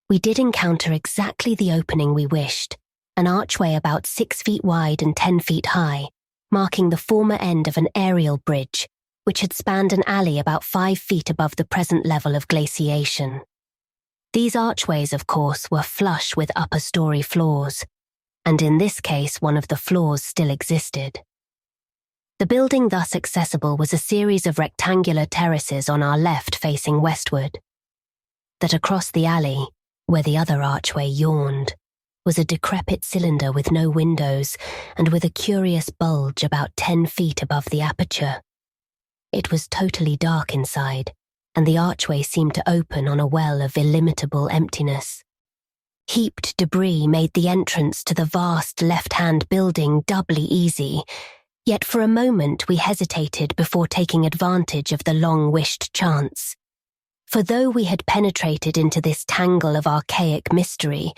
we did encounter exactly the opening we wished, an archway about 6 feet wide and 10 feet high, marking the former end of an aerial bridge, which had spanned an alley about 5 feet above the present level of glaciation. These archways, of course, were flush with upper-story floors, and in this case one of the floors still existed. The building thus accessible was a series of rectangular terraces on our left facing westward. That across the alley, where the other archway yawned, was a decrepit cylinder with no windows and with a curious bulge about 10 feet above the aperture. It was totally dark inside, and the archway seemed to open on a well of illimitable emptiness. Heaped debris made the entrance to the vast left-hand building doubly easy, yet for a moment we hesitated before taking advantage of the long-wished chance. For though we had penetrated into this tangle of archaic mystery,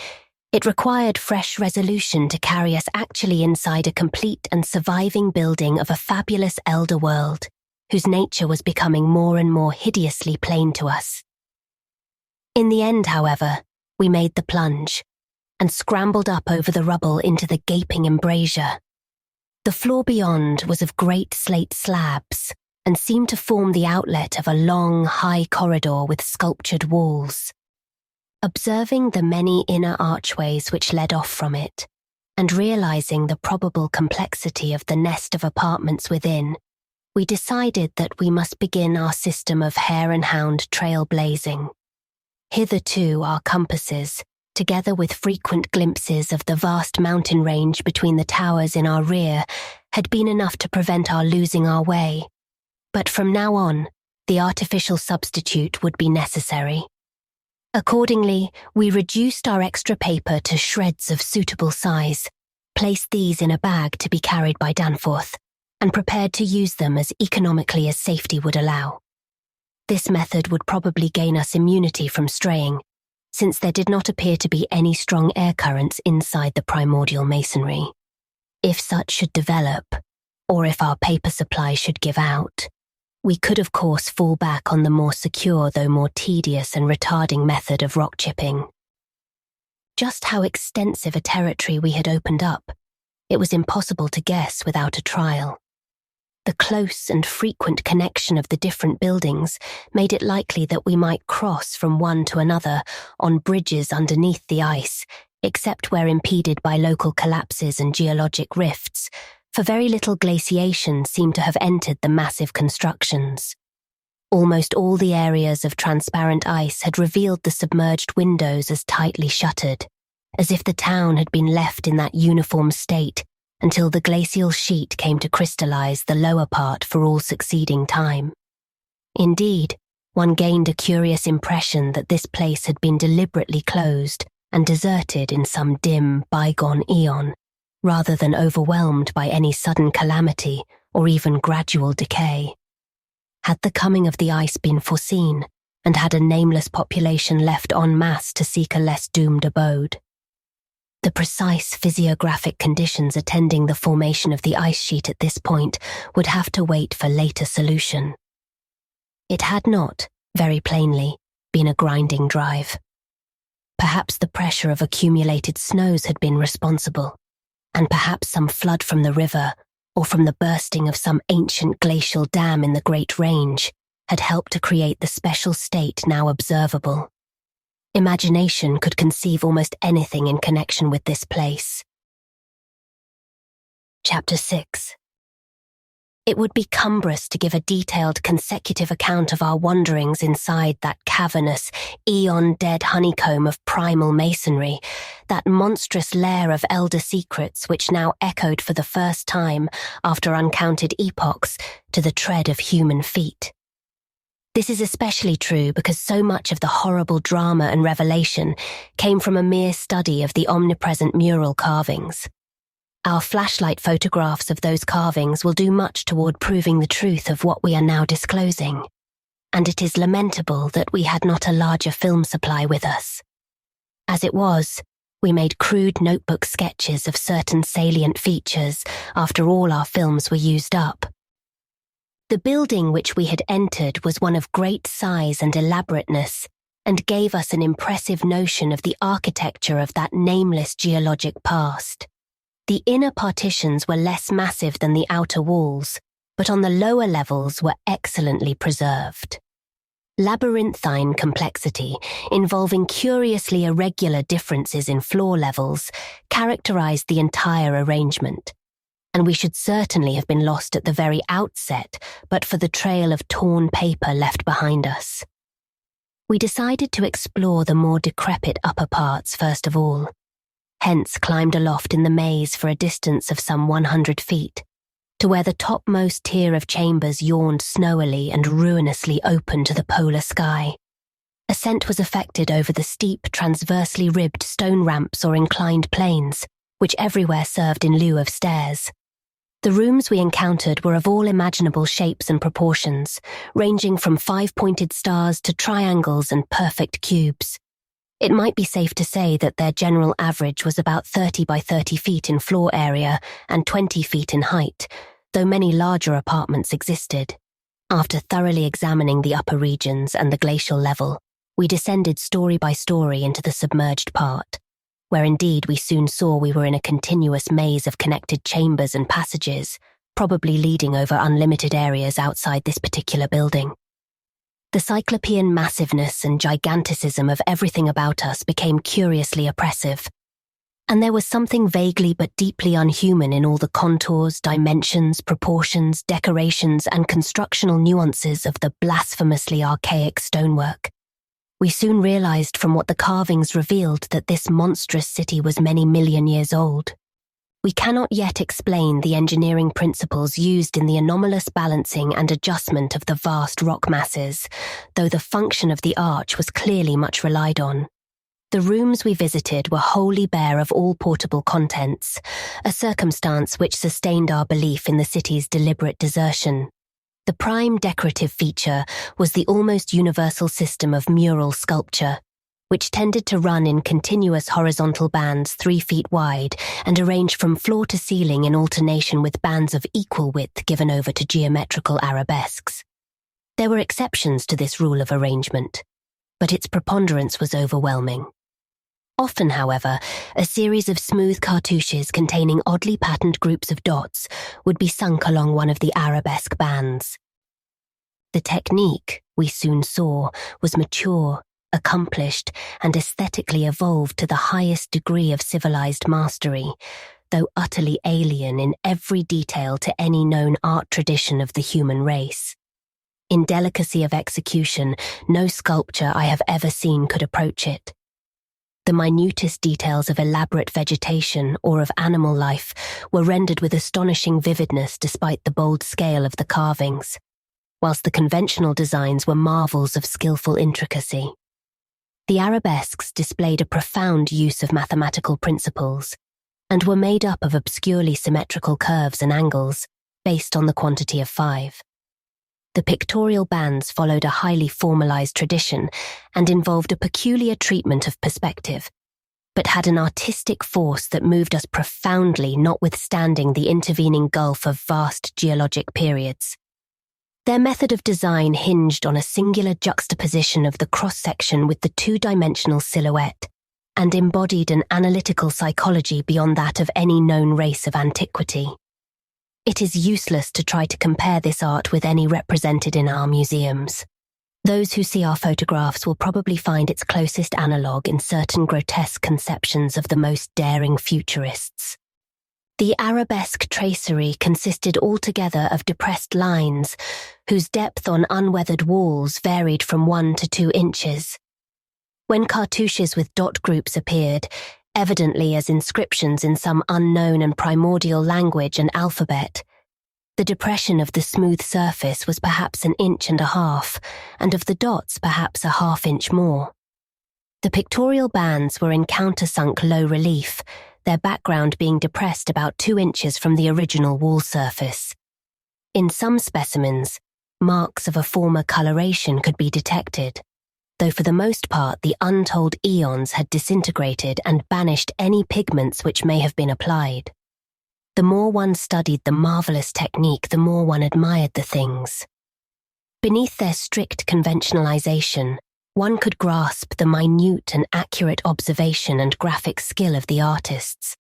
it required fresh resolution to carry us actually inside a complete and surviving building of a fabulous elder world, whose nature was becoming more and more hideously plain to us. In the end, however, we made the plunge, and scrambled up over the rubble into the gaping embrasure. The floor beyond was of great slate slabs, and seemed to form the outlet of a long, high corridor with sculptured walls. Observing the many inner archways which led off from it, and realizing the probable complexity of the nest of apartments within, we decided that we must begin our system of hare and hound trailblazing. Hitherto our compasses, together with frequent glimpses of the vast mountain range between the towers in our rear, had been enough to prevent our losing our way. But from now on, the artificial substitute would be necessary. Accordingly, we reduced our extra paper to shreds of suitable size, placed these in a bag to be carried by Danforth, and prepared to use them as economically as safety would allow. This method would probably gain us immunity from straying, since there did not appear to be any strong air currents inside the primordial masonry. If such should develop, or if our paper supply should give out, we could of course fall back on the more secure though more tedious and retarding method of rock chipping. Just how extensive a territory we had opened up, it was impossible to guess without a trial. The close and frequent connection of the different buildings made it likely that we might cross from one to another on bridges underneath the ice, except where impeded by local collapses and geologic rifts, for very little glaciation seemed to have entered the massive constructions. Almost all the areas of transparent ice had revealed the submerged windows as tightly shuttered, as if the town had been left in that uniform state until the glacial sheet came to crystallize the lower part for all succeeding time. Indeed, one gained a curious impression that this place had been deliberately closed and deserted in some dim, bygone eon, rather than overwhelmed by any sudden calamity or even gradual decay. Had the coming of the ice been foreseen, and had a nameless population left en masse to seek a less doomed abode? The precise physiographic conditions attending the formation of the ice sheet at this point would have to wait for later solution. It had not, very plainly, been a grinding drive. Perhaps the pressure of accumulated snows had been responsible, and perhaps some flood from the river or from the bursting of some ancient glacial dam in the Great Range had helped to create the special state now observable. Imagination could conceive almost anything in connection with this place. Chapter 6. It would be cumbrous to give a detailed consecutive account of our wanderings inside that cavernous, eon-dead honeycomb of primal masonry, that monstrous lair of elder secrets which now echoed for the first time, after uncounted epochs, to the tread of human feet. This is especially true because so much of the horrible drama and revelation came from a mere study of the omnipresent mural carvings. Our flashlight photographs of those carvings will do much toward proving the truth of what we are now disclosing, and it is lamentable that we had not a larger film supply with us. As it was, we made crude notebook sketches of certain salient features after all our films were used up. The building which we had entered was one of great size and elaborateness, and gave us an impressive notion of the architecture of that nameless geologic past. The inner partitions were less massive than the outer walls, but on the lower levels were excellently preserved. Labyrinthine complexity, involving curiously irregular differences in floor levels, characterized the entire arrangement, and we should certainly have been lost at the very outset but for the trail of torn paper left behind us. We decided to explore the more decrepit upper parts first of all, hence climbed aloft in the maze for a distance of some 100 feet, to where the topmost tier of chambers yawned snowily and ruinously open to the polar sky. A ascent was effected over the steep, transversely ribbed stone ramps or inclined planes, which everywhere served in lieu of stairs. The rooms we encountered were of all imaginable shapes and proportions, ranging from 5-pointed stars to triangles and perfect cubes. It might be safe to say that their general average was about 30 by 30 feet in floor area and 20 feet in height, though many larger apartments existed. After thoroughly examining the upper regions and the glacial level, we descended story by story into the submerged part, where indeed we soon saw we were in a continuous maze of connected chambers and passages, probably leading over unlimited areas outside this particular building. The cyclopean massiveness and giganticism of everything about us became curiously oppressive, and there was something vaguely but deeply unhuman in all the contours, dimensions, proportions, decorations, and constructional nuances of the blasphemously archaic stonework. We soon realized from what the carvings revealed that this monstrous city was many million years old. We cannot yet explain the engineering principles used in the anomalous balancing and adjustment of the vast rock masses, though the function of the arch was clearly much relied on. The rooms we visited were wholly bare of all portable contents, a circumstance which sustained our belief in the city's deliberate desertion. The prime decorative feature was the almost universal system of mural sculpture, which tended to run in continuous horizontal bands 3 feet wide and arranged from floor to ceiling in alternation with bands of equal width given over to geometrical arabesques. There were exceptions to this rule of arrangement, but its preponderance was overwhelming. Often, however, a series of smooth cartouches containing oddly patterned groups of dots would be sunk along one of the arabesque bands. The technique, we soon saw, was mature, accomplished, and aesthetically evolved to the highest degree of civilized mastery, though utterly alien in every detail to any known art tradition of the human race. In delicacy of execution, no sculpture I have ever seen could approach it. The minutest details of elaborate vegetation or of animal life were rendered with astonishing vividness despite the bold scale of the carvings, whilst the conventional designs were marvels of skillful intricacy. The arabesques displayed a profound use of mathematical principles and were made up of obscurely symmetrical curves and angles based on the quantity of 5. The pictorial bands followed a highly formalized tradition and involved a peculiar treatment of perspective, but had an artistic force that moved us profoundly notwithstanding the intervening gulf of vast geologic periods. Their method of design hinged on a singular juxtaposition of the cross-section with the two-dimensional silhouette, and embodied an analytical psychology beyond that of any known race of antiquity. It is useless to try to compare this art with any represented in our museums. Those who see our photographs will probably find its closest analogue in certain grotesque conceptions of the most daring futurists. The arabesque tracery consisted altogether of depressed lines, whose depth on unweathered walls varied from 1 to 2 inches. When cartouches with dot groups appeared, evidently as inscriptions in some unknown and primordial language and alphabet, the depression of the smooth surface was perhaps 1.5 inches, and of the dots perhaps 1/2 inch more. The pictorial bands were in countersunk low relief, their background being depressed about 2 inches from the original wall surface. In some specimens, marks of a former coloration could be detected, though for the most part the untold eons had disintegrated and banished any pigments which may have been applied. The more one studied the marvelous technique, the more one admired the things. Beneath their strict conventionalization, one could grasp the minute and accurate observation and graphic skill of the artists.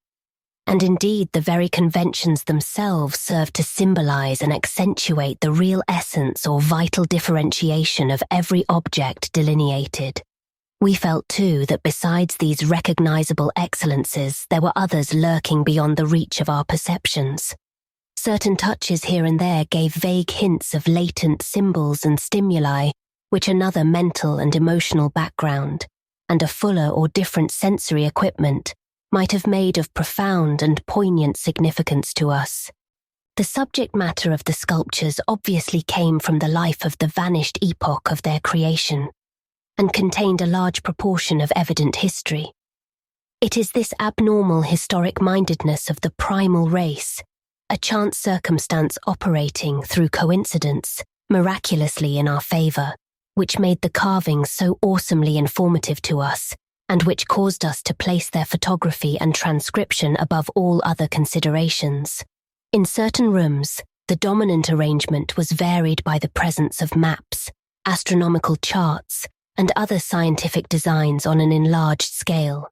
And indeed, the very conventions themselves serve to symbolize and accentuate the real essence or vital differentiation of every object delineated. We felt too that besides these recognizable excellences, there were others lurking beyond the reach of our perceptions. Certain touches here and there gave vague hints of latent symbols and stimuli, which another mental and emotional background, and a fuller or different sensory equipment, might have made of profound and poignant significance to us. The subject matter of the sculptures obviously came from the life of the vanished epoch of their creation. and contained a large proportion of evident history. It is this abnormal historic mindedness of the primal race, a chance circumstance operating through coincidence, miraculously in our favour, which made the carvings so awesomely informative to us, and which caused us to place their photography and transcription above all other considerations. In certain rooms, the dominant arrangement was varied by the presence of maps, astronomical charts, and other scientific designs on an enlarged scale.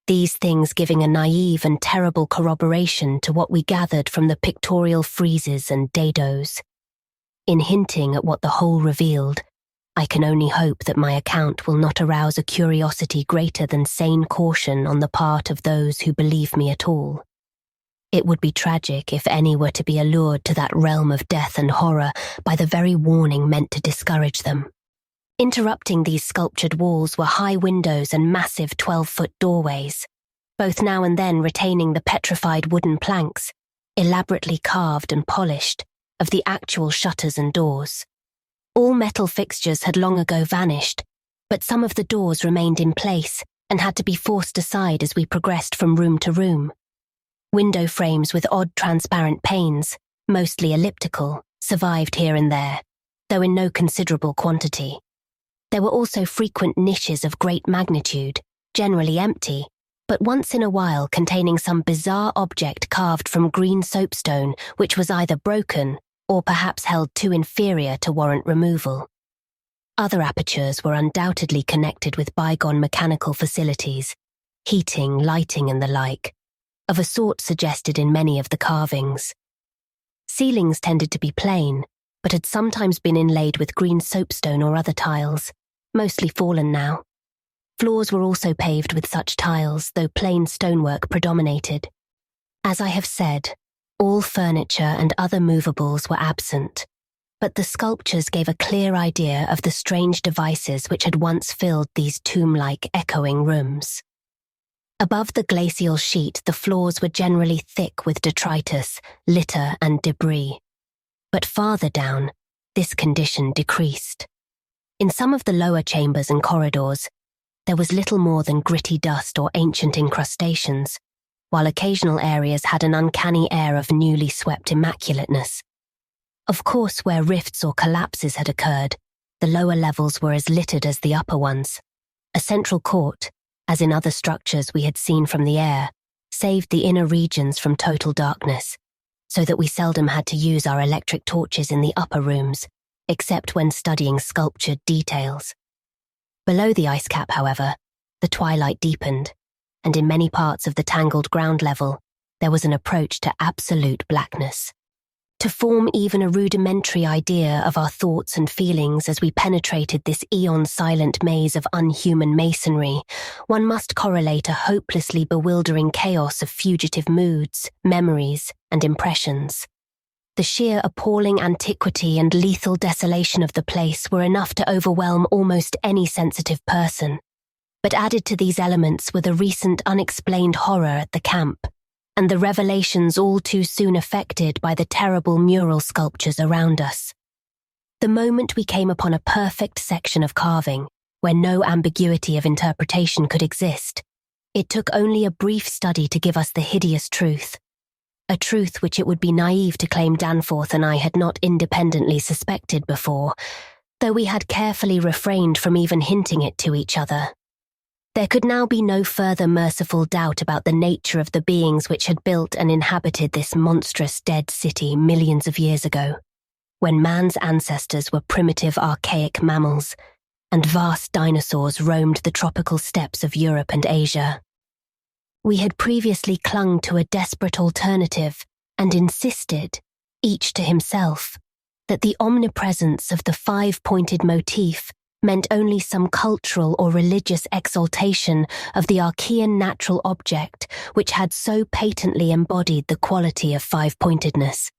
These things giving a naive and terrible corroboration to what we gathered from the pictorial friezes and dados. In hinting at what the whole revealed, I can only hope that my account will not arouse a curiosity greater than sane caution on the part of those who believe me at all. It would be tragic if any were to be allured to that realm of death and horror by the very warning meant to discourage them. Interrupting these sculptured walls were high windows and massive 12-foot doorways, both now and then retaining the petrified wooden planks, elaborately carved and polished, of the actual shutters and doors. All metal fixtures had long ago vanished, but some of the doors remained in place and had to be forced aside as we progressed from room to room. Window frames with odd transparent panes, mostly elliptical, survived here and there, though in no considerable quantity. There were also frequent niches of great magnitude, generally empty, but once in a while containing some bizarre object carved from green soapstone which was either broken or perhaps held too inferior to warrant removal. Other apertures were undoubtedly connected with bygone mechanical facilities, heating, lighting and the like, of a sort suggested in many of the carvings. Ceilings tended to be plain, but had sometimes been inlaid with green soapstone or other tiles, mostly fallen now. Floors were also paved with such tiles, though plain stonework predominated. As I have said, all furniture and other movables were absent, but the sculptures gave a clear idea of the strange devices which had once filled these tomb-like echoing rooms. Above the glacial sheet, the floors were generally thick with detritus, litter and debris. But farther down, this condition decreased. In some of the lower chambers and corridors, there was little more than gritty dust or ancient incrustations, while occasional areas had an uncanny air of newly swept immaculateness. Of course, where rifts or collapses had occurred, the lower levels were as littered as the upper ones. A central court, as in other structures we had seen from the air, saved the inner regions from total darkness, so that we seldom had to use our electric torches in the upper rooms, except when studying sculptured details. Below the ice cap, however, the twilight deepened, and in many parts of the tangled ground level, there was an approach to absolute blackness. To form even a rudimentary idea of our thoughts and feelings as we penetrated this eon-silent maze of unhuman masonry, one must correlate a hopelessly bewildering chaos of fugitive moods, memories, and impressions. The sheer appalling antiquity and lethal desolation of the place were enough to overwhelm almost any sensitive person. But added to these elements were the recent unexplained horror at the camp, and the revelations all too soon effected by the terrible mural sculptures around us. The moment we came upon a perfect section of carving, where no ambiguity of interpretation could exist, it took only a brief study to give us the hideous truth. A truth which it would be naive to claim Danforth and I had not independently suspected before, though we had carefully refrained from even hinting it to each other. There could now be no further merciful doubt about the nature of the beings which had built and inhabited this monstrous dead city millions of years ago, when man's ancestors were primitive archaic mammals, and vast dinosaurs roamed the tropical steppes of Europe and Asia. We had previously clung to a desperate alternative and insisted, each to himself, that the omnipresence of the five-pointed motif meant only some cultural or religious exaltation of the Archean natural object which had so patently embodied the quality of five-pointedness,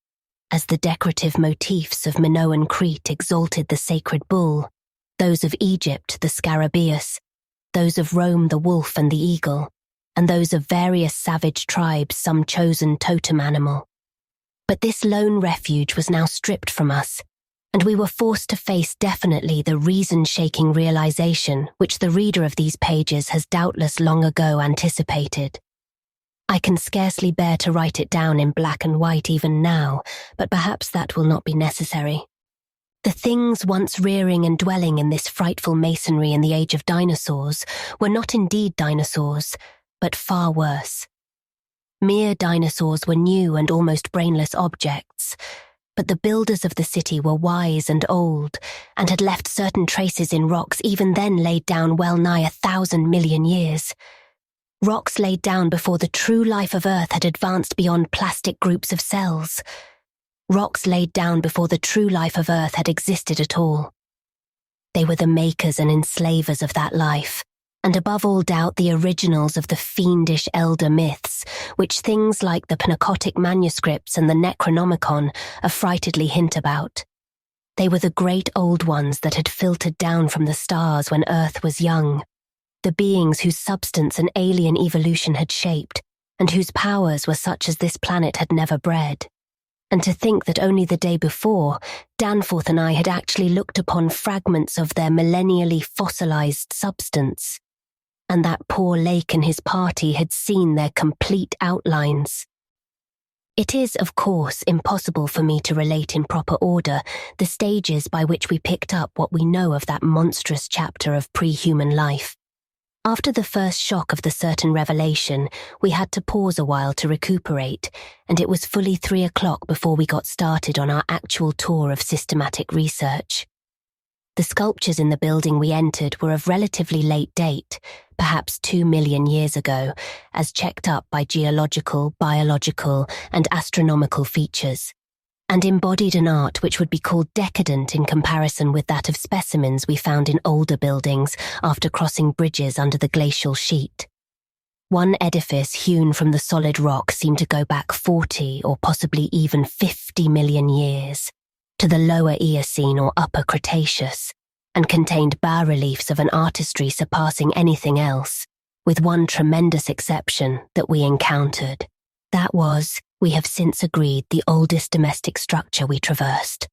as the decorative motifs of Minoan Crete exalted the sacred bull, those of Egypt the scarabæus, those of Rome the wolf and the eagle, and those of various savage tribes some chosen totem animal. But this lone refuge was now stripped from us, and we were forced to face definitely the reason-shaking realization which the reader of these pages has doubtless long ago anticipated. I can scarcely bear to write it down in black and white even now, but perhaps that will not be necessary. The things once rearing and dwelling in this frightful masonry in the age of dinosaurs were not indeed dinosaurs, but far worse. Mere dinosaurs were new and almost brainless objects, but the builders of the city were wise and old, and had left certain traces in rocks even then laid down well nigh 1,000 million years. Rocks laid down before the true life of Earth had advanced beyond plastic groups of cells. Rocks laid down before the true life of Earth had existed at all. They were the makers and enslavers of that life, and above all doubt the originals of the fiendish elder myths, which things like the Pnakotic manuscripts and the Necronomicon affrightedly hint about. They were the great old ones that had filtered down from the stars when Earth was young, the beings whose substance an alien evolution had shaped, and whose powers were such as this planet had never bred. And to think that only the day before, Danforth and I had actually looked upon fragments of their millennially fossilized substance, and that poor Lake and his party had seen their complete outlines. It is, of course, impossible for me to relate in proper order the stages by which we picked up what we know of that monstrous chapter of pre-human life. After the first shock of the certain revelation, we had to pause a while to recuperate, and it was fully 3 o'clock before we got started on our actual tour of systematic research. The sculptures in the building we entered were of relatively late date, perhaps 2 million years ago, as checked up by geological, biological, and astronomical features, and embodied an art which would be called decadent in comparison with that of specimens we found in older buildings after crossing bridges under the glacial sheet. One edifice hewn from the solid rock seemed to go back 40 or possibly even 50 million years, to the lower Eocene or upper Cretaceous, and contained bas-reliefs of an artistry surpassing anything else, with one tremendous exception that we encountered. That was, we have since agreed, the oldest domestic structure we traversed.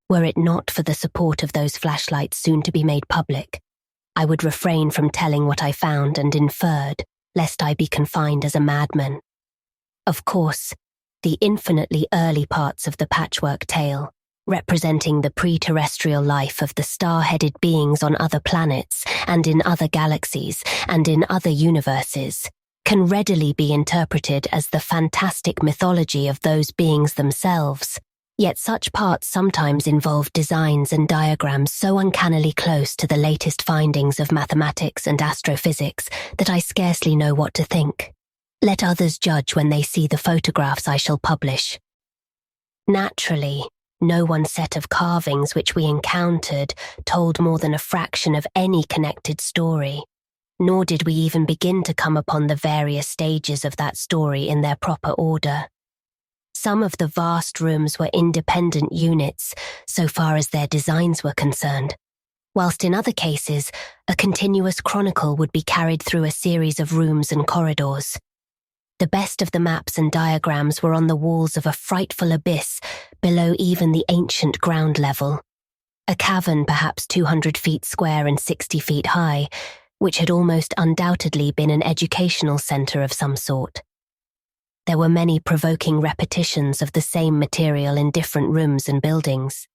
Were it not for the support of those flashlights soon to be made public, I would refrain from telling what I found and inferred, lest I be confined as a madman. Of course, the infinitely early parts of the patchwork tale, representing the pre-terrestrial life of the star-headed beings on other planets and in other galaxies and in other universes, can readily be interpreted as the fantastic mythology of those beings themselves, yet such parts sometimes involve designs and diagrams so uncannily close to the latest findings of mathematics and astrophysics that I scarcely know what to think. Let others judge when they see the photographs I shall publish. Naturally, no one set of carvings which we encountered told more than a fraction of any connected story, nor did we even begin to come upon the various stages of that story in their proper order. Some of the vast rooms were independent units so far as their designs were concerned, whilst in other cases a continuous chronicle would be carried through a series of rooms and corridors. The best of the maps and diagrams were on the walls of a frightful abyss below even the ancient ground level, a cavern perhaps 200 feet square and 60 feet high, which had almost undoubtedly been an educational centre of some sort. There were many provoking repetitions of the same material in different rooms and buildings,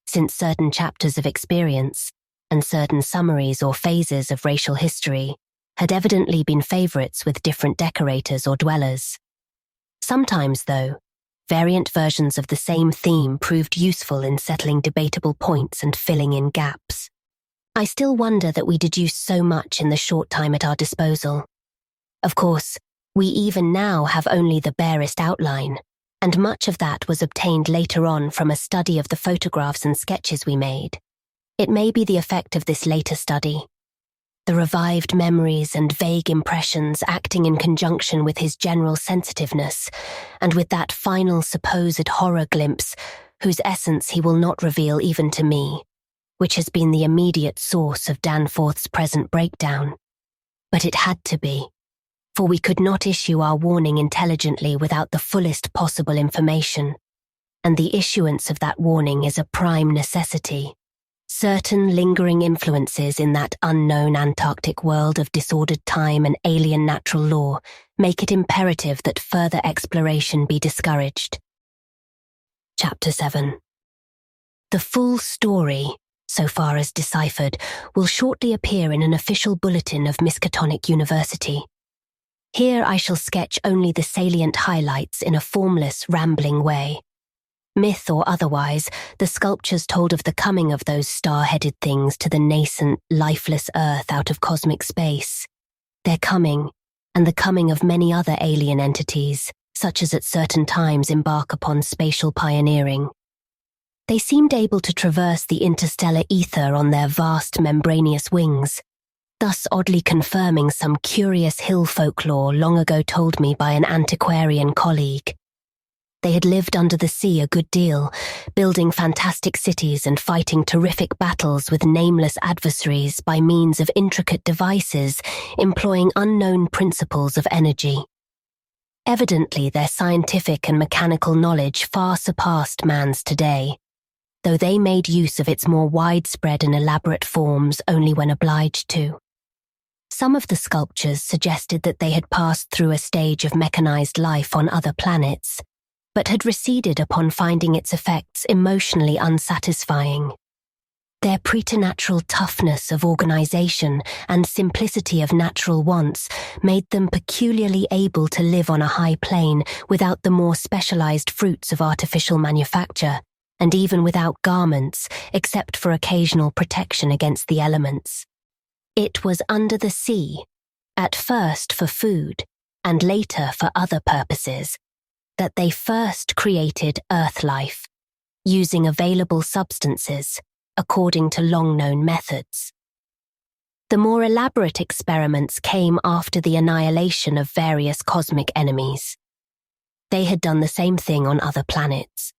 since certain chapters of experience and certain summaries or phases of racial history had evidently been favourites with different decorators or dwellers. Sometimes, though, variant versions of the same theme proved useful in settling debatable points and filling in gaps. I still wonder that we deduced so much in the short time at our disposal. Of course, we even now have only the barest outline, and much of that was obtained later on from a study of the photographs and sketches we made. It may be the effect of this later study, the revived memories and vague impressions acting in conjunction with his general sensitiveness, and with that final supposed horror glimpse, whose essence he will not reveal even to me, which has been the immediate source of Danforth's present breakdown. But it had to be, for we could not issue our warning intelligently without the fullest possible information, and the issuance of that warning is a prime necessity. Certain lingering influences in that unknown Antarctic world of disordered time and alien natural law make it imperative that further exploration be discouraged. Chapter 7. The full story, so far as deciphered, will shortly appear in an official bulletin of Miskatonic University. Here I shall sketch only the salient highlights in a formless, rambling way. Myth or otherwise, the sculptures told of the coming of those star-headed things to the nascent, lifeless Earth out of cosmic space. Their coming, and the coming of many other alien entities, such as at certain times embark upon spatial pioneering. They seemed able to traverse the interstellar ether on their vast membranous wings, thus oddly confirming some curious hill folklore long ago told me by an antiquarian colleague. They had lived under the sea a good deal, building fantastic cities and fighting terrific battles with nameless adversaries by means of intricate devices employing unknown principles of energy. Evidently, their scientific and mechanical knowledge far surpassed man's today, though they made use of its more widespread and elaborate forms only when obliged to. Some of the sculptures suggested that they had passed through a stage of mechanized life on other planets, but had receded upon finding its effects emotionally unsatisfying. Their preternatural toughness of organization and simplicity of natural wants made them peculiarly able to live on a high plane without the more specialized fruits of artificial manufacture, and even without garments, except for occasional protection against the elements. It was under the sea, at first for food, and later for other purposes, that they first created Earth life, using available substances, according to long-known methods. The more elaborate experiments came after the annihilation of various cosmic enemies. They had done the same thing on other planets,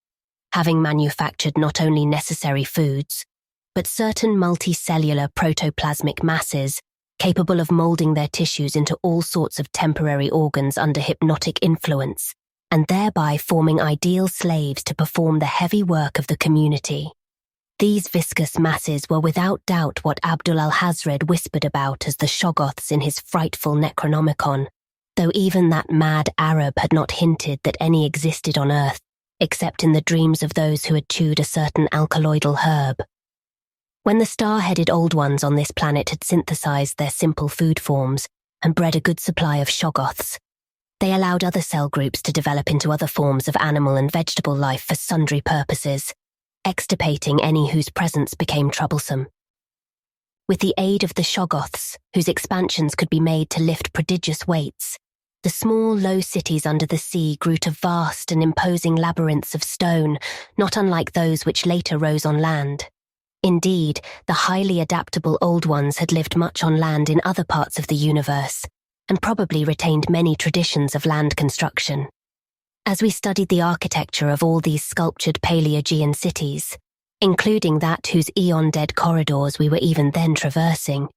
having manufactured not only necessary foods, but certain multicellular protoplasmic masses capable of molding their tissues into all sorts of temporary organs under hypnotic influence, and thereby forming ideal slaves to perform the heavy work of the community. These viscous masses were without doubt what Abdul al-Hazred whispered about as the Shoggoths in his frightful Necronomicon, though even that mad Arab had not hinted that any existed on Earth, except in the dreams of those who had chewed a certain alkaloidal herb. When the star-headed Old Ones on this planet had synthesized their simple food forms and bred a good supply of Shoggoths, they allowed other cell groups to develop into other forms of animal and vegetable life for sundry purposes, extirpating any whose presence became troublesome. With the aid of the Shoggoths, whose expansions could be made to lift prodigious weights, the small, low cities under the sea grew to vast and imposing labyrinths of stone, not unlike those which later rose on land. Indeed, the highly adaptable Old Ones had lived much on land in other parts of the universe, and probably retained many traditions of land construction. As we studied the architecture of all these sculptured Paleogean cities, including that whose eon-dead corridors we were even then traversing,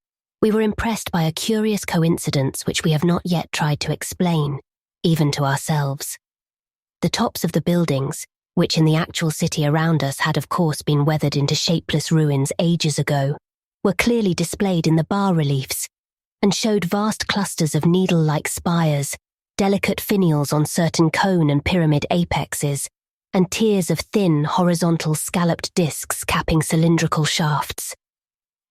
we were impressed by a curious coincidence which we have not yet tried to explain, even to ourselves. The tops of the buildings, which in the actual city around us had of course been weathered into shapeless ruins ages ago, were clearly displayed in the bas-reliefs, and showed vast clusters of needle-like spires, delicate finials on certain cone and pyramid apexes, and tiers of thin, horizontal scalloped discs capping cylindrical shafts.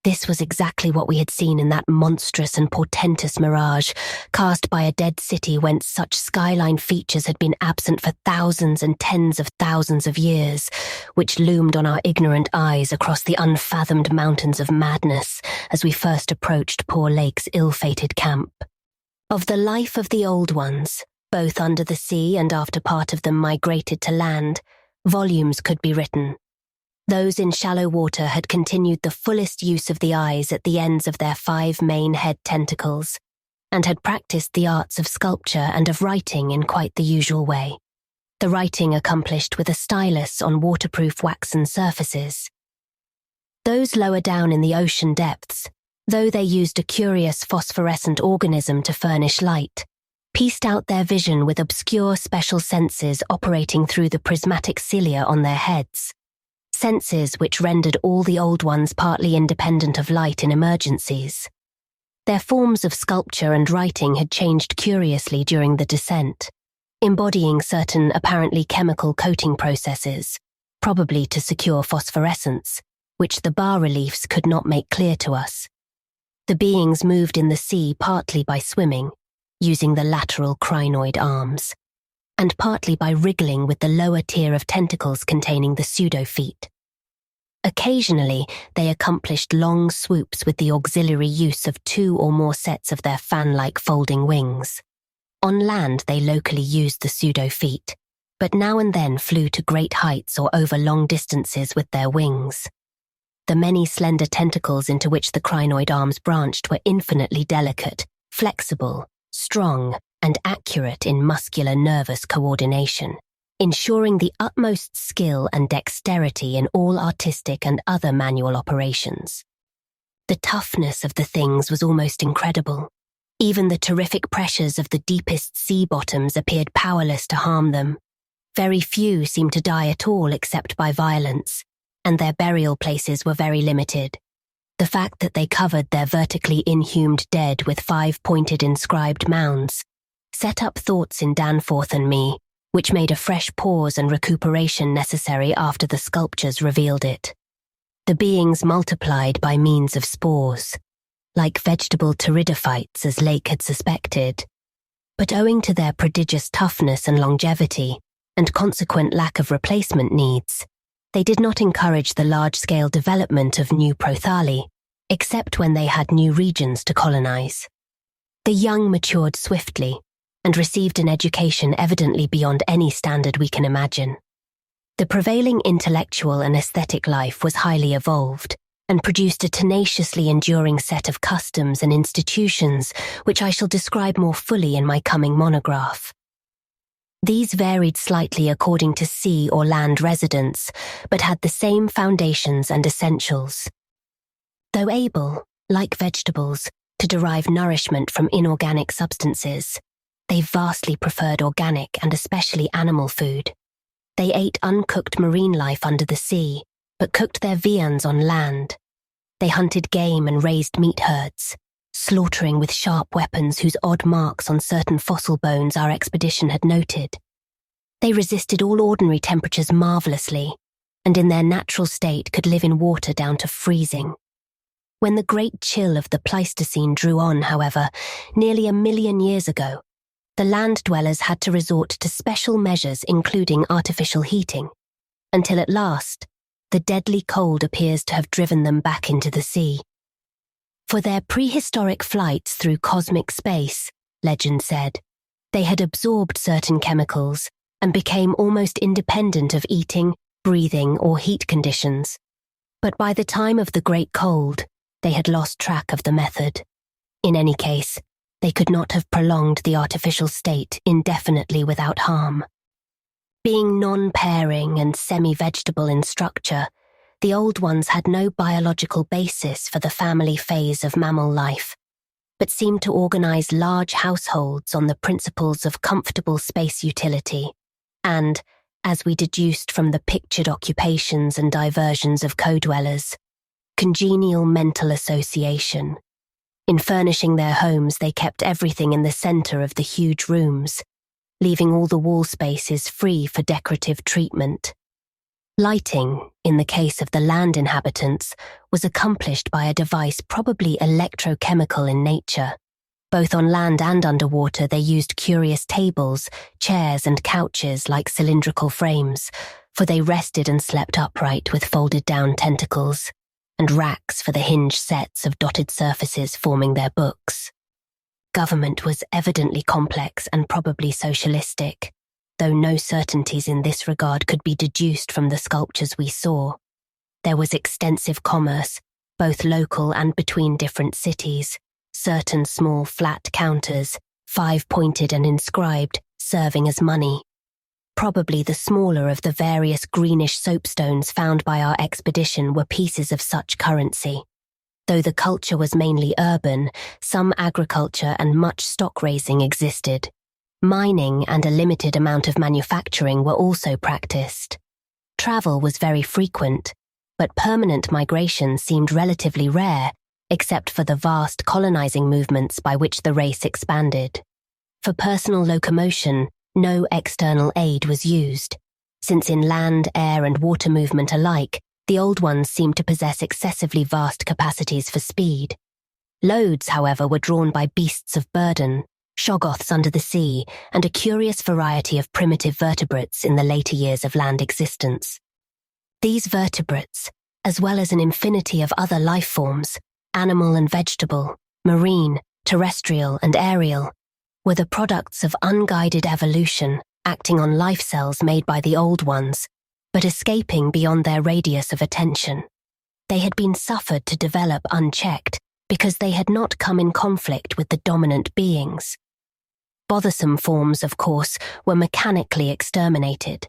This was exactly what we had seen in that monstrous and portentous mirage, cast by a dead city whence such skyline features had been absent for thousands and tens of thousands of years, which loomed on our ignorant eyes across the unfathomed mountains of madness as we first approached poor Lake's ill-fated camp. Of the life of the Old Ones, both under the sea and after part of them migrated to land, volumes could be written. Those in shallow water had continued the fullest use of the eyes at the ends of their 5 main head tentacles, and had practiced the arts of sculpture and of writing in quite the usual way, the writing accomplished with a stylus on waterproof waxen surfaces. Those lower down in the ocean depths, though they used a curious phosphorescent organism to furnish light, pieced out their vision with obscure special senses operating through the prismatic cilia on their heads. Senses which rendered all the old ones partly independent of light in emergencies. Their forms of sculpture and writing had changed curiously during the descent, embodying certain apparently chemical coating processes, probably to secure phosphorescence, which the bas-reliefs could not make clear to us. The beings moved in the sea partly by swimming, using the lateral crinoid arms, and partly by wriggling with the lower tier of tentacles containing the pseudo-feet. Occasionally, they accomplished long swoops with the auxiliary use of 2 or more sets of their fan-like folding wings. On land, they locally used the pseudo-feet, but now and then flew to great heights or over long distances with their wings. The many slender tentacles into which the crinoid arms branched were infinitely delicate, flexible, strong, and accurate in muscular nervous coordination, ensuring the utmost skill and dexterity in all artistic and other manual operations. The toughness of the things was almost incredible. Even the terrific pressures of the deepest sea bottoms appeared powerless to harm them. Very few seemed to die at all except by violence, and their burial places were very limited. The fact that they covered their vertically inhumed dead with 5-pointed inscribed mounds set up thoughts in Danforth and me, which made a fresh pause and recuperation necessary after the sculptures revealed it. The beings multiplied by means of spores, like vegetable pteridophytes as Lake had suspected. But owing to their prodigious toughness and longevity, and consequent lack of replacement needs, they did not encourage the large-scale development of new prothali, except when they had new regions to colonize. The young matured swiftly, and received an education evidently beyond any standard we can imagine. The prevailing intellectual and aesthetic life was highly evolved, and produced a tenaciously enduring set of customs and institutions which I shall describe more fully in my coming monograph. These varied slightly according to sea or land residence, but had the same foundations and essentials. Though able, like vegetables, to derive nourishment from inorganic substances, they vastly preferred organic and especially animal food. They ate uncooked marine life under the sea, but cooked their viands on land. They hunted game and raised meat herds, slaughtering with sharp weapons whose odd marks on certain fossil bones our expedition had noted. They resisted all ordinary temperatures marvelously, and in their natural state could live in water down to freezing. When the great chill of the Pleistocene drew on, however, nearly 1 million years ago, the land dwellers had to resort to special measures including artificial heating, until at last, the deadly cold appears to have driven them back into the sea. For their prehistoric flights through cosmic space, legend said, they had absorbed certain chemicals and became almost independent of eating, breathing, or heat conditions. But by the time of the Great Cold, they had lost track of the method. In any case, they could not have prolonged the artificial state indefinitely without harm. Being non-pairing and semi-vegetable in structure, the old ones had no biological basis for the family phase of mammal life, but seemed to organize large households on the principles of comfortable space utility and, as we deduced from the pictured occupations and diversions of co-dwellers, congenial mental association. In furnishing their homes, they kept everything in the center of the huge rooms, leaving all the wall spaces free for decorative treatment. Lighting, in the case of the land inhabitants, was accomplished by a device probably electrochemical in nature. Both on land and underwater, they used curious tables, chairs, and couches like cylindrical frames, for they rested and slept upright with folded-down tentacles, and racks for the hinge sets of dotted surfaces forming their books. Government was evidently complex and probably socialistic, though no certainties in this regard could be deduced from the sculptures we saw. There was extensive commerce, both local and between different cities, certain small flat counters, 5-pointed and inscribed, serving as money. Probably the smaller of the various greenish soapstones found by our expedition were pieces of such currency. Though the culture was mainly urban, some agriculture and much stock raising existed, Mining and a limited amount of manufacturing were also practiced. Travel was very frequent, but permanent migration seemed relatively rare, except for the vast colonizing movements by which the race expanded. For personal locomotion, no external aid was used, since in land, air, and water movement alike, the Old Ones seemed to possess excessively vast capacities for speed. Loads, however, were drawn by beasts of burden, shoggoths under the sea, and a curious variety of primitive vertebrates in the later years of land existence. These vertebrates, as well as an infinity of other life forms, animal and vegetable, marine, terrestrial, and aerial, were the products of unguided evolution acting on life cells made by the Old Ones, but escaping beyond their radius of attention. They had been suffered to develop unchecked because they had not come in conflict with the dominant beings. Bothersome forms, of course, were mechanically exterminated.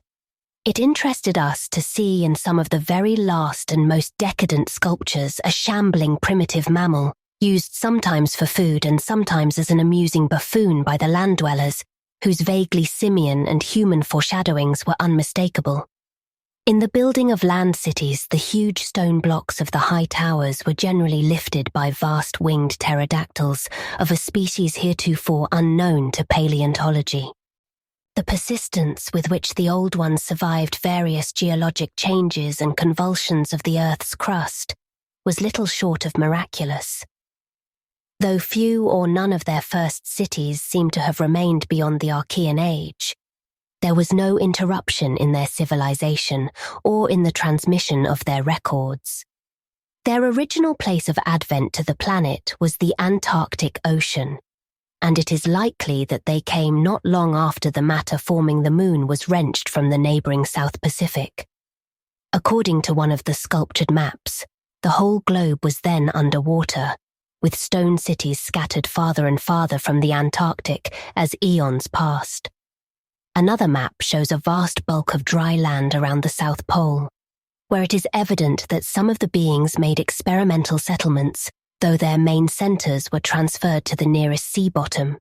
It interested us to see in some of the very last and most decadent sculptures a shambling primitive mammal, used sometimes for food and sometimes as an amusing buffoon by the land dwellers, whose vaguely simian and human foreshadowings were unmistakable. In the building of land cities, the huge stone blocks of the high towers were generally lifted by vast winged pterodactyls of a species heretofore unknown to paleontology. The persistence with which the Old Ones survived various geologic changes and convulsions of the Earth's crust was little short of miraculous. Though few or none of their first cities seem to have remained beyond the Archean age, there was no interruption in their civilization or in the transmission of their records. Their original place of advent to the planet was the Antarctic Ocean, and it is likely that they came not long after the matter forming the moon was wrenched from the neighboring South Pacific. According to one of the sculptured maps, the whole globe was then underwater, with stone cities scattered farther and farther from the Antarctic as eons passed. Another map shows a vast bulk of dry land around the South Pole, where it is evident that some of the beings made experimental settlements, though their main centres were transferred to the nearest sea bottom.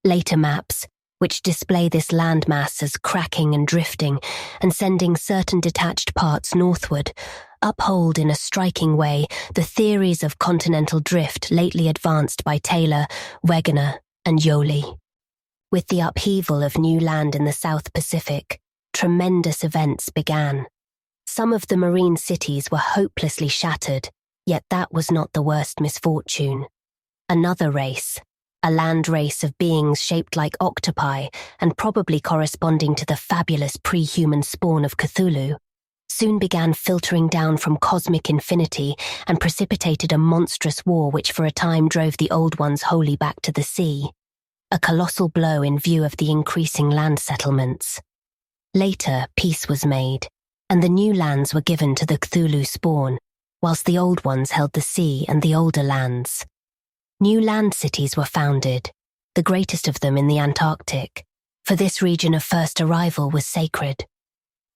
Later maps, which display this landmass as cracking and drifting and sending certain detached parts northward, uphold in a striking way the theories of continental drift lately advanced by Taylor, Wegener, and Yoli. With the upheaval of new land in the South Pacific, tremendous events began. Some of the marine cities were hopelessly shattered, yet that was not the worst misfortune. Another race, a land race of beings shaped like octopi and probably corresponding to the fabulous pre-human spawn of Cthulhu, soon began filtering down from cosmic infinity and precipitated a monstrous war which for a time drove the Old Ones wholly back to the sea. A colossal blow in view of the increasing land settlements. Later, peace was made, and the new lands were given to the Cthulhu spawn, whilst the Old Ones held the sea and the older lands. New land cities were founded, the greatest of them in the Antarctic, for this region of first arrival was sacred.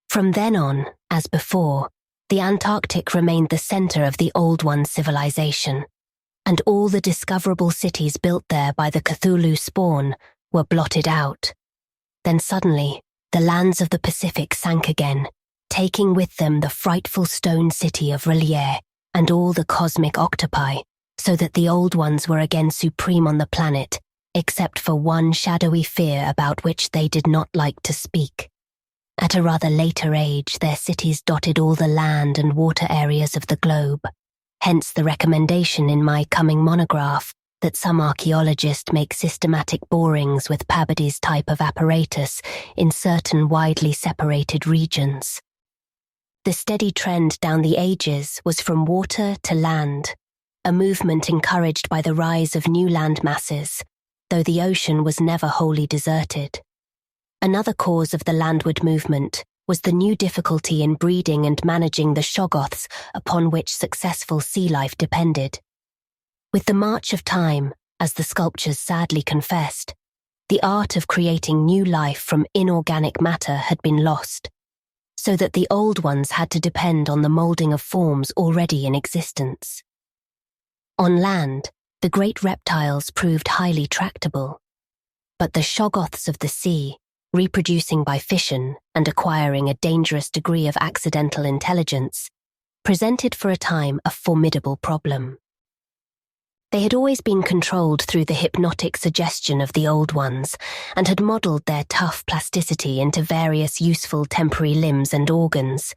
From then on, as before, the Antarctic remained the centre of the Old Ones' civilization, and all the discoverable cities built there by the Cthulhu spawn were blotted out. Then suddenly, the lands of the Pacific sank again, taking with them the frightful stone city of R'lyeh and all the cosmic octopi, so that the Old Ones were again supreme on the planet, except for one shadowy fear about which they did not like to speak. At a rather later age, their cities dotted all the land and water areas of the globe. Hence the recommendation in my coming monograph that some archaeologists make systematic borings with Pabadi's type of apparatus in certain widely separated regions. The steady trend down the ages was from water to land, a movement encouraged by the rise of new land masses, though the ocean was never wholly deserted. Another cause of the landward movement was the new difficulty in breeding and managing the shoggoths upon which successful sea life depended. With the march of time, as the sculptures sadly confessed, the art of creating new life from inorganic matter had been lost, so that the Old Ones had to depend on the moulding of forms already in existence. On land, the great reptiles proved highly tractable. But the Shoggoths of the sea, reproducing by fission and acquiring a dangerous degree of accidental intelligence, presented for a time a formidable problem. They had always been controlled through the hypnotic suggestion of the Old Ones and had modelled their tough plasticity into various useful temporary limbs and organs.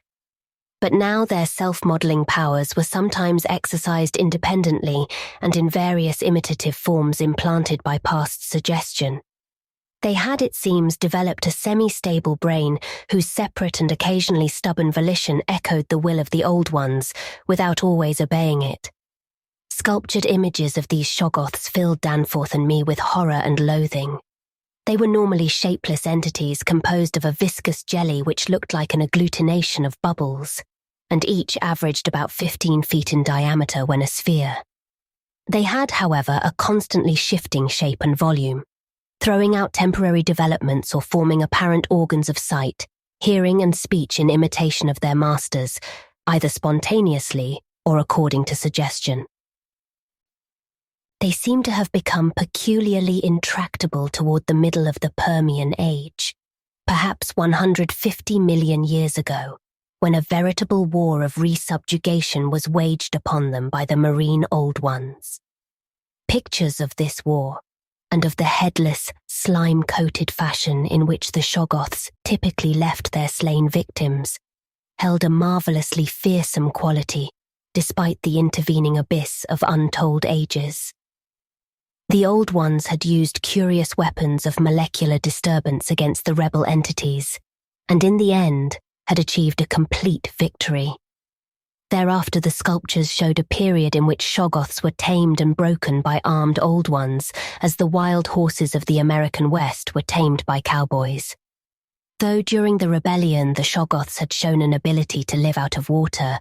But now their self-modelling powers were sometimes exercised independently and in various imitative forms implanted by past suggestion. They had, it seems, developed a semi-stable brain whose separate and occasionally stubborn volition echoed the will of the Old Ones without always obeying it. Sculptured images of these Shoggoths filled Danforth and me with horror and loathing. They were normally shapeless entities composed of a viscous jelly which looked like an agglutination of bubbles, and each averaged about 15 feet in diameter when a sphere. They had, however, a constantly shifting shape and volume, throwing out temporary developments or forming apparent organs of sight, hearing and speech in imitation of their masters, either spontaneously or according to suggestion. They seem to have become peculiarly intractable toward the middle of the Permian Age, perhaps 150 million years ago, when a veritable war of resubjugation was waged upon them by the marine Old Ones. Pictures of this war, and of the headless, slime-coated fashion in which the Shoggoths typically left their slain victims, held a marvellously fearsome quality, despite the intervening abyss of untold ages. The Old Ones had used curious weapons of molecular disturbance against the rebel entities, and in the end had achieved a complete victory. Thereafter the sculptures showed a period in which Shoggoths were tamed and broken by armed Old Ones, as the wild horses of the American West were tamed by cowboys. Though during the rebellion the Shoggoths had shown an ability to live out of water,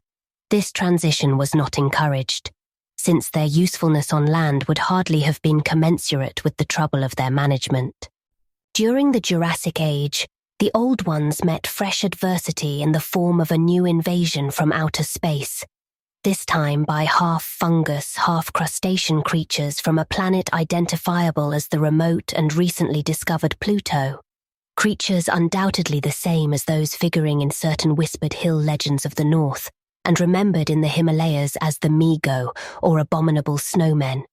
this transition was not encouraged, since their usefulness on land would hardly have been commensurate with the trouble of their management. During the Jurassic Age, the Old Ones met fresh adversity in the form of a new invasion from outer space, this time by half-fungus, half-crustacean creatures from a planet identifiable as the remote and recently discovered Pluto, creatures undoubtedly the same as those figuring in certain whispered hill legends of the north, and remembered in the Himalayas as the Migo, or abominable snowmen.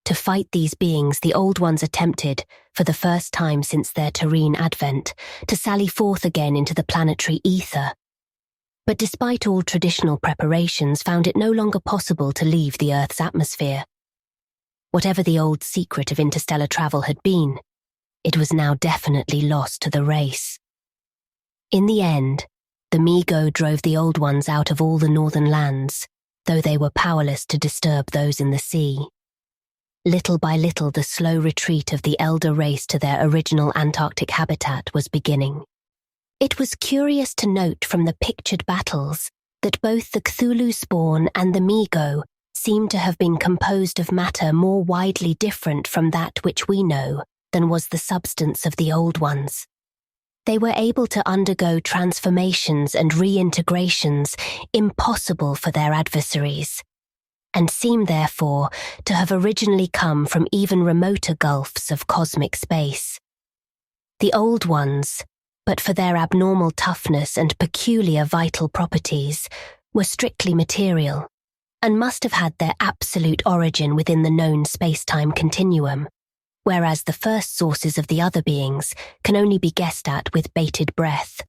To fight these beings, the Old Ones attempted, for the first time since their terrene advent, to sally forth again into the planetary ether. But despite all traditional preparations, found it no longer possible to leave the Earth's atmosphere. Whatever the old secret of interstellar travel had been, it was now definitely lost to the race. In the end, the Migo drove the Old Ones out of all the northern lands, though they were powerless to disturb those in the sea. Little by little, the slow retreat of the elder race to their original Antarctic habitat was beginning. It was curious to note from the pictured battles that both the Cthulhu spawn and the Migo seem to have been composed of matter more widely different from that which we know than was the substance of the Old Ones. They were able to undergo transformations and reintegrations impossible for their adversaries, and seem therefore to have originally come from even remoter gulfs of cosmic space. The Old Ones, but for their abnormal toughness and peculiar vital properties, were strictly material, and must have had their absolute origin within the known space-time continuum, whereas the first sources of the other beings can only be guessed at with bated breath.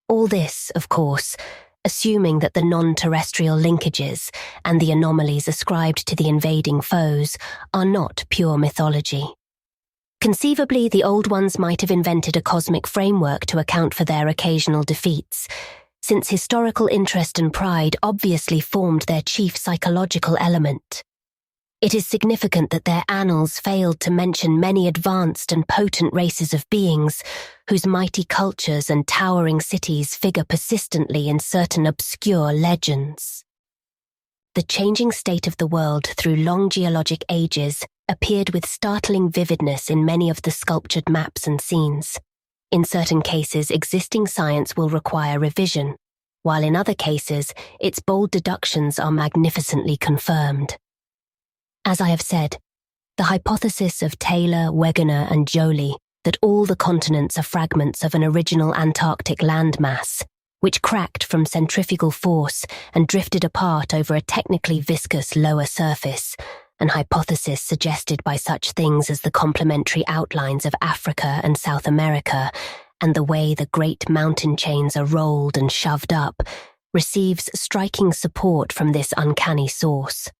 All this, of course, assuming that the non-terrestrial linkages and the anomalies ascribed to the invading foes are not pure mythology. Conceivably, the Old Ones might have invented a cosmic framework to account for their occasional defeats, since historical interest and pride obviously formed their chief psychological element. It is significant that their annals failed to mention many advanced and potent races of beings whose mighty cultures and towering cities figure persistently in certain obscure legends. The changing state of the world through long geologic ages appeared with startling vividness in many of the sculptured maps and scenes. In certain cases, existing science will require revision, while in other cases, its bold deductions are magnificently confirmed. As I have said, The hypothesis of Taylor, Wegener, and Joly that all the continents are fragments of an original Antarctic landmass, which cracked from centrifugal force and drifted apart over a technically viscous lower surface, an hypothesis suggested by such things as the complementary outlines of Africa and South America and the way the great mountain chains are rolled and shoved up, receives striking support from this uncanny source.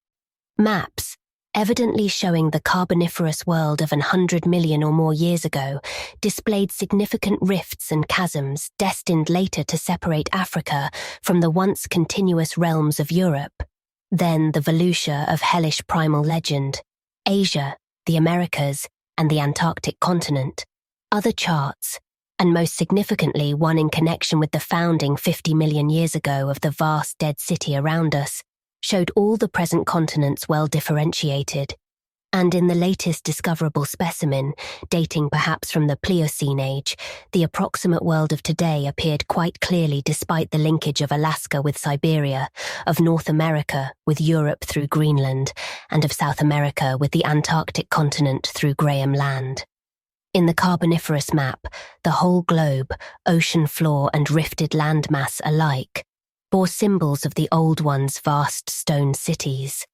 Maps, evidently showing the Carboniferous world of 100 million or more years ago, displayed significant rifts and chasms destined later to separate Africa from the once continuous realms of Europe, then the Volusia of hellish primal legend, Asia, the Americas, and the Antarctic continent. Other charts, and most significantly one in connection with the founding 50 million years ago of the vast dead city around us, showed all the present continents well differentiated, and in the latest discoverable specimen, dating perhaps from the Pliocene age, the approximate world of today appeared quite clearly despite the linkage of Alaska with Siberia, of North America with Europe through Greenland, and of South America with the Antarctic continent through Graham Land. In the Carboniferous map, the whole globe, ocean floor and rifted landmass alike, bore symbols of the old one's vast stone cities.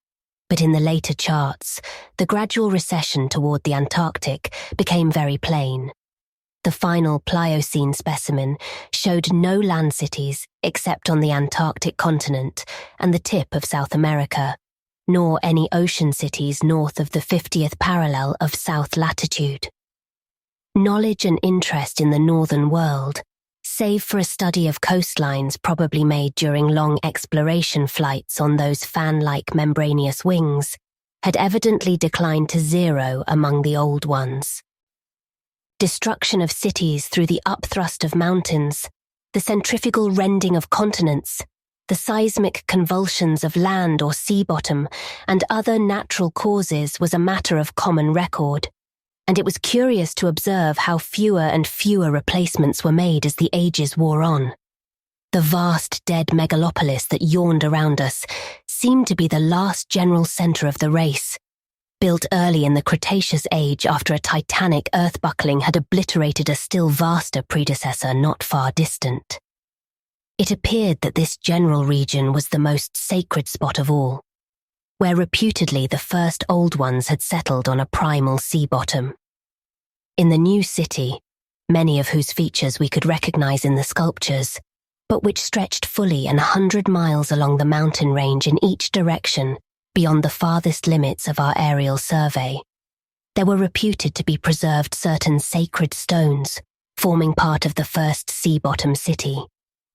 But in the later charts, the gradual recession toward the Antarctic became very plain. The final Pliocene specimen showed no land cities except on the Antarctic continent and the tip of South America, nor any ocean cities north of the 50th parallel of south latitude. Knowledge and interest in the northern world, save for a study of coastlines probably made during long exploration flights on those fan-like membranous wings, had evidently declined to zero among the old ones. Destruction of cities through the upthrust of mountains, the centrifugal rending of continents, the seismic convulsions of land or sea bottom, and other natural causes was a matter of common record, and it was curious to observe how fewer and fewer replacements were made as the ages wore on. The vast dead megalopolis that yawned around us seemed to be the last general centre of the race, built early in the Cretaceous age after a titanic earth-buckling had obliterated a still vaster predecessor not far distant. It appeared that this general region was the most sacred spot of all, where reputedly the first old ones had settled on a primal sea bottom. In the new city, many of whose features we could recognize in the sculptures, but which stretched fully 100 miles along the mountain range in each direction beyond the farthest limits of our aerial survey, there were reputed to be preserved certain sacred stones forming part of the first sea-bottom city,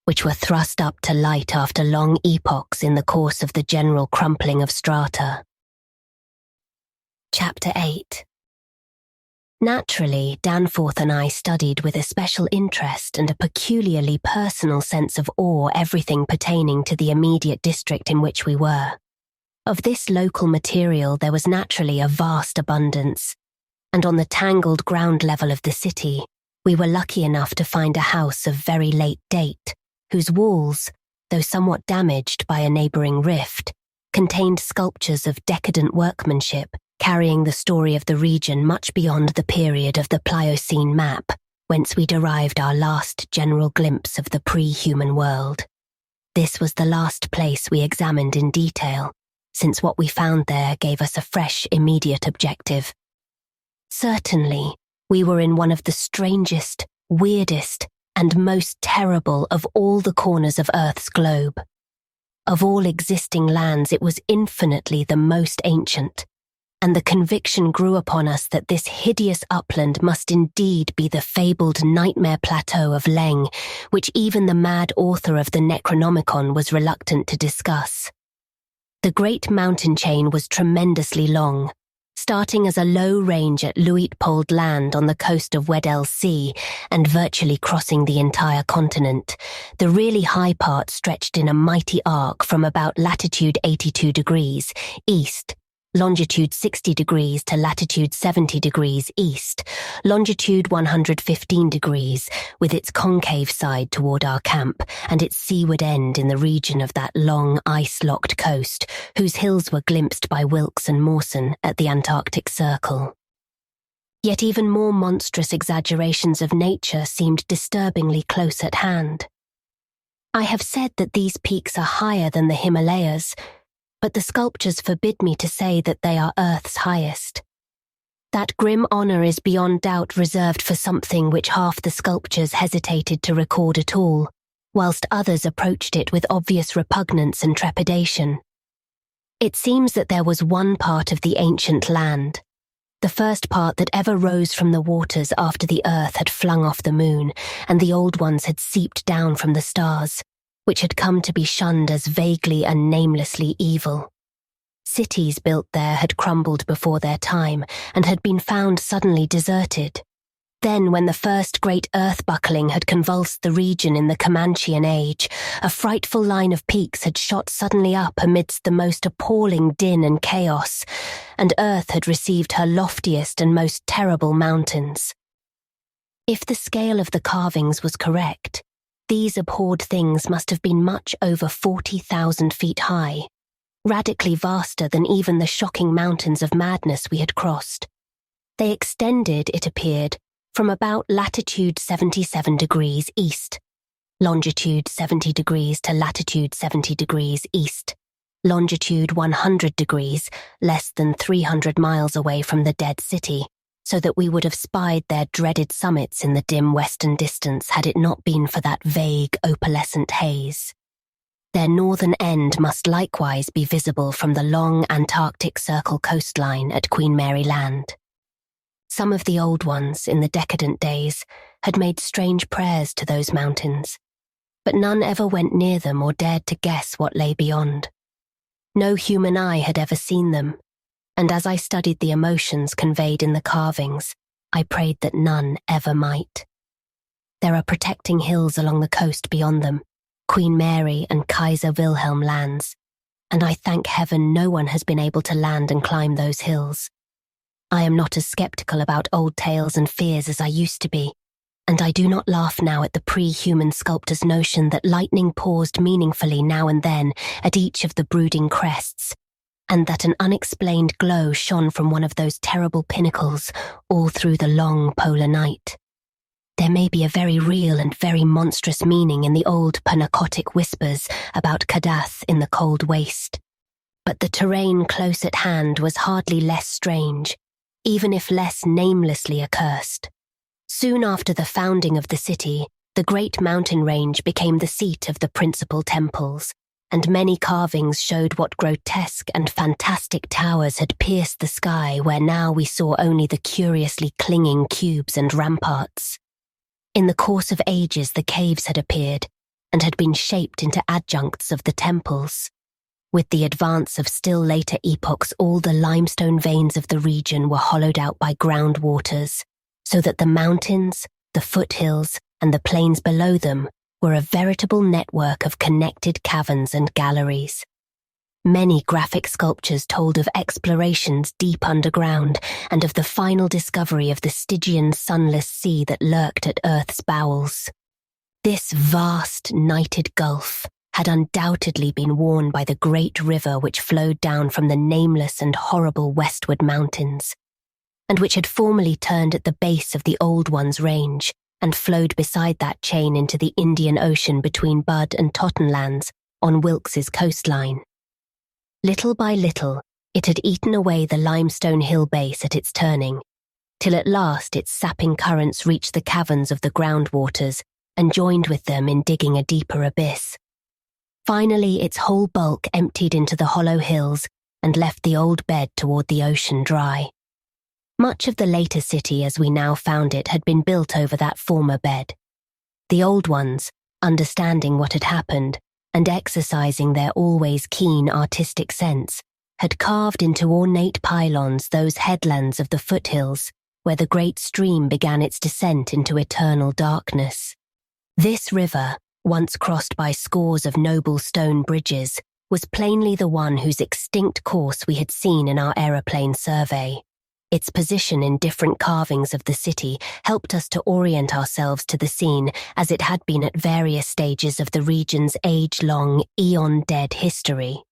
which were thrust up to light after long epochs in the course of the general crumpling of strata. Chapter 8. Naturally, Danforth and I studied with a special interest and a peculiarly personal sense of awe everything pertaining to the immediate district in which we were. Of this local material there was naturally a vast abundance, and on the tangled ground level of the city, we were lucky enough to find a house of very late date, whose walls, though somewhat damaged by a neighbouring rift, contained sculptures of decadent workmanship, carrying the story of the region much beyond the period of the Pliocene map, whence we derived our last general glimpse of the pre-human world. This was the last place we examined in detail, since what we found there gave us a fresh, immediate objective. Certainly, we were in one of the strangest, weirdest, and most terrible of all the corners of Earth's globe. Of all existing lands, it was infinitely the most ancient, and the conviction grew upon us that this hideous upland must indeed be the fabled nightmare plateau of Leng, which even the mad author of the Necronomicon was reluctant to discuss. The great mountain chain was tremendously long, starting as a low range at Luitpold Land on the coast of Weddell Sea and virtually crossing the entire continent. The really high part stretched in a mighty arc from about latitude 82 degrees east longitude 60 degrees to latitude 70 degrees east, longitude 115 degrees, with its concave side toward our camp and its seaward end in the region of that long ice-locked coast, whose hills were glimpsed by Wilkes and Mawson at the Antarctic Circle. Yet even more monstrous exaggerations of nature seemed disturbingly close at hand. I have said that these peaks are higher than the Himalayas, but the sculptures forbid me to say that they are Earth's highest. That grim honour is beyond doubt reserved for something which half the sculptures hesitated to record at all, whilst others approached it with obvious repugnance and trepidation. It seems that there was one part of the ancient land, the first part that ever rose from the waters after the earth had flung off the moon and the old ones had seeped down from the stars, which had come to be shunned as vaguely and namelessly evil. Cities built there had crumbled before their time and had been found suddenly deserted. Then, when the first great earth-buckling had convulsed the region in the Comanchean age, a frightful line of peaks had shot suddenly up amidst the most appalling din and chaos, and earth had received her loftiest and most terrible mountains. If the scale of the carvings was correct, these abhorred things must have been much over 40,000 feet high, radically vaster than even the shocking mountains of madness we had crossed. They extended, it appeared, from about latitude 77 degrees east, longitude 70 degrees to latitude 70 degrees east, longitude 100 degrees, less than 300 miles away from the dead city, so that we would have spied their dreaded summits in the dim western distance had it not been for that vague, opalescent haze. Their northern end must likewise be visible from the long Antarctic Circle coastline at Queen Mary Land. Some of the old ones, in the decadent days, had made strange prayers to those mountains, but none ever went near them or dared to guess what lay beyond. No human eye had ever seen them, and as I studied the emotions conveyed in the carvings, I prayed that none ever might. There are protecting hills along the coast beyond them, Queen Mary and Kaiser Wilhelm lands, and I thank heaven no one has been able to land and climb those hills. I am not as sceptical about old tales and fears as I used to be, and I do not laugh now at the pre-human sculptor's notion that lightning paused meaningfully now and then at each of the brooding crests, and that an unexplained glow shone from one of those terrible pinnacles all through the long polar night. There may be a very real and very monstrous meaning in the old Panacotic whispers about Kadath in the cold waste, but the terrain close at hand was hardly less strange, even if less namelessly accursed. Soon after the founding of the city, the great mountain range became the seat of the principal temples, and many carvings showed what grotesque and fantastic towers had pierced the sky where now we saw only the curiously clinging cubes and ramparts. In the course of ages the caves had appeared, and had been shaped into adjuncts of the temples. With the advance of still later epochs, all the limestone veins of the region were hollowed out by groundwaters, so that the mountains, the foothills, and the plains below them were a veritable network of connected caverns and galleries. Many graphic sculptures told of explorations deep underground and of the final discovery of the Stygian sunless sea that lurked at Earth's bowels. This vast, nighted gulf had undoubtedly been worn by the great river which flowed down from the nameless and horrible westward mountains, and which had formerly turned at the base of the Old One's range and flowed beside that chain into the Indian Ocean between Bud and Tottenlands on Wilkes's coastline. Little by little, it had eaten away the limestone hill base at its turning, till at last its sapping currents reached the caverns of the groundwaters and joined with them in digging a deeper abyss. Finally, its whole bulk emptied into the hollow hills and left the old bed toward the ocean dry. Much of the later city as we now found it had been built over that former bed. The old ones, understanding what had happened, and exercising their always keen artistic sense, had carved into ornate pylons those headlands of the foothills where the great stream began its descent into eternal darkness. This river, once crossed by scores of noble stone bridges, was plainly the one whose extinct course we had seen in our aeroplane survey. Its position in different carvings of the city helped us to orient ourselves to the scene as it had been at various stages of the region's age-long, eon-dead history,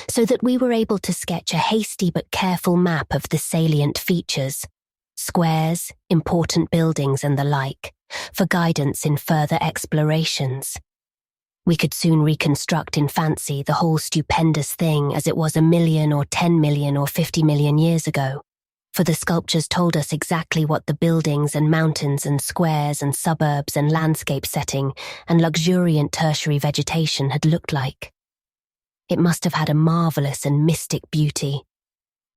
so that we were able to sketch a hasty but careful map of the salient features, squares, important buildings and the like, for guidance in further explorations. We could soon reconstruct in fancy the whole stupendous thing as it was 1 million or 10 million or 50 million years ago, for the sculptures told us exactly what the buildings and mountains and squares and suburbs and landscape setting and luxuriant tertiary vegetation had looked like. It must have had a marvellous and mystic beauty,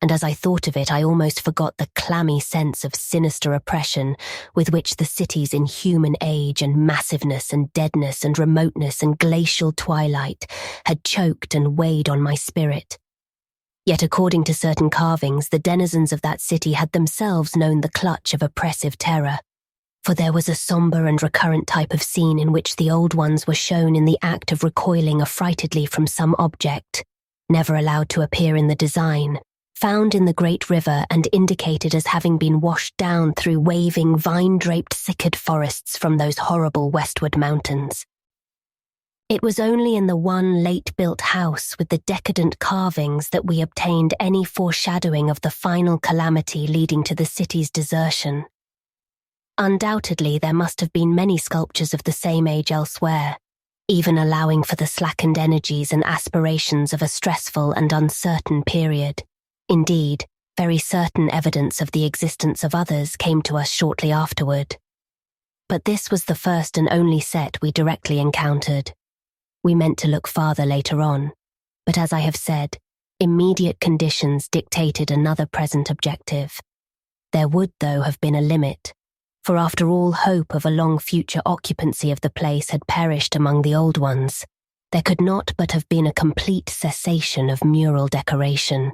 and as I thought of it I almost forgot the clammy sense of sinister oppression with which the city's inhuman age and massiveness and deadness and remoteness and glacial twilight had choked and weighed on my spirit. Yet according to certain carvings, the denizens of that city had themselves known the clutch of oppressive terror, for there was a sombre and recurrent type of scene in which the old ones were shown in the act of recoiling affrightedly from some object, never allowed to appear in the design, found in the great river and indicated as having been washed down through waving, vine-draped cycad forests from those horrible westward mountains. It was only in the one late-built house with the decadent carvings that we obtained any foreshadowing of the final calamity leading to the city's desertion. Undoubtedly, there must have been many sculptures of the same age elsewhere, even allowing for the slackened energies and aspirations of a stressful and uncertain period. Indeed, very certain evidence of the existence of others came to us shortly afterward. But this was the first and only set we directly encountered. We meant to look farther later on, but as I have said, immediate conditions dictated another present objective. There would, though, have been a limit, for after all hope of a long future occupancy of the place had perished among the old ones, there could not but have been a complete cessation of mural decoration.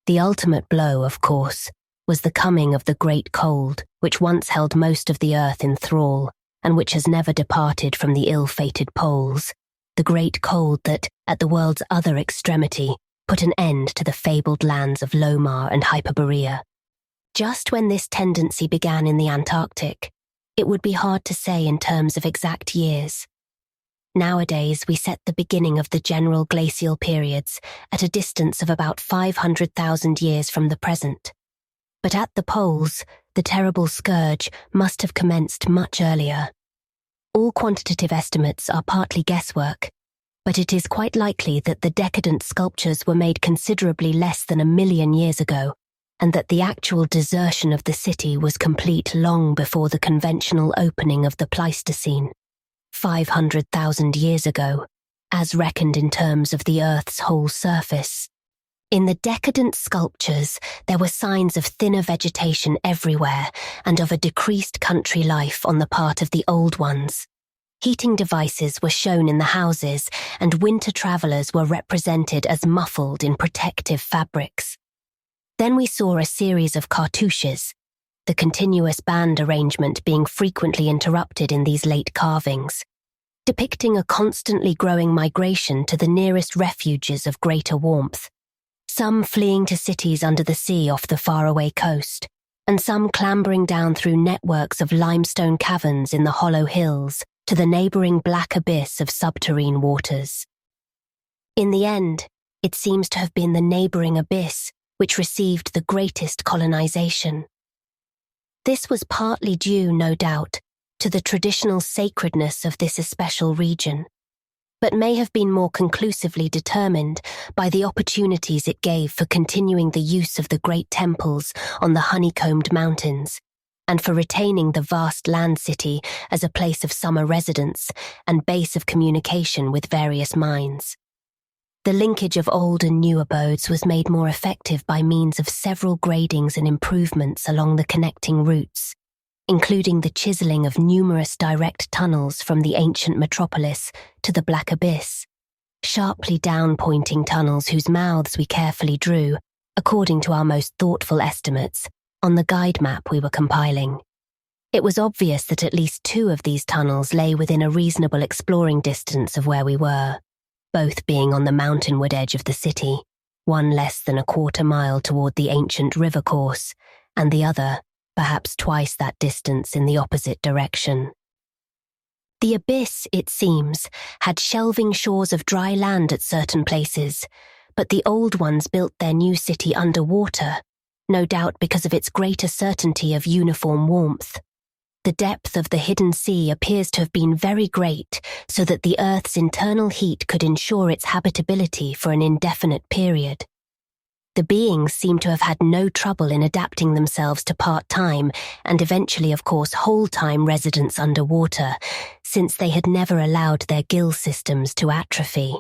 The ultimate blow, of course, was the coming of the Great Cold, which once held most of the earth in thrall, and which has never departed from the ill-fated poles, the Great Cold that, at the world's other extremity, put an end to the fabled lands of Lomar and Hyperborea. Just when this tendency began in the Antarctic, it would be hard to say in terms of exact years. Nowadays, we set the beginning of the general glacial periods at a distance of about 500,000 years from the present. But at the poles, the terrible scourge must have commenced much earlier. All quantitative estimates are partly guesswork, but it is quite likely that the decadent sculptures were made considerably less than 1 million years ago, and that the actual desertion of the city was complete long before the conventional opening of the Pleistocene, 500,000 years ago, as reckoned in terms of the Earth's whole surface. In the decadent sculptures, there were signs of thinner vegetation everywhere and of a decreased country life on the part of the old ones. Heating devices were shown in the houses, and winter travellers were represented as muffled in protective fabrics. Then we saw a series of cartouches, the continuous band arrangement being frequently interrupted in these late carvings, depicting a constantly growing migration to the nearest refuges of greater warmth, some fleeing to cities under the sea off the faraway coast, and some clambering down through networks of limestone caverns in the hollow hills to the neighbouring black abyss of subterrane waters. In the end, it seems to have been the neighbouring abyss which received the greatest colonisation. This was partly due, no doubt, to the traditional sacredness of this especial region, but may have been more conclusively determined by the opportunities it gave for continuing the use of the great temples on the honeycombed mountains, and for retaining the vast land city as a place of summer residence and base of communication with various minds. The linkage of old and new abodes was made more effective by means of several gradings and improvements along the connecting routes, including the chiselling of numerous direct tunnels from the ancient metropolis to the Black Abyss, sharply down-pointing tunnels whose mouths we carefully drew, according to our most thoughtful estimates, on the guide map we were compiling. It was obvious that at least 2 of these tunnels lay within a reasonable exploring distance of where we were. both being on the mountainward edge of the city, one less than a quarter-mile toward the ancient river course, and the other, perhaps twice that distance in the opposite direction. The abyss, it seems, had shelving shores of dry land at certain places, but the old ones built their new city underwater, no doubt because of its greater certainty of uniform warmth. The depth of the hidden sea appears to have been very great, so that the Earth's internal heat could ensure its habitability for an indefinite period. The beings seem to have had no trouble in adapting themselves to part-time and eventually, of course, whole-time residence underwater, since they had never allowed their gill systems to atrophy.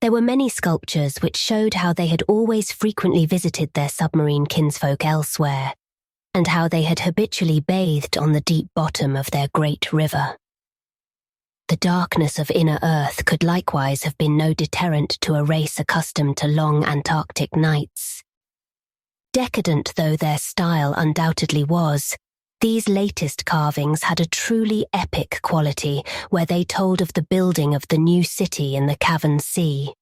There were many sculptures which showed how they had always frequently visited their submarine kinsfolk elsewhere, and how they had habitually bathed on the deep bottom of their great river. The darkness of inner Earth could likewise have been no deterrent to a race accustomed to long Antarctic nights. Decadent though their style undoubtedly was, these latest carvings had a truly epic quality where they told of the building of the new city in the cavern sea.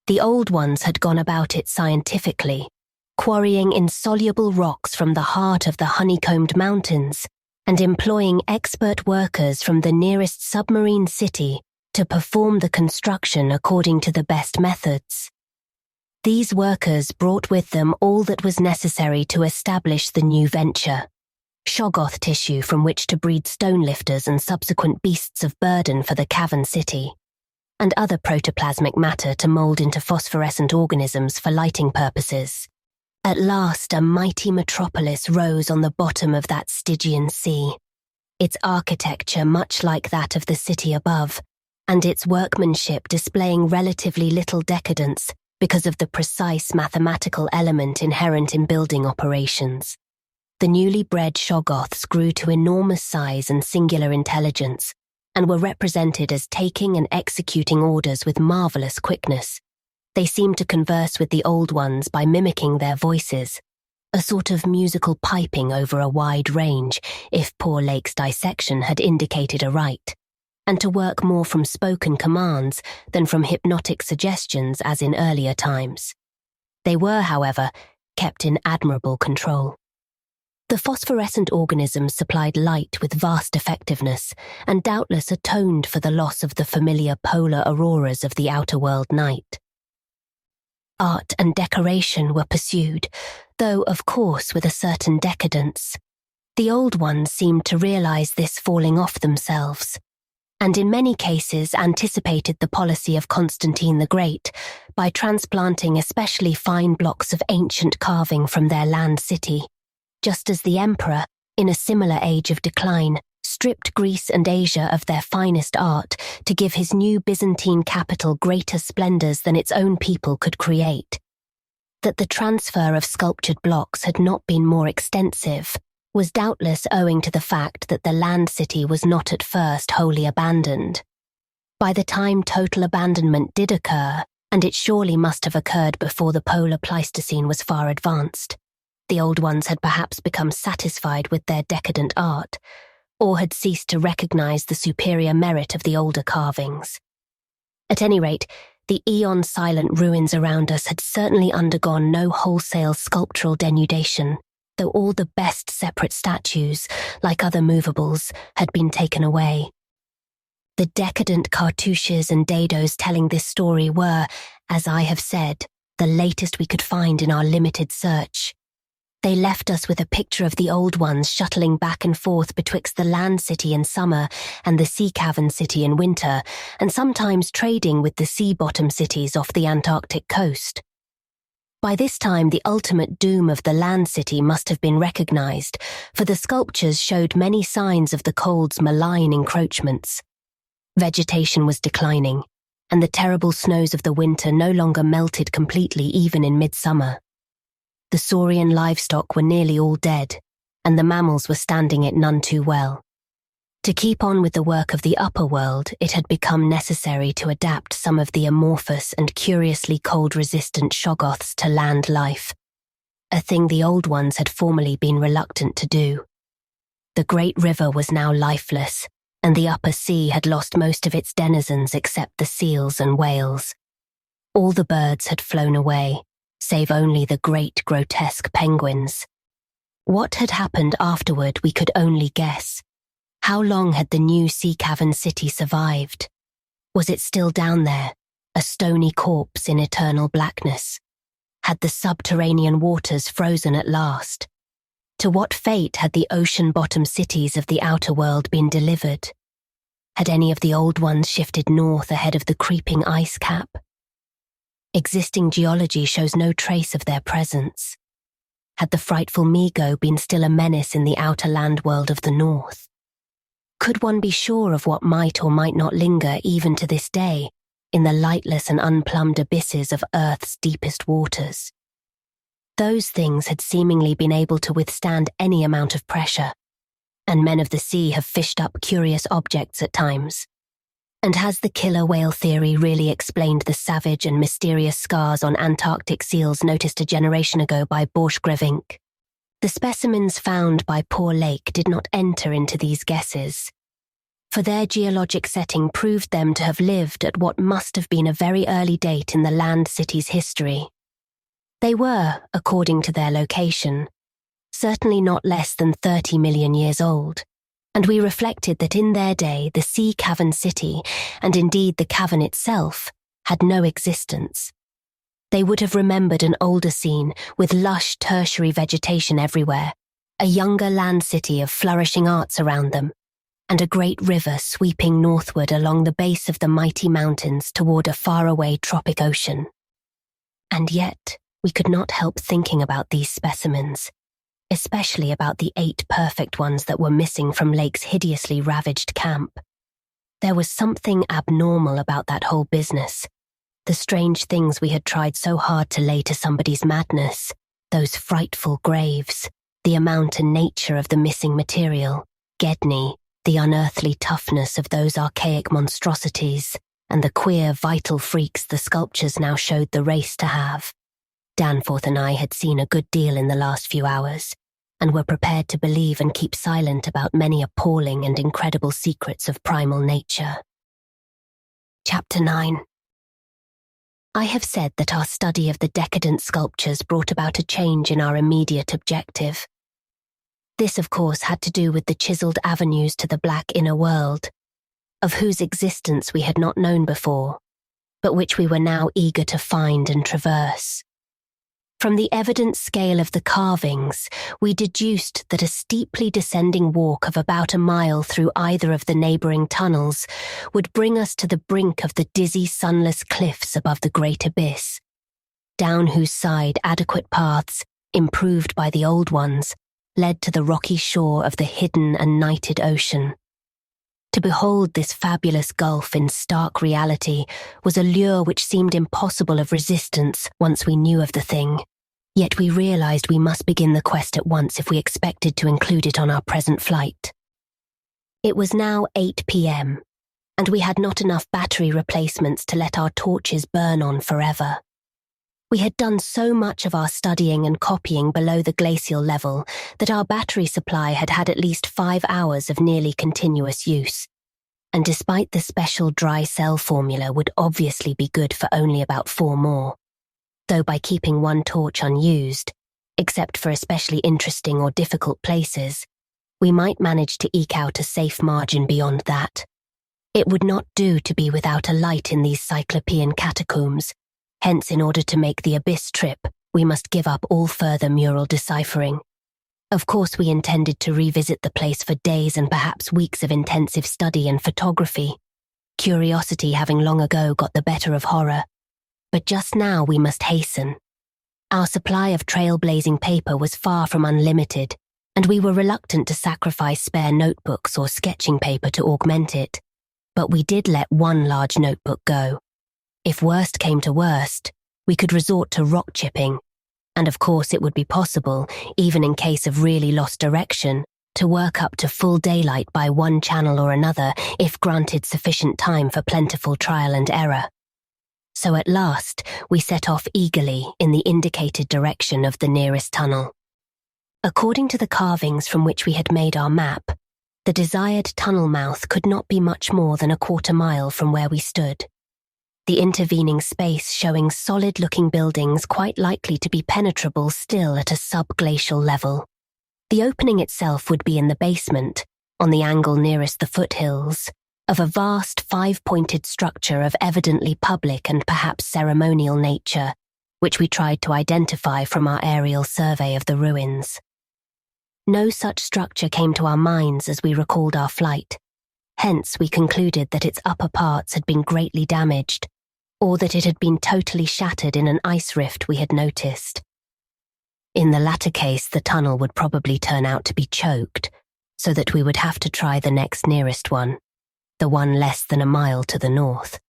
The old ones had gone about it scientifically, quarrying insoluble rocks from the heart of the honeycombed mountains and employing expert workers from the nearest submarine city to perform the construction according to the best methods. These workers brought with them all that was necessary to establish the new venture: shoggoth tissue from which to breed stone lifters and subsequent beasts of burden for the cavern city, and other protoplasmic matter to mould into phosphorescent organisms for lighting purposes. At last, a mighty metropolis rose on the bottom of that Stygian sea, its architecture much like that of the city above, and its workmanship displaying relatively little decadence because of the precise mathematical element inherent in building operations. The newly bred shoggoths grew to enormous size and singular intelligence, and were represented as taking and executing orders with marvellous quickness. They seemed to converse with the old ones by mimicking their voices, a sort of musical piping over a wide range, if poor Lake's dissection had indicated aright, and to work more from spoken commands than from hypnotic suggestions as in earlier times. They were, however, kept in admirable control. The phosphorescent organisms supplied light with vast effectiveness, and doubtless atoned for the loss of the familiar polar auroras of the outer world night. Art and decoration were pursued, though, of course, with a certain decadence. The old ones seemed to realize this falling off themselves, and in many cases anticipated the policy of Constantine the Great by transplanting especially fine blocks of ancient carving from their land city, just as the emperor, in a similar age of decline, stripped Greece and Asia of their finest art to give his new Byzantine capital greater splendors than its own people could create. That the transfer of sculptured blocks had not been more extensive was doubtless owing to the fact that the land city was not at first wholly abandoned. By the time total abandonment did occur, and it surely must have occurred before the polar Pleistocene was far advanced, the old ones had perhaps become satisfied with their decadent art, or had ceased to recognize the superior merit of the older carvings. At any rate, the eon-silent ruins around us had certainly undergone no wholesale sculptural denudation, though all the best separate statues, like other movables, had been taken away. The decadent cartouches and dados telling this story were, as I have said, the latest we could find in our limited search. They left us with a picture of the old ones shuttling back and forth betwixt the land city in summer and the sea cavern city in winter, and sometimes trading with the sea-bottom cities off the Antarctic coast. By this time, the ultimate doom of the land city must have been recognized, for the sculptures showed many signs of the cold's malign encroachments. Vegetation was declining, and the terrible snows of the winter no longer melted completely even in midsummer. The saurian livestock were nearly all dead, and the mammals were standing it none too well. To keep on with the work of the upper world, it had become necessary to adapt some of the amorphous and curiously cold-resistant shoggoths to land life, a thing the old ones had formerly been reluctant to do. The great river was now lifeless, and the upper sea had lost most of its denizens except the seals and whales. All the birds had flown away, save only the great grotesque penguins. What had happened afterward we could only guess. How long had the new sea cavern city survived? Was it still down there, a stony corpse in eternal blackness? Had the subterranean waters frozen at last? To what fate had the ocean-bottom cities of the outer world been delivered? Had any of the old ones shifted north ahead of the creeping ice cap? Existing geology shows no trace of their presence. Had the frightful Migo been still a menace in the outer land world of the north? Could one be sure of what might or might not linger even to this day in the lightless and unplumbed abysses of Earth's deepest waters? Those things had seemingly been able to withstand any amount of pressure, and men of the sea have fished up curious objects at times. And has the killer whale theory really explained the savage and mysterious scars on Antarctic seals noticed a generation ago by Borchgrevink? The specimens found by Poor Lake did not enter into these guesses, for their geologic setting proved them to have lived at what must have been a very early date in the land city's history. They were, according to their location, certainly not less than 30 million years old, and we reflected that in their day the sea cavern city, and indeed the cavern itself, had no existence. They would have remembered an older scene with lush tertiary vegetation everywhere, a younger land city of flourishing arts around them, and a great river sweeping northward along the base of the mighty mountains toward a faraway tropic ocean. And yet, we could not help thinking about these specimens, especially about the 8 perfect ones that were missing from Lake's hideously ravaged camp. There was something abnormal about that whole business. The strange things we had tried so hard to lay to somebody's madness, those frightful graves, the amount and nature of the missing material, Gedney, the unearthly toughness of those archaic monstrosities, and the queer vital freaks the sculptures now showed the race to have. Danforth and I had seen a good deal in the last few hours, and were prepared to believe and keep silent about many appalling and incredible secrets of primal nature. Chapter 9. I have said that our study of the decadent sculptures brought about a change in our immediate objective. This, of course, had to do with the chiseled avenues to the black inner world, of whose existence we had not known before, but which we were now eager to find and traverse. From the evident scale of the carvings, we deduced that a steeply descending walk of about a mile through either of the neighbouring tunnels would bring us to the brink of the dizzy sunless cliffs above the great abyss, down whose side adequate paths, improved by the old ones, led to the rocky shore of the hidden and nighted ocean. To behold this fabulous gulf in stark reality was a lure which seemed impossible of resistance once we knew of the thing, yet we realized we must begin the quest at once if we expected to include it on our present flight. It was now 8 p.m., and we had not enough battery replacements to let our torches burn on forever. We had done so much of our studying and copying below the glacial level that our battery supply had had at least 5 hours of nearly continuous use, and despite the special dry cell formula would obviously be good for only about 4 more, though by keeping one torch unused, except for especially interesting or difficult places, we might manage to eke out a safe margin beyond that. It would not do to be without a light in these Cyclopean catacombs. Hence, in order to make the abyss trip, we must give up all further mural deciphering. Of course, we intended to revisit the place for days and perhaps weeks of intensive study and photography, curiosity having long ago got the better of horror. But just now we must hasten. Our supply of trailblazing paper was far from unlimited, and we were reluctant to sacrifice spare notebooks or sketching paper to augment it. But we did let one large notebook go. If worst came to worst, we could resort to rock chipping, and of course it would be possible, even in case of really lost direction, to work up to full daylight by one channel or another if granted sufficient time for plentiful trial and error. So at last, we set off eagerly in the indicated direction of the nearest tunnel. According to the carvings from which we had made our map, The desired tunnel mouth could not be much more than a quarter-mile from where we stood, the intervening space showing solid-looking buildings quite likely to be penetrable still at a subglacial level. The opening itself would be in the basement, on the angle nearest the foothills, of a vast five-pointed structure of evidently public and perhaps ceremonial nature, which we tried to identify from our aerial survey of the ruins. No such structure came to our minds as we recalled our flight. Hence, we concluded that its upper parts had been greatly damaged, or that it had been totally shattered in an ice rift we had noticed. In the latter case, the tunnel would probably turn out to be choked, so that we would have to try the next nearest one, the one less than a mile to the north.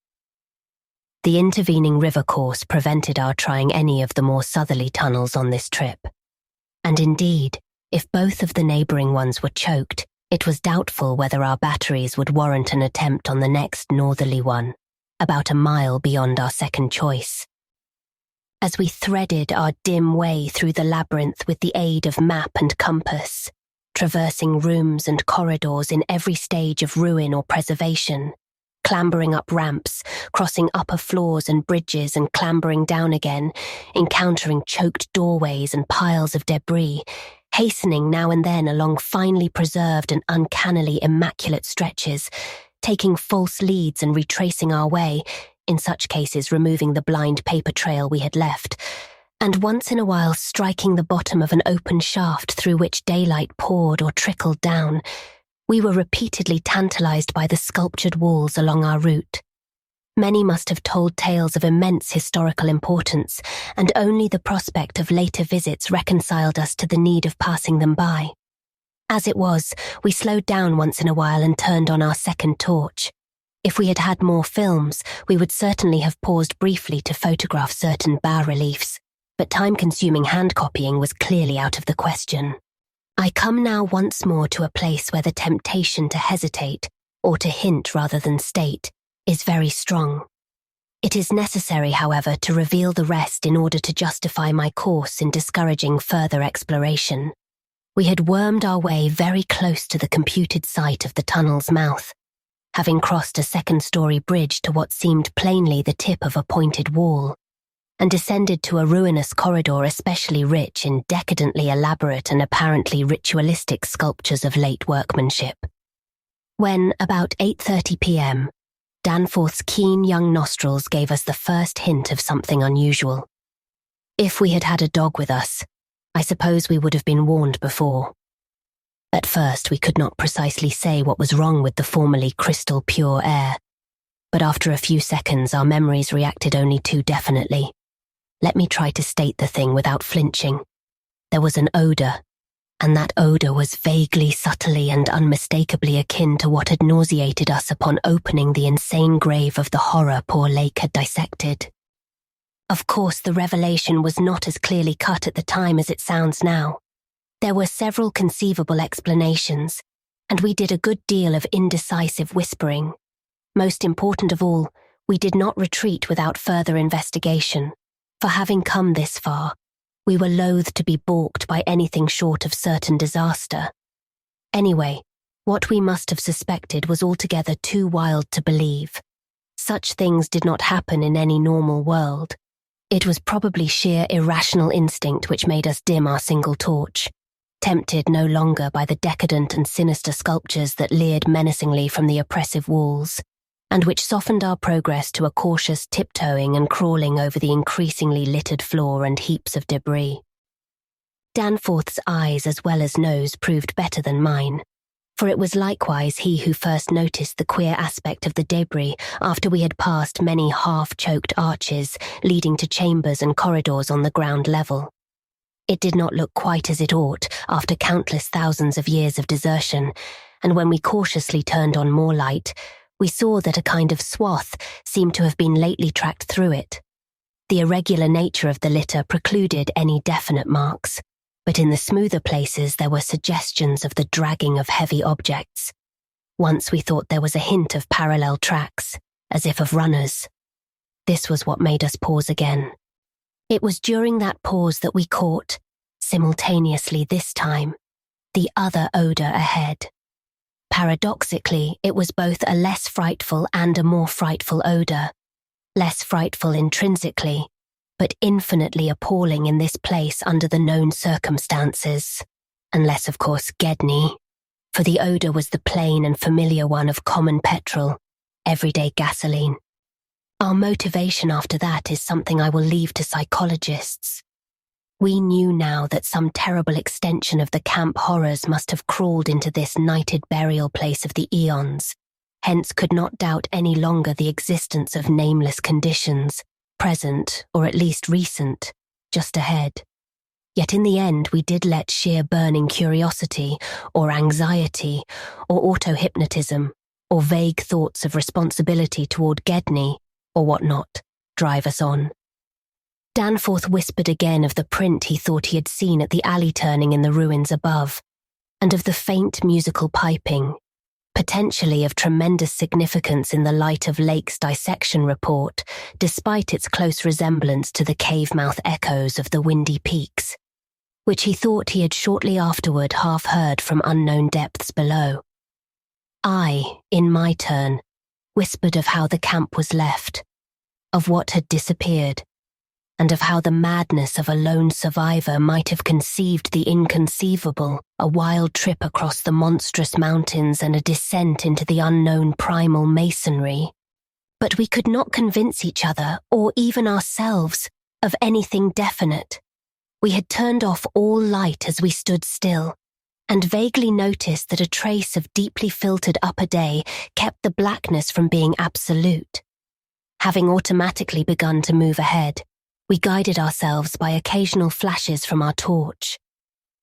The intervening river course prevented our trying any of the more southerly tunnels on this trip. And indeed, if both of the neighbouring ones were choked, it was doubtful whether our batteries would warrant an attempt on the next northerly one, about a mile beyond our second choice. As we threaded our dim way through the labyrinth with the aid of map and compass, traversing rooms and corridors in every stage of ruin or preservation, clambering up ramps, crossing upper floors and bridges and clambering down again, encountering choked doorways and piles of debris, hastening now and then along finely preserved and uncannily immaculate stretches, taking false leads and retracing our way, in such cases removing the blind paper trail we had left, and once in a while striking the bottom of an open shaft through which daylight poured or trickled down, we were repeatedly tantalized by the sculptured walls along our route. Many must have told tales of immense historical importance, and only the prospect of later visits reconciled us to the need of passing them by. As it was, we slowed down once in a while and turned on our second torch. If we had had more films, we would certainly have paused briefly to photograph certain bas-reliefs, but time-consuming hand-copying was clearly out of the question. I come now once more to a place where the temptation to hesitate, or to hint rather than state, is very strong. It is necessary, however, to reveal the rest in order to justify my course in discouraging further exploration. We had wormed our way very close to the computed site of the tunnel's mouth, having crossed a second-story bridge to what seemed plainly the tip of a pointed wall, and descended to a ruinous corridor especially rich in decadently elaborate and apparently ritualistic sculptures of late workmanship. When, about 8:30 p.m., Danforth's keen young nostrils gave us the first hint of something unusual. If we had had a dog with us, I suppose we would have been warned before. At first, we could not precisely say what was wrong with the formerly crystal pure air, but after a few seconds our memories reacted only too definitely. Let me try to state the thing without flinching. There was an odour, and that odour was vaguely, subtly and unmistakably akin to what had nauseated us upon opening the insane grave of the horror poor Lake had dissected. Of course, the revelation was not as clearly cut at the time as it sounds now. There were several conceivable explanations, and we did a good deal of indecisive whispering. Most important of all, we did not retreat without further investigation, for having come this far, we were loath to be balked by anything short of certain disaster. Anyway, what we must have suspected was altogether too wild to believe. Such things did not happen in any normal world. It was probably sheer irrational instinct which made us dim our single torch, tempted no longer by the decadent and sinister sculptures that leered menacingly from the oppressive walls, and which softened our progress to a cautious tiptoeing and crawling over the increasingly littered floor and heaps of debris. Danforth's eyes as well as nose proved better than mine, for it was likewise he who first noticed the queer aspect of the debris after we had passed many half-choked arches leading to chambers and corridors on the ground level. It did not look quite as it ought after countless thousands of years of desertion, and when we cautiously turned on more light, we saw that a kind of swath seemed to have been lately tracked through it. The irregular nature of the litter precluded any definite marks, but in the smoother places there were suggestions of the dragging of heavy objects. Once we thought there was a hint of parallel tracks, as if of runners. This was what made us pause again. It was during that pause that we caught, simultaneously this time, the other odour ahead. paradoxically, it was both a less frightful and a more frightful odour. Less frightful intrinsically, but infinitely appalling in this place under the known circumstances. Unless, of course, Gedney, for the odour was the plain and familiar one of common petrol, everyday gasoline. Our motivation after that is something I will leave to psychologists. We knew now that some terrible extension of the camp horrors must have crawled into this nighted burial place of the eons, hence could not doubt any longer the existence of nameless conditions, present, or at least recent, just ahead. Yet in the end we did let sheer burning curiosity, or anxiety, or auto-hypnotism, or vague thoughts of responsibility toward Gedney, or what not, drive us on. Danforth whispered again of the print he thought he had seen at the alley turning in the ruins above, and of the faint musical piping, potentially of tremendous significance in the light of Lake's dissection report, despite its close resemblance to the cave-mouth echoes of the windy peaks, which he thought he had shortly afterward half heard from unknown depths below. I, in my turn, whispered of how the camp was left, of what had disappeared, and of how the madness of a lone survivor might have conceived the inconceivable, a wild trip across the monstrous mountains and a descent into the unknown primal masonry. But we could not convince each other, or even ourselves, of anything definite. We had turned off all light as we stood still, and vaguely noticed that a trace of deeply filtered upper day kept the blackness from being absolute. Having automatically begun to move ahead, we guided ourselves by occasional flashes from our torch.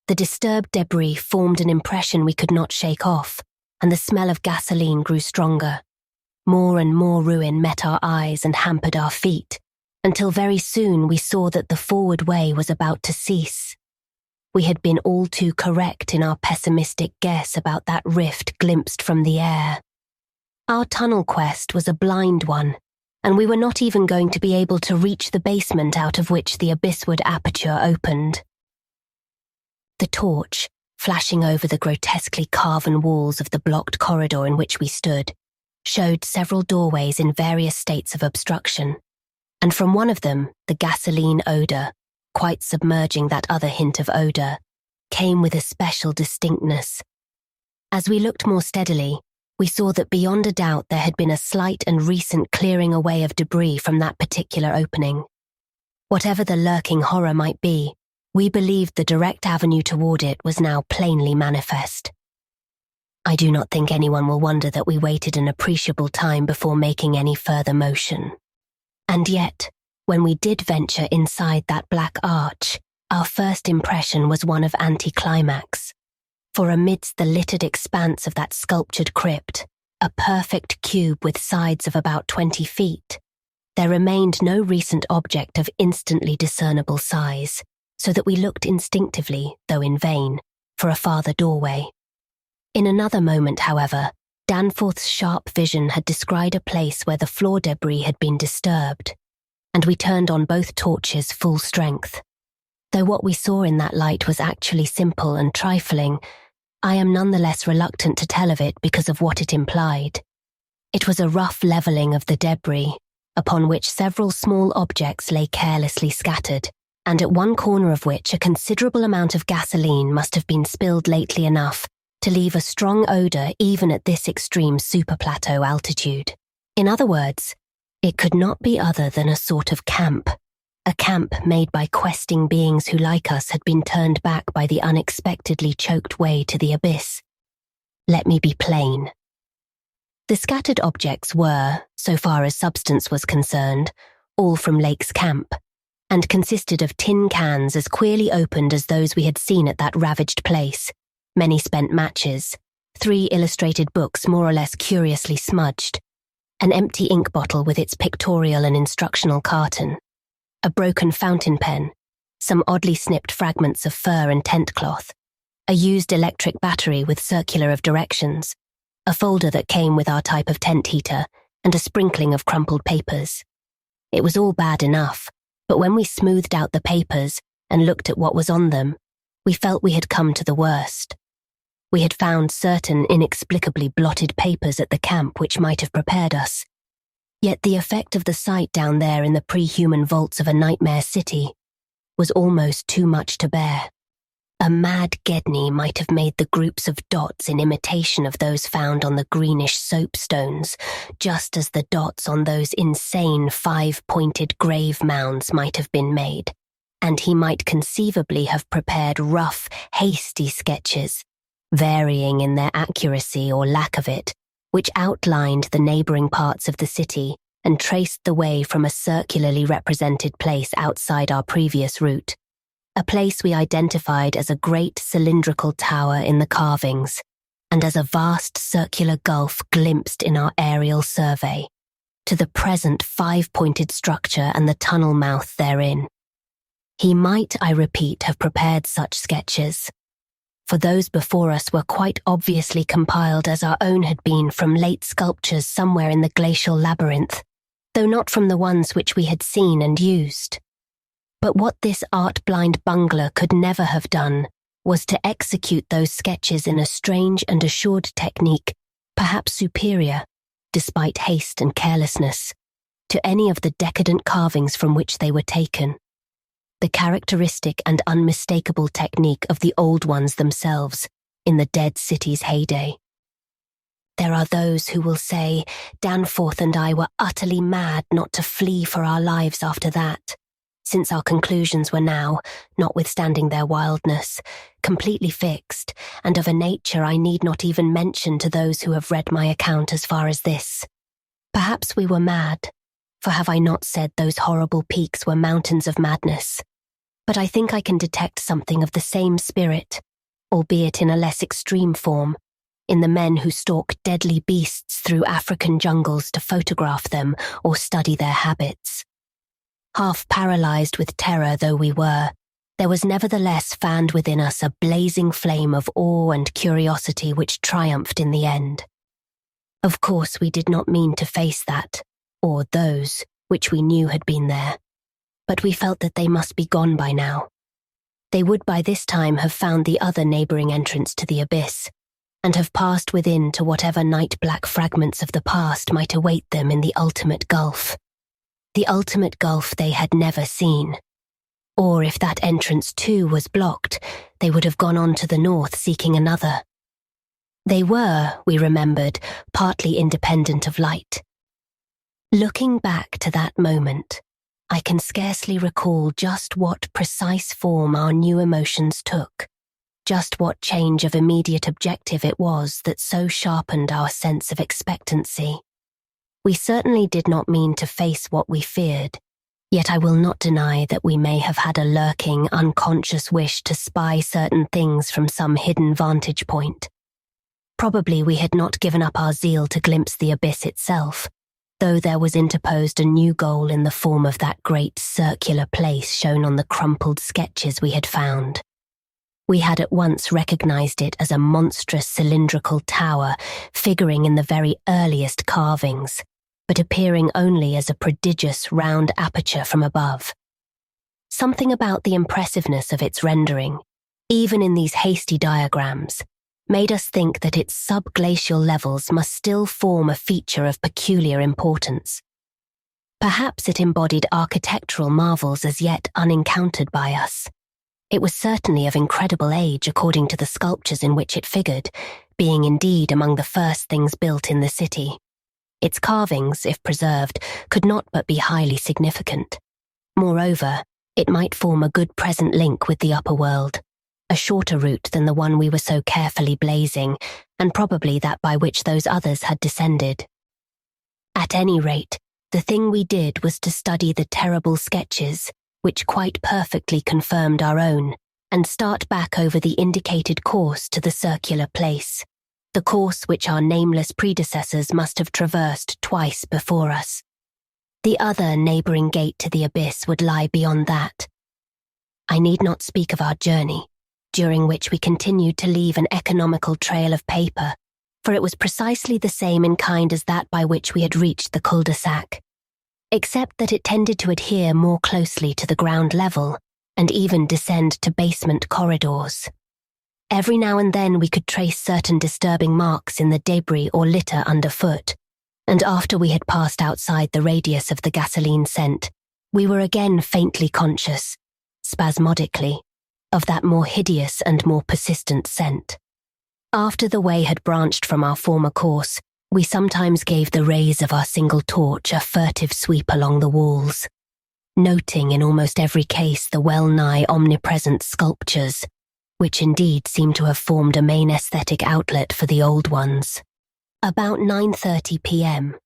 The disturbed debris formed an impression we could not shake off, and the smell of gasoline grew stronger. More and more ruin met our eyes and hampered our feet, until very soon we saw that the forward way was about to cease. We had been all too correct in our pessimistic guess about that rift glimpsed from the air. Our tunnel quest was a blind one, and we were not even going to be able to reach the basement out of which the abyssward aperture opened. The torch, flashing over the grotesquely carven walls of the blocked corridor in which we stood, showed several doorways in various states of obstruction, and from one of them, the gasoline odour, quite submerging that other hint of odour, came with a special distinctness. As we looked more steadily, we saw that beyond a doubt there had been a slight and recent clearing away of debris from that particular opening. Whatever the lurking horror might be, we believed the direct avenue toward it was now plainly manifest. I do not think anyone will wonder that we waited an appreciable time before making any further motion. And yet, when we did venture inside that black arch, our first impression was one of anticlimax. For amidst the littered expanse of that sculptured crypt, a perfect cube with sides of about 20 feet, there remained no recent object of instantly discernible size, so that we looked instinctively, though in vain, for a farther doorway. In another moment, however, Danforth's sharp vision had descried a place where the floor debris had been disturbed, and we turned on both torches full strength. Though what we saw in that light was actually simple and trifling, I am nonetheless reluctant to tell of it because of what it implied. It was a rough levelling of the debris, upon which several small objects lay carelessly scattered, and at one corner of which a considerable amount of gasoline must have been spilled lately enough to leave a strong odour even at this extreme superplateau altitude. In other words, it could not be other than a sort of camp. A camp made by questing beings who, like us, had been turned back by the unexpectedly choked way to the abyss. Let me be plain. The scattered objects were, so far as substance was concerned, all from Lake's camp, and consisted of tin cans as queerly opened as those we had seen at that ravaged place, many spent matches, 3 illustrated books more or less curiously smudged, an empty ink bottle with its pictorial and instructional carton, a broken fountain pen, some oddly snipped fragments of fur and tent cloth, a used electric battery with circular of directions, a folder that came with our type of tent heater, and a sprinkling of crumpled papers. It was all bad enough, but when we smoothed out the papers and looked at what was on them, we felt we had come to the worst. We had found certain inexplicably blotted papers at the camp which might have prepared us. Yet the effect of the sight down there in the pre-human vaults of a nightmare city was almost too much to bear. A mad Gedney might have made the groups of dots in imitation of those found on the greenish soapstones, just as the dots on those insane 5-pointed grave mounds might have been made, and he might conceivably have prepared rough, hasty sketches, varying in their accuracy or lack of it, which outlined the neighbouring parts of the city and traced the way from a circularly represented place outside our previous route. A place we identified as a great cylindrical tower in the carvings, and as a vast circular gulf glimpsed in our aerial survey, to the present 5-pointed structure and the tunnel mouth therein. He might, I repeat, have prepared such sketches, for those before us were quite obviously compiled as our own had been from late sculptures somewhere in the glacial labyrinth, though not from the ones which we had seen and used. But what this art-blind bungler could never have done was to execute those sketches in a strange and assured technique, perhaps superior, despite haste and carelessness, to any of the decadent carvings from which they were taken. The characteristic and unmistakable technique of the old ones themselves in the dead city's heyday. There are those who will say Danforth and I were utterly mad not to flee for our lives after that, since our conclusions were now, notwithstanding their wildness, completely fixed, and of a nature I need not even mention to those who have read my account as far as this. Perhaps we were mad, for have I not said those horrible peaks were mountains of madness? But I think I can detect something of the same spirit, albeit in a less extreme form, in the men who stalk deadly beasts through African jungles to photograph them or study their habits. Half paralysed with terror though we were, there was nevertheless fanned within us a blazing flame of awe and curiosity which triumphed in the end. Of course, we did not mean to face that, or those, which we knew had been there, but we felt that they must be gone by now. They would by this time have found the other neighbouring entrance to the abyss, and have passed within to whatever night-black fragments of the past might await them in the ultimate gulf. The ultimate gulf they had never seen. Or if that entrance too was blocked, they would have gone on to the north seeking another. They were, we remembered, partly independent of light. Looking back to that moment, I can scarcely recall just what precise form our new emotions took, just what change of immediate objective it was that so sharpened our sense of expectancy. We certainly did not mean to face what we feared, yet I will not deny that we may have had a lurking, unconscious wish to spy certain things from some hidden vantage point. Probably we had not given up our zeal to glimpse the abyss itself, though there was interposed a new goal in the form of that great circular place shown on the crumpled sketches we had found. We had at once recognised it as a monstrous cylindrical tower figuring in the very earliest carvings, but appearing only as a prodigious round aperture from above. Something about the impressiveness of its rendering, even in these hasty diagrams, made us think that its subglacial levels must still form a feature of peculiar importance. Perhaps it embodied architectural marvels as yet unencountered by us. It was certainly of incredible age according to the sculptures in which it figured, being indeed among the first things built in the city. Its carvings, if preserved, could not but be highly significant. Moreover, it might form a good present link with the upper world, a shorter route than the one we were so carefully blazing, and probably that by which those others had descended. At any rate, the thing we did was to study the terrible sketches, which quite perfectly confirmed our own, and start back over the indicated course to the circular place, the course which our nameless predecessors must have traversed twice before us. The other neighbouring gate to the abyss would lie beyond that. I need not speak of our journey, during which we continued to leave an economical trail of paper, for it was precisely the same in kind as that by which we had reached the cul-de-sac, except that it tended to adhere more closely to the ground level and even descend to basement corridors. Every now and then we could trace certain disturbing marks in the debris or litter underfoot, and after we had passed outside the radius of the gasoline scent, we were again faintly conscious, spasmodically, of that more hideous and more persistent scent. After the way had branched from our former course, we sometimes gave the rays of our single torch a furtive sweep along the walls, noting in almost every case the well-nigh omnipresent sculptures, which indeed seemed to have formed a main aesthetic outlet for the old ones. About 9:30 p.m.,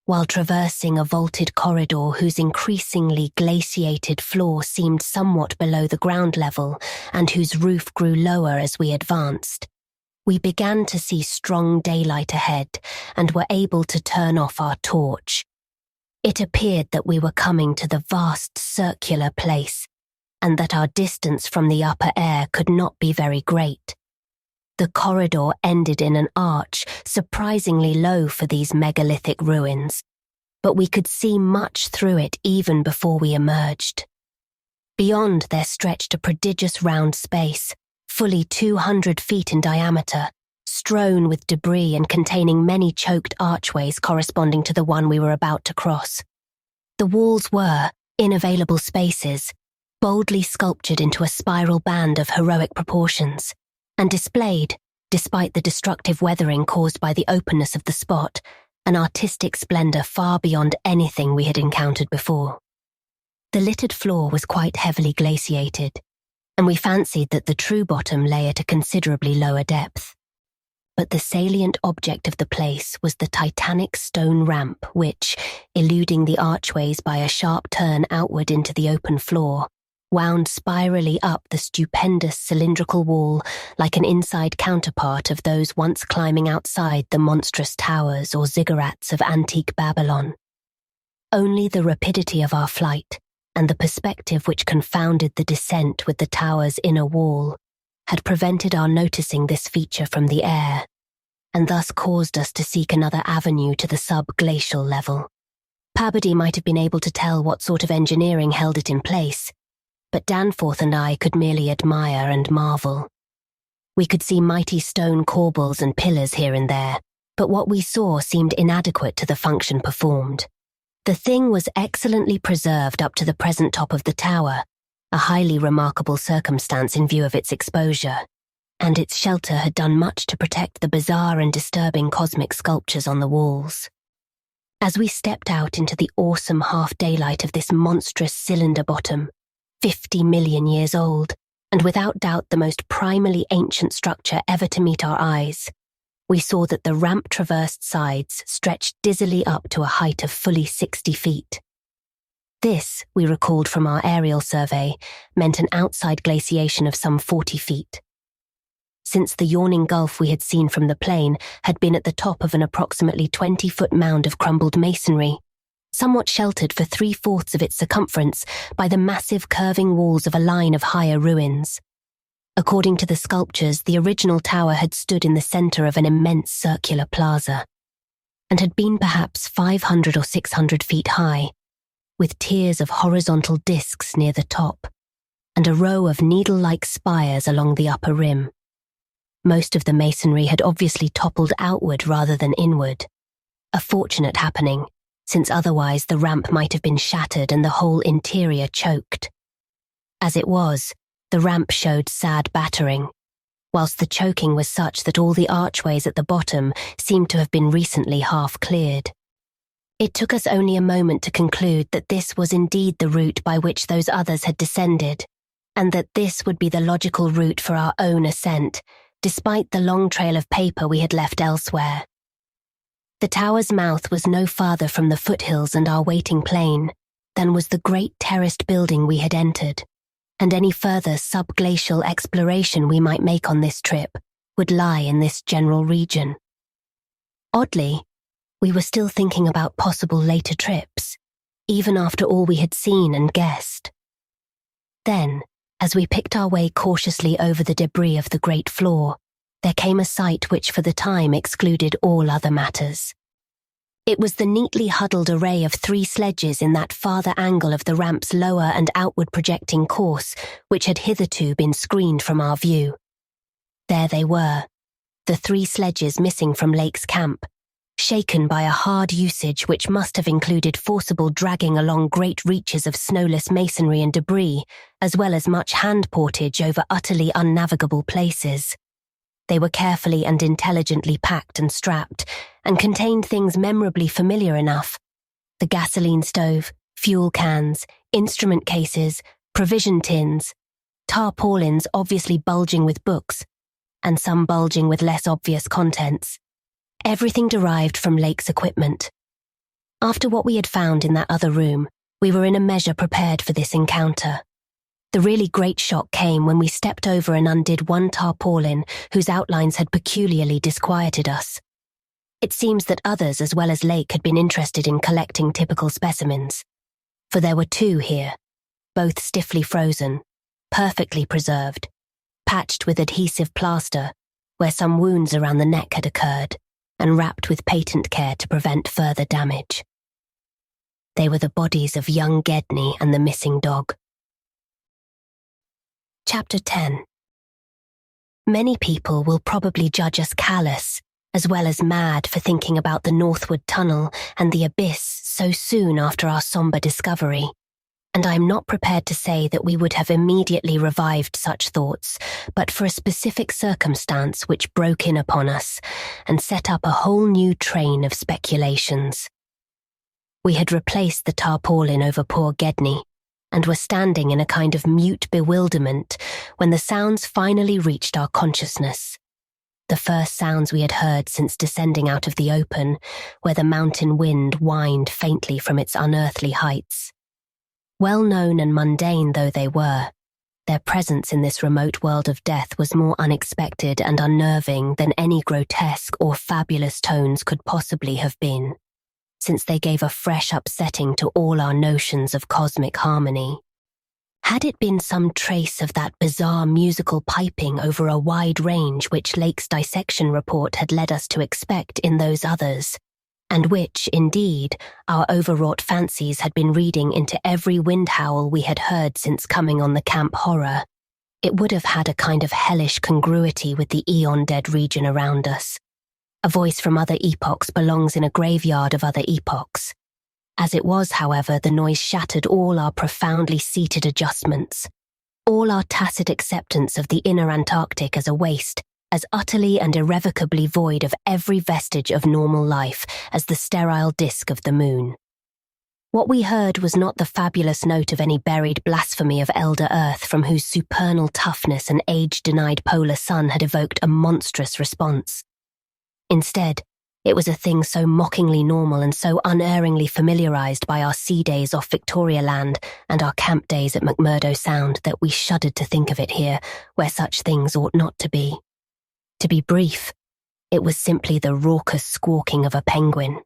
while traversing a vaulted corridor whose increasingly glaciated floor seemed somewhat below the ground level and whose roof grew lower as we advanced, we began to see strong daylight ahead and were able to turn off our torch. It appeared that we were coming to the vast circular place, and that our distance from the upper air could not be very great. The corridor ended in an arch, surprisingly low for these megalithic ruins, but we could see much through it even before we emerged. Beyond there stretched a prodigious round space, fully 200 feet in diameter, strewn with debris and containing many choked archways corresponding to the one we were about to cross. The walls were, in available spaces, boldly sculptured into a spiral band of heroic proportions, and displayed, despite the destructive weathering caused by the openness of the spot, an artistic splendor far beyond anything we had encountered before. The littered floor was quite heavily glaciated, and we fancied that the true bottom lay at a considerably lower depth. But the salient object of the place was the titanic stone ramp which, eluding the archways by a sharp turn outward into the open floor, wound spirally up the stupendous cylindrical wall like an inside counterpart of those once climbing outside the monstrous towers or ziggurats of antique Babylon. Only the rapidity of our flight, and the perspective which confounded the descent with the tower's inner wall, had prevented our noticing this feature from the air, and thus caused us to seek another avenue to the sub-glacial level. Pabody might have been able to tell what sort of engineering held it in place, but Danforth and I could merely admire and marvel. We could see mighty stone corbels and pillars here and there, but what we saw seemed inadequate to the function performed. The thing was excellently preserved up to the present top of the tower, a highly remarkable circumstance in view of its exposure, and its shelter had done much to protect the bizarre and disturbing cosmic sculptures on the walls. As we stepped out into the awesome half-daylight of this monstrous cylinder bottom, 50 million years old, and without doubt the most primally ancient structure ever to meet our eyes, we saw that the ramp-traversed sides stretched dizzily up to a height of fully 60 feet. This, we recalled from our aerial survey, meant an outside glaciation of some 40 feet. Since the yawning gulf we had seen from the plain had been at the top of an approximately 20-foot mound of crumbled masonry, somewhat sheltered for 3/4 of its circumference by the massive curving walls of a line of higher ruins. According to the sculptures, the original tower had stood in the center of an immense circular plaza, and had been perhaps 500 or 600 feet high, with tiers of horizontal discs near the top, and a row of needle-like spires along the upper rim. Most of the masonry had obviously toppled outward rather than inward, a fortunate happening, since otherwise the ramp might have been shattered and the whole interior choked. As it was, the ramp showed sad battering, whilst the choking was such that all the archways at the bottom seemed to have been recently half cleared. It took us only a moment to conclude that this was indeed the route by which those others had descended, and that this would be the logical route for our own ascent, despite the long trail of paper we had left elsewhere. The tower's mouth was no farther from the foothills and our waiting plain than was the great terraced building we had entered, and any further subglacial exploration we might make on this trip would lie in this general region. Oddly, we were still thinking about possible later trips, even after all we had seen and guessed. Then, as we picked our way cautiously over the debris of the great floor, there came a sight which for the time excluded all other matters. It was the neatly huddled array of 3 sledges in that farther angle of the ramp's lower and outward projecting course which had hitherto been screened from our view. There they were, the 3 sledges missing from Lake's camp, shaken by a hard usage which must have included forcible dragging along great reaches of snowless masonry and debris, as well as much hand portage over utterly unnavigable places. They were carefully and intelligently packed and strapped, and contained things memorably familiar enough: the gasoline stove, fuel cans, instrument cases, provision tins, tarpaulins obviously bulging with books, and some bulging with less obvious contents. Everything derived from Lake's equipment. After what we had found in that other room, we were in a measure prepared for this encounter. The really great shock came when we stepped over and undid one tarpaulin whose outlines had peculiarly disquieted us. It seems that others as well as Lake had been interested in collecting typical specimens. For there were 2 here, both stiffly frozen, perfectly preserved, patched with adhesive plaster, where some wounds around the neck had occurred, and wrapped with patent care to prevent further damage. They were the bodies of young Gedney and the missing dog. Chapter 10. Many people will probably judge us callous, as well as mad for thinking about the northward tunnel and the abyss so soon after our sombre discovery, and I am not prepared to say that we would have immediately revived such thoughts, but for a specific circumstance which broke in upon us and set up a whole new train of speculations. We had replaced the tarpaulin over poor Gedney, and were standing in a kind of mute bewilderment when the sounds finally reached our consciousness. The first sounds we had heard since descending out of the open, where the mountain wind whined faintly from its unearthly heights. Well known and mundane though they were, their presence in this remote world of death was more unexpected and unnerving than any grotesque or fabulous tones could possibly have been, since they gave a fresh upsetting to all our notions of cosmic harmony. Had it been some trace of that bizarre musical piping over a wide range which Lake's dissection report had led us to expect in those others, and which, indeed, our overwrought fancies had been reading into every wind howl we had heard since coming on the camp horror, it would have had a kind of hellish congruity with the eon-dead region around us. A voice from other epochs belongs in a graveyard of other epochs. As it was, however, the noise shattered all our profoundly seated adjustments, all our tacit acceptance of the inner Antarctic as a waste, as utterly and irrevocably void of every vestige of normal life as the sterile disk of the moon. What we heard was not the fabulous note of any buried blasphemy of elder Earth from whose supernal toughness an age-denied polar sun had evoked a monstrous response. Instead, it was a thing so mockingly normal and so unerringly familiarized by our sea days off Victoria Land and our camp days at McMurdo Sound that we shuddered to think of it here, where such things ought not to be. To be brief, it was simply the raucous squawking of a penguin.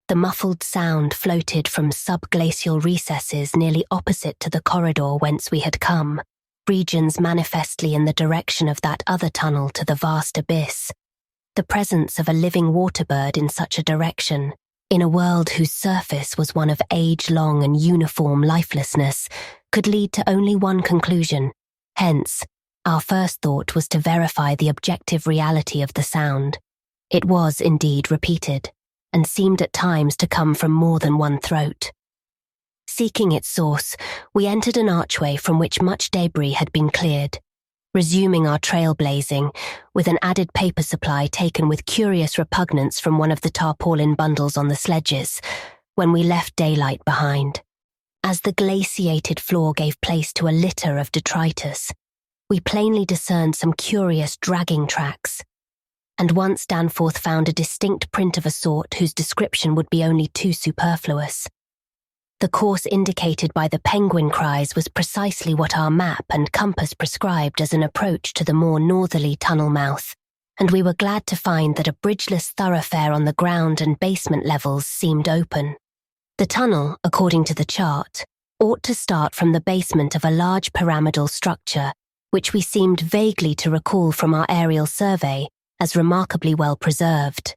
The muffled sound floated from subglacial recesses nearly opposite to the corridor whence we had come, regions manifestly in the direction of that other tunnel to the vast abyss. The presence of a living waterbird in such a direction, in a world whose surface was one of age-long and uniform lifelessness, could lead to only one conclusion. Hence, our first thought was to verify the objective reality of the sound. It was indeed repeated, and seemed at times to come from more than one throat. Seeking its source, we entered an archway from which much debris had been cleared, resuming our trailblazing, with an added paper supply taken with curious repugnance from one of the tarpaulin bundles on the sledges, when we left daylight behind. As the glaciated floor gave place to a litter of detritus, we plainly discerned some curious dragging tracks, and once Danforth found a distinct print of a sort whose description would be only too superfluous. The course indicated by the penguin cries was precisely what our map and compass prescribed as an approach to the more northerly tunnel mouth, and we were glad to find that a bridgeless thoroughfare on the ground and basement levels seemed open. The tunnel, according to the chart, ought to start from the basement of a large pyramidal structure, which we seemed vaguely to recall from our aerial survey as remarkably well preserved.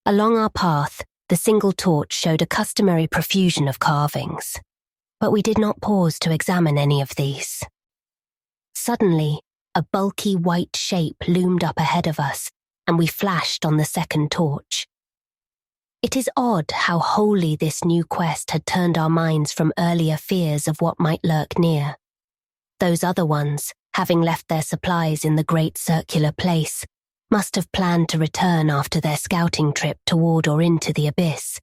Along our path, the single torch showed a customary profusion of carvings, but we did not pause to examine any of these. Suddenly, a bulky white shape loomed up ahead of us, and we flashed on the second torch. It is odd how wholly this new quest had turned our minds from earlier fears of what might lurk near. Those other ones, having left their supplies in the great circular place, must have planned to return after their scouting trip toward or into the abyss.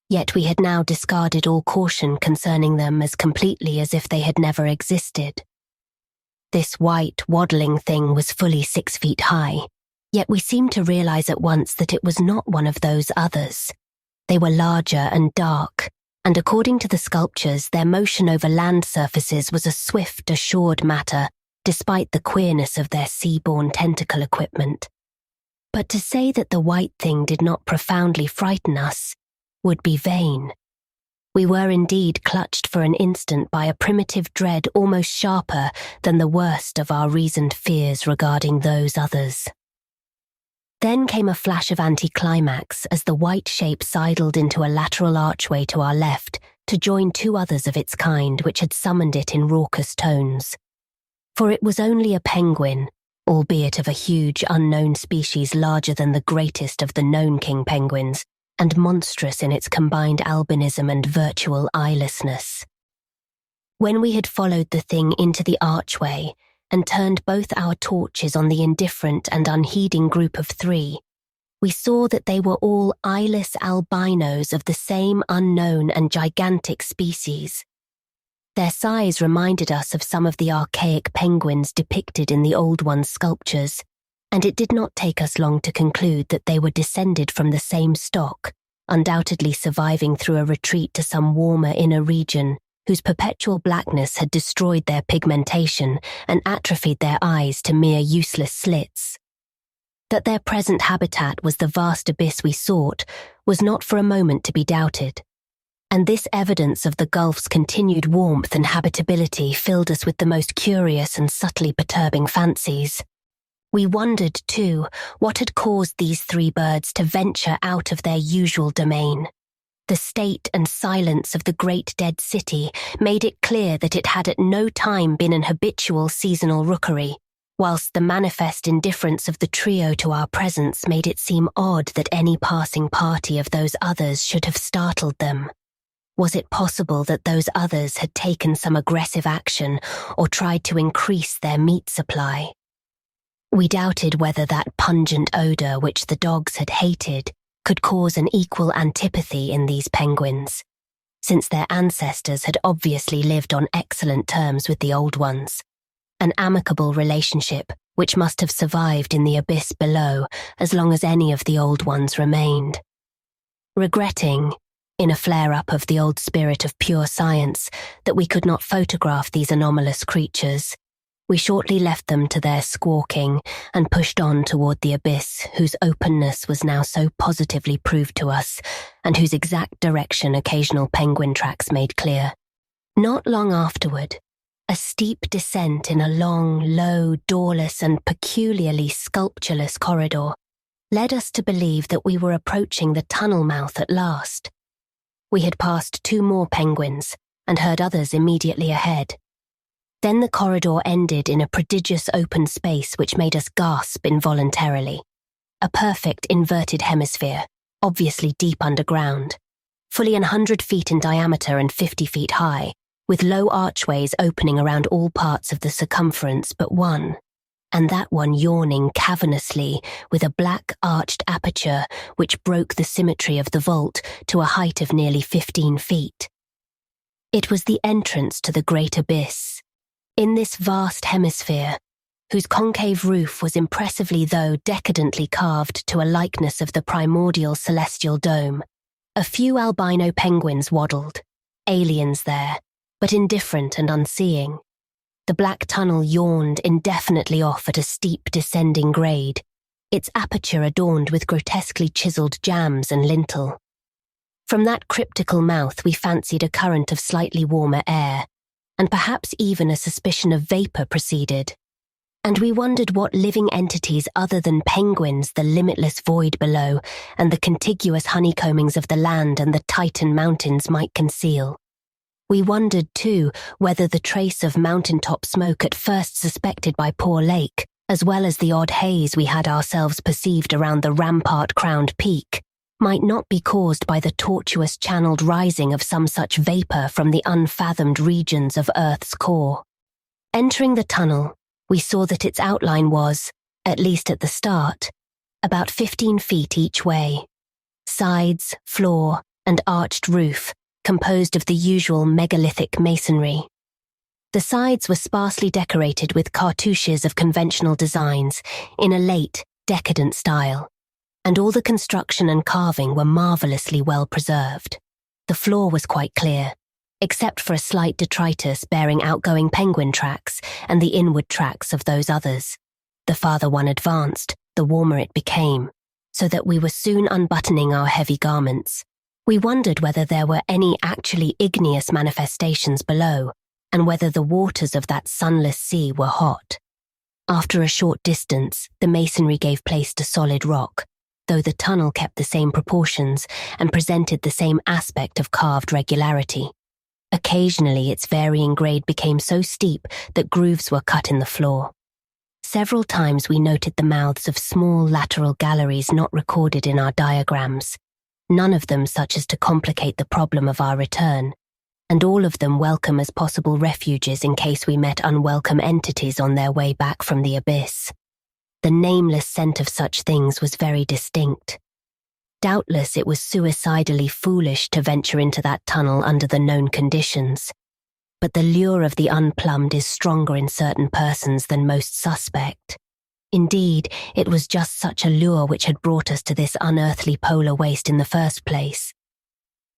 Yet we had now discarded all caution concerning them as completely as if they had never existed. This white, waddling thing was fully 6 feet high, yet we seemed to realize at once that it was not one of those others. They were larger and dark, and according to the sculptures, their motion over land surfaces was a swift, assured matter, despite the queerness of their sea-borne tentacle equipment. But to say that the white thing did not profoundly frighten us would be vain. We were indeed clutched for an instant by a primitive dread almost sharper than the worst of our reasoned fears regarding those others. Then came a flash of anticlimax as the white shape sidled into a lateral archway to our left to join 2 others of its kind which had summoned it in raucous tones. For it was only a penguin, albeit of a huge unknown species larger than the greatest of the known king penguins, and monstrous in its combined albinism and virtual eyelessness. When we had followed the thing into the archway and turned both our torches on the indifferent and unheeding group of 3, we saw that they were all eyeless albinos of the same unknown and gigantic species. Their size reminded us of some of the archaic penguins depicted in the Old One's sculptures, and it did not take us long to conclude that they were descended from the same stock, undoubtedly surviving through a retreat to some warmer inner region whose perpetual blackness had destroyed their pigmentation and atrophied their eyes to mere useless slits. That their present habitat was the vast abyss we sought was not for a moment to be doubted, and this evidence of the gulf's continued warmth and habitability filled us with the most curious and subtly perturbing fancies. We wondered, too, what had caused these 3 birds to venture out of their usual domain. The state and silence of the great dead city made it clear that it had at no time been an habitual seasonal rookery, whilst the manifest indifference of the trio to our presence made it seem odd that any passing party of those others should have startled them. Was it possible that those others had taken some aggressive action or tried to increase their meat supply? We doubted whether that pungent odour which the dogs had hated could cause an equal antipathy in these penguins, since their ancestors had obviously lived on excellent terms with the Old Ones, an amicable relationship which must have survived in the abyss below as long as any of the Old Ones remained. Regretting, in a flare-up of the old spirit of pure science, that we could not photograph these anomalous creatures, we shortly left them to their squawking and pushed on toward the abyss whose openness was now so positively proved to us and whose exact direction occasional penguin tracks made clear. Not long afterward, a steep descent in a long, low, doorless and peculiarly sculptureless corridor led us to believe that we were approaching the tunnel mouth at last. We had passed 2 more penguins and heard others immediately ahead. Then the corridor ended in a prodigious open space which made us gasp involuntarily. A perfect inverted hemisphere, obviously deep underground, fully 100 feet in diameter and 50 feet high, with low archways opening around all parts of the circumference but one, and that one yawning cavernously with a black arched aperture which broke the symmetry of the vault to a height of nearly 15 feet. It was the entrance to the great abyss. In this vast hemisphere, whose concave roof was impressively though decadently carved to a likeness of the primordial celestial dome, a few albino penguins waddled, aliens there, but indifferent and unseeing. The black tunnel yawned indefinitely off at a steep descending grade, its aperture adorned with grotesquely chiselled jambs and lintel. From that cryptical mouth we fancied a current of slightly warmer air, and perhaps even a suspicion of vapour proceeded, and we wondered what living entities other than penguins the limitless void below and the contiguous honeycombings of the land and the Titan mountains might conceal. We wondered, too, whether the trace of mountaintop smoke at first suspected by Poor Lake, as well as the odd haze we had ourselves perceived around the rampart-crowned peak, might not be caused by the tortuous channeled rising of some such vapour from the unfathomed regions of Earth's core. Entering the tunnel, we saw that its outline was, at least at the start, about 15 feet each way. Sides, floor, and arched roof composed of the usual megalithic masonry. The sides were sparsely decorated with cartouches of conventional designs in a late, decadent style, and all the construction and carving were marvellously well preserved. The floor was quite clear, except for a slight detritus bearing outgoing penguin tracks and the inward tracks of those others. The farther one advanced, the warmer it became, so that we were soon unbuttoning our heavy garments. We wondered whether there were any actually igneous manifestations below, and whether the waters of that sunless sea were hot. After a short distance, the masonry gave place to solid rock, though the tunnel kept the same proportions and presented the same aspect of carved regularity. Occasionally, its varying grade became so steep that grooves were cut in the floor. Several times we noted the mouths of small lateral galleries not recorded in our diagrams, none of them such as to complicate the problem of our return, and all of them welcome as possible refuges in case we met unwelcome entities on their way back from the abyss. The nameless scent of such things was very distinct. Doubtless it was suicidally foolish to venture into that tunnel under the known conditions, but the lure of the unplumbed is stronger in certain persons than most suspect. Indeed, it was just such a lure which had brought us to this unearthly polar waste in the first place.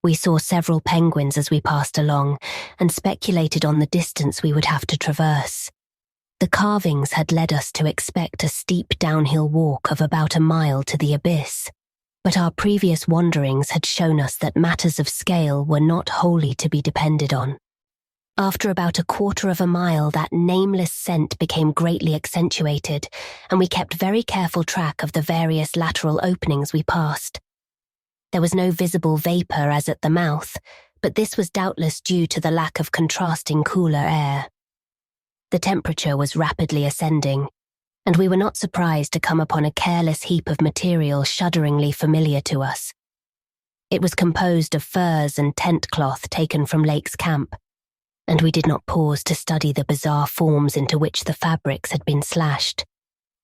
We saw several penguins as we passed along and speculated on the distance we would have to traverse. The carvings had led us to expect a steep downhill walk of about a mile to the abyss, but our previous wanderings had shown us that matters of scale were not wholly to be depended on. After about a quarter of a mile, that nameless scent became greatly accentuated, and we kept very careful track of the various lateral openings we passed. There was no visible vapour as at the mouth, but this was doubtless due to the lack of contrasting cooler air. The temperature was rapidly ascending, and we were not surprised to come upon a careless heap of material shudderingly familiar to us. It was composed of furs and tent cloth taken from Lake's camp, and we did not pause to study the bizarre forms into which the fabrics had been slashed.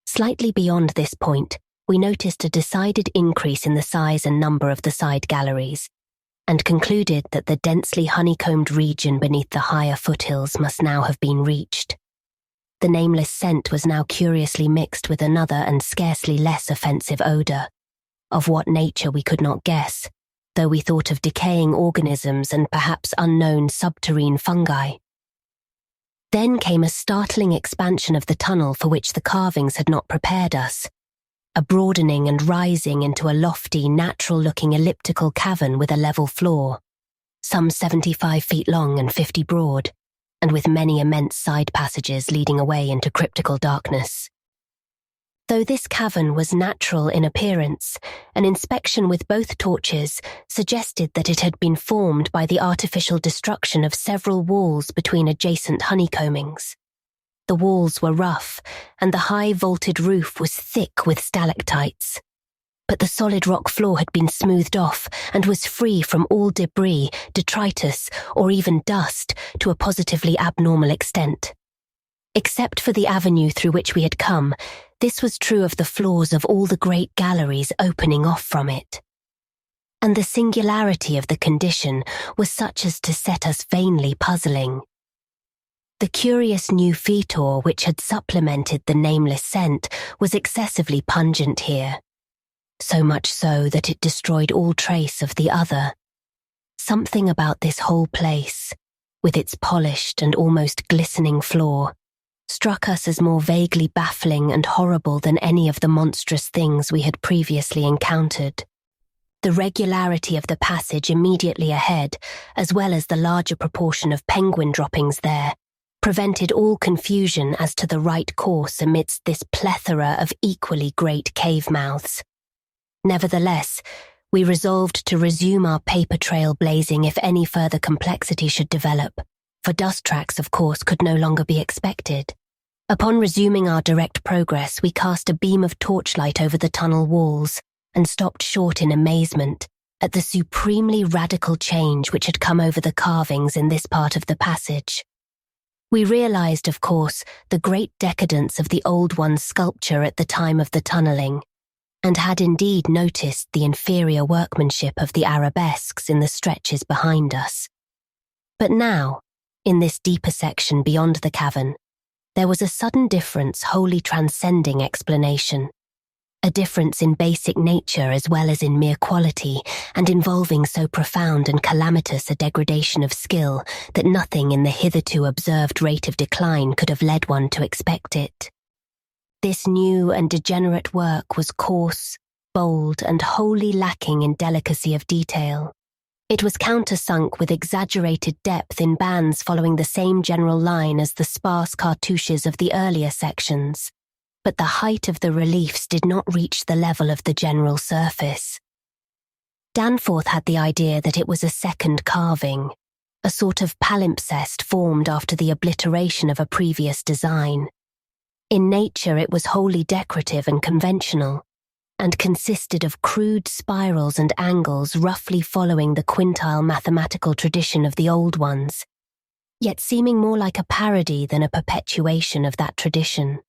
Slightly beyond this point, we noticed a decided increase in the size and number of the side galleries, and concluded that the densely honeycombed region beneath the higher foothills must now have been reached. The nameless scent was now curiously mixed with another and scarcely less offensive odour, of what nature we could not guess, though we thought of decaying organisms and perhaps unknown subterrane fungi. Then came a startling expansion of the tunnel for which the carvings had not prepared us, a broadening and rising into a lofty, natural-looking elliptical cavern with a level floor, some 75 feet long and 50 broad, and with many immense side passages leading away into cryptical darkness. Though this cavern was natural in appearance, an inspection with both torches suggested that it had been formed by the artificial destruction of several walls between adjacent honeycombings. The walls were rough, and the high vaulted roof was thick with stalactites. But the solid rock floor had been smoothed off and was free from all debris, detritus, or even dust to a positively abnormal extent. Except for the avenue through which we had come, this was true of the floors of all the great galleries opening off from it. And the singularity of the condition was such as to set us vainly puzzling. The curious new fetor which had supplemented the nameless scent was excessively pungent here, so much so that it destroyed all trace of the other. Something about this whole place, with its polished and almost glistening floor, struck us as more vaguely baffling and horrible than any of the monstrous things we had previously encountered. The regularity of the passage immediately ahead, as well as the larger proportion of penguin droppings there, prevented all confusion as to the right course amidst this plethora of equally great cave mouths. Nevertheless, We resolved to resume our paper trail blazing if any further complexity should develop, for dust tracks, of course, could no longer be expected. Upon resuming our direct progress, we cast a beam of torchlight over the tunnel walls and stopped short in amazement at the supremely radical change which had come over the carvings in this part of the passage. We realized, of course, the great decadence of the Old One's sculpture at the time of the tunneling, and had indeed noticed the inferior workmanship of the arabesques in the stretches behind us. But now, in this deeper section beyond the cavern, there was a sudden difference wholly transcending explanation. A difference in basic nature as well as in mere quality, and involving so profound and calamitous a degradation of skill that nothing in the hitherto observed rate of decline could have led one to expect it. This new and degenerate work was coarse, bold, and wholly lacking in delicacy of detail. It was countersunk with exaggerated depth in bands following the same general line as the sparse cartouches of the earlier sections, but the height of the reliefs did not reach the level of the general surface. Danforth had the idea that it was a second carving, a sort of palimpsest formed after the obliteration of a previous design. In nature it was wholly decorative and conventional, and consisted of crude spirals and angles roughly following the quintile mathematical tradition of the old ones, yet seeming more like a parody than a perpetuation of that tradition.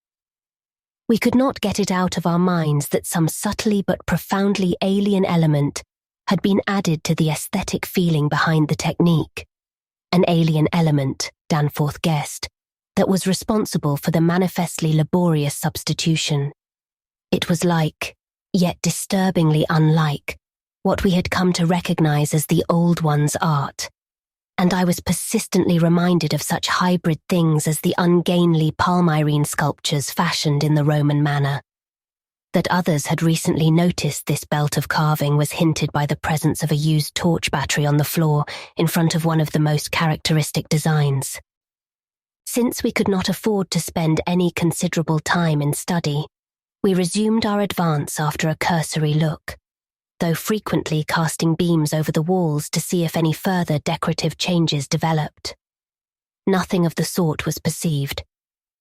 We could not get it out of our minds that some subtly but profoundly alien element had been added to the aesthetic feeling behind the technique, an alien element, Danforth guessed, that was responsible for the manifestly laborious substitution. It was like, yet disturbingly unlike, what we had come to recognize as the Old One's art, and I was persistently reminded of such hybrid things as the ungainly palmyrene sculptures fashioned in the Roman manner. That others had recently noticed this belt of carving was hinted by the presence of a used torch battery on the floor in front of one of the most characteristic designs. Since we could not afford to spend any considerable time in study, we resumed our advance after a cursory look, though frequently casting beams over the walls to see if any further decorative changes developed. Nothing of the sort was perceived,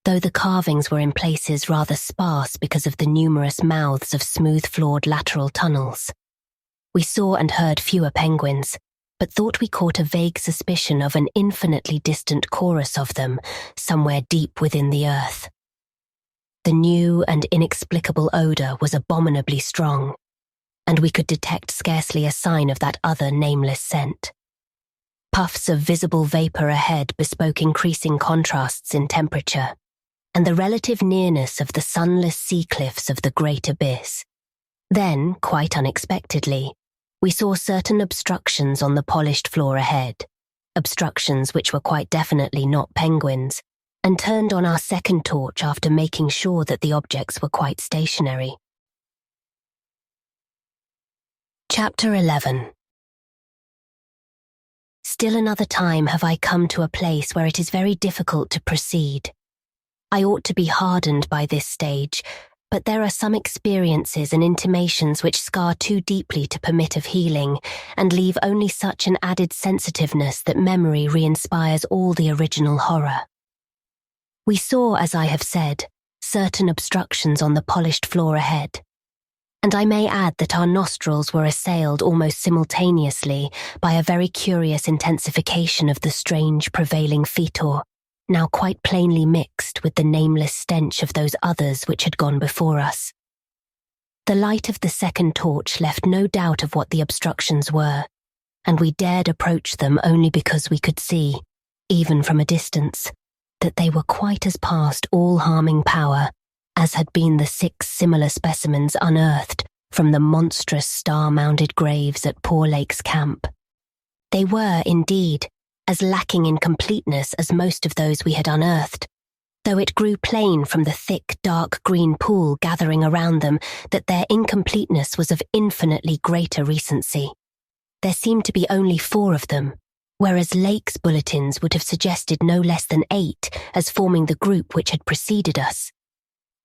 though the carvings were in places rather sparse because of the numerous mouths of smooth-floored lateral tunnels. We saw and heard fewer penguins, but thought we caught a vague suspicion of an infinitely distant chorus of them somewhere deep within the earth. The new and inexplicable odour was abominably strong, and we could detect scarcely a sign of that other nameless scent. Puffs of visible vapour ahead bespoke increasing contrasts in temperature, and the relative nearness of the sunless sea cliffs of the great abyss. Then, quite unexpectedly, we saw certain obstructions on the polished floor ahead, obstructions which were quite definitely not penguins, and turned on our second torch after making sure that the objects were quite stationary. Chapter 11. Still another time have I come to a place where it is very difficult to proceed. I ought to be hardened by this stage, but there are some experiences and intimations which scar too deeply to permit of healing, and leave only such an added sensitiveness that memory re-inspires all the original horror. We saw, as I have said, certain obstructions on the polished floor ahead, and I may add that our nostrils were assailed almost simultaneously by a very curious intensification of the strange prevailing fetor, now quite plainly mixed with the nameless stench of those others which had gone before us. The light of the second torch left no doubt of what the obstructions were, and we dared approach them only because we could see, even from a distance, that they were quite as past all harming power as had been the 6 similar specimens unearthed from the monstrous star-mounded graves at Poor Lake's camp. They were, indeed, as lacking in completeness as most of those we had unearthed, though it grew plain from the thick, dark green pool gathering around them that their incompleteness was of infinitely greater recency. There seemed to be only 4 of them, whereas Lake's bulletins would have suggested no less than 8 as forming the group which had preceded us.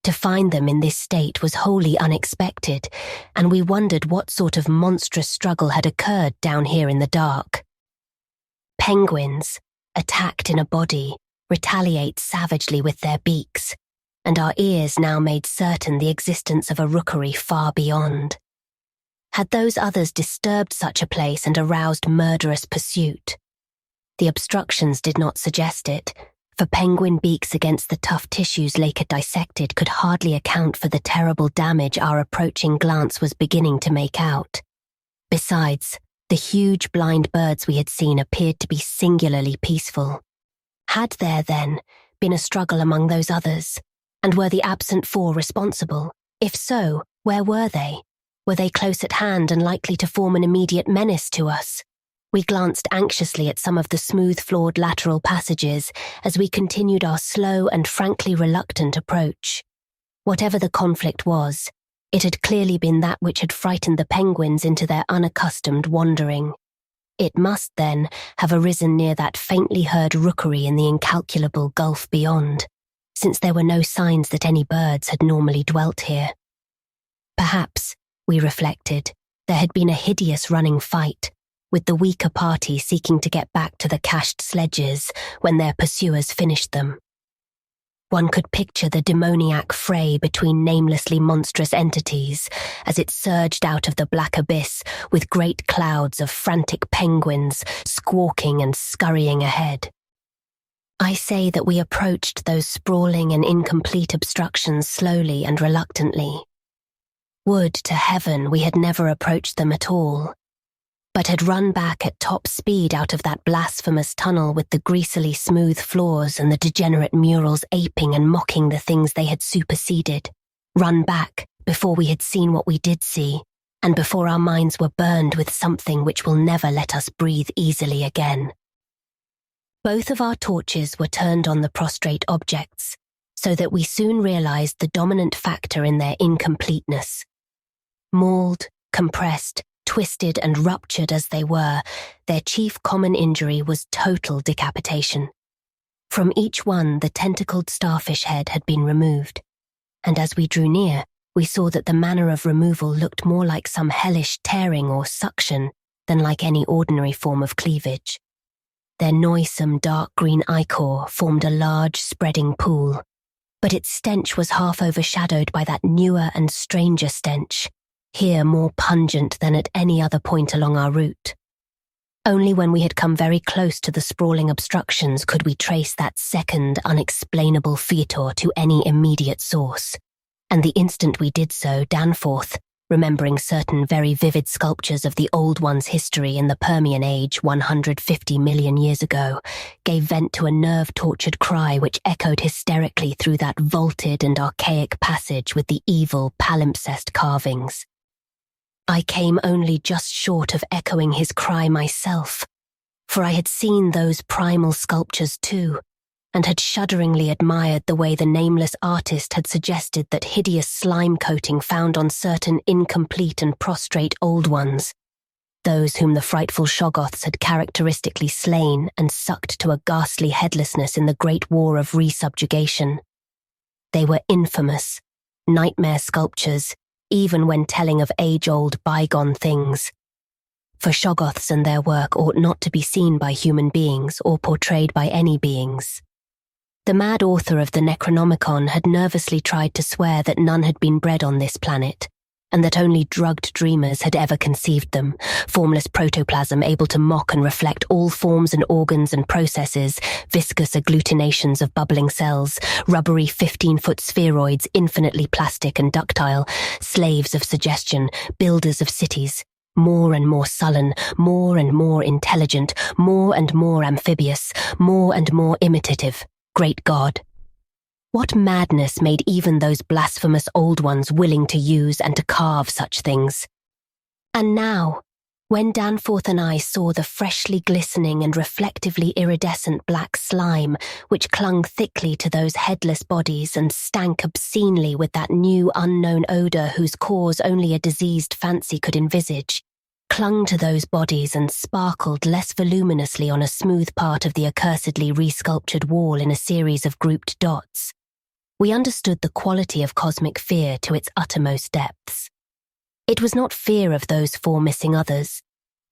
To find them in this state was wholly unexpected, and we wondered what sort of monstrous struggle had occurred down here in the dark. Penguins, attacked in a body, retaliate savagely with their beaks, and our ears now made certain the existence of a rookery far beyond. Had those others disturbed such a place and aroused murderous pursuit? The obstructions did not suggest it, for penguin beaks against the tough tissues Lake had dissected could hardly account for the terrible damage our approaching glance was beginning to make out. Besides, the huge blind birds we had seen appeared to be singularly peaceful. Had there, then, been a struggle among those others? And were the absent four responsible? If so, where were they? Were they close at hand and likely to form an immediate menace to us? We glanced anxiously at some of the smooth-floored lateral passages as we continued our slow and frankly reluctant approach. Whatever the conflict was, it had clearly been that which had frightened the penguins into their unaccustomed wandering. It must, then, have arisen near that faintly heard rookery in the incalculable gulf beyond, since there were no signs that any birds had normally dwelt here. Perhaps, we reflected, there had been a hideous running fight, with the weaker party seeking to get back to the cached sledges when their pursuers finished them. One could picture the demoniac fray between namelessly monstrous entities as it surged out of the black abyss with great clouds of frantic penguins squawking and scurrying ahead. I say that we approached those sprawling and incomplete obstructions slowly and reluctantly. Would to heaven we had never approached them at all, but had run back at top speed out of that blasphemous tunnel with the greasily smooth floors and the degenerate murals aping and mocking the things they had superseded. Run back before we had seen what we did see, and before our minds were burned with something which will never let us breathe easily again. Both of our torches were turned on the prostrate objects, so that we soon realized the dominant factor in their incompleteness. Mauled, compressed, twisted and ruptured as they were, their chief common injury was total decapitation. From each one the tentacled starfish head had been removed, and as we drew near, we saw that the manner of removal looked more like some hellish tearing or suction than like any ordinary form of cleavage. Their noisome dark green ichor formed a large spreading pool, but its stench was half overshadowed by that newer and stranger stench, here more pungent than at any other point along our route. Only when we had come very close to the sprawling obstructions could we trace that second, unexplainable fetor to any immediate source, and the instant we did so, Danforth, remembering certain very vivid sculptures of the Old One's history in the Permian Age 150 million years ago, gave vent to a nerve-tortured cry which echoed hysterically through that vaulted and archaic passage with the evil palimpsest carvings. I came only just short of echoing his cry myself, for I had seen those primal sculptures too, and had shudderingly admired the way the nameless artist had suggested that hideous slime coating found on certain incomplete and prostrate old ones, those whom the frightful Shoggoths had characteristically slain and sucked to a ghastly headlessness in the great war of resubjugation. They were infamous, nightmare sculptures, even when telling of age-old bygone things. For Shoggoths and their work ought not to be seen by human beings or portrayed by any beings. The mad author of the Necronomicon had nervously tried to swear that none had been bred on this planet, and that only drugged dreamers had ever conceived them, formless protoplasm able to mock and reflect all forms and organs and processes, viscous agglutinations of bubbling cells, rubbery 15-foot spheroids infinitely plastic and ductile, slaves of suggestion, builders of cities, more and more sullen, more and more intelligent, more and more amphibious, more and more imitative. Great God! What madness made even those blasphemous old ones willing to use and to carve such things? And now, when Danforth and I saw the freshly glistening and reflectively iridescent black slime which clung thickly to those headless bodies and stank obscenely with that new unknown odour whose cause only a diseased fancy could envisage, clung to those bodies and sparkled less voluminously on a smooth part of the accursedly resculptured wall in a series of grouped dots, We understood the quality of cosmic fear to its uttermost depths. It was not fear of those 4 missing others,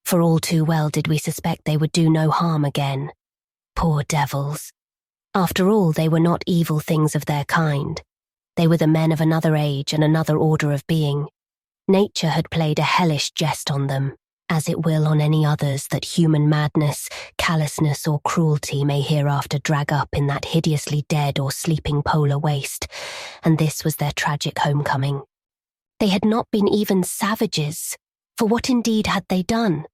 for all too well did we suspect they would do no harm again. Poor devils. After all, they were not evil things of their kind. They were the men of another age and another order of being. Nature had played a hellish jest on them, as it will on any others that human madness, callousness, or cruelty may hereafter drag up in that hideously dead or sleeping polar waste, and this was their tragic homecoming. They had not been even savages, for what indeed had they done?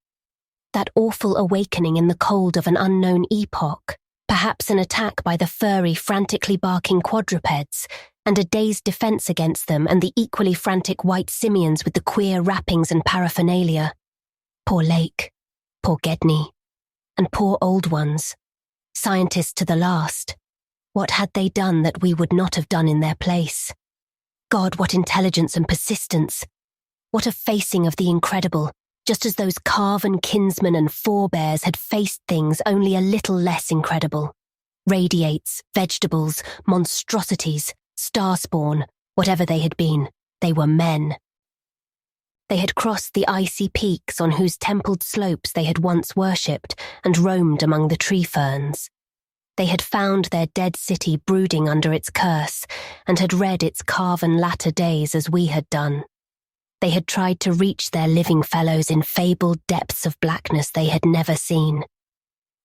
That awful awakening in the cold of an unknown epoch, perhaps an attack by the furry, frantically barking quadrupeds, and a dazed defence against them and the equally frantic white simians with the queer wrappings and paraphernalia. Poor Lake, poor Gedney, and poor old ones, scientists to the last. What had they done that we would not have done in their place? God, what intelligence and persistence! What a facing of the incredible, just as those carven kinsmen and forebears had faced things only a little less incredible. Radiates, vegetables, monstrosities, star-spawn, whatever they had been, they were men. They had crossed the icy peaks on whose templed slopes they had once worshipped and roamed among the tree ferns. They had found their dead city brooding under its curse and had read its carven latter days as we had done. They had tried to reach their living fellows in fabled depths of blackness they had never seen.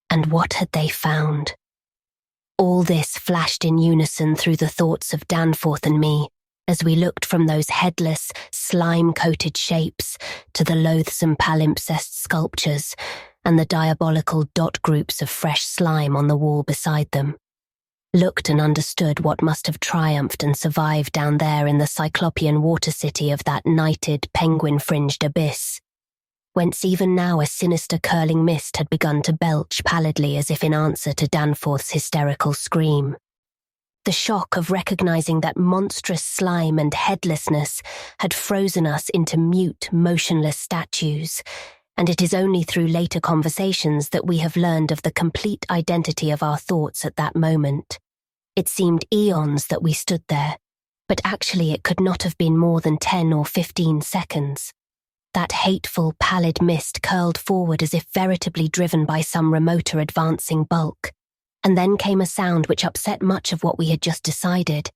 And what had they found? All this flashed in unison through the thoughts of Danforth and me, as we looked from those headless, slime-coated shapes to the loathsome palimpsest sculptures and the diabolical dot groups of fresh slime on the wall beside them. Looked and understood what must have triumphed and survived down there in the cyclopean water city of that nighted, penguin-fringed abyss, whence even now a sinister curling mist had begun to belch pallidly as if in answer to Danforth's hysterical scream. The shock of recognizing that monstrous slime and headlessness had frozen us into mute, motionless statues, and it is only through later conversations that we have learned of the complete identity of our thoughts at that moment. It seemed eons that we stood there, but actually it could not have been more than 10 or 15 seconds. That hateful, pallid mist curled forward as if veritably driven by some remoter advancing bulk. And then came a sound which upset much of what we had just decided,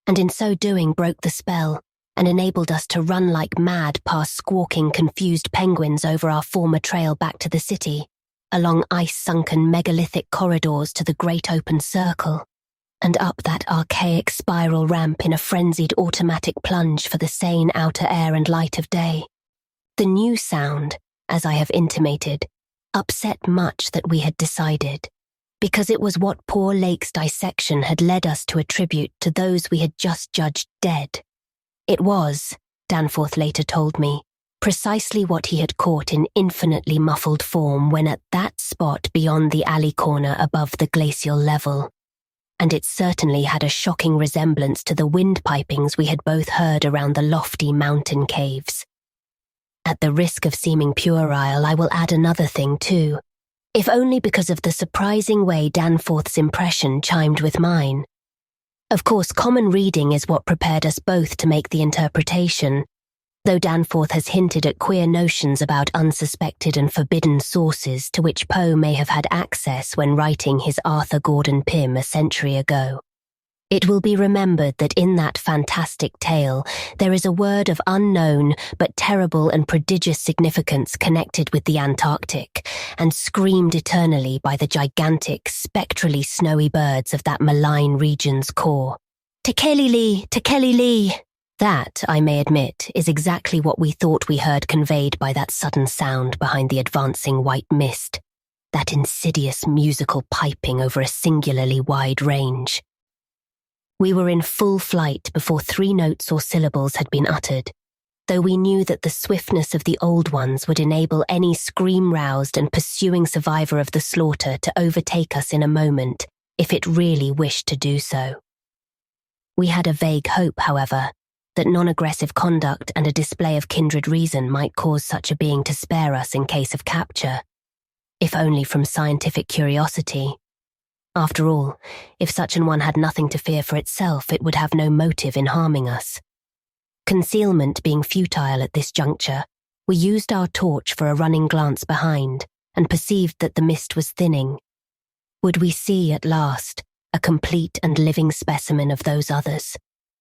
and in so doing broke the spell and enabled us to run like mad past squawking, confused penguins over our former trail back to the city, along ice-sunken megalithic corridors to the great open circle, and up that archaic spiral ramp in a frenzied automatic plunge for the sane outer air and light of day. The new sound, as I have intimated, upset much that we had decided, because it was what poor Lake's dissection had led us to attribute to those we had just judged dead. It was, Danforth later told me, precisely what he had caught in infinitely muffled form when at that spot beyond the alley corner above the glacial level. And it certainly had a shocking resemblance to the windpipings we had both heard around the lofty mountain caves. At the risk of seeming puerile, I will add another thing too, if only because of the surprising way Danforth's impression chimed with mine. Of course, common reading is what prepared us both to make the interpretation, though Danforth has hinted at queer notions about unsuspected and forbidden sources to which Poe may have had access when writing his Arthur Gordon Pym a century ago. It will be remembered that in that fantastic tale there is a word of unknown but terrible and prodigious significance connected with the Antarctic, and screamed eternally by the gigantic, spectrally snowy birds of that malign region's core. Tekeli-li, Tekeli-li! That, I may admit, is exactly what we thought we heard conveyed by that sudden sound behind the advancing white mist, that insidious musical piping over a singularly wide range. We were in full flight before 3 notes or syllables had been uttered, though we knew that the swiftness of the old ones would enable any scream-roused and pursuing survivor of the slaughter to overtake us in a moment, if it really wished to do so. We had a vague hope, however, that non-aggressive conduct and a display of kindred reason might cause such a being to spare us in case of capture, if only from scientific curiosity. After all, if such an one had nothing to fear for itself, it would have no motive in harming us. Concealment being futile at this juncture, we used our torch for a running glance behind and perceived that the mist was thinning. Would we see, at last, a complete and living specimen of those others?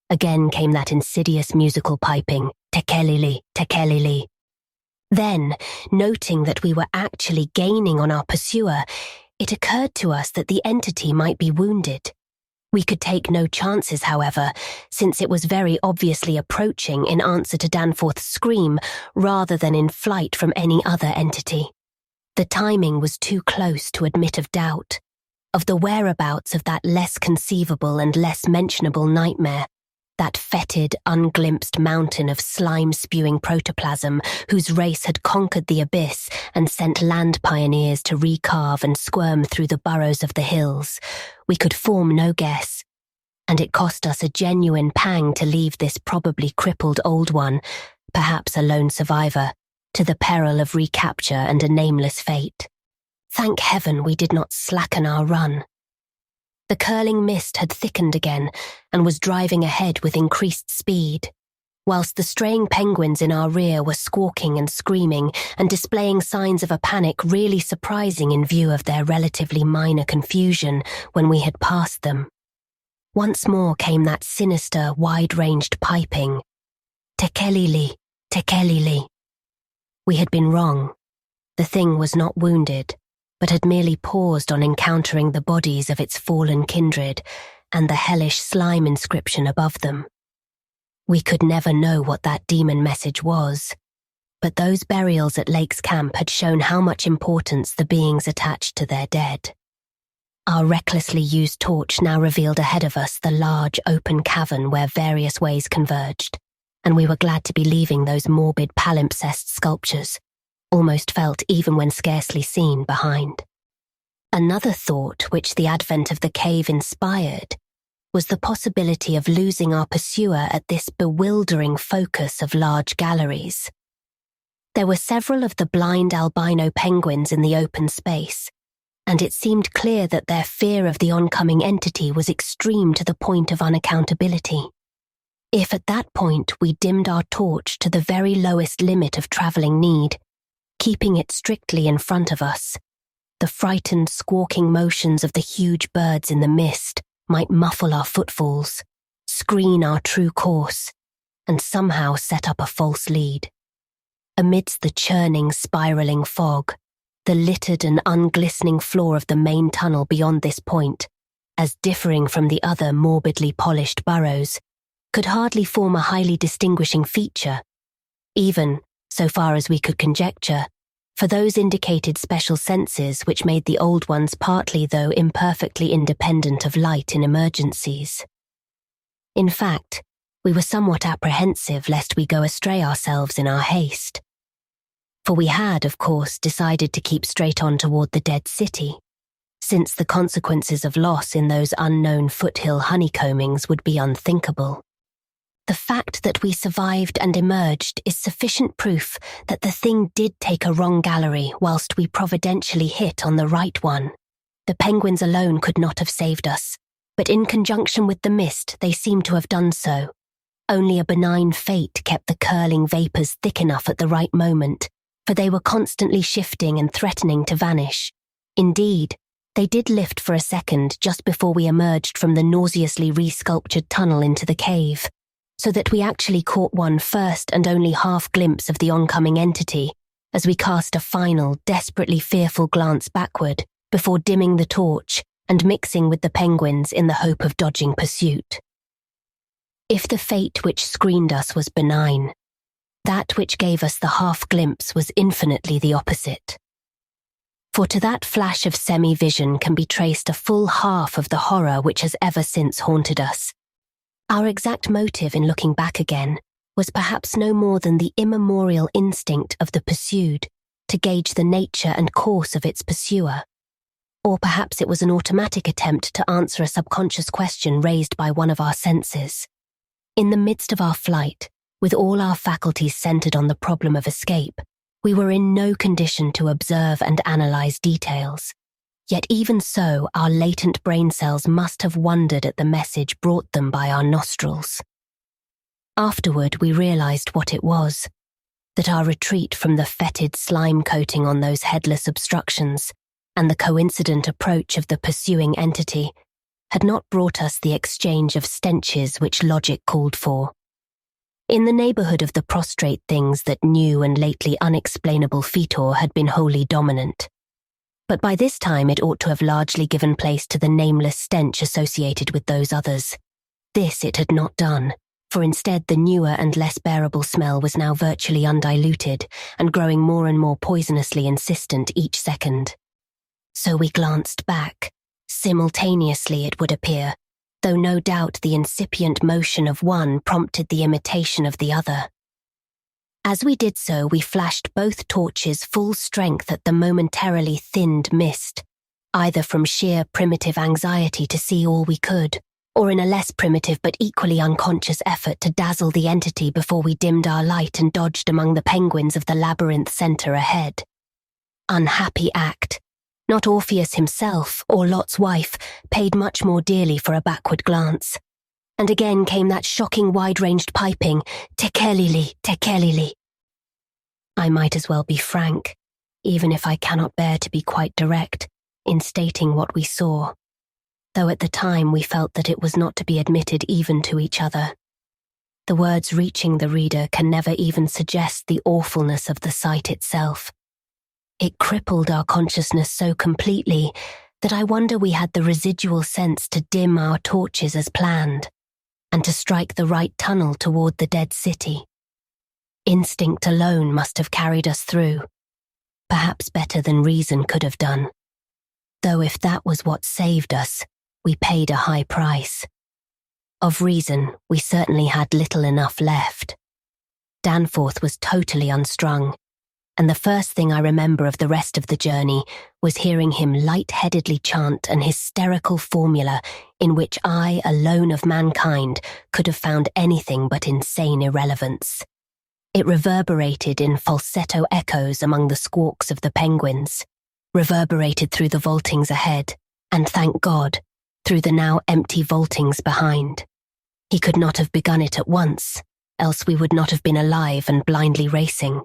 Again came that insidious musical piping, tekelili, tekelili. Then, noting that we were actually gaining on our pursuer, it occurred to us that the entity might be wounded. We could take no chances, however, since it was very obviously approaching in answer to Danforth's scream rather than in flight from any other entity. The timing was too close to admit of doubt, of the whereabouts of that less conceivable and less mentionable nightmare, that fetid, unglimpsed mountain of slime-spewing protoplasm whose race had conquered the abyss and sent land pioneers to recarve and squirm through the burrows of the hills. We could form no guess, and it cost us a genuine pang to leave this probably crippled old one, perhaps a lone survivor, to the peril of recapture and a nameless fate. Thank heaven we did not slacken our run. The curling mist had thickened again and was driving ahead with increased speed, whilst the straying penguins in our rear were squawking and screaming and displaying signs of a panic really surprising in view of their relatively minor confusion when we had passed them. Once more came that sinister, wide-ranged piping. Tekelili, tekelili. We had been wrong. The thing was not wounded, but had merely paused on encountering the bodies of its fallen kindred and the hellish slime inscription above them. We could never know what that demon message was, but those burials at Lake's camp had shown how much importance the beings attached to their dead. Our recklessly used torch now revealed ahead of us the large open cavern where various ways converged, and we were glad to be leaving those morbid palimpsest sculptures, almost felt even when scarcely seen, behind. Another thought which the advent of the cave inspired was the possibility of losing our pursuer at this bewildering focus of large galleries. There were several of the blind albino penguins in the open space, and it seemed clear that their fear of the oncoming entity was extreme to the point of unaccountability. If at that point we dimmed our torch to the very lowest limit of travelling need, keeping it strictly in front of us, the frightened, squawking motions of the huge birds in the mist might muffle our footfalls, screen our true course, and somehow set up a false lead. Amidst the churning, spiralling fog, the littered and unglistening floor of the main tunnel beyond this point, as differing from the other morbidly polished burrows, could hardly form a highly distinguishing feature, even, so far as we could conjecture, for those indicated special senses which made the old ones partly though imperfectly independent of light in emergencies. In fact, we were somewhat apprehensive lest we go astray ourselves in our haste. For we had, of course, decided to keep straight on toward the dead city, since the consequences of loss in those unknown foothill honeycombings would be unthinkable. The fact that we survived and emerged is sufficient proof that the thing did take a wrong gallery whilst we providentially hit on the right one. The penguins alone could not have saved us, but in conjunction with the mist they seemed to have done so. Only a benign fate kept the curling vapours thick enough at the right moment, for they were constantly shifting and threatening to vanish. Indeed, they did lift for a second just before we emerged from the nauseously resculptured tunnel into the cave, so that we actually caught one first and only half glimpse of the oncoming entity as we cast a final, desperately fearful glance backward before dimming the torch and mixing with the penguins in the hope of dodging pursuit. If the fate which screened us was benign, that which gave us the half glimpse was infinitely the opposite. For to that flash of semi-vision can be traced a full half of the horror which has ever since haunted us. Our exact motive in looking back again was perhaps no more than the immemorial instinct of the pursued to gauge the nature and course of its pursuer. Or perhaps it was an automatic attempt to answer a subconscious question raised by one of our senses. In the midst of our flight, with all our faculties centered on the problem of escape, we were in no condition to observe and analyze details. Yet even so, our latent brain cells must have wondered at the message brought them by our nostrils. Afterward, we realized what it was, that our retreat from the fetid slime coating on those headless obstructions and the coincident approach of the pursuing entity had not brought us the exchange of stenches which logic called for. In the neighborhood of the prostrate things that new and lately unexplainable fetor had been wholly dominant. But by this time it ought to have largely given place to the nameless stench associated with those others. This it had not done, for instead the newer and less bearable smell was now virtually undiluted and growing more and more poisonously insistent each second. So we glanced back, simultaneously it would appear, though no doubt the incipient motion of one prompted the imitation of the other. As we did so, we flashed both torches full strength at the momentarily thinned mist, either from sheer primitive anxiety to see all we could, or in a less primitive but equally unconscious effort to dazzle the entity before we dimmed our light and dodged among the penguins of the labyrinth center ahead. Unhappy act. Not Orpheus himself, or Lot's wife, paid much more dearly for a backward glance. And again came that shocking wide-ranged piping, Tekelili, Tekelili. I might as well be frank, even if I cannot bear to be quite direct, in stating what we saw, though at the time we felt that it was not to be admitted even to each other. The words reaching the reader can never even suggest the awfulness of the sight itself. It crippled our consciousness so completely that I wonder we had the residual sense to dim our torches as planned, and to strike the right tunnel toward the dead city. Instinct alone must have carried us through, perhaps better than reason could have done. Though if that was what saved us, we paid a high price. Of reason, we certainly had little enough left. Danforth was totally unstrung, and the first thing I remember of the rest of the journey was hearing him light-headedly chant an hysterical formula in which I, alone of mankind, could have found anything but insane irrelevance. It reverberated in falsetto echoes among the squawks of the penguins, reverberated through the vaultings ahead, and thank God, through the now empty vaultings behind. He could not have begun it at once, else we would not have been alive and blindly racing.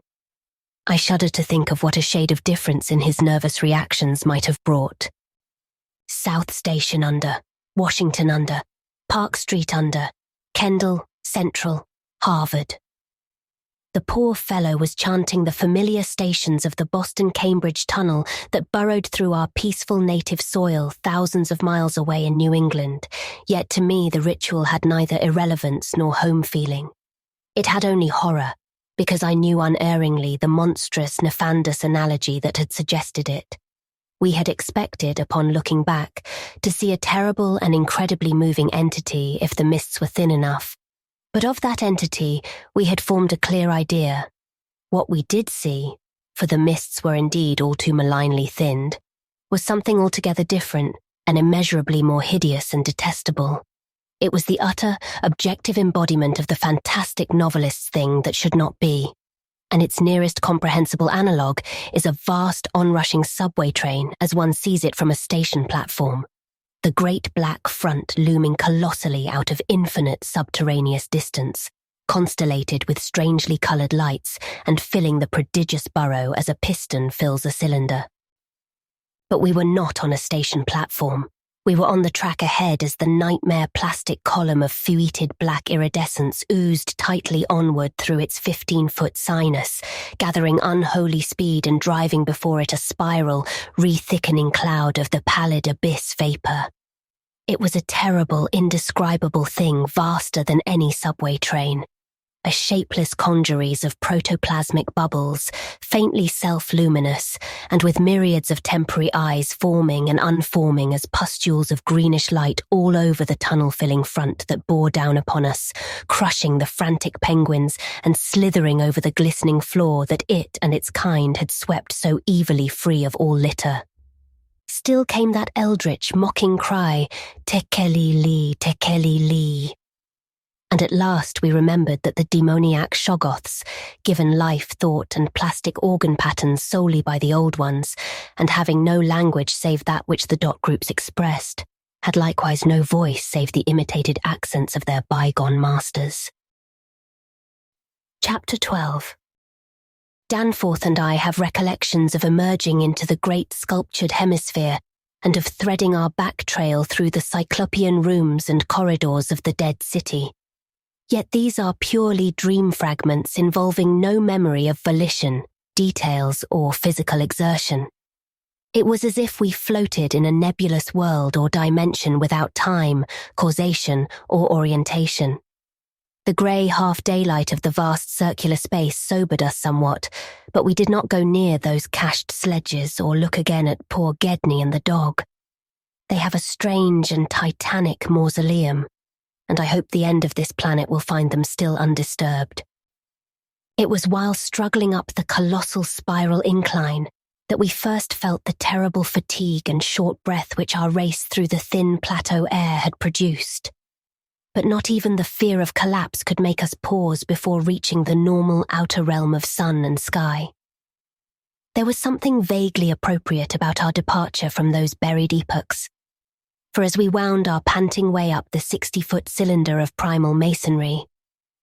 I shudder to think of what a shade of difference in his nervous reactions might have brought. South Station under, Washington under, Park Street under, Kendall, Central, Harvard. The poor fellow was chanting the familiar stations of the Boston-Cambridge tunnel that burrowed through our peaceful native soil thousands of miles away in New England, yet to me the ritual had neither irrelevance nor home feeling. It had only horror, because I knew unerringly the monstrous, nefandous analogy that had suggested it. We had expected, upon looking back, to see a terrible and incredibly moving entity if the mists were thin enough. But of that entity, we had formed a clear idea. What we did see, for the mists were indeed all too malignly thinned, was something altogether different and immeasurably more hideous and detestable. It was the utter, objective embodiment of the fantastic novelist's thing that should not be, and its nearest comprehensible analogue is a vast onrushing subway train as one sees it from a station platform, the great black front looming colossally out of infinite subterraneous distance, constellated with strangely coloured lights and filling the prodigious burrow as a piston fills a cylinder. But we were not on a station platform. We were on the track ahead as the nightmare plastic column of fluted black iridescence oozed tightly onward through its 15-foot sinus, gathering unholy speed and driving before it a spiral, re-thickening cloud of the pallid abyss vapour. It was a terrible, indescribable thing vaster than any subway train. A shapeless congeries of protoplasmic bubbles, faintly self-luminous, and with myriads of temporary eyes forming and unforming as pustules of greenish light all over the tunnel-filling front that bore down upon us, crushing the frantic penguins and slithering over the glistening floor that it and its kind had swept so evilly free of all litter. Still came that eldritch, mocking cry, Tekeli li, Tekeli li. and at last we remembered that the demoniac Shoggoths, given life, thought, and plastic organ patterns solely by the old ones, and having no language save that which the dot groups expressed, had likewise no voice save the imitated accents of their bygone masters. Chapter 12. Danforth and I have recollections of emerging into the great sculptured hemisphere and of threading our back trail through the cyclopean rooms and corridors of the dead city. Yet these are purely dream fragments involving no memory of volition, details, or physical exertion. It was as if we floated in a nebulous world or dimension without time, causation, or orientation. The grey half-daylight of the vast circular space sobered us somewhat, but we did not go near those cached sledges or look again at poor Gedney and the dog. They have a strange and titanic mausoleum, and I hope the end of this planet will find them still undisturbed. It was while struggling up the colossal spiral incline that we first felt the terrible fatigue and short breath which our race through the thin plateau air had produced. But not even the fear of collapse could make us pause before reaching the normal outer realm of sun and sky. There was something vaguely appropriate about our departure from those buried epochs, for as we wound our panting way up the 60-foot cylinder of primal masonry,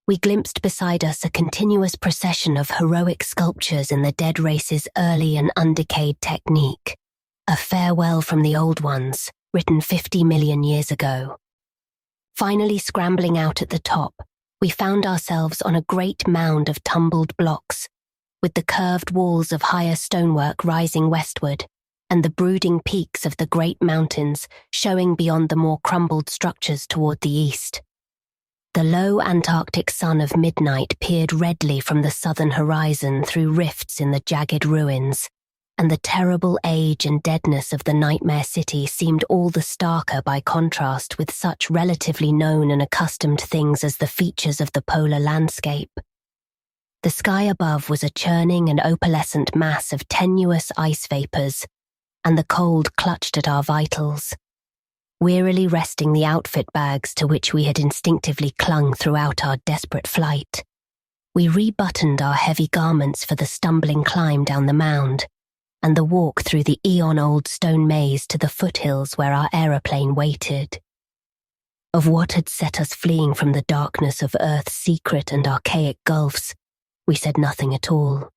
we glimpsed beside us a continuous procession of heroic sculptures in the dead race's early and undecayed technique, a farewell from the old ones, written 50 million years ago. Finally scrambling out at the top, we found ourselves on a great mound of tumbled blocks, with the curved walls of higher stonework rising westward, and the brooding peaks of the great mountains showing beyond the more crumbled structures toward the east. The low Antarctic sun of midnight peered redly from the southern horizon through rifts in the jagged ruins, and the terrible age and deadness of the nightmare city seemed all the starker by contrast with such relatively known and accustomed things as the features of the polar landscape. The sky above was a churning and opalescent mass of tenuous ice vapours, and the cold clutched at our vitals. Wearily resting the outfit bags to which we had instinctively clung throughout our desperate flight, we rebuttoned our heavy garments for the stumbling climb down the mound, and the walk through the eon-old stone maze to the foothills where our aeroplane waited. Of what had set us fleeing from the darkness of Earth's secret and archaic gulfs, we said nothing at all.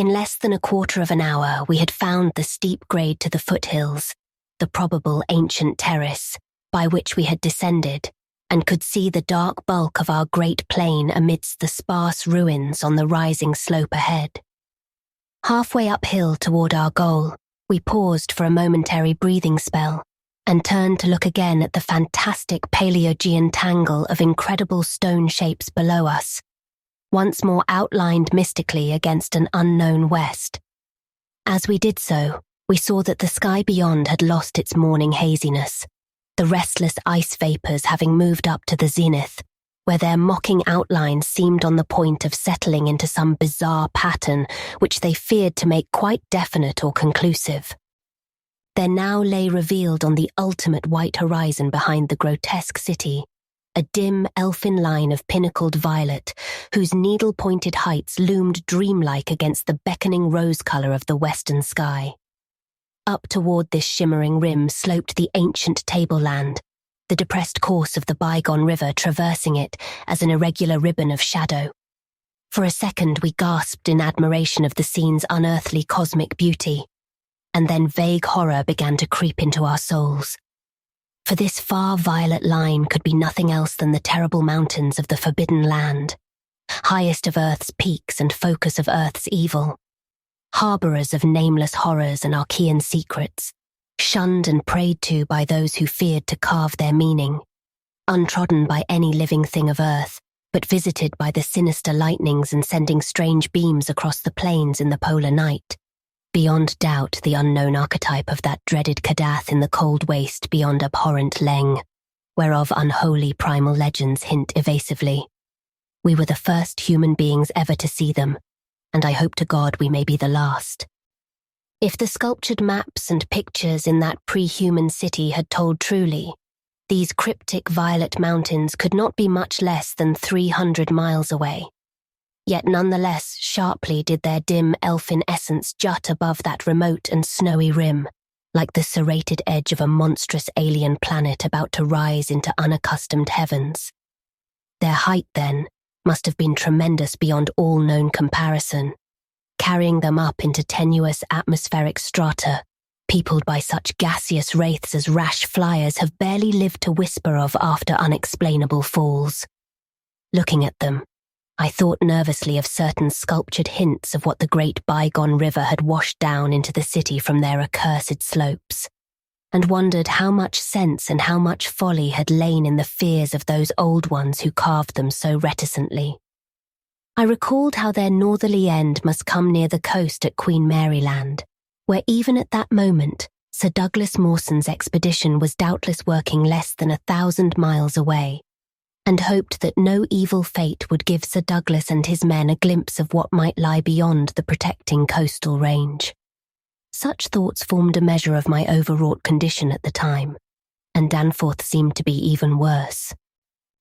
In less than a quarter of an hour, we had found the steep grade to the foothills, the probable ancient terrace, by which we had descended, and could see the dark bulk of our great plain amidst the sparse ruins on the rising slope ahead. Halfway uphill toward our goal, we paused for a momentary breathing spell and turned to look again at the fantastic Paleogean tangle of incredible stone shapes below us, once more outlined mystically against an unknown west. As we did so, we saw that the sky beyond had lost its morning haziness, the restless ice vapours having moved up to the zenith, where their mocking outlines seemed on the point of settling into some bizarre pattern which they feared to make quite definite or conclusive. There now lay revealed on the ultimate white horizon behind the grotesque city a dim elfin line of pinnacled violet whose needle-pointed heights loomed dreamlike against the beckoning rose colour of the western sky. Up toward this shimmering rim sloped the ancient tableland, the depressed course of the bygone river traversing it as an irregular ribbon of shadow. For a second we gasped in admiration of the scene's unearthly cosmic beauty, and then vague horror began to creep into our souls. For this far violet line could be nothing else than the terrible mountains of the Forbidden Land, highest of Earth's peaks and focus of Earth's evil, harbourers of nameless horrors and Archean secrets, shunned and prayed to by those who feared to carve their meaning, untrodden by any living thing of Earth, but visited by the sinister lightnings and sending strange beams across the plains in the polar night. Beyond doubt the unknown archetype of that dreaded Kadath in the cold waste beyond abhorrent Leng, whereof unholy primal legends hint evasively. We were the first human beings ever to see them, and I hope to God we may be the last. If the sculptured maps and pictures in that pre-human city had told truly, these cryptic violet mountains could not be much less than 300 miles away. Yet nonetheless sharply did their dim elfin essence jut above that remote and snowy rim, like the serrated edge of a monstrous alien planet about to rise into unaccustomed heavens. Their height, then, must have been tremendous beyond all known comparison, carrying them up into tenuous atmospheric strata, peopled by such gaseous wraiths as rash flyers have barely lived to whisper of after unexplainable falls. Looking at them, I thought nervously of certain sculptured hints of what the great bygone river had washed down into the city from their accursed slopes, and wondered how much sense and how much folly had lain in the fears of those old ones who carved them so reticently. I recalled how their northerly end must come near the coast at Queen Mary Land, where even at that moment Sir Douglas Mawson's expedition was doubtless working less than 1,000 miles away, and hoped that no evil fate would give Sir Douglas and his men a glimpse of what might lie beyond the protecting coastal range. Such thoughts formed a measure of my overwrought condition at the time, and Danforth seemed to be even worse.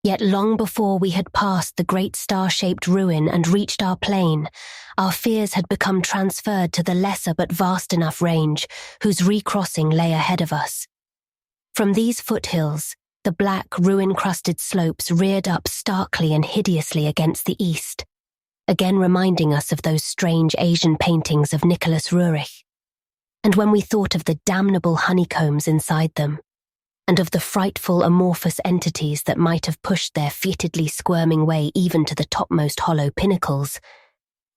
Yet long before we had passed the great star-shaped ruin and reached our plain, our fears had become transferred to the lesser but vast enough range whose recrossing lay ahead of us. From these foothills, the black, ruin-crusted slopes reared up starkly and hideously against the east, again reminding us of those strange Asian paintings of Nicholas Roerich. And when we thought of the damnable honeycombs inside them, and of the frightful amorphous entities that might have pushed their fetidly squirming way even to the topmost hollow pinnacles,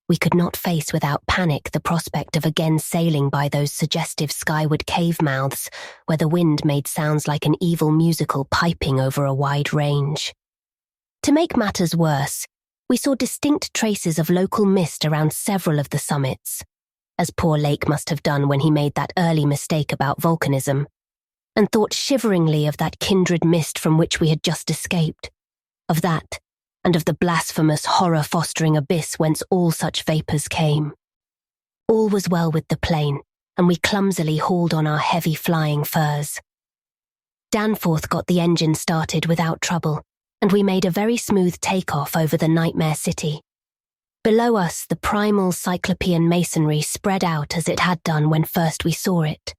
we could not face without panic the prospect of again sailing by those suggestive skyward cave mouths where the wind made sounds like an evil musical piping over a wide range. To make matters worse, we saw distinct traces of local mist around several of the summits, as poor Lake must have done when he made that early mistake about volcanism, and thought shiveringly of that kindred mist from which we had just escaped, of that, and of the blasphemous horror-fostering abyss whence all such vapours came. All was well with the plane, and we clumsily hauled on our heavy flying furs. Danforth got the engine started without trouble, and we made a very smooth takeoff over the nightmare city. Below us, the primal cyclopean masonry spread out as it had done when first we saw it,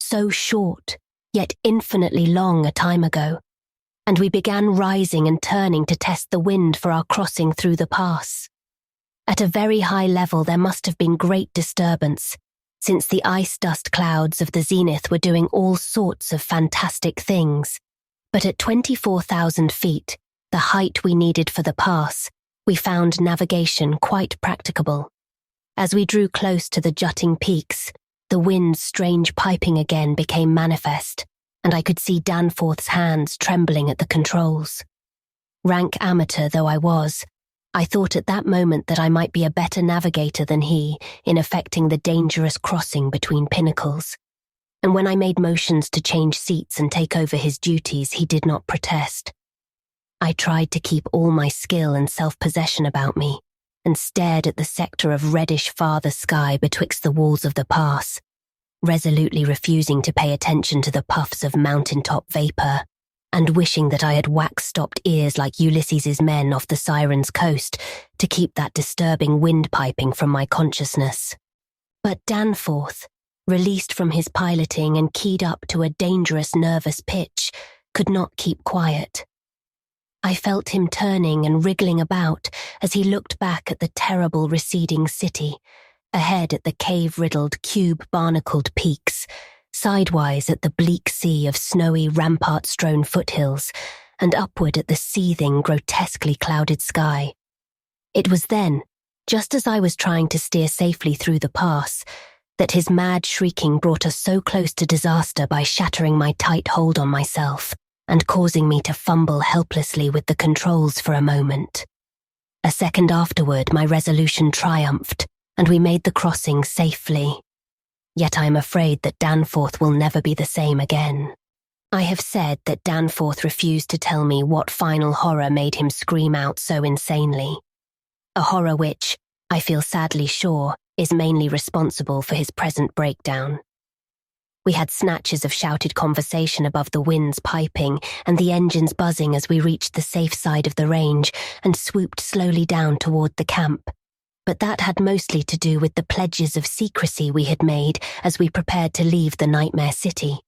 so short, yet infinitely long a time ago, and we began rising and turning to test the wind for our crossing through the pass. At a very high level there must have been great disturbance, since the ice-dust clouds of the zenith were doing all sorts of fantastic things, but at 24,000 feet, the height we needed for the pass, we found navigation quite practicable. As we drew close to the jutting peaks, the wind's strange piping again became manifest, and I could see Danforth's hands trembling at the controls. Rank amateur though I was, I thought at that moment that I might be a better navigator than he in effecting the dangerous crossing between pinnacles, and when I made motions to change seats and take over his duties, he did not protest. I tried to keep all my skill and self-possession about me, and stared at the sector of reddish farther sky betwixt the walls of the pass, resolutely refusing to pay attention to the puffs of mountaintop vapour, and wishing that I had wax-stopped ears like Ulysses's men off the Siren's coast to keep that disturbing wind piping from my consciousness. But Danforth, released from his piloting and keyed up to a dangerous nervous pitch, could not keep quiet. I felt him turning and wriggling about as he looked back at the terrible receding city, ahead at the cave-riddled, cube-barnacled peaks, sidewise at the bleak sea of snowy, rampart-strewn foothills, and upward at the seething, grotesquely clouded sky. It was then, just as I was trying to steer safely through the pass, that his mad shrieking brought us so close to disaster by shattering my tight hold on myself and causing me to fumble helplessly with the controls for a moment. A second afterward, my resolution triumphed, and we made the crossing safely. Yet I am afraid that Danforth will never be the same again. I have said that Danforth refused to tell me what final horror made him scream out so insanely. A horror which, I feel sadly sure, is mainly responsible for his present breakdown. We had snatches of shouted conversation above the winds piping and the engines buzzing as we reached the safe side of the range and swooped slowly down toward the camp. But that had mostly to do with the pledges of secrecy we had made as we prepared to leave the nightmare city.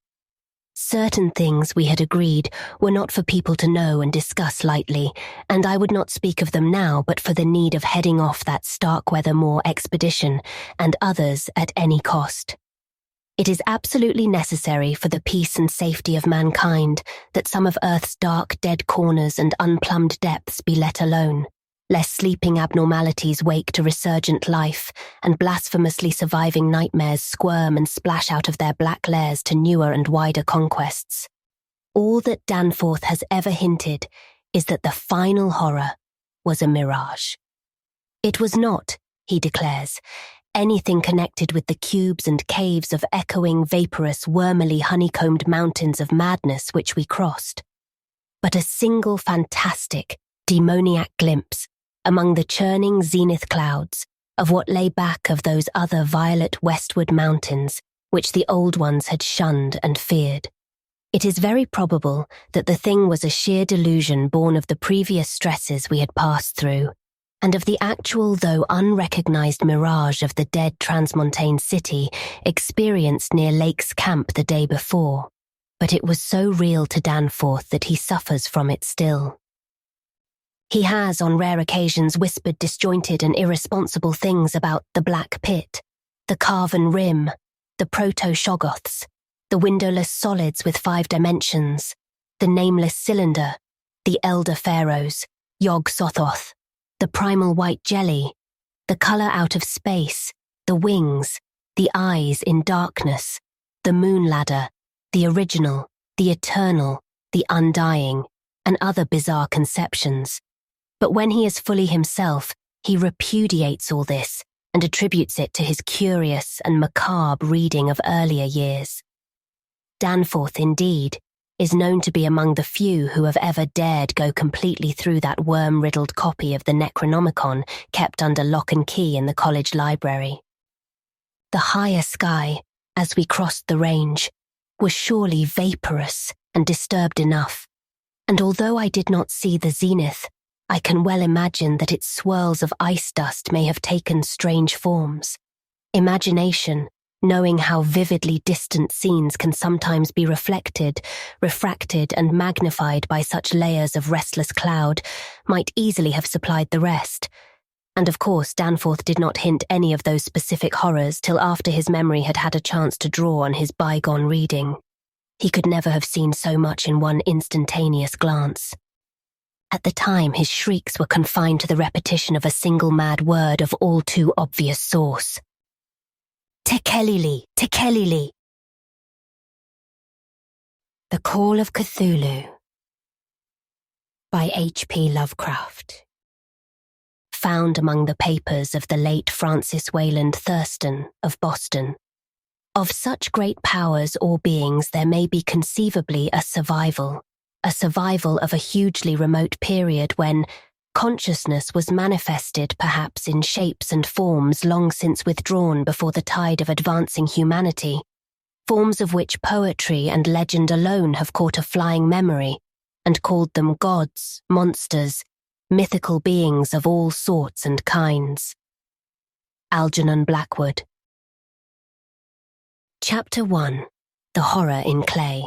Certain things, we had agreed, were not for people to know and discuss lightly, and I would not speak of them now but for the need of heading off that Starkweather Moor expedition, and others at any cost. It is absolutely necessary for the peace and safety of mankind that some of Earth's dark, dead corners and unplumbed depths be let alone, lest sleeping abnormalities wake to resurgent life and blasphemously surviving nightmares squirm and splash out of their black lairs to newer and wider conquests. All that Danforth has ever hinted is that the final horror was a mirage. It was not, he declares, anything connected with the cubes and caves of echoing, vaporous, wormily honeycombed mountains of madness which we crossed, but a single fantastic, demoniac glimpse among the churning zenith clouds of what lay back of those other violet westward mountains which the old ones had shunned and feared. It is very probable that the thing was a sheer delusion born of the previous stresses we had passed through, and of the actual though unrecognized mirage of the dead transmontane city experienced near Lake's camp the day before, but it was so real to Danforth that he suffers from it still. He has, on rare occasions, whispered disjointed and irresponsible things about the Black Pit, the Carven Rim, the Proto-Shoggoths, the windowless solids with 5 dimensions, the nameless cylinder, the Elder Pharaohs, Yog-Sothoth, the primal white jelly, the colour out of space, the wings, the eyes in darkness, the moon ladder, the original, the eternal, the undying, and other bizarre conceptions. But when he is fully himself, he repudiates all this and attributes it to his curious and macabre reading of earlier years. Danforth, indeed, is known to be among the few who have ever dared go completely through that worm-riddled copy of the Necronomicon kept under lock and key in the college library. The higher sky, as we crossed the range, was surely vaporous and disturbed enough, and although I did not see the zenith, I can well imagine that its swirls of ice dust may have taken strange forms. Imagination, knowing how vividly distant scenes can sometimes be reflected, refracted, and magnified by such layers of restless cloud, might easily have supplied the rest. And of course, Danforth did not hint any of those specific horrors till after his memory had had a chance to draw on his bygone reading. He could never have seen so much in one instantaneous glance. At the time, his shrieks were confined to the repetition of a single mad word of all too obvious source. Tekelili, Tekelili. The Call of Cthulhu by H.P. Lovecraft. Found among the papers of the late Francis Wayland Thurston of Boston. Of such great powers or beings there may be conceivably a survival of a hugely remote period when consciousness was manifested perhaps in shapes and forms long since withdrawn before the tide of advancing humanity, forms of which poetry and legend alone have caught a flying memory and called them gods, monsters, mythical beings of all sorts and kinds. Algernon Blackwood. Chapter 1. The Horror in Clay.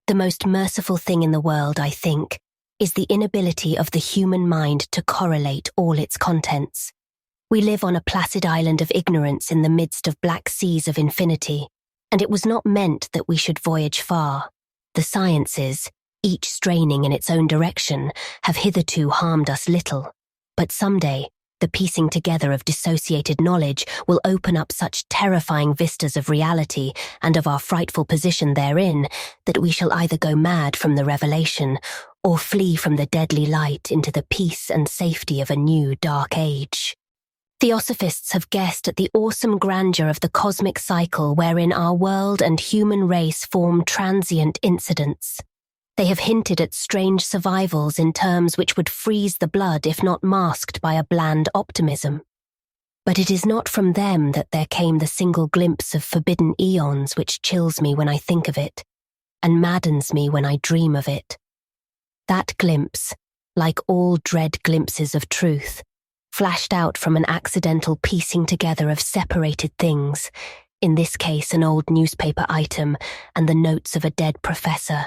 The most merciful thing in the world, I think, is the inability of the human mind to correlate all its contents. We live on a placid island of ignorance in the midst of black seas of infinity, and it was not meant that we should voyage far. The sciences, each straining in its own direction, have hitherto harmed us little, but someday, the piecing together of dissociated knowledge will open up such terrifying vistas of reality and of our frightful position therein that we shall either go mad from the revelation or flee from the deadly light into the peace and safety of a new dark age. Theosophists have guessed at the awesome grandeur of the cosmic cycle wherein our world and human race form transient incidents. They have hinted at strange survivals in terms which would freeze the blood if not masked by a bland optimism. But it is not from them that there came the single glimpse of forbidden eons which chills me when I think of it, and maddens me when I dream of it. That glimpse, like all dread glimpses of truth, flashed out from an accidental piecing together of separated things, in this case an old newspaper item and the notes of a dead professor.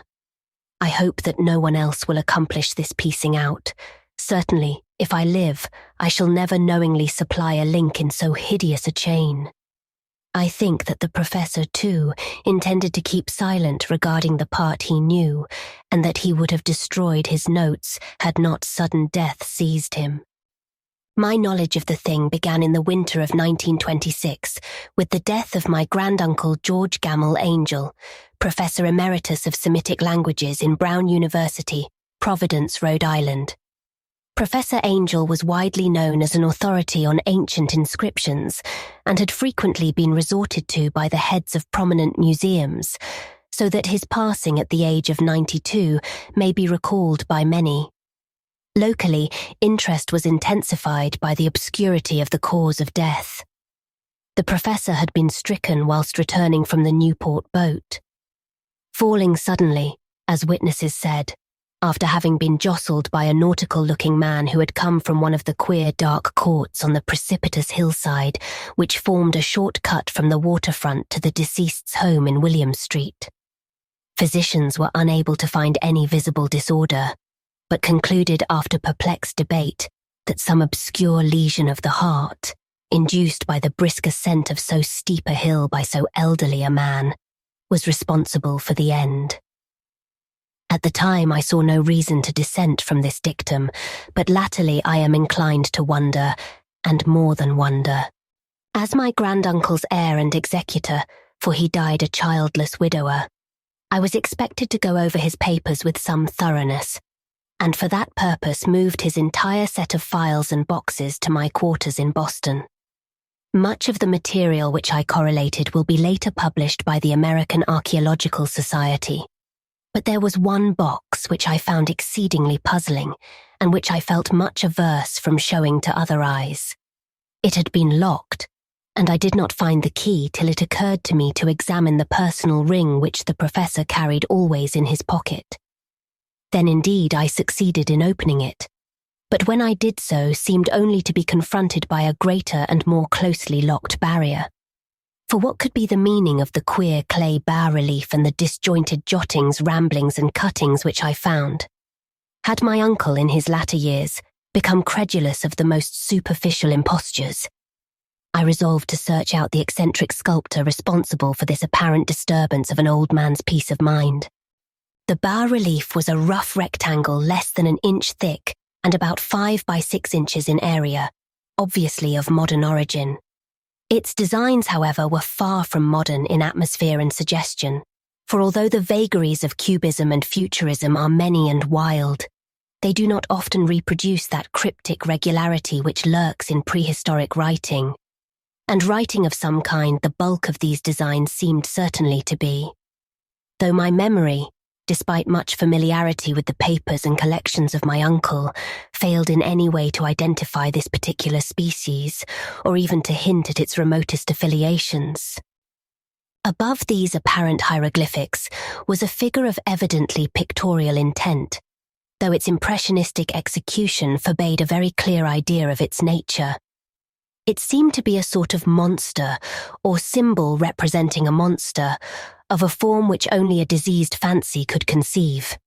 I hope that no one else will accomplish this piecing out. Certainly, if I live, I shall never knowingly supply a link in so hideous a chain. I think that the professor, too, intended to keep silent regarding the part he knew, and that he would have destroyed his notes had not sudden death seized him. My knowledge of the thing began in the winter of 1926, with the death of my granduncle George Gamble Angel, Professor Emeritus of Semitic Languages in Brown University, Providence, Rhode Island. Professor Angel was widely known as an authority on ancient inscriptions and had frequently been resorted to by the heads of prominent museums, so that his passing at the age of 92 may be recalled by many. Locally, interest was intensified by the obscurity of the cause of death. The professor had been stricken whilst returning from the Newport boat, falling suddenly, as witnesses said, after having been jostled by a nautical-looking man who had come from one of the queer dark courts on the precipitous hillside which formed a short cut from the waterfront to the deceased's home in William Street. Physicians were unable to find any visible disorder, but concluded after perplexed debate that some obscure lesion of the heart, induced by the brisk ascent of so steep a hill by so elderly a man, was responsible for the end. At the time I saw no reason to dissent from this dictum, but latterly I am inclined to wonder, and more than wonder. As my granduncle's heir and executor, for he died a childless widower, I was expected to go over his papers with some thoroughness, and for that purpose moved his entire set of files and boxes to my quarters in Boston. Much of the material which I correlated will be later published by the American Archaeological Society, but there was one box which I found exceedingly puzzling and which I felt much averse from showing to other eyes. It had been locked, and I did not find the key till it occurred to me to examine the personal ring which the professor carried always in his pocket. Then indeed I succeeded in opening it, but when I did so seemed only to be confronted by a greater and more closely locked barrier. For what could be the meaning of the queer clay bas-relief and the disjointed jottings, ramblings and cuttings which I found? Had my uncle in his latter years become credulous of the most superficial impostures? I resolved to search out the eccentric sculptor responsible for this apparent disturbance of an old man's peace of mind. The bas-relief was a rough rectangle less than an inch thick and about 5 by 6 inches in area, obviously of modern origin. Its designs, however, were far from modern in atmosphere and suggestion, for although the vagaries of cubism and futurism are many and wild, they do not often reproduce that cryptic regularity which lurks in prehistoric writing. And writing of some kind the bulk of these designs seemed certainly to be. Though my memory, despite much familiarity with the papers and collections of my uncle, failed in any way to identify this particular species, or even to hint at its remotest affiliations. Above these apparent hieroglyphics was a figure of evidently pictorial intent, though its impressionistic execution forbade a very clear idea of its nature. It seemed to be a sort of monster, or symbol representing a monster, of a form which only a diseased fancy could conceive.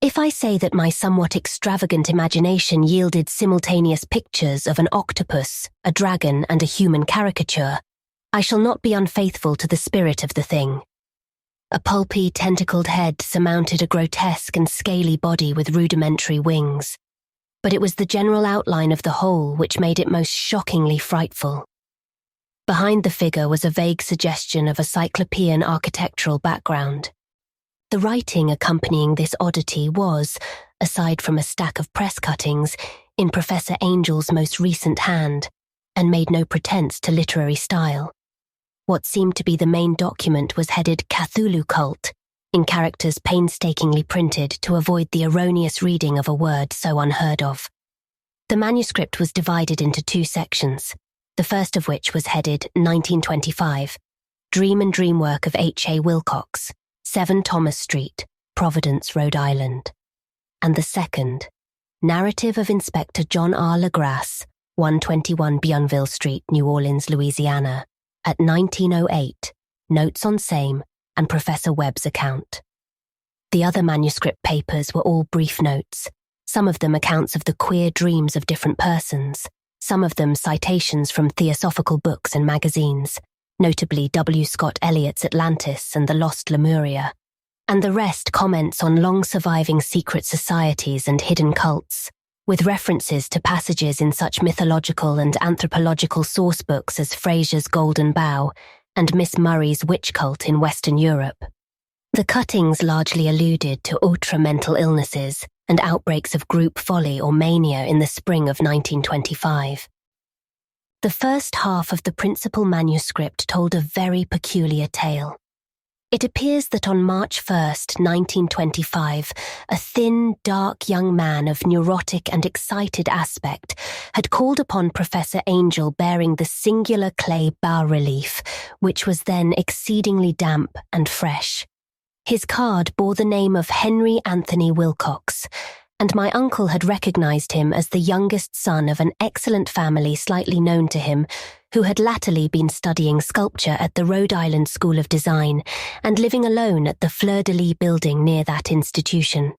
If I say that my somewhat extravagant imagination yielded simultaneous pictures of an octopus, a dragon, and a human caricature, I shall not be unfaithful to the spirit of the thing. A pulpy, tentacled head surmounted a grotesque and scaly body with rudimentary wings, but it was the general outline of the whole which made it most shockingly frightful. Behind the figure was a vague suggestion of a cyclopean architectural background. The writing accompanying this oddity was, aside from a stack of press cuttings, in Professor Angel's most recent hand, and made no pretense to literary style. What seemed to be the main document was headed Cthulhu Cult, in characters painstakingly printed to avoid the erroneous reading of a word so unheard of. The manuscript was divided into 2 sections, the first of which was headed 1925, Dream and Dream Work of H.A. Wilcox, 7 Thomas Street, Providence, Rhode Island. And the second, Narrative of Inspector John R. LeGrasse, 121 Bionville Street, New Orleans, Louisiana, at 1908, Notes on Same, and Professor Webb's account. The other manuscript papers were all brief notes, some of them accounts of the queer dreams of different persons, some of them citations from theosophical books and magazines, notably W. Scott Eliot's Atlantis and The Lost Lemuria, and the rest comments on long-surviving secret societies and hidden cults, with references to passages in such mythological and anthropological sourcebooks as Fraser's Golden Bough and Miss Murray's Witch Cult in Western Europe. The cuttings largely alluded to ultra-mental illnesses and outbreaks of group folly or mania in the spring of 1925. The first half of the principal manuscript told a very peculiar tale. It appears that on March 1st, 1925, a thin, dark young man of neurotic and excited aspect had called upon Professor Angel bearing the singular clay bas-relief, which was then exceedingly damp and fresh. His card bore the name of Henry Anthony Wilcox, and my uncle had recognized him as the youngest son of an excellent family slightly known to him, who had latterly been studying sculpture at the Rhode Island School of Design and living alone at the Fleur-de-Lis building near that institution.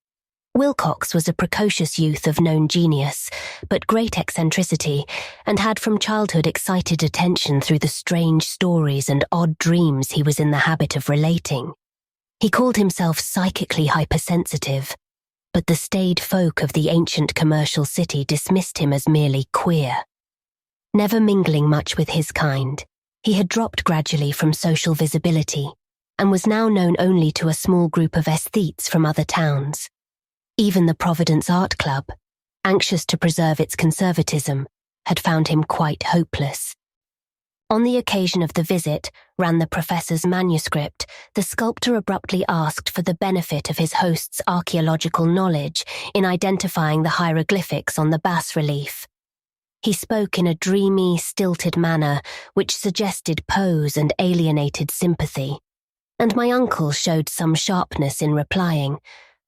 Wilcox was a precocious youth of known genius, but great eccentricity, and had from childhood excited attention through the strange stories and odd dreams he was in the habit of relating. He called himself psychically hypersensitive, but the staid folk of the ancient commercial city dismissed him as merely queer. Never mingling much with his kind, he had dropped gradually from social visibility and was now known only to a small group of aesthetes from other towns. Even the Providence Art Club, anxious to preserve its conservatism, had found him quite hopeless. On the occasion of the visit, ran the professor's manuscript, the sculptor abruptly asked for the benefit of his host's archaeological knowledge in identifying the hieroglyphics on the bas-relief. He spoke in a dreamy, stilted manner which suggested pose and alienated sympathy, and my uncle showed some sharpness in replying,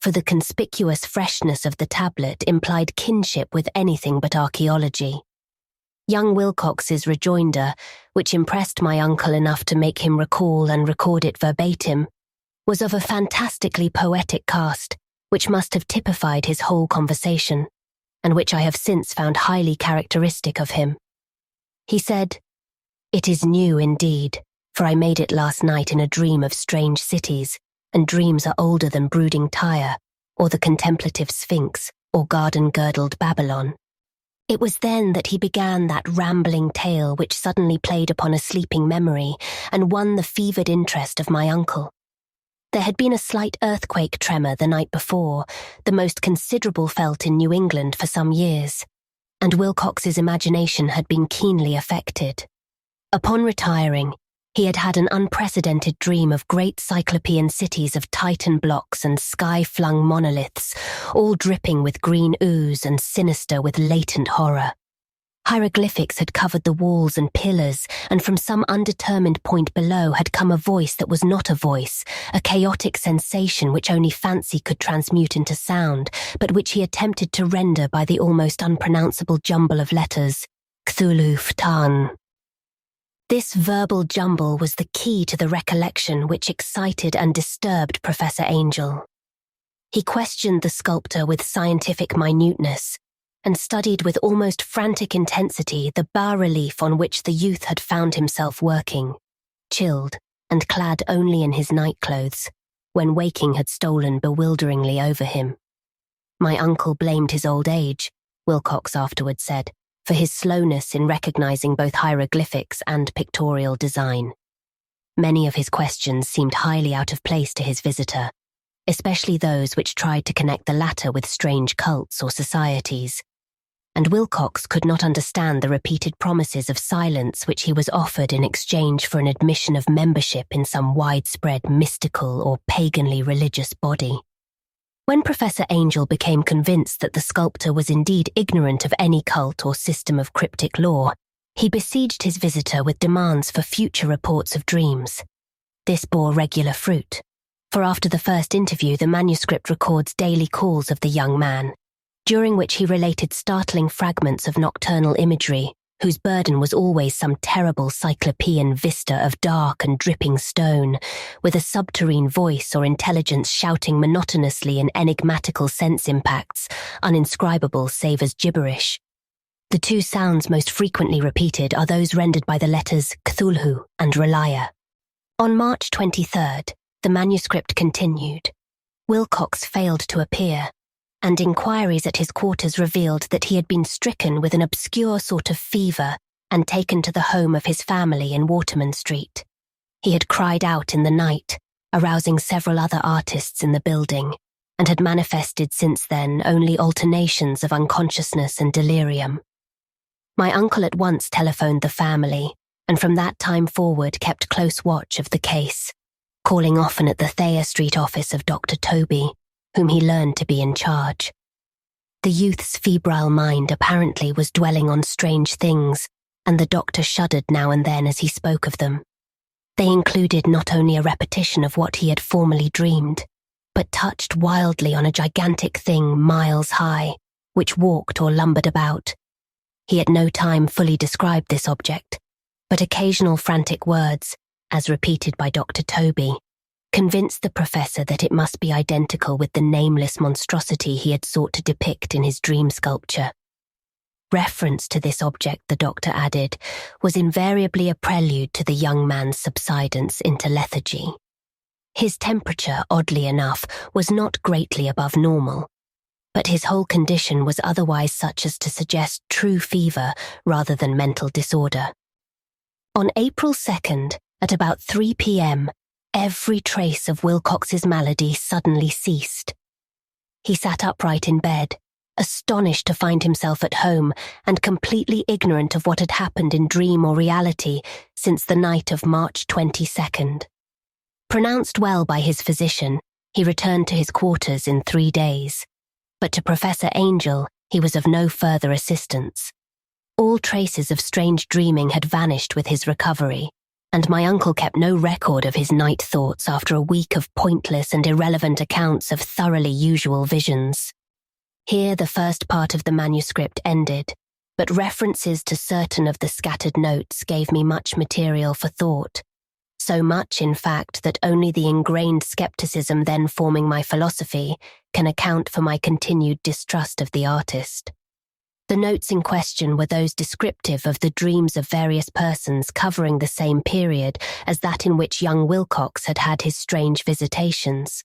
for the conspicuous freshness of the tablet implied kinship with anything but archaeology. Young Wilcox's rejoinder, which impressed my uncle enough to make him recall and record it verbatim, was of a fantastically poetic cast, which must have typified his whole conversation, and which I have since found highly characteristic of him. He said, "It is new indeed, for I made it last night in a dream of strange cities, and dreams are older than brooding Tyre, or the contemplative Sphinx, or garden-girdled Babylon." It was then that he began that rambling tale which suddenly played upon a sleeping memory and won the fevered interest of my uncle. There had been a slight earthquake tremor the night before, the most considerable felt in New England for some years, and Wilcox's imagination had been keenly affected. Upon retiring, he had had an unprecedented dream of great cyclopean cities of Titan blocks and sky-flung monoliths, all dripping with green ooze and sinister with latent horror. Hieroglyphics had covered the walls and pillars, and from some undetermined point below had come a voice that was not a voice, a chaotic sensation which only fancy could transmute into sound, but which he attempted to render by the almost unpronounceable jumble of letters, Cthulhu Ftan. This verbal jumble was the key to the recollection which excited and disturbed Professor Angel. He questioned the sculptor with scientific minuteness, and studied with almost frantic intensity the bas-relief on which the youth had found himself working, chilled and clad only in his nightclothes, when waking had stolen bewilderingly over him. My uncle blamed his old age, Wilcox afterward said, for his slowness in recognizing both hieroglyphics and pictorial design. Many of his questions seemed highly out of place to his visitor, especially those which tried to connect the latter with strange cults or societies, and Wilcox could not understand the repeated promises of silence which he was offered in exchange for an admission of membership in some widespread mystical or paganly religious body. When Professor Angel became convinced that the sculptor was indeed ignorant of any cult or system of cryptic lore, He besieged his visitor with demands for future reports of dreams. This bore regular fruit, for after the first interview the manuscript records daily calls of the young man, during which he related startling fragments of nocturnal imagery, whose burden was always some terrible cyclopean vista of dark and dripping stone, with a subterrene voice or intelligence shouting monotonously in enigmatical sense impacts, uninscribable save as gibberish. The two sounds most frequently repeated are those rendered by the letters Cthulhu and Relia. On March 23rd, the manuscript continued. Wilcox failed to appear, and inquiries at his quarters revealed that he had been stricken with an obscure sort of fever and taken to the home of his family in Waterman Street. He had cried out in the night, arousing several other artists in the building, and had manifested since then only alternations of unconsciousness and delirium. My uncle at once telephoned the family, and from that time forward kept close watch of the case, calling often at the Thayer Street office of Dr. Toby, whom he learned to be in charge. The youth's febrile mind apparently was dwelling on strange things, and the doctor shuddered now and then as he spoke of them. They included not only a repetition of what he had formerly dreamed, but touched wildly on a gigantic thing miles high, which walked or lumbered about. He at no time fully described this object, but occasional frantic words, as repeated by Dr. Toby, convinced the professor that it must be identical with the nameless monstrosity he had sought to depict in his dream sculpture. Reference to this object, the doctor added, was invariably a prelude to the young man's subsidence into lethargy. His temperature, oddly enough, was not greatly above normal, but his whole condition was otherwise such as to suggest true fever rather than mental disorder. On April 2nd, at about 3 p.m., every trace of Wilcox's malady suddenly ceased. He sat upright in bed, astonished to find himself at home and completely ignorant of what had happened in dream or reality since the night of March 22nd. Pronounced well by his physician, he returned to his quarters in 3 days, but to Professor Angel he was of no further assistance. All traces of strange dreaming had vanished with his recovery, and my uncle kept no record of his night thoughts after a week of pointless and irrelevant accounts of thoroughly usual visions. Here the first part of the manuscript ended, but references to certain of the scattered notes gave me much material for thought, so much, in fact, that only the ingrained skepticism then forming my philosophy can account for my continued distrust of the artist. The notes in question were those descriptive of the dreams of various persons covering the same period as that in which young Wilcox had had his strange visitations.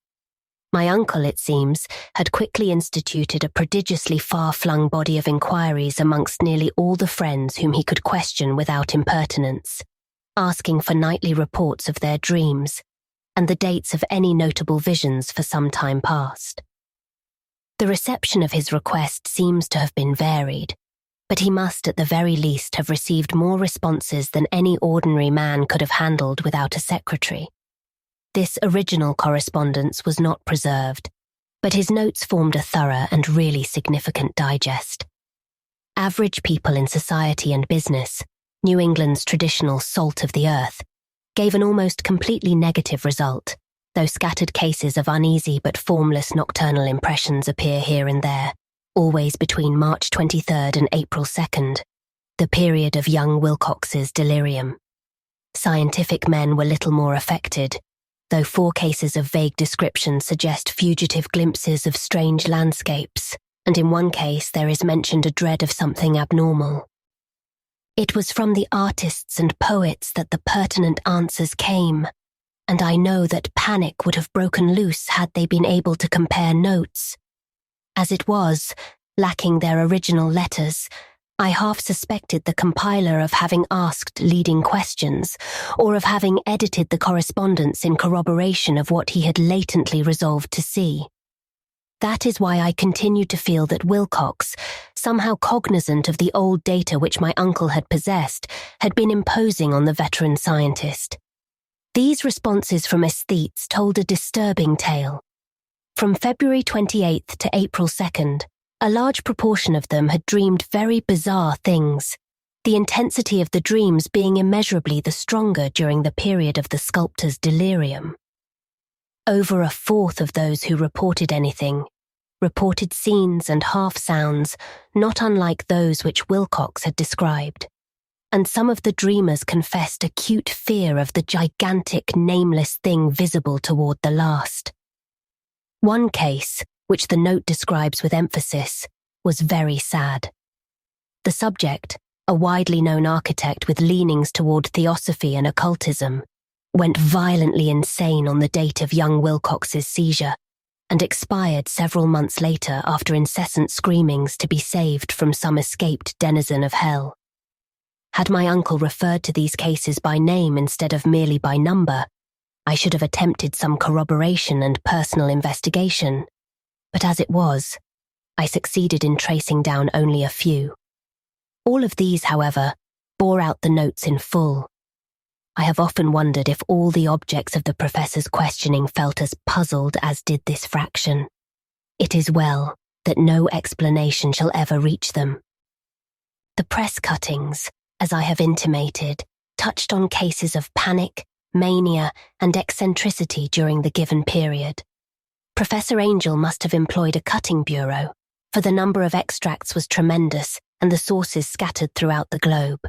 My uncle, it seems, had quickly instituted a prodigiously far-flung body of inquiries amongst nearly all the friends whom he could question without impertinence, asking for nightly reports of their dreams and the dates of any notable visions for some time past. The reception of his request seems to have been varied, but he must at the very least have received more responses than any ordinary man could have handled without a secretary. This original correspondence was not preserved, but his notes formed a thorough and really significant digest. Average people in society and business, New England's traditional salt of the earth, gave an almost completely negative result, though scattered cases of uneasy but formless nocturnal impressions appear here and there, always between March 23rd and April 2nd, the period of young Wilcox's delirium. Scientific men were little more affected, though 4 cases of vague description suggest fugitive glimpses of strange landscapes, and in one case there is mentioned a dread of something abnormal. It was from the artists and poets that the pertinent answers came, and I know that panic would have broken loose had they been able to compare notes. As it was, lacking their original letters, I half suspected the compiler of having asked leading questions, or of having edited the correspondence in corroboration of what he had latently resolved to see. That is why I continue to feel that Wilcox, somehow cognizant of the old data which my uncle had possessed, had been imposing on the veteran scientist. These responses from aesthetes told a disturbing tale. From February 28th to April 2nd, a large proportion of them had dreamed very bizarre things, the intensity of the dreams being immeasurably the stronger during the period of the sculptor's delirium. Over a fourth of those who reported anything reported scenes and half-sounds not unlike those which Wilcox had described, and some of the dreamers confessed acute fear of the gigantic, nameless thing visible toward the last. One case, which the note describes with emphasis, was very sad. The subject, a widely known architect with leanings toward theosophy and occultism, went violently insane on the date of young Wilcox's seizure and expired several months later after incessant screamings to be saved from some escaped denizen of hell. Had my uncle referred to these cases by name instead of merely by number, I should have attempted some corroboration and personal investigation, but as it was, I succeeded in tracing down only a few. All of these, however, bore out the notes in full. I have often wondered if all the objects of the professor's questioning felt as puzzled as did this fraction. It is well that no explanation shall ever reach them. The press cuttings, as I have intimated, touched on cases of panic, mania, and eccentricity during the given period. Professor Angel must have employed a cutting bureau, for the number of extracts was tremendous and the sources scattered throughout the globe.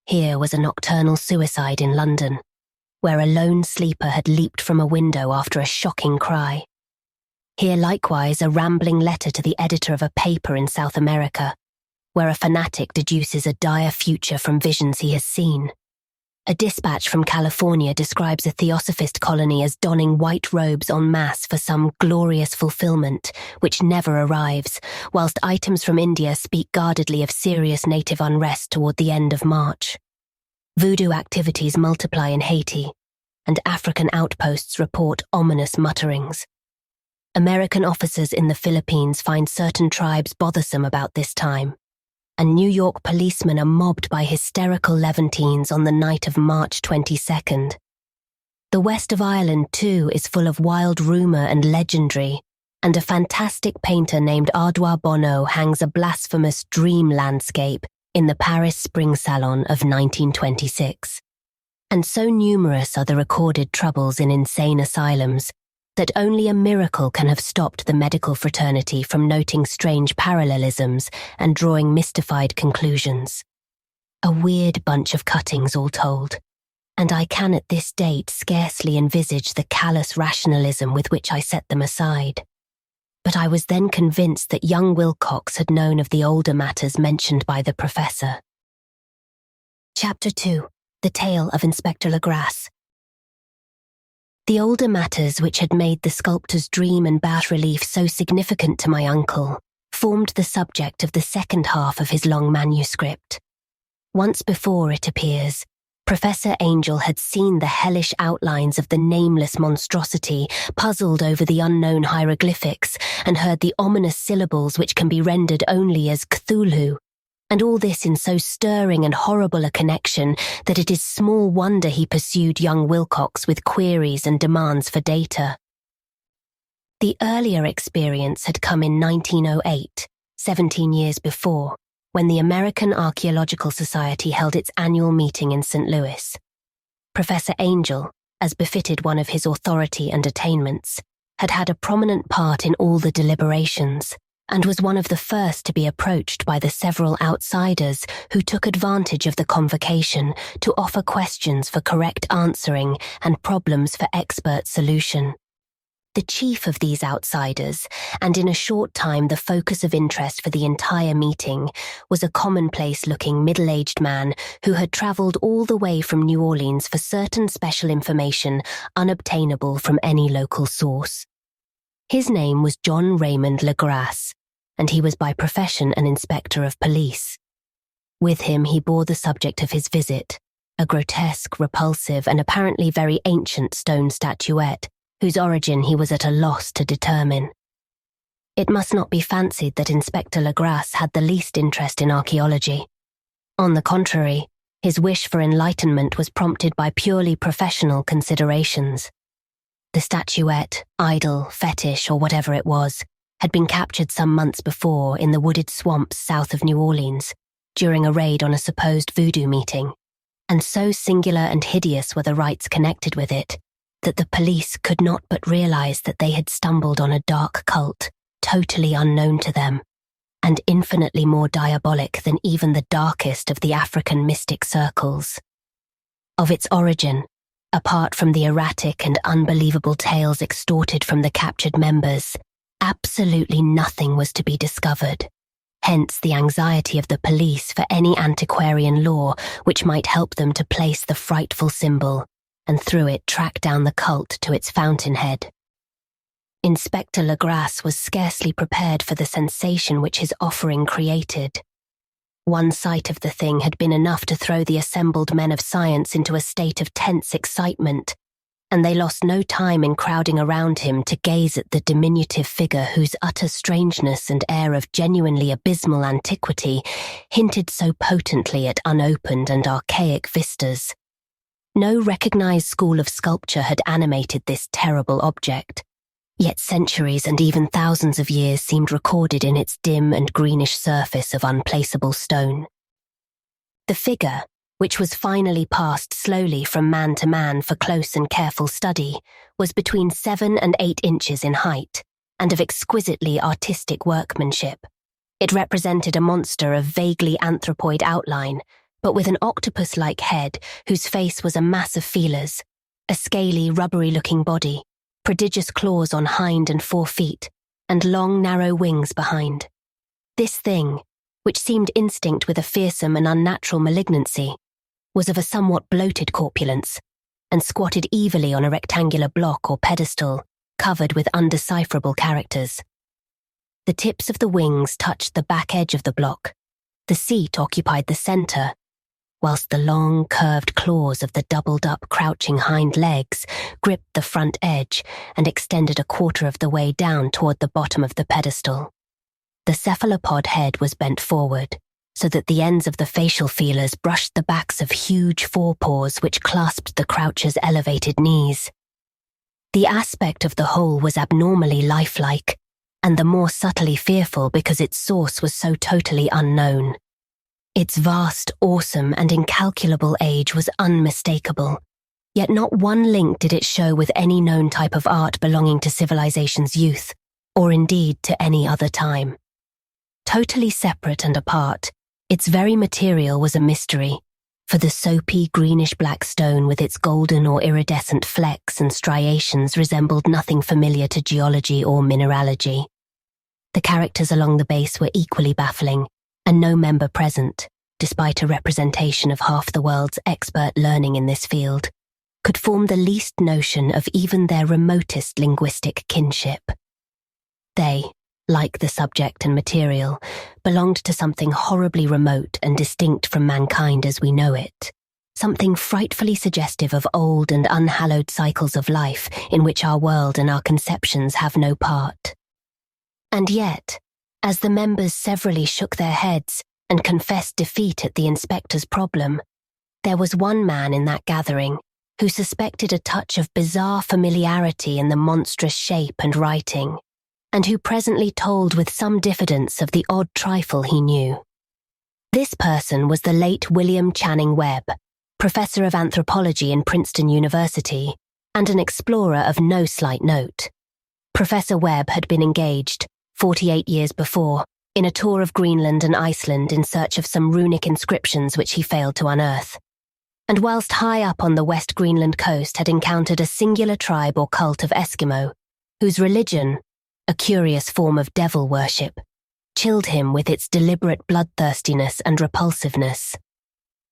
Here was a nocturnal suicide in London, where a lone sleeper had leaped from a window after a shocking cry. Here likewise a rambling letter to the editor of a paper in South America, where a fanatic deduces a dire future from visions he has seen. A dispatch from California describes a theosophist colony as donning white robes en masse for some glorious fulfillment, which never arrives, whilst items from India speak guardedly of serious native unrest toward the end of March. Voodoo activities multiply in Haiti, and African outposts report ominous mutterings. American officers in the Philippines find certain tribes bothersome about this time, and New York policemen are mobbed by hysterical Levantines on the night of March 22nd. The west of Ireland, too, is full of wild rumour and legendary, and a fantastic painter named Ardois Bonneau hangs a blasphemous dream landscape in the Paris Spring Salon of 1926. And so numerous are the recorded troubles in insane asylums that only a miracle can have stopped the medical fraternity from noting strange parallelisms and drawing mystified conclusions. A weird bunch of cuttings all told, and I can at this date scarcely envisage the callous rationalism with which I set them aside. But I was then convinced that young Wilcox had known of the older matters mentioned by the professor. Chapter 2. The Tale of Inspector Legrasse. The older matters which had made the sculptor's dream and bas-relief so significant to my uncle formed the subject of the second half of his long manuscript. Once before, it appears, Professor Angel had seen the hellish outlines of the nameless monstrosity, puzzled over the unknown hieroglyphics, and heard the ominous syllables which can be rendered only as Cthulhu, and all this in so stirring and horrible a connection that it is small wonder he pursued young Wilcox with queries and demands for data. The earlier experience had come in 1908, 17 years before, when the American Archaeological Society held its annual meeting in St. Louis. Professor Angel, as befitted one of his authority and attainments, had had a prominent part in all the deliberations, and was one of the first to be approached by the several outsiders who took advantage of the convocation to offer questions for correct answering and problems for expert solution. The chief of these outsiders, and in a short time the focus of interest for the entire meeting, was a commonplace-looking middle-aged man who had travelled all the way from New Orleans for certain special information unobtainable from any local source. His name was John Raymond Legrasse, and he was by profession an inspector of police. With him he bore the subject of his visit, a grotesque, repulsive, and apparently very ancient stone statuette, whose origin he was at a loss to determine. It must not be fancied that Inspector Legrasse had the least interest in archaeology. On the contrary, his wish for enlightenment was prompted by purely professional considerations. The statuette, idol, fetish, or whatever it was, had been captured some months before in the wooded swamps south of New Orleans, during a raid on a supposed voodoo meeting, and so singular and hideous were the rites connected with it that the police could not but realize that they had stumbled on a dark cult totally unknown to them, and infinitely more diabolic than even the darkest of the African mystic circles. Of its origin, apart from the erratic and unbelievable tales extorted from the captured members, absolutely nothing was to be discovered. Hence the anxiety of the police for any antiquarian lore which might help them to place the frightful symbol, and through it track down the cult to its fountainhead. Inspector Legrasse was scarcely prepared for the sensation which his offering created. One sight of the thing had been enough to throw the assembled men of science into a state of tense excitement, and they lost no time in crowding around him to gaze at the diminutive figure whose utter strangeness and air of genuinely abysmal antiquity hinted so potently at unopened and archaic vistas. No recognized school of sculpture had animated this terrible object, yet centuries and even thousands of years seemed recorded in its dim and greenish surface of unplaceable stone. The figure, which was finally passed slowly from man to man for close and careful study, was between 7 and 8 inches in height, and of exquisitely artistic workmanship. It represented a monster of vaguely anthropoid outline, but with an octopus-like head whose face was a mass of feelers, a scaly, rubbery-looking body, prodigious claws on hind and fore feet, and long, narrow wings behind. This thing, which seemed instinct with a fearsome and unnatural malignancy, was of a somewhat bloated corpulence, and squatted evilly on a rectangular block or pedestal, covered with undecipherable characters. The tips of the wings touched the back edge of the block. The seat occupied the centre, whilst the long, curved claws of the doubled-up, crouching hind legs gripped the front edge and extended a quarter of the way down toward the bottom of the pedestal. The cephalopod head was bent forward, so that the ends of the facial feelers brushed the backs of huge forepaws which clasped the croucher's elevated knees. The aspect of the whole was abnormally lifelike, and the more subtly fearful because its source was so totally unknown. Its vast, awesome, and incalculable age was unmistakable, yet not one link did it show with any known type of art belonging to civilization's youth, or indeed to any other time. Totally separate and apart, its very material was a mystery, for the soapy greenish-black stone with its golden or iridescent flecks and striations resembled nothing familiar to geology or mineralogy. The characters along the base were equally baffling, and no member present, despite a representation of half the world's expert learning in this field, could form the least notion of even their remotest linguistic kinship. They, like the subject and material, belonged to something horribly remote and distinct from mankind as we know it, something frightfully suggestive of old and unhallowed cycles of life in which our world and our conceptions have no part. And yet, as the members severally shook their heads and confessed defeat at the inspector's problem, there was one man in that gathering who suspected a touch of bizarre familiarity in the monstrous shape and writing, and who presently told with some diffidence of the odd trifle he knew. This person was the late William Channing Webb, professor of anthropology in Princeton University, and an explorer of no slight note. Professor Webb had been engaged, 48 years before, in a tour of Greenland and Iceland in search of some runic inscriptions which he failed to unearth, and whilst high up on the West Greenland coast had encountered a singular tribe or cult of Eskimo, whose religion, a curious form of devil worship, chilled him with its deliberate bloodthirstiness and repulsiveness.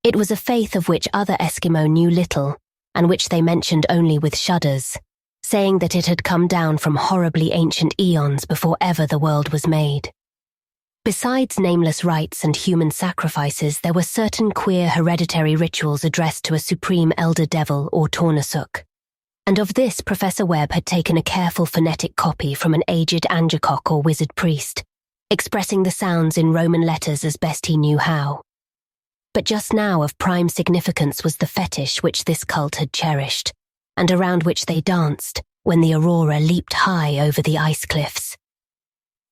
It was a faith of which other Eskimo knew little, and which they mentioned only with shudders, saying that it had come down from horribly ancient eons before ever the world was made. Besides nameless rites and human sacrifices, there were certain queer hereditary rituals addressed to a supreme elder devil or Tornasuk, and of this Professor Webb had taken a careful phonetic copy from an aged Angekok or wizard priest, expressing the sounds in Roman letters as best he knew how. But just now of prime significance was the fetish which this cult had cherished, and around which they danced when the aurora leaped high over the ice cliffs.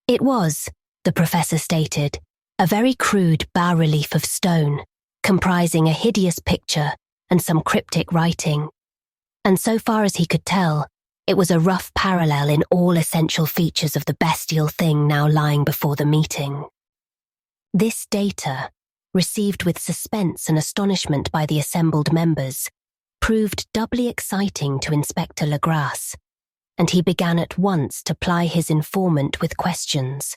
It was, the professor stated, a very crude bas-relief of stone, comprising a hideous picture and some cryptic writing. And so far as he could tell, it was a rough parallel in all essential features of the bestial thing now lying before the meeting. This data, received with suspense and astonishment by the assembled members, proved doubly exciting to Inspector Legrasse, and he began at once to ply his informant with questions.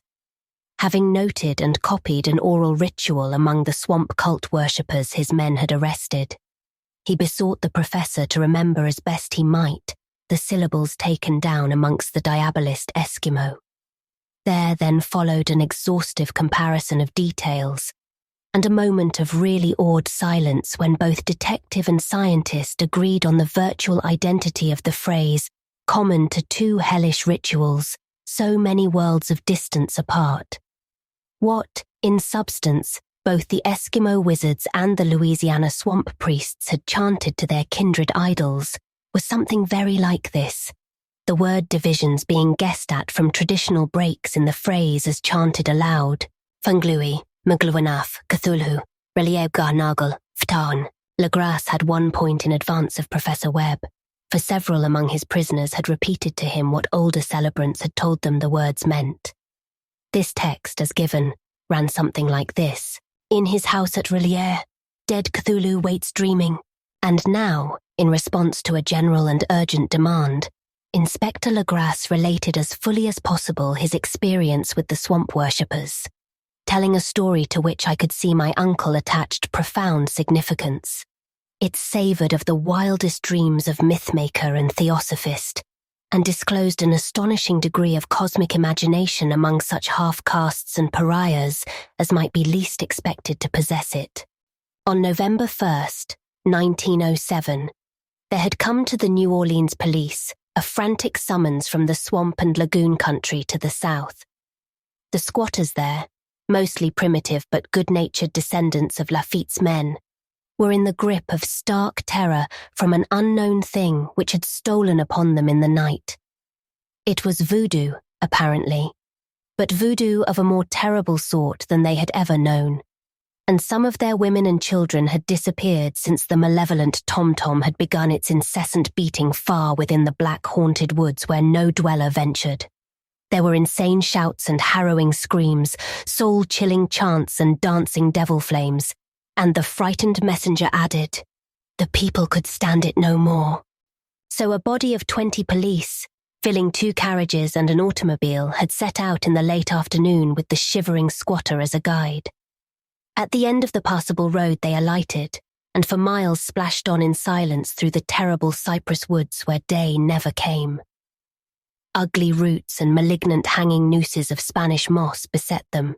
Having noted and copied an oral ritual among the swamp cult worshippers his men had arrested, he besought the professor to remember as best he might the syllables taken down amongst the diabolist Eskimo. There then followed an exhaustive comparison of details, and a moment of really awed silence when both detective and scientist agreed on the virtual identity of the phrase common to two hellish rituals so many worlds of distance apart. What, in substance, both the Eskimo wizards and the Louisiana swamp priests had chanted to their kindred idols was something very like this, the word divisions being guessed at from traditional breaks in the phrase as chanted aloud. Funglui, Mugluanaf, Cthulhu, Reliebgar Nagel, Ftan. Legrasse had 1 point in advance of Professor Webb, for several among his prisoners had repeated to him what older celebrants had told them the words meant. This text, as given, ran something like this. In his house at Relier, dead Cthulhu waits dreaming. And now, in response to a general and urgent demand, Inspector Legrasse related as fully as possible his experience with the swamp worshippers, telling a story to which I could see my uncle attached profound significance. It savoured of the wildest dreams of mythmaker and theosophist, and disclosed an astonishing degree of cosmic imagination among such half-castes and pariahs as might be least expected to possess it. On November 1st, 1907, there had come to the New Orleans police a frantic summons from the swamp and lagoon country to the south. The squatters there, mostly primitive but good-natured descendants of Lafitte's men, were in the grip of stark terror from an unknown thing which had stolen upon them in the night. It was voodoo, apparently, but voodoo of a more terrible sort than they had ever known, and some of their women and children had disappeared since the malevolent tom-tom had begun its incessant beating far within the black haunted woods where no dweller ventured. There were insane shouts and harrowing screams, soul-chilling chants and dancing devil flames, and the frightened messenger added, the people could stand it no more. So a body of 20 police, filling 2 carriages and an automobile, had set out in the late afternoon with the shivering squatter as a guide. At the end of the passable road they alighted, and for miles splashed on in silence through the terrible cypress woods where day never came. Ugly roots and malignant hanging nooses of Spanish moss beset them,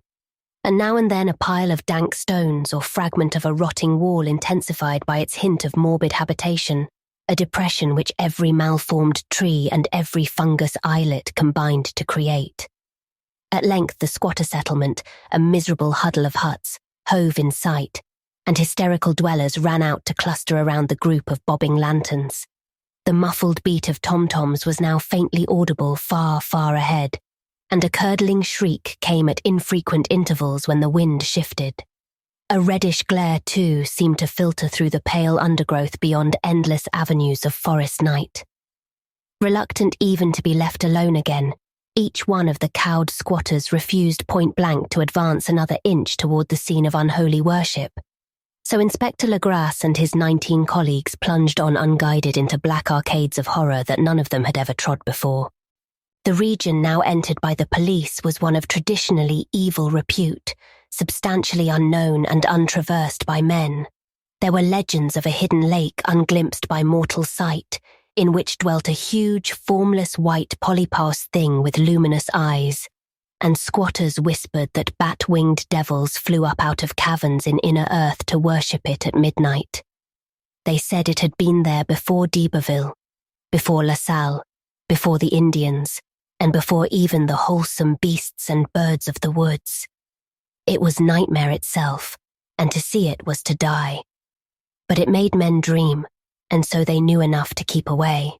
and now and then a pile of dank stones or fragment of a rotting wall intensified by its hint of morbid habitation, a depression which every malformed tree and every fungus islet combined to create. At length the squatter settlement, a miserable huddle of huts, hove in sight, and hysterical dwellers ran out to cluster around the group of bobbing lanterns. The muffled beat of tom-toms was now faintly audible far, far ahead, and a curdling shriek came at infrequent intervals when the wind shifted. A reddish glare, too, seemed to filter through the pale undergrowth beyond endless avenues of forest night. Reluctant even to be left alone again, each one of the cowed squatters refused point-blank to advance another inch toward the scene of unholy worship. So Inspector Legrasse and his 19 colleagues plunged on unguided into black arcades of horror that none of them had ever trod before. The region now entered by the police was one of traditionally evil repute, substantially unknown and untraversed by men. There were legends of a hidden lake unglimpsed by mortal sight, in which dwelt a huge, formless white polypus thing with luminous eyes, and squatters whispered that bat-winged devils flew up out of caverns in inner earth to worship it at midnight. They said it had been there before d'Iberville, before La Salle, before the Indians, and before even the wholesome beasts and birds of the woods. It was nightmare itself, and to see it was to die. But it made men dream, and so they knew enough to keep away.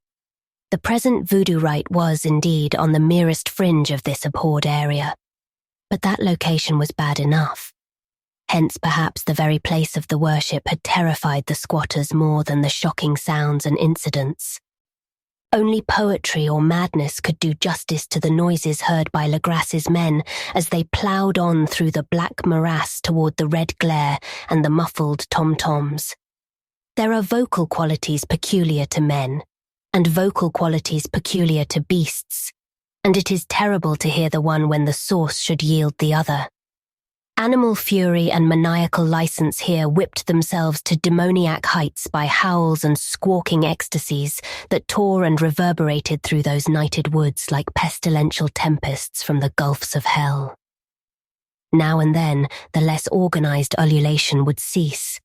The present voodoo rite was, indeed, on the merest fringe of this abhorred area. But that location was bad enough. Hence perhaps the very place of the worship had terrified the squatters more than the shocking sounds and incidents. Only poetry or madness could do justice to the noises heard by Legras's men as they ploughed on through the black morass toward the red glare and the muffled tom-toms. There are vocal qualities peculiar to men, and vocal qualities peculiar to beasts, and it is terrible to hear the one when the source should yield the other. Animal fury and maniacal license here whipped themselves to demoniac heights by howls and squawking ecstasies that tore and reverberated through those nighted woods like pestilential tempests from the gulfs of hell. Now and then, the less organized ululation would cease,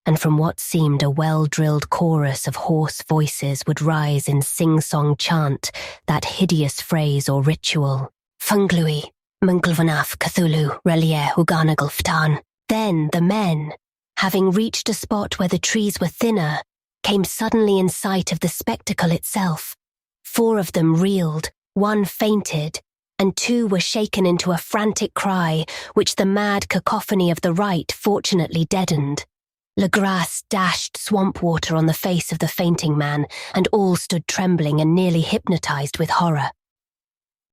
and from what seemed a well-drilled chorus of hoarse voices would rise in sing-song chant that hideous phrase or ritual, Funglui, Munglvanaf Cthulhu, Relier Huganagulftan. Then the men, having reached a spot where the trees were thinner, came suddenly in sight of the spectacle itself. 4 of them reeled, 1 fainted, and 2 were shaken into a frantic cry, which the mad cacophony of the right fortunately deadened. Legras dashed swamp water on the face of the fainting man, and all stood trembling and nearly hypnotized with horror.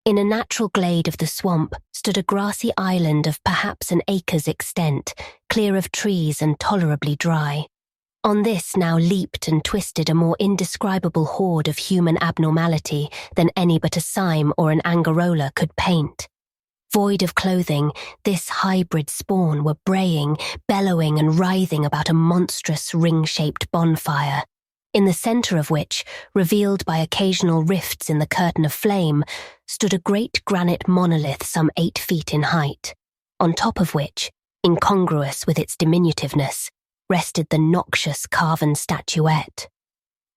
In a natural glade of the swamp stood a grassy island of perhaps an acre's extent, clear of trees and tolerably dry. On this now leaped and twisted a more indescribable horde of human abnormality than any but a Sime or an Angarola could paint. Void of clothing, this hybrid spawn were braying, bellowing and writhing about a monstrous ring-shaped bonfire, in the centre of which, revealed by occasional rifts in the curtain of flame, stood a great granite monolith some 8 feet in height, on top of which, incongruous with its diminutiveness, rested the noxious carven statuette.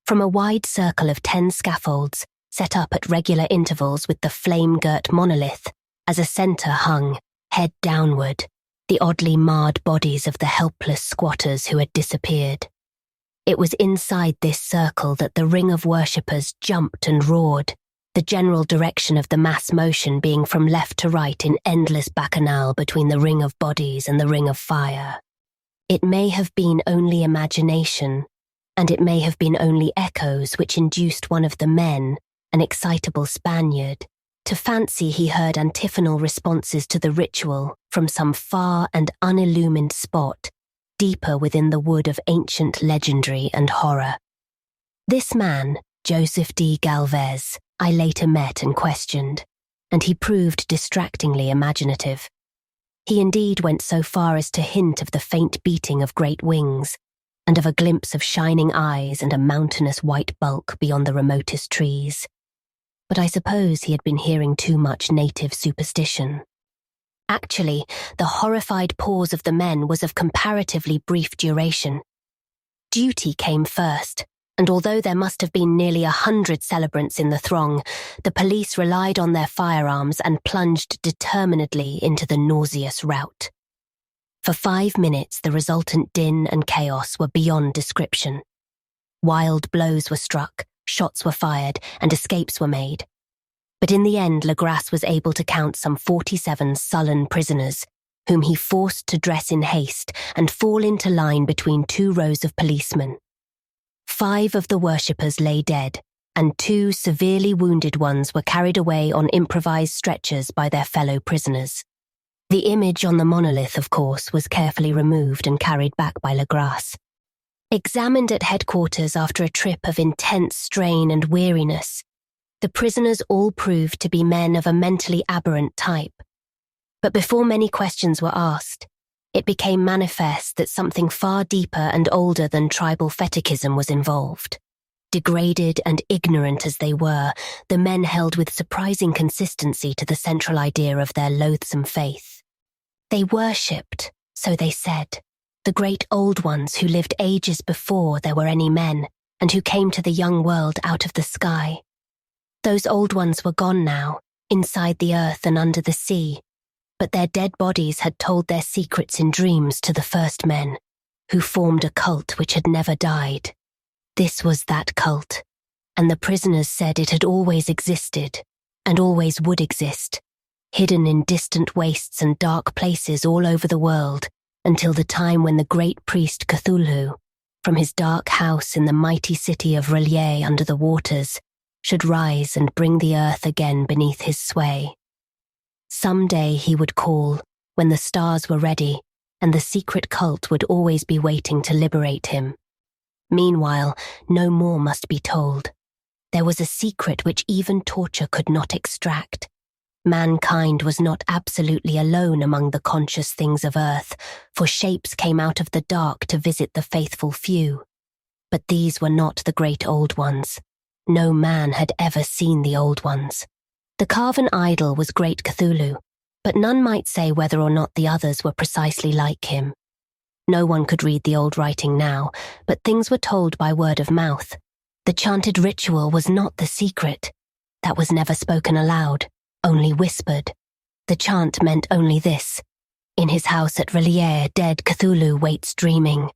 From a wide circle of 10 scaffolds, set up at regular intervals with the flame-girt monolith, as a centre hung, head downward, the oddly marred bodies of the helpless squatters who had disappeared. It was inside this circle that the ring of worshippers jumped and roared, the general direction of the mass motion being from left to right in endless bacchanal between the ring of bodies and the ring of fire. It may have been only imagination, and it may have been only echoes which induced one of the men, an excitable Spaniard, to fancy he heard antiphonal responses to the ritual from some far and unillumined spot, deeper within the wood of ancient legendary and horror. This man, Joseph D. Galvez, I later met and questioned, and he proved distractingly imaginative. He indeed went so far as to hint of the faint beating of great wings, and of a glimpse of shining eyes and a mountainous white bulk beyond the remotest trees. But I suppose he had been hearing too much native superstition. Actually, the horrified pause of the men was of comparatively brief duration. Duty came first, and although there must have been nearly 100 celebrants in the throng, the police relied on their firearms and plunged determinedly into the nauseous rout. For 5 minutes, the resultant din and chaos were beyond description. Wild blows were struck, shots were fired, and escapes were made. But in the end, Legras was able to count some 47 sullen prisoners, whom he forced to dress in haste and fall into line between 2 rows of policemen. 5 of the worshippers lay dead, and 2 severely wounded ones were carried away on improvised stretchers by their fellow prisoners. The image on the monolith, of course, was carefully removed and carried back by Legras. Examined at headquarters after a trip of intense strain and weariness, the prisoners all proved to be men of a mentally aberrant type. But before many questions were asked, it became manifest that something far deeper and older than tribal fetichism was involved. Degraded and ignorant as they were, the men held with surprising consistency to the central idea of their loathsome faith. They worshipped, so they said, the great old ones who lived ages before there were any men, and who came to the young world out of the sky. Those old ones were gone now, inside the earth and under the sea, but their dead bodies had told their secrets in dreams to the first men, who formed a cult which had never died. This was that cult, and the prisoners said it had always existed, and always would exist, hidden in distant wastes and dark places all over the world, until the time when the great priest Cthulhu, from his dark house in the mighty city of Ranni under the waters, should rise and bring the earth again beneath his sway. Some day he would call, when the stars were ready, and the secret cult would always be waiting to liberate him. Meanwhile, no more must be told. There was a secret which even torture could not extract. Mankind was not absolutely alone among the conscious things of earth, for shapes came out of the dark to visit the faithful few. But these were not the great old ones. No man had ever seen the old ones. The carven idol was great Cthulhu, but none might say whether or not the others were precisely like him. No one could read the old writing now, but things were told by word of mouth. The chanted ritual was not the secret. That was never spoken aloud, only whispered. The chant meant only this: in his house at Ranni, dead Cthulhu waits dreaming.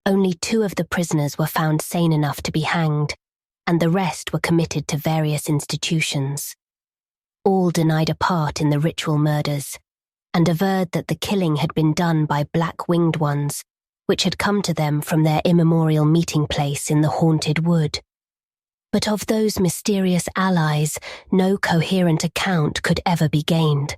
Only 2 of the prisoners were found sane enough to be hanged, and the rest were committed to various institutions. All denied a part in the ritual murders, and averred that the killing had been done by black-winged ones, which had come to them from their immemorial meeting place in the haunted wood. But of those mysterious allies, no coherent account could ever be gained.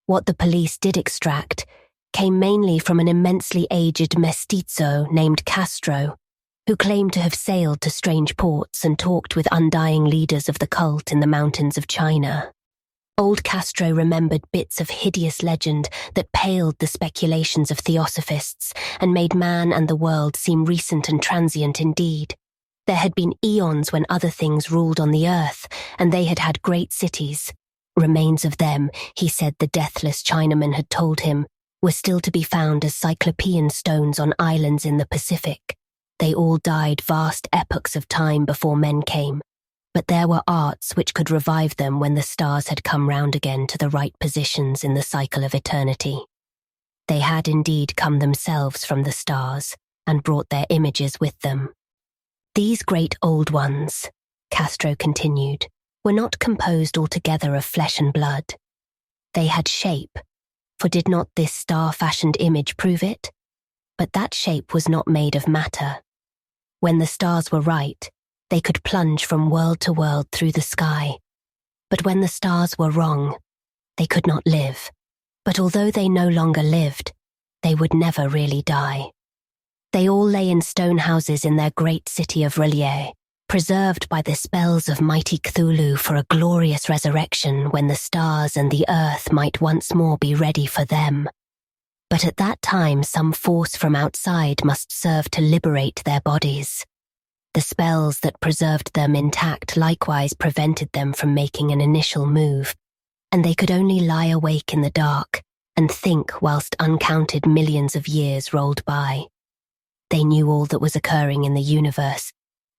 What the police did extract came mainly from an immensely aged mestizo named Castro, who claimed to have sailed to strange ports and talked with undying leaders of the cult in the mountains of China. Old Castro remembered bits of hideous legend that paled the speculations of theosophists and made man and the world seem recent and transient indeed. There had been eons when other things ruled on the earth, and they had had great cities. Remains of them, he said the deathless Chinaman had told him, were still to be found as cyclopean stones on islands in the Pacific. They all died vast epochs of time before men came, but there were arts which could revive them when the stars had come round again to the right positions in the cycle of eternity. They had indeed come themselves from the stars, and brought their images with them. These great old ones, Castro continued, were not composed altogether of flesh and blood. They had shape, for did not this star-fashioned image prove it? But that shape was not made of matter. When the stars were right, they could plunge from world to world through the sky. But when the stars were wrong, they could not live. But although they no longer lived, they would never really die. They all lay in stone houses in their great city of Ranni, preserved by the spells of mighty Cthulhu for a glorious resurrection when the stars and the earth might once more be ready for them. But at that time some force from outside must serve to liberate their bodies. The spells that preserved them intact likewise prevented them from making an initial move, and they could only lie awake in the dark and think whilst uncounted millions of years rolled by. They knew all that was occurring in the universe,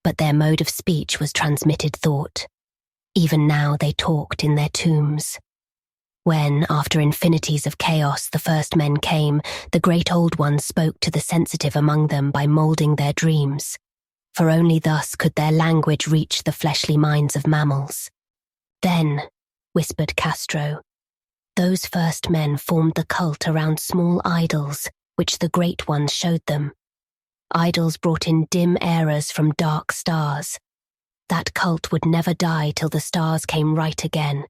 but their mode of speech was transmitted thought. Even now they talked in their tombs. When, after infinities of chaos, the first men came, the great old ones spoke to the sensitive among them by moulding their dreams, for only thus could their language reach the fleshly minds of mammals. Then, whispered Castro, those first men formed the cult around small idols, which the great ones showed them. Idols brought in dim eras from dark stars. That cult would never die till the stars came right again,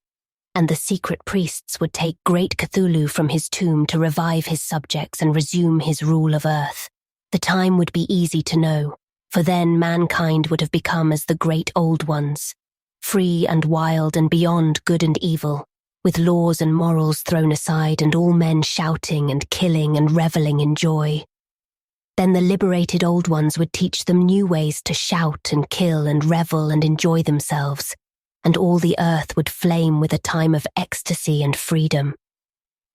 and the secret priests would take great Cthulhu from his tomb to revive his subjects and resume his rule of earth. The time would be easy to know, for then mankind would have become as the great old ones, free and wild and beyond good and evil, with laws and morals thrown aside and all men shouting and killing and reveling in joy. Then the liberated old ones would teach them new ways to shout and kill and revel and enjoy themselves, and all the earth would flame with a time of ecstasy and freedom.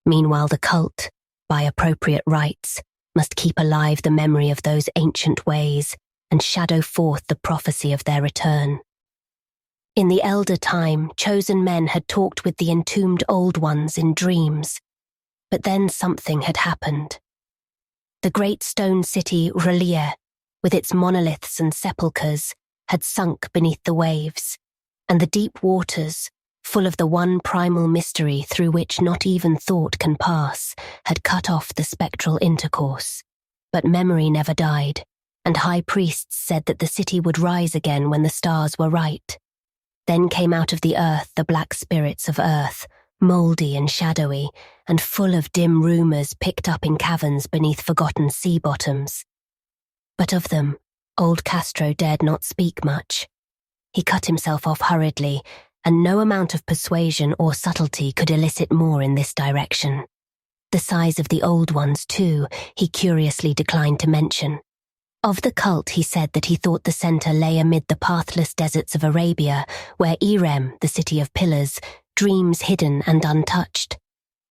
Meanwhile the cult, by appropriate rites, must keep alive the memory of those ancient ways and shadow forth the prophecy of their return. In the elder time, chosen men had talked with the entombed old ones in dreams, but then something had happened. The great stone city Ranni, with its monoliths and sepulchres, had sunk beneath the waves, and the deep waters, full of the one primal mystery through which not even thought can pass, had cut off the spectral intercourse. But memory never died, and high priests said that the city would rise again when the stars were right. Then came out of the earth the black spirits of earth, mouldy and shadowy, and full of dim rumours picked up in caverns beneath forgotten sea bottoms. But of them, old Castro dared not speak much. He cut himself off hurriedly, and no amount of persuasion or subtlety could elicit more in this direction. The size of the old ones, too, he curiously declined to mention. Of the cult, he said that he thought the centre lay amid the pathless deserts of Arabia, where Irem, the city of pillars, dreams hidden and untouched.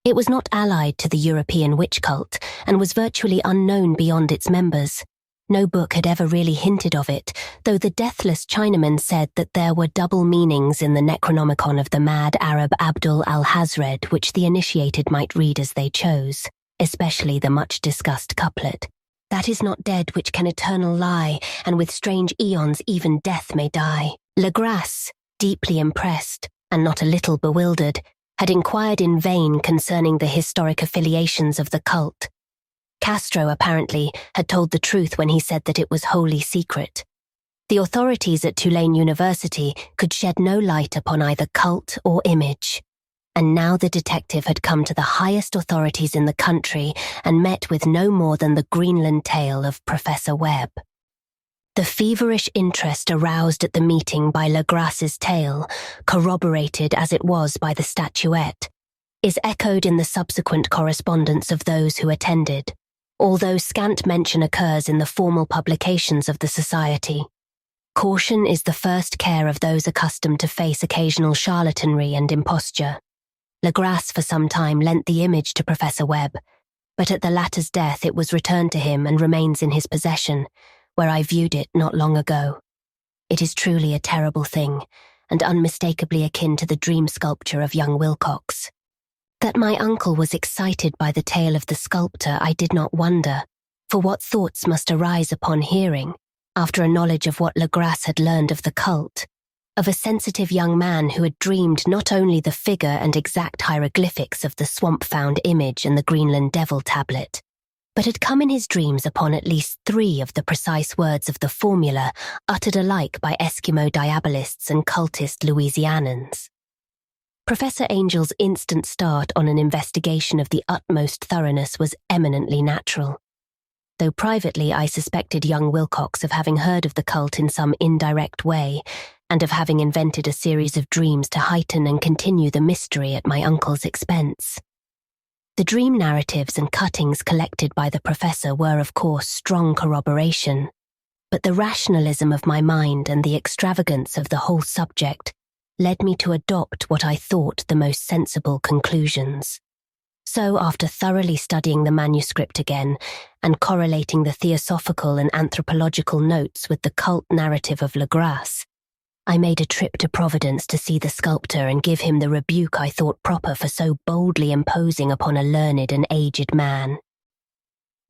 It was not allied to the European witch cult, and was virtually unknown beyond its members. No book had ever really hinted of it, though the deathless Chinaman said that there were double meanings in the Necronomicon of the mad Arab Abdul al-Hazred, which the initiated might read as they chose, especially the much-discussed couplet. That is not dead which can eternal lie, and with strange eons even death may die. Legrasse, deeply impressed, and not a little bewildered, had inquired in vain concerning the historic affiliations of the cult. Castro, apparently, had told the truth when he said that it was wholly secret. The authorities at Tulane University could shed no light upon either cult or image. And now the detective had come to the highest authorities in the country and met with no more than the Greenland tale of Professor Webb. The feverish interest aroused at the meeting by Legrasse's tale, corroborated as it was by the statuette, is echoed in the subsequent correspondence of those who attended, although scant mention occurs in the formal publications of the Society. Caution is the first care of those accustomed to face occasional charlatanry and imposture. Legrasse for some time lent the image to Professor Webb, but at the latter's death it was returned to him and remains in his possession, where I viewed it not long ago. It is truly a terrible thing, and unmistakably akin to the dream sculpture of young Wilcox. That my uncle was excited by the tale of the sculptor I did not wonder, for what thoughts must arise upon hearing, after a knowledge of what Legrasse had learned of the cult, of a sensitive young man who had dreamed not only the figure and exact hieroglyphics of the swamp-found image and the Greenland devil tablet, but had come in his dreams upon at least 3 of the precise words of the formula uttered alike by Eskimo diabolists and cultist Louisianans. Professor Angel's instant start on an investigation of the utmost thoroughness was eminently natural, though privately I suspected young Wilcox of having heard of the cult in some indirect way, and of having invented a series of dreams to heighten and continue the mystery at my uncle's expense. The dream narratives and cuttings collected by the professor were, of course, strong corroboration, but the rationalism of my mind and the extravagance of the whole subject led me to adopt what I thought the most sensible conclusions. So, after thoroughly studying the manuscript again and correlating the theosophical and anthropological notes with the cult narrative of Legrasse, I made a trip to Providence to see the sculptor and give him the rebuke I thought proper for so boldly imposing upon a learned and aged man.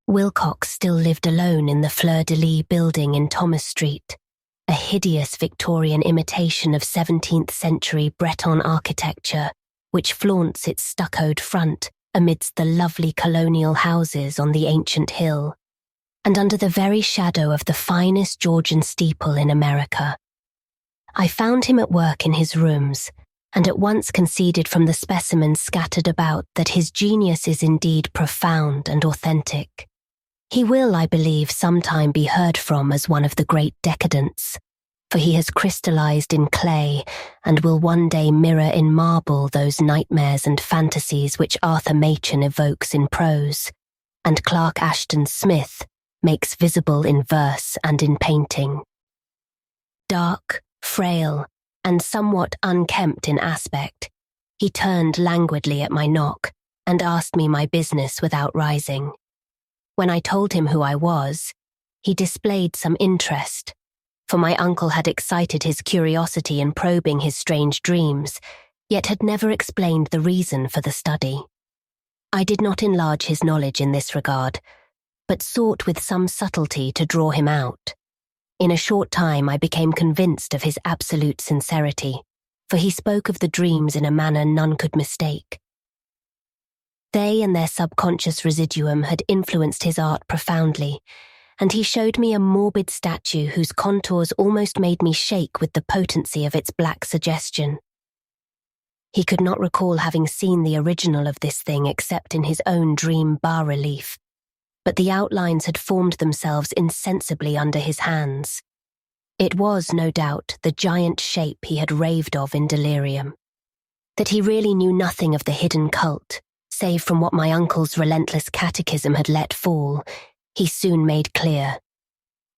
Wilcox still lived alone in the Fleur-de-Lis building in Thomas Street, a hideous Victorian imitation of 17th century Breton architecture, which flaunts its stuccoed front amidst the lovely colonial houses on the ancient hill, and under the very shadow of the finest Georgian steeple in America. I found him at work in his rooms, and at once conceded from the specimens scattered about that his genius is indeed profound and authentic. He will, I believe, sometime be heard from as one of the great decadents, for he has crystallized in clay and will one day mirror in marble those nightmares and fantasies which Arthur Machen evokes in prose, and Clark Ashton Smith makes visible in verse and in painting. Dark, frail, and somewhat unkempt in aspect, he turned languidly at my knock and asked me my business without rising. When I told him who I was, he displayed some interest, for my uncle had excited his curiosity in probing his strange dreams, yet had never explained the reason for the study. I did not enlarge his knowledge in this regard, but sought with some subtlety to draw him out. In a short time I became convinced of his absolute sincerity, for he spoke of the dreams in a manner none could mistake. They and their subconscious residuum had influenced his art profoundly, and he showed me a morbid statue whose contours almost made me shake with the potency of its black suggestion. He could not recall having seen the original of this thing except in his own dream bas-relief, but the outlines had formed themselves insensibly under his hands. It was, no doubt, the giant shape he had raved of in delirium. That he really knew nothing of the hidden cult, save from what my uncle's relentless catechism had let fall, he soon made clear.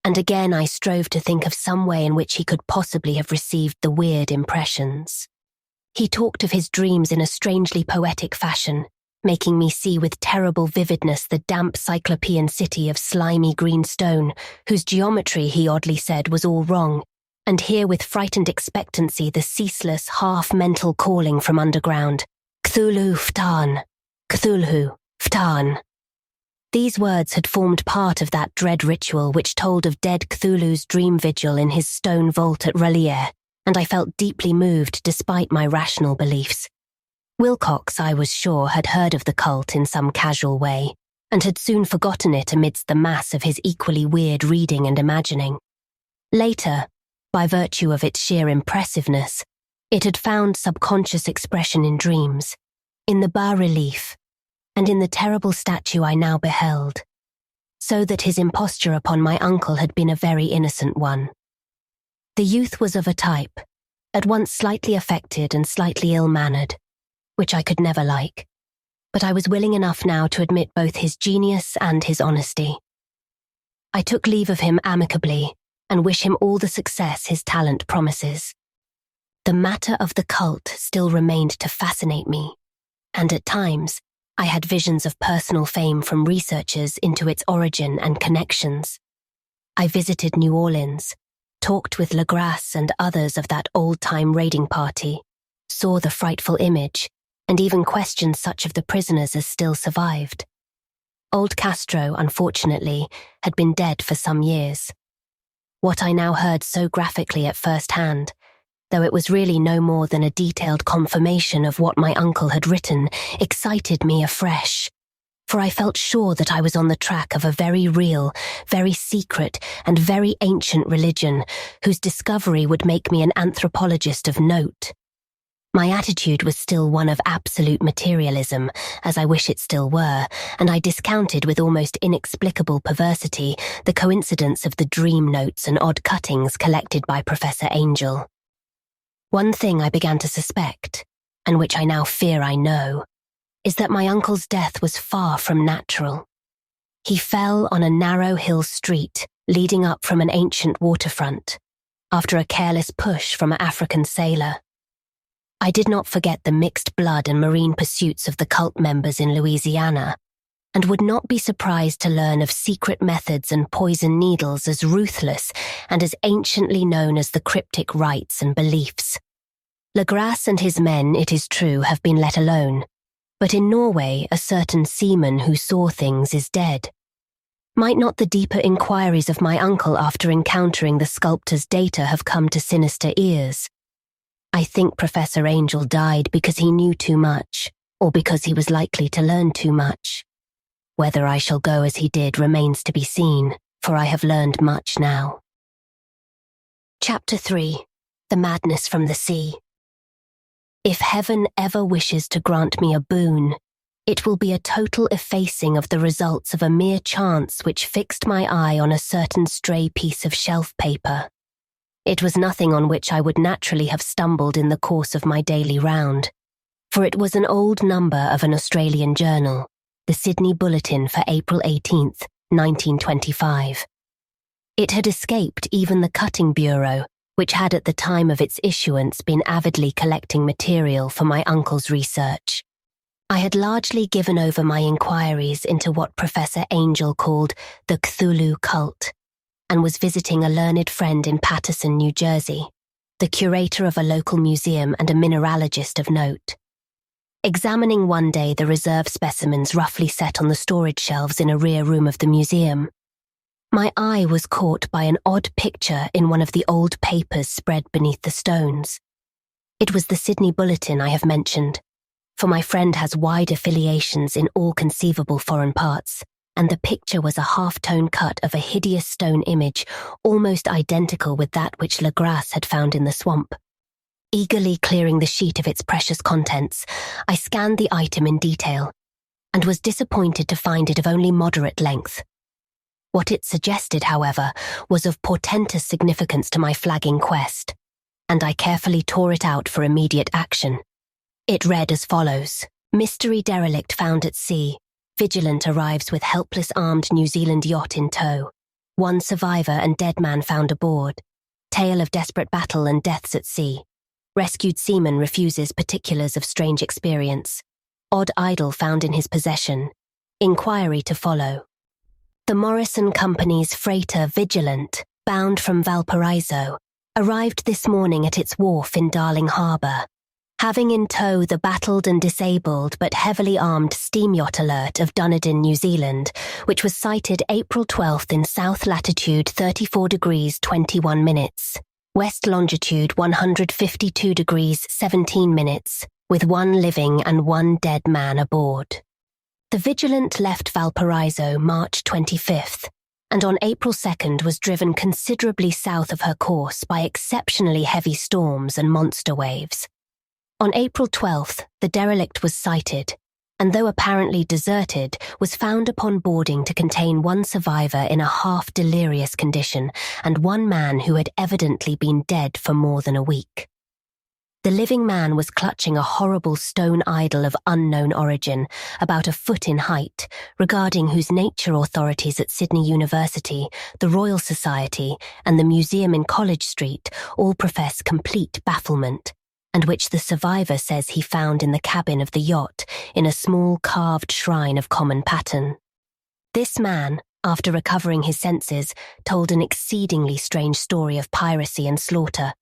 And again I strove to think of some way in which he could possibly have received the weird impressions. He talked of his dreams in a strangely poetic fashion, making me see with terrible vividness the damp cyclopean city of slimy green stone, whose geometry, he oddly said, was all wrong, and hear with frightened expectancy the ceaseless, half-mental calling from underground, Cthulhu Ftan, Cthulhu Ftan. These words had formed part of that dread ritual which told of dead Cthulhu's dream vigil in his stone vault at Ranni, and I felt deeply moved despite my rational beliefs. Wilcox, I was sure, had heard of the cult in some casual way, and had soon forgotten it amidst the mass of his equally weird reading and imagining. Later, by virtue of its sheer impressiveness, it had found subconscious expression in dreams, in the bas-relief, and in the terrible statue I now beheld, so that his imposture upon my uncle had been a very innocent one. The youth was of a type, at once slightly affected and slightly ill-mannered, which I could never like, but I was willing enough now to admit both his genius and his honesty. I took leave of him amicably and wish him all the success his talent promises. The matter of the cult still remained to fascinate me, and at times I had visions of personal fame from researchers into its origin and connections. I visited New Orleans, talked with Legras and others of that old-time raiding party, saw the frightful image, and even questioned such of the prisoners as still survived. Old Castro, unfortunately, had been dead for some years. What I now heard so graphically at first hand, though it was really no more than a detailed confirmation of what my uncle had written, excited me afresh, for I felt sure that I was on the track of a very real, very secret, and very ancient religion, whose discovery would make me an anthropologist of note. My attitude was still one of absolute materialism, as I wish it still were, and I discounted with almost inexplicable perversity the coincidence of the dream notes and odd cuttings collected by Professor Angel. One thing I began to suspect, and which I now fear I know, is that my uncle's death was far from natural. He fell on a narrow hill street leading up from an ancient waterfront, after a careless push from an African sailor. I did not forget the mixed blood and marine pursuits of the cult members in Louisiana, and would not be surprised to learn of secret methods and poison needles as ruthless and as anciently known as the cryptic rites and beliefs. Legras and his men, it is true, have been let alone, but in Norway a certain seaman who saw things is dead. Might not the deeper inquiries of my uncle after encountering the sculptor's data have come to sinister ears? I think Professor Angel died because he knew too much, or because he was likely to learn too much. Whether I shall go as he did remains to be seen, for I have learned much now. Chapter 3. The Madness from the Sea. If heaven ever wishes to grant me a boon, it will be a total effacing of the results of a mere chance which fixed my eye on a certain stray piece of shelf paper. It was nothing on which I would naturally have stumbled in the course of my daily round, for it was an old number of an Australian journal, the Sydney Bulletin for April 18th, 1925. It had escaped even the cutting bureau, which had at the time of its issuance been avidly collecting material for my uncle's research. I had largely given over my inquiries into what Professor Angel called the Cthulhu cult, and was visiting a learned friend in Paterson, New Jersey, the curator of a local museum and a mineralogist of note. Examining one day the reserve specimens roughly set on the storage shelves in a rear room of the museum, my eye was caught by an odd picture in one of the old papers spread beneath the stones. It was the Sydney Bulletin I have mentioned, for my friend has wide affiliations in all conceivable foreign parts, and the picture was a half-tone cut of a hideous stone image almost identical with that which Legrasse had found in the swamp. Eagerly clearing the sheet of its precious contents, I scanned the item in detail, and was disappointed to find it of only moderate length. What it suggested, however, was of portentous significance to my flagging quest, and I carefully tore it out for immediate action. It read as follows: Mystery derelict found at sea. Vigilant arrives with helpless armed New Zealand yacht in tow. One survivor and dead man found aboard. Tale of desperate battle and deaths at sea. Rescued seaman refuses particulars of strange experience. Odd idol found in his possession. Inquiry to follow. The Morrison Company's freighter Vigilant, bound from Valparaiso, arrived this morning at its wharf in Darling Harbour, having in tow the battled and disabled but heavily armed steam yacht Alert of Dunedin, New Zealand, which was sighted April 12th in south latitude 34 degrees 21 minutes, west longitude 152 degrees 17 minutes, with one living and one dead man aboard. The Vigilant left Valparaiso March 25th, and on April 2nd was driven considerably south of her course by exceptionally heavy storms and monster waves. On April 12th, the derelict was sighted, and though apparently deserted, was found upon boarding to contain one survivor in a half-delirious condition and one man who had evidently been dead for more than a week. The living man was clutching a horrible stone idol of unknown origin, about a foot in height, regarding whose nature authorities at Sydney University, the Royal Society, and the museum in College Street all profess complete bafflement, and which the survivor says he found in the cabin of the yacht in a small carved shrine of common pattern. This man, after recovering his senses, told an exceedingly strange story of piracy and slaughter.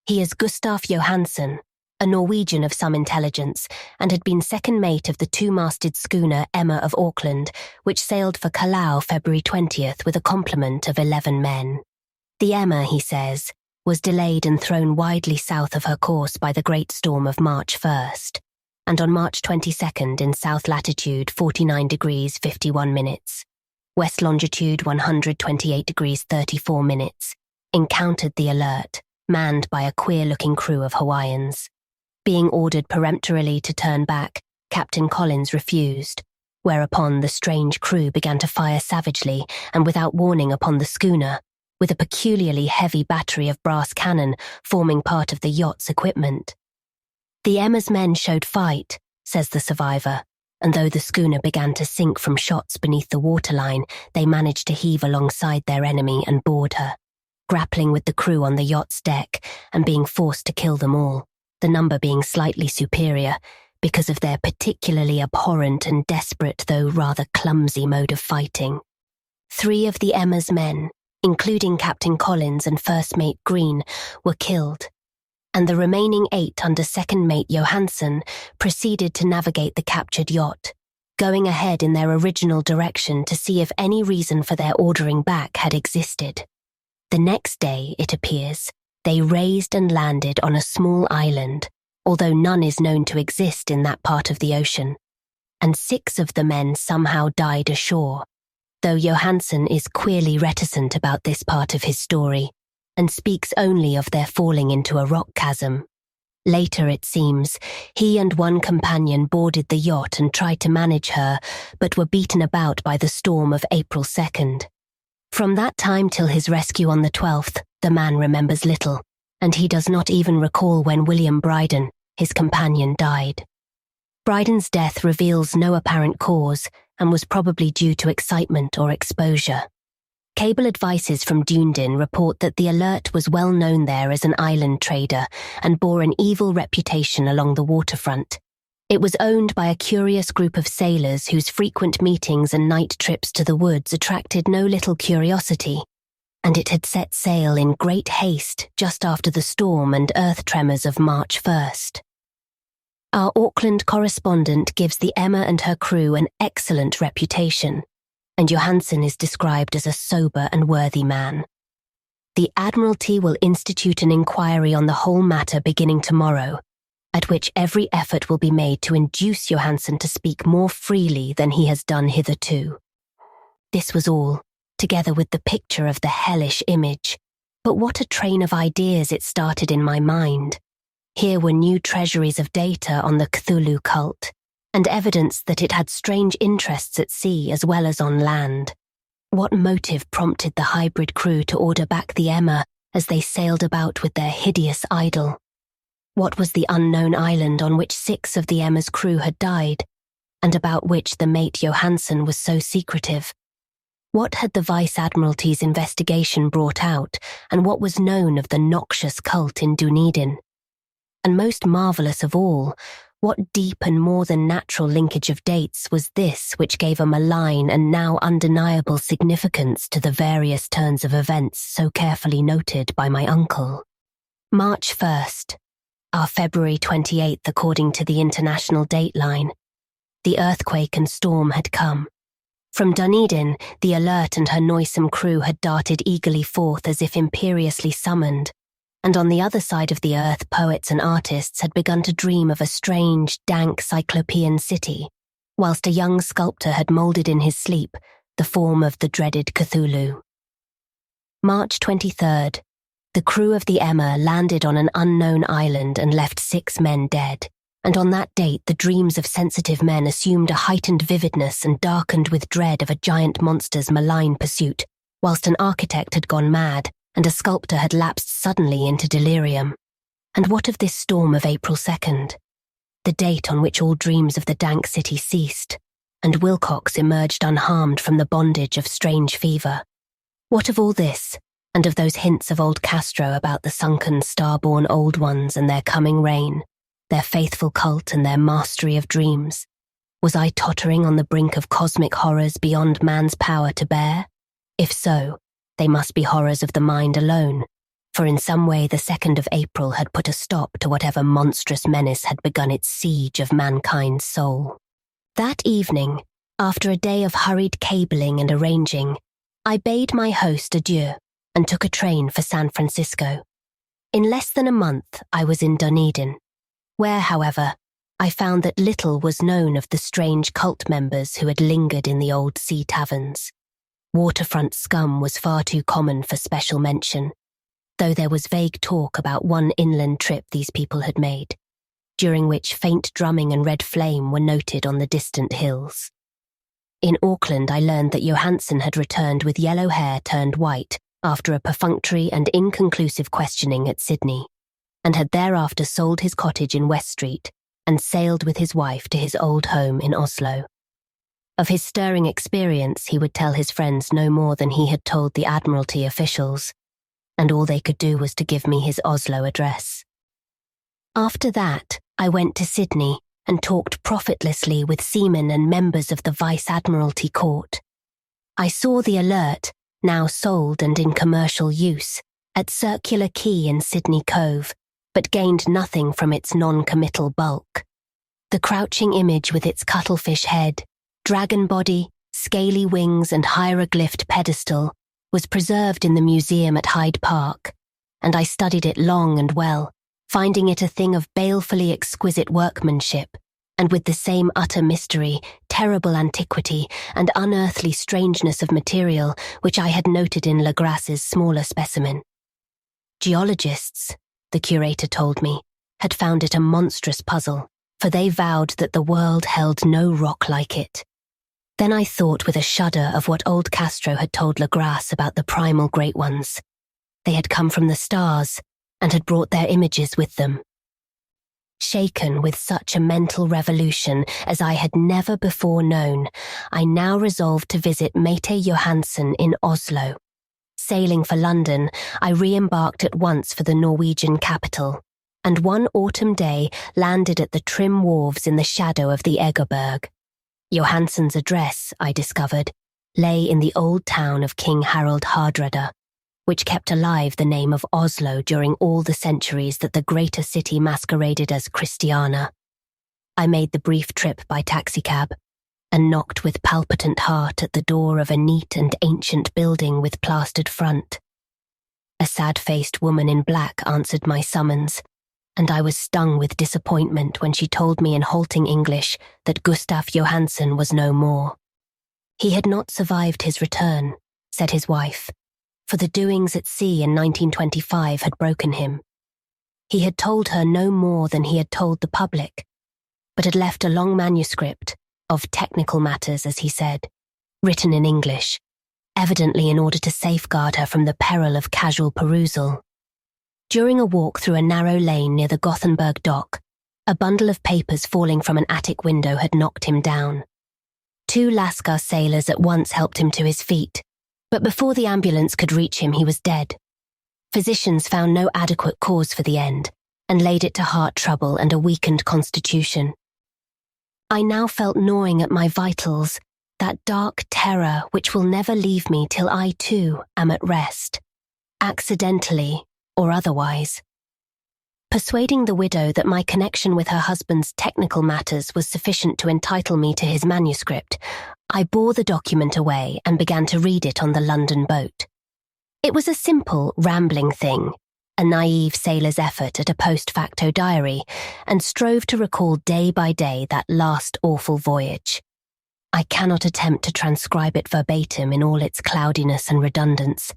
He is Gustaf Johansson, a Norwegian of some intelligence, and had been second mate of the two-masted schooner Emma of Auckland, which sailed for Callao February 20th with a complement of 11 men. The Emma, he says, was delayed and thrown widely south of her course by the great storm of March 1st, and on March 22nd in south latitude 49 degrees 51 minutes, west longitude 128 degrees 34 minutes, encountered the Alert, manned by a queer-looking crew of Hawaiians. Being ordered peremptorily to turn back, Captain Collins refused, whereupon the strange crew began to fire savagely and without warning upon the schooner, with a peculiarly heavy battery of brass cannon forming part of the yacht's equipment. The Emma's men showed fight, says the survivor, and though the schooner began to sink from shots beneath the waterline, they managed to heave alongside their enemy and board her, grappling with the crew on the yacht's deck and being forced to kill them all, the number being slightly superior because of their particularly abhorrent and desperate though rather clumsy mode of fighting. 3 of the Emma's men, including Captain Collins and First Mate Green, were killed, and the remaining 8 under Second Mate Johansson proceeded to navigate the captured yacht, going ahead in their original direction to see if any reason for their ordering back had existed. The next day, it appears, they raised and landed on a small island, although none is known to exist in that part of the ocean, and 6 of the men somehow died ashore, though Johansson is queerly reticent about this part of his story, and speaks only of their falling into a rock chasm. Later, it seems, he and one companion boarded the yacht and tried to manage her, but were beaten about by the storm of April 2nd. From that time till his rescue on the 12th, the man remembers little, and he does not even recall when William Bryden, his companion, died. Bryden's death reveals no apparent cause and was probably due to excitement or exposure. Cable advices from Dunedin report that the Alert was well known there as an island trader and bore an evil reputation along the waterfront. It was owned by a curious group of sailors whose frequent meetings and night trips to the woods attracted no little curiosity, and it had set sail in great haste just after the storm and earth tremors of March 1st. Our Auckland correspondent gives the Emma and her crew an excellent reputation, and Johansson is described as a sober and worthy man. The Admiralty will institute an inquiry on the whole matter beginning tomorrow, at which every effort will be made to induce Johansen to speak more freely than he has done hitherto. This was all, together with the picture of the hellish image. But what a train of ideas it started in my mind. Here were new treasuries of data on the Cthulhu cult, and evidence that it had strange interests at sea as well as on land. What motive prompted the hybrid crew to order back the Emma as they sailed about with their hideous idol? What was the unknown island on which 6 of the Emma's crew had died, and about which the mate Johansen was so secretive? What had the Vice-Admiralty's investigation brought out, and what was known of the noxious cult in Dunedin? And most marvellous of all, what deep and more than natural linkage of dates was this which gave a malign and now undeniable significance to the various turns of events so carefully noted by my uncle? March 1st, our February 28th according to the international dateline. The earthquake and storm had come. From Dunedin, the Alert and her noisome crew had darted eagerly forth as if imperiously summoned, and on the other side of the earth poets and artists had begun to dream of a strange, dank cyclopean city, whilst a young sculptor had moulded in his sleep the form of the dreaded Cthulhu. March 23rd, the crew of the Emma landed on an unknown island and left 6 men dead. And on that date the dreams of sensitive men assumed a heightened vividness and darkened with dread of a giant monster's malign pursuit, whilst an architect had gone mad and a sculptor had lapsed suddenly into delirium. And what of this storm of April 2nd? The date on which all dreams of the dank city ceased, and Wilcox emerged unharmed from the bondage of strange fever. What of all this, and of those hints of old Castro about the sunken star-born old ones and their coming reign? Their faithful cult and their mastery of dreams? Was I tottering on the brink of cosmic horrors beyond man's power to bear? If so, they must be horrors of the mind alone, for in some way the 2nd of April had put a stop to whatever monstrous menace had begun its siege of mankind's soul. That evening, after a day of hurried cabling and arranging, I bade my host adieu and took a train for San Francisco. In less than a month I was in Dunedin, where, however, I found that little was known of the strange cult members who had lingered in the old sea taverns. Waterfront scum was far too common for special mention, though there was vague talk about one inland trip these people had made, during which faint drumming and red flame were noted on the distant hills. In Auckland I learned that Johansen had returned with yellow hair turned white after a perfunctory and inconclusive questioning at Sydney, and had thereafter sold his cottage in West Street and sailed with his wife to his old home in Oslo. Of his stirring experience he would tell his friends no more than he had told the Admiralty officials, and all they could do was to give me his Oslo address. After that, I went to Sydney and talked profitlessly with seamen and members of the Vice-Admiralty Court. I saw the Alert, now sold and in commercial use, at Circular Quay in Sydney Cove, but gained nothing from its non-committal bulk. The crouching image with its cuttlefish head, dragon body, scaly wings and hieroglyphed pedestal was preserved in the museum at Hyde Park, and I studied it long and well, finding it a thing of balefully exquisite workmanship, and with the same utter mystery, terrible antiquity, and unearthly strangeness of material which I had noted in Legrasse's smaller specimen. Geologists, the curator told me, had found it a monstrous puzzle, for they vowed that the world held no rock like it. Then I thought with a shudder of what old Castro had told Legrasse about the primal great ones. They had come from the stars, and had brought their images with them. Shaken with such a mental revolution as I had never before known, I now resolved to visit Mette Johansen in Oslo. Sailing for London, I re-embarked at once for the Norwegian capital, and one autumn day landed at the trim wharves in the shadow of the Egerberg. Johansen's address, I discovered, lay in the old town of King Harald Hardrada, which kept alive the name of Oslo during all the centuries that the greater city masqueraded as Christiana. I made the brief trip by taxicab, and knocked with palpitant heart at the door of a neat and ancient building with plastered front. A sad-faced woman in black answered my summons, and I was stung with disappointment when she told me in halting English that Gustaf Johansson was no more. He had not survived his return, said his wife, for the doings at sea in 1925 had broken him. He had told her no more than he had told the public, but had left a long manuscript of technical matters, as he said, written in English, evidently in order to safeguard her from the peril of casual perusal. During a walk through a narrow lane near the Gothenburg dock, a bundle of papers falling from an attic window had knocked him down. 2 Lascar sailors at once helped him to his feet, but before the ambulance could reach him, he was dead. Physicians found no adequate cause for the end and laid it to heart trouble and a weakened constitution. I now felt gnawing at my vitals, that dark terror which will never leave me till I too am at rest, accidentally or otherwise. Persuading the widow that my connection with her husband's technical matters was sufficient to entitle me to his manuscript, I bore the document away and began to read it on the London boat. It was a simple, rambling thing, a naive sailor's effort at a post-facto diary, and strove to recall day by day that last awful voyage. I cannot attempt to transcribe it verbatim in all its cloudiness and redundance,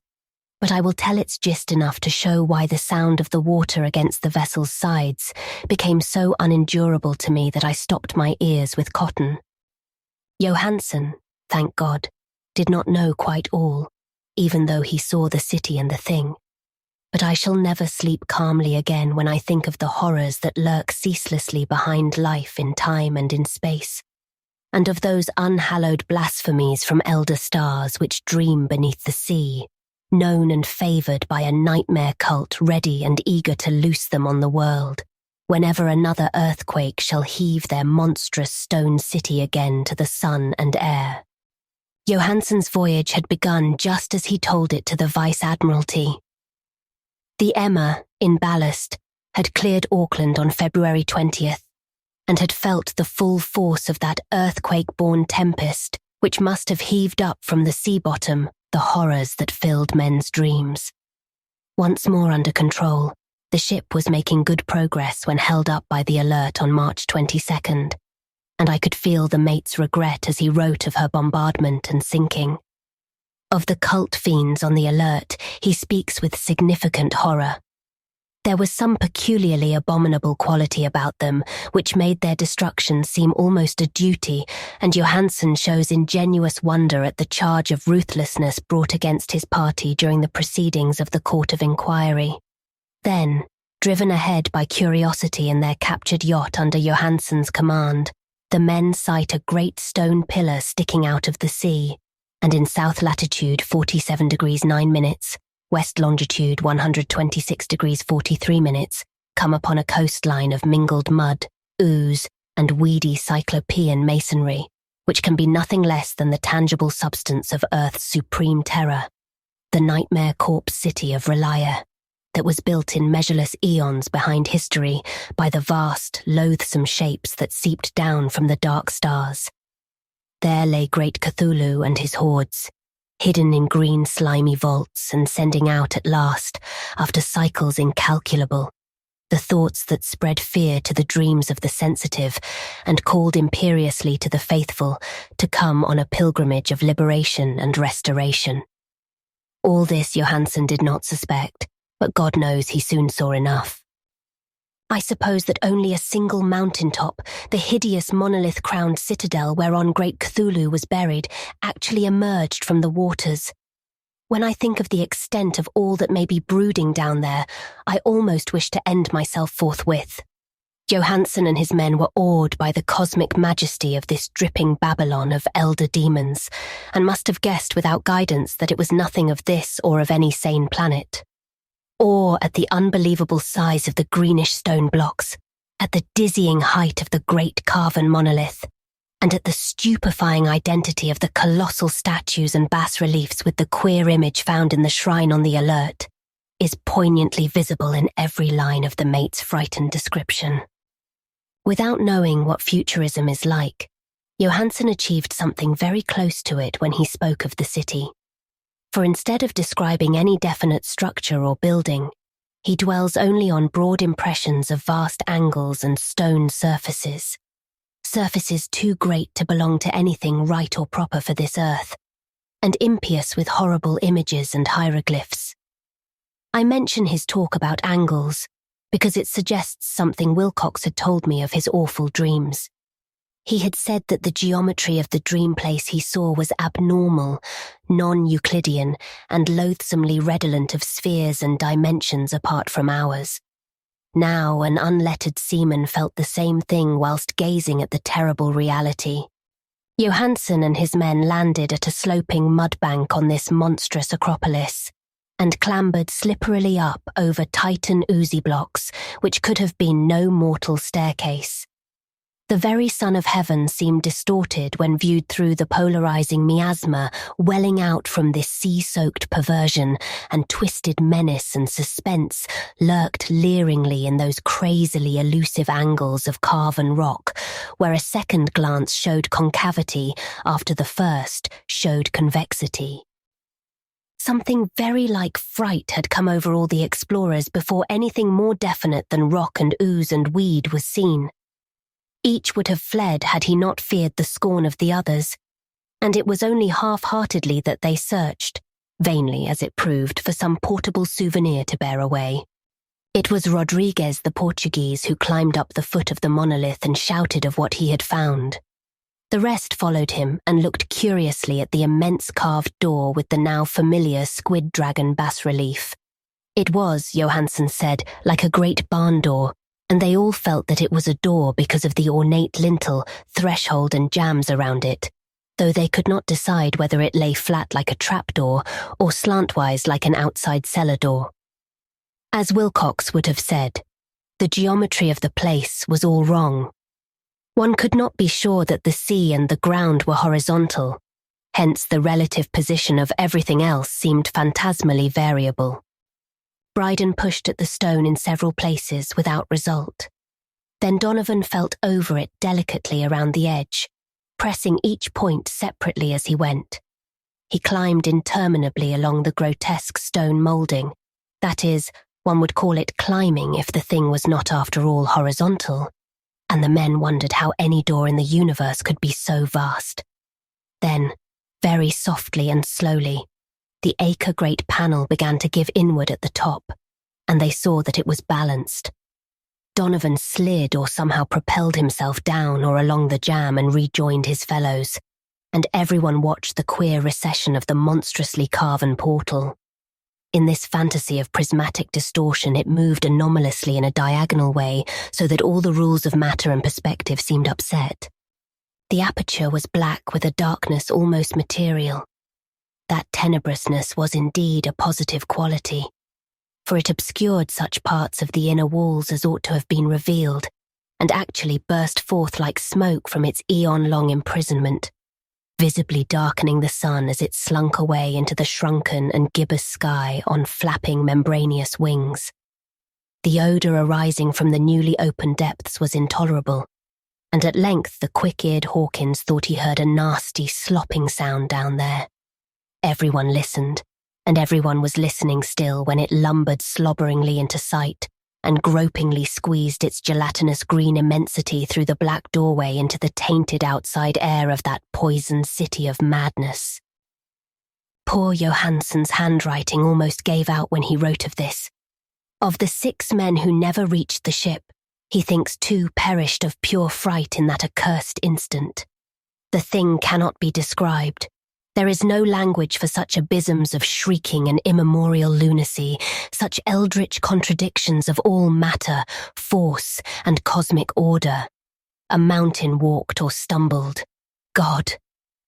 but I will tell its gist enough to show why the sound of the water against the vessel's sides became so unendurable to me that I stopped my ears with cotton. Johansson, thank God, did not know quite all, even though he saw the city and the thing. But I shall never sleep calmly again when I think of the horrors that lurk ceaselessly behind life in time and in space, and of those unhallowed blasphemies from elder stars which dream beneath the sea, known and favoured by a nightmare cult ready and eager to loose them on the world, whenever another earthquake shall heave their monstrous stone city again to the sun and air. Johansson's voyage had begun just as he told it to the Vice-Admiralty. The Emma, in ballast, had cleared Auckland on February 20th, and had felt the full force of that earthquake-born tempest which must have heaved up from the sea bottom the horrors that filled men's dreams. Once more under control, the ship was making good progress when held up by the Alert on March 22nd, and I could feel the mate's regret as he wrote of her bombardment and sinking. Of the cult fiends on the Alert, he speaks with significant horror. There was some peculiarly abominable quality about them which made their destruction seem almost a duty, and Johansson shows ingenuous wonder at the charge of ruthlessness brought against his party during the proceedings of the Court of Inquiry. Then, driven ahead by curiosity in their captured yacht under Johansson's command, the men sight a great stone pillar sticking out of the sea, and in south latitude 47 degrees 9 minutes, west longitude 126 degrees 43 minutes, come upon a coastline of mingled mud, ooze, and weedy cyclopean masonry, which can be nothing less than the tangible substance of Earth's supreme terror, the nightmare corpse city of Relia, that was built in measureless eons behind history by the vast, loathsome shapes that seeped down from the dark stars. There lay great Cthulhu and his hordes, hidden in green slimy vaults and sending out at last, after cycles incalculable, the thoughts that spread fear to the dreams of the sensitive and called imperiously to the faithful to come on a pilgrimage of liberation and restoration. All this Johansson did not suspect, but God knows he soon saw enough. I suppose that only a single mountaintop, the hideous monolith-crowned citadel whereon great Cthulhu was buried, actually emerged from the waters. When I think of the extent of all that may be brooding down there, I almost wish to end myself forthwith. Johansson and his men were awed by the cosmic majesty of this dripping Babylon of elder demons, and must have guessed without guidance that it was nothing of this or of any sane planet. Awe at the unbelievable size of the greenish stone blocks, at the dizzying height of the great carven monolith, and at the stupefying identity of the colossal statues and bas-reliefs with the queer image found in the shrine on the Alert, is poignantly visible in every line of the mate's frightened description. Without knowing what futurism is like, Johansson achieved something very close to it when he spoke of the city. For instead of describing any definite structure or building, He dwells only on broad impressions of vast angles and stone surfaces. Surfaces too great to belong to anything right or proper for this earth, and impious with horrible images and hieroglyphs. I mention his talk about angles because it suggests something Wilcox had told me of his awful dreams. He had said that the geometry of the dream place he saw was abnormal, non-Euclidean, and loathsomely redolent of spheres and dimensions apart from ours. Now an unlettered seaman felt the same thing whilst gazing at the terrible reality. Johansen and his men landed at a sloping mud bank on this monstrous acropolis, and clambered slipperily up over Titan oozy blocks, which could have been no mortal staircase. The very sun of heaven seemed distorted when viewed through the polarizing miasma welling out from this sea-soaked perversion, and twisted menace and suspense lurked leeringly in those crazily elusive angles of carven rock, where a second glance showed concavity after the first showed convexity. Something very like fright had come over all the explorers before anything more definite than rock and ooze and weed was seen. Each would have fled had he not feared the scorn of the others, and it was only half-heartedly that they searched, vainly as it proved, for some portable souvenir to bear away. It was Rodriguez the Portuguese who climbed up the foot of the monolith and shouted of what he had found. The rest followed him and looked curiously at the immense carved door with the now familiar squid dragon bas-relief. It was, Johansen said, like a great barn door, and they all felt that it was a door because of the ornate lintel, threshold and jambs around it, though they could not decide whether it lay flat like a trapdoor or slantwise like an outside cellar door. As Wilcox would have said, the geometry of the place was all wrong. One could not be sure that the sea and the ground were horizontal, hence the relative position of everything else seemed phantasmally variable. Bryden pushed at the stone in several places without result. Then Donovan felt over it delicately around the edge, pressing each point separately as he went. He climbed interminably along the grotesque stone moulding. That is, one would call it climbing if the thing was not after all horizontal, and the men wondered how any door in the universe could be so vast. Then, very softly and slowly, the acre-great panel began to give inward at the top, and they saw that it was balanced. Donovan slid or somehow propelled himself down or along the jamb and rejoined his fellows, and everyone watched the queer recession of the monstrously carven portal. In this fantasy of prismatic distortion, it moved anomalously in a diagonal way so that all the rules of matter and perspective seemed upset. The aperture was black with a darkness almost material. That tenebrousness was indeed a positive quality, for it obscured such parts of the inner walls as ought to have been revealed, and actually burst forth like smoke from its eon-long imprisonment, visibly darkening the sun as it slunk away into the shrunken and gibbous sky on flapping membraneous wings. The odour arising from the newly opened depths was intolerable, and at length the quick-eared Hawkins thought he heard a nasty slopping sound down there. Everyone listened, and everyone was listening still when it lumbered slobberingly into sight and gropingly squeezed its gelatinous green immensity through the black doorway into the tainted outside air of that poisoned city of madness. Poor Johansen's handwriting almost gave out when he wrote of this. Of the 6 men who never reached the ship, he thinks 2 perished of pure fright in that accursed instant. The thing cannot be described. There is no language for such abysms of shrieking and immemorial lunacy, such eldritch contradictions of all matter, force, and cosmic order. A mountain walked or stumbled. God,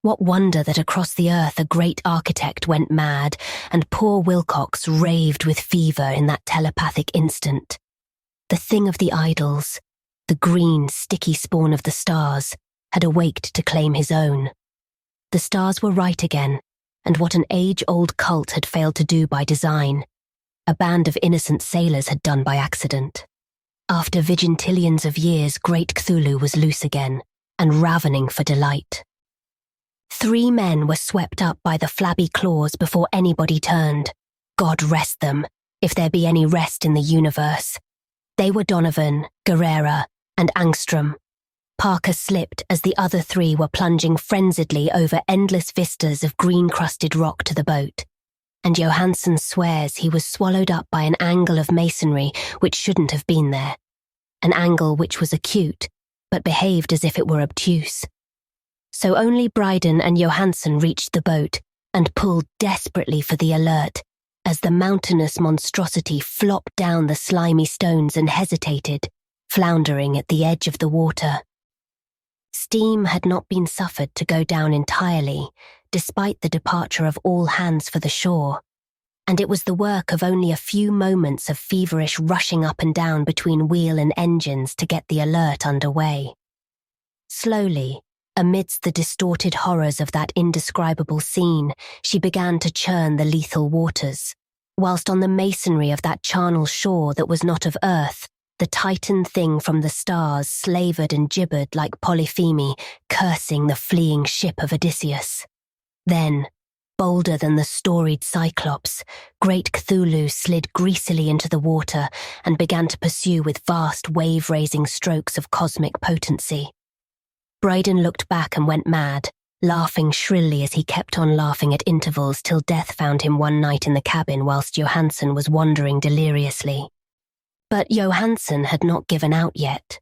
what wonder that across the earth a great architect went mad, and poor Wilcox raved with fever in that telepathic instant. The thing of the idols, the green, sticky spawn of the stars, had awaked to claim his own. The stars were right again, and what an age-old cult had failed to do by design, a band of innocent sailors had done by accident. After vigintillions of years, great Cthulhu was loose again, and ravening for delight. 3 men were swept up by the flabby claws before anybody turned. God rest them, if there be any rest in the universe. They were Donovan, Guerrera, and Angstrom. Parker slipped as the other three were plunging frenziedly over endless vistas of green-crusted rock to the boat, and Johansson swears he was swallowed up by an angle of masonry which shouldn't have been there, an angle which was acute, but behaved as if it were obtuse. So only Bryden and Johansson reached the boat and pulled desperately for the Alert, as the mountainous monstrosity flopped down the slimy stones and hesitated, floundering at the edge of the water. Steam had not been suffered to go down entirely, despite the departure of all hands for the shore, and it was the work of only a few moments of feverish rushing up and down between wheel and engines to get the Alert underway. Slowly, amidst the distorted horrors of that indescribable scene, she began to churn the lethal waters, whilst on the masonry of that charnel shore that was not of earth, the Titan thing from the stars slavered and gibbered like Polypheme, cursing the fleeing ship of Odysseus. Then, bolder than the storied Cyclops, great Cthulhu slid greasily into the water and began to pursue with vast wave-raising strokes of cosmic potency. Bryden looked back and went mad, laughing shrilly as he kept on laughing at intervals till death found him one night in the cabin whilst Johansson was wandering deliriously. But Johansson had not given out yet.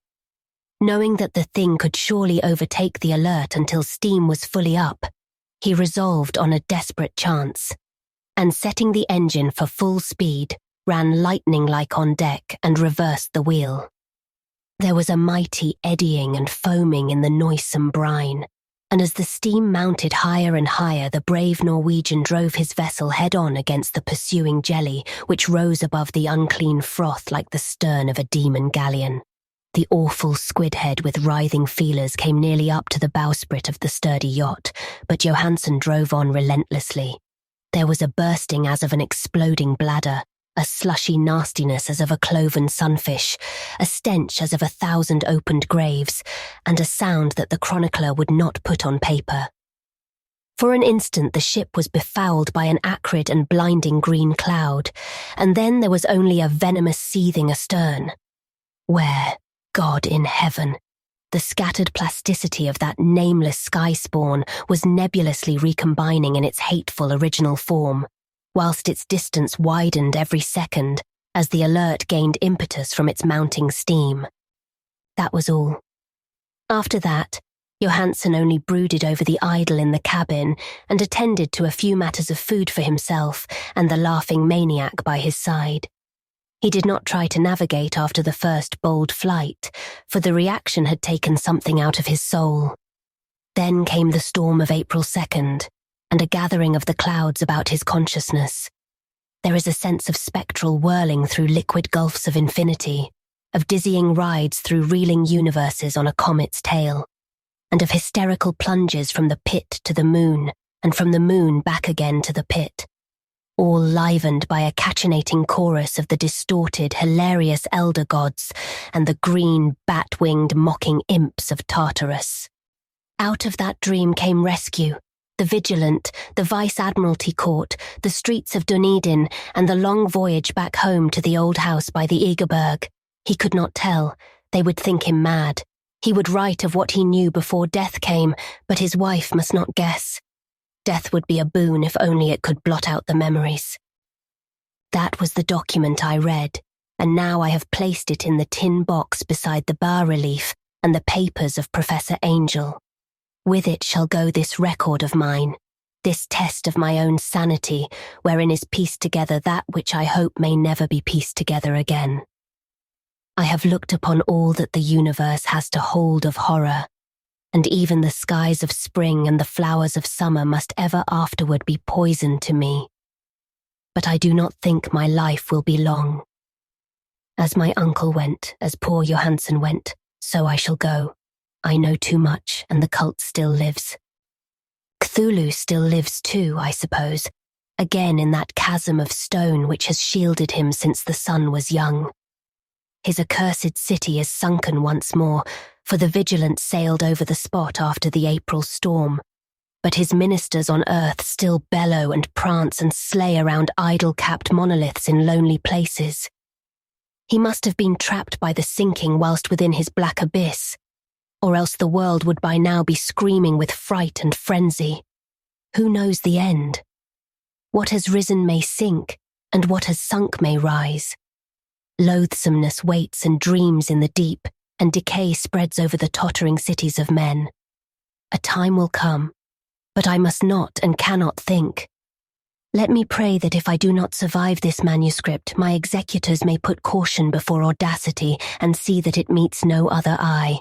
Knowing that the thing could surely overtake the Alert until steam was fully up, he resolved on a desperate chance, and setting the engine for full speed, ran lightning-like on deck and reversed the wheel. There was a mighty eddying and foaming in the noisome brine, and as the steam mounted higher and higher, the brave Norwegian drove his vessel head-on against the pursuing jelly, which rose above the unclean froth like the stern of a demon galleon. The awful squid head with writhing feelers came nearly up to the bowsprit of the sturdy yacht, but Johansson drove on relentlessly. There was a bursting as of an exploding bladder, a slushy nastiness as of a cloven sunfish, a stench as of 1,000 opened graves, and a sound that the chronicler would not put on paper. For an instant the ship was befouled by an acrid and blinding green cloud, and then there was only a venomous seething astern. Where, God in heaven, the scattered plasticity of that nameless sky spawn was nebulously recombining in its hateful original form, whilst its distance widened every second as the Alert gained impetus from its mounting steam. That was all. After that, Johansson only brooded over the idol in the cabin and attended to a few matters of food for himself and the laughing maniac by his side. He did not try to navigate after the first bold flight, for the reaction had taken something out of his soul. Then came the storm of April 2nd, and a gathering of the clouds about his consciousness. There is a sense of spectral whirling through liquid gulfs of infinity, of dizzying rides through reeling universes on a comet's tail, and of hysterical plunges from the pit to the moon, and from the moon back again to the pit, all livened by a cachinnating chorus of the distorted, hilarious elder gods and the green, bat-winged, mocking imps of Tartarus. Out of that dream came rescue, the Vigilant, the Vice-Admiralty Court, the streets of Dunedin, and the long voyage back home to the old house by the Egerberg. He could not tell. They would think him mad. He would write of what he knew before death came, but his wife must not guess. Death would be a boon if only it could blot out the memories. That was the document I read, and now I have placed it in the tin box beside the bas-relief and the papers of Professor Angel. With it shall go this record of mine, this test of my own sanity, wherein is pieced together that which I hope may never be pieced together again. I have looked upon all that the universe has to hold of horror, and even the skies of spring and the flowers of summer must ever afterward be poison to me. But I do not think my life will be long. As my uncle went, as poor Johansson went, so I shall go. I know too much, and the cult still lives. Cthulhu still lives too, I suppose, again in that chasm of stone which has shielded him since the sun was young. His accursed city is sunken once more, for the Vigilant sailed over the spot after the April storm, but his ministers on earth still bellow and prance and slay around idol-capped monoliths in lonely places. He must have been trapped by the sinking whilst within his black abyss, or else the world would by now be screaming with fright and frenzy. Who knows the end? What has risen may sink, and what has sunk may rise. Loathsomeness waits and dreams in the deep, and decay spreads over the tottering cities of men. A time will come, but I must not and cannot think. Let me pray that if I do not survive this manuscript, my executors may put caution before audacity and see that it meets no other eye.